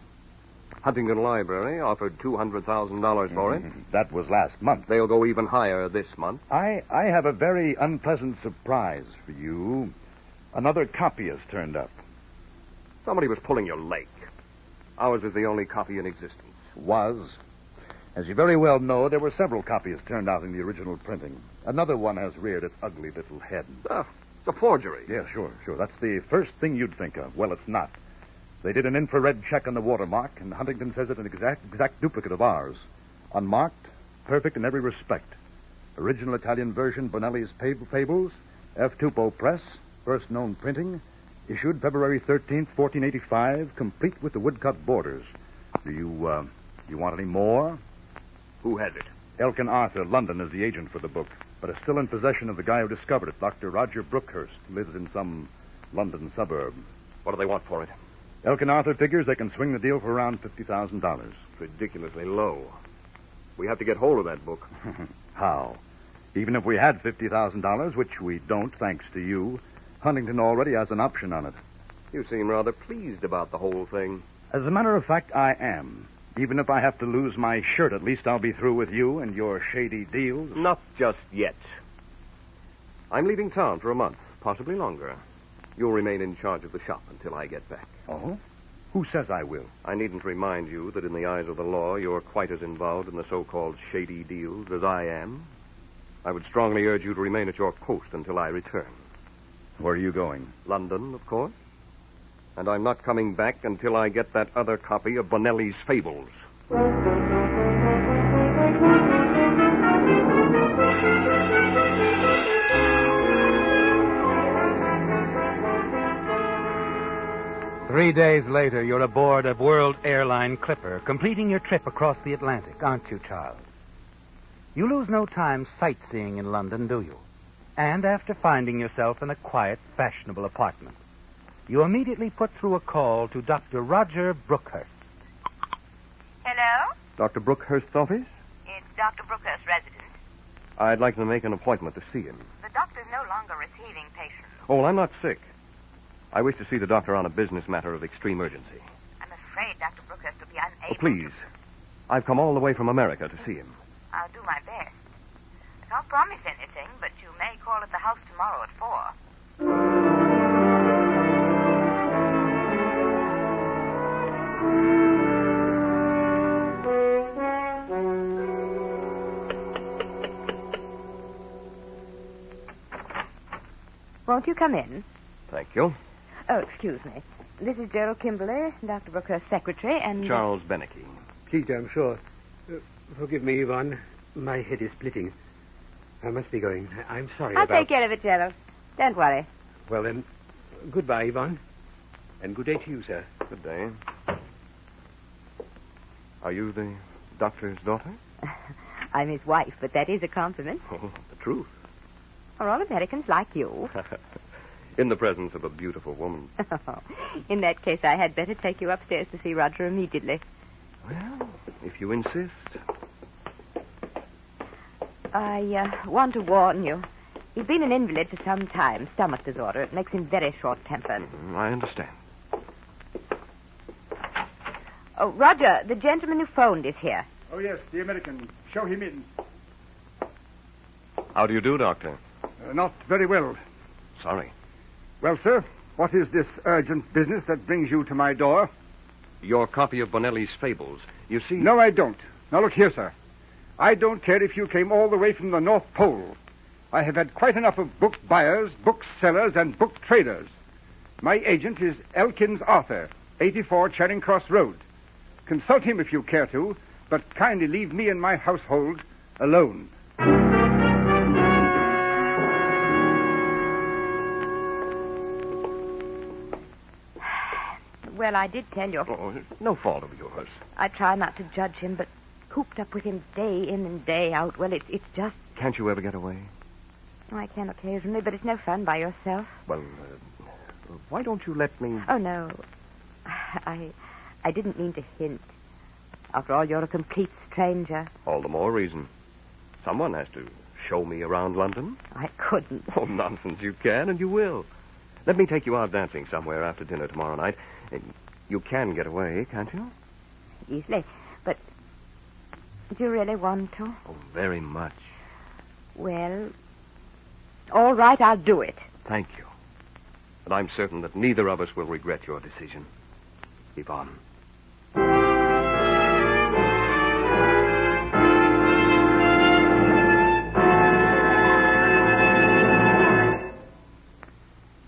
Huntington Library offered $200,000 for it.
That was last month.
They'll go even higher this month.
I have a very unpleasant surprise for you. Another copy has turned up.
Somebody was pulling your leg. Ours is the only copy in existence.
Was. As you very well know, there were several copies turned out in the original printing. Another one has reared its ugly little head.
It's a forgery.
Yeah, sure. That's the first thing you'd think of. Well, it's not. They did an infrared check on the watermark, and Huntington says it's an exact duplicate of ours. Unmarked, perfect in every respect. Original Italian version, Bonelli's Fables, F2 Press, first known printing, issued February 13th, 1485, complete with the woodcut borders. Do you want any more?
Who has it?
Elkin Arthur, London, is the agent for the book, but is still in possession of the guy who discovered it, Dr. Roger Brookhurst, who lives in some London suburb.
What do they want for it?
Elkin Arthur figures they can swing the deal for around $50,000.
Ridiculously low. We have to get hold of that book.
How? Even if we had $50,000, which we don't, thanks to you, Huntington already has an option on it.
You seem rather pleased about the whole thing.
As a matter of fact, I am. Even if I have to lose my shirt, at least I'll be through with you and your shady deals.
Not just yet. I'm leaving town for a month, possibly longer. You'll remain in charge of the shop until I get back.
Oh? Who says I will?
I needn't remind you that in the eyes of the law, you're quite as involved in the so-called shady deals as I am. I would strongly urge you to remain at your post until I return.
Where are you going?
London, of course. And I'm not coming back until I get that other copy of Bonelli's Fables.
3 days later, you're aboard a World Airline Clipper, completing your trip across the Atlantic, aren't you, Charles? You lose no time sightseeing in London, do you? And after finding yourself in a quiet, fashionable apartment, you immediately put through a call to Dr. Roger Brookhurst.
Hello?
Dr. Brookhurst's office?
It's Dr. Brookhurst's residence.
I'd like to make an appointment to see him.
The doctor's no longer receiving patients.
Oh, I'm not sick. I wish to see the doctor on a business matter of extreme urgency.
I'm afraid Dr. Brookhurst will be unable
Oh, please. I've come all the way from America to see him.
I'll do my best. I can't promise anything, but you may call at the house tomorrow at 4. Won't you come in?
Thank you.
Oh, excuse me. This is Gerald Kimberly, Dr. Brookhurst's secretary, and...
Charles Beneke.
Please, I'm sure. Forgive me, Yvonne. My head is splitting. I must be going. I'm sorry
I'll
about...
take care of it, Gerald. Don't worry.
Well, then, goodbye, Yvonne. And good day to you, sir.
Good day. Are you the doctor's daughter?
I'm his wife, but that is a compliment.
Oh, the truth.
Are all Americans like you?
In the presence of a beautiful woman.
In that case, I had better take you upstairs to see Roger immediately.
Well, if you insist.
I want to warn you. He's been an invalid for some time. Stomach disorder. It makes him very short-tempered.
I understand.
Oh, Roger, the gentleman who phoned is here.
Oh, yes, the American. Show him in.
How do you do, Doctor?
Not very well.
Sorry.
Well, sir, what is this urgent business that brings you to my door?
Your copy of Bonelli's Fables. You see...
No, I don't. Now, look here, sir. I don't care if you came all the way from the North Pole. I have had quite enough of book buyers, book sellers, and book traders. My agent is Elkins Arthur, 84 Charing Cross Road. Consult him if you care to, but kindly leave me and my household alone.
Well, I did tell you.
Oh, no fault of yours.
I try not to judge him, but cooped up with him day in and day out, well, it's just...
Can't you ever get away?
Oh, I can occasionally, but it's no fun by yourself.
Well, why don't you let me...
Oh, no. I didn't mean to hint. After all, you're a complete stranger.
All the more reason. Someone has to show me around London.
I couldn't.
Oh, nonsense. You can and you will. Let me take you out dancing somewhere after dinner tomorrow night. You can get away, can't you?
Easily. But do you really want to?
Oh, very much.
Well, all right, I'll do it.
Thank you. But I'm certain that neither of us will regret your decision. Yvonne.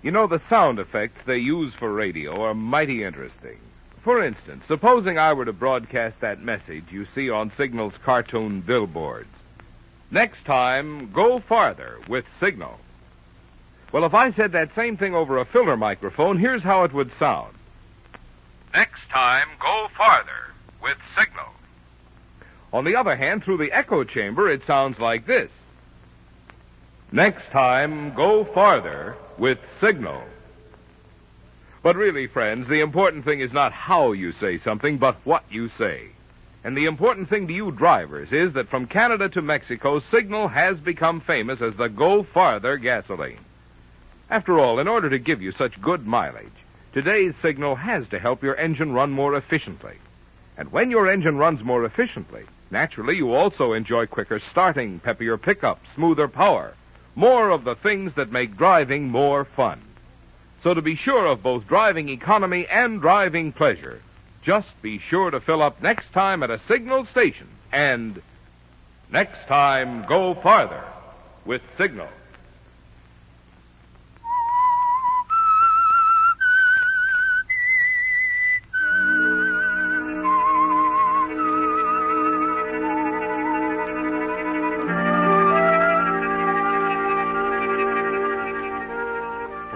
You know, the sound effects they use for radio are mighty interesting. For instance, supposing I were to broadcast that message you see on Signal's cartoon billboards. Next time, go farther with Signal. Well, if I said that same thing over a filter microphone, here's how it would sound. Next time, go farther with Signal. On the other hand, through the echo chamber, it sounds like this. Next time, go farther with Signal. But really, friends, the important thing is not how you say something, but what you say. And the important thing to you drivers is that from Canada to Mexico, Signal has become famous as the Go Farther gasoline. After all, in order to give you such good mileage, today's Signal has to help your engine run more efficiently. And when your engine runs more efficiently, naturally you also enjoy quicker starting, peppier pickup, smoother power, more of the things that make driving more fun. So to be sure of both driving economy and driving pleasure, just be sure to fill up next time at a Signal station. And next time, go farther with Signal.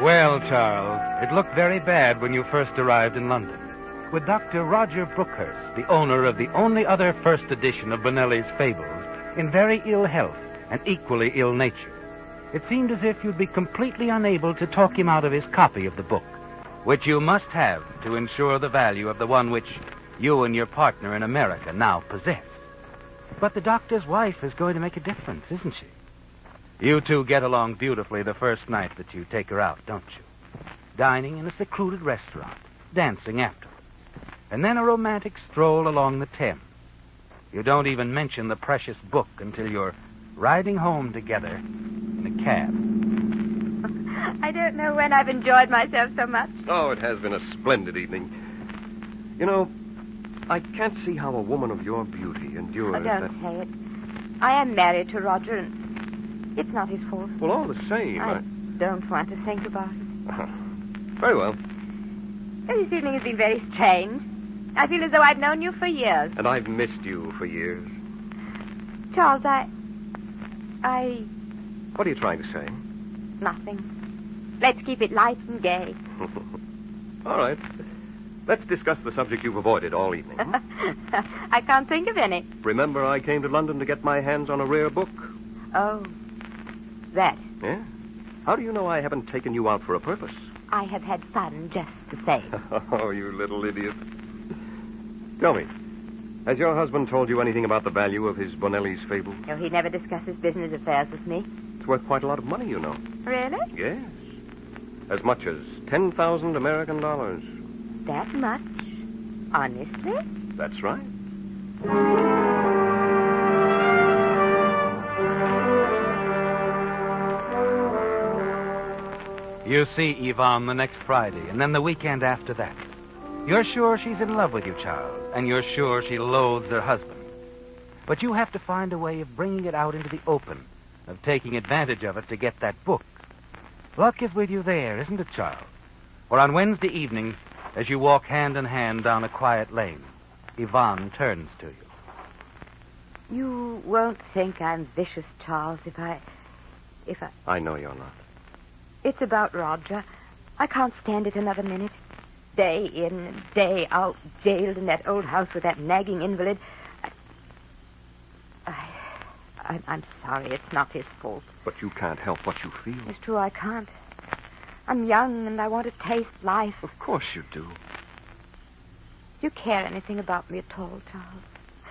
Well, Charles, it looked very bad when you first arrived in London. With Dr. Roger Brookhurst, the owner of the only other first edition of Bonelli's Fables, in very ill health and equally ill nature. It seemed as if you'd be completely unable to talk him out of his copy of the book, which you must have to ensure the value of the one which you and your partner in America now possess. But the doctor's wife is going to make a difference, isn't she? You two get along beautifully the first night that you take her out, don't you? Dining in a secluded restaurant, dancing afterwards, and then a romantic stroll along the Thames. You don't even mention the precious book until you're riding home together in a cab.
I don't know when I've enjoyed myself so much.
Oh, it has been a splendid evening. You know, I can't see how a woman of your beauty endures
Oh, don't say it. I am married to Roger, and it's not his fault.
Well, all the same,
I don't want to think about it.
Very well.
This evening has been very strange. I feel as though I'd known you for years.
And I've missed you for years.
Charles, I...
What are you trying to say?
Nothing. Let's keep it light and gay.
All right. Let's discuss the subject you've avoided all evening.
I can't think of any.
Remember, I came to London to get my hands on a rare book?
Oh, that.
Yeah? How do you know I haven't taken you out for a purpose?
I have had fun just the same.
Oh, you little idiot. Tell me, has your husband told you anything about the value of his Bonelli's Fables?
No, he never discusses business affairs with me.
It's worth quite a lot of money, you know.
Really?
Yes. As much as 10,000 American dollars.
That much? Honestly?
That's right.
You see Yvonne the next Friday, and then the weekend after that. You're sure she's in love with you, Charles, and you're sure she loathes her husband. But you have to find a way of bringing it out into the open, of taking advantage of it to get that book. Luck is with you there, isn't it, Charles? Or on Wednesday evening, as you walk hand in hand down a quiet lane, Yvonne turns to you.
You won't think I'm vicious, Charles, if I...
I know you're not.
It's about Roger. I can't stand it another minute. Day in and day out, jailed in that old house with that nagging invalid. I'm sorry. It's not his fault.
But you can't help what you feel.
It's true, I can't. I'm young, and I want to taste life.
Of course you do.
Do you care anything about me at all, Charles?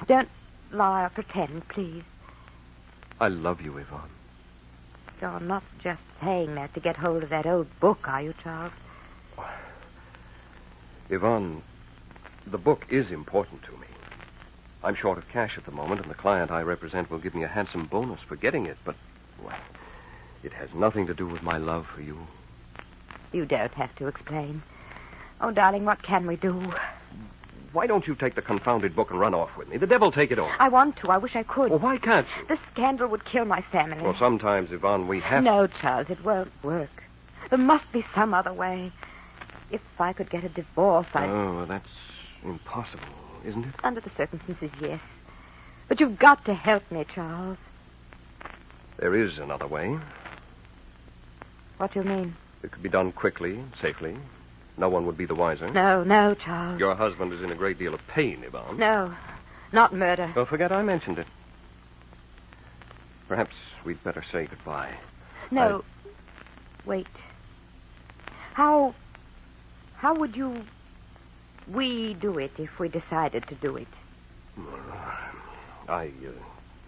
Don't lie or pretend, please.
I love you, Yvonne.
You're not just saying that to get hold of that old book, are you, Charles?
Yvonne, the book is important to me. I'm short of cash at the moment, and the client I represent will give me a handsome bonus for getting it, but, well, it has nothing to do with my love for you.
You don't have to explain. Oh, darling, what can we do?
Why don't you take the confounded book and run off with me? The devil take it all.
I want to. I wish I could.
Well, why can't you?
The scandal would kill my family.
Well, sometimes, Yvonne, we have
No, Charles, it won't work. There must be some other way. If I could get a divorce, I'd...
Oh, that's impossible, isn't it?
Under the circumstances, yes. But you've got to help me, Charles.
There is another way.
What do you mean?
It could be done quickly and safely. No one would be the wiser.
No, Charles.
Your husband is in a great deal of pain, Yvonne.
No, not murder.
Don't forget I mentioned it. Perhaps we'd better say goodbye.
No. Wait. How would we do it if we decided to do it?
I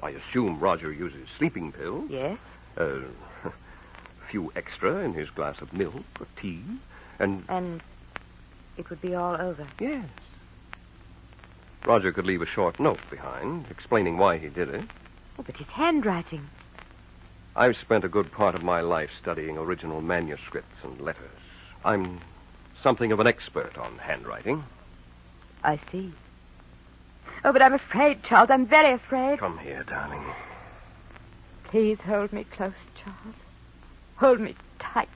assume Roger uses sleeping pills.
Yes.
A few extra in his glass of milk or tea,
And it would be all over.
Yes. Roger could leave a short note behind, explaining why he did it.
Oh, but his handwriting.
I've spent a good part of my life studying original manuscripts and letters. I'm something of an expert on handwriting.
I see. Oh, but I'm afraid, Charles. I'm very afraid.
Come here, darling.
Please hold me close, Charles. Hold me tight.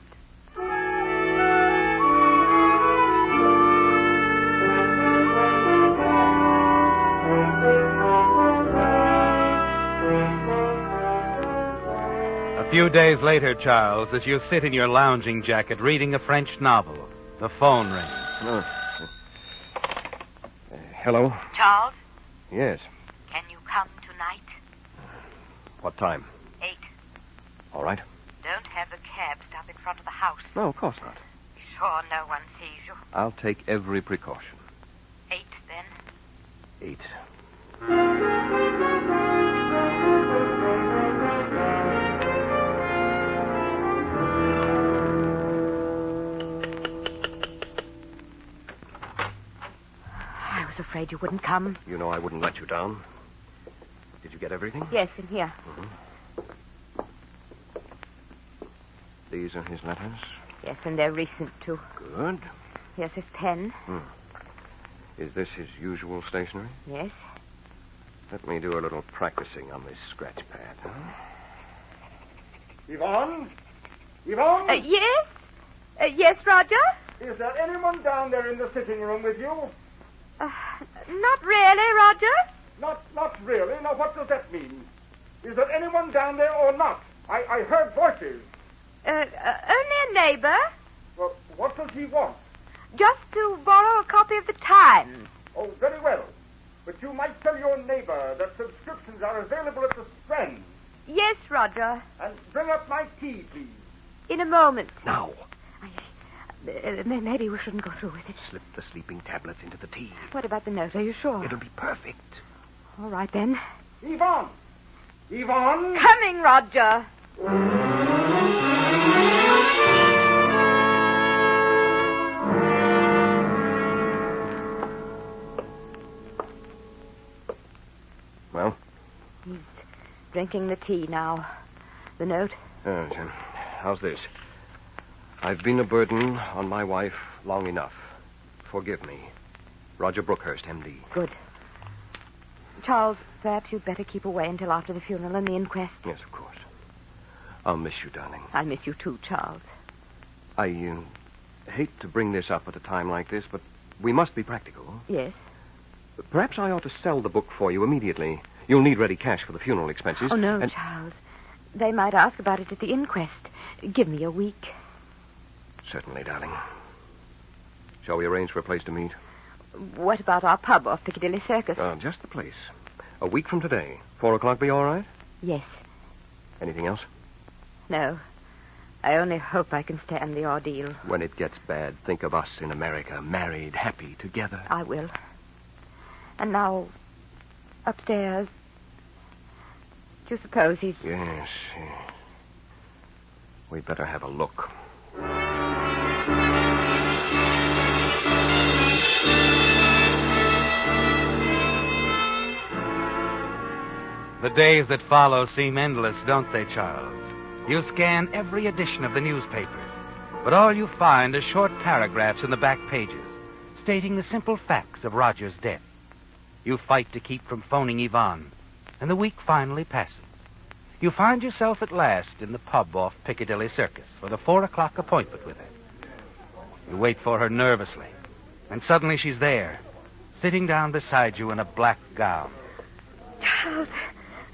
A few days later, Charles, as you sit in your lounging jacket reading a French novel, the phone rings.
Hello?
Charles?
Yes.
Can you come tonight?
What time?
8.
All right.
Don't have the cab stop in front of the house.
No, of course not.
Be sure no one sees you.
I'll take every precaution.
8, then.
8.
I was afraid you wouldn't come.
You know I wouldn't let you down. Did you get everything?
Yes, in here.
Mm-hmm. These are his letters?
Yes, and they're recent, too.
Good.
Here's his pen.
Is this his usual stationery?
Yes.
Let me do a little practicing on this scratch pad. Huh?
Yvonne? Yvonne?
Yes? Yes, Roger?
Is there anyone down there in the sitting room with you?
Not really, Roger.
Not really? Now, what does that mean? Is there anyone down there or not? I heard voices.
Only a neighbor.
Well, what does he want?
Just to borrow a copy of the Times.
Oh, very well. But you might tell your neighbor that subscriptions are available at the Strand.
Yes, Roger.
And bring up my tea, please.
In a moment.
Now.
Maybe we shouldn't go through with it.
Slip the sleeping tablets into the tea.
What about the note? Are you sure?
It'll be perfect.
All right, then.
Yvonne! Yvonne!
Coming, Roger.
Well?
He's drinking the tea now. The note?
Jim, how's this? I've been a burden on my wife long enough. Forgive me. Roger Brookhurst, M.D.
Good. Charles, perhaps you'd better keep away until after the funeral and the inquest.
Yes, of course. I'll miss you, darling.
I'll miss you too, Charles.
I hate to bring this up at a time like this, but we must be practical.
Yes?
Perhaps I ought to sell the book for you immediately. You'll need ready cash for the funeral expenses.
Oh, no, Charles. They might ask about it at the inquest. Give me a week.
Certainly, darling. Shall we arrange for a place to meet?
What about our pub off Piccadilly Circus?
Just the place. A week from today. 4 o'clock be all right?
Yes.
Anything else?
No. I only hope I can stand the ordeal.
When it gets bad, think of us in America, married, happy, together.
I will. And now, upstairs. Do you suppose he's...
Yes. We'd better have a look.
The days that follow seem endless, don't they, Charles? You scan every edition of the newspaper, but all you find are short paragraphs in the back pages, stating the simple facts of Roger's death. You fight to keep from phoning Yvonne, and the week finally passes. You find yourself at last in the pub off Piccadilly Circus for the 4:00 appointment with her. You wait for her nervously, and suddenly she's there, sitting down beside you in a black gown.
Charles,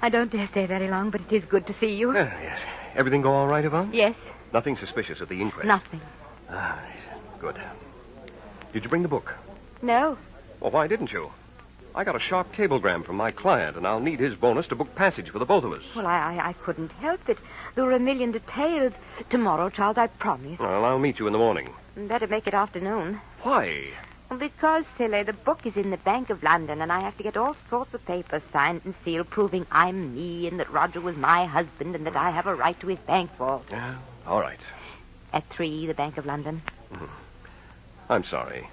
I don't dare stay very long, but it is good to see you.
Yes. Everything go all right, Yvonne?
Yes.
Nothing suspicious at the inquest?
Nothing.
Ah, good. Did you bring the book?
No.
Well, why didn't you? I got a sharp cablegram from my client, and I'll need his bonus to book passage for the both of us.
Well, I couldn't help it. There were a million details. Tomorrow, Charles, I promise.
Well, I'll meet you in the morning.
Better make it afternoon.
Why?
Well, because, silly, the book is in the Bank of London, and I have to get all sorts of papers signed and sealed proving I'm me and that Roger was my husband and that I have a right to his bank vault.
Yeah, all right.
At 3, the Bank of London.
I'm sorry.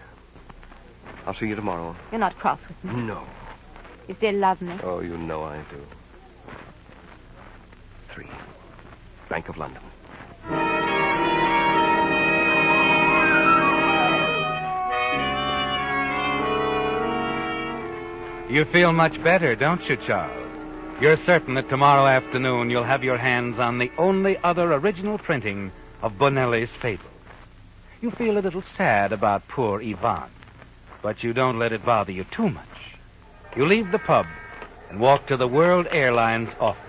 I'll see you tomorrow.
You're not cross with me?
No.
You still love me?
Oh, you know I do. 3, Bank of London.
You feel much better, don't you, Charles? You're certain that tomorrow afternoon you'll have your hands on the only other original printing of Bonelli's Fables. You feel a little sad about poor Yvonne, but you don't let it bother you too much. You leave the pub and walk to the World Airlines office.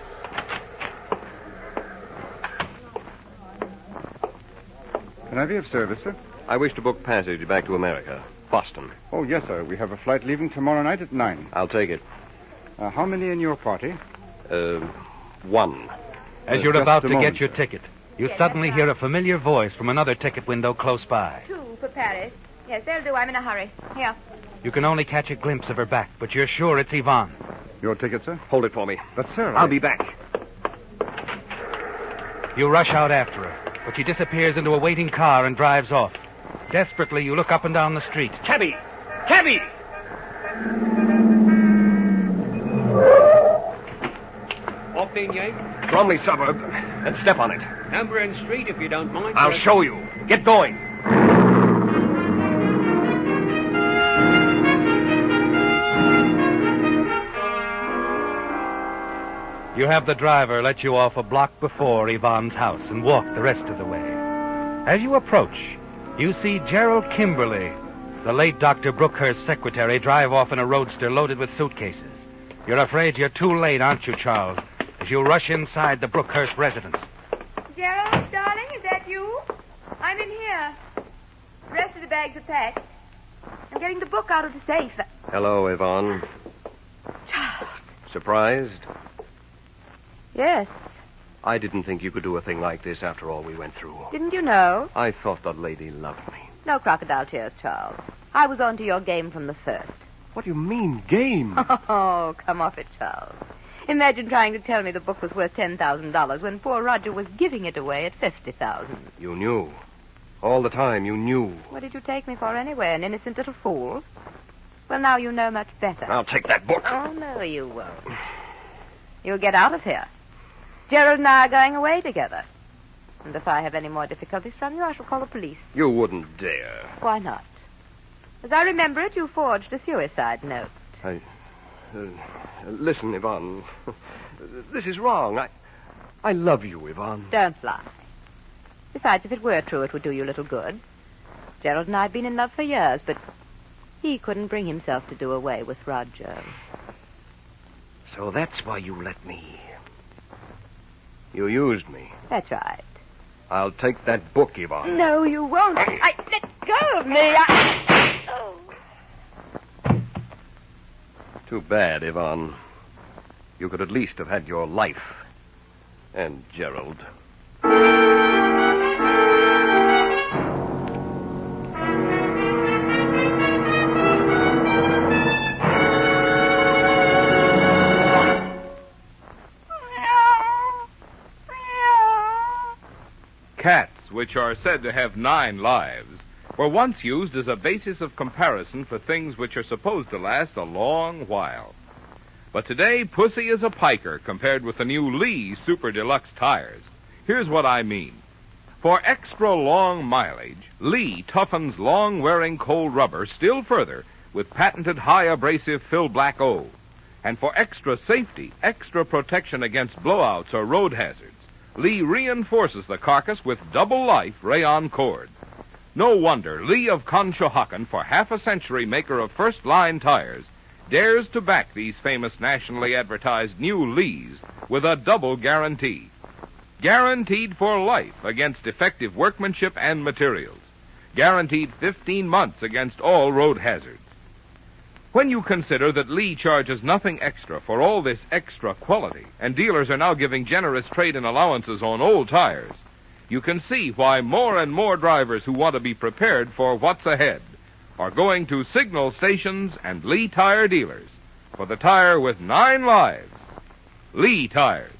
Can I be of service, sir?
I wish to book passage back to America. Boston.
Oh, yes, sir. We have a flight leaving tomorrow night at 9.
I'll take it.
How many in your party?
1.
As you're about to get your ticket, you suddenly hear a familiar voice from another ticket window close by.
2 for Paris. Yes, they'll do. I'm in a hurry. Here.
You can only catch a glimpse of her back, but you're sure it's Yvonne.
Your ticket, sir?
Hold it for me.
But, sir,
I'll be back.
You rush out after her, but she disappears into a waiting car and drives off. Desperately, you look up and down the street.
Cabby! Cabby!
Off in, Yank.
Bromley suburb, and step on it.
Number and street, if you don't mind.
I'll show you. Get going.
You have the driver let you off a block before Yvonne's house and walk the rest of the way. As you approach, you see Gerald Kimberly, the late Dr. Brookhurst's secretary, drive off in a roadster loaded with suitcases. You're afraid you're too late, aren't you, Charles, as you rush inside the Brookhurst residence.
Gerald, darling, is that you? I'm in here. The rest of the bags are packed. I'm getting the book out of the safe.
Hello, Yvonne.
Charles.
Surprised?
Yes.
I didn't think you could do a thing like this after all we went through.
Didn't you know?
I thought the lady loved me.
No crocodile tears, Charles. I was on to your game from the first.
What do you mean, game?
Oh, come off it, Charles. Imagine trying to tell me the book was worth $10,000 when poor Roger was giving it away at $50,000.
You knew. All the time, you knew.
What did you take me for anyway, an innocent little fool? Well, now you know much better.
I'll take that book.
Oh, no, you won't. You'll get out of here. Gerald and I are going away together. And if I have any more difficulties from you, I shall call the police.
You wouldn't dare.
Why not? As I remember it, you forged a suicide note.
Listen, Yvonne. This is wrong. I love you, Yvonne.
Don't lie. Besides, if it were true, it would do you little good. Gerald and I have been in love for years, but he couldn't bring himself to do away with Roger.
So that's why you let me. You used me.
That's right.
I'll take that book, Yvonne.
No, you won't. Let go of me.
Too bad, Yvonne. You could at least have had your life. And Gerald.
Cats, which are said to have 9 lives, were once used as a basis of comparison for things which are supposed to last a long while. But today, Pussy is a piker compared with the new Lee Super Deluxe tires. Here's what I mean. For extra long mileage, Lee toughens long-wearing cold rubber still further with patented high abrasive Fill Black O. And for extra safety, extra protection against blowouts or road hazards, Lee reinforces the carcass with double-life rayon cord. No wonder Lee of Conshohocken, for half a century maker of first-line tires, dares to back these famous nationally advertised new Lees with a double guarantee. Guaranteed for life against defective workmanship and materials. Guaranteed 15 months against all road hazards. When you consider that Lee charges nothing extra for all this extra quality, and dealers are now giving generous trade-in allowances on old tires, you can see why more and more drivers who want to be prepared for what's ahead are going to signal stations and Lee tire dealers for the tire with 9 lives. Lee tires.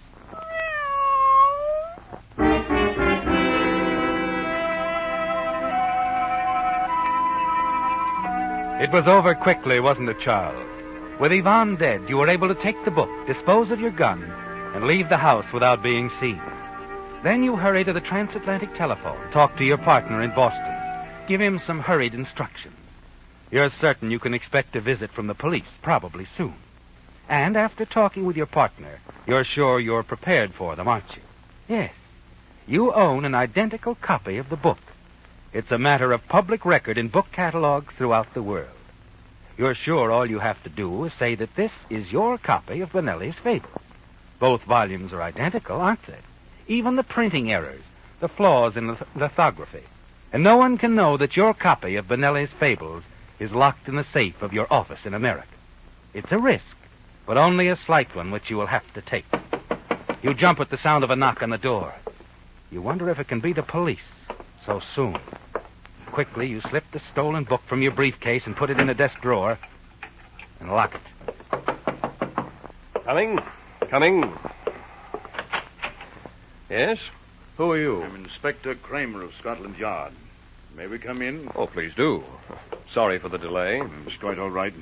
It was over quickly, wasn't it, Charles? With Yvonne dead, you were able to take the book, dispose of your gun, and leave the house without being seen. Then you hurry to the transatlantic telephone, talk to your partner in Boston, give him some hurried instructions. You're certain you can expect a visit from the police, probably soon. And after talking with your partner, you're sure you're prepared for them, aren't you? Yes. You own an identical copy of the book. It's a matter of public record in book catalogs throughout the world. You're sure all you have to do is say that this is your copy of Benelli's Fables. Both volumes are identical, aren't they? Even the printing errors, the flaws in lithography. And no one can know that your copy of Benelli's Fables is locked in the safe of your office in America. It's a risk, but only a slight one which you will have to take. You jump at the sound of a knock on the door. You wonder if it can be the police so soon. Quickly, you slip the stolen book from your briefcase and put it in a desk drawer and lock it.
Coming. Yes? Who are you?
I'm Inspector Kramer of Scotland Yard. May we come in?
Oh, please do. Sorry for the delay.
It's quite all right.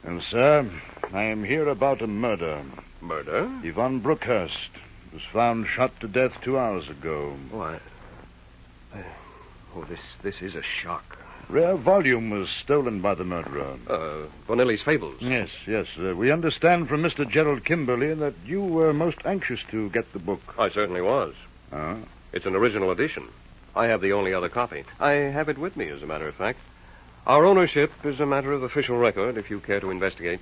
And, sir, I am here about a murder.
Murder?
Yvonne Brookhurst was found shot to death 2 hours ago.
Why? This is a shock.
Rare volume was stolen by the murderer.
Bonelli's Fables?
Yes. We understand from Mr. Gerald Kimberly that you were most anxious to get the book.
I certainly was. It's an original edition. I have the only other copy. I have it with me, as a matter of fact. Our ownership is a matter of official record, if you care to investigate.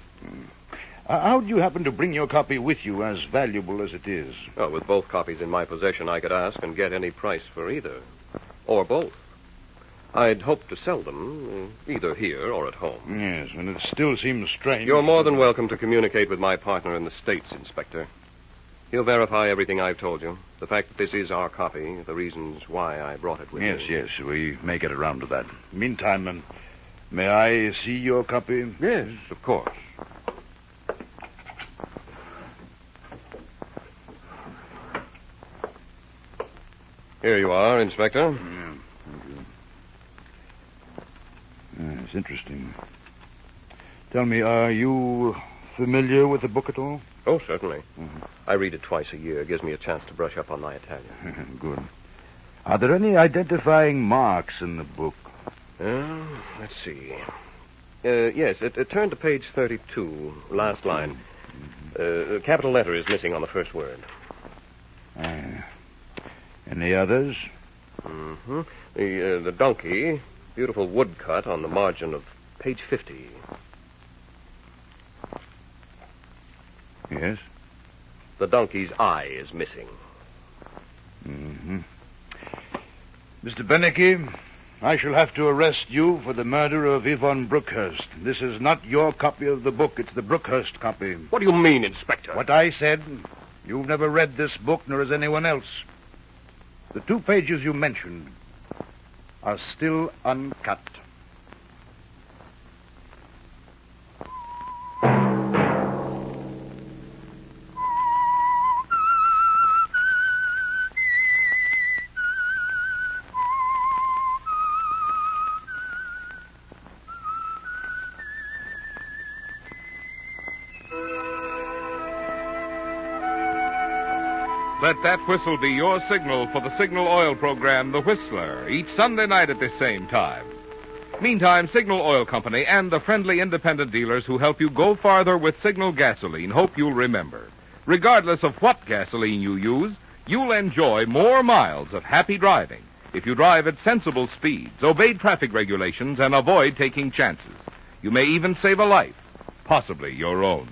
How do you happen to bring your copy with you, as valuable as it is?
Well, with both copies in my possession, I could ask and get any price for either. Or both. I'd hope to sell them, either here or at home.
Yes, and it still seems strange.
You're more than welcome to communicate with my partner in the States, Inspector. He'll verify everything I've told you. The fact that this is our copy, the reasons why I brought it with me.
Yes, we may get around to that. Meantime, may I see your copy?
Yes, of course. Here you are, Inspector.
Yeah, thank you. It's interesting. Tell me, are you familiar with the book at all?
Oh, certainly. Mm-hmm. I read it twice a year. It gives me a chance to brush up on my Italian.
Good. Are there any identifying marks in the book?
Let's see. Yes, turn to page 32, last line. A capital letter is missing on the first word.
Any others?
Mm-hmm. The donkey, beautiful woodcut on the margin of page 50.
Yes?
The donkey's eye is missing.
Mm-hmm. Mr. Beneke, I shall have to arrest you for the murder of Yvonne Brookhurst. This is not your copy of the book. It's the Brookhurst copy.
What do you mean, Inspector?
What I said. You've never read this book, nor has anyone else. The 2 pages you mentioned are still uncut.
Let that whistle be your signal for the Signal Oil program, The Whistler, each Sunday night at this same time. Meantime, Signal Oil Company and the friendly independent dealers who help you go farther with Signal gasoline hope you'll remember. Regardless of what gasoline you use, you'll enjoy more miles of happy driving if you drive at sensible speeds, obey traffic regulations, and avoid taking chances. You may even save a life, possibly your own.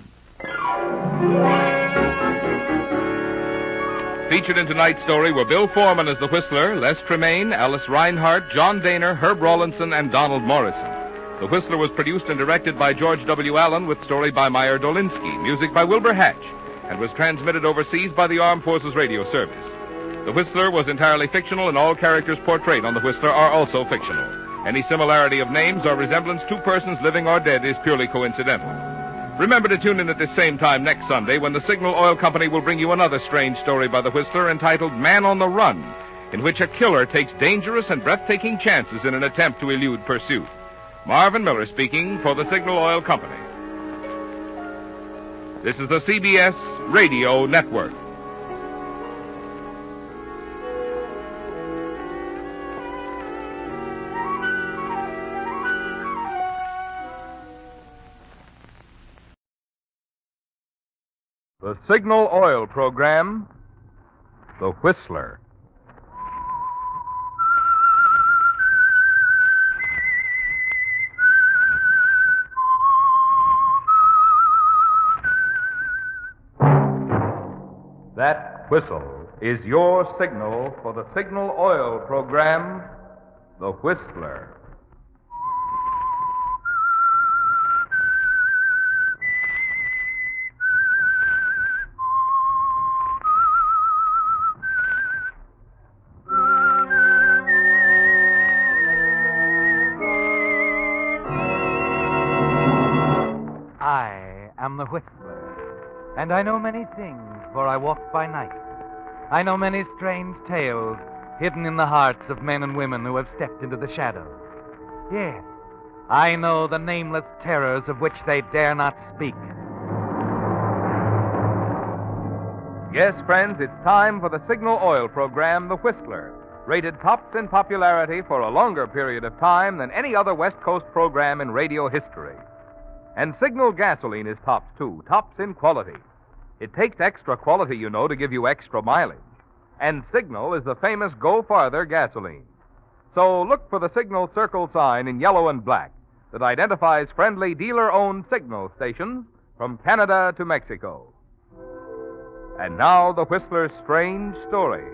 Featured in tonight's story were Bill Foreman as the Whistler, Les Tremaine, Alice Reinhardt, John Daner, Herb Rawlinson, and Donald Morrison. The Whistler was produced and directed by George W. Allen with story by Meyer Dolinsky, music by Wilbur Hatch, and was transmitted overseas by the Armed Forces Radio Service. The Whistler was entirely fictional, and all characters portrayed on The Whistler are also fictional. Any similarity of names or resemblance to persons living or dead is purely coincidental. Remember to tune in at this same time next Sunday when the Signal Oil Company will bring you another strange story by the Whistler entitled Man on the Run, in which a killer takes dangerous and breathtaking chances in an attempt to elude pursuit. Marvin Miller speaking for the Signal Oil Company. This is the CBS Radio Network. The Signal Oil Program, The Whistler. That whistle is your signal for the Signal Oil Program, The Whistler.
I am the Whistler, and I know many things, for I walk by night. I know many strange tales hidden in the hearts of men and women who have stepped into the shadows. Yes, I know the nameless terrors of which they dare not speak.
Yes, friends, it's time for the Signal Oil Program, The Whistler, rated tops in popularity for a longer period of time than any other West Coast program in radio history. And Signal gasoline is tops, too, tops in quality. It takes extra quality, you know, to give you extra mileage. And Signal is the famous Go Farther gasoline. So look for the Signal circle sign in yellow and black that identifies friendly dealer-owned Signal stations from Canada to Mexico. And now the Whistler's strange story.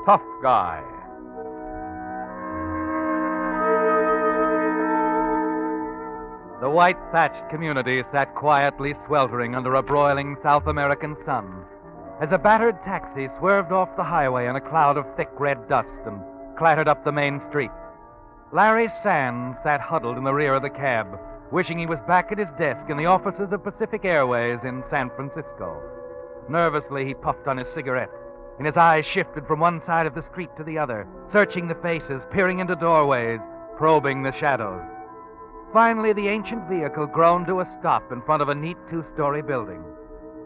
Tough Guy.
The white-thatched community sat quietly sweltering under a broiling South American sun as a battered taxi swerved off the highway in a cloud of thick red dust and clattered up the main street. Larry Sands sat huddled in the rear of the cab, wishing he was back at his desk in the offices of Pacific Airways in San Francisco. Nervously, he puffed on his cigarette, and his eyes shifted from one side of the street to the other, searching the faces, peering into doorways, probing the shadows. Finally, the ancient vehicle groaned to a stop in front of a neat two-story building.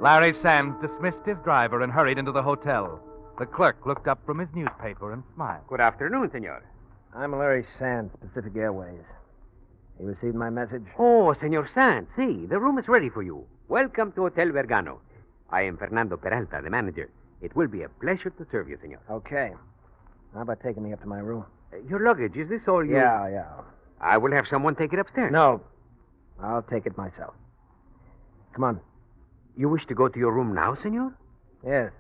Larry Sands dismissed his driver and hurried into the hotel. The clerk looked up from his newspaper and smiled.
Good afternoon, senor.
I'm Larry Sands, Pacific Airways. You received my message?
Oh, Senor Sands, see, the room is ready for you. Welcome to Hotel Vergano. I am Fernando Peralta, the manager. It will be a pleasure to serve you, senor.
Okay. How about taking me up to my room?
Your luggage, is this all you...
Yeah.
I will have someone take it upstairs.
No. I'll take it myself. Come on.
You wish to go to your room now, senor?
Yes.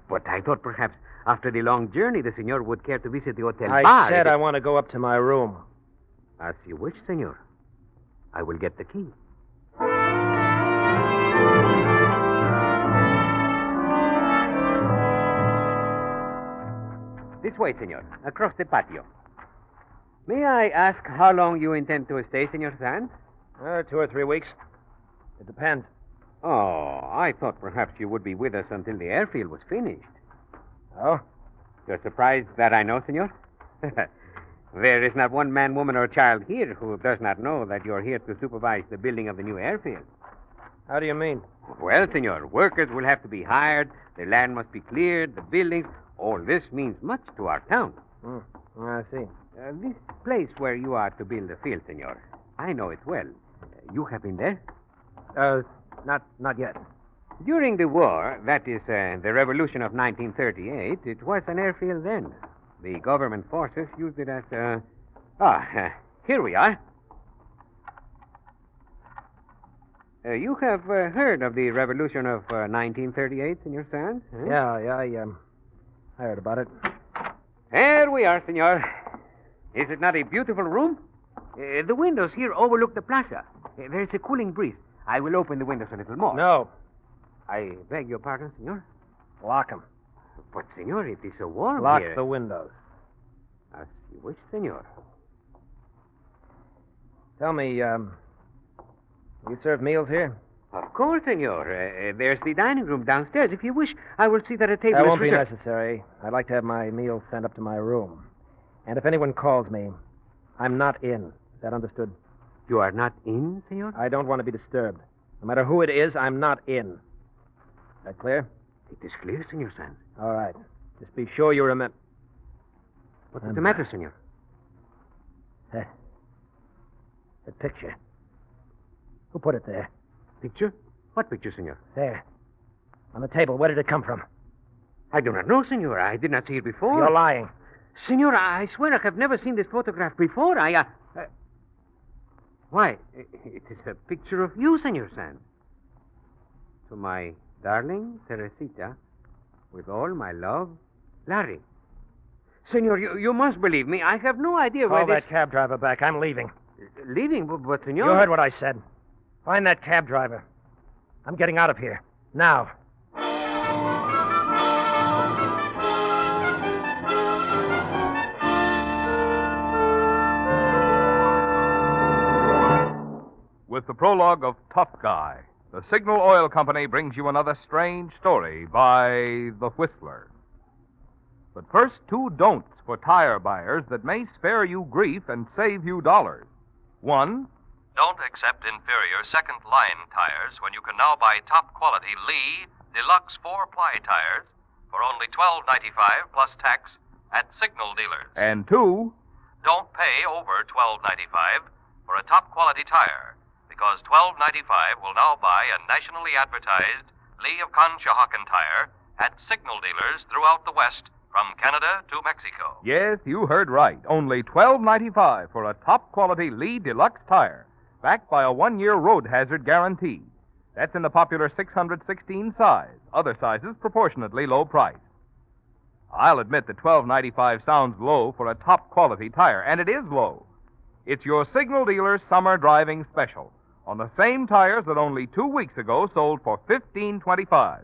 But I thought perhaps after the long journey, the senor would care to visit the hotel bar.
I said I want to go up to my room.
As you wish, senor. I will get the key. This way, senor. Across the patio. May I ask how long you intend to stay, Senor Sands?
2 or 3 weeks. It depends.
Oh, I thought perhaps you would be with us until the airfield was finished.
Oh?
You're surprised that I know, senor? There is not one man, woman, or child here who does not know that you're here to supervise the building of the new airfield.
How do you mean?
Well, senor, workers will have to be hired, the land must be cleared, the buildings. All this means much to our town.
I see.
This place where you are to build the field, senor, I know it well. You have been there?
Not yet.
During the war, that is, the Revolution of 1938, it was an airfield then. The government forces used it as, here we are. You have heard of the Revolution of 1938, Senor Sands? Huh?
Yeah, I heard about it.
Here we are, senor. Is it not a beautiful room? The windows here overlook the plaza. There's a cooling breeze. I will open the windows a little more.
No.
I beg your pardon, senor.
Lock them.
But, senor, it is so warm
Lock
here.
the windows.
As you wish, senor.
Tell me, you serve meals here?
Of course, senor. There's the dining room downstairs. If you wish, I will see that a table
That
is
won't be
reserved.
necessary. I'd like to have my meals sent up to my room. And if anyone calls me, I'm not in. Is that understood?
You are not in, senor?
I don't want to be disturbed. No matter who it is, I'm not in. Is that clear?
It is clear, senor Sands.
All right. Just be sure you remember.
What's the matter, senor?
The picture. Who put it there?
Picture? What picture, senor?
There. On the table. Where did it come from?
I do not know, senor. I did not see it before.
You're lying.
Senor, I swear I have never seen this photograph before. Why, it is a picture of you, Senor Sands. To my darling Teresita, with all my love, Larry. Senor, you must believe me. I have no idea where
Call that cab driver back. I'm leaving.
Leaving? But, senor...
You heard what I said. Find that cab driver. I'm getting out of here. Now.
With the prologue of Tough Guy, the Signal Oil Company brings you another strange story by The Whistler. But first, two don'ts for tire buyers that may spare you grief and save you dollars. One,
don't accept inferior second-line tires when you can now buy top-quality Lee Deluxe 4-ply tires for only $12.95 plus tax at Signal dealers.
And two,
don't pay over $12.95 for a top-quality tire, because $12.95 will now buy a nationally advertised Lee of Conshohocken tire at Signal dealers throughout the West, from Canada to Mexico.
yes, you heard right. Only $12.95 for a top-quality Lee Deluxe tire, backed by a 1-year road hazard guarantee. That's in the popular 616 size. Other sizes proportionately low price. I'll admit that $12.95 sounds low for a top-quality tire, and it is low. It's your Signal dealer's summer driving special on the same tires that only 2 weeks ago sold for $15.25.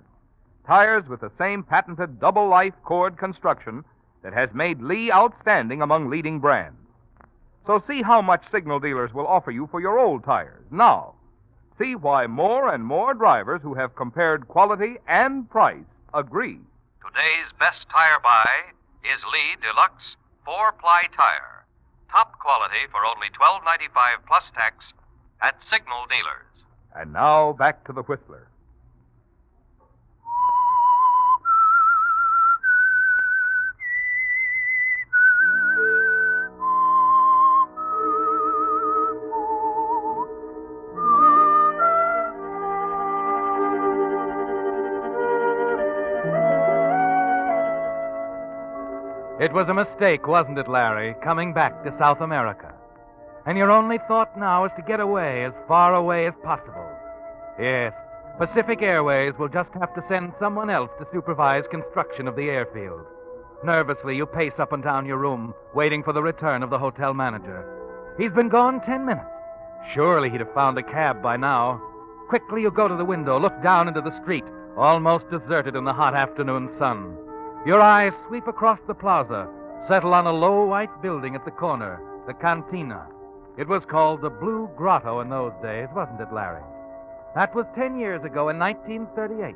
Tires with the same patented double-life cord construction that has made Lee outstanding among leading brands. So see how much Signal dealers will offer you for your old tires now. See why more and more drivers who have compared quality and price agree.
Today's best tire buy is Lee Deluxe 4-ply tire. Top quality for only $12.95 plus tax at Signal dealers.
And now back to the Whistler.
It was a mistake, wasn't it, Larry, coming back to South America? And your only thought now is to get away, as far away as possible. Yes, Pacific Airways will just have to send someone else to supervise construction of the airfield. Nervously, you pace up and down your room, waiting for the return of the hotel manager. He's been gone 10 minutes. Surely he'd have found a cab by now. Quickly, you go to the window, look down into the street, almost deserted in the hot afternoon sun. Your eyes sweep across the plaza, settle on a low white building at the corner, the cantina. It was called the Blue Grotto in those days, wasn't it, Larry? That was 10 years ago in 1938.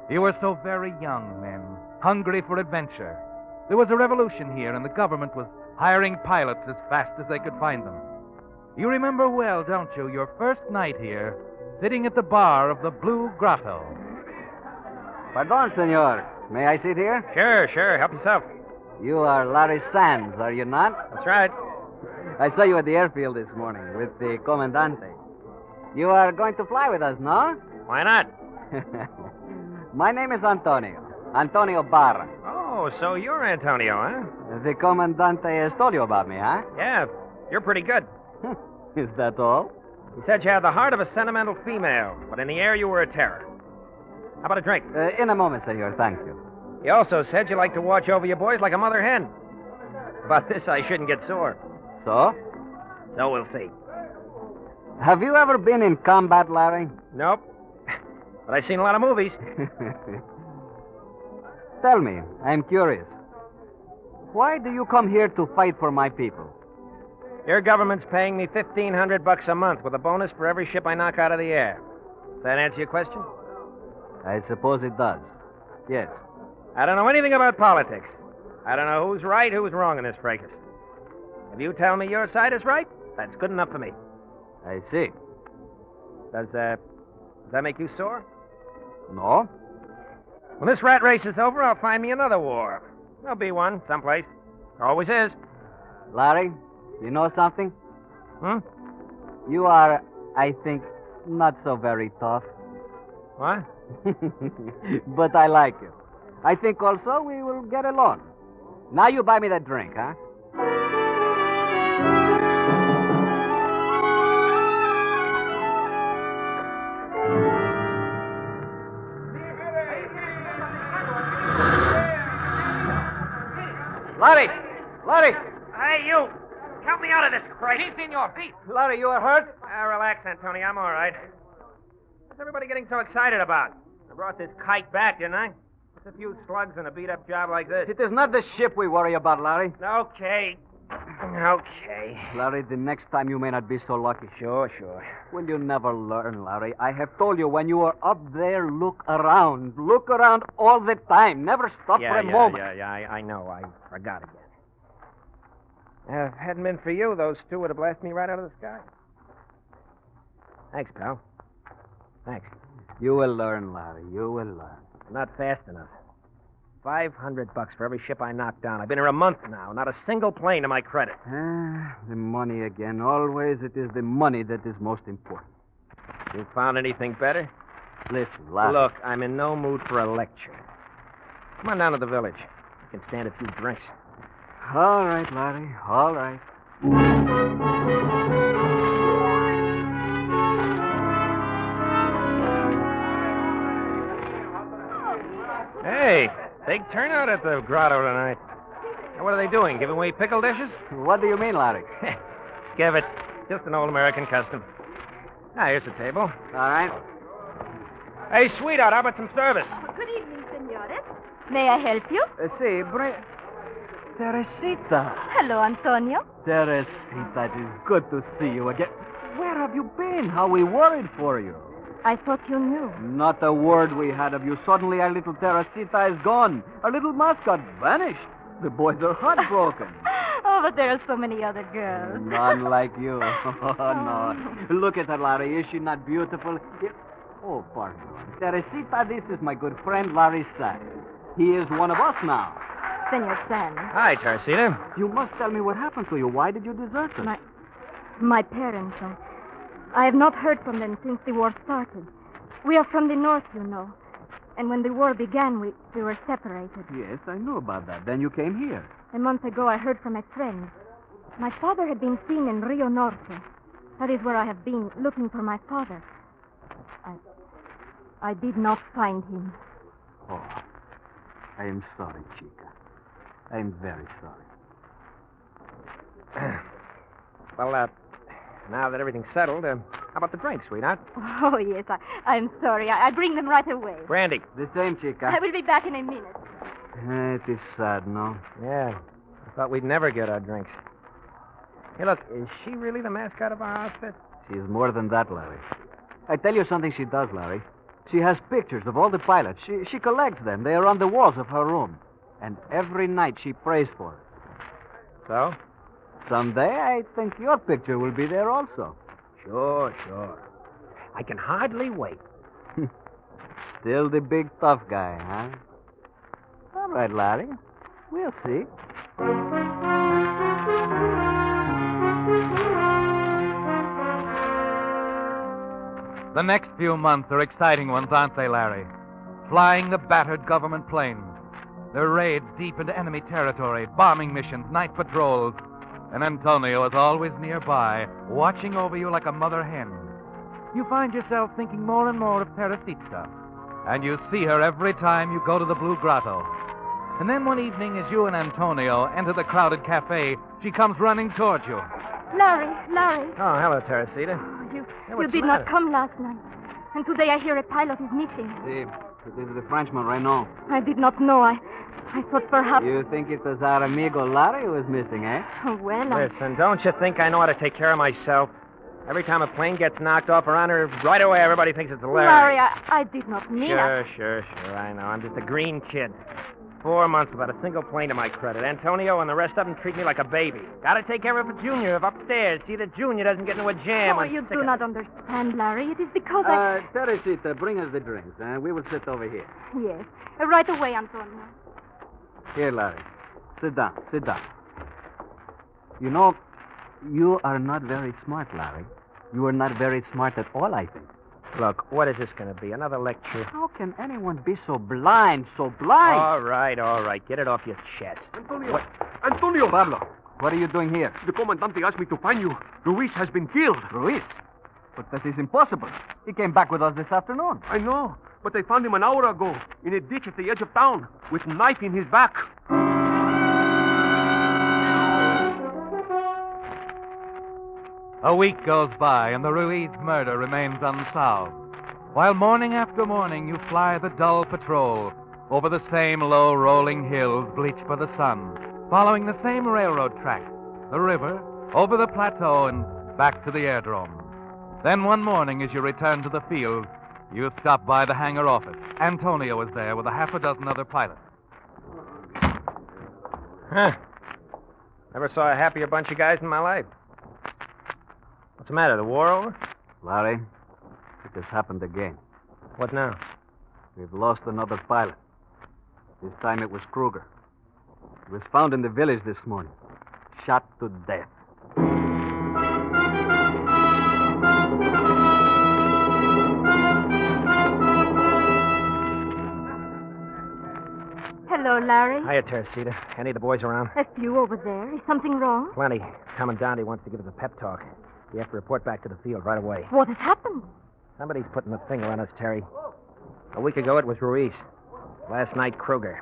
You were so very young then, hungry for adventure. There was a revolution here, and the government was hiring pilots as fast as they could find them. You remember well, don't you, your first night here, sitting at the bar of the Blue Grotto.
Pardon, senor. May I sit here?
Sure. Help yourself.
You are Larry Sands, are you not?
That's right.
I saw you at the airfield this morning with the Comandante. You are going to fly with us, no?
Why not?
My name is Antonio. Antonio Barra.
Oh, so you're Antonio, huh?
The Comandante has told you about me, huh?
Yeah, you're pretty good.
Is that all?
He said you had the heart of a sentimental female, but in the air you were a terror. How about a drink?
In a moment, senor. Thank you.
He also said you like to watch over your boys like a mother hen. About this, I shouldn't get sore.
So?
So we'll see.
Have you ever been in combat, Larry?
Nope. But I've seen a lot of movies.
Tell me, I'm curious. Why do you come here to fight for my people?
Your government's paying me $1,500 a month with a bonus for every ship I knock out of the air. Does that answer your question?
I suppose it does. Yes.
I don't know anything about politics. I don't know who's right, who's wrong in this fracas. If you tell me your side is right, that's good enough for me.
I see.
Does that make you sore?
No.
When this rat race is over, I'll find me another war. There'll be one someplace. Always is.
Larry, you know something?
Hmm?
You are, I think, not so very tough.
What?
But I like you. I think also we will get along. Now you buy me that drink, huh? Larry! Larry!
Hey, you! Help me out of this crisis.
He's in your feet. Larry, you are hurt?
Relax, Antonio. I'm all right. What's everybody getting so excited about? I brought this kite back, didn't I? What's a few slugs in a beat-up job like this?
It is not the ship we worry about, Larry.
Okay. Okay.
Larry, the next time you may not be so lucky.
Sure.
Will you never learn, Larry? I have told you, when you are up there, look around. Look around all the time. Never stop for a moment.
Yeah, I know. I forgot again. If it hadn't been for you, those two would have blasted me right out of the sky. Thanks, pal. Thanks.
You will learn, Larry. You will learn.
Not fast enough. $500 for every ship I knock down. I've been here a month now. Not a single plane to my credit.
The money again. Always it is the money that is most important.
You found anything better?
Listen, Larry.
Look, I'm in no mood for a lecture. Come on down to the village. I can stand a few drinks.
All right, Larry. All right.
Hey, big turnout at the grotto tonight. Now, what are they doing? Giving away pickle dishes?
What do you mean, Larry?
Give it. Just an old American custom. Ah, here's the table.
All right.
Hey, sweetheart, how about some service?
Good evening, senores. May I help you?
See, Teresita.
Hello, Antonio.
Teresita, it is good to see you again. Where have you been? How we worried for you.
I thought you knew.
Not a word we had of you. Suddenly our little Teresita is gone. Our little mascot vanished. The boys are heartbroken.
Oh, but there are so many other girls.
None like you. Oh, no. Look at her, Larry. Is she not beautiful? Oh, pardon. Teresita, this is my good friend, Larry Sands. He is one of us now.
Senor Sands.
Hi, Teresita.
You must tell me what happened to you. Why did you desert us?
My parents. I have not heard from them since the war started. We are from the north, you know. And when the war began, we were separated.
Yes, I know about that. Then you came here.
A month ago, I heard from a friend. My father had been seen in Rio Norte. That is where I have been, looking for my father. I did not find him.
Oh, I am sorry, Chica. I am very sorry.
Well, now that everything's settled, how about the drink, sweetheart?
Oh, yes, I'm sorry. I bring them right away.
Brandy.
The same, Chica.
I will be back in a minute.
It is sad, no?
Yeah. I thought we'd never get our drinks. Hey, look, is she really the mascot of our outfit?
She is more than that, Larry. I tell you something she does, Larry. She has pictures of all the pilots. She collects them. They are on the walls of her room. And every night she prays for it.
So?
Someday I think your picture will be there also.
Sure. I can hardly wait.
Still the big tough guy, huh? All right, Larry. We'll see.
The next few months are exciting ones, aren't they, Larry? Flying the battered government planes. There are raids deep into enemy territory, bombing missions, night patrols. And Antonio is always nearby, watching over you like a mother hen. You find yourself thinking more and more of Teresita. And you see her every time you go to the Blue Grotto. And then one evening, as you and Antonio enter the crowded cafe, she comes running towards you.
Larry.
Oh, hello, Teresita.
You did not come last night. And today I hear a pilot is missing.
This is the Frenchman right now.
I did not know. I thought perhaps...
You think it was our amigo Larry who was missing, eh?
Oh, well,
Listen, don't you think I know how to take care of myself? Every time a plane gets knocked off around her, right away everybody thinks it's Larry.
Larry, I did not mean it.
Sure, I know. I'm just a green kid. 4 months without a single plane to my credit. Antonio and the rest of them treat me like a baby. Gotta take care of a Junior upstairs. See that Junior doesn't get into a jam.
Oh, you do not understand, Larry. It is because I...
Teresita, bring us the drinks, and we will sit over here.
Yes. Right away, Antonio.
Here, Larry. Sit down. You know, you are not very smart, Larry. You are not very smart at all, I think.
Look, what is this going to be? Another lecture?
How can anyone be so blind?
All right. Get it off your chest.
Antonio!
Pablo, what are you doing here?
The Comandante asked me to find you. Ruiz has been killed.
Ruiz? But that is impossible. He came back with us this afternoon.
I know, but they found him an hour ago in a ditch at the edge of town with a knife in his back.
A week goes by, and the Ruiz murder remains unsolved. While morning after morning you fly the dull patrol over the same low rolling hills bleached by the sun, following the same railroad track, the river, over the plateau, and back to the airdrome. Then one morning, as you return to the field, you stop by the hangar office. Antonio is there with a half a dozen other pilots.
Huh. Never saw a happier bunch of guys in my life. What's the matter, the war over?
Larry, it has happened again.
What now?
We've lost another pilot. This time it was Kruger. He was found in the village this morning, shot to death.
Hello, Larry.
Hiya, Teresita. Any of the boys around?
A few over there. Is something wrong?
Plenty. Commandante wants to give us a pep talk. We have to report back to the field right away.
What has happened?
Somebody's putting a finger on us, Terry. A week ago, it was Ruiz. Last night, Kruger.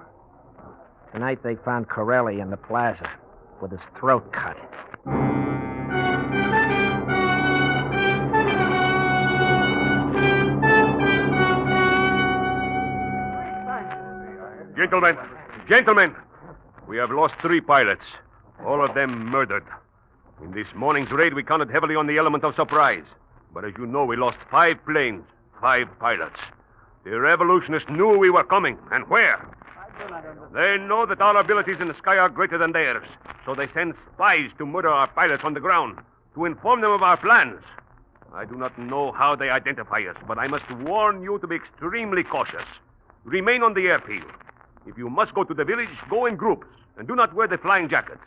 Tonight, they found Corelli in the plaza with his throat cut.
Gentlemen, we have lost 3 pilots, all of them murdered. In this morning's raid, we counted heavily on the element of surprise. But as you know, we lost 5 planes, 5 pilots. The revolutionists knew we were coming, and where? They know that our abilities in the sky are greater than theirs, so they send spies to murder our pilots on the ground, to inform them of our plans. I do not know how they identify us, but I must warn you to be extremely cautious. Remain on the airfield. If you must go to the village, go in groups, and do not wear the flying jackets.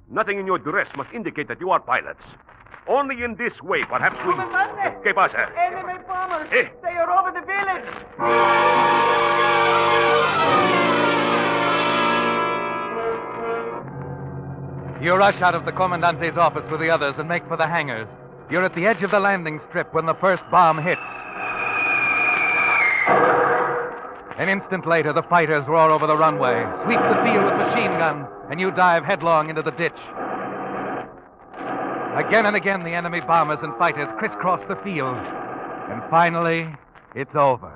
Nothing in your dress must indicate that you are pilots. Only in this way, perhaps we... ¿Qué pasa?
Enemy bombers!
Eh?
They are over the village!
You rush out of the Commandante's office with the others and make for the hangars. You're at the edge of the landing strip when the first bomb hits. An instant later, the fighters roar over the runway, sweep the field with machine guns, and you dive headlong into the ditch. Again and again, the enemy bombers and fighters crisscross the field. And finally, it's over.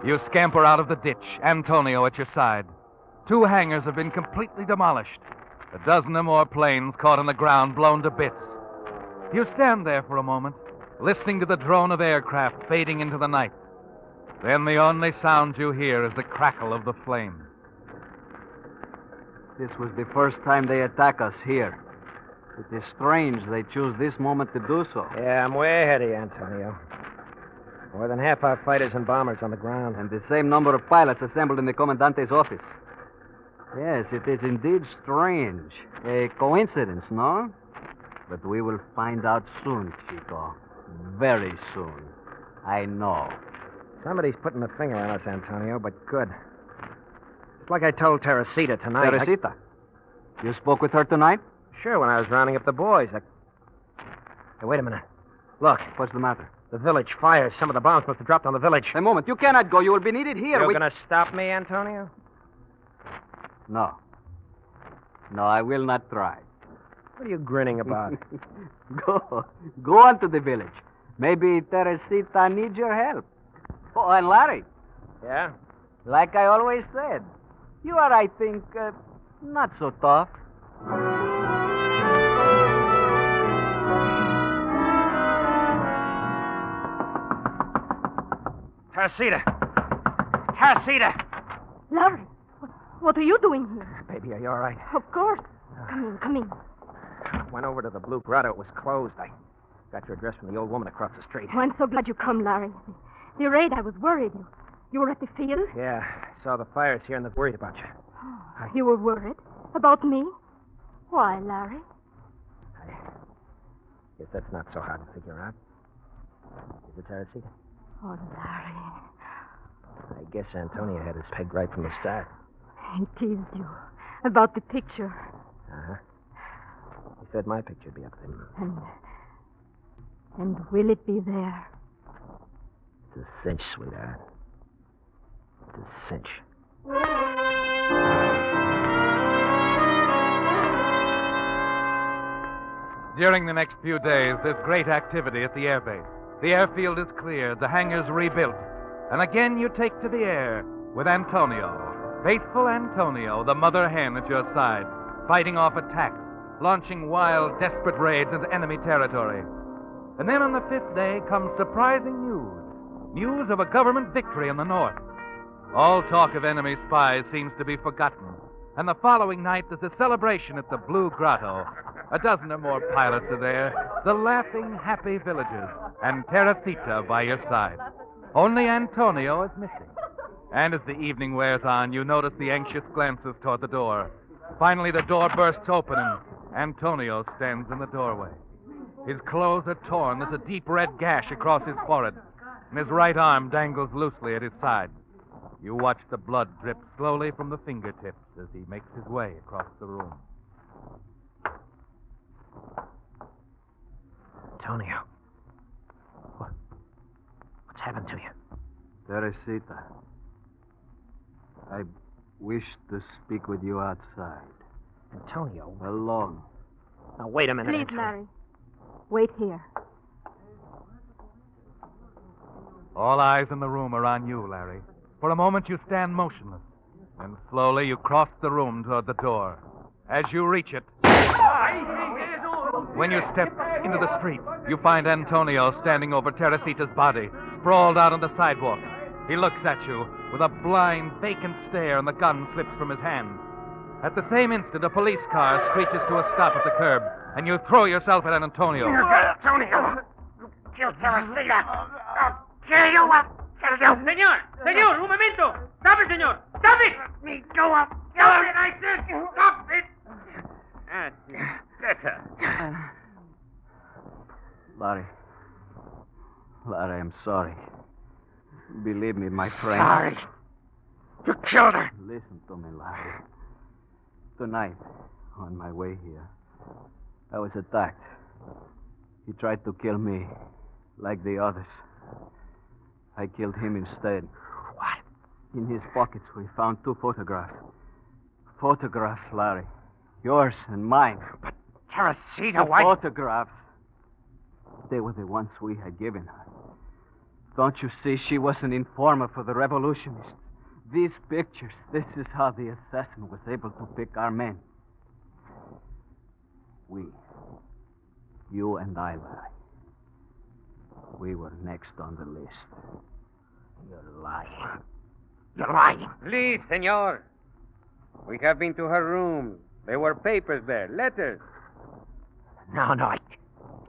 You scamper out of the ditch, Antonio at your side. 2 hangars have been completely demolished. A dozen or more planes caught on the ground, blown to bits. You stand there for a moment, listening to the drone of aircraft fading into the night. Then the only sound you hear is the crackle of the flame.
This was the first time they attack us here. It is strange they choose this moment to do so.
Yeah, I'm way ahead of you, Antonio. More than half our fighters and bombers on the ground.
And the same number of pilots assembled in the Commandante's office. Yes, it is indeed strange. A coincidence, no? But we will find out soon, Chico. Very soon. I know.
Somebody's putting a finger on us, Antonio, but good. It's like I told Teresita tonight.
Teresita? You spoke with her tonight?
Sure, when I was rounding up the boys. Hey, wait a minute. Look.
What's the matter?
The village fires. Some of the bombs must have dropped on the village.
A moment. You cannot go. You will be needed here.
You're going to stop me, Antonio?
No. No, I will not try.
What are you grinning about?
Go on to the village. Maybe Teresita needs your help. Oh, and Larry.
Yeah?
Like I always said, you are, I think, not so tough.
Teresita! Teresita!
Larry, what are you doing here?
Baby, are you all right?
Of course. Come in.
Went over to the Blue Grotto. It was closed. I got your address from the old woman across the street.
Oh, I'm so glad you come, Larry. The raid, I was worried. You were at the field?
Yeah, I saw the fires here and I was worried about you.
Oh, you were worried? About me? Why, Larry?
I guess that's not so hard to figure out. Is it, Teresita?
Oh, Larry.
I guess Antonio had his peg right from the start.
He teased you about the picture.
Uh-huh. He said my picture'd be up there.
And will it be there?
It's a cinch, sweetheart. It's a cinch.
During the next few days, there's great activity at the airbase. The airfield is cleared, the hangars rebuilt. And again you take to the air with Antonio. Faithful Antonio, the mother hen at your side, fighting off attacks, launching wild, desperate raids into enemy territory. And then on the 5th day comes surprising news. News of a government victory in the north. All talk of enemy spies seems to be forgotten. And the following night there's a celebration at the Blue Grotto. A dozen or more pilots are there, the laughing, happy villagers, and Teresita by your side. Only Antonio is missing. And as the evening wears on, you notice the anxious glances toward the door. Finally, the door bursts open and Antonio stands in the doorway. His clothes are torn. There's a deep red gash across his forehead, and his right arm dangles loosely at his side. You watch the blood drip slowly from the fingertips as he makes his way across the room.
Antonio. What's happened to you?
Teresita, I wish to speak with you outside.
Antonio?
Alone.
Now, wait a minute,
Please,
Antonio.
Larry. Wait here.
All eyes in the room are on you, Larry. For a moment, you stand motionless. And slowly, you cross the room toward the door. As you reach it, when you step into the street, you find Antonio standing over Teresita's body, sprawled out on the sidewalk. He looks at you with a blind, vacant stare, and the gun slips from his hand. At the same instant, a police car screeches to a stop at the curb, and you throw yourself at Antonio.
Antonio! You killed Teresita! I'll tear you up!
Señor, un momento. Stop it, señor. Stop it.
Let me go up! Stop it, I said! Stop it!
Larry, I'm sorry. Believe me, my friend.
Sorry. You killed her.
Listen to me, Larry. Tonight, on my way here, I was attacked. He tried to kill me, like the others. I killed him instead.
What?
In his pockets, we found 2 photographs. Photographs, Larry. Yours and mine.
But Teresita,
The
why?
photographs. They were the ones we had given her. Don't you see? She was an informer for the revolutionists. These pictures, this is how the assassin was able to pick our men. We, you and I, Larry, we were next on the list.
You're lying.
You're lying.
Please, senor. We have been to her room. There were papers there, letters.
No, I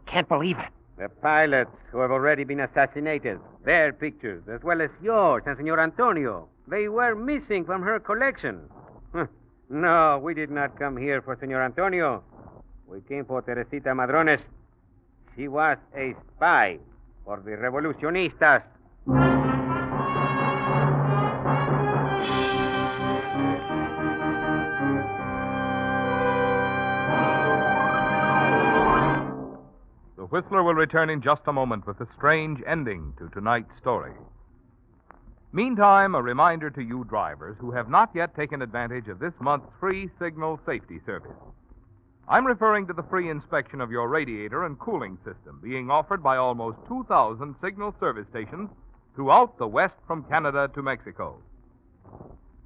can't believe it.
The pilots who have already been assassinated. Their pictures, as well as yours and Senor Antonio. They were missing from her collection. No, we did not come here for Senor Antonio. We came for Teresita Madrones. She was a spy for the revolucionistas.
The Whistler will return in just a moment with a strange ending to tonight's story. Meantime, a reminder to you drivers who have not yet taken advantage of this month's free signal safety service. I'm referring to the free inspection of your radiator and cooling system being offered by almost 2,000 signal service stations throughout the West from Canada to Mexico.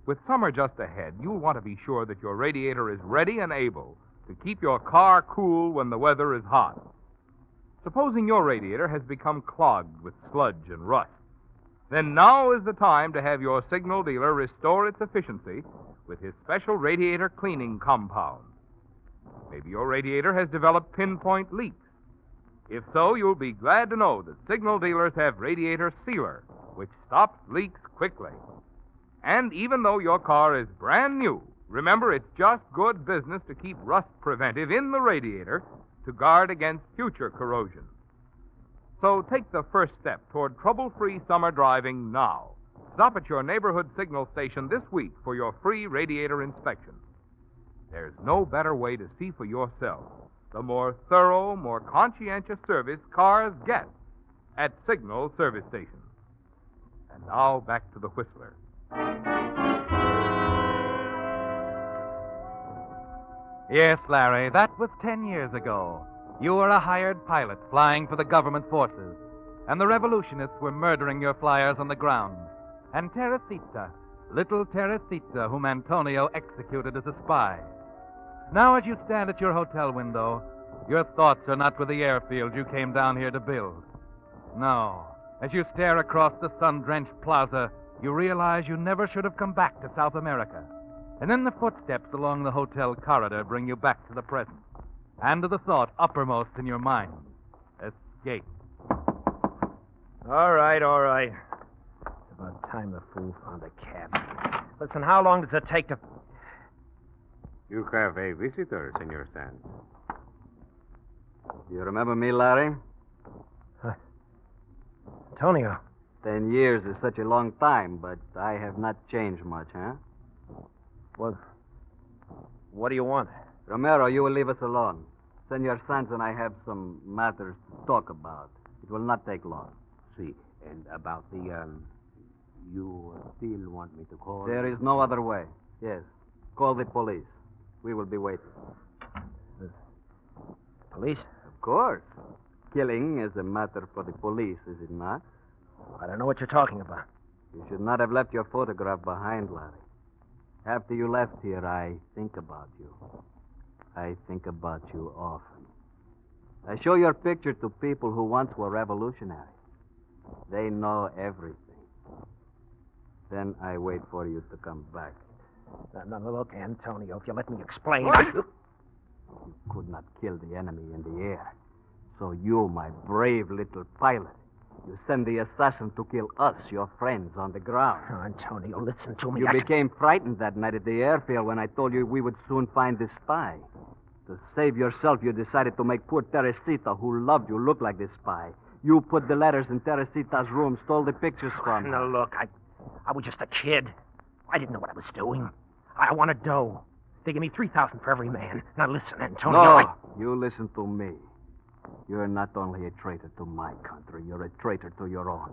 With summer just ahead, you'll want to be sure that your radiator is ready and able to keep your car cool when the weather is hot. Supposing your radiator has become clogged with sludge and rust, then now is the time to have your signal dealer restore its efficiency with his special radiator cleaning compound. Maybe your radiator has developed pinpoint leaks. If so, you'll be glad to know that signal dealers have Radiator Sealer, which stops leaks quickly. And even though your car is brand new, remember it's just good business to keep rust preventive in the radiator to guard against future corrosion. So take the first step toward trouble-free summer driving now. Stop at your neighborhood signal station this week for your free radiator inspection. There's no better way to see for yourself the more thorough, more conscientious service cars get at signal service stations. And now back to the Whistler.
Yes, Larry, that was 10 years ago. You were a hired pilot flying for the government forces, and the revolutionists were murdering your flyers on the ground. And Teresita, little Teresita, whom Antonio executed as a spy. Now, as you stand at your hotel window, your thoughts are not with the airfield you came down here to build. No, as you stare across the sun-drenched plaza, you realize you never should have come back to South America. And then the footsteps along the hotel corridor bring you back to the present, and to the thought uppermost in your mind: escape.
All right. It's about time the fool found a cab. Listen, how long does it take to...
You have a visitor, Senor Sands. You remember me, Larry?
Antonio.
10 years is such a long time, but I have not changed much, huh?
What do you want?
Romero, you will leave us alone. Senor Sands and I have some matters to talk about. It will not take long.
See, and about the, you still want me to call?
There is no other way. Yes. Call the police. We will be waiting.
Police?
Of course. Killing is a matter for the police, is it not?
I don't know what you're talking about.
You should not have left your photograph behind, Larry. After you left here, I think about you. I think about you often. I show your picture to people who once were revolutionary. They know everything. Then I wait for you to come back.
Now, look, Antonio, if you let me explain...
You could not kill the enemy in the air. So you, my brave little pilot, you send the assassin to kill us, your friends, on the ground.
Oh, Antonio, listen to me.
You became frightened that night at the airfield when I told you we would soon find the spy. To save yourself, you decided to make poor Teresita, who loved you, look like the spy. You put the letters in Teresita's room, stole the pictures from her.
Now, look, I was just a kid. I didn't know what I was doing. I wanted dough. They give me $3,000 for every man. Now, listen, Antonio.
No, you listen to me. You're not only a traitor to my country, you're a traitor to your own.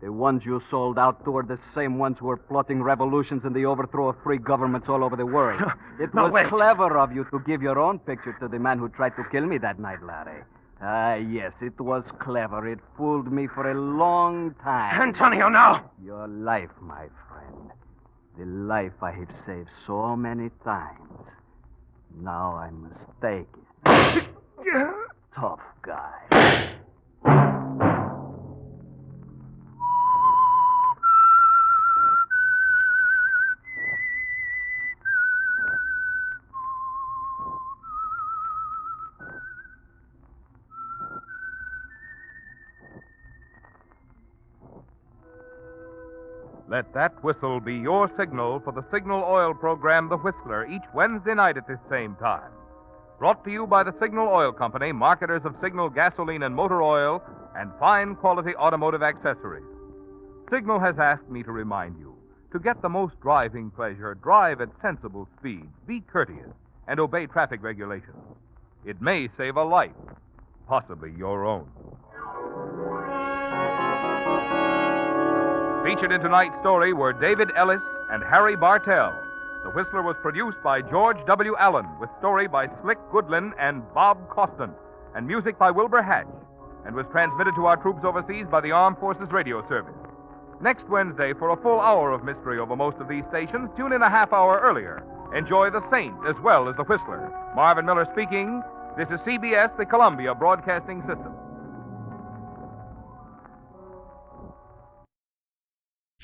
The ones you sold out to are the same ones who are plotting revolutions and the overthrow of free governments all over the world. It was clever of you to give your own picture to the man who tried to kill me that night, Larry. Yes, it was clever. It fooled me for a long time.
Antonio, no!
Your life, my friend. The life I have saved so many times. Now I must take it. Tough guy.
Let that whistle be your signal for the Signal Oil program, The Whistler, each Wednesday night at this same time. Brought to you by the Signal Oil Company, marketers of Signal gasoline and motor oil and fine quality automotive accessories. Signal has asked me to remind you, to get the most driving pleasure, drive at sensible speeds, be courteous, and obey traffic regulations. It may save a life, possibly your own. Featured in tonight's story were David Ellis and Harry Bartell. The Whistler was produced by George W. Allen, with story by Slick Goodlin and Bob Costin, and music by Wilbur Hatch, and was transmitted to our troops overseas by the Armed Forces Radio Service. Next Wednesday, for a full hour of mystery over most of these stations, tune in a half hour earlier. Enjoy The Saint as well as The Whistler. Marvin Miller speaking. This is CBS, the Columbia Broadcasting System.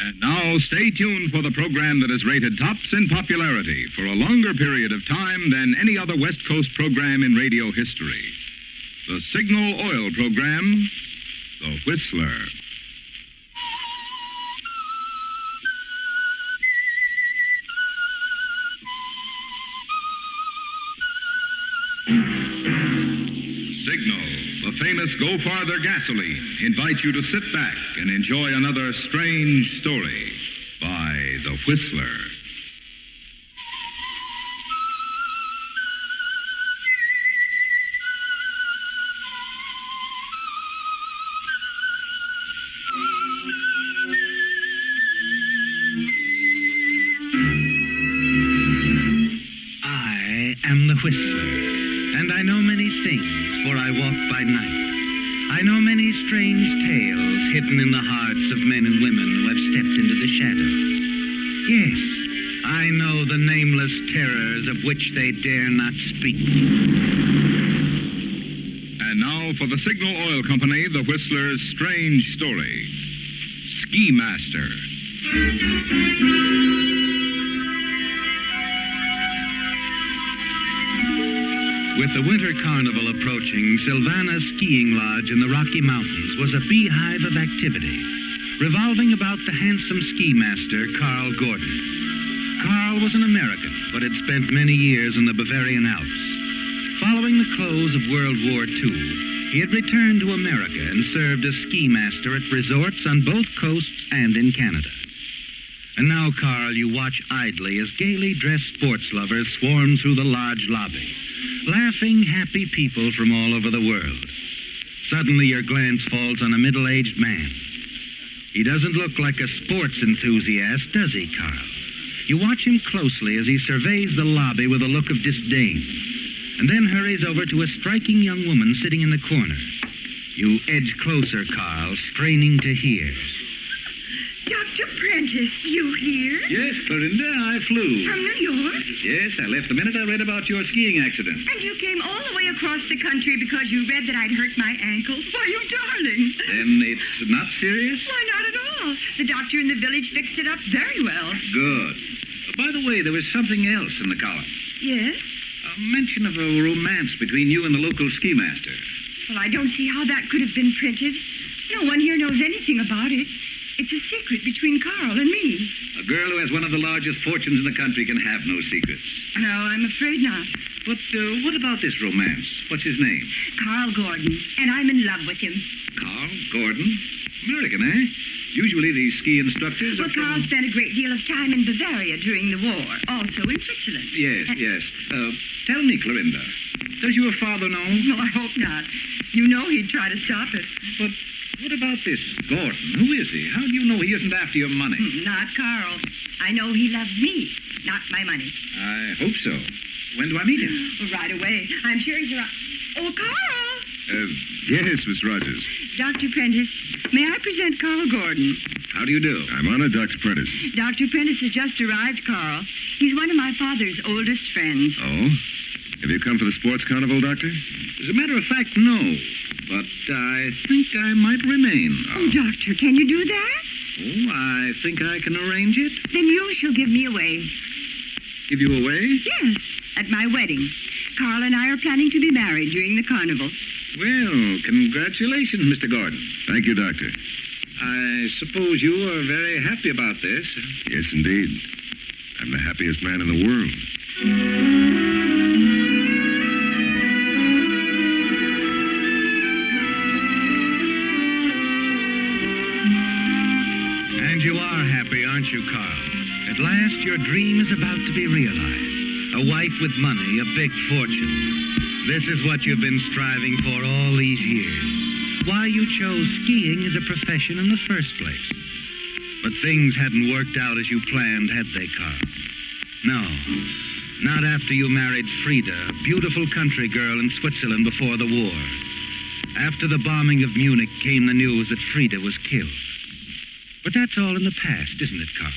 And now, stay tuned for the program that is rated tops in popularity for a longer period of time than any other West Coast program in radio history. The Signal Oil program, The Whistler. Signal, the famous Go Farther gasoline, invites you to sit back and enjoy another strange story by The Whistler.
I am the Whistler, and I know many things, for I walk by night. I know many strange tales hidden in the hearts of men and women who have stepped into the shadows. Yes, I know the nameless terrors of which they dare not speak.
And now for the Signal Oil Company, The Whistler's strange story. Ski Master.
With the winter carnival approaching, Sylvana's skiing lodge in the Rocky Mountains was a beehive of activity, revolving about the handsome ski master, Carl Gordon. Carl was an American, but had spent many years in the Bavarian Alps. Following the close of World War II, he had returned to America and served as ski master at resorts on both coasts and in Canada. And now, Carl, you watch idly as gaily dressed sports lovers swarm through the lodge lobby, laughing, happy people from all over the world. Suddenly, your glance falls on a middle-aged man. He doesn't look like a sports enthusiast, does he, Carl? You watch him closely as he surveys the lobby with a look of disdain, and then hurries over to a striking young woman sitting in the corner. You edge closer, Carl, straining to hear.
Dr. Prentice, you here?
Yes, Clorinda, I flew.
From New York?
Yes, I left the minute I read about your skiing accident.
And you came all the way across the country because you read that I'd hurt my ankle? Why, you darling.
Then it's not serious?
Why, not at all. The doctor in the village fixed it up very well.
Good. By the way, there was something else in the column.
Yes?
A mention of a romance between you and the local ski master.
Well, I don't see how that could have been printed. No one here knows anything about it. It's a secret between Carl and me.
A girl who has one of the largest fortunes in the country can have no secrets.
No, I'm afraid not.
But what about this romance? What's his name?
Carl Gordon, and I'm in love with him.
Carl Gordon? American, eh? Usually these ski instructors
Well, Carl spent a great deal of time in Bavaria during the war, also in Switzerland.
Yes, yes. Tell me, Clorinda, does your father know?
No, I hope not. You know he'd try to stop it.
But what about this Gordon? Who is he? How do you know he isn't after your money?
Not Carl. I know he loves me, not my money.
I hope so. When do I meet him?
Well, right away. I'm sure he's around. Oh, Carl!
Yes, Miss Rogers.
Dr. Prentice, may I present Carl Gordon?
How do you do?
I'm honored, Dr. Prentice.
Dr. Prentice has just arrived, Carl. He's one of my father's oldest friends.
Oh? Have you come for the sports carnival, Doctor?
As a matter of fact, no. But I think I might remain.
Oh, Doctor, can you do that?
Oh, I think I can arrange it.
Then you shall give me away.
Give you away?
Yes, at my wedding. Carl and I are planning to be married during the carnival.
Well, congratulations, Mr. Gordon.
Thank you, Doctor.
I suppose you are very happy about this.
Yes, indeed. I'm the happiest man in the world.
And you are happy, aren't you, Carl? At last, your dream is about to be realized. A wife with money, a big fortune. This is what you've been striving for all these years. Why you chose skiing as a profession in the first place. But things hadn't worked out as you planned, had they, Carl? No. Not after you married Frida, a beautiful country girl in Switzerland before the war. After the bombing of Munich came the news that Frida was killed. But that's all in the past, isn't it, Carl?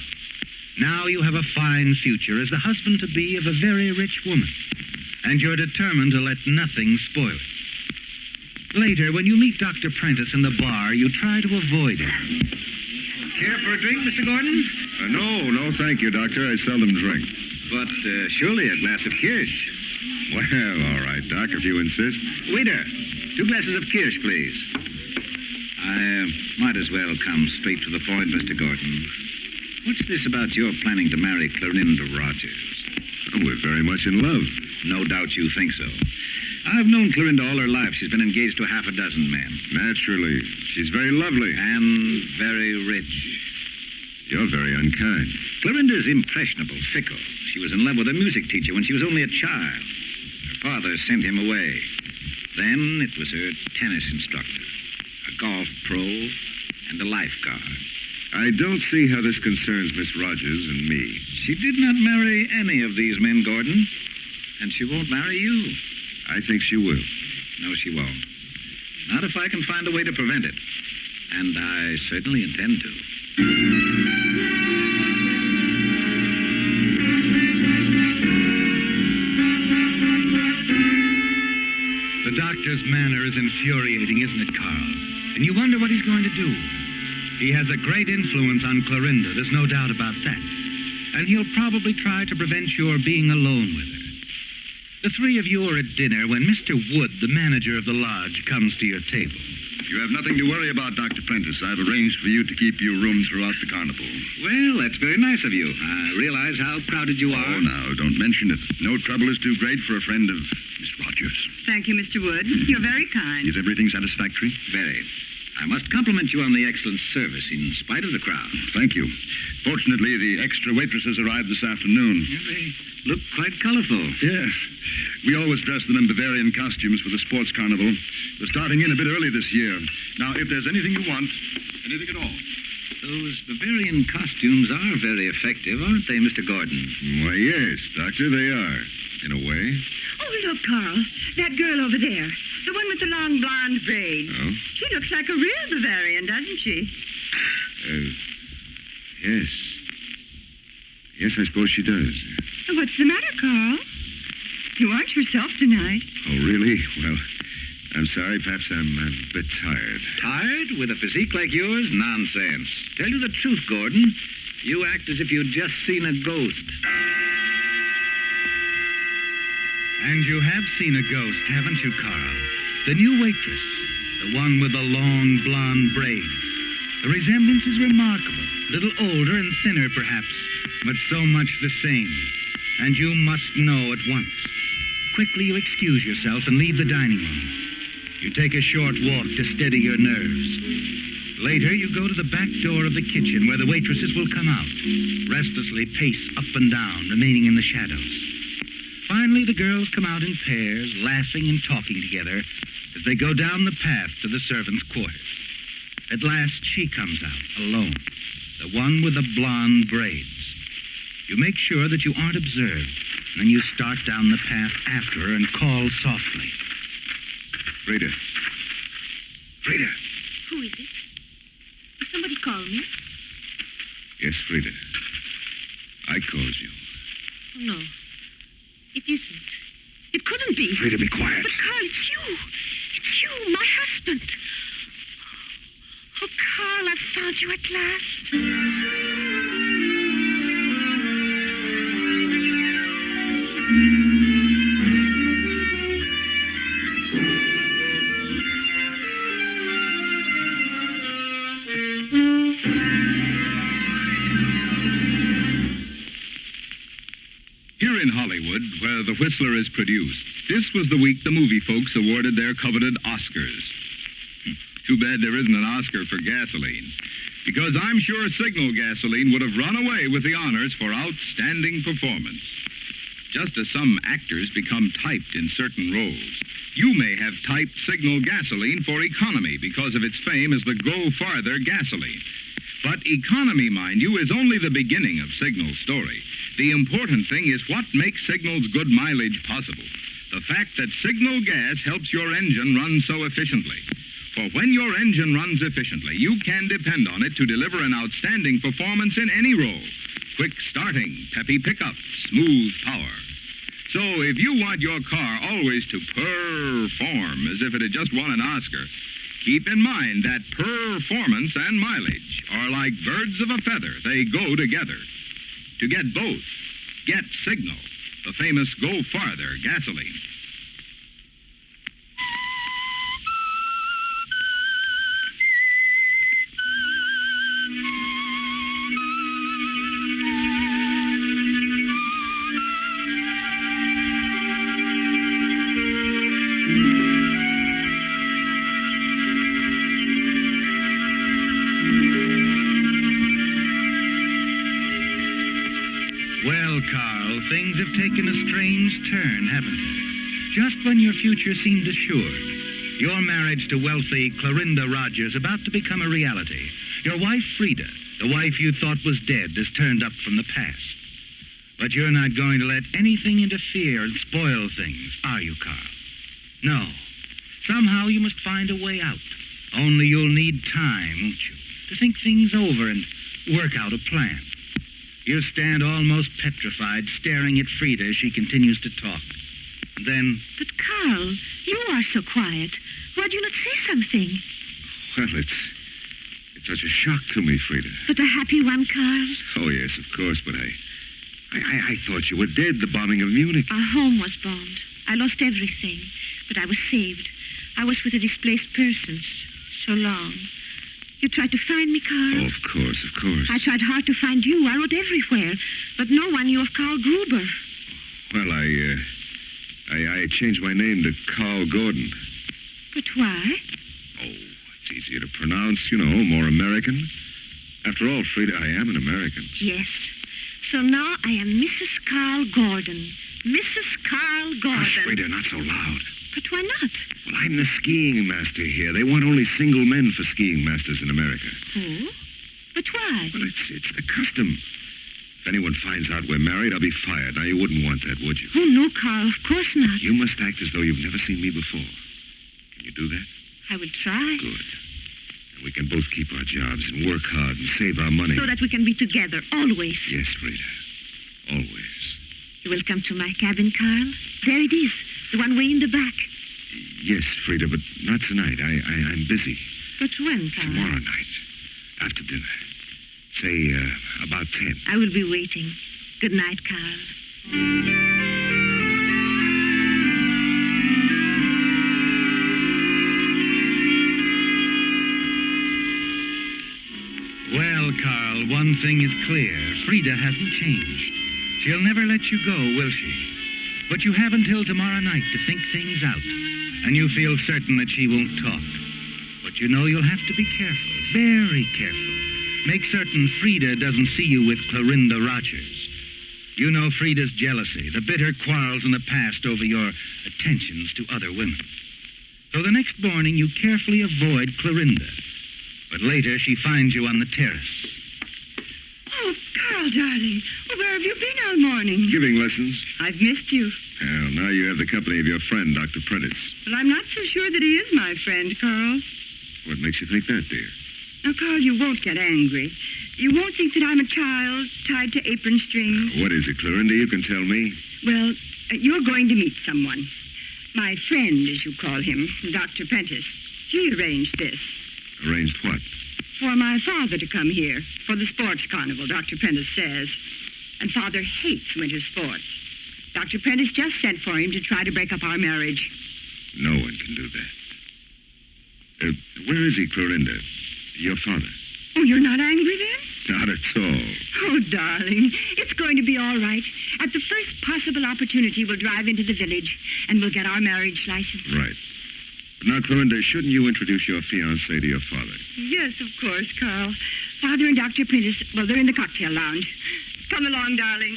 Now you have a fine future as the husband-to-be of a very rich woman. And you're determined to let nothing spoil it. Later, when you meet Dr. Prentice in the bar, you try to avoid him.
Care for a drink, Mr. Gordon?
No, thank you, Doctor. I seldom drink.
But surely a glass of kirsch.
Well, all right, Doc, if you insist.
Waiter, 2 glasses of kirsch, please. I might as well come straight to the point, Mr. Gordon. What's this about your planning to marry Clorinda Rogers?
Oh, we're very much in love.
No doubt you think so. I've known Clorinda all her life. She's been engaged to half a dozen men.
Naturally. She's very lovely.
And very rich.
You're very unkind.
Clorinda's impressionable, fickle. She was in love with a music teacher when she was only a child. Her father sent him away. Then it was her tennis instructor, a golf pro, and a lifeguard.
I don't see how this concerns Miss Rogers and me.
She did not marry any of these men, Gordon. And she won't marry you.
I think she will.
No, she won't. Not if I can find a way to prevent it. And I certainly intend to.
The doctor's manner is infuriating, isn't it, Carl? And you wonder what he's going to do. He has a great influence on Clorinda, there's no doubt about that. And he'll probably try to prevent your being alone with her. The 3 of you are at dinner when Mr. Wood, the manager of the lodge, comes to your table.
You have nothing to worry about, Dr. Prentice. I've arranged for you to keep your room throughout the carnival.
Well, that's very nice of you. I realize how crowded you are.
Oh, now, don't mention it. No trouble is too great for a friend of Miss Rogers.
Thank you, Mr. Wood. You're very kind.
Is everything satisfactory?
Very. I must compliment you on the excellent service in spite of the crowd.
Thank you. Fortunately, the extra waitresses arrived this afternoon.
Yeah, they look quite colorful.
Yes. We always dress them in Bavarian costumes for the sports carnival. We're starting in a bit early this year. Now, if there's anything you want, anything at all.
Those Bavarian costumes are very effective, aren't they, Mr. Gordon?
Why, yes, Doctor, they are, in a way.
Oh, look, Carl. That girl over there. The one with the long blonde braids.
Oh?
She looks like a real Bavarian, doesn't she?
Yes. Yes, I suppose she does.
What's the matter, Carl? You aren't yourself tonight.
Oh, really? Well, I'm sorry. Perhaps I'm a bit tired.
Tired? With a physique like yours? Nonsense. Tell you the truth, Gordon. You act as if you'd just seen a ghost.
And you have seen a ghost, haven't you, Carl? The new waitress. The one with the long blonde braids. The resemblance is remarkable. A little older and thinner, perhaps, but so much the same. And you must know at once. Quickly you excuse yourself and leave the dining room. You take a short walk to steady your nerves. Later, you go to the back door of the kitchen where the waitresses will come out, restlessly pace up and down, remaining in the shadows. Finally, the girls come out in pairs, laughing and talking together as they go down the path to the servants' quarters. At last, she comes out, alone, the one with the blonde braids. You make sure that you aren't observed, and then you start down the path after her and call softly.
Frida. Frida.
Who is it? Did somebody call me?
Yes, Frida. I called you.
No. It isn't. It couldn't be.
Frida, be quiet.
But, Carl, it's you. It's you, my husband. Oh, Carl, I've found you at last.
The Whistler is produced. This was the week the movie folks awarded their coveted Oscars. Too bad there isn't an Oscar for gasoline, because I'm sure Signal gasoline would have run away with the honors for outstanding performance. Just as some actors become typed in certain roles, you may have typed Signal gasoline for economy because of its fame as the Go Farther gasoline. But economy, mind you, is only the beginning of Signal's story. The important thing is what makes Signal's good mileage possible. The fact that Signal gas helps your engine run so efficiently. For when your engine runs efficiently, you can depend on it to deliver an outstanding performance in any role. Quick starting, peppy pickup, smooth power. So if you want your car always to perform as if it had just won an Oscar, keep in mind that performance and mileage are like birds of a feather. They go together. To get both, get Signal, the famous Go Farther gasoline.
Things have taken a strange turn, haven't they? Just when your future seemed assured, your marriage to wealthy Clorinda Rogers about to become a reality, your wife Frida, the wife you thought was dead, has turned up from the past. But you're not going to let anything interfere and spoil things, are you, Carl? No. Somehow you must find a way out. Only you'll need time, won't you, to think things over and work out a plan. You stand almost petrified, staring at Frida as she continues to talk. And then...
But, Carl, you are so quiet. Why do you not say something?
Well, it's such a shock to me, Frida.
But a happy one, Carl?
Oh, yes, of course, but I thought you were dead, the bombing of Munich.
Our home was bombed. I lost everything, but I was saved. I was with the displaced persons. So long. You tried to find me, Carl?
Oh, of course, of course.
I tried hard to find you. I wrote everywhere, but no one knew of Carl Gruber.
Well, I changed my name to Carl Gordon.
But why?
Oh, it's easier to pronounce, more American. After all, Frida, I am an American.
Yes. So now I am Mrs. Carl Gordon. Mrs. Carl Gordon.
Hush, Frida, not so loud.
But why not?
Well, I'm the skiing master here. They want only single men for skiing masters in America.
Oh? But why?
Well, it's the custom. If anyone finds out we're married, I'll be fired. Now, you wouldn't want that, would you?
Oh, no, Carl, of course not.
You must act as though you've never seen me before. Can you do that?
I will try.
Good. And we can both keep our jobs and work hard and save our money.
So that we can be together, always.
Yes, Frida. Always.
You will come to my cabin, Carl? There it is. The one way in the back.
Yes, Frida, but not tonight. I'm busy.
But when, Carl?
Tomorrow night. After dinner. Say, about 10.
I will be waiting. Good night, Carl.
Well, Carl, one thing is clear. Frida hasn't changed. She'll never let you go, will she? But you have until tomorrow night to think things out. And you feel certain that she won't talk. But you'll have to be careful, very careful. Make certain Frida doesn't see you with Clorinda Rogers. You know Frida's jealousy, the bitter quarrels in the past over your attentions to other women. So the next morning you carefully avoid Clorinda. But later she finds you on the terrace.
Oh, Carl, darling. Where have you been all morning?
Giving lessons.
I've missed you.
Well, now you have the company of your friend, Dr. Prentice.
Well, I'm not so sure that he is my friend, Carl.
What makes you think that, dear?
Now, Carl, you won't get angry. You won't think that I'm a child tied to apron strings.
What is it, Clorinda? You can tell me.
Well, you're going to meet someone. My friend, as you call him, Dr. Prentice. He arranged this.
Arranged what?
For my father to come here for the sports carnival, Dr. Prentice says. And Father hates winter sports. Dr. Prentice just sent for him to try to break up our marriage.
No one can do that. Where is he, Clorinda? Your father?
Oh, you're not angry then?
Not at all.
Oh, darling, it's going to be all right. At the first possible opportunity, we'll drive into the village, and we'll get our marriage license.
Right. But now, Clorinda, shouldn't you introduce your fiancé to your father?
Yes, of course, Carl. Father and Dr. Prentice, well, they're in the cocktail lounge. Come along, darling.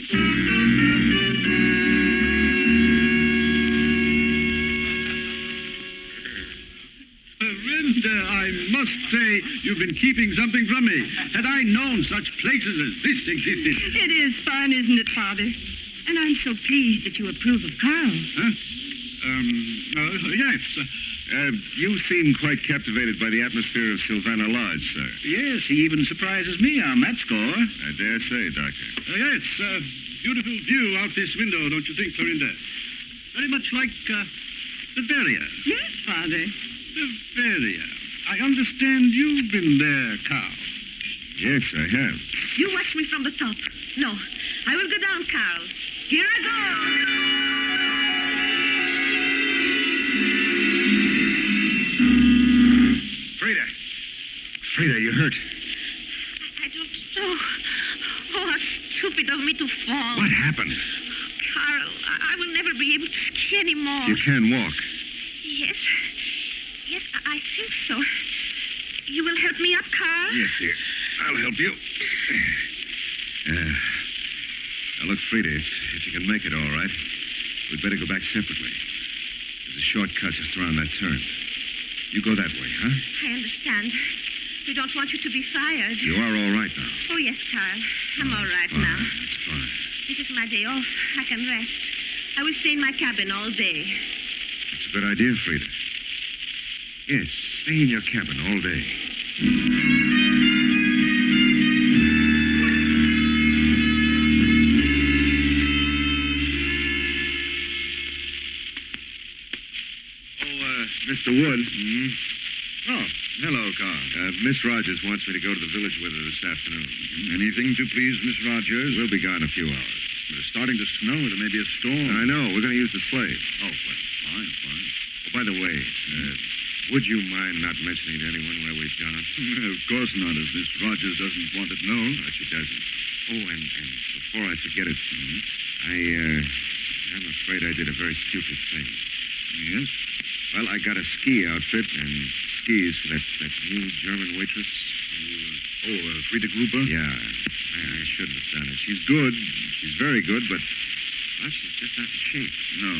Clorinda, I must say you've been keeping something from me. Had I known such places as this existed...
It is fun, isn't it, Father? And I'm so pleased that you approve of Carl.
Huh? Yes.
You seem quite captivated by the atmosphere of Sylvana Lodge, sir.
Yes, he even surprises me on that score.
I dare say, Doctor.
Yes, beautiful view out this window, don't you think, Clorinda? Very much like Bavaria.
Yes, Father.
Bavaria. I understand you've been there, Carl.
Yes, I have.
You watch me from the top. No, I will go down, Carl. Here I
Frida, you hurt.
I don't know. Oh, how stupid of me to fall.
What happened?
Carl, I will never be able to ski anymore.
You can walk.
Yes. Yes, I think so. You will help me up, Carl?
Yes, dear. I'll help you. Now, look, Frida, if you can make it all right, we'd better go back separately. There's a shortcut just around that turn. You go that way, huh?
I understand. We don't want you to be fired.
You are all right now.
Oh, yes, Carl. I'm all right now.
That's fine.
This is my day off. I can rest. I will stay in my cabin all day.
That's a good idea, Frida. Yes, stay in your cabin all day. Mr. Wood.
Oh, hello, Carl.
Miss Rogers wants me to go to the village with her this afternoon.
Anything to please Miss Rogers?
We'll be gone a few hours.
But it's starting to snow. There may be a storm.
I know. We're going to use the sleigh.
Oh, well, fine.
Oh, by the way, would you mind not mentioning to anyone where we've gone?
Of course not, if Miss Rogers doesn't want it known.
No, she doesn't. Oh, and before I forget it, I'm afraid I did a very stupid thing.
Yes?
Well, I got a ski outfit and skis for that new German waitress.
Frida Gruber?
Yeah, I shouldn't have done it. She's good. She's very good, but well, she's just not in shape.
No,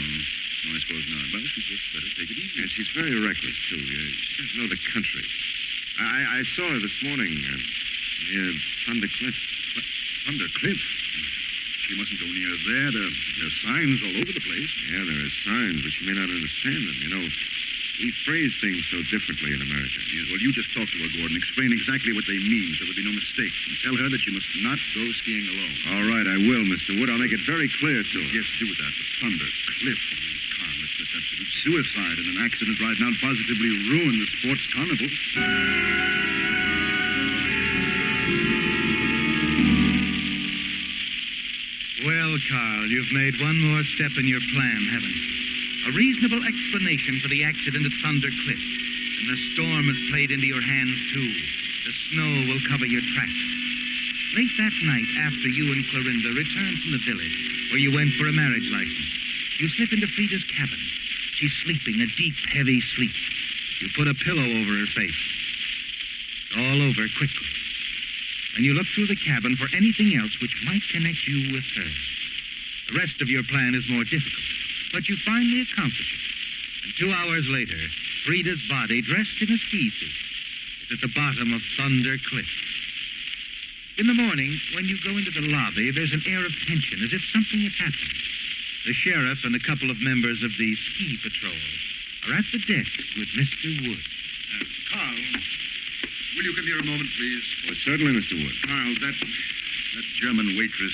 I suppose not. Well, she'd just better take it easy.
And she's very reckless, too. She doesn't know the country. I saw her this morning near Thunder Cliff.
Thunder Cliff? She mustn't go near there. There are signs all over the place.
Yeah, there are signs, but she may not understand them. You know, we phrase things so differently in America.
Yes, well, you just talk to her, Gordon. Explain exactly what they mean so there'll be no mistake. And tell her that she must not go skiing alone.
All right, I will, Mr. Wood. I'll make it very clear to her.
Yes, do that. But Thunder Cliff. Carl, it's absolute suicide, and an accident right now positively ruined the sports carnival.
Well, Carl, you've made one more step in your plan, haven't you? A reasonable explanation for the accident at Thunder Cliff. And the storm has played into your hands, too. The snow will cover your tracks. Late that night, after you and Clorinda returned from the village, where you went for a marriage license, you slip into Frida's cabin. She's sleeping a deep, heavy sleep. You put a pillow over her face. It's all over quickly. And you look through the cabin for anything else which might connect you with her. The rest of your plan is more difficult, but you finally accomplish it. And 2 hours later, Frida's body, dressed in a ski suit, is at the bottom of Thunder Cliff. In the morning, when you go into the lobby, there's an air of tension, as if something had happened. The sheriff and a couple of members of the ski patrol are at the desk with Mr. Wood.
Carl, will you come here a moment, please?
Well, certainly, Mr. Wood.
Carl, that German waitress,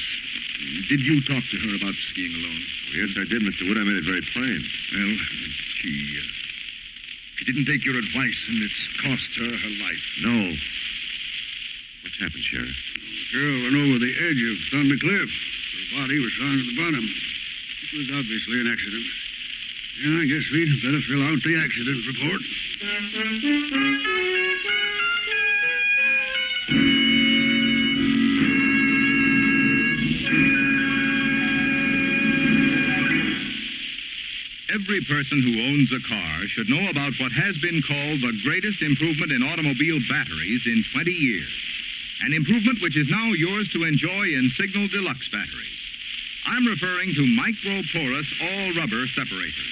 did you talk to her about skiing alone?
Oh, yes, I did, Mr. Wood. I made it very plain.
Well, she didn't take your advice, and it's cost her her life.
No. What's happened, Sheriff?
The girl went over the edge of Thunder Cliff. Her body was found at the bottom. It was obviously an accident. And I guess we'd better fill out the accident report.
Every person who owns a car should know about what has been called the greatest improvement in automobile batteries in 20 years. An improvement which is now yours to enjoy in Signal Deluxe batteries. I'm referring to micro-porous all-rubber separators,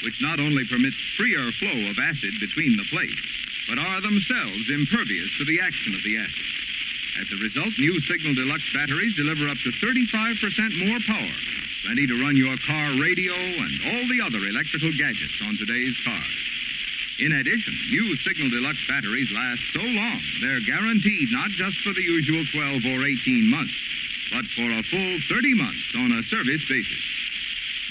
which not only permit freer flow of acid between the plates, but are themselves impervious to the action of the acid. As a result, new Signal Deluxe batteries deliver up to 35% more power, plenty to run your car radio and all the other electrical gadgets on today's cars. In addition, new Signal Deluxe batteries last so long, they're guaranteed not just for the usual 12 or 18 months, but for a full 30 months on a service basis.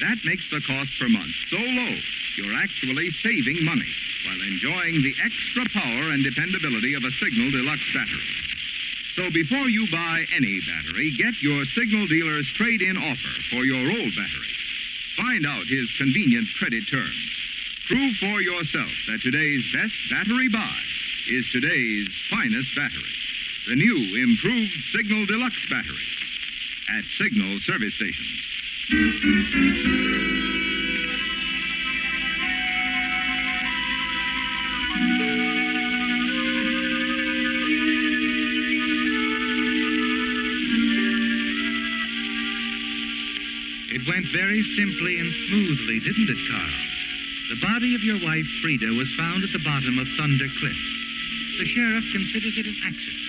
That makes the cost per month so low, you're actually saving money while enjoying the extra power and dependability of a Signal Deluxe battery. So before you buy any battery, get your Signal dealer's trade-in offer for your old battery. Find out his convenient credit terms. Prove for yourself that today's best battery buy is today's finest battery. The new improved Signal Deluxe battery at Signal service stations.
It went very simply and smoothly, didn't it, Carl? The body of your wife, Frida, was found at the bottom of Thunder Cliff. The sheriff considers it an accident.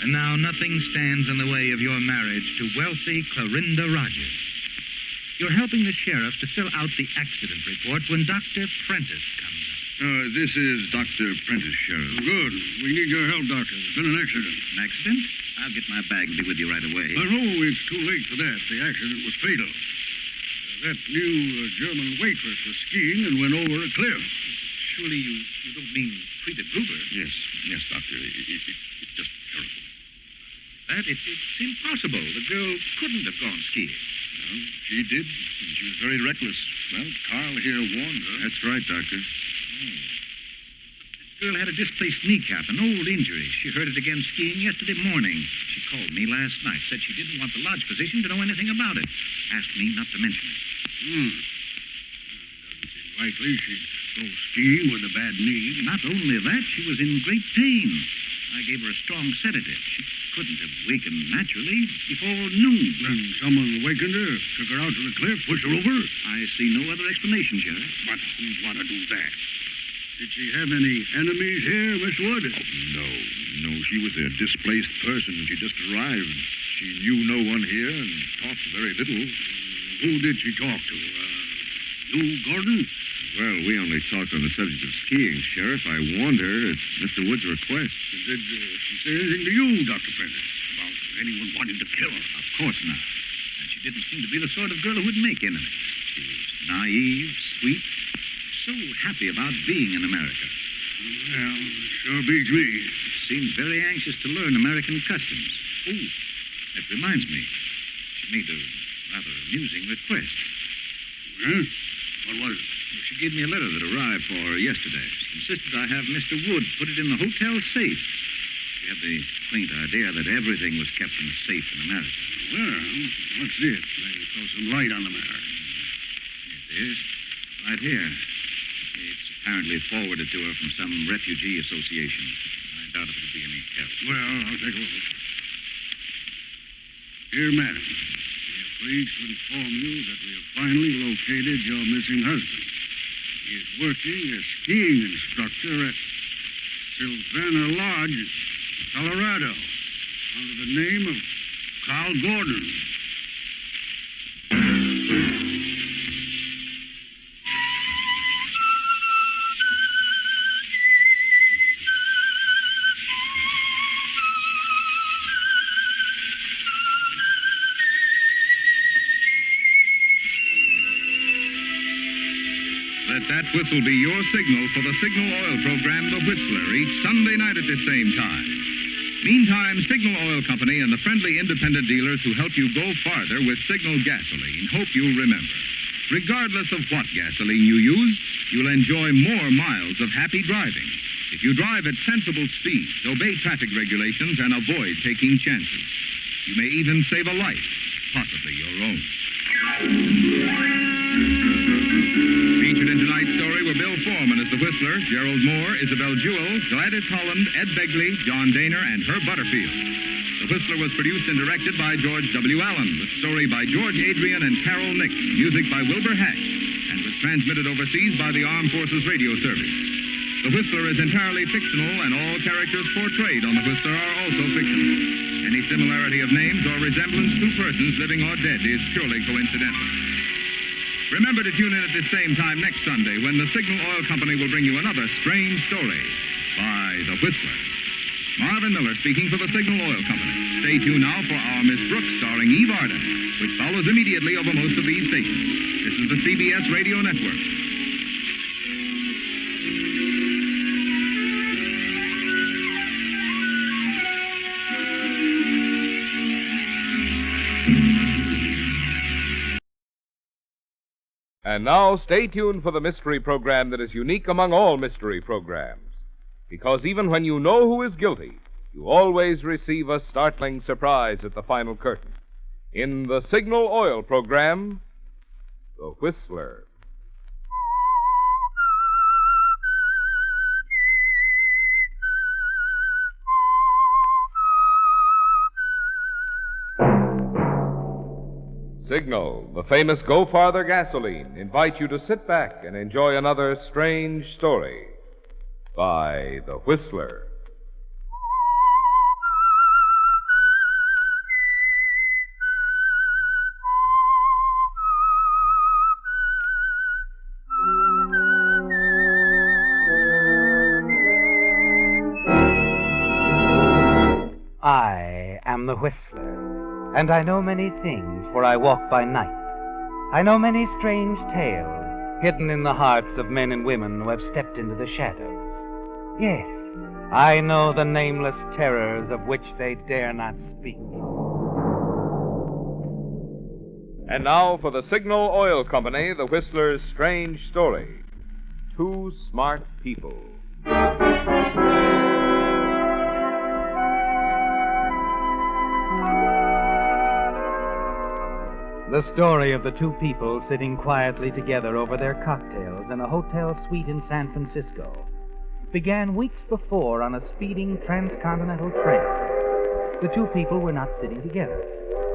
And now nothing stands in the way of your marriage to wealthy Clorinda Rogers. You're helping the sheriff to fill out the accident report when Dr. Prentice comes up.
This is Dr. Prentice, Sheriff. Good. We need your help, Doctor. There's been an accident.
An accident? I'll get my bag and be with you right away.
No, it's too late for that. The accident was fatal. That new German waitress was skiing and went over a cliff.
Surely you don't mean Frida Gruber?
Yes, Doctor. It's just terrible.
It's impossible. The girl couldn't have gone skiing.
No, she did, and she was very reckless. Well, Carl here warned her. That's right, Doctor.
The girl had a displaced kneecap, an old injury. She hurt it again skiing yesterday morning. She called me last night, said she didn't want the lodge physician to know anything about it. Asked me not to mention it.
Doesn't seem likely she'd go skiing with a bad knee.
Not only that, she was in great pain. I gave her a strong sedative. She couldn't have wakened naturally before noon.
Then someone wakened her, took her out to the cliff, pushed her over?
I see no other explanation, Sheriff.
But who'd want to do that? Did she have any enemies here, Miss Wood?
Oh, no. She was a displaced person. She just arrived. She knew no one here and talked very little.
Who did she talk to? You, Gordon?
Well, we only talked on the subject of skiing, Sheriff. I warned her at Mr. Wood's request.
Did she say anything to you, Dr. Prentice, about anyone wanting to kill her?
Of course not. And she didn't seem to be the sort of girl who would make enemies. She was naive, sweet, so happy about being in America.
Well, sure beats me.
Seemed very anxious to learn American customs. Oh, that reminds me. She made a rather amusing request.
Huh? What was it?
Well, she gave me a letter that arrived for her yesterday. She insisted I have Mr. Wood put it in the hotel safe. She had the quaint idea that everything was kept in a safe in America.
Well, what's this? Maybe throw some light on the matter.
It is. Right here. It's apparently forwarded to her from some refugee association. I doubt if it'll be any help.
Well, I'll take a look. Dear Madam, we are pleased to inform you that we have finally located your missing husband. He is working as skiing instructor at Sylvana Lodge, Colorado, under the name of Carl Gordon.
Let that whistle be your signal for the Signal Oil program, The Whistler, each Sunday night at this same time. Meantime, Signal Oil Company and the friendly independent dealers who help you go farther with Signal gasoline hope you'll remember. Regardless of what gasoline you use, you'll enjoy more miles of happy driving if you drive at sensible speeds, obey traffic regulations, and avoid taking chances. You may even save a life, possibly your own. Featured were Bill Foreman as the Whistler, Gerald Moore, Isabel Jewell, Gladys Holland, Ed Begley, John Daner, and Herb Butterfield. The Whistler was produced and directed by George W. Allen, with story by George Adrian and Carol Nix, music by Wilbur Hatch, and was transmitted overseas by the Armed Forces Radio Service. The Whistler is entirely fictional, and all characters portrayed on The Whistler are also fictional. Any similarity of names or resemblance to persons living or dead is purely coincidental. Remember to tune in at the same time next Sunday when the Signal Oil Company will bring you another strange story by The Whistler. Marvin Miller speaking for the Signal Oil Company. Stay tuned now for our Miss Brooks starring Eve Arden, which follows immediately over most of these stations. This is the CBS Radio Network.
And now, stay tuned for the mystery program that is unique among all mystery programs. Because even when you know who is guilty, you always receive a startling surprise at the final curtain. In the Signal Oil program, The Whistler. Signal, the famous Go Farther gasoline, invite you to sit back and enjoy another strange story by The Whistler.
I am the Whistler. And I know many things, for I walk by night. I know many strange tales hidden in the hearts of men and women who have stepped into the shadows. Yes, I know the nameless terrors of which they dare not speak.
And now for the Signal Oil Company, The Whistler's strange story. Two Smart People.
The story of the two people sitting quietly together over their cocktails in a hotel suite in San Francisco began weeks before on a speeding transcontinental train. The two people were not sitting together.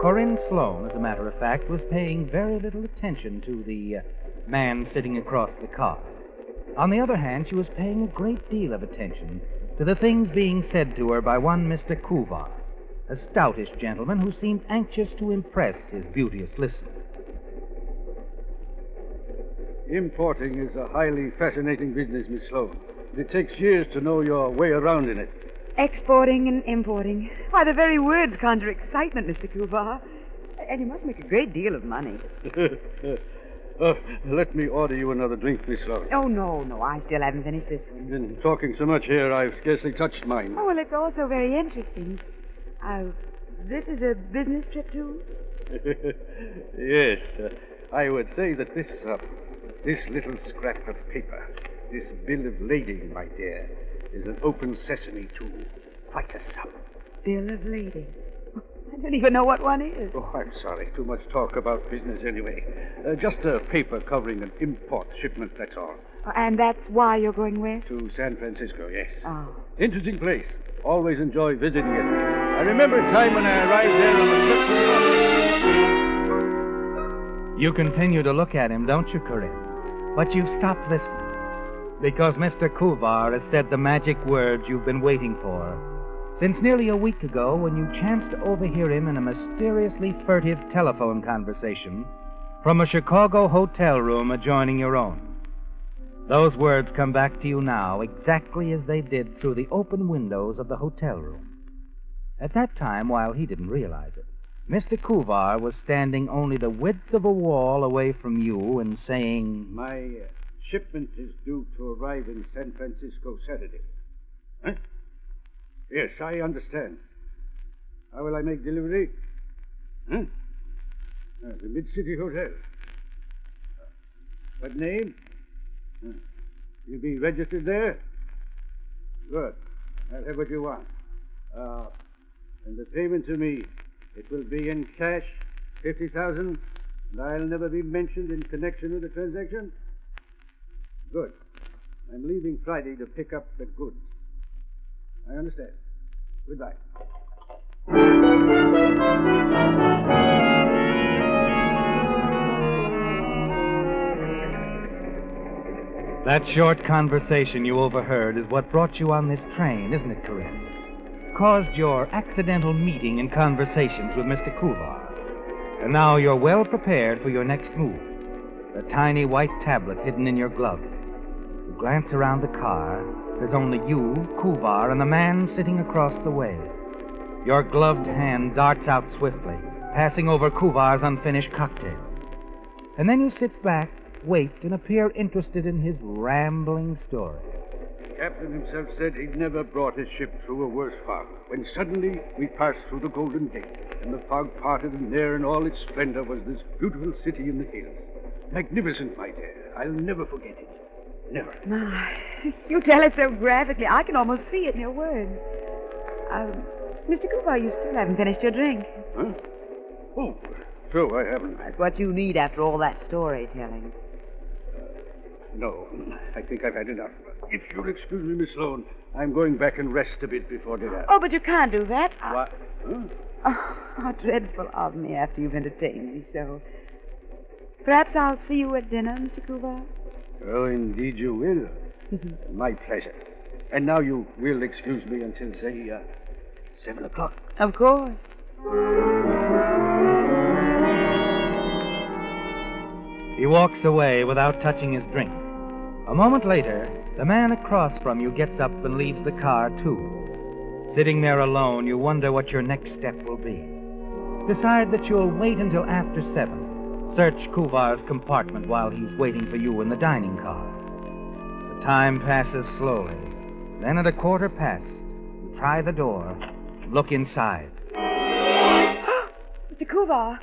Corinne Sloane, as a matter of fact, was paying very little attention to the man sitting across the car. On the other hand, she was paying a great deal of attention to the things being said to her by one Mr. Kuvar, a stoutish gentleman who seemed anxious to impress his beauteous listener.
Importing is a highly fascinating business, Miss Sloan. It takes years to know your way around in it.
Exporting and importing. Why, the very words conjure excitement, Mr. Kuvar. And you must make a great deal of money.
Let me order you another drink, Miss Sloan.
Oh, no, I still haven't finished this one.
You've been talking so much here, I've scarcely touched mine.
Oh, well, it's also very interesting. This is a business trip, too?
Yes. I would say that this little scrap of paper, this bill of lading, my dear, is an open sesame to quite a sum.
Bill of lading? I don't even know what one is.
Oh, I'm sorry. Too much talk about business anyway. Just a paper covering an import shipment, that's all.
And that's why you're going west?
To San Francisco, yes.
Oh.
Interesting place. Always enjoy visiting it. I remember a time when I arrived there on a trip to...
You continue to look at him, don't you, Corinne? But you've stopped listening. Because Mr. Kuvar has said the magic words you've been waiting for. Since nearly a week ago, when you chanced to overhear him in a mysteriously furtive telephone conversation from a Chicago hotel room adjoining your own. Those words come back to you now exactly as they did through the open windows of the hotel room. At that time, while he didn't realize it, Mr. Kuvar was standing only the width of a wall away from you and saying...
My shipment is due to arrive in San Francisco Saturday. Huh? Yes, I understand. How will I make delivery? Huh? The Mid-City Hotel. What name? You'll be registered there? Good. I'll have what you want. And the payment to me, it will be in cash, $50,000, and I'll never be mentioned in connection with the transaction? Good. I'm leaving Friday to pick up the goods. I understand. Goodbye.
That short conversation you overheard is what brought you on this train, isn't it, Corinne? Caused your accidental meeting and conversations with Mr. Kuvar. And now you're well prepared for your next move. A tiny white tablet hidden in your glove. You glance around the car. There's only you, Kuvar, and the man sitting across the way. Your gloved hand darts out swiftly, passing over Kuvar's unfinished cocktail. And then you sit back, wait, and appear interested in his rambling story.
The captain himself said he'd never brought his ship through a worse fog, when suddenly we passed through the Golden Gate, and the fog parted, and there in all its splendor was this beautiful city in the hills. Magnificent, my dear. I'll never forget it. Never.
My, you tell it so graphically, I can almost see it in your words. Mr. Cooper, you still haven't finished your drink.
Huh? Oh, so I haven't.
That's what you need after all that storytelling.
No, I think I've had enough. If you'll excuse me, Miss Sloane, I'm going back and rest a bit before dinner.
Oh, but you can't do that.
What? Huh?
Oh, how dreadful of me after you've entertained me so. Perhaps I'll see you at dinner, Mr. Cooper.
Oh, indeed you will. My pleasure. And now you will excuse me until, say, 7 o'clock.
Of course.
He walks away without touching his drink. A moment later, the man across from you gets up and leaves the car, too. Sitting there alone, you wonder what your next step will be. Decide that you'll wait until after 7. Search Kuvar's compartment while he's waiting for you in the dining car. The time passes slowly. Then at 15:15, you try the door, look inside.
Mr. Kuvar!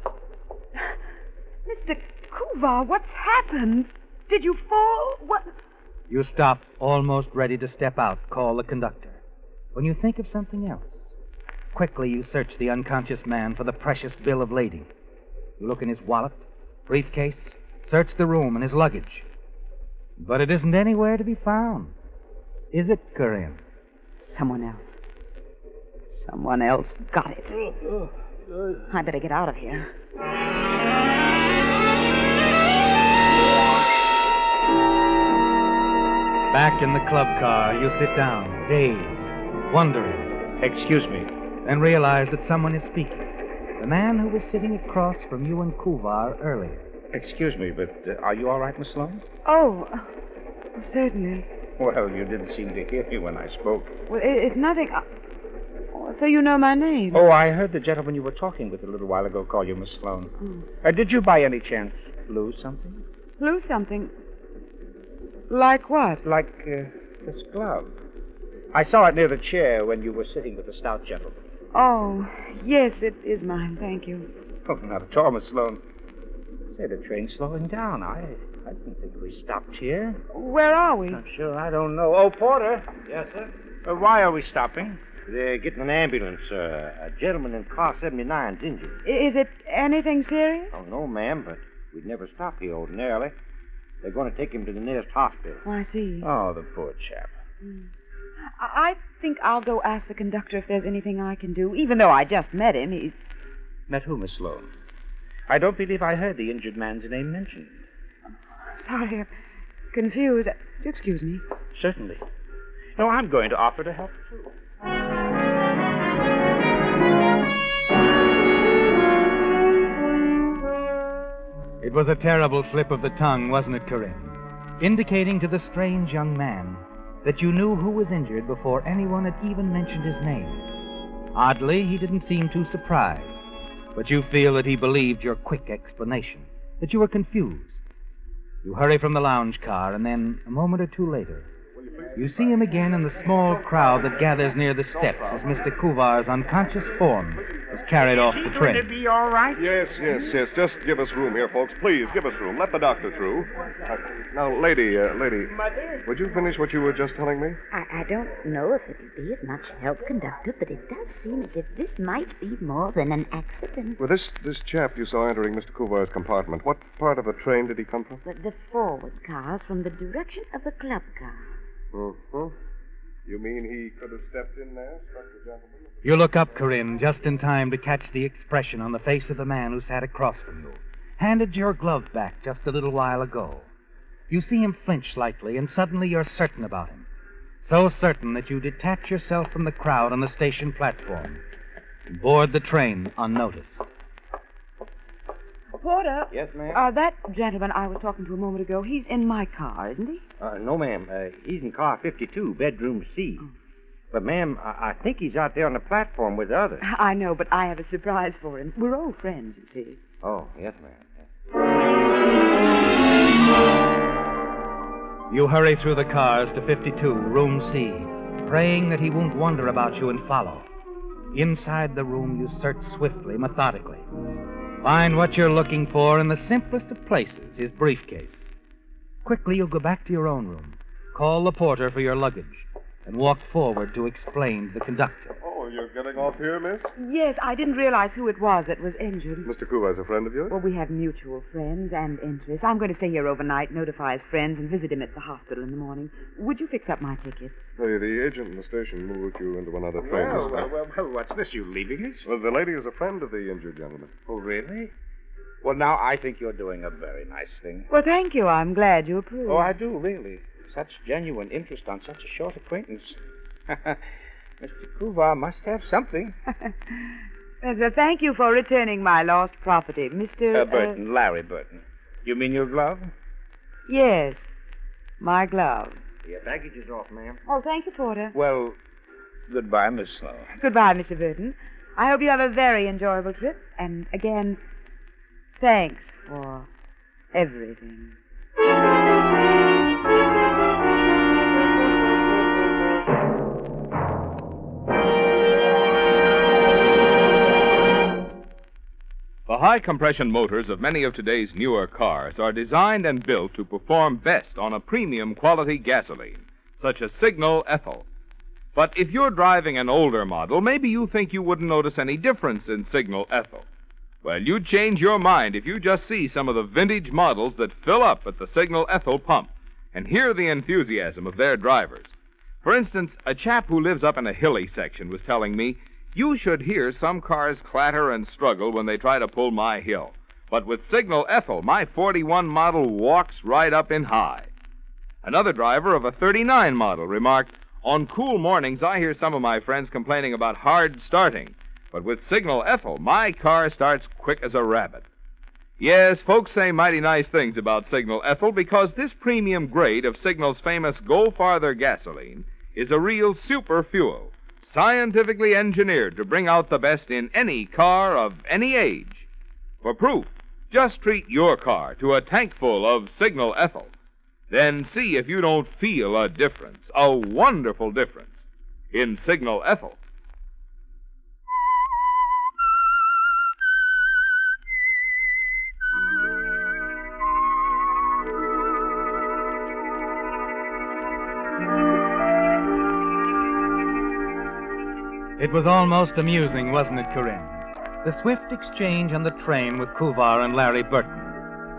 Mr. Kuvar, what's happened? Did you fall? What?
You stop, almost ready to step out, call the conductor. When you think of something else, quickly you search the unconscious man for the precious bill of lading. You look in his wallet, briefcase, search the room and his luggage. But it isn't anywhere to be found. Is it, Corinne?
Someone else. Someone else got it. I better get out of here.
Back in the club car, you sit down, dazed, wondering.
Excuse me.
Then realize that someone is speaking. The man who was sitting across from you and Kuvar earlier.
Excuse me, but are you all right, Miss Sloane?
Oh, certainly.
Well, you didn't seem to hear me when I spoke.
Well, it's nothing. So you know my name?
Oh, I heard the gentleman you were talking with a little while ago call you Miss Sloane. Did you by any chance lose something?
Lose something? Like what?
Like this glove. I saw it near the chair when you were sitting with the stout gentleman.
Oh, yes, it is mine, thank you.
Oh, not at all, Miss Sloane. Say, the train's slowing down. I didn't think we stopped here.
Where are we?
I'm sure I don't know. Oh, Porter.
Yes, sir?
Why are we stopping?
They're getting an ambulance, sir. A gentleman in car 79's injured.
Is it anything serious?
Oh, no, ma'am, but we'd never stop here ordinarily. They're going to take him to the nearest hospital.
Oh, I see.
Oh, the poor chap.
I think I'll go ask the conductor if there's anything I can do, even though I just met him.
Met who, Miss Sloane? I don't believe I heard the injured man's name mentioned.
Sorry, I'm confused. Excuse me.
Certainly. No, I'm going to offer to help, too.
It was a terrible slip of the tongue, wasn't it, Corinne? Indicating to the strange young man that you knew who was injured before anyone had even mentioned his name. Oddly, he didn't seem too surprised, but you feel that he believed your quick explanation, that you were confused. You hurry from the lounge car, and then, a moment or two later, you see him again in the small crowd that gathers near the steps as Mr. Kuvar's unconscious form is carried off the train.
Going to be all right?
Yes. Just give us room here, folks. Please, give us room. Let the doctor through. Now, lady,
Mother?
would you finish what you were just telling me?
I don't know if it'll be of much help, conductor, but it does seem as if this might be more than an accident.
Well, this chap you saw entering Mr. Kuvar's compartment, what part of the train did he come from?
The forward cars from the direction of the club car.
Uh-huh. You mean he could have stepped in there, struck the gentleman?
You look up, Corinne, just in time to catch the expression on the face of the man who sat across from you, handed your glove back just a little while ago. You see him flinch slightly, and suddenly you're certain about him. So certain that you detach yourself from the crowd on the station platform and board the train unnoticed.
Porter?
Yes, ma'am?
That gentleman I was talking to a moment ago, he's in my car, isn't he?
No, ma'am. He's in car 52, bedroom C. Oh. But, ma'am, I think he's out there on the platform with the others.
I know, but I have a surprise for him. We're old friends, you see.
Oh, yes, ma'am.
You hurry through the cars to 52, room C, praying that he won't wonder about you and follow. Inside the room, you search swiftly, methodically. Find what you're looking for in the simplest of places, his briefcase. Quickly, you'll go back to your own room, call the porter for your luggage, and walk forward to explain to the conductor.
Oh, you're getting off here, miss?
Yes, I didn't realize who it was that was injured.
Mr. Kuva's a friend of yours?
Well, we have mutual friends and interests. I'm going to stay here overnight, notify his friends, and visit him at the hospital in the morning. Would you fix up my ticket?
Hey, the agent in the station moved you into another train.
Well, what's this? You leaving us?
Well, the lady is a friend of the injured gentleman.
Oh, really? Well, now, I think you're doing a very nice thing.
Well, thank you. I'm glad you approve.
Oh, I do, really. Such genuine interest on such a short acquaintance. Mr. Kuva must have something.
So thank you for returning my lost property, Mr.
Burton, Larry Burton. You mean your glove?
Yes, my glove.
Your baggage is off, ma'am.
Oh, thank you, Porter.
Well, goodbye, Miss Sloan.
Goodbye, Mr. Burton. I hope you have a very enjoyable trip. And again, thanks for everything.
The high-compression motors of many of today's newer cars are designed and built to perform best on a premium quality gasoline, such as Signal Ethyl. But if you're driving an older model, maybe you think you wouldn't notice any difference in Signal Ethyl. Well, you'd change your mind if you just see some of the vintage models that fill up at the Signal Ethyl pump and hear the enthusiasm of their drivers. For instance, a chap who lives up in a hilly section was telling me, "You should hear some cars clatter and struggle when they try to pull my hill. But with Signal Ethyl, my 41 model walks right up in high." Another driver of a 39 model remarked, "On cool mornings, I hear some of my friends complaining about hard starting. But with Signal Ethyl, my car starts quick as a rabbit." Yes, folks say mighty nice things about Signal Ethyl because this premium grade of Signal's famous Go Farther gasoline is a real super fuel, scientifically engineered to bring out the best in any car of any age. For proof, just treat your car to a tank full of Signal Ethyl. Then see if you don't feel a difference, a wonderful difference, in Signal Ethyl.
It was almost amusing, wasn't it, Corinne? The swift exchange on the train with Kuvar and Larry Burton.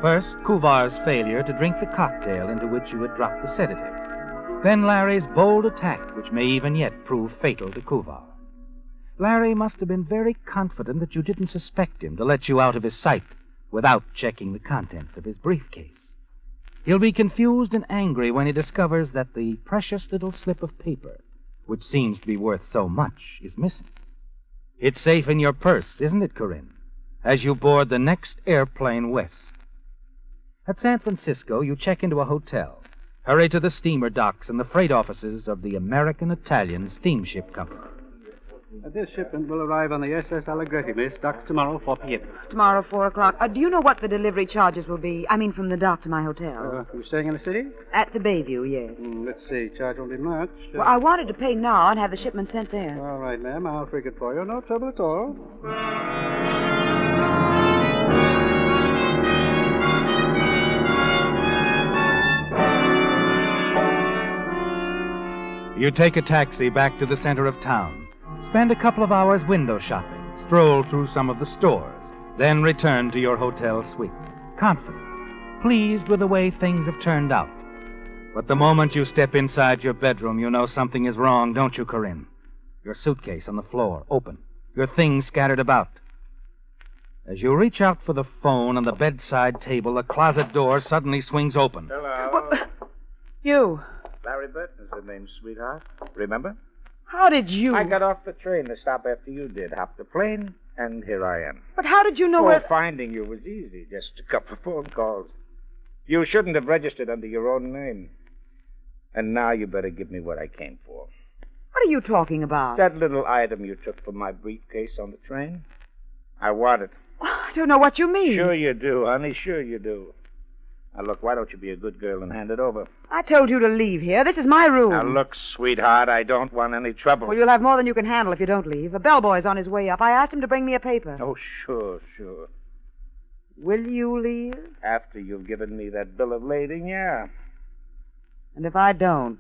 First, Kuvar's failure to drink the cocktail into which you had dropped the sedative. Then Larry's bold attack, which may even yet prove fatal to Kuvar. Larry must have been very confident that you didn't suspect him to let you out of his sight without checking the contents of his briefcase. He'll be confused and angry when he discovers that the precious little slip of paper, which seems to be worth so much, is missing. It's safe in your purse, isn't it, Corinne, as you board the next airplane west. At San Francisco, you check into a hotel, hurry to the steamer docks and the freight offices of the American-Italian Steamship Company.
This shipment will arrive on the SS Allegretti, miss. Docks tomorrow, 4 p.m.
Tomorrow, 4 o'clock. Do you know what the delivery charges will be? I mean, from the dock to my hotel.
You staying in the city?
At the Bayview, yes.
Let's see. Charge won't be much.
Well, I wanted to pay now and have the shipment sent there.
All right, ma'am. I'll frig it for you. No trouble at all.
You take a taxi back to the center of town, spend a couple of hours window shopping, stroll through some of the stores, then return to your hotel suite, confident, pleased with the way things have turned out. But the moment you step inside your bedroom, you know something is wrong, don't you, Corinne? Your suitcase on the floor, open. Your things scattered about. As you reach out for the phone on the bedside table, the closet door suddenly swings open.
Hello.
You.
Larry Burton is the name, sweetheart. Remember?
How did you...
I got off the train to stop after you did. Hopped the plane, and here I am.
But how did you know where...
Finding you was easy. Just a couple of phone calls. You shouldn't have registered under your own name. And now you better give me what I came for.
What are you talking about?
That little item you took from my briefcase on the train. I want it.
I don't know what you mean.
Sure you do, honey. Sure you do. Now, look, why don't you be a good girl and hand it over?
I told you to leave here. This is my room.
Now, look, sweetheart, I don't want any trouble.
Well, you'll have more than you can handle if you don't leave. A bellboy's on his way up. I asked him to bring me a paper.
Oh, sure.
Will you leave?
After you've given me that bill of lading, yeah.
And if I don't?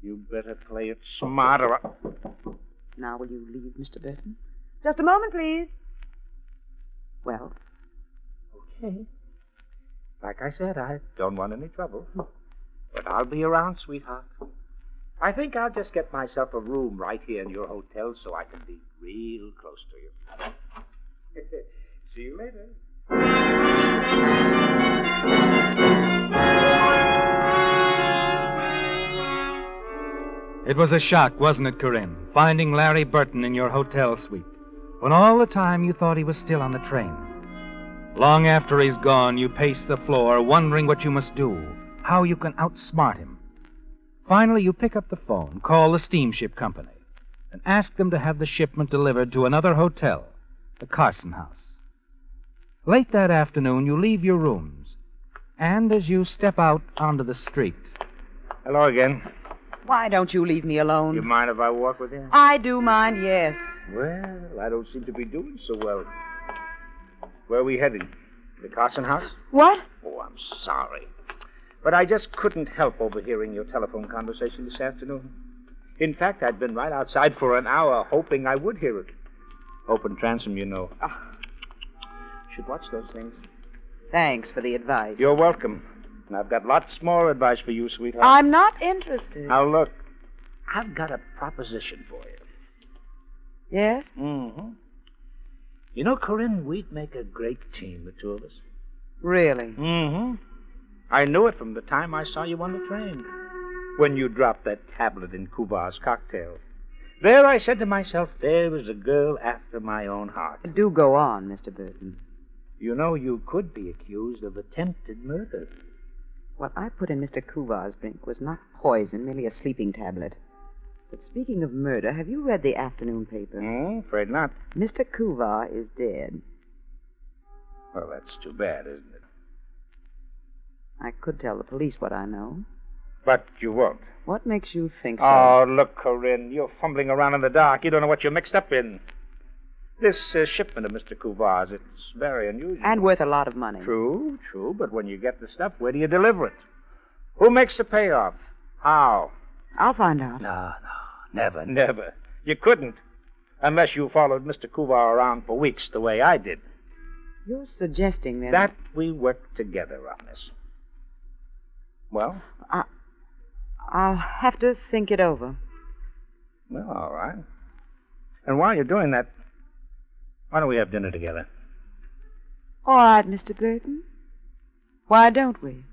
You better play it smarter.
Now, will you leave, Mr. Burton? Just a moment, please. Well,
okay. Like I said, I don't want any trouble. But I'll be around, sweetheart. I think I'll just get myself a room right here in your hotel so I can be real close to you. See you later.
It was a shock, wasn't it, Corinne, finding Larry Burton in your hotel suite, when all the time you thought he was still on the train. Long after he's gone, you pace the floor, wondering what you must do, how you can outsmart him. Finally, you pick up the phone, call the steamship company, and ask them to have the shipment delivered to another hotel, the Carson House. Late that afternoon, you leave your rooms, and as you step out onto the street...
Hello again.
Why don't you leave me alone?
You mind if I walk with you?
I do mind, yes.
Well, I don't seem to be doing so well. Where are we heading? The Carson House?
What?
Oh, I'm sorry. But I just couldn't help overhearing your telephone conversation this afternoon. In fact, I'd been right outside for an hour hoping I would hear it. Open transom, you know. Should watch those things.
Thanks for the advice.
You're welcome. And I've got lots more advice for you, sweetheart.
I'm not interested.
Now, look. I've got a proposition for you.
Yes?
Mm-hmm. You know, Corinne, we'd make a great team, the two of us.
Really?
Mm-hmm. I knew it from the time I saw you on the train. When you dropped that tablet in Kuvar's cocktail. There I said to myself, there is a girl after my own heart.
Do go on, Mr. Burton.
You know, you could be accused of attempted murder.
What I put in Mr. Kuvar's drink was not poison, merely a sleeping tablet. But speaking of murder, have you read the afternoon paper?
Afraid not.
Mr. Kuvar is dead.
Well, that's too bad, isn't it?
I could tell the police what I know.
But you won't.
What makes you think so?
Oh, look, Corinne, you're fumbling around in the dark. You don't know what you're mixed up in. This shipment of Mr. Kuvar's, it's very unusual.
And worth a lot of money.
True, but when you get the stuff, where do you deliver it? Who makes the payoff? How?
I'll find out.
No, never. You couldn't, unless you followed Mr. Kuvar around for weeks the way I did.
You're suggesting, then...
That we work together on this. Well?
I'll have to think it over.
Well, all right. And while you're doing that, why don't we have dinner together?
All right, Mr. Burton. Why don't we?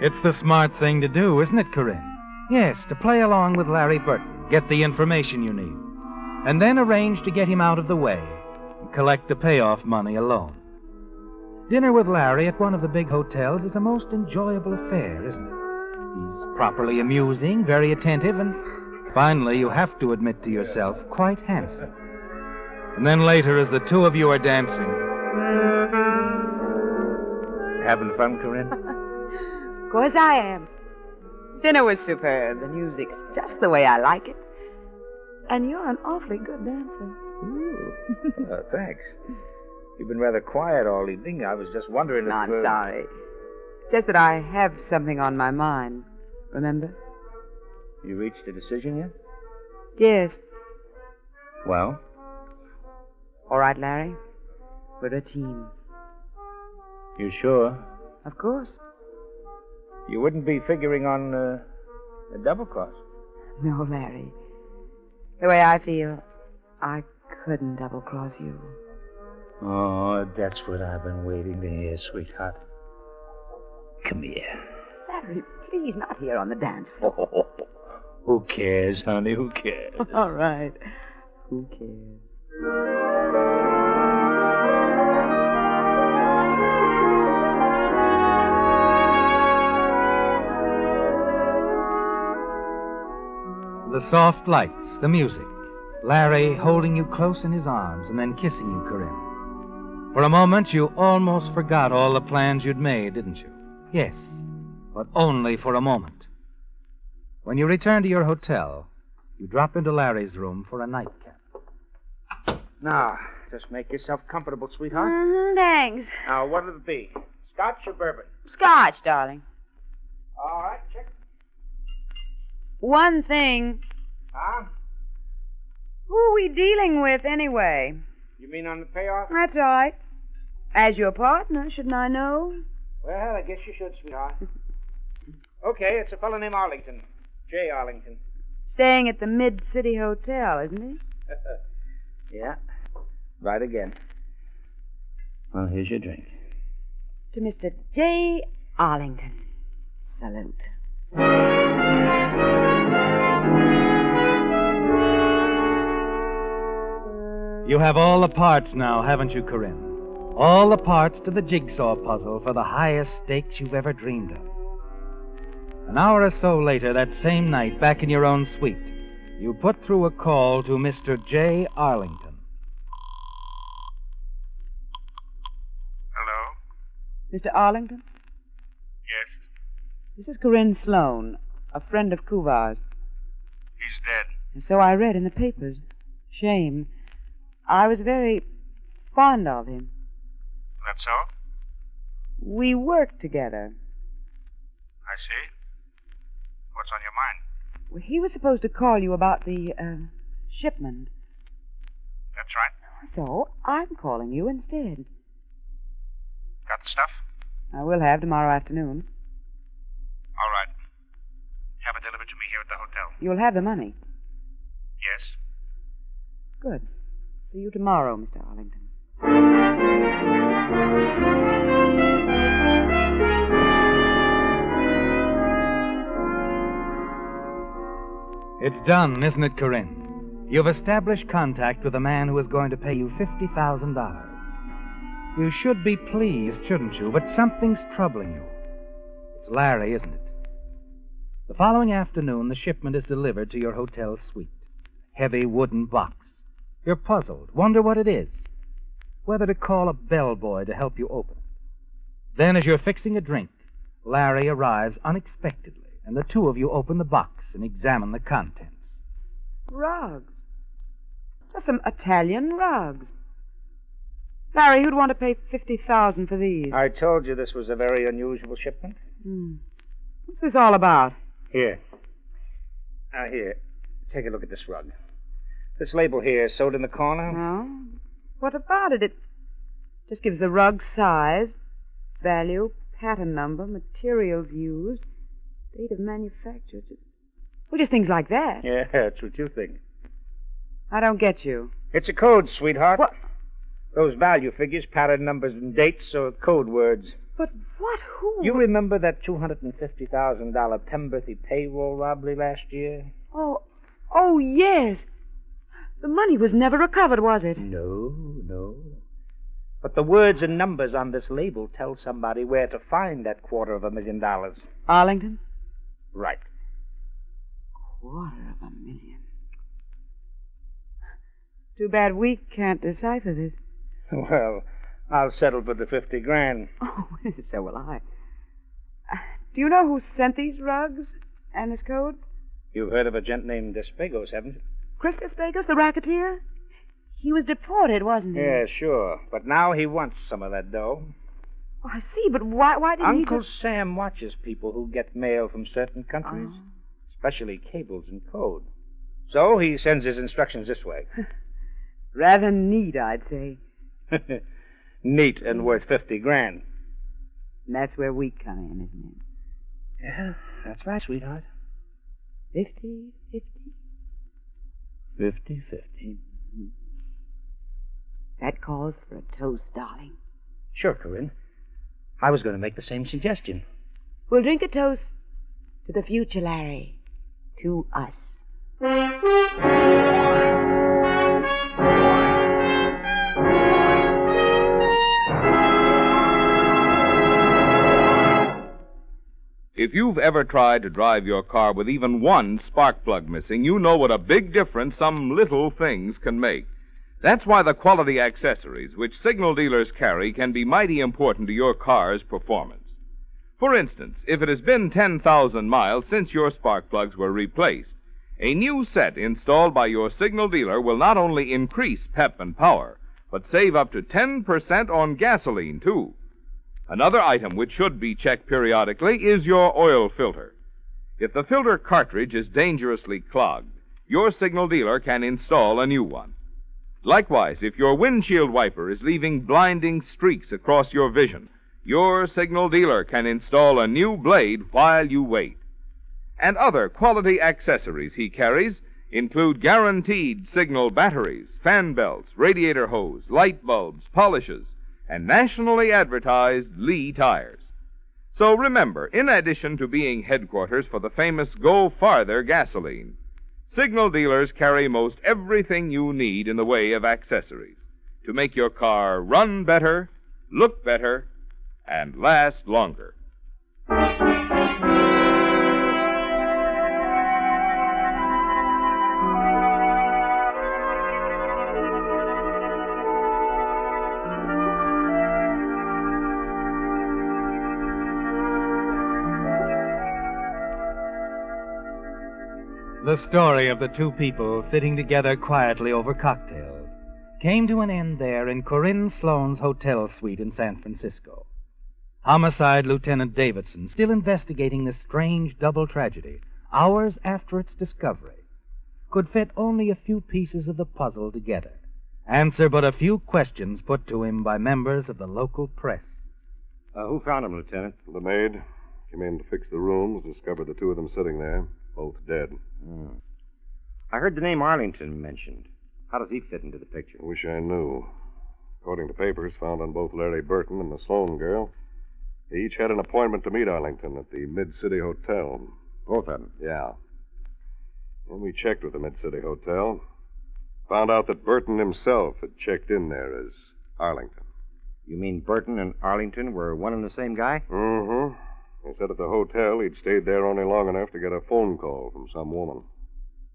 It's the smart thing to do, isn't it, Corinne? Yes, to play along with Larry Burton, get the information you need, and then arrange to get him out of the way and collect the payoff money alone. Dinner with Larry at one of the big hotels is a most enjoyable affair, isn't it? He's properly amusing, very attentive, and finally, you have to admit to yourself, quite handsome. And then later, as the two of you are dancing...
Having fun, Corinne?
Of course I am. Dinner was superb. The music's just the way I like it. And you're an awfully good dancer.
Ooh. Oh, thanks. You've been rather quiet all evening. I was just wondering if...
No, I'm sorry. Just that I have something on my mind. Remember?
You reached a decision yet?
Yes.
Well?
All right, Larry. We're a team.
You sure?
Of course.
You wouldn't be figuring on a double cross?
No, Larry. The way I feel, I couldn't double-cross you.
Oh, that's what I've been waiting to hear, sweetheart. Come here.
Larry, please, not here on the dance floor.
Oh, who cares, honey? Who cares?
All right. Who cares?
The soft lights, the music, Larry holding you close in his arms and then kissing you, Corinne. For a moment, you almost forgot all the plans you'd made, didn't you? Yes, but only for a moment. When you return to your hotel, you drop into Larry's room for a nightcap.
Now, just make yourself comfortable, sweetheart.
Thanks.
Now, what'll it be? Scotch or bourbon?
Scotch, darling.
All right, check.
One thing.
Huh?
Who are we dealing with, anyway?
You mean on the payoff?
That's all right. As your partner, shouldn't I know?
Well, I guess you should, sweetheart. Okay, it's a fellow named Arlington. J. Arlington.
Staying at the Mid-City Hotel, isn't he?
Yeah. Right again. Well, here's your drink.
To Mr. J. Arlington. Salute.
You have all the parts now, haven't you, Corinne? All the parts to the jigsaw puzzle for the highest stakes you've ever dreamed of. An hour or so later, that same night, back in your own suite, you put through a call to Mr. J. Arlington.
Hello?
Mr. Arlington?
Yes.
This is Corinne Sloane, a friend of Kuvar's.
He's dead.
And so I read in the papers. Shame. I was very fond of him.
That's so?
We worked together.
I see. What's on your mind?
Well, he was supposed to call you about the shipment.
That's right.
So I'm calling you instead.
Got the stuff?
I will have tomorrow afternoon.
All right. Have it delivered to me here at the hotel.
You'll have the money.
Yes.
Good. See you tomorrow, Mr. Arlington.
It's done, isn't it, Corinne? You've established contact with a man who is going to pay you $50,000. You should be pleased, shouldn't you? But something's troubling you. It's Larry, isn't it? The following afternoon, the shipment is delivered to your hotel suite. Heavy wooden box. You're puzzled, wonder what it is. Whether to call a bellboy to help you open it. Then, as you're fixing a drink, Larry arrives unexpectedly, and the two of you open the box and examine the contents.
Rugs. Just some Italian rugs. Larry, who'd want to pay $50,000 for these?
I told you this was a very unusual shipment.
What's this all about?
Here. Now, here. Take a look at this rug. This label here, sewed in the corner.
No. What about it? It just gives the rug size, value, pattern number, materials used, date of manufacture. Well, just things like that.
Yeah, that's what you think.
I don't get you.
It's a code, sweetheart.
What?
Those value figures, pattern numbers, and dates are code words.
But what? Who?
You remember that $250,000 Pemberthy payroll robbery last year?
Oh, yes. The money was never recovered, was it?
No. But the words and numbers on this label tell somebody where to find that $250,000.
Arlington?
Right.
$250,000. Too bad we can't decipher this.
Well, I'll settle for the $50,000.
Oh, so will I. Do you know who sent these rugs and this code?
You've heard of a gent named Despegos, haven't you?
Chris Despegos, the racketeer? He was deported, wasn't he?
Yeah, sure. But now he wants some of that dough.
Oh, I see, but why didn't he
Uncle
just...
Sam watches people who get mail from certain countries, especially cables and code. So he sends his instructions this way.
Rather neat, I'd say.
Neat and worth 50 grand.
And that's where we come in, isn't it?
Yeah, that's right, sweetheart.
50-50.
50-50.
That calls for a toast, darling.
Sure, Corinne. I was going to make the same suggestion.
We'll drink a toast to the future, Larry. To us.
If you've ever tried to drive your car with even one spark plug missing, you know what a big difference some little things can make. That's why the quality accessories which signal dealers carry can be mighty important to your car's performance. For instance, if it has been 10,000 miles since your spark plugs were replaced, a new set installed by your signal dealer will not only increase pep and power, but save up to 10% on gasoline, too. Another item which should be checked periodically is your oil filter. If the filter cartridge is dangerously clogged, your signal dealer can install a new one. Likewise, if your windshield wiper is leaving blinding streaks across your vision, your signal dealer can install a new blade while you wait. And other quality accessories he carries include guaranteed signal batteries, fan belts, radiator hose, light bulbs, polishes, and nationally advertised Lee tires. So remember, in addition to being headquarters for the famous Go Farther gasoline, signal dealers carry most everything you need in the way of accessories to make your car run better, look better, and last longer.
The story of the two people sitting together quietly over cocktails came to an end there in Corinne Sloane's hotel suite in San Francisco. Homicide Lieutenant Davidson, still investigating this strange double tragedy, hours after its discovery, could fit only a few pieces of the puzzle together, answer but a few questions put to him by members of the local press.
Who found him, Lieutenant?
The maid came in to fix the rooms, discovered the two of them sitting there, both dead.
I heard the name Arlington mentioned. How does he fit into the picture?
I wish I knew. According to papers found on both Larry Burton and the Sloan girl, they each had an appointment to meet Arlington at the Mid-City Hotel.
Both of them?
Yeah. And we checked with the Mid-City Hotel. Found out that Burton himself had checked in there as Arlington.
You mean Burton and Arlington were one and the same guy?
Mm-hmm. They said at the hotel he'd stayed there only long enough to get a phone call from some woman.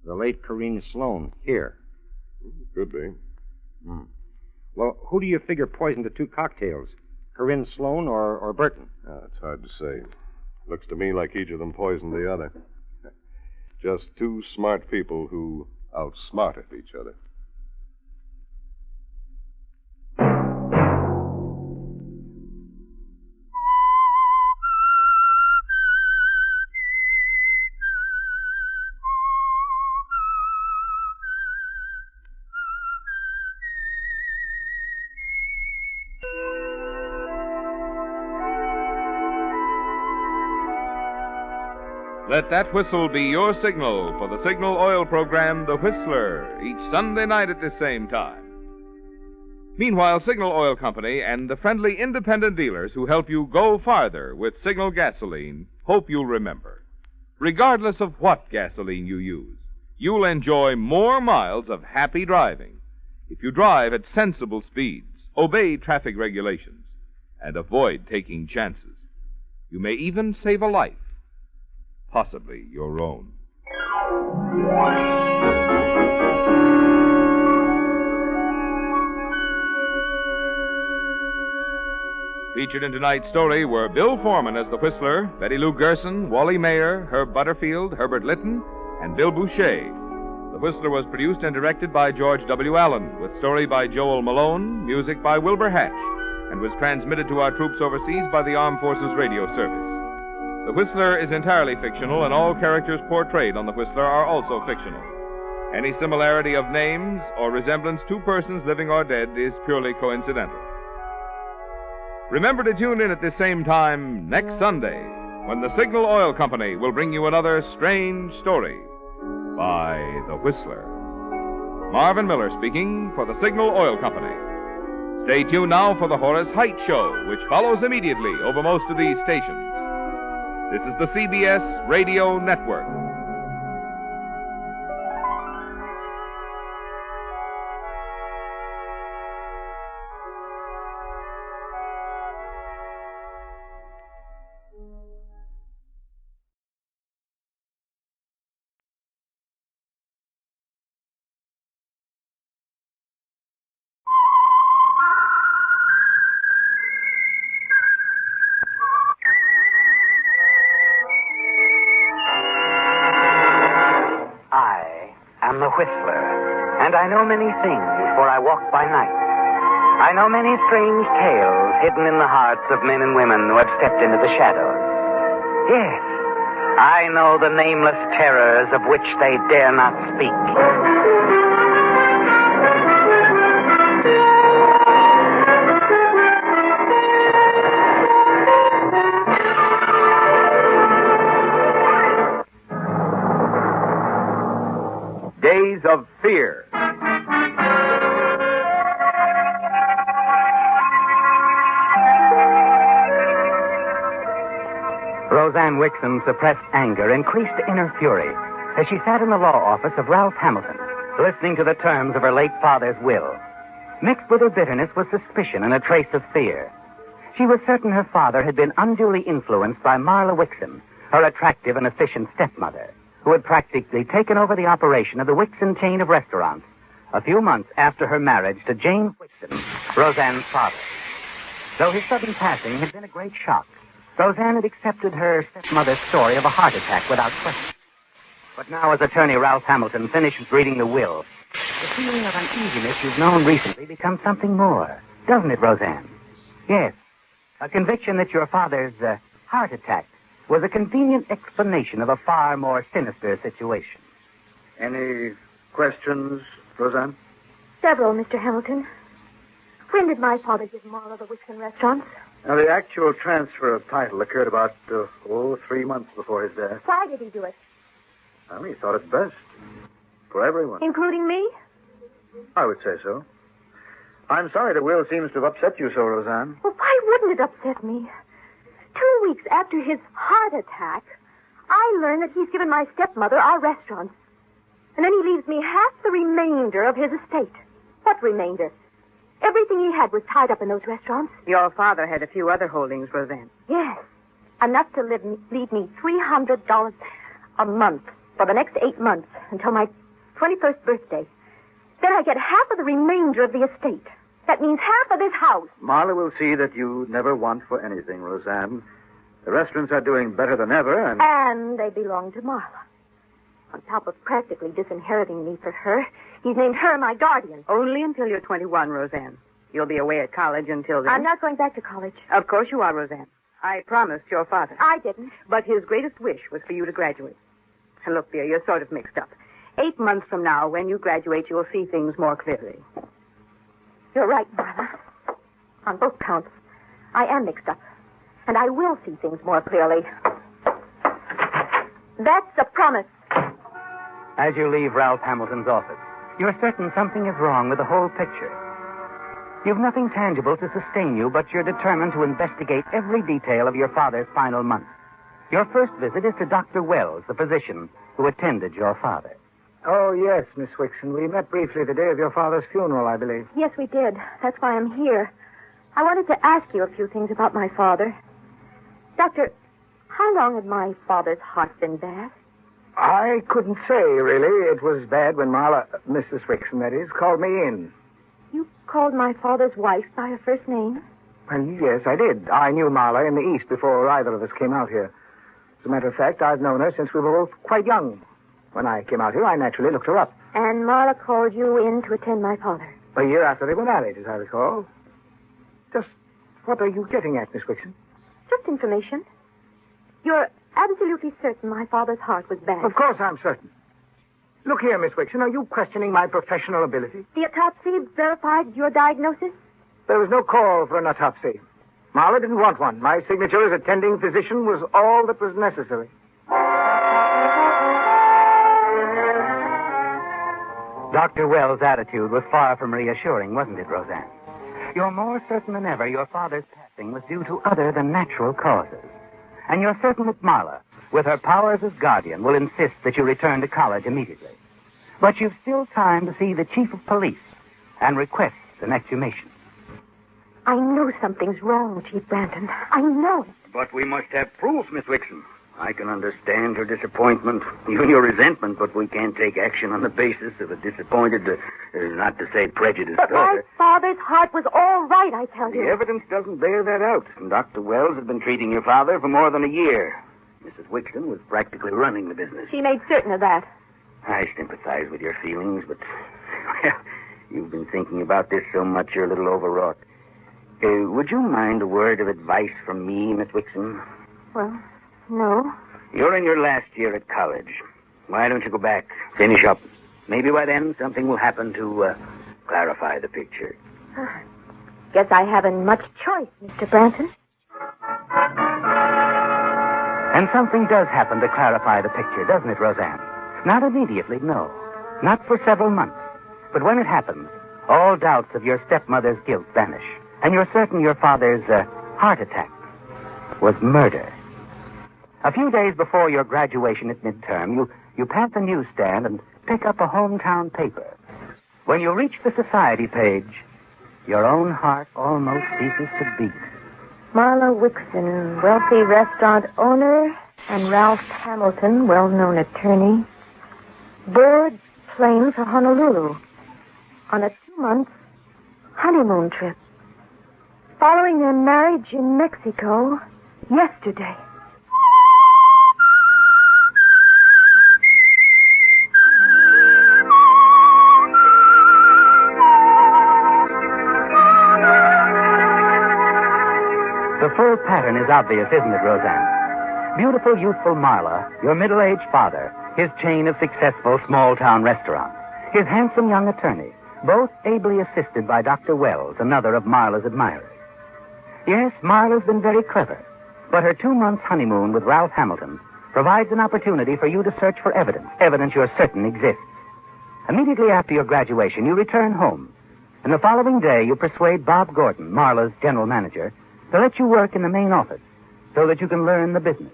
The late Corinne Sloan, here.
Could be.
Well, who do you figure poisoned the two cocktails? Corinne Sloan or Burton?
It's hard to say. Looks to me like each of them poisoned the other. Just two smart people who outsmarted each other.
Let that whistle be your signal for the signal oil program, The Whistler, each Sunday night at the same time. Meanwhile, Signal Oil Company and the friendly independent dealers who help you go farther with Signal gasoline hope you'll remember. Regardless of what gasoline you use, you'll enjoy more miles of happy driving if you drive at sensible speeds, obey traffic regulations, and avoid taking chances. You may even save a life. Possibly your own. Featured in tonight's story were Bill Foreman as the Whistler, Betty Lou Gerson, Wally Mayer, Herb Butterfield, Herbert Litton, and Bill Boucher. The Whistler was produced and directed by George W. Allen, with story by Joel Malone, music by Wilbur Hatch, and was transmitted to our troops overseas by the Armed Forces Radio Service. The Whistler is entirely fictional, and all characters portrayed on The Whistler are also fictional. Any similarity of names or resemblance to persons living or dead is purely coincidental. Remember to tune in at the same time next Sunday when the Signal Oil Company will bring you another strange story by The Whistler. Marvin Miller speaking for the Signal Oil Company. Stay tuned now for the Horace Height Show, which follows immediately over most of these stations. This is the CBS Radio Network.
I'm the Whistler, and I know many things, for I walk by night. I know many strange tales hidden in the hearts of men and women who have stepped into the shadows. Yes, I know the nameless terrors of which they dare not speak.
Days of Fear.
Roseanne Wixom's suppressed anger increased to inner fury as she sat in the law office of Ralph Hamilton, listening to the terms of her late father's will. Mixed with her bitterness was suspicion and a trace of fear. She was certain her father had been unduly influenced by Marla Wixom, her attractive and efficient stepmother, who had practically taken over the operation of the Wixom chain of restaurants a few months after her marriage to James Wixom, Roseanne's father. Though his sudden passing had been a great shock, Roseanne had accepted her stepmother's story of a heart attack without question. But now, as attorney Ralph Hamilton finishes reading the will, the feeling of uneasiness you've known recently becomes something more, doesn't it, Roseanne? Yes, a conviction that your father's heart attack was a convenient explanation of a far more sinister situation.
Any questions, Roseanne?
Several, Mr. Hamilton. When did my father give Marla the Wixom restaurants?
Now, the actual transfer of title occurred about, 3 months before his death.
Why did he do it?
Well, he thought it best. For everyone.
Including me?
I would say so. I'm sorry the will seems to have upset you so, Roseanne.
Well, why wouldn't it upset me? 2 weeks after his heart attack, I learn that he's given my stepmother our restaurants. And then he leaves me half the remainder of his estate. What remainder? Everything he had was tied up in those restaurants.
Your father had a few other holdings, Roseanne.
Yes. Enough to leave me $300 a month for the next 8 months until my 21st birthday. Then I get half of the remainder of the estate. That means half of this house.
Marla will see that you never want for anything, Roseanne. The restaurants are doing better than ever,
And they belong to Marla. On top of practically disinheriting me for her, he's named her my guardian.
Only until you're 21, Roseanne. You'll be away at college until then.
I'm not going back to college.
Of course you are, Roseanne. I promised your father.
I didn't.
But his greatest wish was for you to graduate. And look, dear, you're sort of mixed up. 8 months from now, when you graduate, you'll see things more clearly.
You're right, Marla. On both counts, I am mixed up. And I will see things more clearly. That's a promise.
As you leave Ralph Hamilton's office, you're certain something is wrong with the whole picture. You've nothing tangible to sustain you, but you're determined to investigate every detail of your father's final months. Your first visit is to Dr. Wells, the physician who attended your father.
Oh, yes, Miss Wixom. We met briefly the day of your father's funeral, I believe.
Yes, we did. That's why I'm here. I wanted to ask you a few things about my father. Doctor, how long had my father's heart been bad?
I couldn't say, really. It was bad when Marla, Mrs. Wixom, that is, called me in.
You called my father's wife by her first name?
Well, yes, I did. I knew Marla in the East before either of us came out here. As a matter of fact, I've known her since we were both quite young. When I came out here, I naturally looked her up.
And Marla called you in to attend my father?
A year after they were married, as I recall. Just what are you getting at, Miss Wixom?
Just information. You're absolutely certain my father's heart was bad?
Of course I'm certain. Look here, Miss Wixon, are you questioning my professional ability?
The autopsy verified your diagnosis?
There was no call for an autopsy. Marla didn't want one. My signature as attending physician was all that was necessary.
Dr. Wells' attitude was far from reassuring, wasn't it, Roseanne? You're more certain than ever your father's passing was due to other than natural causes. And you're certain that Marla, with her powers as guardian, will insist that you return to college immediately. But you've still time to see the chief of police and request an exhumation.
I know something's wrong, Chief Branton. I know it.
But we must have proof, Miss Wixon. I can understand your disappointment, even your resentment, but we can't take action on the basis of a disappointed, not to say prejudiced
But my
daughter.
father's heart was all right, I tell
The
you.
evidence doesn't bear that out. And Dr. Wells has been treating your father for more than a year. Mrs. Wixon was practically running the business.
She made certain of that.
I sympathize with your feelings, but, well, you've been thinking about this so much you're a little overwrought. Would you mind a word of advice from me, Miss Wixon?
Well, no.
You're in your last year at college. Why don't you go back, finish up? Maybe by then something will happen to clarify the picture.
Guess I haven't much choice, Mr. Branton.
And something does happen to clarify the picture, doesn't it, Roseanne? Not immediately, no. Not for several months. But when it happens, all doubts of your stepmother's guilt vanish. And you're certain your father's heart attack was murder. A few days before your graduation at midterm, you pass a newsstand and pick up a hometown paper. When you reach the society page, your own heart almost ceases to beat.
Marla Wixon, wealthy restaurant owner, and Ralph Hamilton, well-known attorney, board plane for Honolulu on a 2-month honeymoon trip. Following their marriage in Mexico yesterday.
The full pattern is obvious, isn't it, Roseanne? Beautiful, youthful Marla, your middle-aged father, his chain of successful small-town restaurants, his handsome young attorney, both ably assisted by Dr. Wells, another of Marla's admirers. Yes, Marla's been very clever, but her 2-month honeymoon with Ralph Hamilton provides an opportunity for you to search for evidence you're certain exists. Immediately after your graduation, you return home, and the following day you persuade Bob Gordon, Marla's general manager, to let you work in the main office so that you can learn the business.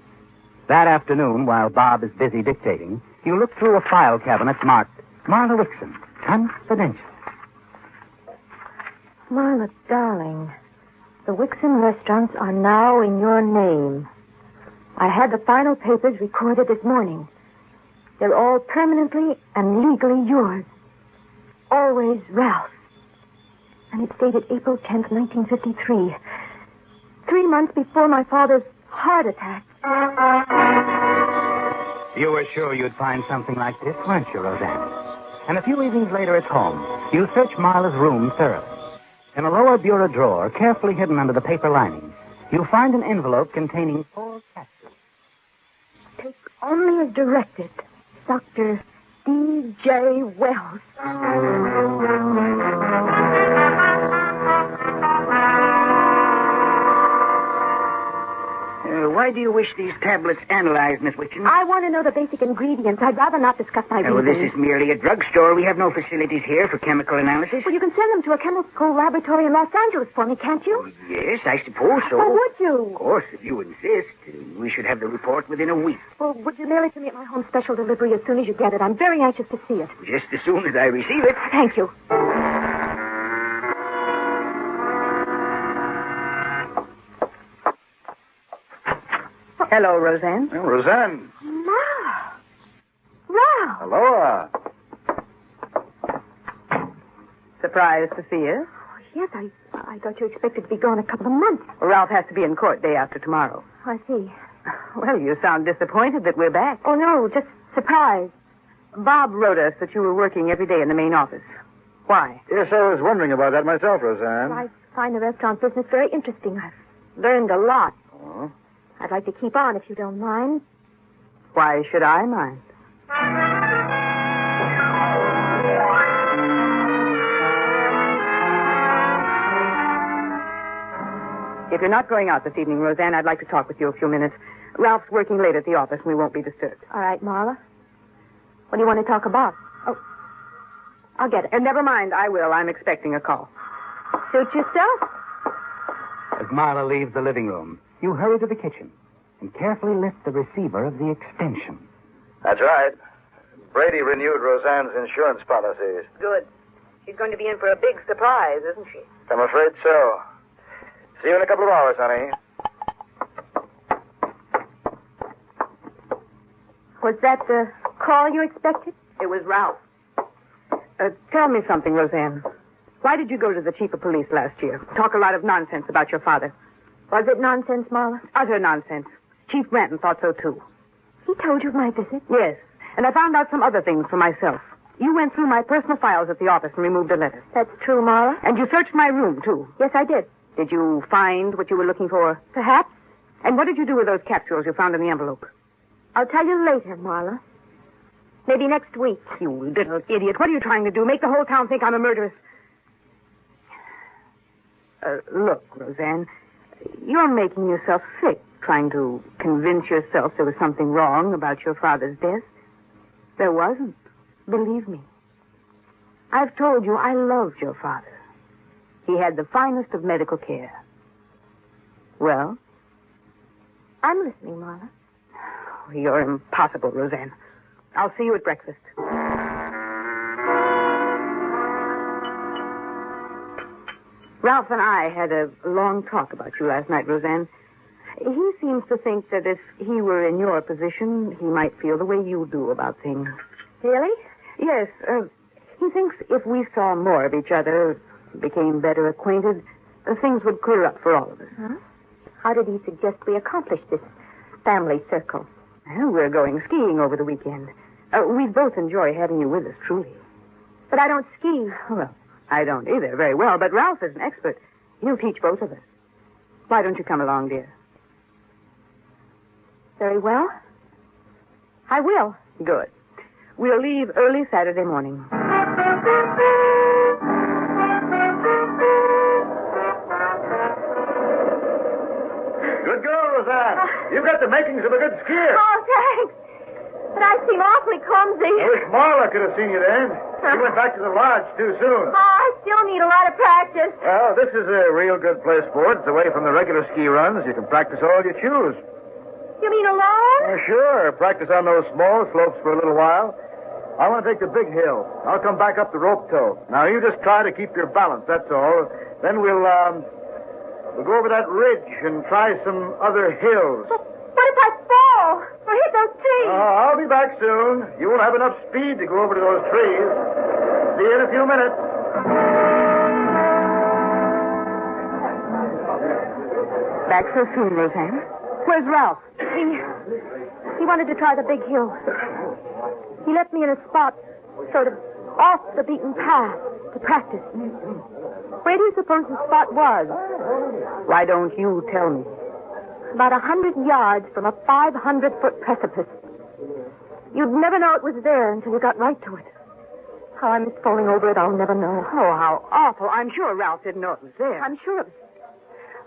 That afternoon, while Bob is busy dictating, you look through a file cabinet marked Marla Wixon, confidential.
Marla, darling, the Wixon restaurants are now in your name. I had the final papers recorded this morning. They're all permanently and legally yours. Always Ralph. And it's dated April 10th, 1953. 3 months before my father's heart attack.
You were sure you'd find something like this, weren't you, Roseanne? And a few evenings later at home, you search Marla's room thoroughly. In a lower bureau drawer, carefully hidden under the paper lining, you find an envelope containing 4 capsules.
Take only as directed. Dr. D.J. Wells.
Why do you wish these tablets analyzed, Miss Wixon?
I want to know the basic ingredients. I'd rather not discuss my reasons.
Well, this is merely a drugstore. We have no facilities here for chemical analysis.
Well, you can send them to a chemical laboratory in Los Angeles for me, can't you?
Yes, I suppose so.
Well, would you?
Of course, if you insist. We should have the report within a week.
Well, would you mail it to me at my home special delivery as soon as you get it? I'm very anxious to see it.
Just as soon as I receive it.
Thank you.
Hello, Roseanne.
Well, Roseanne.
Ma! Ralph!
Hello.
Surprised to see you?
Oh, yes, I thought you expected to be gone a couple of months.
Well, Ralph has to be in court day after tomorrow.
I see.
Well, you sound disappointed that we're back.
Oh, no, just surprised.
Bob wrote us that you were working every day in the main office. Why?
Yes, I was wondering about that myself, Roseanne.
I find the restaurant business very interesting. I've learned a lot.
Oh?
I'd like to keep on if you don't mind.
Why should I mind? If you're not going out this evening, Roseanne, I'd like to talk with you a few minutes. Ralph's working late at the office, and we won't be disturbed.
All right, Marla. What do you want to talk about? Oh, I'll get it.
And never mind, I will. I'm expecting a call.
Suit yourself.
As Marla leaves the living room, you hurry to the kitchen and carefully lift the receiver of the extension.
That's right. Brady renewed Roseanne's insurance policies.
Good. She's going to be in for a big surprise, isn't she?
I'm afraid so. See you in a couple of hours, honey.
Was that the call you expected?
It was Ralph. Tell me something, Roseanne. Why did you go to the chief of police last year? Talk a lot of nonsense about your father.
Was it nonsense, Marla?
Utter nonsense. Chief Branton thought so, too.
He told you of my visit?
Yes. And I found out some other things for myself. You went through my personal files at the office and removed a letter.
That's true, Marla.
And you searched my room, too.
Yes, I did.
Did you find what you were looking for?
Perhaps.
And what did you do with those capsules you found in the envelope?
I'll tell you later, Marla. Maybe next week.
You little idiot. What are you trying to do? Make the whole town think I'm a murderess? Look, Roseanne, you're making yourself sick trying to convince yourself there was something wrong about your father's death. There wasn't. Believe me. I've told you I loved your father. He had the finest of medical care. Well?
I'm listening, Marla.
You're impossible, Roseanne. I'll see you at breakfast. Ralph and I had a long talk about you last night, Roseanne. He seems to think that if he were in your position, he might feel the way you do about things.
Really?
Yes. He thinks if we saw more of each other, became better acquainted, things would clear up for all of us.
Huh? How did he suggest we accomplish this family circle?
Well, we're going skiing over the weekend. We'd both enjoy having you with us, truly.
But I don't ski.
Well, I don't either very well, but Ralph is an expert. He'll teach both of us. Why don't you come along, dear?
Very well. I will.
Good. We'll leave early Saturday morning.
Good girl, Roseanne. You've got the makings of a good skier.
Oh, thanks. But I seem awfully clumsy.
I wish Marla could have seen you then. She went back to the lodge too soon.
Oh, I still need a lot of practice.
Well, this is a real good place for it. It's away from the regular ski runs. You can practice all you choose.
You mean alone?
Sure. Practice on those small slopes for a little while. I want to take the big hill. I'll come back up the rope toe. Now, you just try to keep your balance, that's all. Then we'll go over that ridge and try some other hills.
But what if I fall or hit those trees?
I'll be back soon. You won't have enough speed to go over to those trees. See you in a few minutes.
Back so soon, Roseanne? Where's Ralph?
He wanted to try the big hill. He left me in a spot sort of off the beaten path to practice. Where do you suppose the spot was?
Why don't you tell me?
About 100 yards from a 500-foot precipice. You'd never know it was there until you got right to it. How I missed falling over it, I'll never know.
Oh, how awful. I'm sure Ralph didn't know it was there.
I'm sure of it.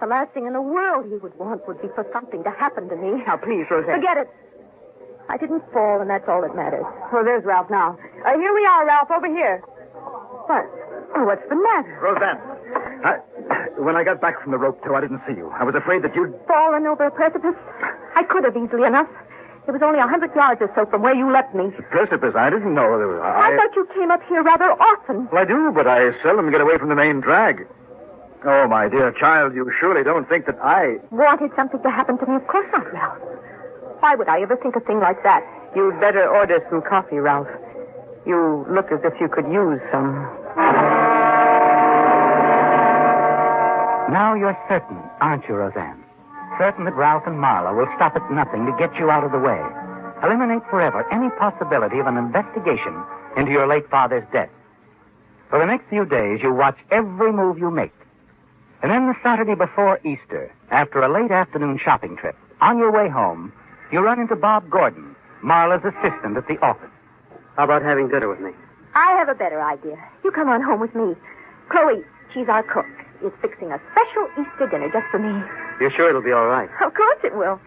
The last thing in the world he would want would be for something to happen to me.
Now, please, Roseanne.
Forget it. I didn't fall, and that's all that matters.
Oh, there's Ralph now. Here we are, Ralph, over here. What? Oh, what's the matter?
Roseanne, when I got back from the rope toe, I didn't see you. I was afraid that you'd...
Fallen over a precipice? I could have easily enough. It was only 100 yards or so from where you left me.
The precipice? I didn't know there was...
I thought you came up here rather often.
Well, I do, but I seldom get away from the main drag. Oh, my dear child, you surely don't think that I...
Wanted something to happen to me? Of course not, Ralph. Why would I ever think a thing like that?
You'd better order some coffee, Ralph. You look as if you could use some.
Now you're certain, aren't you, Roseanne? Certain that Ralph and Marla will stop at nothing to get you out of the way. Eliminate forever any possibility of an investigation into your late father's death. For the next few days, you watch every move you make. And then the Saturday before Easter, after a late afternoon shopping trip, on your way home, you run into Bob Gordon, Marla's assistant at the office.
How about having dinner with me?
I have a better idea. You come on home with me. Chloe, she's our cook. is fixing a special Easter dinner just for me.
You're sure it'll be all right?
Of course it will.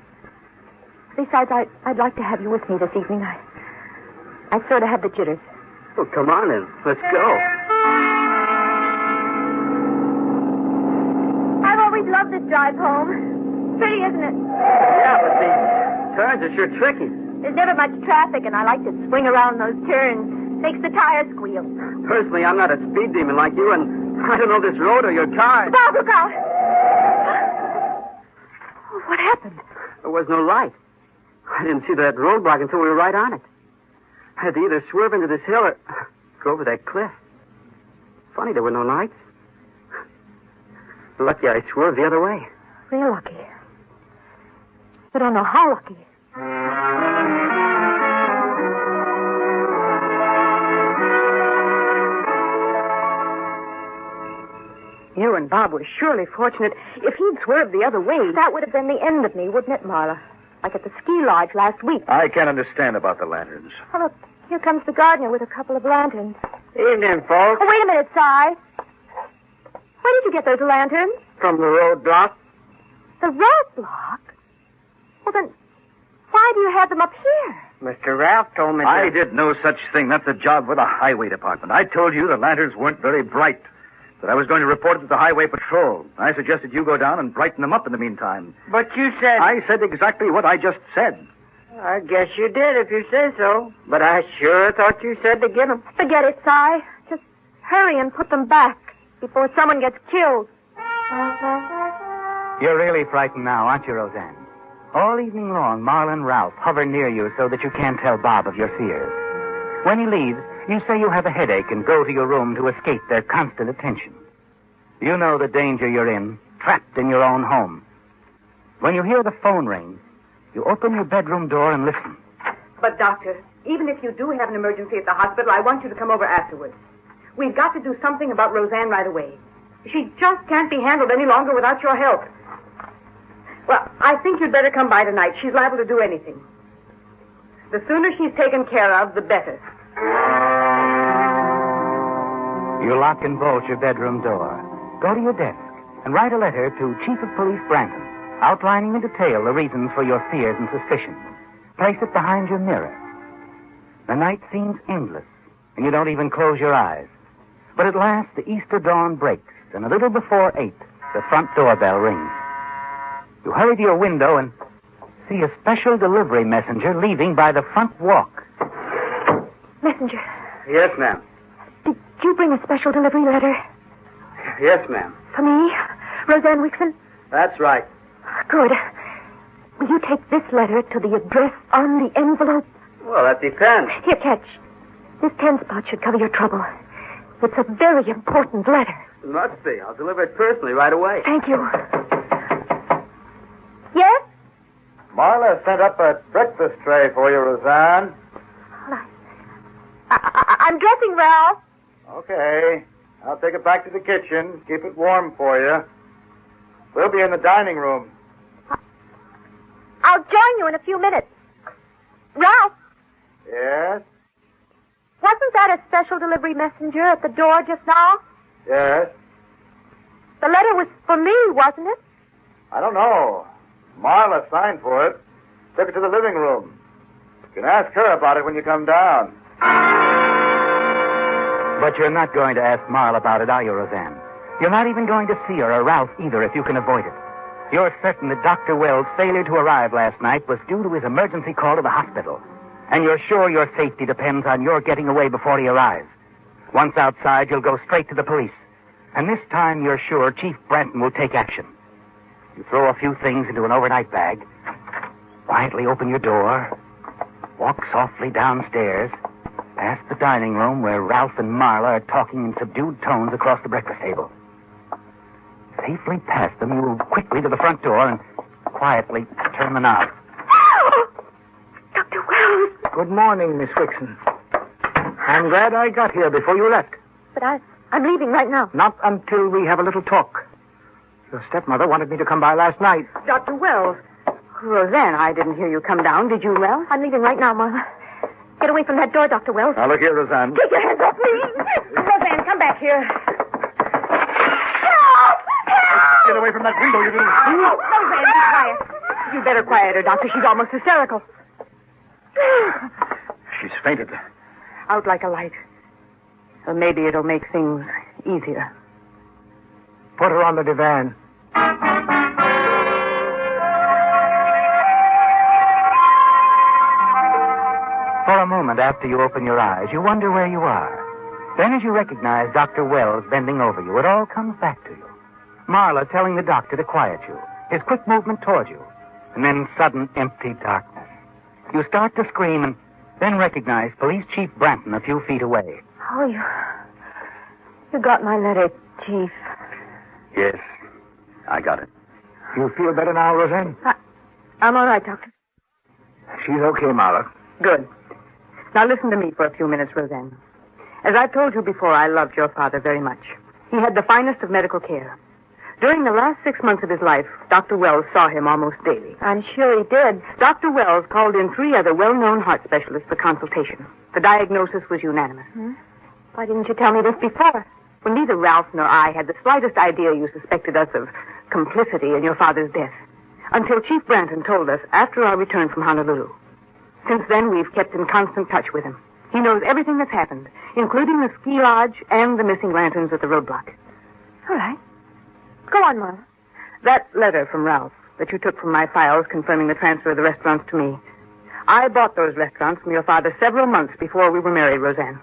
Besides, I'd like to have you with me this evening. I sort of have the jitters.
Well, come on then. Let's go.
I've always loved this drive home. Pretty, isn't it?
Yeah, but the turns are sure tricky.
There's never much traffic, and I like to swing around those turns. Makes the tires squeal.
Personally, I'm not a speed demon like you, and I don't know this road or your car.
Bob, look out! What happened?
There was no light. I didn't see that roadblock until we were right on it. I had to either swerve into this hill or go over that cliff. Funny, there were no lights. Lucky I swerved the other way.
Real lucky. I don't know how lucky. You and Bob were surely fortunate. If he'd swerved the other way, that would have been the end of me, wouldn't it, Marla? Like at the ski lodge last week.
I can't understand about the lanterns.
Oh, look, here comes the gardener with a couple of lanterns.
Evening, folks.
Oh, wait a minute, Si. Where did you get those lanterns?
From the roadblock.
The roadblock? Well, then, why do you have them up here?
Mr. Ralph told me
I did no such thing. That's a job for the highway department. I told you the lanterns weren't very bright. That I was going to report it to the highway patrol. I suggested you go down and brighten them up in the meantime.
But you said...
I said exactly what I just said.
I guess you did if you say so. But I sure thought you said to get them.
Forget it, Si. Just hurry and put them back before someone gets killed.
You're really frightened now, aren't you, Roseanne? All evening long, Marla and Ralph hover near you so that you can't tell Bob of your fears. When he leaves, you say you have a headache and go to your room to escape their constant attention. You know the danger you're in, trapped in your own home. When you hear the phone ring, you open your bedroom door and listen.
But, Doctor, even if you do have an emergency at the hospital, I want you to come over afterwards. We've got to do something about Roseanne right away. She just can't be handled any longer without your help. Well, I think you'd better come by tonight. She's liable to do anything. The sooner she's taken care of, the better.
You lock and bolt your bedroom door. Go to your desk and write a letter to Chief of Police Branton, outlining in detail the reasons for your fears and suspicions. Place it behind your mirror. The night seems endless, and you don't even close your eyes. But at last, the Easter dawn breaks, and a little before 8, the front doorbell rings. You hurry to your window and see a special delivery messenger leaving by the front walk.
Messenger,
Yes, ma'am.
did you bring a special delivery letter?
Yes, ma'am.
For me? Roseanne Wixon?
That's right.
Good. Will you take this letter to the address on the envelope?
Well, that depends.
Here, catch. This 10 spot should cover your trouble. It's a very important letter.
It must be. I'll deliver it personally right away.
Thank you. Yes?
Marla sent up a breakfast tray for you, Roseanne.
I'm dressing, Ralph.
Okay. I'll take it back to the kitchen. Keep it warm for you. We'll be in the dining room.
I'll join you in a few minutes. Ralph,
Yes?
wasn't that a special delivery messenger at the door just now?
Yes?
The letter was for me, wasn't it?
I don't know. Marla signed for it. Took it to the living room. You can ask her about it when you come down.
But you're not going to ask Marla about it, are you, Roseanne? You're not even going to see her or Ralph either if you can avoid it. You're certain that Dr. Wells' failure to arrive last night was due to his emergency call to the hospital. And you're sure your safety depends on your getting away before he arrives. Once outside, you'll go straight to the police. And this time, you're sure Chief Branton will take action. You throw a few things into an overnight bag, quietly open your door, walk softly downstairs, past the dining room where Ralph and Marla are talking in subdued tones across the breakfast table. Safely past them, you move quickly to the front door and quietly turn the knob.
Dr. Wells.
Good morning, Miss Wixon. I'm glad I got here before you left.
But I'm leaving right now.
Not until we have a little talk. Your stepmother wanted me to come by last night.
Dr. Wells. Roseanne, I didn't hear you come down. Did you, Ralph?
I'm leaving right now, Marla. Get away from that door, Dr. Wells.
Now, look here, Roseanne.
Take your hands off me.
Roseanne, come back here.
Help!
Get away from that window, you little...
No, Roseanne, be quiet. You better quiet her, Doctor. She's almost hysterical.
She's fainted.
Out like a light. Or maybe it'll make things easier.
Put her on the divan. For a moment after you open your eyes, you wonder where you are. Then as you recognize Dr. Wells bending over you, it all comes back to you. Marla telling the doctor to quiet you, his quick movement toward you, and then sudden empty darkness. You start to scream and then recognize Police Chief Branton a few feet away.
Oh, you got my letter, Chief.
Yes, I got it. You feel better now, Roseanne?
I'm all right, Doctor.
She's okay, Marla.
Good. Now listen to me for a few minutes, Roseanne. As I've told you before, I loved your father very much. He had the finest of medical care. During the last 6 months of his life, Dr. Wells saw him almost daily. I'm sure he did. Dr. Wells called in 3 other well-known heart specialists for consultation. The diagnosis was unanimous. Why didn't you tell me this before? Well, neither Ralph nor I had the slightest idea you suspected us of complicity in your father's death. Until Chief Branton told us after our return from Honolulu. Since then, we've kept in constant touch with him. He knows everything that's happened, including the ski lodge and the missing lanterns at the roadblock. All right. Go on, Marla. That letter from Ralph that you took from my files confirming the transfer of the restaurants to me. I bought those restaurants from your father several months before we were married, Roseanne.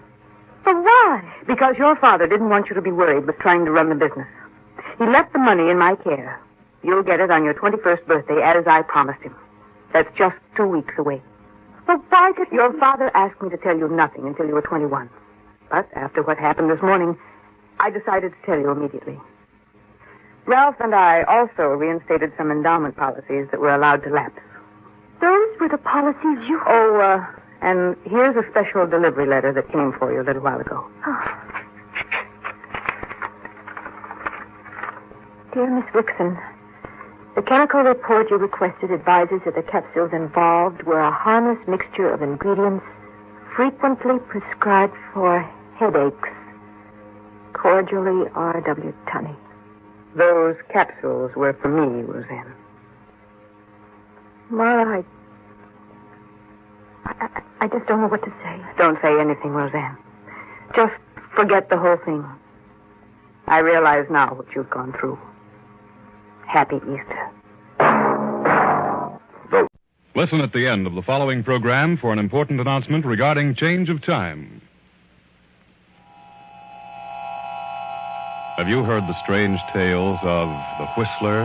But why? Because your father didn't want you to be worried with trying to run the business. He left the money in my care. You'll get it on your 21st birthday, as I promised him. That's just 2 weeks away. But why did your father ask me to tell you nothing until you were 21? But after what happened this morning, I decided to tell you immediately. Ralph and I also reinstated some endowment policies that were allowed to lapse. Those were the policies you... Oh, and here's a special delivery letter that came for you a little while ago. Oh. Dear Miss Wixon, the chemical report you requested advises that the capsules involved were a harmless mixture of ingredients frequently prescribed for headaches. Cordially, R.W. Tunney. Those capsules were for me, Roseanne. Marla, I just don't know what to say. Don't say anything, Roseanne. Just forget the whole thing. I realize now what you've gone through. Happy Easter.
Listen at the end of the following program for an important announcement regarding change of time. Have you heard the strange tales of the Whistler?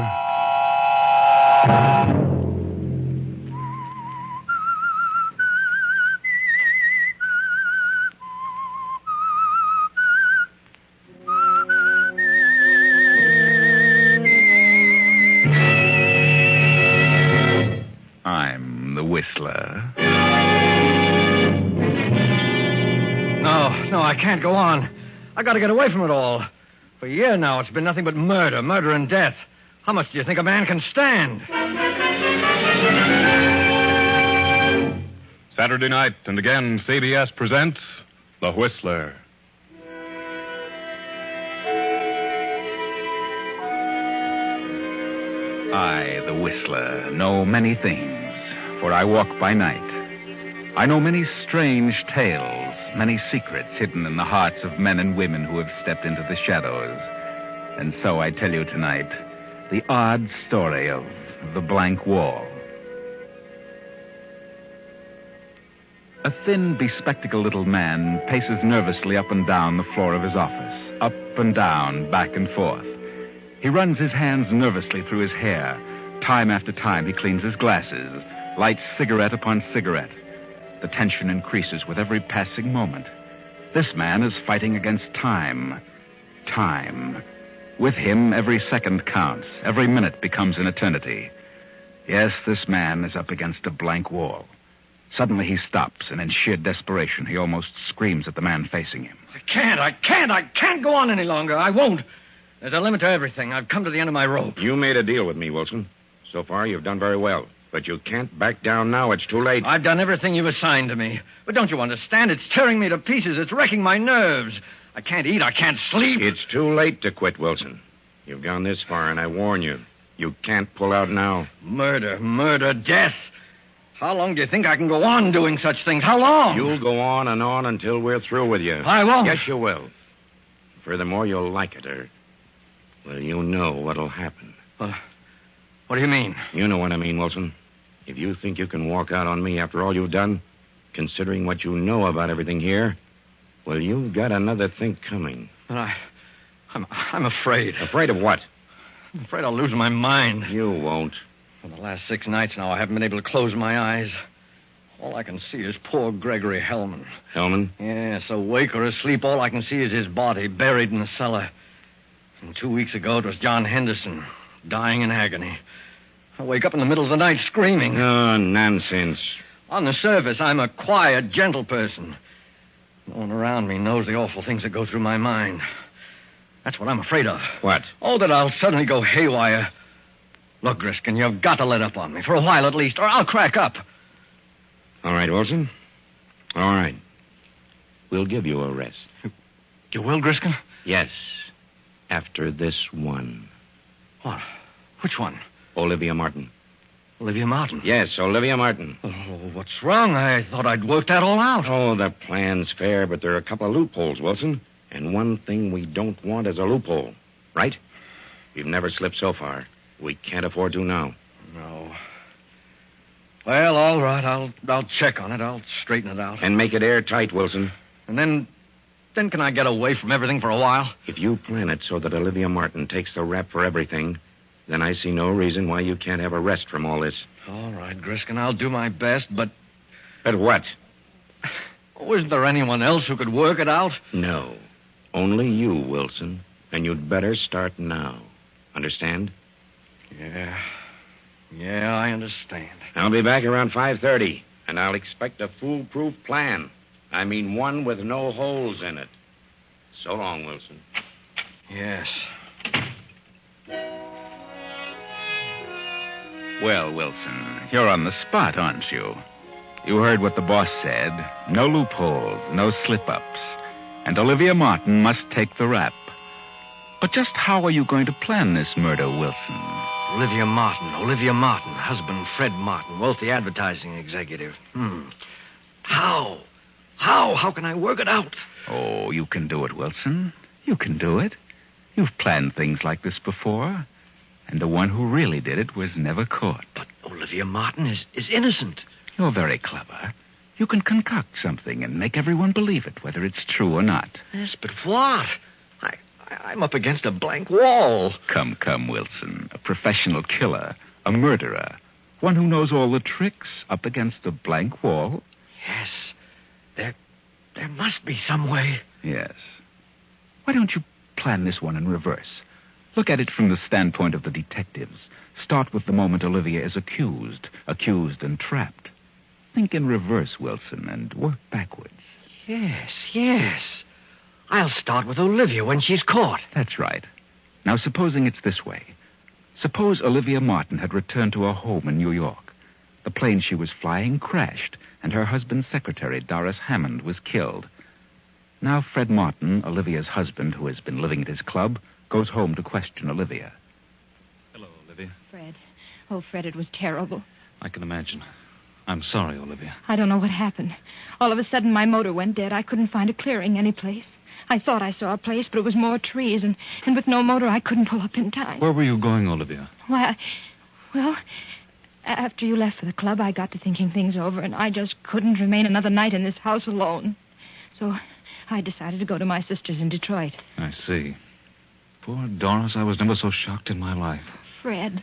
I'm the Whistler.
No, I can't go on. I got to get away from it all. For a year now, it's been nothing but murder and death. How much do you think a man can stand?
Saturday night, and again, CBS presents The Whistler.
I, the Whistler, know many things, for I walk by night. I know many strange tales, many secrets hidden in the hearts of men and women who have stepped into the shadows. And so I tell you tonight the odd story of the blank wall. A thin, bespectacled little man paces nervously up and down the floor of his office, up and down, back and forth. He runs his hands nervously through his hair. Time after time, he cleans his glasses, lights cigarette upon cigarette. The tension increases with every passing moment. This man is fighting against time. Time. With him, every second counts. Every minute becomes an eternity. Yes, this man is up against a blank wall. Suddenly he stops, and in sheer desperation, he almost screams at the man facing him.
I can't go on any longer. I won't. There's a limit to everything. I've come to the end of my rope.
You made a deal with me, Wilson. So far, you've done very well. But you can't back down now. It's too late.
I've done everything you've assigned to me. But don't you understand? It's tearing me to pieces. It's wrecking my nerves. I can't eat. I can't sleep.
It's too late to quit, Wilson. You've gone this far, and I warn you. You can't pull out now.
Murder, death. How long do you think I can go on doing such things? How long?
You'll go on and on until we're through with you.
I won't.
Yes, you will. Furthermore, you'll like it, or... Well, you know what'll happen.
What do you mean?
You know what I mean, Wilson. If you think you can walk out on me after all you've done, considering what you know about everything here, well, you've got another think coming.
But I'm afraid.
Afraid of what?
I'm afraid I'll lose my mind.
You won't.
For the last 6 nights now, I haven't been able to close my eyes. All I can see is poor Gregory Hellman.
Hellman?
Yes, awake or asleep, all I can see is his body buried in the cellar. And 2 weeks ago, it was John Henderson, dying in agony. I wake up in the middle of the night screaming.
Oh, nonsense.
On the surface, I'm a quiet, gentle person. No one around me knows the awful things that go through my mind. That's what I'm afraid of.
What?
Oh, that I'll suddenly go haywire. Look, Griskin, you've got to let up on me, for a while at least, or I'll crack up.
All right, Wilson. All right. We'll give you a rest.
You will, Griskin?
Yes. After this one.
What? Which one?
Olivia Martin.
Olivia Martin?
Yes, Olivia Martin.
Oh, what's wrong? I thought I'd worked that all out.
Oh, the plan's fair, but there are a couple of loopholes, Wilson. And one thing we don't want is a loophole. Right? We've never slipped so far. We can't afford to now.
No. Well, all right. I'll check on it. I'll straighten it out.
And make it airtight, Wilson.
And then can I get away from everything for a while?
If you plan it so that Olivia Martin takes the rap for everything, then I see no reason why you can't have a rest from all this.
All right, Griskin, I'll do my best, but...
But what?
Oh, isn't there anyone else who could work it out?
No. Only you, Wilson. And you'd better start now. Understand?
Yeah, I understand.
I'll be back around 5:30, and I'll expect a foolproof plan. I mean, one with no holes in it. So long, Wilson.
Yes.
Well, Wilson, you're on the spot, aren't you? You heard what the boss said. No loopholes, no slip-ups. And Olivia Martin must take the rap. But just how are you going to plan this murder, Wilson?
Olivia Martin, husband Fred Martin, wealthy advertising executive. How? How can I work it out?
Oh, you can do it, Wilson. You can do it. You've planned things like this before. And the one who really did it was never caught.
But Olivia Martin is innocent.
You're very clever. You can concoct something and make everyone believe it, whether it's true or not.
Yes, but what? I'm up against a blank wall.
Come, Wilson. A professional killer. A murderer. One who knows all the tricks up against a blank wall.
Yes. There must be some way.
Yes. Why don't you plan this one in reverse? Look at it from the standpoint of the detectives. Start with the moment Olivia is accused and trapped. Think in reverse, Wilson, and work backwards.
Yes. I'll start with Olivia when she's caught.
That's right. Now, supposing it's this way. Suppose Olivia Martin had returned to her home in New York. The plane she was flying crashed, and her husband's secretary, Doris Hammond, was killed. Now Fred Martin, Olivia's husband, who has been living at his club, goes home to question Olivia.
Hello, Olivia.
Fred. Oh, Fred, it was terrible.
I can imagine. I'm sorry, Olivia.
I don't know what happened. All of a sudden, my motor went dead. I couldn't find a clearing anyplace. I thought I saw a place, but it was more trees, and with no motor, I couldn't pull up in time.
Where were you going, Olivia?
Why, after you left for the club, I got to thinking things over, and I just couldn't remain another night in this house alone. So I decided to go to my sister's in Detroit.
I see. Poor Doris, I was never so shocked in my life.
Fred,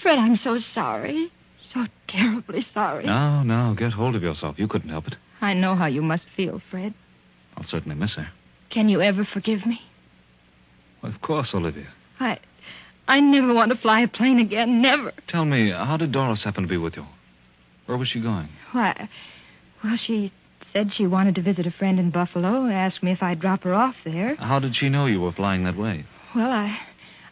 I'm so sorry. So terribly sorry.
Now, get hold of yourself. You couldn't help it.
I know how you must feel, Fred.
I'll certainly miss her.
Can you ever forgive me?
Well, of course, Olivia.
I never want to fly a plane again, never.
Tell me, how did Doris happen to be with you? Where was she going?
She said she wanted to visit a friend in Buffalo, asked me if I'd drop her off there.
How did she know you were flying that way?
Well,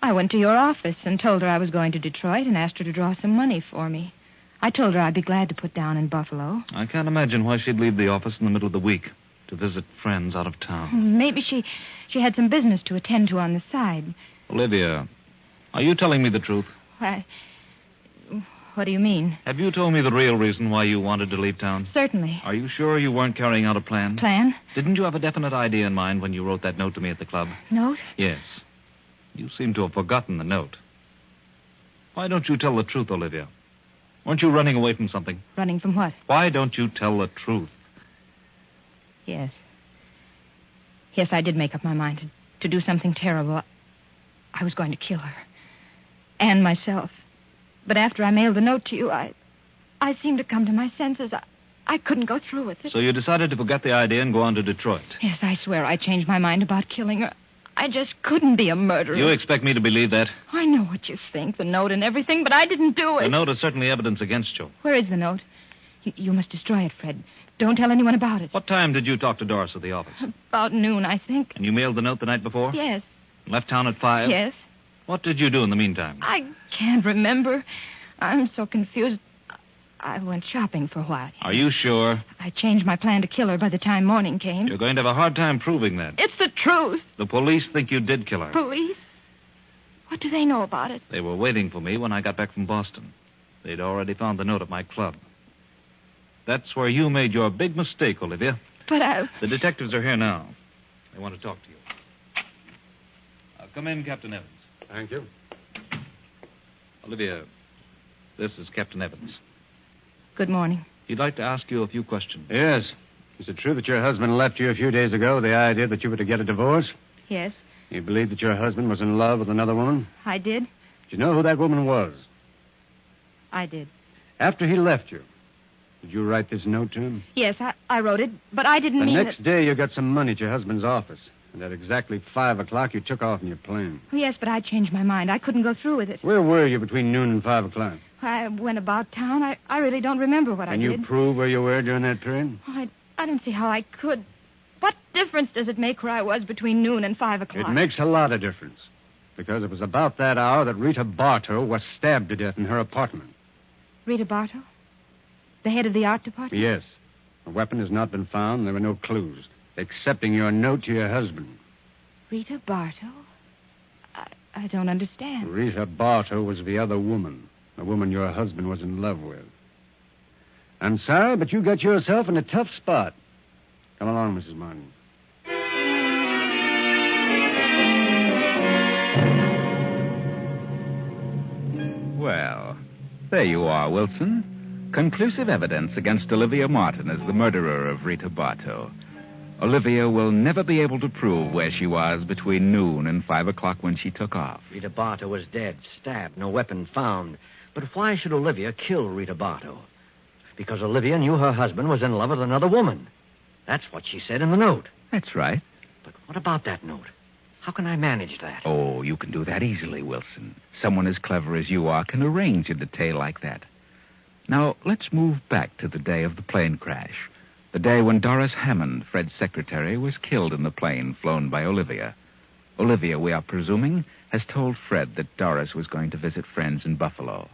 I went to your office and told her I was going to Detroit and asked her to draw some money for me. I told her I'd be glad to put down in Buffalo.
I can't imagine why she'd leave the office in the middle of the week to visit friends out of town.
Maybe she had some business to attend to on the side.
Olivia, Are you telling me the truth?
What do you mean?
Have you told me the real reason why you wanted to leave town?
Certainly.
Are you sure you weren't carrying out a plan?
Plan?
Didn't you have a definite idea in mind when you wrote that note to me at the club?
Note?
Yes. You seem to have forgotten the note. Why don't you tell the truth, Olivia? Weren't you running away from something?
Running from what?
Why don't you tell the truth?
Yes. Yes, I did make up my mind to do something terrible. I was going to kill her. And myself. But after I mailed the note to you, I seemed to come to my senses. I couldn't go through with it.
So you decided to forget the idea and go on to Detroit?
Yes, I swear I changed my mind about killing her. I just couldn't be a murderer.
You expect me to believe that?
I know what you think, the note and everything, but I didn't do it.
The note is certainly evidence against you.
Where is the note? You must destroy it, Fred. Don't tell anyone about it.
What time did you talk to Doris at the office?
About noon, I think.
And you mailed the note the night before?
Yes.
Left town at 5?
Yes.
What did you do in the meantime?
I can't remember. I'm so confused. I went shopping for a while.
Are you sure?
I changed my plan to kill her by the time morning came.
You're going to have a hard time proving that.
It's the truth.
The police think you did kill her.
Police? What do they know about it?
They were waiting for me when I got back from Boston. They'd already found the note at my club. That's where you made your big mistake, Olivia.
But
The detectives are here now. They want to talk to you. Come in, Captain Evans.
Thank you.
Olivia, this is Captain Evans.
Good morning.
He'd like to ask you a few questions.
Yes. Is it true that your husband left you a few days ago with the idea that you were to get a divorce?
Yes,
You believed that your husband was in love with another woman?
I did.
Did you know who that woman was?
I did.
After he left you, did you write this note to him?
Yes, I wrote it, but I didn't mean
The next day, you got some money at your husband's office. And at exactly 5 o'clock, you took off in your plane.
Yes, but I changed my mind. I couldn't go through with it.
Where were you between noon and 5 o'clock?
I went about town. I really don't remember what I
Can
did.
you prove where you were during that period?
I don't see how I could. What difference does it make where I was between noon and 5 o'clock?
It makes a lot of difference. Because it was about that hour that Rita Bartow was stabbed to death in her apartment.
Rita Bartow? The head of the art department?
Yes. The weapon has not been found. There were no clues, excepting your note to your husband.
Rita Bartow? I don't understand.
Rita Bartow was the other woman, the woman your husband was in love with. I'm sorry, but you got yourself in a tough spot. Come along, Mrs. Martin.
Well, there you are, Wilson. Conclusive evidence against Olivia Martin as the murderer of Rita Bartow. Olivia will never be able to prove where she was between noon and 5 o'clock when she took off.
Rita Bartow was dead, stabbed, no weapon found. But why should Olivia kill Rita Bartow? Because Olivia knew her husband was in love with another woman. That's what she said in the note.
That's right.
But what about that note? How can I manage that?
Oh, you can do that easily, Wilson. Someone as clever as you are can arrange a detail like that. Now, let's move back to the day of the plane crash. The day when Doris Hammond, Fred's secretary, was killed in the plane flown by Olivia. Olivia, we are presuming, has told Fred that Doris was going to visit friends in Buffalo.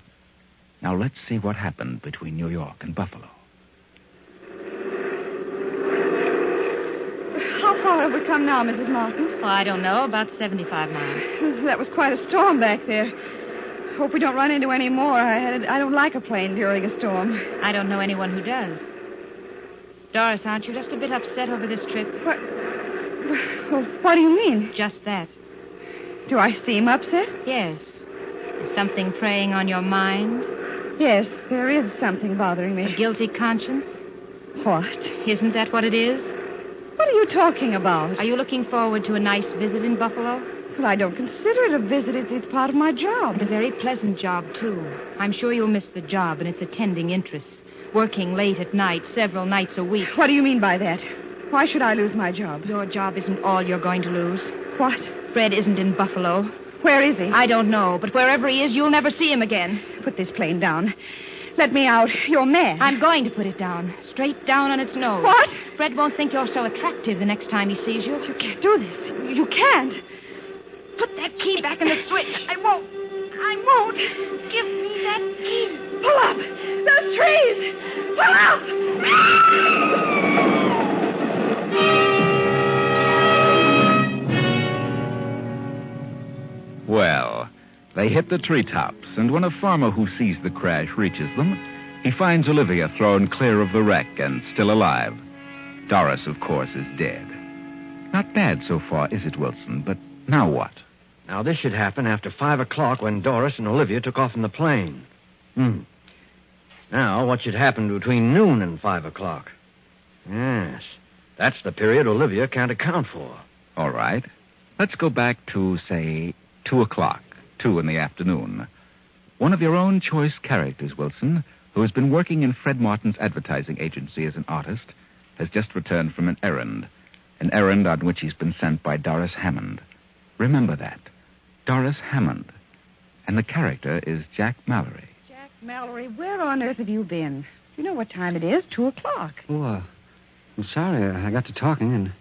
Now, let's see what happened between New York and Buffalo.
How far have we come now, Mrs. Martin?
Oh, I don't know. About 75 miles.
That was quite a storm back there. Hope we don't run into any more. I don't like a plane during a storm.
I don't know anyone who does. Doris, aren't you just a bit upset over this trip?
What do you mean?
Just that.
Do I seem upset?
Yes. Is something preying on your mind?
Yes, there is something bothering me.
A guilty conscience?
What?
Isn't that what it is?
What are you talking about?
Are you looking forward to a nice visit in Buffalo?
Well, I don't consider it a visit. It's part of my job.
A very pleasant job, too. I'm sure you'll miss the job and its attending interests. Working late at night, several nights a week.
What do you mean by that? Why should I lose my job?
Your job isn't all you're going to lose.
What?
Fred isn't in Buffalo.
Where is he?
I don't know, but wherever he is, you'll never see him again.
Put this plane down. Let me out. You're mad.
I'm going to put it down. Straight down on its nose.
What?
Fred won't think you're so attractive the next time he sees you.
You can't do this. You can't.
Put that key back in the switch.
I won't.
Give me that key.
Pull up. Those trees. Pull up.
Well, they They hit the treetops, and when a farmer who sees the crash reaches them, he finds Olivia thrown clear of the wreck and still alive. Doris, of course, is dead. Not bad so far, is it, Wilson? But now what?
Now, this should happen after 5 o'clock when Doris and Olivia took off in the plane. Now, what should happen between noon and 5 o'clock? Yes, that's the period Olivia can't account for.
All right. Let's go back to, say, 2 o'clock, 2 in the afternoon. One of your own choice characters, Wilson, who has been working in Fred Martin's advertising agency as an artist, has just returned from an errand on which he's been sent by Doris Hammond. Remember that. Doris Hammond. And the character is Jack Mallory.
Jack Mallory, where on earth have you been? You know what time it is, 2 o'clock.
Oh, I'm sorry. I got to talking, and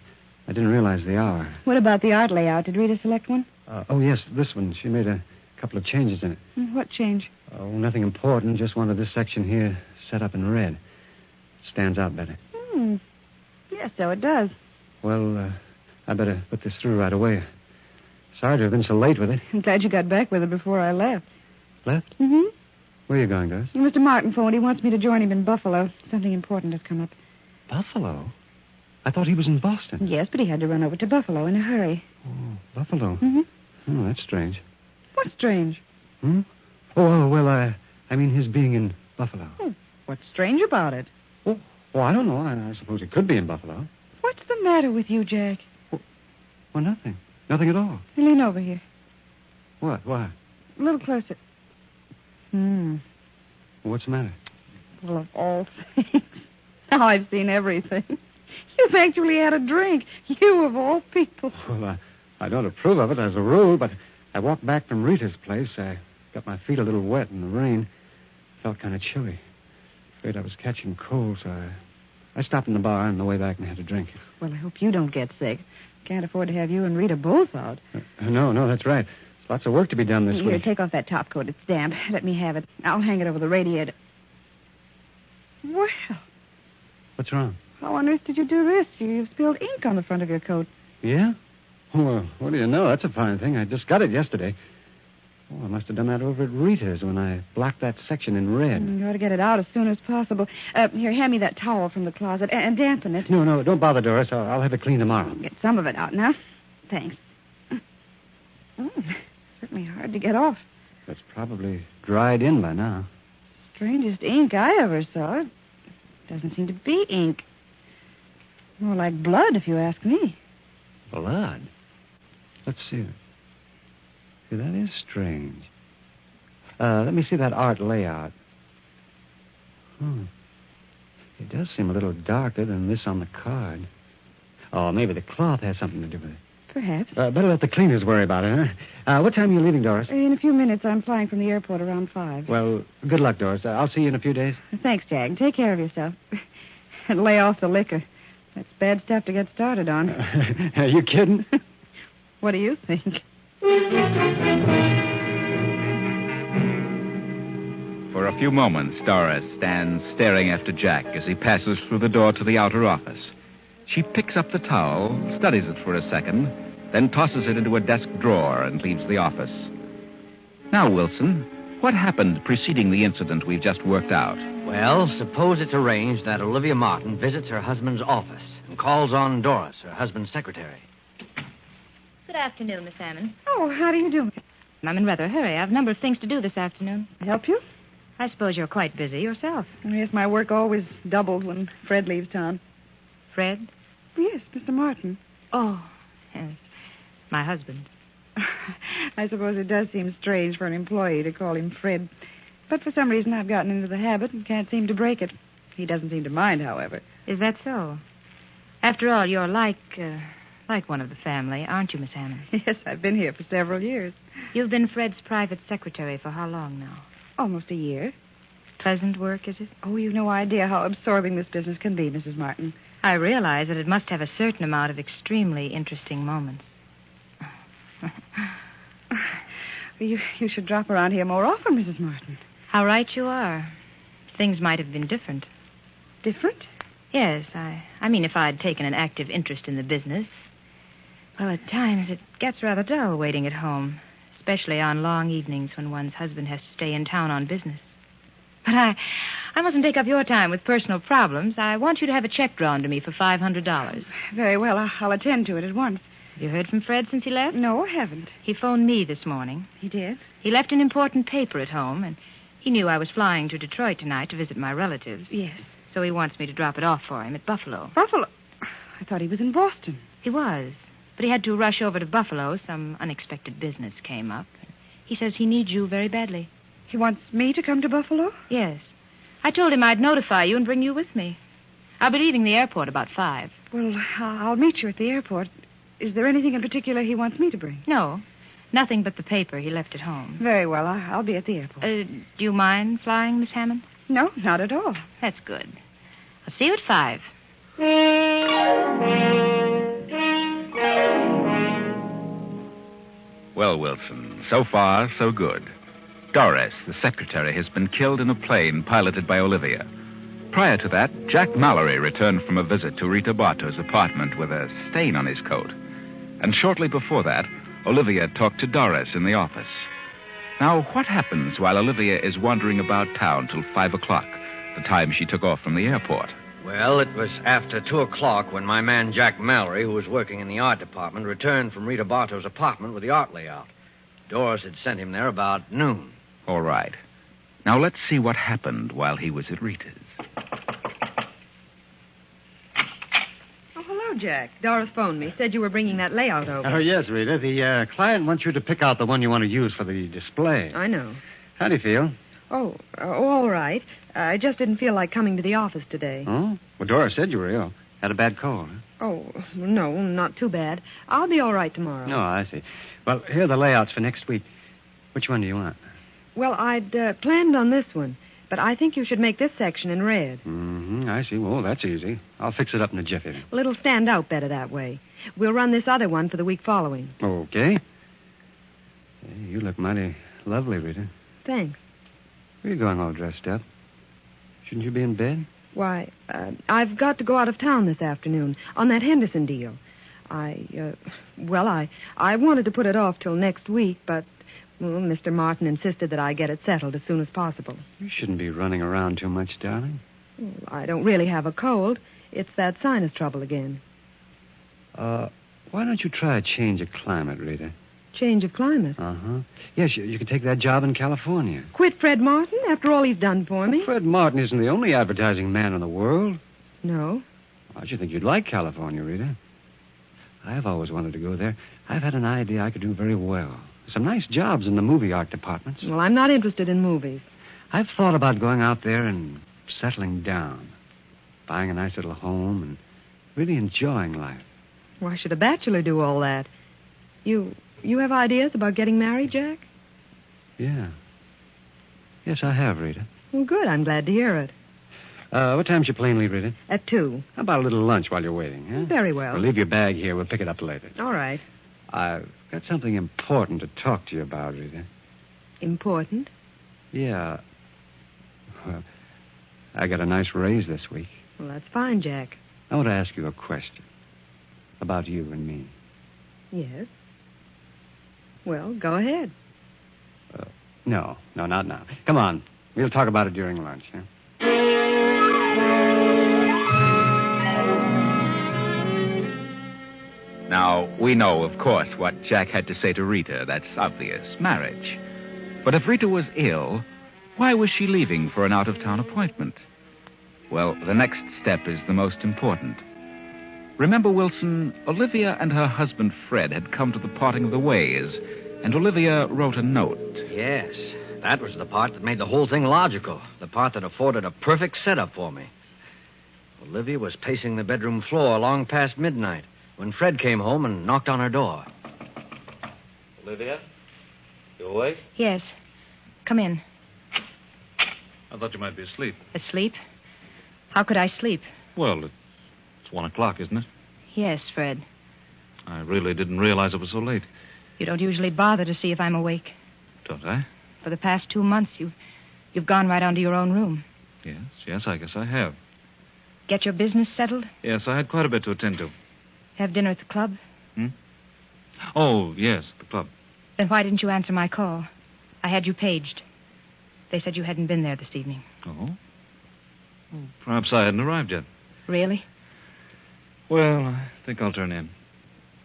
I didn't realize the hour.
What about the art layout? Did Rita select one?
Oh, yes, this one. She made a couple of changes in it.
What change?
Oh, nothing important. Just wanted this section here set up in red. Stands out better.
Yes, so it does.
Well, I better put this through right away. Sorry to have been so late with it.
I'm glad you got back with it before I left.
Left?
Mm-hmm.
Where are you going, Doris?
Mr. Martin phoned. He wants me to join him in Buffalo. Something important has come up.
Buffalo? I thought he was in Boston.
Yes, but he had to run over to Buffalo in a hurry.
Oh, Buffalo?
Mm-hmm.
Oh, that's strange.
What's strange?
Oh, well, I mean his being in Buffalo.
What's strange about it?
Well, I don't know. I suppose he could be in Buffalo.
What's the matter with you, Jack?
Well, nothing. Nothing at all.
Lean over here.
What? Why?
A little closer.
What's the matter?
Well, of all things. Now I've seen everything. You've actually had a drink. You, of all people.
Well, I don't approve of it as a rule, but I walked back from Rita's place. I got my feet a little wet in the rain. Felt kind of chilly. Afraid I was catching cold, so I stopped in the bar on the way back and had a drink.
Well, I hope you don't get sick. Can't afford to have you and Rita both out.
No, that's right. There's lots of work to be done this
Here,
week.
take off that top coat. It's damp. Let me have it. I'll hang it over the radiator. Well,
What's wrong?
how on earth did you do this? You've spilled ink on the front of your coat.
Yeah? Well, what do you know? That's a fine thing. I just got it yesterday. Oh, I must have done that over at Rita's when I blocked that section in red.
You ought to get it out as soon as possible. Here, hand me that towel from the closet and dampen it.
No, don't bother, Doris. I'll have it cleaned tomorrow.
Get some of it out now. Thanks. Certainly hard to get off.
It's probably dried in by now.
Strangest ink I ever saw. It doesn't seem to be ink. More like blood, if you ask me.
Blood? Let's see. See, that is strange. Let me see that art layout. It does seem a little darker than this on the card. Oh, maybe the cloth has something to do with it.
Perhaps.
Better let the cleaners worry about it, huh? What time are you leaving, Doris?
In a few minutes. I'm flying from the airport around 5.
Well, good luck, Doris. I'll see you in a few days.
Thanks, Jack. Take care of yourself. And lay off the liquor. That's bad stuff to get started on.
Are you kidding?
What do you think?
For a few moments, Doris stands staring after Jack as he passes through the door to the outer office. She picks up the towel, studies it for a second, then tosses it into a desk drawer and leaves the office. Now, Wilson, what happened preceding the incident we've just worked out?
Well, suppose it's arranged that Olivia Martin visits her husband's office and calls on Doris, her husband's secretary.
Good afternoon, Miss Hammond.
Oh, how do you do?
I'm in rather a hurry. I have a number of things to do this afternoon.
Help you?
I suppose you're quite busy yourself.
Yes, my work always doubles when Fred leaves town.
Fred?
Yes, Mr. Martin.
Oh, yes. My husband.
I suppose it does seem strange for an employee to call him Fred. But for some reason I've gotten into the habit and can't seem to break it. He doesn't seem to mind, however.
Is that so? After all, you're like one of the family, aren't you, Miss Hammond?
Yes, I've been here for several years.
You've been Fred's private secretary for how long now?
Almost a year.
Pleasant work, is it?
Oh, you've no idea how absorbing this business can be, Mrs. Martin.
I realize that it must have a certain amount of extremely interesting moments.
You should drop around here more often, Mrs. Martin.
How right you are. Things might have been different.
Different?
Yes, I mean if I'd taken an active interest in the business. Well, at times it gets rather dull waiting at home, especially on long evenings when one's husband has to stay in town on business. But I mustn't take up your time with personal problems. I want you to have a check drawn to me for $500.
Very well. I'll attend to it at once.
Have you heard from Fred since he left?
No, I haven't.
He phoned me this morning.
He did?
He left an important paper at home, and he knew I was flying to Detroit tonight to visit my relatives.
Yes.
So he wants me to drop it off for him at Buffalo.
Buffalo? I thought he was in Boston.
He was, but he had to rush over to Buffalo. Some unexpected business came up. He says he needs you very badly.
He wants me to come to Buffalo?
Yes. I told him I'd notify you and bring you with me. I'll be leaving the airport about 5.
Well, I'll meet you at the airport. Is there anything in particular he wants me to bring?
No. Nothing but the paper he left at home.
Very well. I'll be at the airport.
Do you mind flying, Miss Hammond?
No, not at all.
That's good. I'll see you at 5.
Well, Wilson, so far, so good. Doris, the secretary, has been killed in a plane piloted by Olivia. Prior to that, Jack Mallory returned from a visit to Rita Bartow's apartment with a stain on his coat. And shortly before that, Olivia talked to Doris in the office. Now, what happens while Olivia is wandering about town till 5 o'clock, the time she took off from the airport?
Well, it was after 2 o'clock when my man Jack Mallory, who was working in the art department, returned from Rita Bartow's apartment with the art layout. Doris had sent him there about noon.
All right. Now, let's see what happened while he was at Rita's.
Oh, hello, Jack. Doris phoned me. Said you were bringing that layout over.
Oh, yes, Rita. The client wants you to pick out the one you want to use for the display.
I know.
How do you feel?
Oh, all right. I just didn't feel like coming to the office today.
Oh? Well, Doris said you were ill. Had a bad cold, huh?
Oh, no, not too bad. I'll be all right tomorrow.
No, I see. Well, here are the layouts for next week. Which one do you want?
Well, I'd planned on this one, but I think you should make this section in red.
Mm-hmm, I see. Well, that's easy. I'll fix it up in a jiffy.
Well, it'll stand out better that way. We'll run this other one for the week following.
Okay. Hey, you look mighty lovely, Rita.
Thanks.
Where are you going all dressed up? Shouldn't you be in bed?
Why, I've got to go out of town this afternoon on that Henderson deal. I wanted to put it off till next week, but Mr. Martin insisted that I get it settled as soon as possible.
You shouldn't be running around too much, darling.
Well, I don't really have a cold. It's that sinus trouble again.
Why don't you try a change of climate, Rita?
Change of climate?
Uh-huh. Yes, you can take that job in California.
Quit Fred Martin after all he's done for me?
Well, Fred Martin isn't the only advertising man in the world.
No?
I should think you'd like California, Rita. I've always wanted to go there. I've had an idea I could do very well. Some nice jobs in the movie art departments.
Well, I'm not interested in movies.
I've thought about going out there and settling down. Buying a nice little home and really enjoying life.
Why should a bachelor do all that? You have ideas about getting married, Jack?
Yeah. Yes, I have, Rita.
Well, good. I'm glad to hear it.
What time's your plane leave, Rita?
At 2.
How about a little lunch while you're waiting, huh?
Very well.
Well, leave your bag here. We'll pick it up later.
All right.
I've got something important to talk to you about, Rita.
Important?
Yeah. Well, I got a nice raise this week.
Well, that's fine, Jack.
I want to ask you a question about you and me.
Yes. Well, go ahead.
No, not now. Come on. We'll talk about it during lunch, huh?
Now, we know, of course, what Jack had to say to Rita. That's obvious. Marriage. But if Rita was ill, why was she leaving for an out-of-town appointment? Well, the next step is the most important. Remember, Wilson, Olivia and her husband Fred had come to the parting of the ways, and Olivia wrote a note.
Yes, that was the part that made the whole thing logical, the part that afforded a perfect setup for me. Olivia was pacing the bedroom floor long past midnight when Fred came home and knocked on her door.
Olivia? You awake?
Yes. Come in.
I thought you might be asleep.
Asleep? How could I sleep?
Well, it's 1 o'clock, isn't it?
Yes, Fred.
I really didn't realize it was so late.
You don't usually bother to see if I'm awake.
Don't I?
For the past 2 months, you've gone right onto your own room.
Yes, I guess I have.
Get your business settled?
Yes, I had quite a bit to attend to.
Have dinner at the club?
Oh, yes, the club.
Then why didn't you answer my call? I had you paged. They said you hadn't been there this evening.
Oh? Well, perhaps I hadn't arrived yet.
Really?
Well, I think I'll turn in.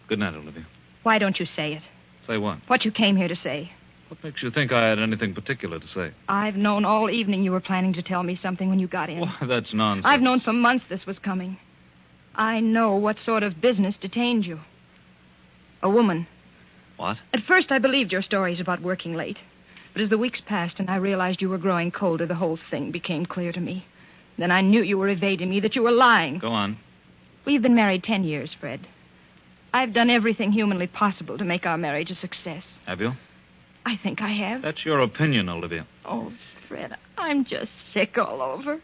Good night, Olivia.
Why don't you say it?
Say what?
What you came here to say.
What makes you think I had anything particular to say?
I've known all evening you were planning to tell me something when you got in.
Why, that's nonsense.
I've known for months this was coming. I know what sort of business detained you. A woman.
What?
At first, I believed your stories about working late. But as the weeks passed and I realized you were growing colder, the whole thing became clear to me. Then I knew you were evading me, that you were lying.
Go on.
We've been married 10 years, Fred. I've done everything humanly possible to make our marriage a success.
Have you?
I think I have.
That's your opinion, Olivia.
Oh, Fred, I'm just sick all over.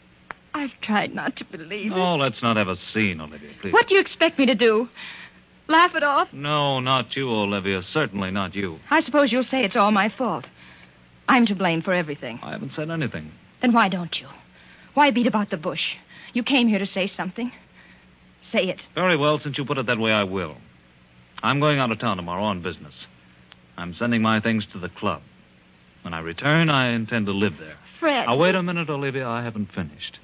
I've tried not to believe it.
Oh, let's not have a scene, Olivia, please.
What do you expect me to do? Laugh it off?
No, not you, Olivia. Certainly not you.
I suppose you'll say it's all my fault. I'm to blame for everything.
I haven't said anything.
Then why don't you? Why beat about the bush? You came here to say something. Say it.
Very well, since you put it that way, I will. I'm going out of town tomorrow on business. I'm sending my things to the club. When I return, I intend to live there.
Fred.
Now, wait a minute, Olivia. I haven't finished.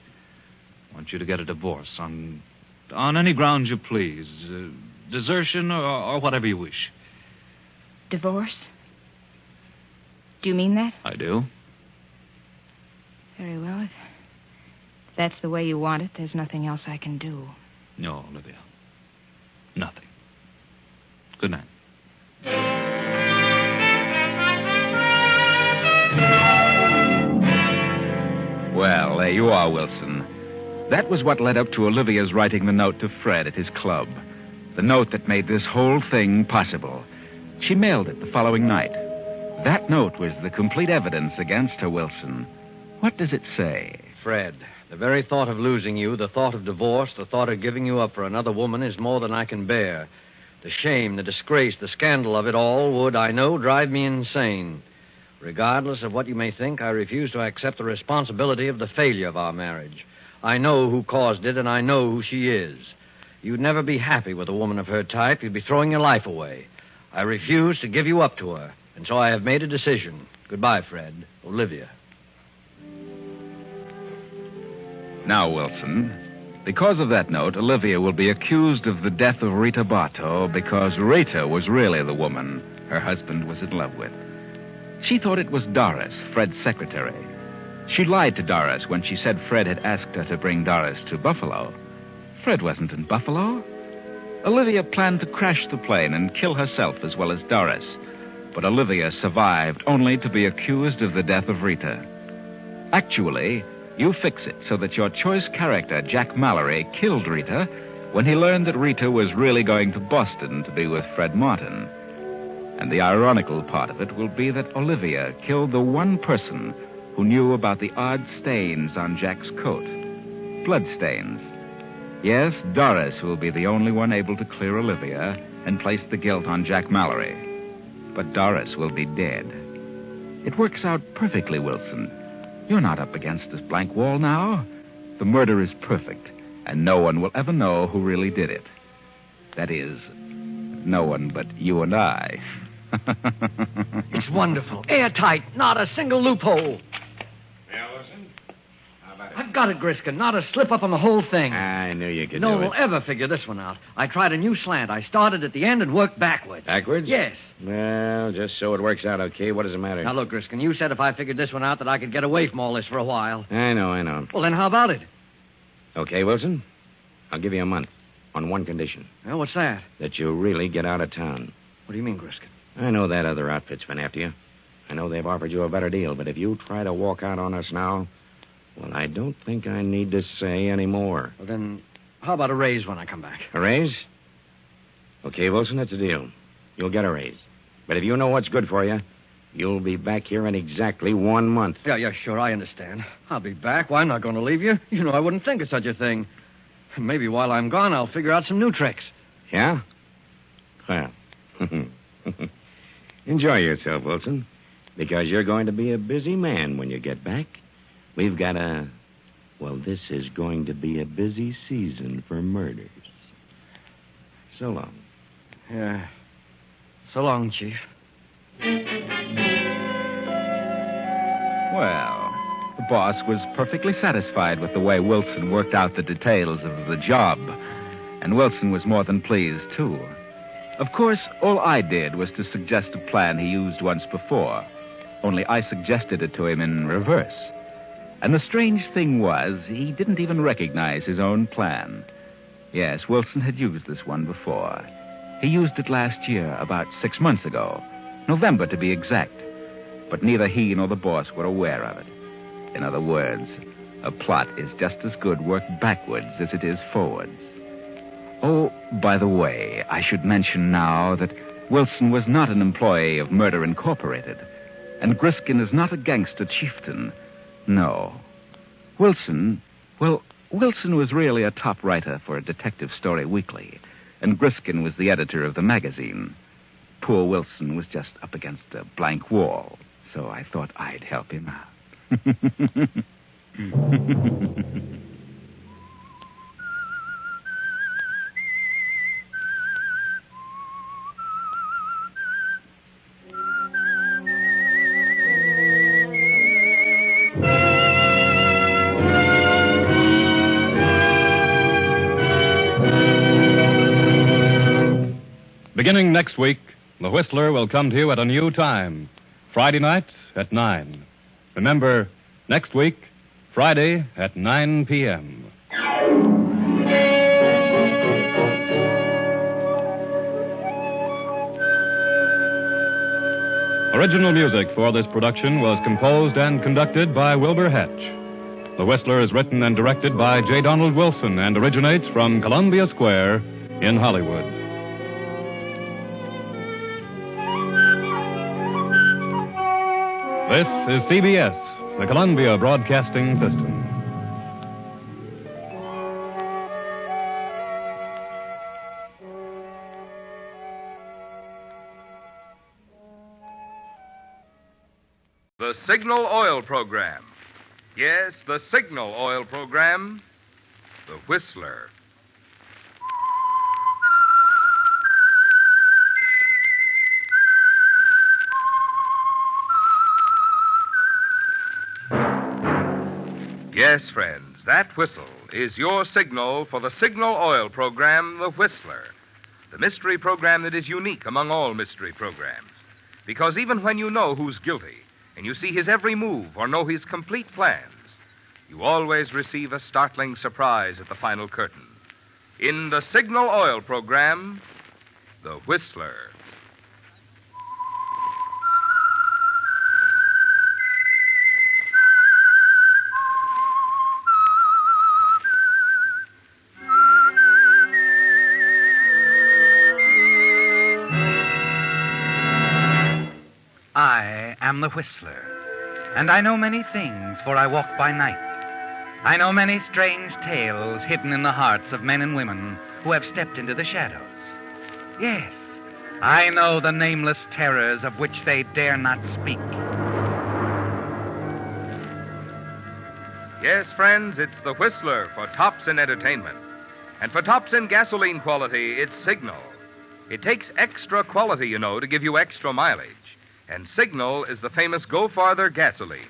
I want you to get a divorce on any grounds you please. Desertion or whatever you wish.
Divorce? Do you mean that?
I do.
Very well. If that's the way you want it, there's nothing else I can do.
No, Olivia. Nothing. Good night.
Well, there you are, Wilson. That was what led up to Olivia's writing the note to Fred at his club. The note that made this whole thing possible. She mailed it the following night. That note was the complete evidence against her, Wilson. What does it say?
Fred, the very thought of losing you, the thought of divorce, the thought of giving you up for another woman is more than I can bear. The shame, the disgrace, the scandal of it all would, I know, drive me insane. Regardless of what you may think, I refuse to accept the responsibility of the failure of our marriage. I know who caused it, and I know who she is. You'd never be happy with a woman of her type. You'd be throwing your life away. I refuse to give you up to her, and so I have made a decision. Goodbye, Fred. Olivia.
Now, Wilson, because of that note, Olivia will be accused of the death of Rita Bartow because Rita was really the woman her husband was in love with. She thought it was Doris, Fred's secretary. She lied to Doris when she said Fred had asked her to bring Doris to Buffalo. Fred wasn't in Buffalo. Olivia planned to crash the plane and kill herself as well as Doris. But Olivia survived only to be accused of the death of Rita. Actually, you fix it so that your choice character, Jack Mallory, killed Rita when he learned that Rita was really going to Boston to be with Fred Martin. And the ironical part of it will be that Olivia killed the one person who knew about the odd stains on Jack's coat. Blood stains. Yes, Doris will be the only one able to clear Olivia and place the guilt on Jack Mallory. But Doris will be dead. It works out perfectly, Wilson. You're not up against this blank wall now. The murder is perfect, and no one will ever know who really did it. That is, no one but you and I.
It's wonderful. Airtight. Not a single loophole.
Yeah, Wilson? How about it?
I've got it, Griskin. Not a slip up on the whole thing.
I knew you could
No
do
one
it.
will ever figure this one out. I tried a new slant. I started at the end and worked backwards.
Backwards?
Yes.
Well, just so it works out okay, what does it matter?
Now, look, Griskin, you said if I figured this one out that I could get away from all this for a while.
I know.
Well, then how about it?
Okay, Wilson. I'll give you a month on one condition.
Well, what's that?
That you really get out of town.
What do you mean, Griskin?
I know that other outfit's been after you. I know they've offered you a better deal, but if you try to walk out on us now, well, I don't think I need to say any more.
Well, then, how about a raise when I come back?
A raise? Okay, Wilson, that's a deal. You'll get a raise. But if you know what's good for you, you'll be back here in exactly 1 month.
Yeah, sure, I understand. I'll be back. Why, I'm not going to leave you. You know I wouldn't think of such a thing. Maybe while I'm gone, I'll figure out some new tricks.
Yeah? Well, enjoy yourself, Wilson, because you're going to be a busy man when you get back. We've got this is going to be a busy season for murders. So long.
Yeah. So long, Chief.
Well, the boss was perfectly satisfied with the way Wilson worked out the details of the job. And Wilson was more than pleased, too. Of course, all I did was to suggest a plan he used once before. Only I suggested it to him in reverse. And the strange thing was, he didn't even recognize his own plan. Yes, Wilson had used this one before. He used it last year, about 6 months ago. November, to be exact. But neither he nor the boss were aware of it. In other words, a plot is just as good worked backwards as it is forwards. Oh, by the way, I should mention now that Wilson was not an employee of Murder Incorporated, and Griskin is not a gangster chieftain. No. Wilson was really a top writer for a detective story weekly, and Griskin was the editor of the magazine. Poor Wilson was just up against a blank wall, so I thought I'd help him out.
Beginning next week, The Whistler will come to you at a new time, Friday night at 9. Remember, next week, Friday at 9 p.m. Original music for this production was composed and conducted by Wilbur Hatch. The Whistler is written and directed by J. Donald Wilson and originates from Columbia Square in Hollywood. This is CBS, the Columbia Broadcasting System.
The Signal Oil Program. Yes, the Signal Oil Program. The Whistler. Yes, friends, that whistle is your signal for the Signal Oil Program, The Whistler, the mystery program that is unique among all mystery programs. Because even when you know who's guilty, and you see his every move or know his complete plans, you always receive a startling surprise at the final curtain. In the Signal Oil Program, The Whistler.
I am the Whistler, and I know many things, for I walk by night. I know many strange tales hidden in the hearts of men and women who have stepped into the shadows. Yes, I know the nameless terrors of which they dare not speak.
Yes, friends, it's the Whistler for tops in entertainment. And for tops in gasoline quality, it's Signal. It takes extra quality, you know, to give you extra mileage. And Signal is the famous Go Farther gasoline.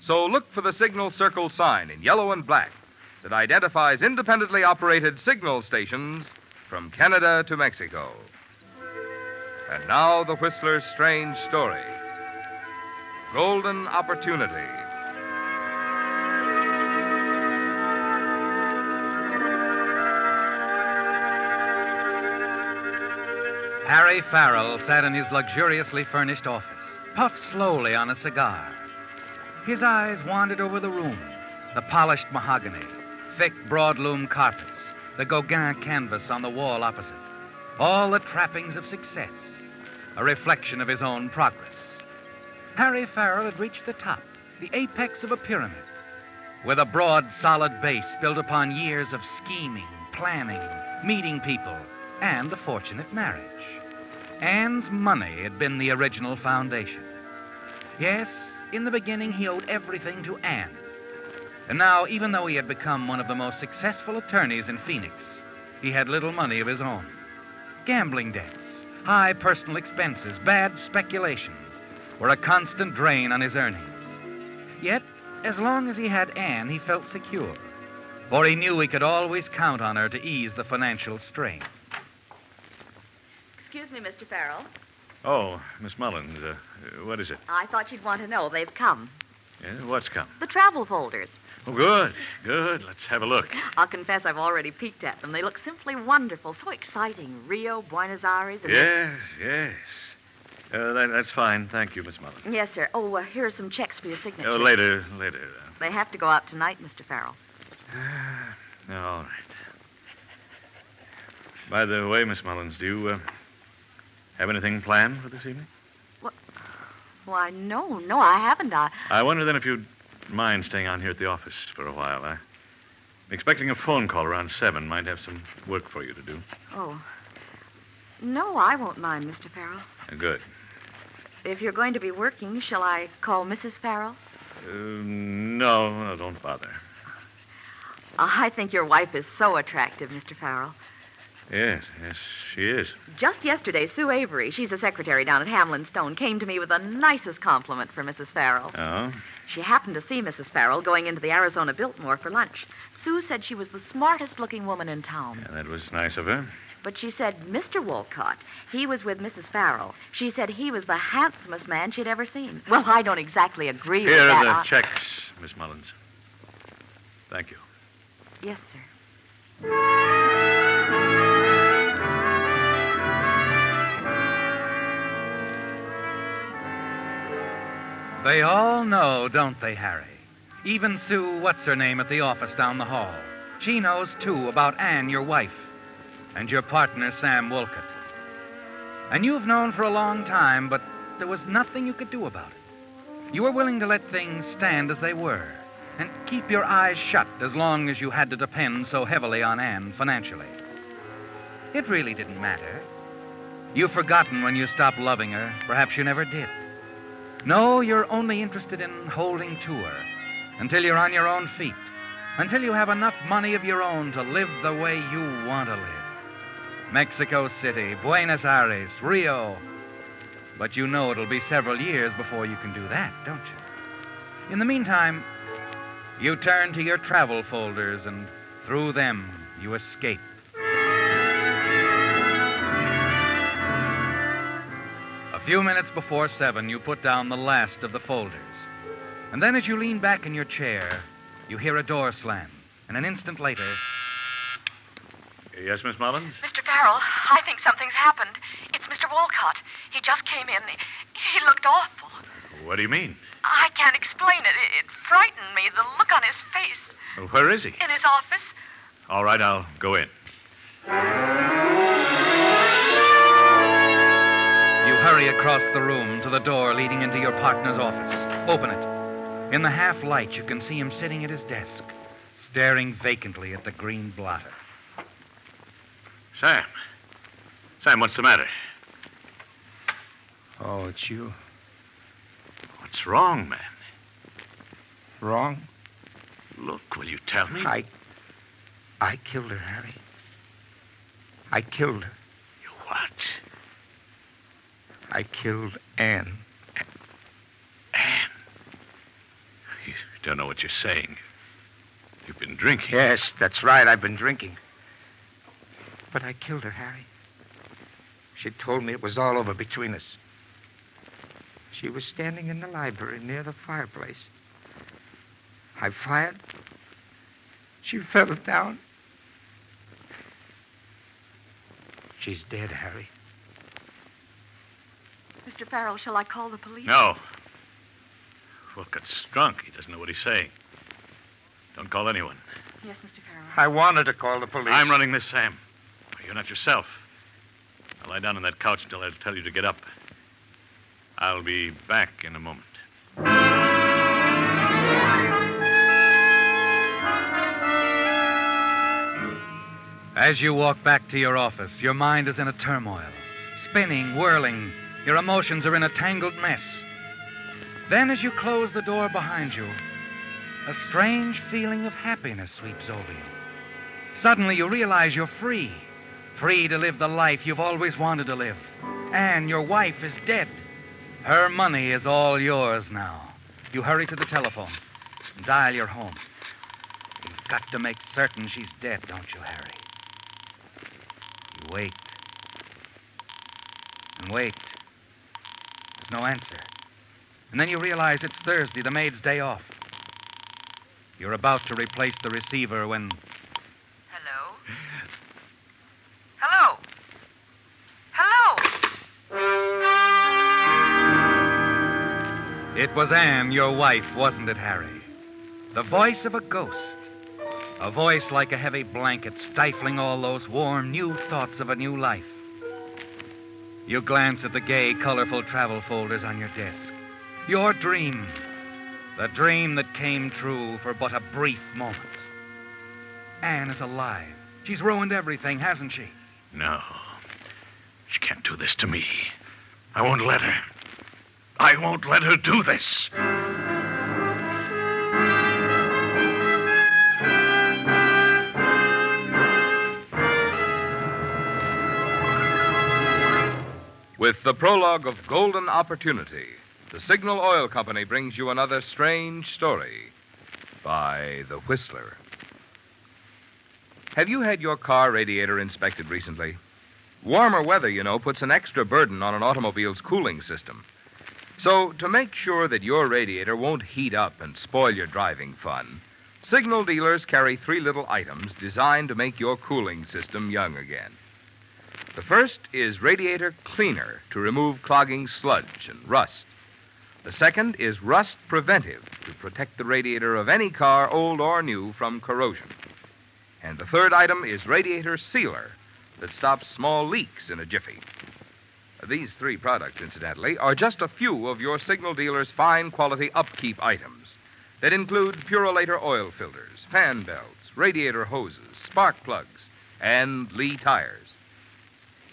So look for the Signal Circle sign in yellow and black that identifies independently operated signal stations from Canada to Mexico. And now the Whistler's strange story. Golden Opportunity.
Harry Farrell sat in his luxuriously furnished office, puffed slowly on a cigar. His eyes wandered over the room, the polished mahogany, thick broadloom carpets, the Gauguin canvas on the wall opposite. All the trappings of success, a reflection of his own progress. Harry Farrell had reached the top, the apex of a pyramid, with a broad, solid base built upon years of scheming, planning, meeting people, and a fortunate marriage. Anne's money had been the original foundation. Yes, in the beginning he owed everything to Anne. And now, even though he had become one of the most successful attorneys in Phoenix, he had little money of his own. Gambling debts, high personal expenses, bad speculations were a constant drain on his earnings. Yet, as long as he had Anne, he felt secure, for he knew he could always count on her to ease the financial strain.
Excuse me, Mr. Farrell.
Oh, Miss Mullins, what is it?
I thought you'd want to know. They've come.
Yeah, what's come?
The travel folders.
Oh, good, good. Let's have a look.
I'll confess I've already peeked at them. They look simply wonderful, so exciting. Rio, Buenos Aires, and...
Yes. That's fine. Thank you, Miss Mullins.
Yes, sir. Oh, here are some checks for your signature.
Oh, later.
They have to go out tonight, Mr. Farrell.
All right. By the way, Miss Mullins, do you have anything planned for this evening?
What? Why, no, I haven't.
I wonder then if you'd mind staying on here at the office for a while. I'm expecting a phone call around 7. Might have some work for you to do.
Oh. No, I won't mind, Mr. Farrell.
Good.
If you're going to be working, shall I call Mrs. Farrell?
No, don't bother.
I think your wife is so attractive, Mr. Farrell.
Yes, she is.
Just yesterday, Sue Avery, she's a secretary down at Hamlin Stone, came to me with the nicest compliment for Mrs. Farrell.
Oh?
She happened to see Mrs. Farrell going into the Arizona Biltmore for lunch. Sue said she was the smartest-looking woman in town.
Yeah, that was nice of her.
But she said Mr. Wolcott, he was with Mrs. Farrell. She said he was the handsomest man she'd ever seen. Well, I don't exactly agree with
Here
that.
are the checks, Miss Mullins. Thank you.
Yes, sir.
They all know, don't they, Harry? Even Sue, what's-her-name at the office down the hall. She knows, too, about Anne, your wife, and your partner, Sam Wolcott. And you've known for a long time, but there was nothing you could do about it. You were willing to let things stand as they were and keep your eyes shut as long as you had to depend so heavily on Anne financially. It really didn't matter. You've forgotten when you stopped loving her. Perhaps you never did. No, you're only interested in holding to her until you're on your own feet, until you have enough money of your own to live the way you want to live. Mexico City, Buenos Aires, Rio. But you know it'll be several years before you can do that, don't you? In the meantime, you turn to your travel folders, and through them you escape. A few minutes before 7, you put down the last of the folders. And then as you lean back in your chair, you hear a door slam. And an instant later...
Yes, Miss Mullins?
Mr. Farrell, I think something's happened. It's Mr. Wolcott. He just came in. He looked awful.
What do you mean?
I can't explain it. It frightened me, the look on his face.
Well, where is he?
In his office.
All right, I'll go in.
You hurry across the room to the door leading into your partner's office. Open it. In the half-light, you can see him sitting at his desk, staring vacantly at the green blotter.
Sam, what's the matter?
Oh, it's you.
What's wrong, man?
Wrong?
Look, will you tell me?
I killed her, Harry. I killed her.
You what?
I killed Anne.
Anne? You don't know what you're saying. You've been drinking.
Yes, that's right. I've been drinking. But I killed her, Harry. She told me it was all over between us. She was standing in the library near the fireplace. I fired. She fell down. She's dead, Harry.
Mr. Farrell, shall I call the police?
No. Wolcott's drunk. He doesn't know what he's saying. Don't call anyone.
Yes, Mr. Farrell.
I wanted to call the police.
I'm running this, Sam. You're not yourself. Now lie down on that couch until I tell you to get up. I'll be back in a moment.
As you walk back to your office, your mind is in a turmoil, spinning, whirling. Your emotions are in a tangled mess. Then, as you close the door behind you, a strange feeling of happiness sweeps over you. Suddenly, you realize you're free to live the life you've always wanted to live.
Anne, your wife, is dead. Her money is all yours now. You hurry to the telephone and dial your home. You've got to make certain she's dead, don't you, Harry? You wait. And wait. There's no answer. And then you realize it's Thursday, the maid's day off. You're about to replace the receiver when...
Hello? Hello? Hello?
It was Anne, your wife, wasn't it, Harry? The voice of a ghost. A voice like a heavy blanket stifling all those warm, new thoughts of a new life. You glance at the gay, colorful travel folders on your desk. Your dream. The dream that came true for but a brief moment. Anne is alive. She's ruined everything, hasn't she?
No. She can't do this to me. I won't let her. I won't let her do this.
With the prologue of Golden Opportunity, the Signal Oil Company brings you another strange story by The Whistler. Have you had your car radiator inspected recently? Warmer weather, you know, puts an extra burden on an automobile's cooling system. So, to make sure that your radiator won't heat up and spoil your driving fun, Signal dealers carry 3 little items designed to make your cooling system young again. The first is Radiator Cleaner to remove clogging sludge and rust. The second is Rust Preventive to protect the radiator of any car, old or new, from corrosion. And the third item is Radiator Sealer that stops small leaks in a jiffy. These 3 products, incidentally, are just a few of your Signal dealer's fine quality upkeep items that include Purolator oil filters, fan belts, radiator hoses, spark plugs, and Lee tires.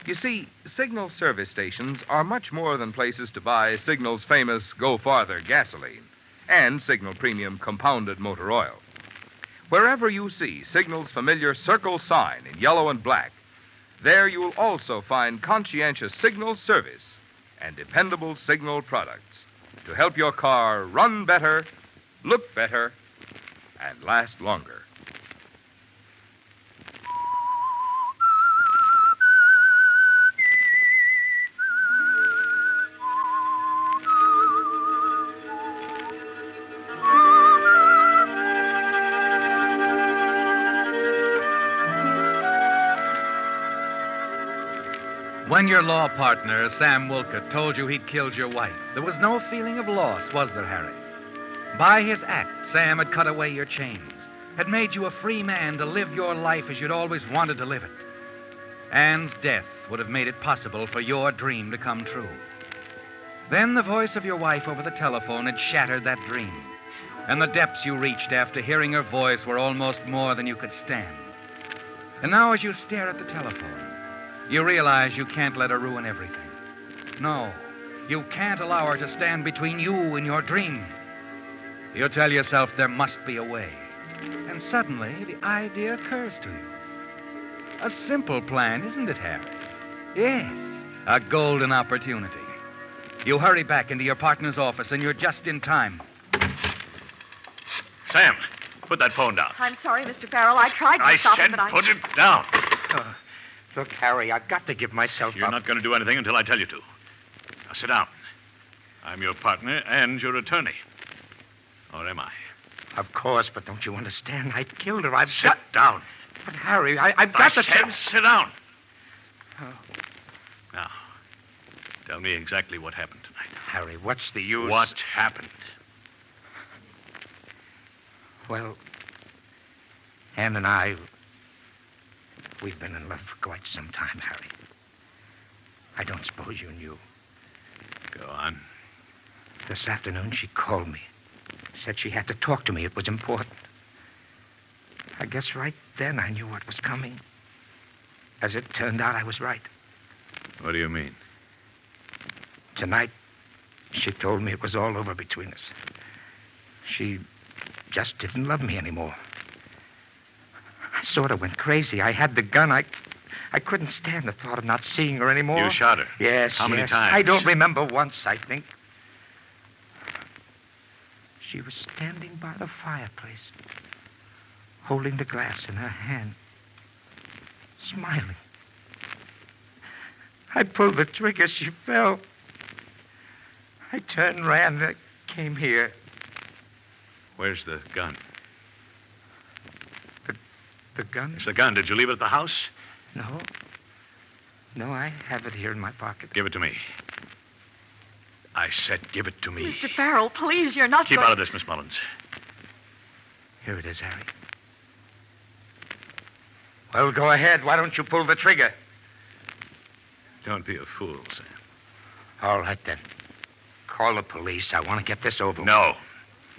You see, Signal service stations are much more than places to buy Signal's famous Go Farther gasoline and Signal Premium compounded motor oil. Wherever you see Signal's familiar circle sign in yellow and black, there you'll also find conscientious Signal service and dependable Signal products to help your car run better, look better, and last longer.
When your law partner, Sam Wolcott, told you he'd killed your wife, there was no feeling of loss, was there, Harry? By his act, Sam had cut away your chains, had made you a free man to live your life as you'd always wanted to live it. Anne's death would have made it possible for your dream to come true. Then the voice of your wife over the telephone had shattered that dream, and the depths you reached after hearing her voice were almost more than you could stand. And now as you stare at the telephone, you realize you can't let her ruin everything. No, you can't allow her to stand between you and your dream. You tell yourself there must be a way. And suddenly, the idea occurs to you. A simple plan, isn't it, Harry? Yes, a golden opportunity. You hurry back into your partner's office, and you're just in time.
Sam, put that phone down.
I'm sorry, Mr. Farrell. I tried to stop him, but
put it down.
Look, Harry, I've got to give myself
You're
up.
not going to do anything until I tell you to. Now, sit down. I'm your partner and your attorney. Or am I?
Of course, but don't you understand? I killed her.
Sit down.
But, Harry, I've got to...
Sit down.
Oh.
Now, tell me exactly what happened tonight.
Harry, what's the use?
What happened?
Well, Anne and I... We've been in love for quite some time, Harry. I don't suppose you knew.
Go on.
This afternoon, she called me. Said she had to talk to me. It was important. I guess right then I knew what was coming. As it turned out, I was right.
What do you mean?
Tonight, she told me it was all over between us. She just didn't love me anymore. I sort of went crazy. I had the gun. I couldn't stand the thought of not seeing her anymore.
You shot her?
Yes,
How many
yes.
times?
I don't remember once, I think. She was standing by the fireplace, holding the glass in her hand, smiling. I pulled the trigger. She fell. I turned, ran, came here.
Where's the gun?
The gun?
It's the gun. Did you leave it at the house?
No. No, I have it here in my pocket.
Give it to me. I said give it to me.
Mr. Farrell, please, you're not
Keep
going...
out of this, Miss Mullins.
Here it is, Harry. Well, go ahead. Why don't you pull the trigger?
Don't be a fool, Sam.
All right, then. Call the police. I want to get this over with.
No.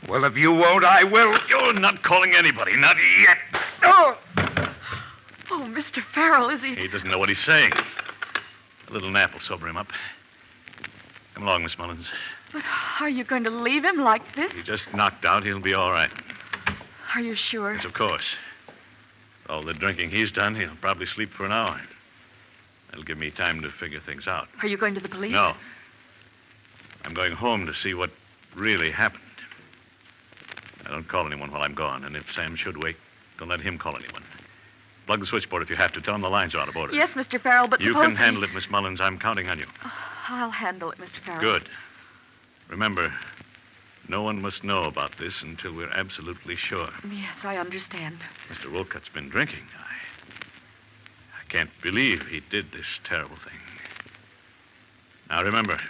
Well, if you won't, I will.
You're not calling anybody, not yet.
Oh!
Oh, Mr. Farrell, is he...
He doesn't know what he's saying. A little nap will sober him up. Come along, Miss Mullins.
But are you going to leave him like this?
He just knocked out. He'll be all right.
Are you sure?
Yes, of course. All the drinking he's done, he'll probably sleep for an hour. That'll give me time to figure things out.
Are you going to the police?
No. I'm going home to see what really happened. I don't call anyone while I'm gone, and if Sam should wake, don't let him call anyone. Plug the switchboard if you have to. Tell him the lines are out of order.
Yes, Mr. Farrell, but
You
suppose...
can handle it, Miss Mullins. I'm counting on you.
I'll handle it, Mr. Farrell.
Good. Remember, no one must know about this until we're absolutely sure.
Yes, I understand.
Mr. Wolcott's been drinking. I can't believe he did this terrible thing. Now, remember,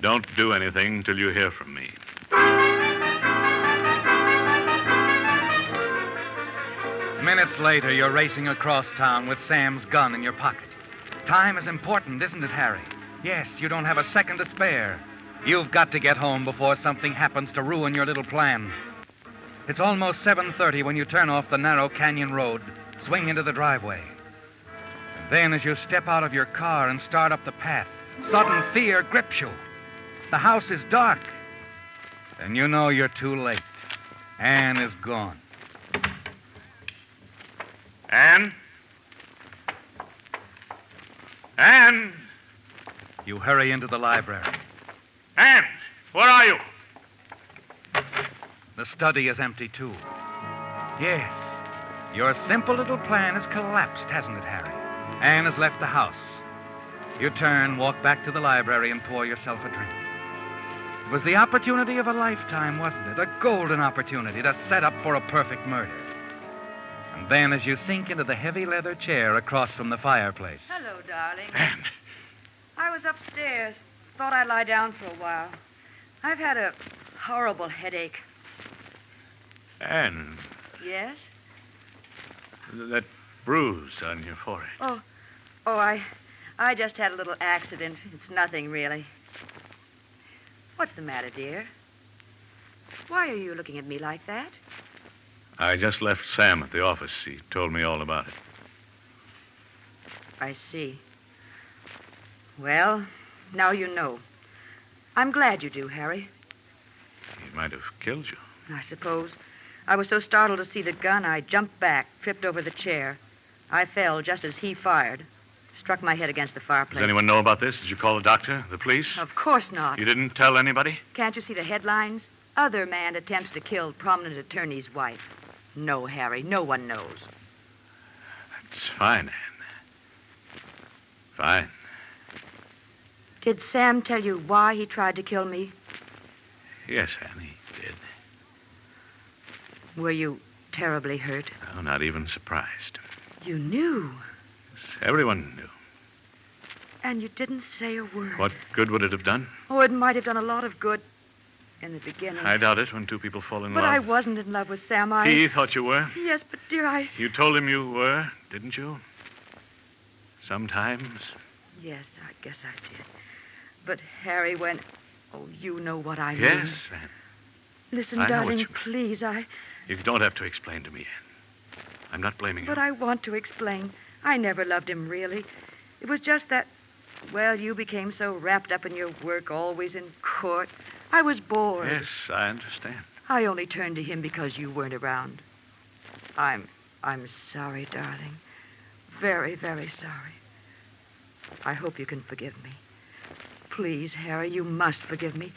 don't do anything till you hear from me.
Minutes later, you're racing across town with Sam's gun in your pocket. Time is important, isn't it, Harry? Yes, you don't have a second to spare. You've got to get home before something happens to ruin your little plan. It's almost 7:30 when you turn off the narrow canyon road, swing into the driveway. And then as you step out of your car and start up the path, sudden fear grips you. The house is dark. And you know you're too late. Anne is gone.
Anne? Anne?
You hurry into the library.
Anne, where are you?
The study is empty, too. Yes, your simple little plan has collapsed, hasn't it, Harry? Anne has left the house. You turn, walk back to the library, and pour yourself a drink. It was the opportunity of a lifetime, wasn't it? A golden opportunity to set up for a perfect murder. And then, as you sink into the heavy leather chair across from the fireplace.
Hello, darling.
Anne.
I was upstairs. Thought I'd lie down for a while. I've had a horrible headache.
Anne,
Yes?
that bruise on your forehead.
I just had a little accident. It's nothing, really. What's the matter, dear? Why are you looking at me like that?
I just left Sam at the office. He told me all about it.
I see. Well, now you know. I'm glad you do, Harry.
He might have killed you.
I suppose. I was so startled to see the gun, I jumped back, tripped over the chair. I fell just as he fired. Struck my head against the fireplace.
Does anyone know about this? Did you call the doctor, the police?
Of course not.
You didn't tell anybody?
Can't you see the headlines? Other man attempts to kill prominent attorney's wife. No, Harry, no one knows.
That's fine, Anne. Fine.
Did Sam tell you why he tried to kill me?
Yes, Anne, he did.
Were you terribly hurt?
No, not even surprised.
You knew.
Everyone knew.
And you didn't say a word.
What good would it have done?
Oh, it might have done a lot of good in the beginning.
I doubt it when two people fall in
But
love.
I wasn't in love with Sam.
He thought you were.
Yes, but dear,
You told him you were, didn't you? Sometimes.
Yes, I guess I did. But Harry, when... Oh, you know what I mean.
Yes, Anne.
Listen,
I know what
darling,
you mean.
please,
You don't have to explain to me, Anne. I'm not blaming you.
But I want to explain. I never loved him, really. It was just that, well, you became so wrapped up in your work, always in court. I was bored.
Yes, I understand.
I only turned to him because you weren't around. I'm sorry, darling. very, very sorry. I hope you can forgive me. Please, Harry, you must forgive me.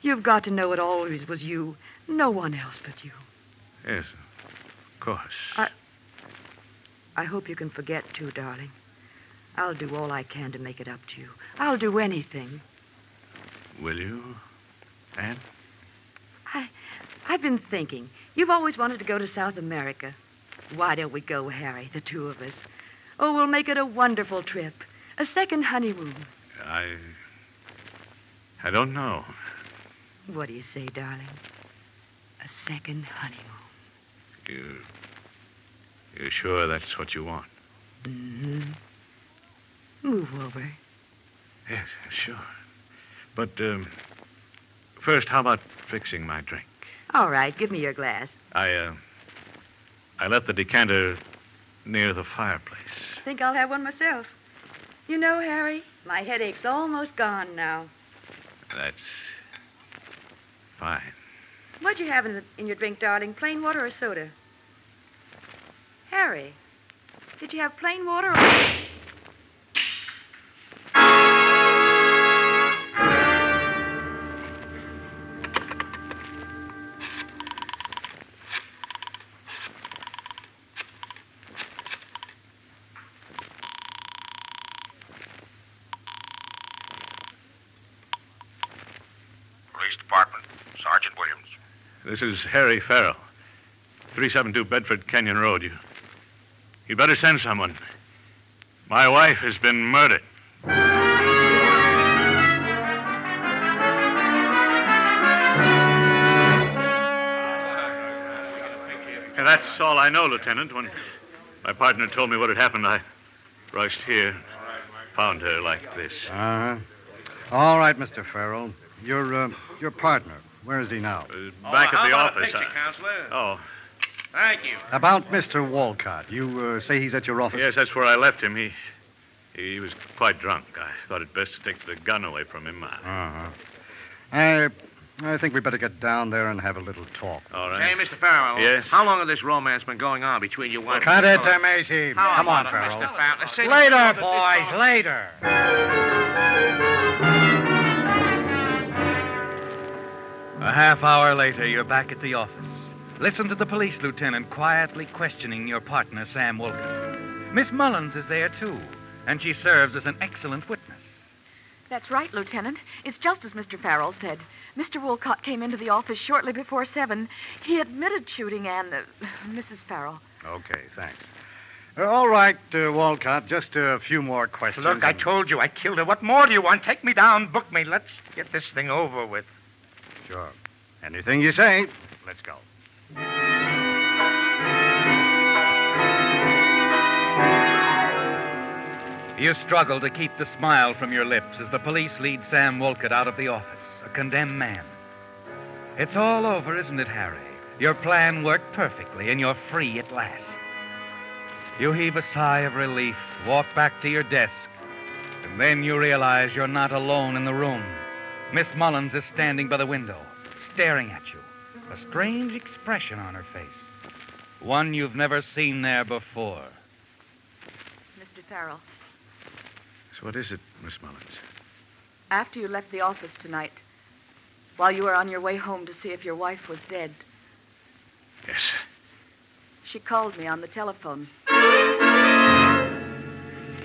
You've got to know it always was you. No one else but you.
Yes, of course.
I hope you can forget, too, darling. I'll do all I can to make it up to you. I'll do anything.
Will you, Anne?
I've been thinking. You've always wanted to go to South America. Why don't we go, Harry, the two of us? Oh, we'll make it a wonderful trip. A second honeymoon.
I don't know.
What do you say, darling? A second honeymoon.
You're sure that's what you want?
Mm-hmm. Move over.
Yes, sure. But, first, how about fixing my drink?
All right, give me your glass.
I left the decanter near the fireplace.
Think I'll have one myself. You know, Harry, my headache's almost gone now.
That's fine.
What'd you have in your drink, darling? Plain water or soda? Harry, did you have plain water or...
Police Department, Sergeant Williams.
This is Harry Farrell, 372 Bedford Canyon Road. You better send someone. My wife has been murdered. And that's all I know, Lieutenant. When my partner told me what had happened, I rushed here, found her like this.
Uh-huh. All right, Mr. Farrell. Your partner, where is he now?
Back at the office.
Picture, Counselor?
Oh.
Thank you.
About Mr. Walcott. You say he's at your office?
Yes, that's where I left him. He was quite drunk. I thought it best to take the gun away from him.
Uh-huh. I think we better get down there and have a little talk.
All right.
Hey, Mr. Farrell.
Yes?
How long has this romance been going on between you and...
Cut it, Macy.
How
Come on,
about it,
Farrell.
Mr. Farrell? Say
Later,
that this
boys,
fellow-
later.
A half hour later, you're back at the office. Listen to the police lieutenant quietly questioning your partner, Sam Wolcott. Miss Mullins is there, too, and she serves as an excellent witness.
That's right, Lieutenant. It's just as Mr. Farrell said. Mr. Wolcott came into the office shortly before 7. He admitted shooting Mrs. Farrell.
Okay, thanks. All right, Walcott, just a few more questions.
Look, I told you I killed her. What more do you want? Take me down, book me. Let's get this thing over with.
Sure. Anything you say. Let's go.
You struggle to keep the smile from your lips as the police lead Sam Wolcott out of the office, a condemned man. It's all over, isn't it, Harry? Your plan worked perfectly, and you're free at last. You heave a sigh of relief, walk back to your desk, and then you realize you're not alone in the room. Miss Mullins is standing by the window, staring at you, a strange expression on her face, one you've never seen there before.
Mr. Farrell,
So what is it, Miss Mullins?
after you left the office tonight, while you were on your way home to see if your wife was dead,
Yes.
she called me on the telephone.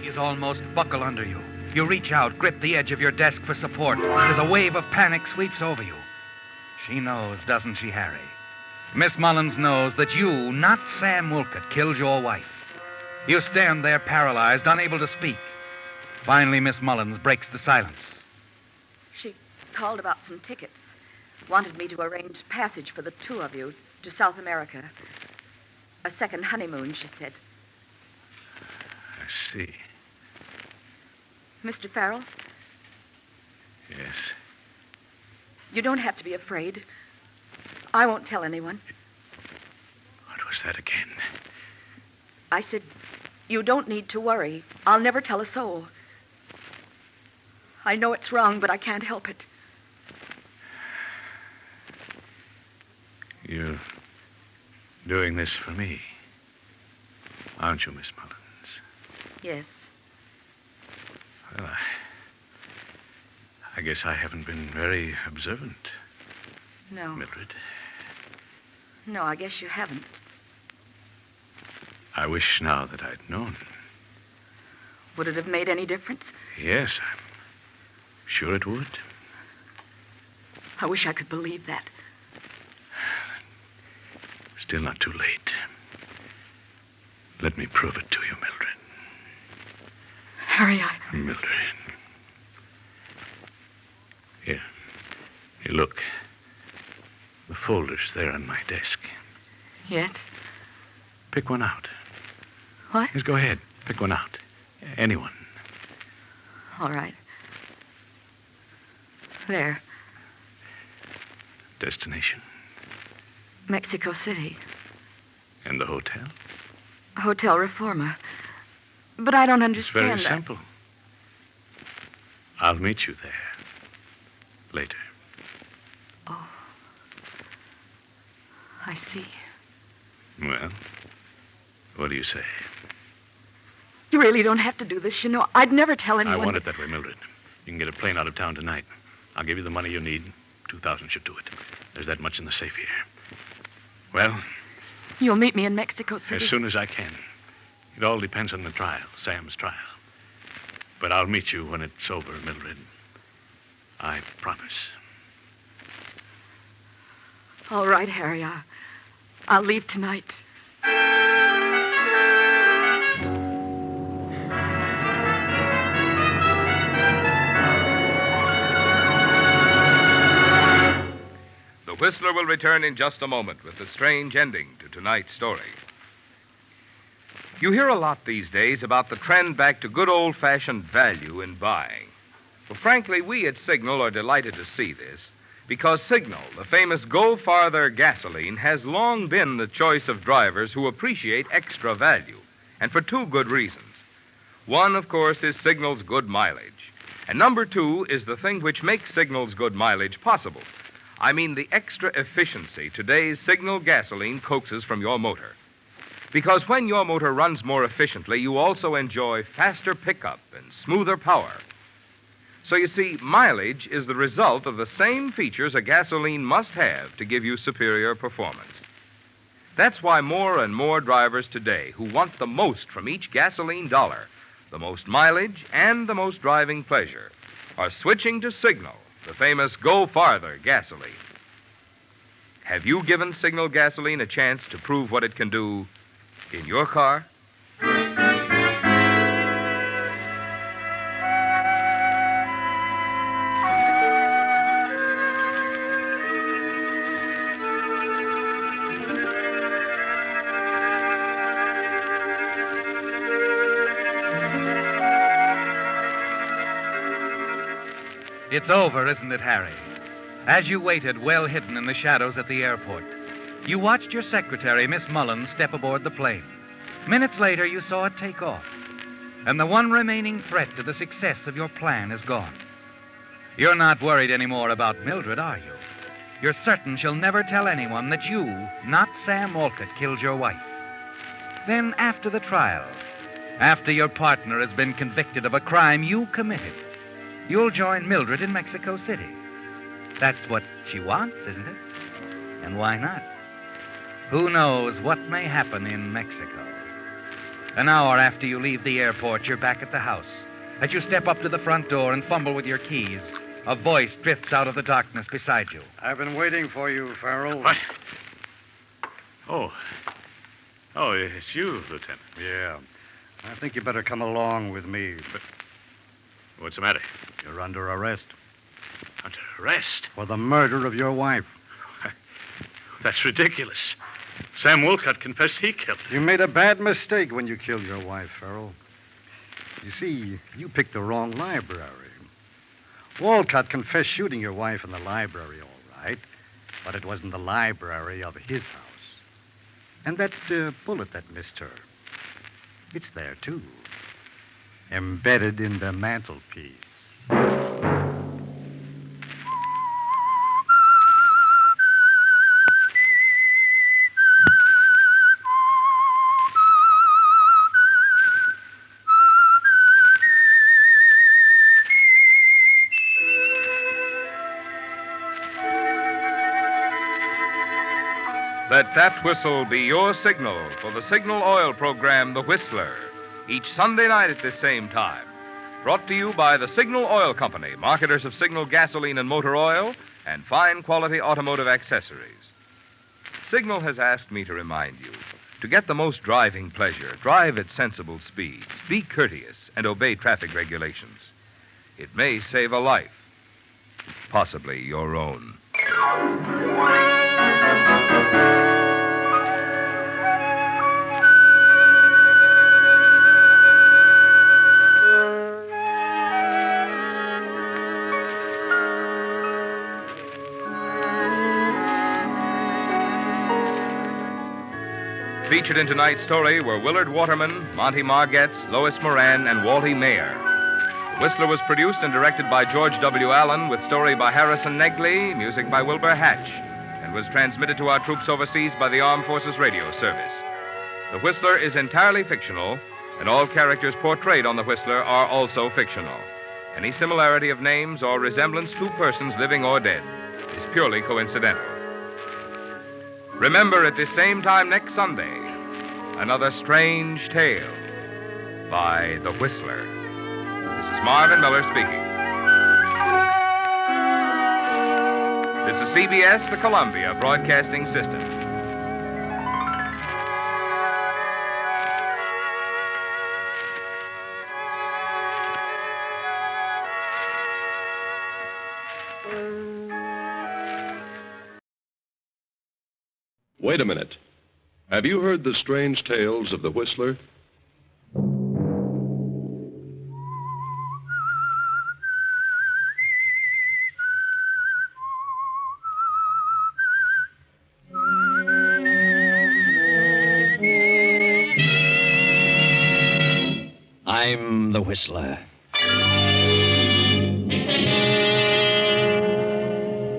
He's almost buckle under you. You reach out, grip the edge of your desk for support, as a wave of panic sweeps over you. She knows, doesn't she, Harry? Miss Mullins knows that you, not Sam Wolcott, killed your wife. You stand there paralyzed, unable to speak. Finally, Miss Mullins breaks the silence.
She called about some tickets. Wanted me to arrange passage for the two of you to South America. A second honeymoon, she said.
I see.
Mr. Farrell,
Yes.
you don't have to be afraid. I won't tell anyone.
What was that again?
I said, you don't need to worry. I'll never tell a soul. I know it's wrong, but I can't help it.
You're doing this for me, aren't you, Miss Mullins?
Yes.
Well, I guess I haven't been very observant,
No.
Mildred.
No, I guess you haven't.
I wish now that I'd known.
Would it have made any difference?
Yes, I'm sure it would.
I wish I could believe that.
Still not too late. Let me prove it to you, Mildred.
Harry,
Mildred. Here, look. The folder's there on my desk.
Yes?
Pick one out.
What?
Just go ahead. Pick one out. Anyone.
All right. There.
Destination.
Mexico City.
And the hotel?
Hotel Reforma. But I don't
It's
understand
very
that.
simple. I'll meet you there. Later.
Oh. I see.
Well, what do you say?
You really don't have to do this. You know, I'd never tell anyone.
I want it that way, Mildred. You can get a plane out of town tonight. I'll give you the money you need. 2,000 should do it. There's that much in the safe here. Well,
You'll meet me in Mexico City.
as soon as I can. It all depends on the trial, Sam's trial. But I'll meet you when it's over, Mildred. I promise.
All right, Harry. I'll leave tonight.
The Whistler will return in just a moment with the strange ending to tonight's story. You hear a lot these days about the trend back to good old-fashioned value in buying. Well, frankly, we at Signal are delighted to see this because Signal, the famous Go Farther gasoline, has long been the choice of drivers who appreciate extra value, and for two good reasons. One, of course, is Signal's good mileage. And number two is the thing which makes Signal's good mileage possible. I mean the extra efficiency today's Signal gasoline coaxes from your motor. Because when your motor runs more efficiently, you also enjoy faster pickup and smoother power. So you see, mileage is the result of the same features a gasoline must have to give you superior performance. That's why more and more drivers today who want the most from each gasoline dollar, the most mileage and the most driving pleasure, are switching to Signal, the famous Go Farther gasoline. Have you given Signal gasoline a chance to prove what it can do in your car?
It's over, isn't it, Harry? As you waited, well hidden in the shadows at the airport, you watched your secretary, Miss Mullins, step aboard the plane. Minutes later, you saw it take off. And the one remaining threat to the success of your plan is gone. You're not worried anymore about Mildred, are you? You're certain she'll never tell anyone that you, not Sam Walcott, killed your wife. Then, after the trial, after your partner has been convicted of a crime you committed, you'll join Mildred in Mexico City. That's what she wants, isn't it? And why not? Who knows what may happen in Mexico? An hour after you leave the airport, you're back at the house. As you step up to the front door and fumble with your keys, a voice drifts out of the darkness beside you.
I've been waiting for you, Farrell.
What? Oh, it's you, Lieutenant.
Yeah. I think you better come along with me. But
what's the matter?
You're under arrest.
Under arrest?
For the murder of your wife.
That's ridiculous. Sam Wolcott confessed he killed her.
You made a bad mistake when you killed your wife, Farrell. You see, you picked the wrong library. Walcott confessed shooting your wife in the library, all right, but it wasn't the library of his house. And that bullet that missed her, it's there, too. Embedded in the mantelpiece.
that whistle be your signal for the Signal Oil program, The Whistler, each Sunday night at this same time. Brought to you by the Signal Oil Company, marketers of Signal gasoline and motor oil and fine quality automotive accessories. Signal has asked me to remind you to get the most driving pleasure, drive at sensible speeds, be courteous, and obey traffic regulations. It may save a life, possibly your own. Featured in tonight's story were Willard Waterman, Monty Margetts, Lois Moran, and Walty Mayer. The Whistler was produced and directed by George W. Allen, with story by Harrison Negley, music by Wilbur Hatch, and was transmitted to our troops overseas by the Armed Forces Radio Service. The Whistler is entirely fictional, and all characters portrayed on The Whistler are also fictional. Any similarity of names or resemblance to persons living or dead is purely coincidental. Remember, at this same time next Sunday, another strange tale by The Whistler. This is Marvin Miller speaking. This is CBS, the Columbia Broadcasting System.
Wait a minute. Have you heard the strange tales of the Whistler?
I'm the Whistler.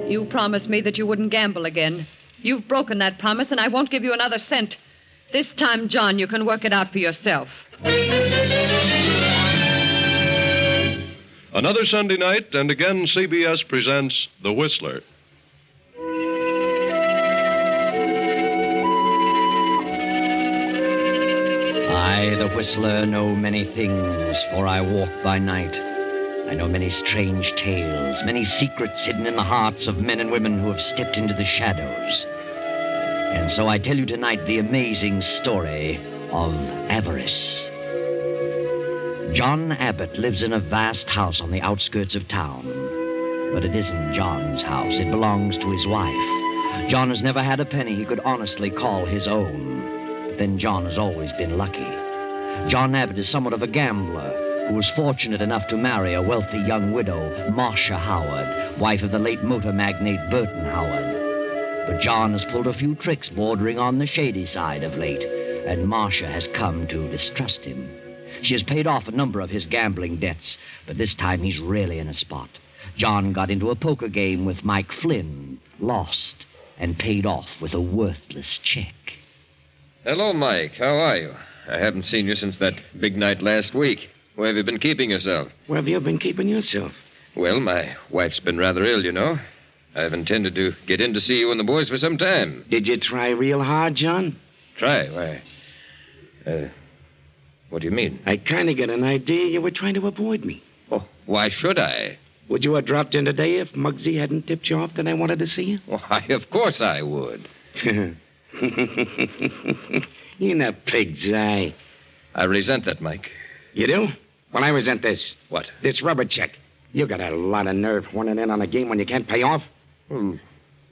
You promised me that you wouldn't gamble again. You've broken that promise, and I won't give you another cent. This time, John, you can work it out for yourself.
Another Sunday night, and again CBS presents The Whistler.
I, the Whistler, know many things, for I walk by night. I know many strange tales, many secrets hidden in the hearts of men and women who have stepped into the shadows. And so I tell you tonight the amazing story of avarice. John Abbott lives in a vast house on the outskirts of town. But it isn't John's house. It belongs to his wife. John has never had a penny he could honestly call his own. But then John has always been lucky. John Abbott is somewhat of a gambler who was fortunate enough to marry a wealthy young widow, Marcia Howard, wife of the late motor magnate Burton Howard. But John has pulled a few tricks bordering on the shady side of late, and Marcia has come to distrust him. She has paid off a number of his gambling debts, but this time he's really in a spot. John got into a poker game with Mike Flynn, lost, and paid off with a worthless check.
Hello, Mike. How are you? I haven't seen you since that big night last week. Where have you been keeping yourself?
Where have you been keeping yourself?
Well, my wife's been rather ill, you know. I've intended to get in to see you and the boys for some time.
Did you try real hard, John?
Try? Why? What do you mean?
I kind of got an idea you were trying to avoid me.
Oh, why should I?
Would you have dropped in today if Muggsy hadn't tipped you off that I wanted to see you?
Why, of course I would.
In a pig's eye.
I resent that, Mike.
You do? Well, I resent this.
What?
This rubber check. You got a lot of nerve horning in on a game when you can't pay off.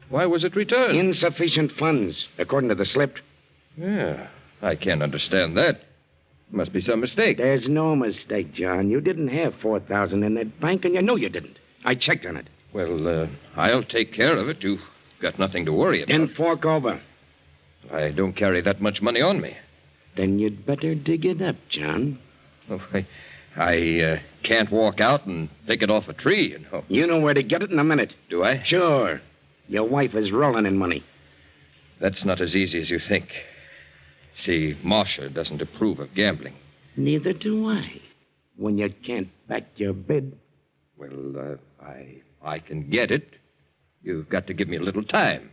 Why was it returned?
Insufficient funds, according to the slip.
Yeah, I can't understand that. Must be some mistake.
There's no mistake, John. You didn't have $4,000 in that bank, and you know you didn't. I checked on it.
Well, I'll take care of it. You've got nothing to worry about.
Then fork over.
I don't carry that much money on me.
Then you'd better dig it up, John.
Oh, I can't walk out and pick it off a tree, you know.
You know where to get it in a minute.
Do I?
Sure. Your wife is rolling in money.
That's not as easy as you think. See, Marcia doesn't approve of gambling.
Neither do I. When you can't back your bid.
Well, I can get it. You've got to give me a little time.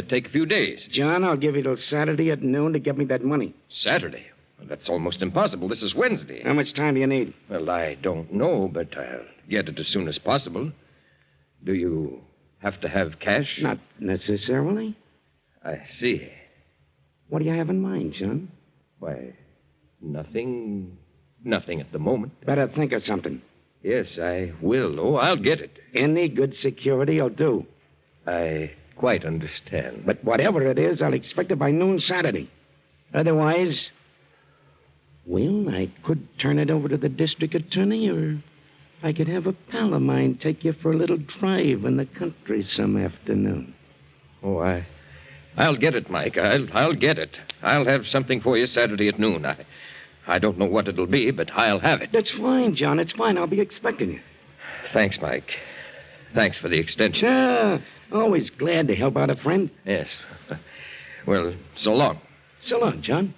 take a few days.
John, I'll give you till Saturday at noon to get me that money.
Saturday? Well, that's almost impossible. This is Wednesday.
How much time do you need?
Well, I don't know, but I'll get it as soon as possible. Do you have to have cash?
Not necessarily.
I see.
What do you have in mind, John?
Why, nothing at the moment.
Better think of something.
Yes, I will. Oh, I'll get it.
Any good security will do.
I quite understand.
But whatever it is, I'll expect it by noon Saturday. Otherwise, well, I could turn it over to the district attorney, or I could have a pal of mine take you for a little drive in the country some afternoon.
Oh, I'll get it, Mike. I'll get it. I'll have something for you Saturday at noon. I don't know what it'll be, but I'll have it.
That's fine, John. It's fine. I'll be expecting you.
Thanks, Mike. Thanks for the extension.
Sure. Always glad to help out a friend.
Yes. Well, so long.
So long, John.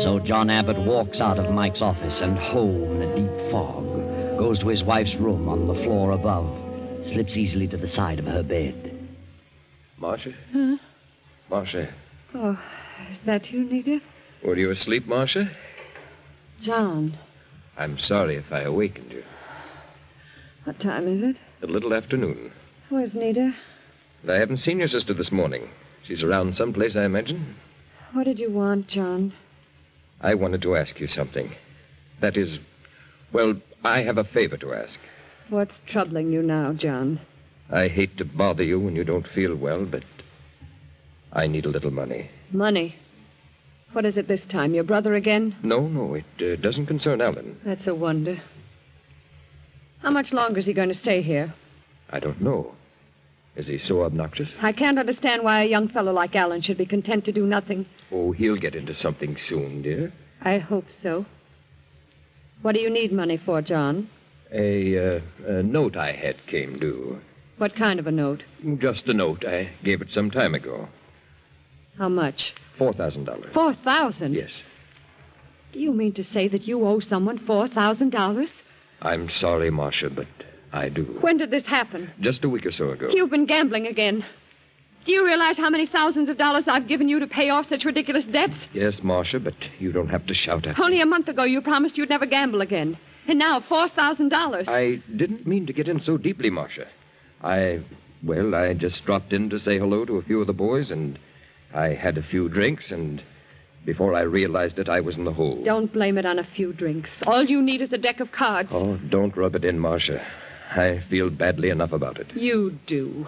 So John Abbott walks out of Mike's office and home in a deep fog, goes to his wife's room on the floor above, slips easily to the side of her bed.
Marcia?
Huh?
Marcia.
Oh, is that you, Nita?
Were you asleep, Marcia?
John.
I'm sorry if I awakened you.
What time is it?
A little afternoon.
Where's Nita?
I haven't seen your sister this morning. She's around someplace, I imagine.
What did you want, John?
I wanted to ask you something. That is, well, I have a favor to ask.
What's troubling you now, John?
I hate to bother you when you don't feel well, but I need a little money.
Money? What is it this time? Your brother again?
No, it doesn't concern Alan.
That's a wonder. How much longer is he going to stay here?
I don't know. Is he so obnoxious?
I can't understand why a young fellow like Alan should be content to do nothing.
Oh, he'll get into something soon, dear.
I hope so. What do you need money for, John?
A note I had came due.
What kind of a note?
Just a note. I gave it some time ago.
How much?
$4,000.
$4,000?
Yes.
Do you mean to say that you owe someone $4,000?
I'm sorry, Marcia, but I do.
When did this happen?
Just a week or so ago.
You've been gambling again. Do you realize how many thousands of dollars I've given you to pay off such ridiculous debts?
Yes, Marcia, but you don't have to shout at me.
Only a month ago you promised you'd never gamble again. And now $4,000.
I didn't mean to get in so deeply, Marcia. I just dropped in to say hello to a few of the boys, and I had a few drinks, and before I realized it, I was in the hole.
Don't blame it on a few drinks. All you need is a deck of cards.
Oh, don't rub it in, Marcia. I feel badly enough about it.
You do.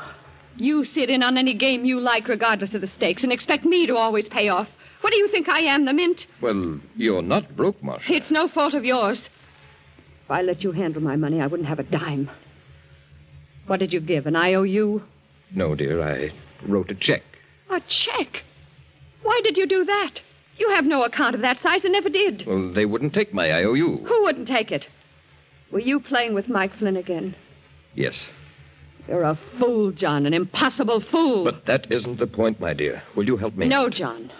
You sit in on any game you like, regardless of the stakes, and expect me to always pay off. What do you think I am, the mint?
Well, you're not broke, Marcia.
It's no fault of yours. If I let you handle my money, I wouldn't have a dime. What did you give, an IOU?
No, dear, I wrote a check.
A check? Why did you do that? You have no account of that size and never did.
Well, they wouldn't take my IOU.
Who wouldn't take it? Were you playing with Mike Flynn again?
Yes.
You're a fool, John, an impossible fool.
But that isn't the point, my dear. Will you help me?
No, John.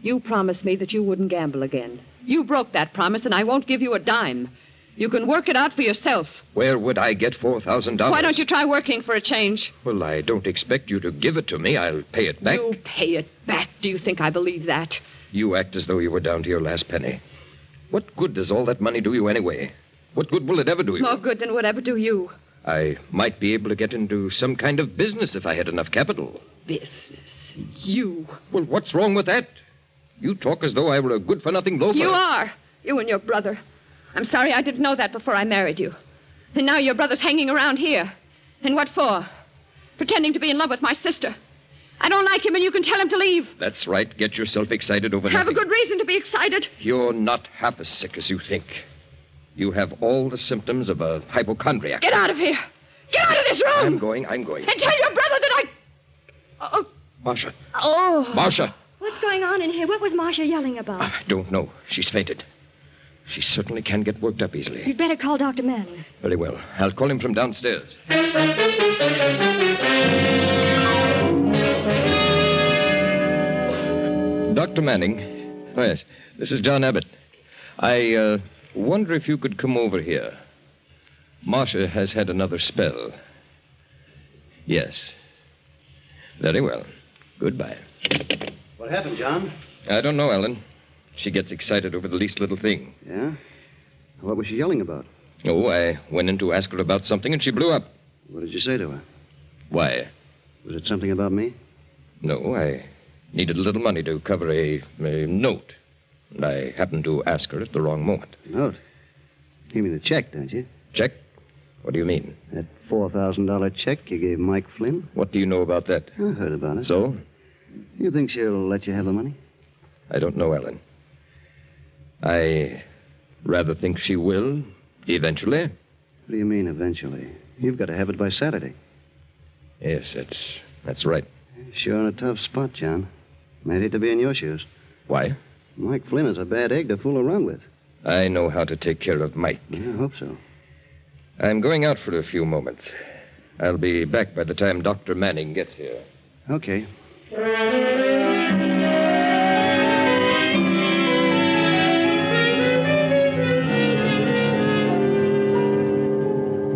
You promised me that you wouldn't gamble again. You broke that promise, and I won't give you a dime. You can work it out for yourself.
Where would I get $4,000?
Why don't you try working for a change?
Well, I don't expect you to give it to me. I'll pay it back.
You pay it back? Do you think I believe that?
You act as though you were down to your last penny. What good does all that money do you anyway? What good will it ever do you?
More good than it would ever do you.
I might be able to get into some kind of business if I had enough capital.
Business? You?
Well, what's wrong with that? You talk as though I were a good-for-nothing loafer.
You are. You and your brother. I'm sorry I didn't know that before I married you. And now your brother's hanging around here. And what for? Pretending to be in love with my sister. I don't like him, and you can tell him to leave.
That's right. Get yourself excited over
Have
nothing.
a good reason to be excited.
You're not half as sick as you think. You have all the symptoms of a hypochondriac.
Get out of here. Get out of this room.
I'm going.
And tell your brother that I...
Marcia.
Oh.
Marcia.
What's going on in here? What was Marcia yelling about?
I don't know. She's fainted. She certainly can get worked up easily.
You'd better call Dr. Manning.
Very well. I'll call him from downstairs. Dr. Manning. Oh, yes. This is John Abbott. I wonder if you could come over here. Marcia has had another spell. Yes. Very well. Goodbye.
What happened, John?
I don't know, Ellen. She gets excited over the least little thing.
Yeah? What was she yelling about?
Oh, I went in to ask her about something, and she blew up.
What did you say to her?
Why?
Was it something about me?
No, I needed a little money to cover a note. And I happened to ask her at the wrong moment.
Note? You mean the check, don't you?
Check? What do you mean?
That $4,000 check you gave Mike Flynn?
What do you know about that?
I heard about it.
So?
You think she'll let you have the money?
I don't know, Ellen. I rather think she will, eventually.
What do you mean, eventually? You've got to have it by Saturday.
Yes, that's right.
Sure in a tough spot, John. I'd hate to be in your shoes.
Why?
Mike Flynn is a bad egg to fool around with.
I know how to take care of Mike.
Yeah, I hope so.
I'm going out for a few moments. I'll be back by the time Dr. Manning gets here.
Okay.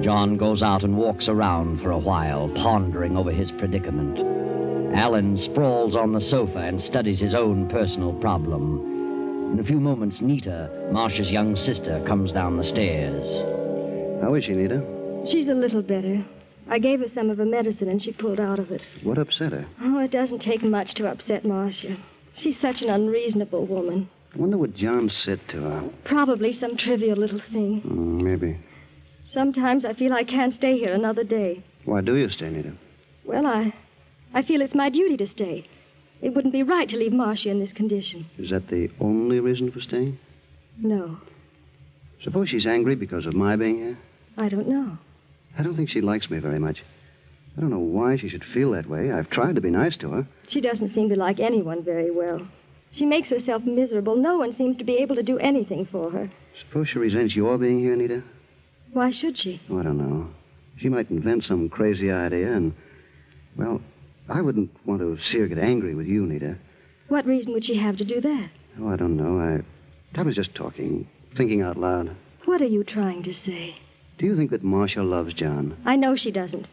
John goes out and walks around for a while, pondering over his predicament. Alan sprawls on the sofa and studies his own personal problem. In a few moments, Nita, Marcia's young sister, comes down the stairs.
How is she, Nita?
She's a little better. I gave her some of her medicine and she pulled out of it.
What upset her?
Oh, it doesn't take much to upset Marcia. She's such an unreasonable woman.
I wonder what John said to her.
Probably some trivial little thing.
Maybe.
Sometimes I feel I can't stay here another day.
Why do you stay, Nita?
Well, I feel it's my duty to stay. It wouldn't be right to leave Marcia in this condition.
Is that the only reason for staying?
No,
Suppose she's angry because of my being here?
I don't know.
I don't think she likes me very much. I don't know why she should feel that way. I've tried to be nice to her.
She doesn't seem to like anyone very well. She makes herself miserable. No one seems to be able to do anything for her.
Suppose she resents your being here, Nita?
Why should she?
Oh, I don't know. She might invent some crazy idea and, well, I wouldn't want to see her get angry with you, Nita.
What reason would she have to do that?
Oh, I don't know. I was just talking, thinking out loud.
What are you trying to say?
Do you think that Marcia loves John?
I know she doesn't.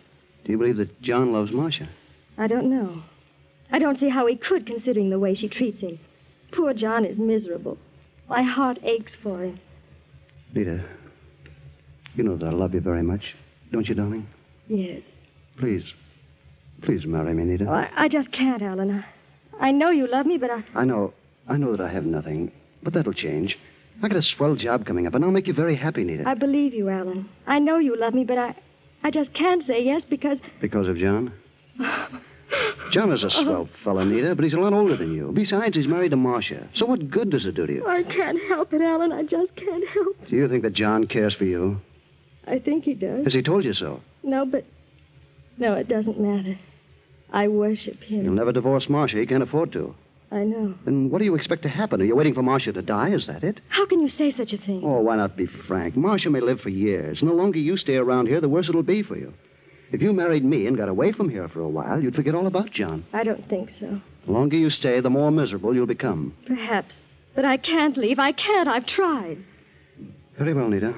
Do you believe that John loves Marcia?
I don't know. I don't see how he could, considering the way she treats him. Poor John is miserable. My heart aches for him.
Nita, you know that I love you very much. Don't you, darling?
Yes.
Please marry me, Nita.
Oh, I just can't, Alan. I know you love me, but
I know that I have nothing, but that'll change. I got a swell job coming up, and I'll make you very happy, Nita.
I believe you, Alan. I know you love me, but I just can't say yes because...
Because of John? John is a swell fella, Nita, but he's a lot older than you. Besides, he's married to Marcia. So what good does it do to you?
I can't help it, Alan. I just can't help it.
Do you think that John cares for you?
I think he does.
Has he told you so?
No, it doesn't matter. I worship him.
He'll never divorce Marcia. He can't afford to.
I know.
Then what do you expect to happen? Are you waiting for Marcia to die? Is that it?
How can you say such a thing?
Oh, why not be frank? Marcia may live for years, and the longer you stay around here, the worse it'll be for you. If you married me and got away from here for a while, you'd forget all about John.
I don't think so.
The longer you stay, the more miserable you'll become.
Perhaps. But I can't leave. I can't. I've tried.
Very well, Nita.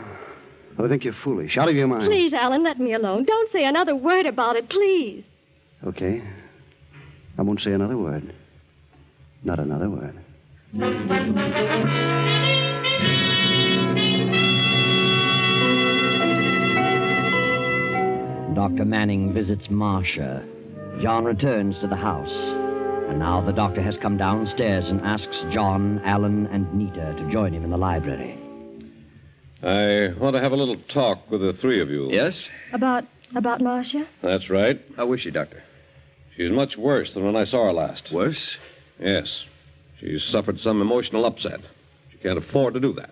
I think you're foolish. Out of your mind.
Please, Alan, let me alone. Don't say another word about it, please.
Okay. I won't say another word. Not another word.
Dr. Manning visits Marcia. John returns to the house. And now the doctor has come downstairs and asks John, Alan, and Nita to join him in the library.
I want to have a little talk with the three of you.
Yes?
About Marcia?
That's right.
How is she, Doctor?
She's much worse than when I saw her last.
Worse?
Yes. She's suffered some emotional upset. She can't afford to do that.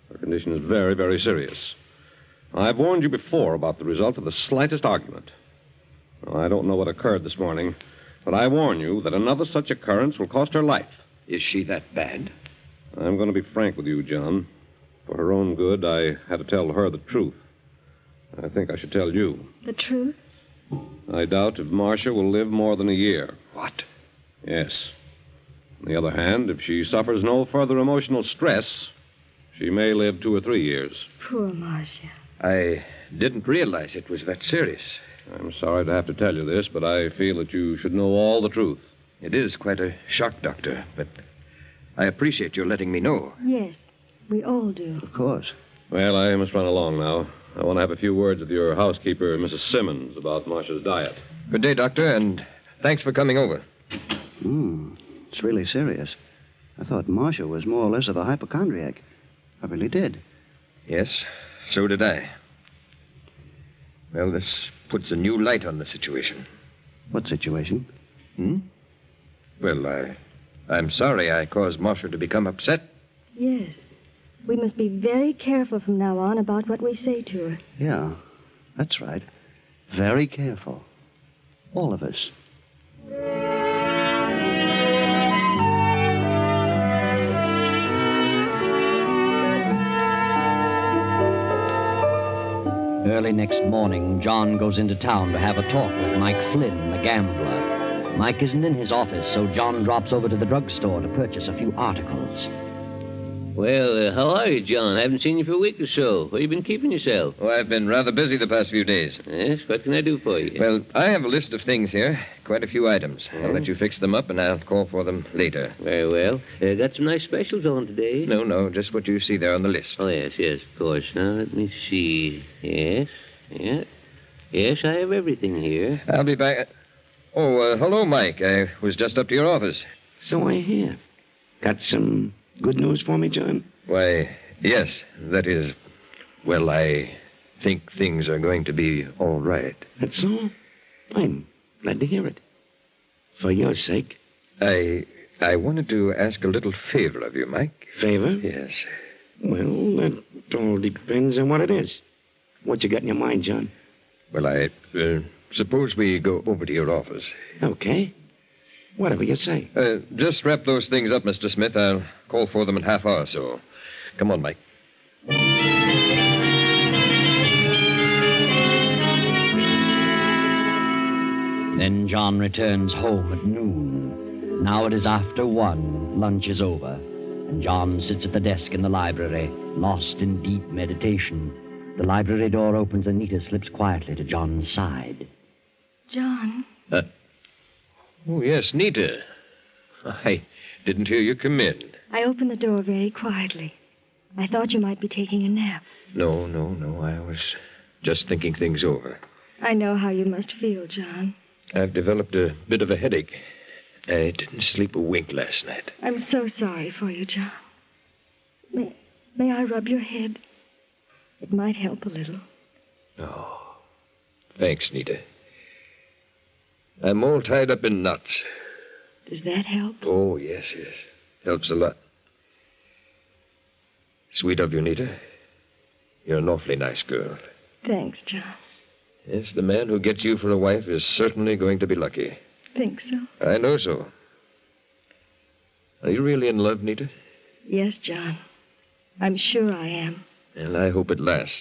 Her condition is very, very serious. I've warned you before about the result of the slightest argument. Well, I don't know what occurred this morning, but I warn you that another such occurrence will cost her life.
Is she that bad?
I'm going to be frank with you, John. For her own good, I had to tell her the truth. I think I should tell you.
The truth?
I doubt if Marcia will live more than a year.
What?
Yes. On the other hand, if she suffers no further emotional stress, she may live 2 or 3 years.
Poor Marcia.
I didn't realize it was that serious.
I'm sorry to have to tell you this, but I feel that you should know all the truth.
It is quite a shock, Doctor, but I appreciate your letting me know.
Yes, we all do.
Of course.
Well, I must run along now. I want to have a few words with your housekeeper, Mrs. Simmons, about Marcia's diet.
Good day, Doctor, and thanks for coming over.
It's really serious. I thought Marcia was more or less of a hypochondriac. I really did.
Yes, so did I. Well, this puts a new light on the situation.
What situation?
Well, I'm sorry I caused Marcia to become upset.
Yes. We must be very careful from now on about what we say to her.
Yeah, that's right. Very careful. All of us.
Early next morning, John goes into town to have a talk with Mike Flynn, the gambler. Mike isn't in his office, so John drops over to the drugstore to purchase a few articles.
Well, how are you, John? I haven't seen you for a week or so. Where you been keeping yourself?
Oh, I've been rather busy the past few days.
Yes? What can I do for you?
Well, I have a list of things here. Quite a few items. I'll let you fix them up, and I'll call for them later.
Very well. Got some nice specials on today.
No, just what you see there on the list.
Oh, yes, of course. Now, let me see. Yes, I have everything here.
I'll be back. Oh, hello, Mike. I was just up to your office.
So I have. Got some good news for me, John?
Why, yes. That is, well, I think things are going to be all right.
That's all? I'm glad to hear it. For your sake.
I wanted to ask a little favor of you, Mike.
Favor?
Yes.
Well, that all depends on what it is. What you got in your mind, John?
Well, I suppose we go over to your office.
Okay. Whatever you say.
Just wrap those things up, Mr. Smith. I'll call for them in half hour or so. Come on, Mike.
Then John returns home at noon. Now it is after 1. Lunch is over. And John sits at the desk in the library, lost in deep meditation. The library door opens and Nita slips quietly to John's side.
John?
Oh, yes, Nita. I didn't hear you come in.
I opened the door very quietly. I thought you might be taking a nap.
No. I was just thinking things over.
I know how you must feel, John.
I've developed a bit of a headache. I didn't sleep a wink last night.
I'm so sorry for you, John. May I rub your head? It might help a little.
Oh, thanks, Nita. I'm all tied up in knots.
Does that help?
Oh, yes. Helps a lot. Sweet of you, Nita. You're an awfully nice girl.
Thanks, John.
Yes, the man who gets you for a wife is certainly going to be lucky.
Think so?
I know so. Are you really in love, Nita?
Yes, John. I'm sure I am.
Well, I hope it lasts.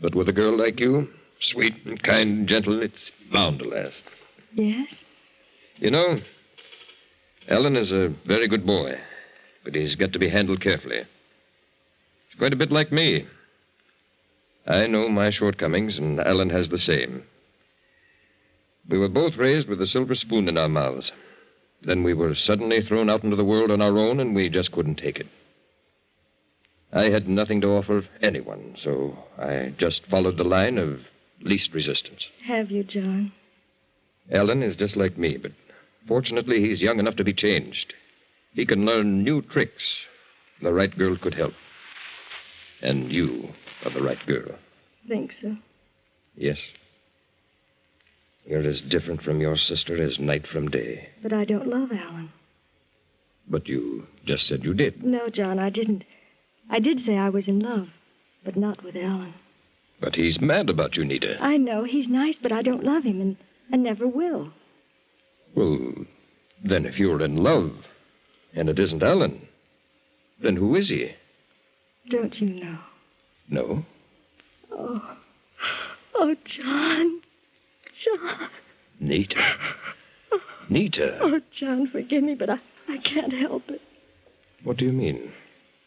But with a girl like you, sweet and kind and gentle, it's bound to last.
Yes?
You know, Alan is a very good boy, but he's got to be handled carefully. It's quite a bit like me. I know my shortcomings, and Alan has the same. We were both raised with a silver spoon in our mouths. Then we were suddenly thrown out into the world on our own, and we just couldn't take it. I had nothing to offer anyone, so I just followed the line of least resistance.
Have you, John?
Alan is just like me, but fortunately he's young enough to be changed. He can learn new tricks. The right girl could help. And you are the right girl.
Think so?
Yes. You're as different from your sister as night from day.
But I don't love Alan.
But you just said you did.
No, John, I didn't. I did say I was in love, but not with Alan.
But he's mad about you, Nita.
I know. He's nice, but I don't love him and never will.
Well, then if you're in love, and it isn't Alan, then who is he?
Don't you know?
No.
Oh, John. John.
Nita. Nita.
Oh, John, forgive me, but I can't help it.
What do you mean?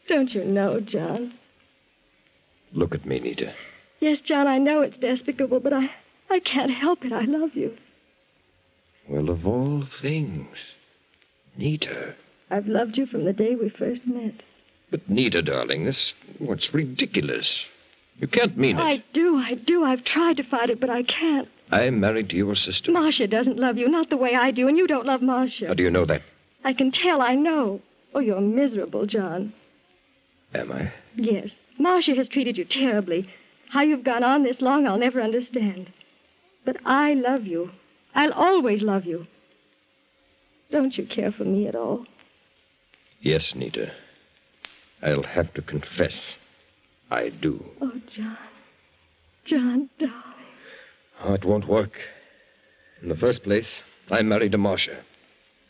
Don't you know, John?
Look at me, Nita.
Yes, John, I know it's despicable, but I can't help it. I love you.
Well, of all things. Nita.
I've loved you from the day we first met.
But Nita, darling, what's ridiculous. You can't mean it.
I do. I've tried to fight it, but I can't.
I'm married to your sister.
Marcia doesn't love you, not the way I do, and you don't love Marcia.
How do you know that?
I can tell, I know. Oh, you're miserable, John.
Am I?
Yes. Marcia has treated you terribly. How you've gone on this long, I'll never understand. But I love you. I'll always love you. Don't you care for me at all?
Yes, Nita. I'll have to confess. I do.
Oh, John. John, darling.
Oh, it won't work. In the first place, I'm married to Marcia.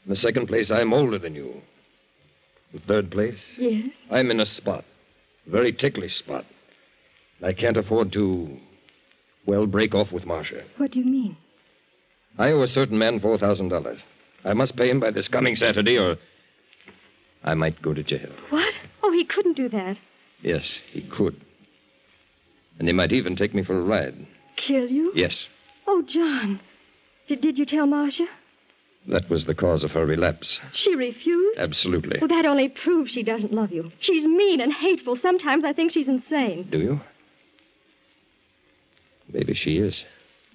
In the second place, I'm older than you. In the third place,
Yes?
I'm in a spot. A very ticklish spot. I can't afford to, break off with Marcia.
What do you mean?
I owe a certain man $4,000. I must pay him by this coming Saturday, or I might go to jail.
What? Oh, he couldn't do that.
Yes, he could. And he might even take me for a ride.
Kill you?
Yes.
Oh, John. Did you tell Marcia?
That was the cause of her relapse.
She refused?
Absolutely.
Well, that only proves she doesn't love you. She's mean and hateful. Sometimes I think she's insane.
Do you? Maybe she is.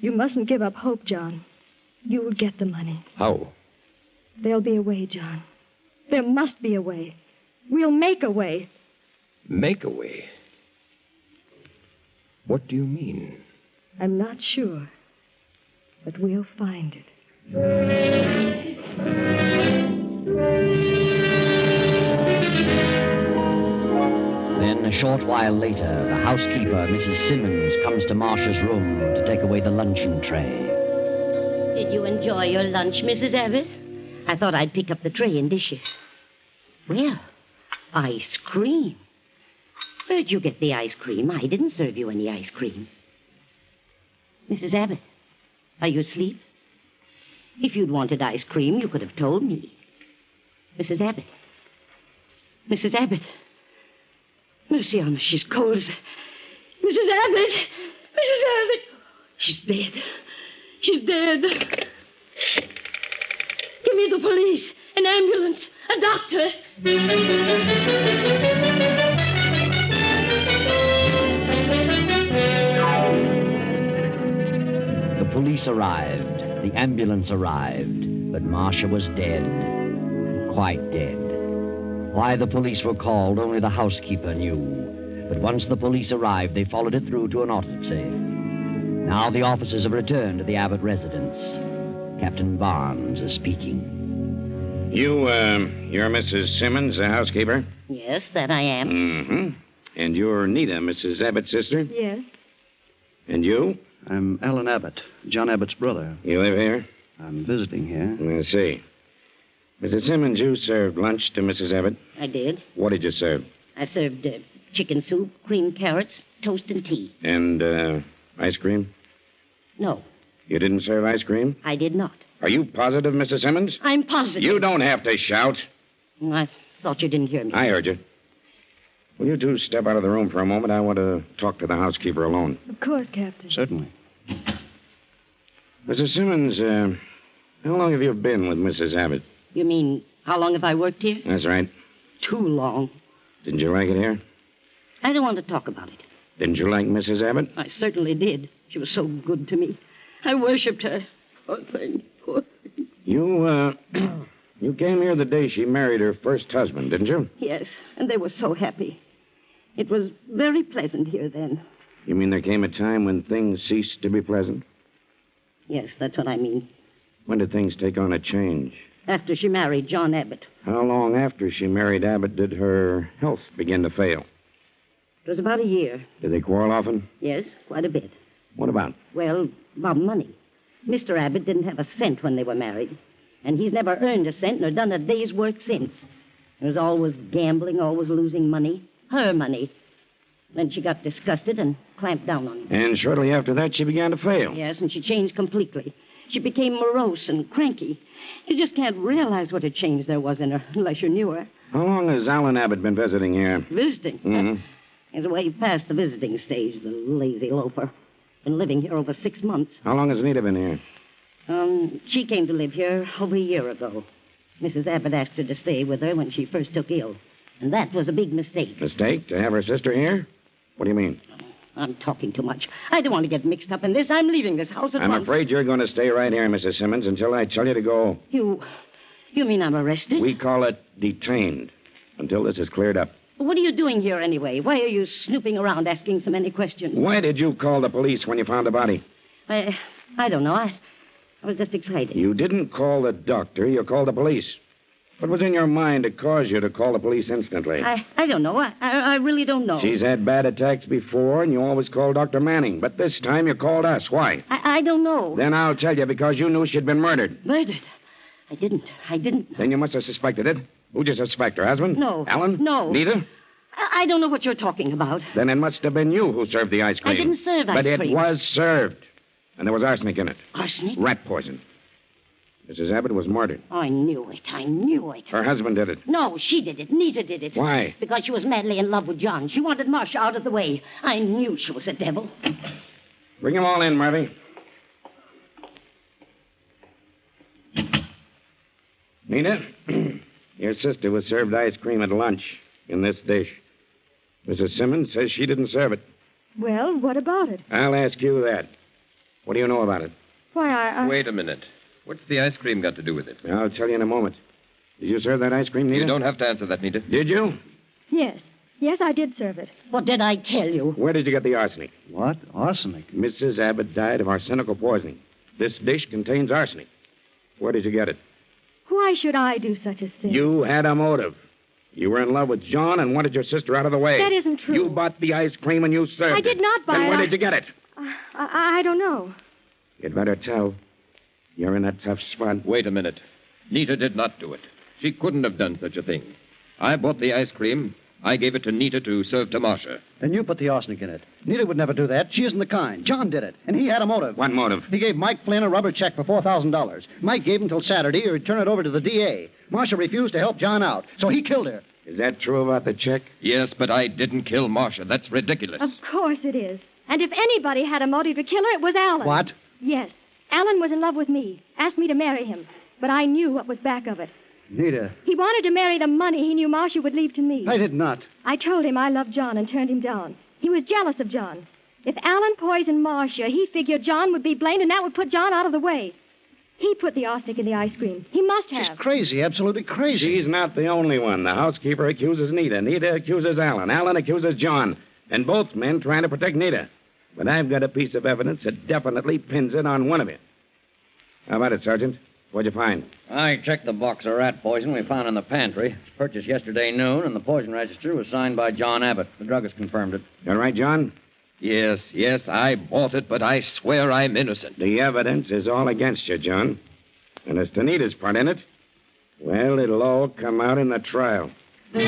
You mustn't give up hope, John. You will get the money.
How?
There'll be a way, John. There must be a way. We'll make a way.
Make a way? What do you mean?
I'm not sure, but we'll find it.
Then, a short while later, the housekeeper, Mrs. Simmons, comes to Marcia's room to take away the luncheon tray.
Did you enjoy your lunch, Mrs. Abbott? I thought I'd pick up the tray and dishes. Well, ice cream. Where'd you get the ice cream? I didn't serve you any ice cream. Mrs. Abbott, are you asleep? If you'd wanted ice cream, you could have told me. Mrs. Abbott. Mrs. Abbott. Mercy on me, she's cold as... Mrs. Abbott! Mrs. Abbott! She's dead. She's dead. Give me the police, an ambulance, a doctor.
The police arrived. The ambulance arrived. But Marcia was dead. Quite dead. Why the police were called, only the housekeeper knew. But once the police arrived, they followed it through to an autopsy. Now the officers have returned to the Abbott residence. Captain Barnes is speaking.
You're Mrs. Simmons, the housekeeper?
Yes, that I am.
Mm-hmm. And you're Nita, Mrs. Abbott's sister?
Yes.
And you?
I'm Alan Abbott, John Abbott's brother.
You live here?
I'm visiting here.
I see. Mrs. Simmons, you served lunch to Mrs. Abbott?
I did.
What did you serve?
I served chicken soup, creamed carrots, toast, and tea.
And, ice cream?
No,
You didn't serve ice cream?
I did not.
Are you positive, Mrs. Simmons?
I'm positive.
You don't have to shout.
I thought you didn't hear me.
I heard you. Will you two step out of the room for a moment? I want to talk to the housekeeper alone.
Of course, Captain.
Certainly.
Mrs. Simmons, how long have you been with Mrs. Abbott?
You mean, how long have I worked here?
That's right.
Too long.
Didn't you like it here?
I don't want to talk about it.
Didn't you like Mrs. Abbott?
I certainly did. She was so good to me. I worshipped her. Poor thing, poor thing.
You came here the day she married her first husband, didn't you?
Yes, and they were so happy. It was very pleasant here then.
You mean there came a time when things ceased to be pleasant?
Yes, that's what I mean.
When did things take on a change?
After she married John Abbott.
How long after she married Abbott did her health begin to fail?
It was about a year.
Did they quarrel often?
Yes, quite a bit.
What about?
Well, about money. Mr. Abbott didn't have a cent when they were married. And he's never earned a cent nor done a day's work since. He was always gambling, always losing money. Her money. Then she got disgusted and clamped down on him.
And shortly after that, she began to fail.
Yes, and she changed completely. She became morose and cranky. You just can't realize what a change there was in her unless you knew her.
How long has Alan Abbott been visiting here?
Visiting?
Mm-hmm.
He's way past the visiting stage, the lazy loafer. Been living here over 6 months.
How long has Nita been here?
She came to live here over a year ago. Mrs. Abbott asked her to stay with her when she first took ill. And that was a big mistake.
Mistake? To have her sister here? What do you mean?
I'm talking too much. I don't want to get mixed up in this. I'm leaving this house at
I'm
once.
afraid you're going to stay right here, Mrs. Simmons, until I tell you to go.
You mean I'm arrested?
We call it detained, until this is cleared up.
What are you doing here anyway? Why are you snooping around asking so many questions?
Why did you call the police when you found the body?
I don't know. I was just excited.
You didn't call the doctor. You called the police. What was in your mind to cause you to call the police instantly?
I don't know. I really don't know.
She's had bad attacks before, and you always called Dr. Manning. But this time you called us. Why?
I don't know.
Then I'll tell you, because you knew she'd been murdered.
Murdered? I didn't.
Then you must have suspected it. Who'd you suspect? Her husband?
No.
Alan?
No.
Nita?
I don't know what you're talking about.
Then it must have been you who served the ice cream.
I didn't serve ice cream.
But it was served. And there was arsenic in it.
Arsenic?
Rat poison. Mrs. Abbott was murdered.
I knew it.
Her husband did it.
No, she did it. Nita did it.
Why?
Because she was madly in love with John. She wanted Marcia out of the way. I knew she was a devil.
Bring them all in, Murphy. Nita, your sister was served ice cream at lunch in this dish. Mrs. Simmons says she didn't serve it.
Well, what about it?
I'll ask you that. What do you know about it?
Why, I...
Wait a minute. What's the ice cream got to do with it?
I'll tell you in a moment. Did you serve that ice cream, Nita?
You don't have to answer that, Nita.
Did you?
Yes. Yes, I did serve it.
What did I tell you?
Where did you get the arsenic?
What? Arsenic?
Mrs. Abbott died of arsenical poisoning. This dish contains arsenic. Where did you get it?
Why should I do such a thing?
You had a motive. You were in love with John and wanted your sister out of the way.
That isn't true.
You bought the ice cream and you served it.
I did not buy it.
Then where did you get it?
I don't know.
You'd better tell. You're in a tough spot.
Wait a minute. Nita did not do it. She couldn't have done such a thing. I bought the ice cream. I gave it to Nita to serve to Marcia.
And you put the arsenic in it. Nita would never do that. She isn't the kind. John did it, and he had a motive. What motive? He gave Mike Flynn a rubber check for $4,000. Mike gave him till Saturday or he'd turn it over to the DA. Marcia refused to help John out, so he killed her. Is that true about the check?
Yes, but I didn't kill Marcia. That's ridiculous.
Of course it is. And if anybody had a motive to kill her, it was Alan.
What?
Yes. Alan was in love with me, asked me to marry him. But I knew what was back of it.
Nita.
He wanted to marry the money he knew Marcia would leave to me.
I did not.
I told him I loved John and turned him down. He was jealous of John. If Alan poisoned Marcia, he figured John would be blamed and that would put John out of the way. He put the arsenic in the ice cream. He must have.
She's crazy, absolutely crazy. She's not the only one. The housekeeper accuses Nita. Nita accuses Alan. Alan accuses John. And both men trying to protect Nita. But I've got a piece of evidence that definitely pins it on one of you. How about it, Sergeant? What'd you find?
I checked the box of rat poison we found in the pantry. Purchased yesterday noon, and the poison register was signed by John Abbott. The druggist confirmed it.
You all right, John?
Yes, I bought it, but I swear I'm innocent.
The evidence is all against you, John. And as to Nita's part in it, well, it'll all come out in the trial.
But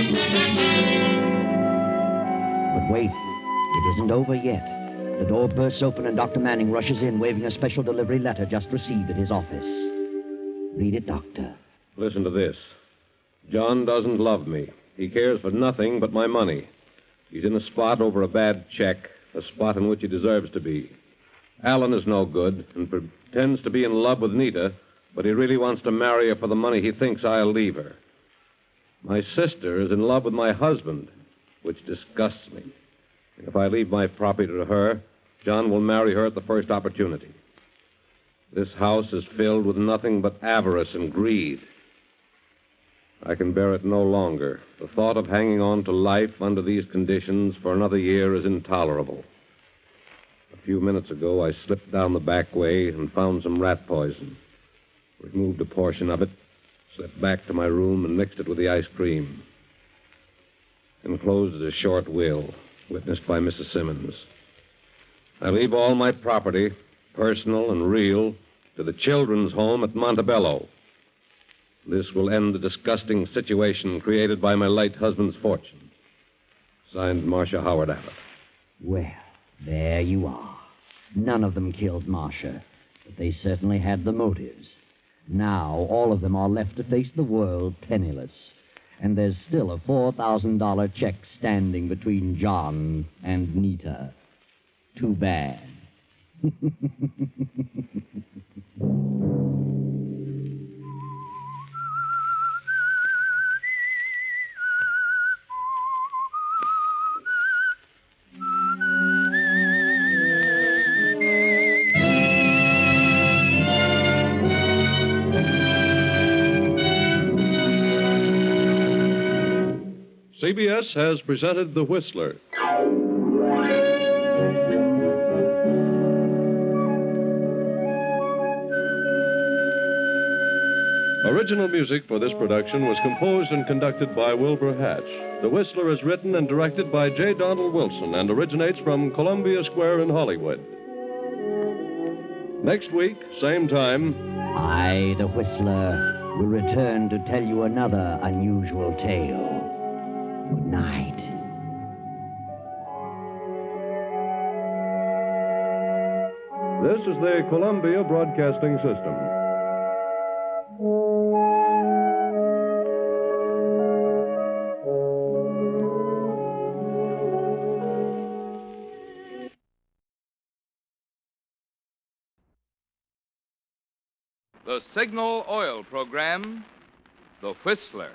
wait, it isn't over yet. The door bursts open and Dr. Manning rushes in, waving a special delivery letter just received at his office. Read it, Doctor.
Listen to this. John doesn't love me. He cares for nothing but my money. He's in a spot over a bad check, a spot in which he deserves to be. Alan is no good and pretends to be in love with Nita, but he really wants to marry her for the money he thinks I'll leave her. My sister is in love with my husband, which disgusts me. If I leave my property to her, John will marry her at the first opportunity. This house is filled with nothing but avarice and greed. I can bear it no longer. The thought of hanging on to life under these conditions for another year is intolerable. A few minutes ago, I slipped down the back way and found some rat poison. Removed a portion of it, slipped back to my room and mixed it with the ice cream. Enclosed is a short will, witnessed by Mrs. Simmons. I leave all my property, personal and real, to the children's home at Montebello. This will end the disgusting situation created by my late husband's fortune. Signed, Marcia Howard Abbott.
Well, there you are. None of them killed Marcia, but they certainly had the motives. Now, all of them are left to face the world penniless. and there's still a $4,000 check standing between John and Nita. Too bad.
CBS has presented The Whistler. Original music for this production was composed and conducted by Wilbur Hatch. The Whistler is written and directed by J. Donald Wilson and originates from Columbia Square in Hollywood. Next week, same time,
I, the Whistler, will return to tell you another unusual tale. Good night.
This is the Columbia Broadcasting System.
The Signal Oil Program, The Whistler.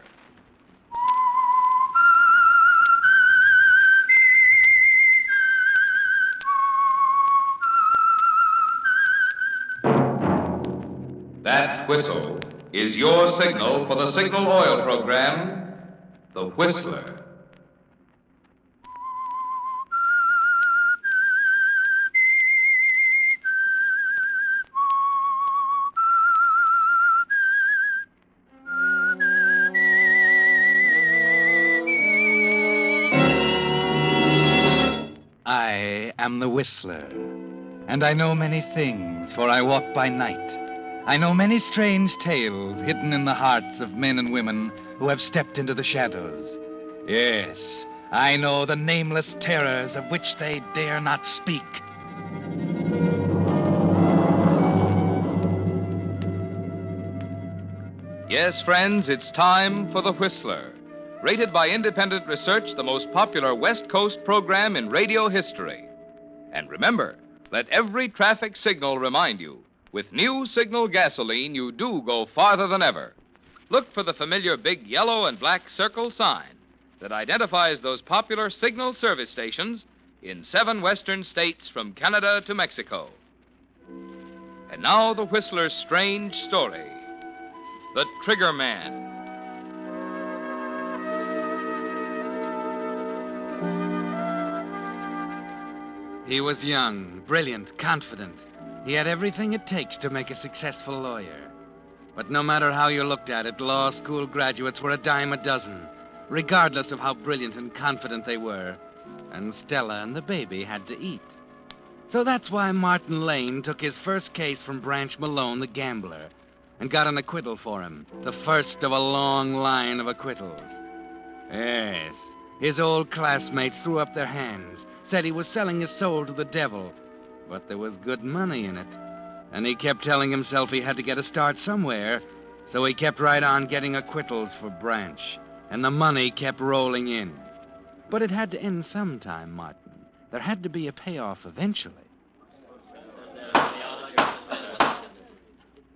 That whistle is your signal for the Signal Oil Program, The Whistler.
I am the Whistler, and I know many things, for I walk by night. I know many strange tales hidden in the hearts of men and women who have stepped into the shadows. Yes, I know the nameless terrors of which they dare not speak.
Yes, friends, it's time for The Whistler. Rated by independent research, the most popular West Coast program in radio history. And remember, let every traffic signal remind you, with new Signal gasoline, you do go farther than ever. Look for the familiar big yellow and black circle sign that identifies those popular Signal service stations in 7 western states from Canada to Mexico. And now the Whistler's strange story, The Trigger Man.
He was young, brilliant, confident. He had everything it takes to make a successful lawyer. But no matter how you looked at it, law school graduates were a dime a dozen, regardless of how brilliant and confident they were. And Stella and the baby had to eat. So that's why Martin Lane took his first case from Branch Malone, the gambler, and got an acquittal for him, the first of a long line of acquittals. Yes, his old classmates threw up their hands, said he was selling his soul to the devil, but there was good money in it. And he kept telling himself he had to get a start somewhere, so he kept right on getting acquittals for Branch, and the money kept rolling in. But it had to end sometime, Martin. There had to be a payoff eventually.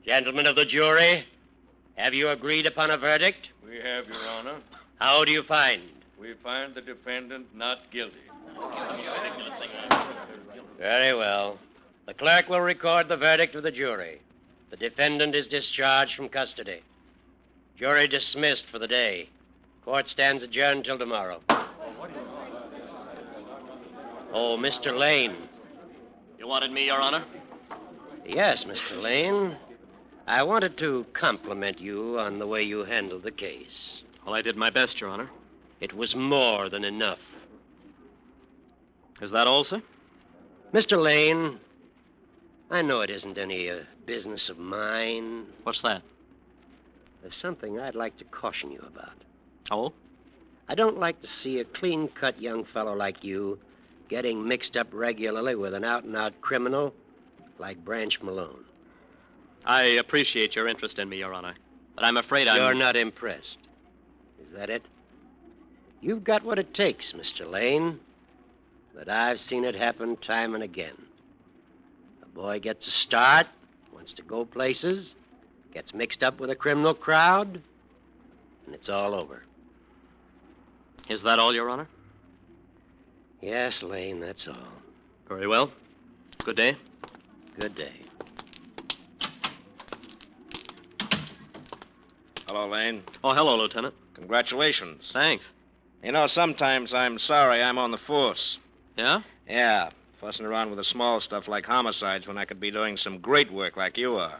Gentlemen of the jury, have you agreed upon a verdict?
We have, Your Honor.
How do you find?
We find the defendant not guilty.
Very well. The clerk will record the verdict of the jury. The defendant is discharged from custody. Jury dismissed for the day. Court stands adjourned till tomorrow. Oh, Mr. Lane.
You wanted me, Your Honor?
Yes, Mr. Lane. I wanted to compliment you on the way you handled the case.
Well, I did my best, Your Honor.
It was more than enough.
Is that all, sir?
Mr. Lane, I know it isn't any business of mine.
What's that?
There's something I'd like to caution you about.
Oh?
I don't like to see a clean-cut young fellow like you getting mixed up regularly with an out-and-out criminal like Branch Malone.
I appreciate your interest in me, Your Honor, but I'm afraid
You're not impressed. Is Is that it? You've got what it takes, Mr. Lane. But I've seen it happen time and again. A boy gets a start, wants to go places, gets mixed up with a criminal crowd, and it's all over.
Is that all, Your Honor?
Yes, Lane, that's all.
Very well. Good day.
Good day.
Hello, Lane.
Oh, hello, Lieutenant.
Congratulations.
Thanks.
You know, sometimes I'm sorry I'm on the force.
Yeah?
Yeah, fussing around with the small stuff like homicides when I could be doing some great work like you are.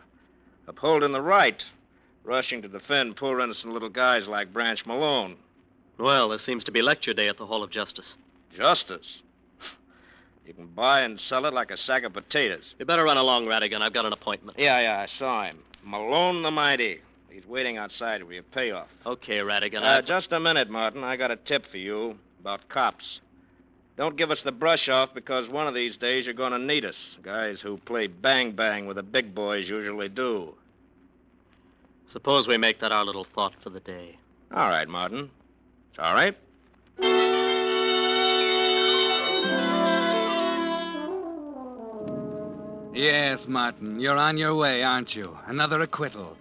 Upholding the right, rushing to defend poor innocent little guys like Branch Malone.
Well, there seems to be lecture day at the Hall of Justice.
Justice? You can buy and sell it like a sack of potatoes.
You better run along, Radigan. I've got an appointment.
Yeah, I saw him. Malone the Mighty. He's waiting outside for your payoff.
Okay, Radigan.
Just a minute, Martin. I got a tip for you about cops. Don't give us the brush off because one of these days you're going to need us. Guys who play bang-bang with the big boys usually do.
Suppose we make that our little thought for the day.
All right, Martin. It's all right.
Yes, Martin, you're on your way, aren't you? Another acquittal.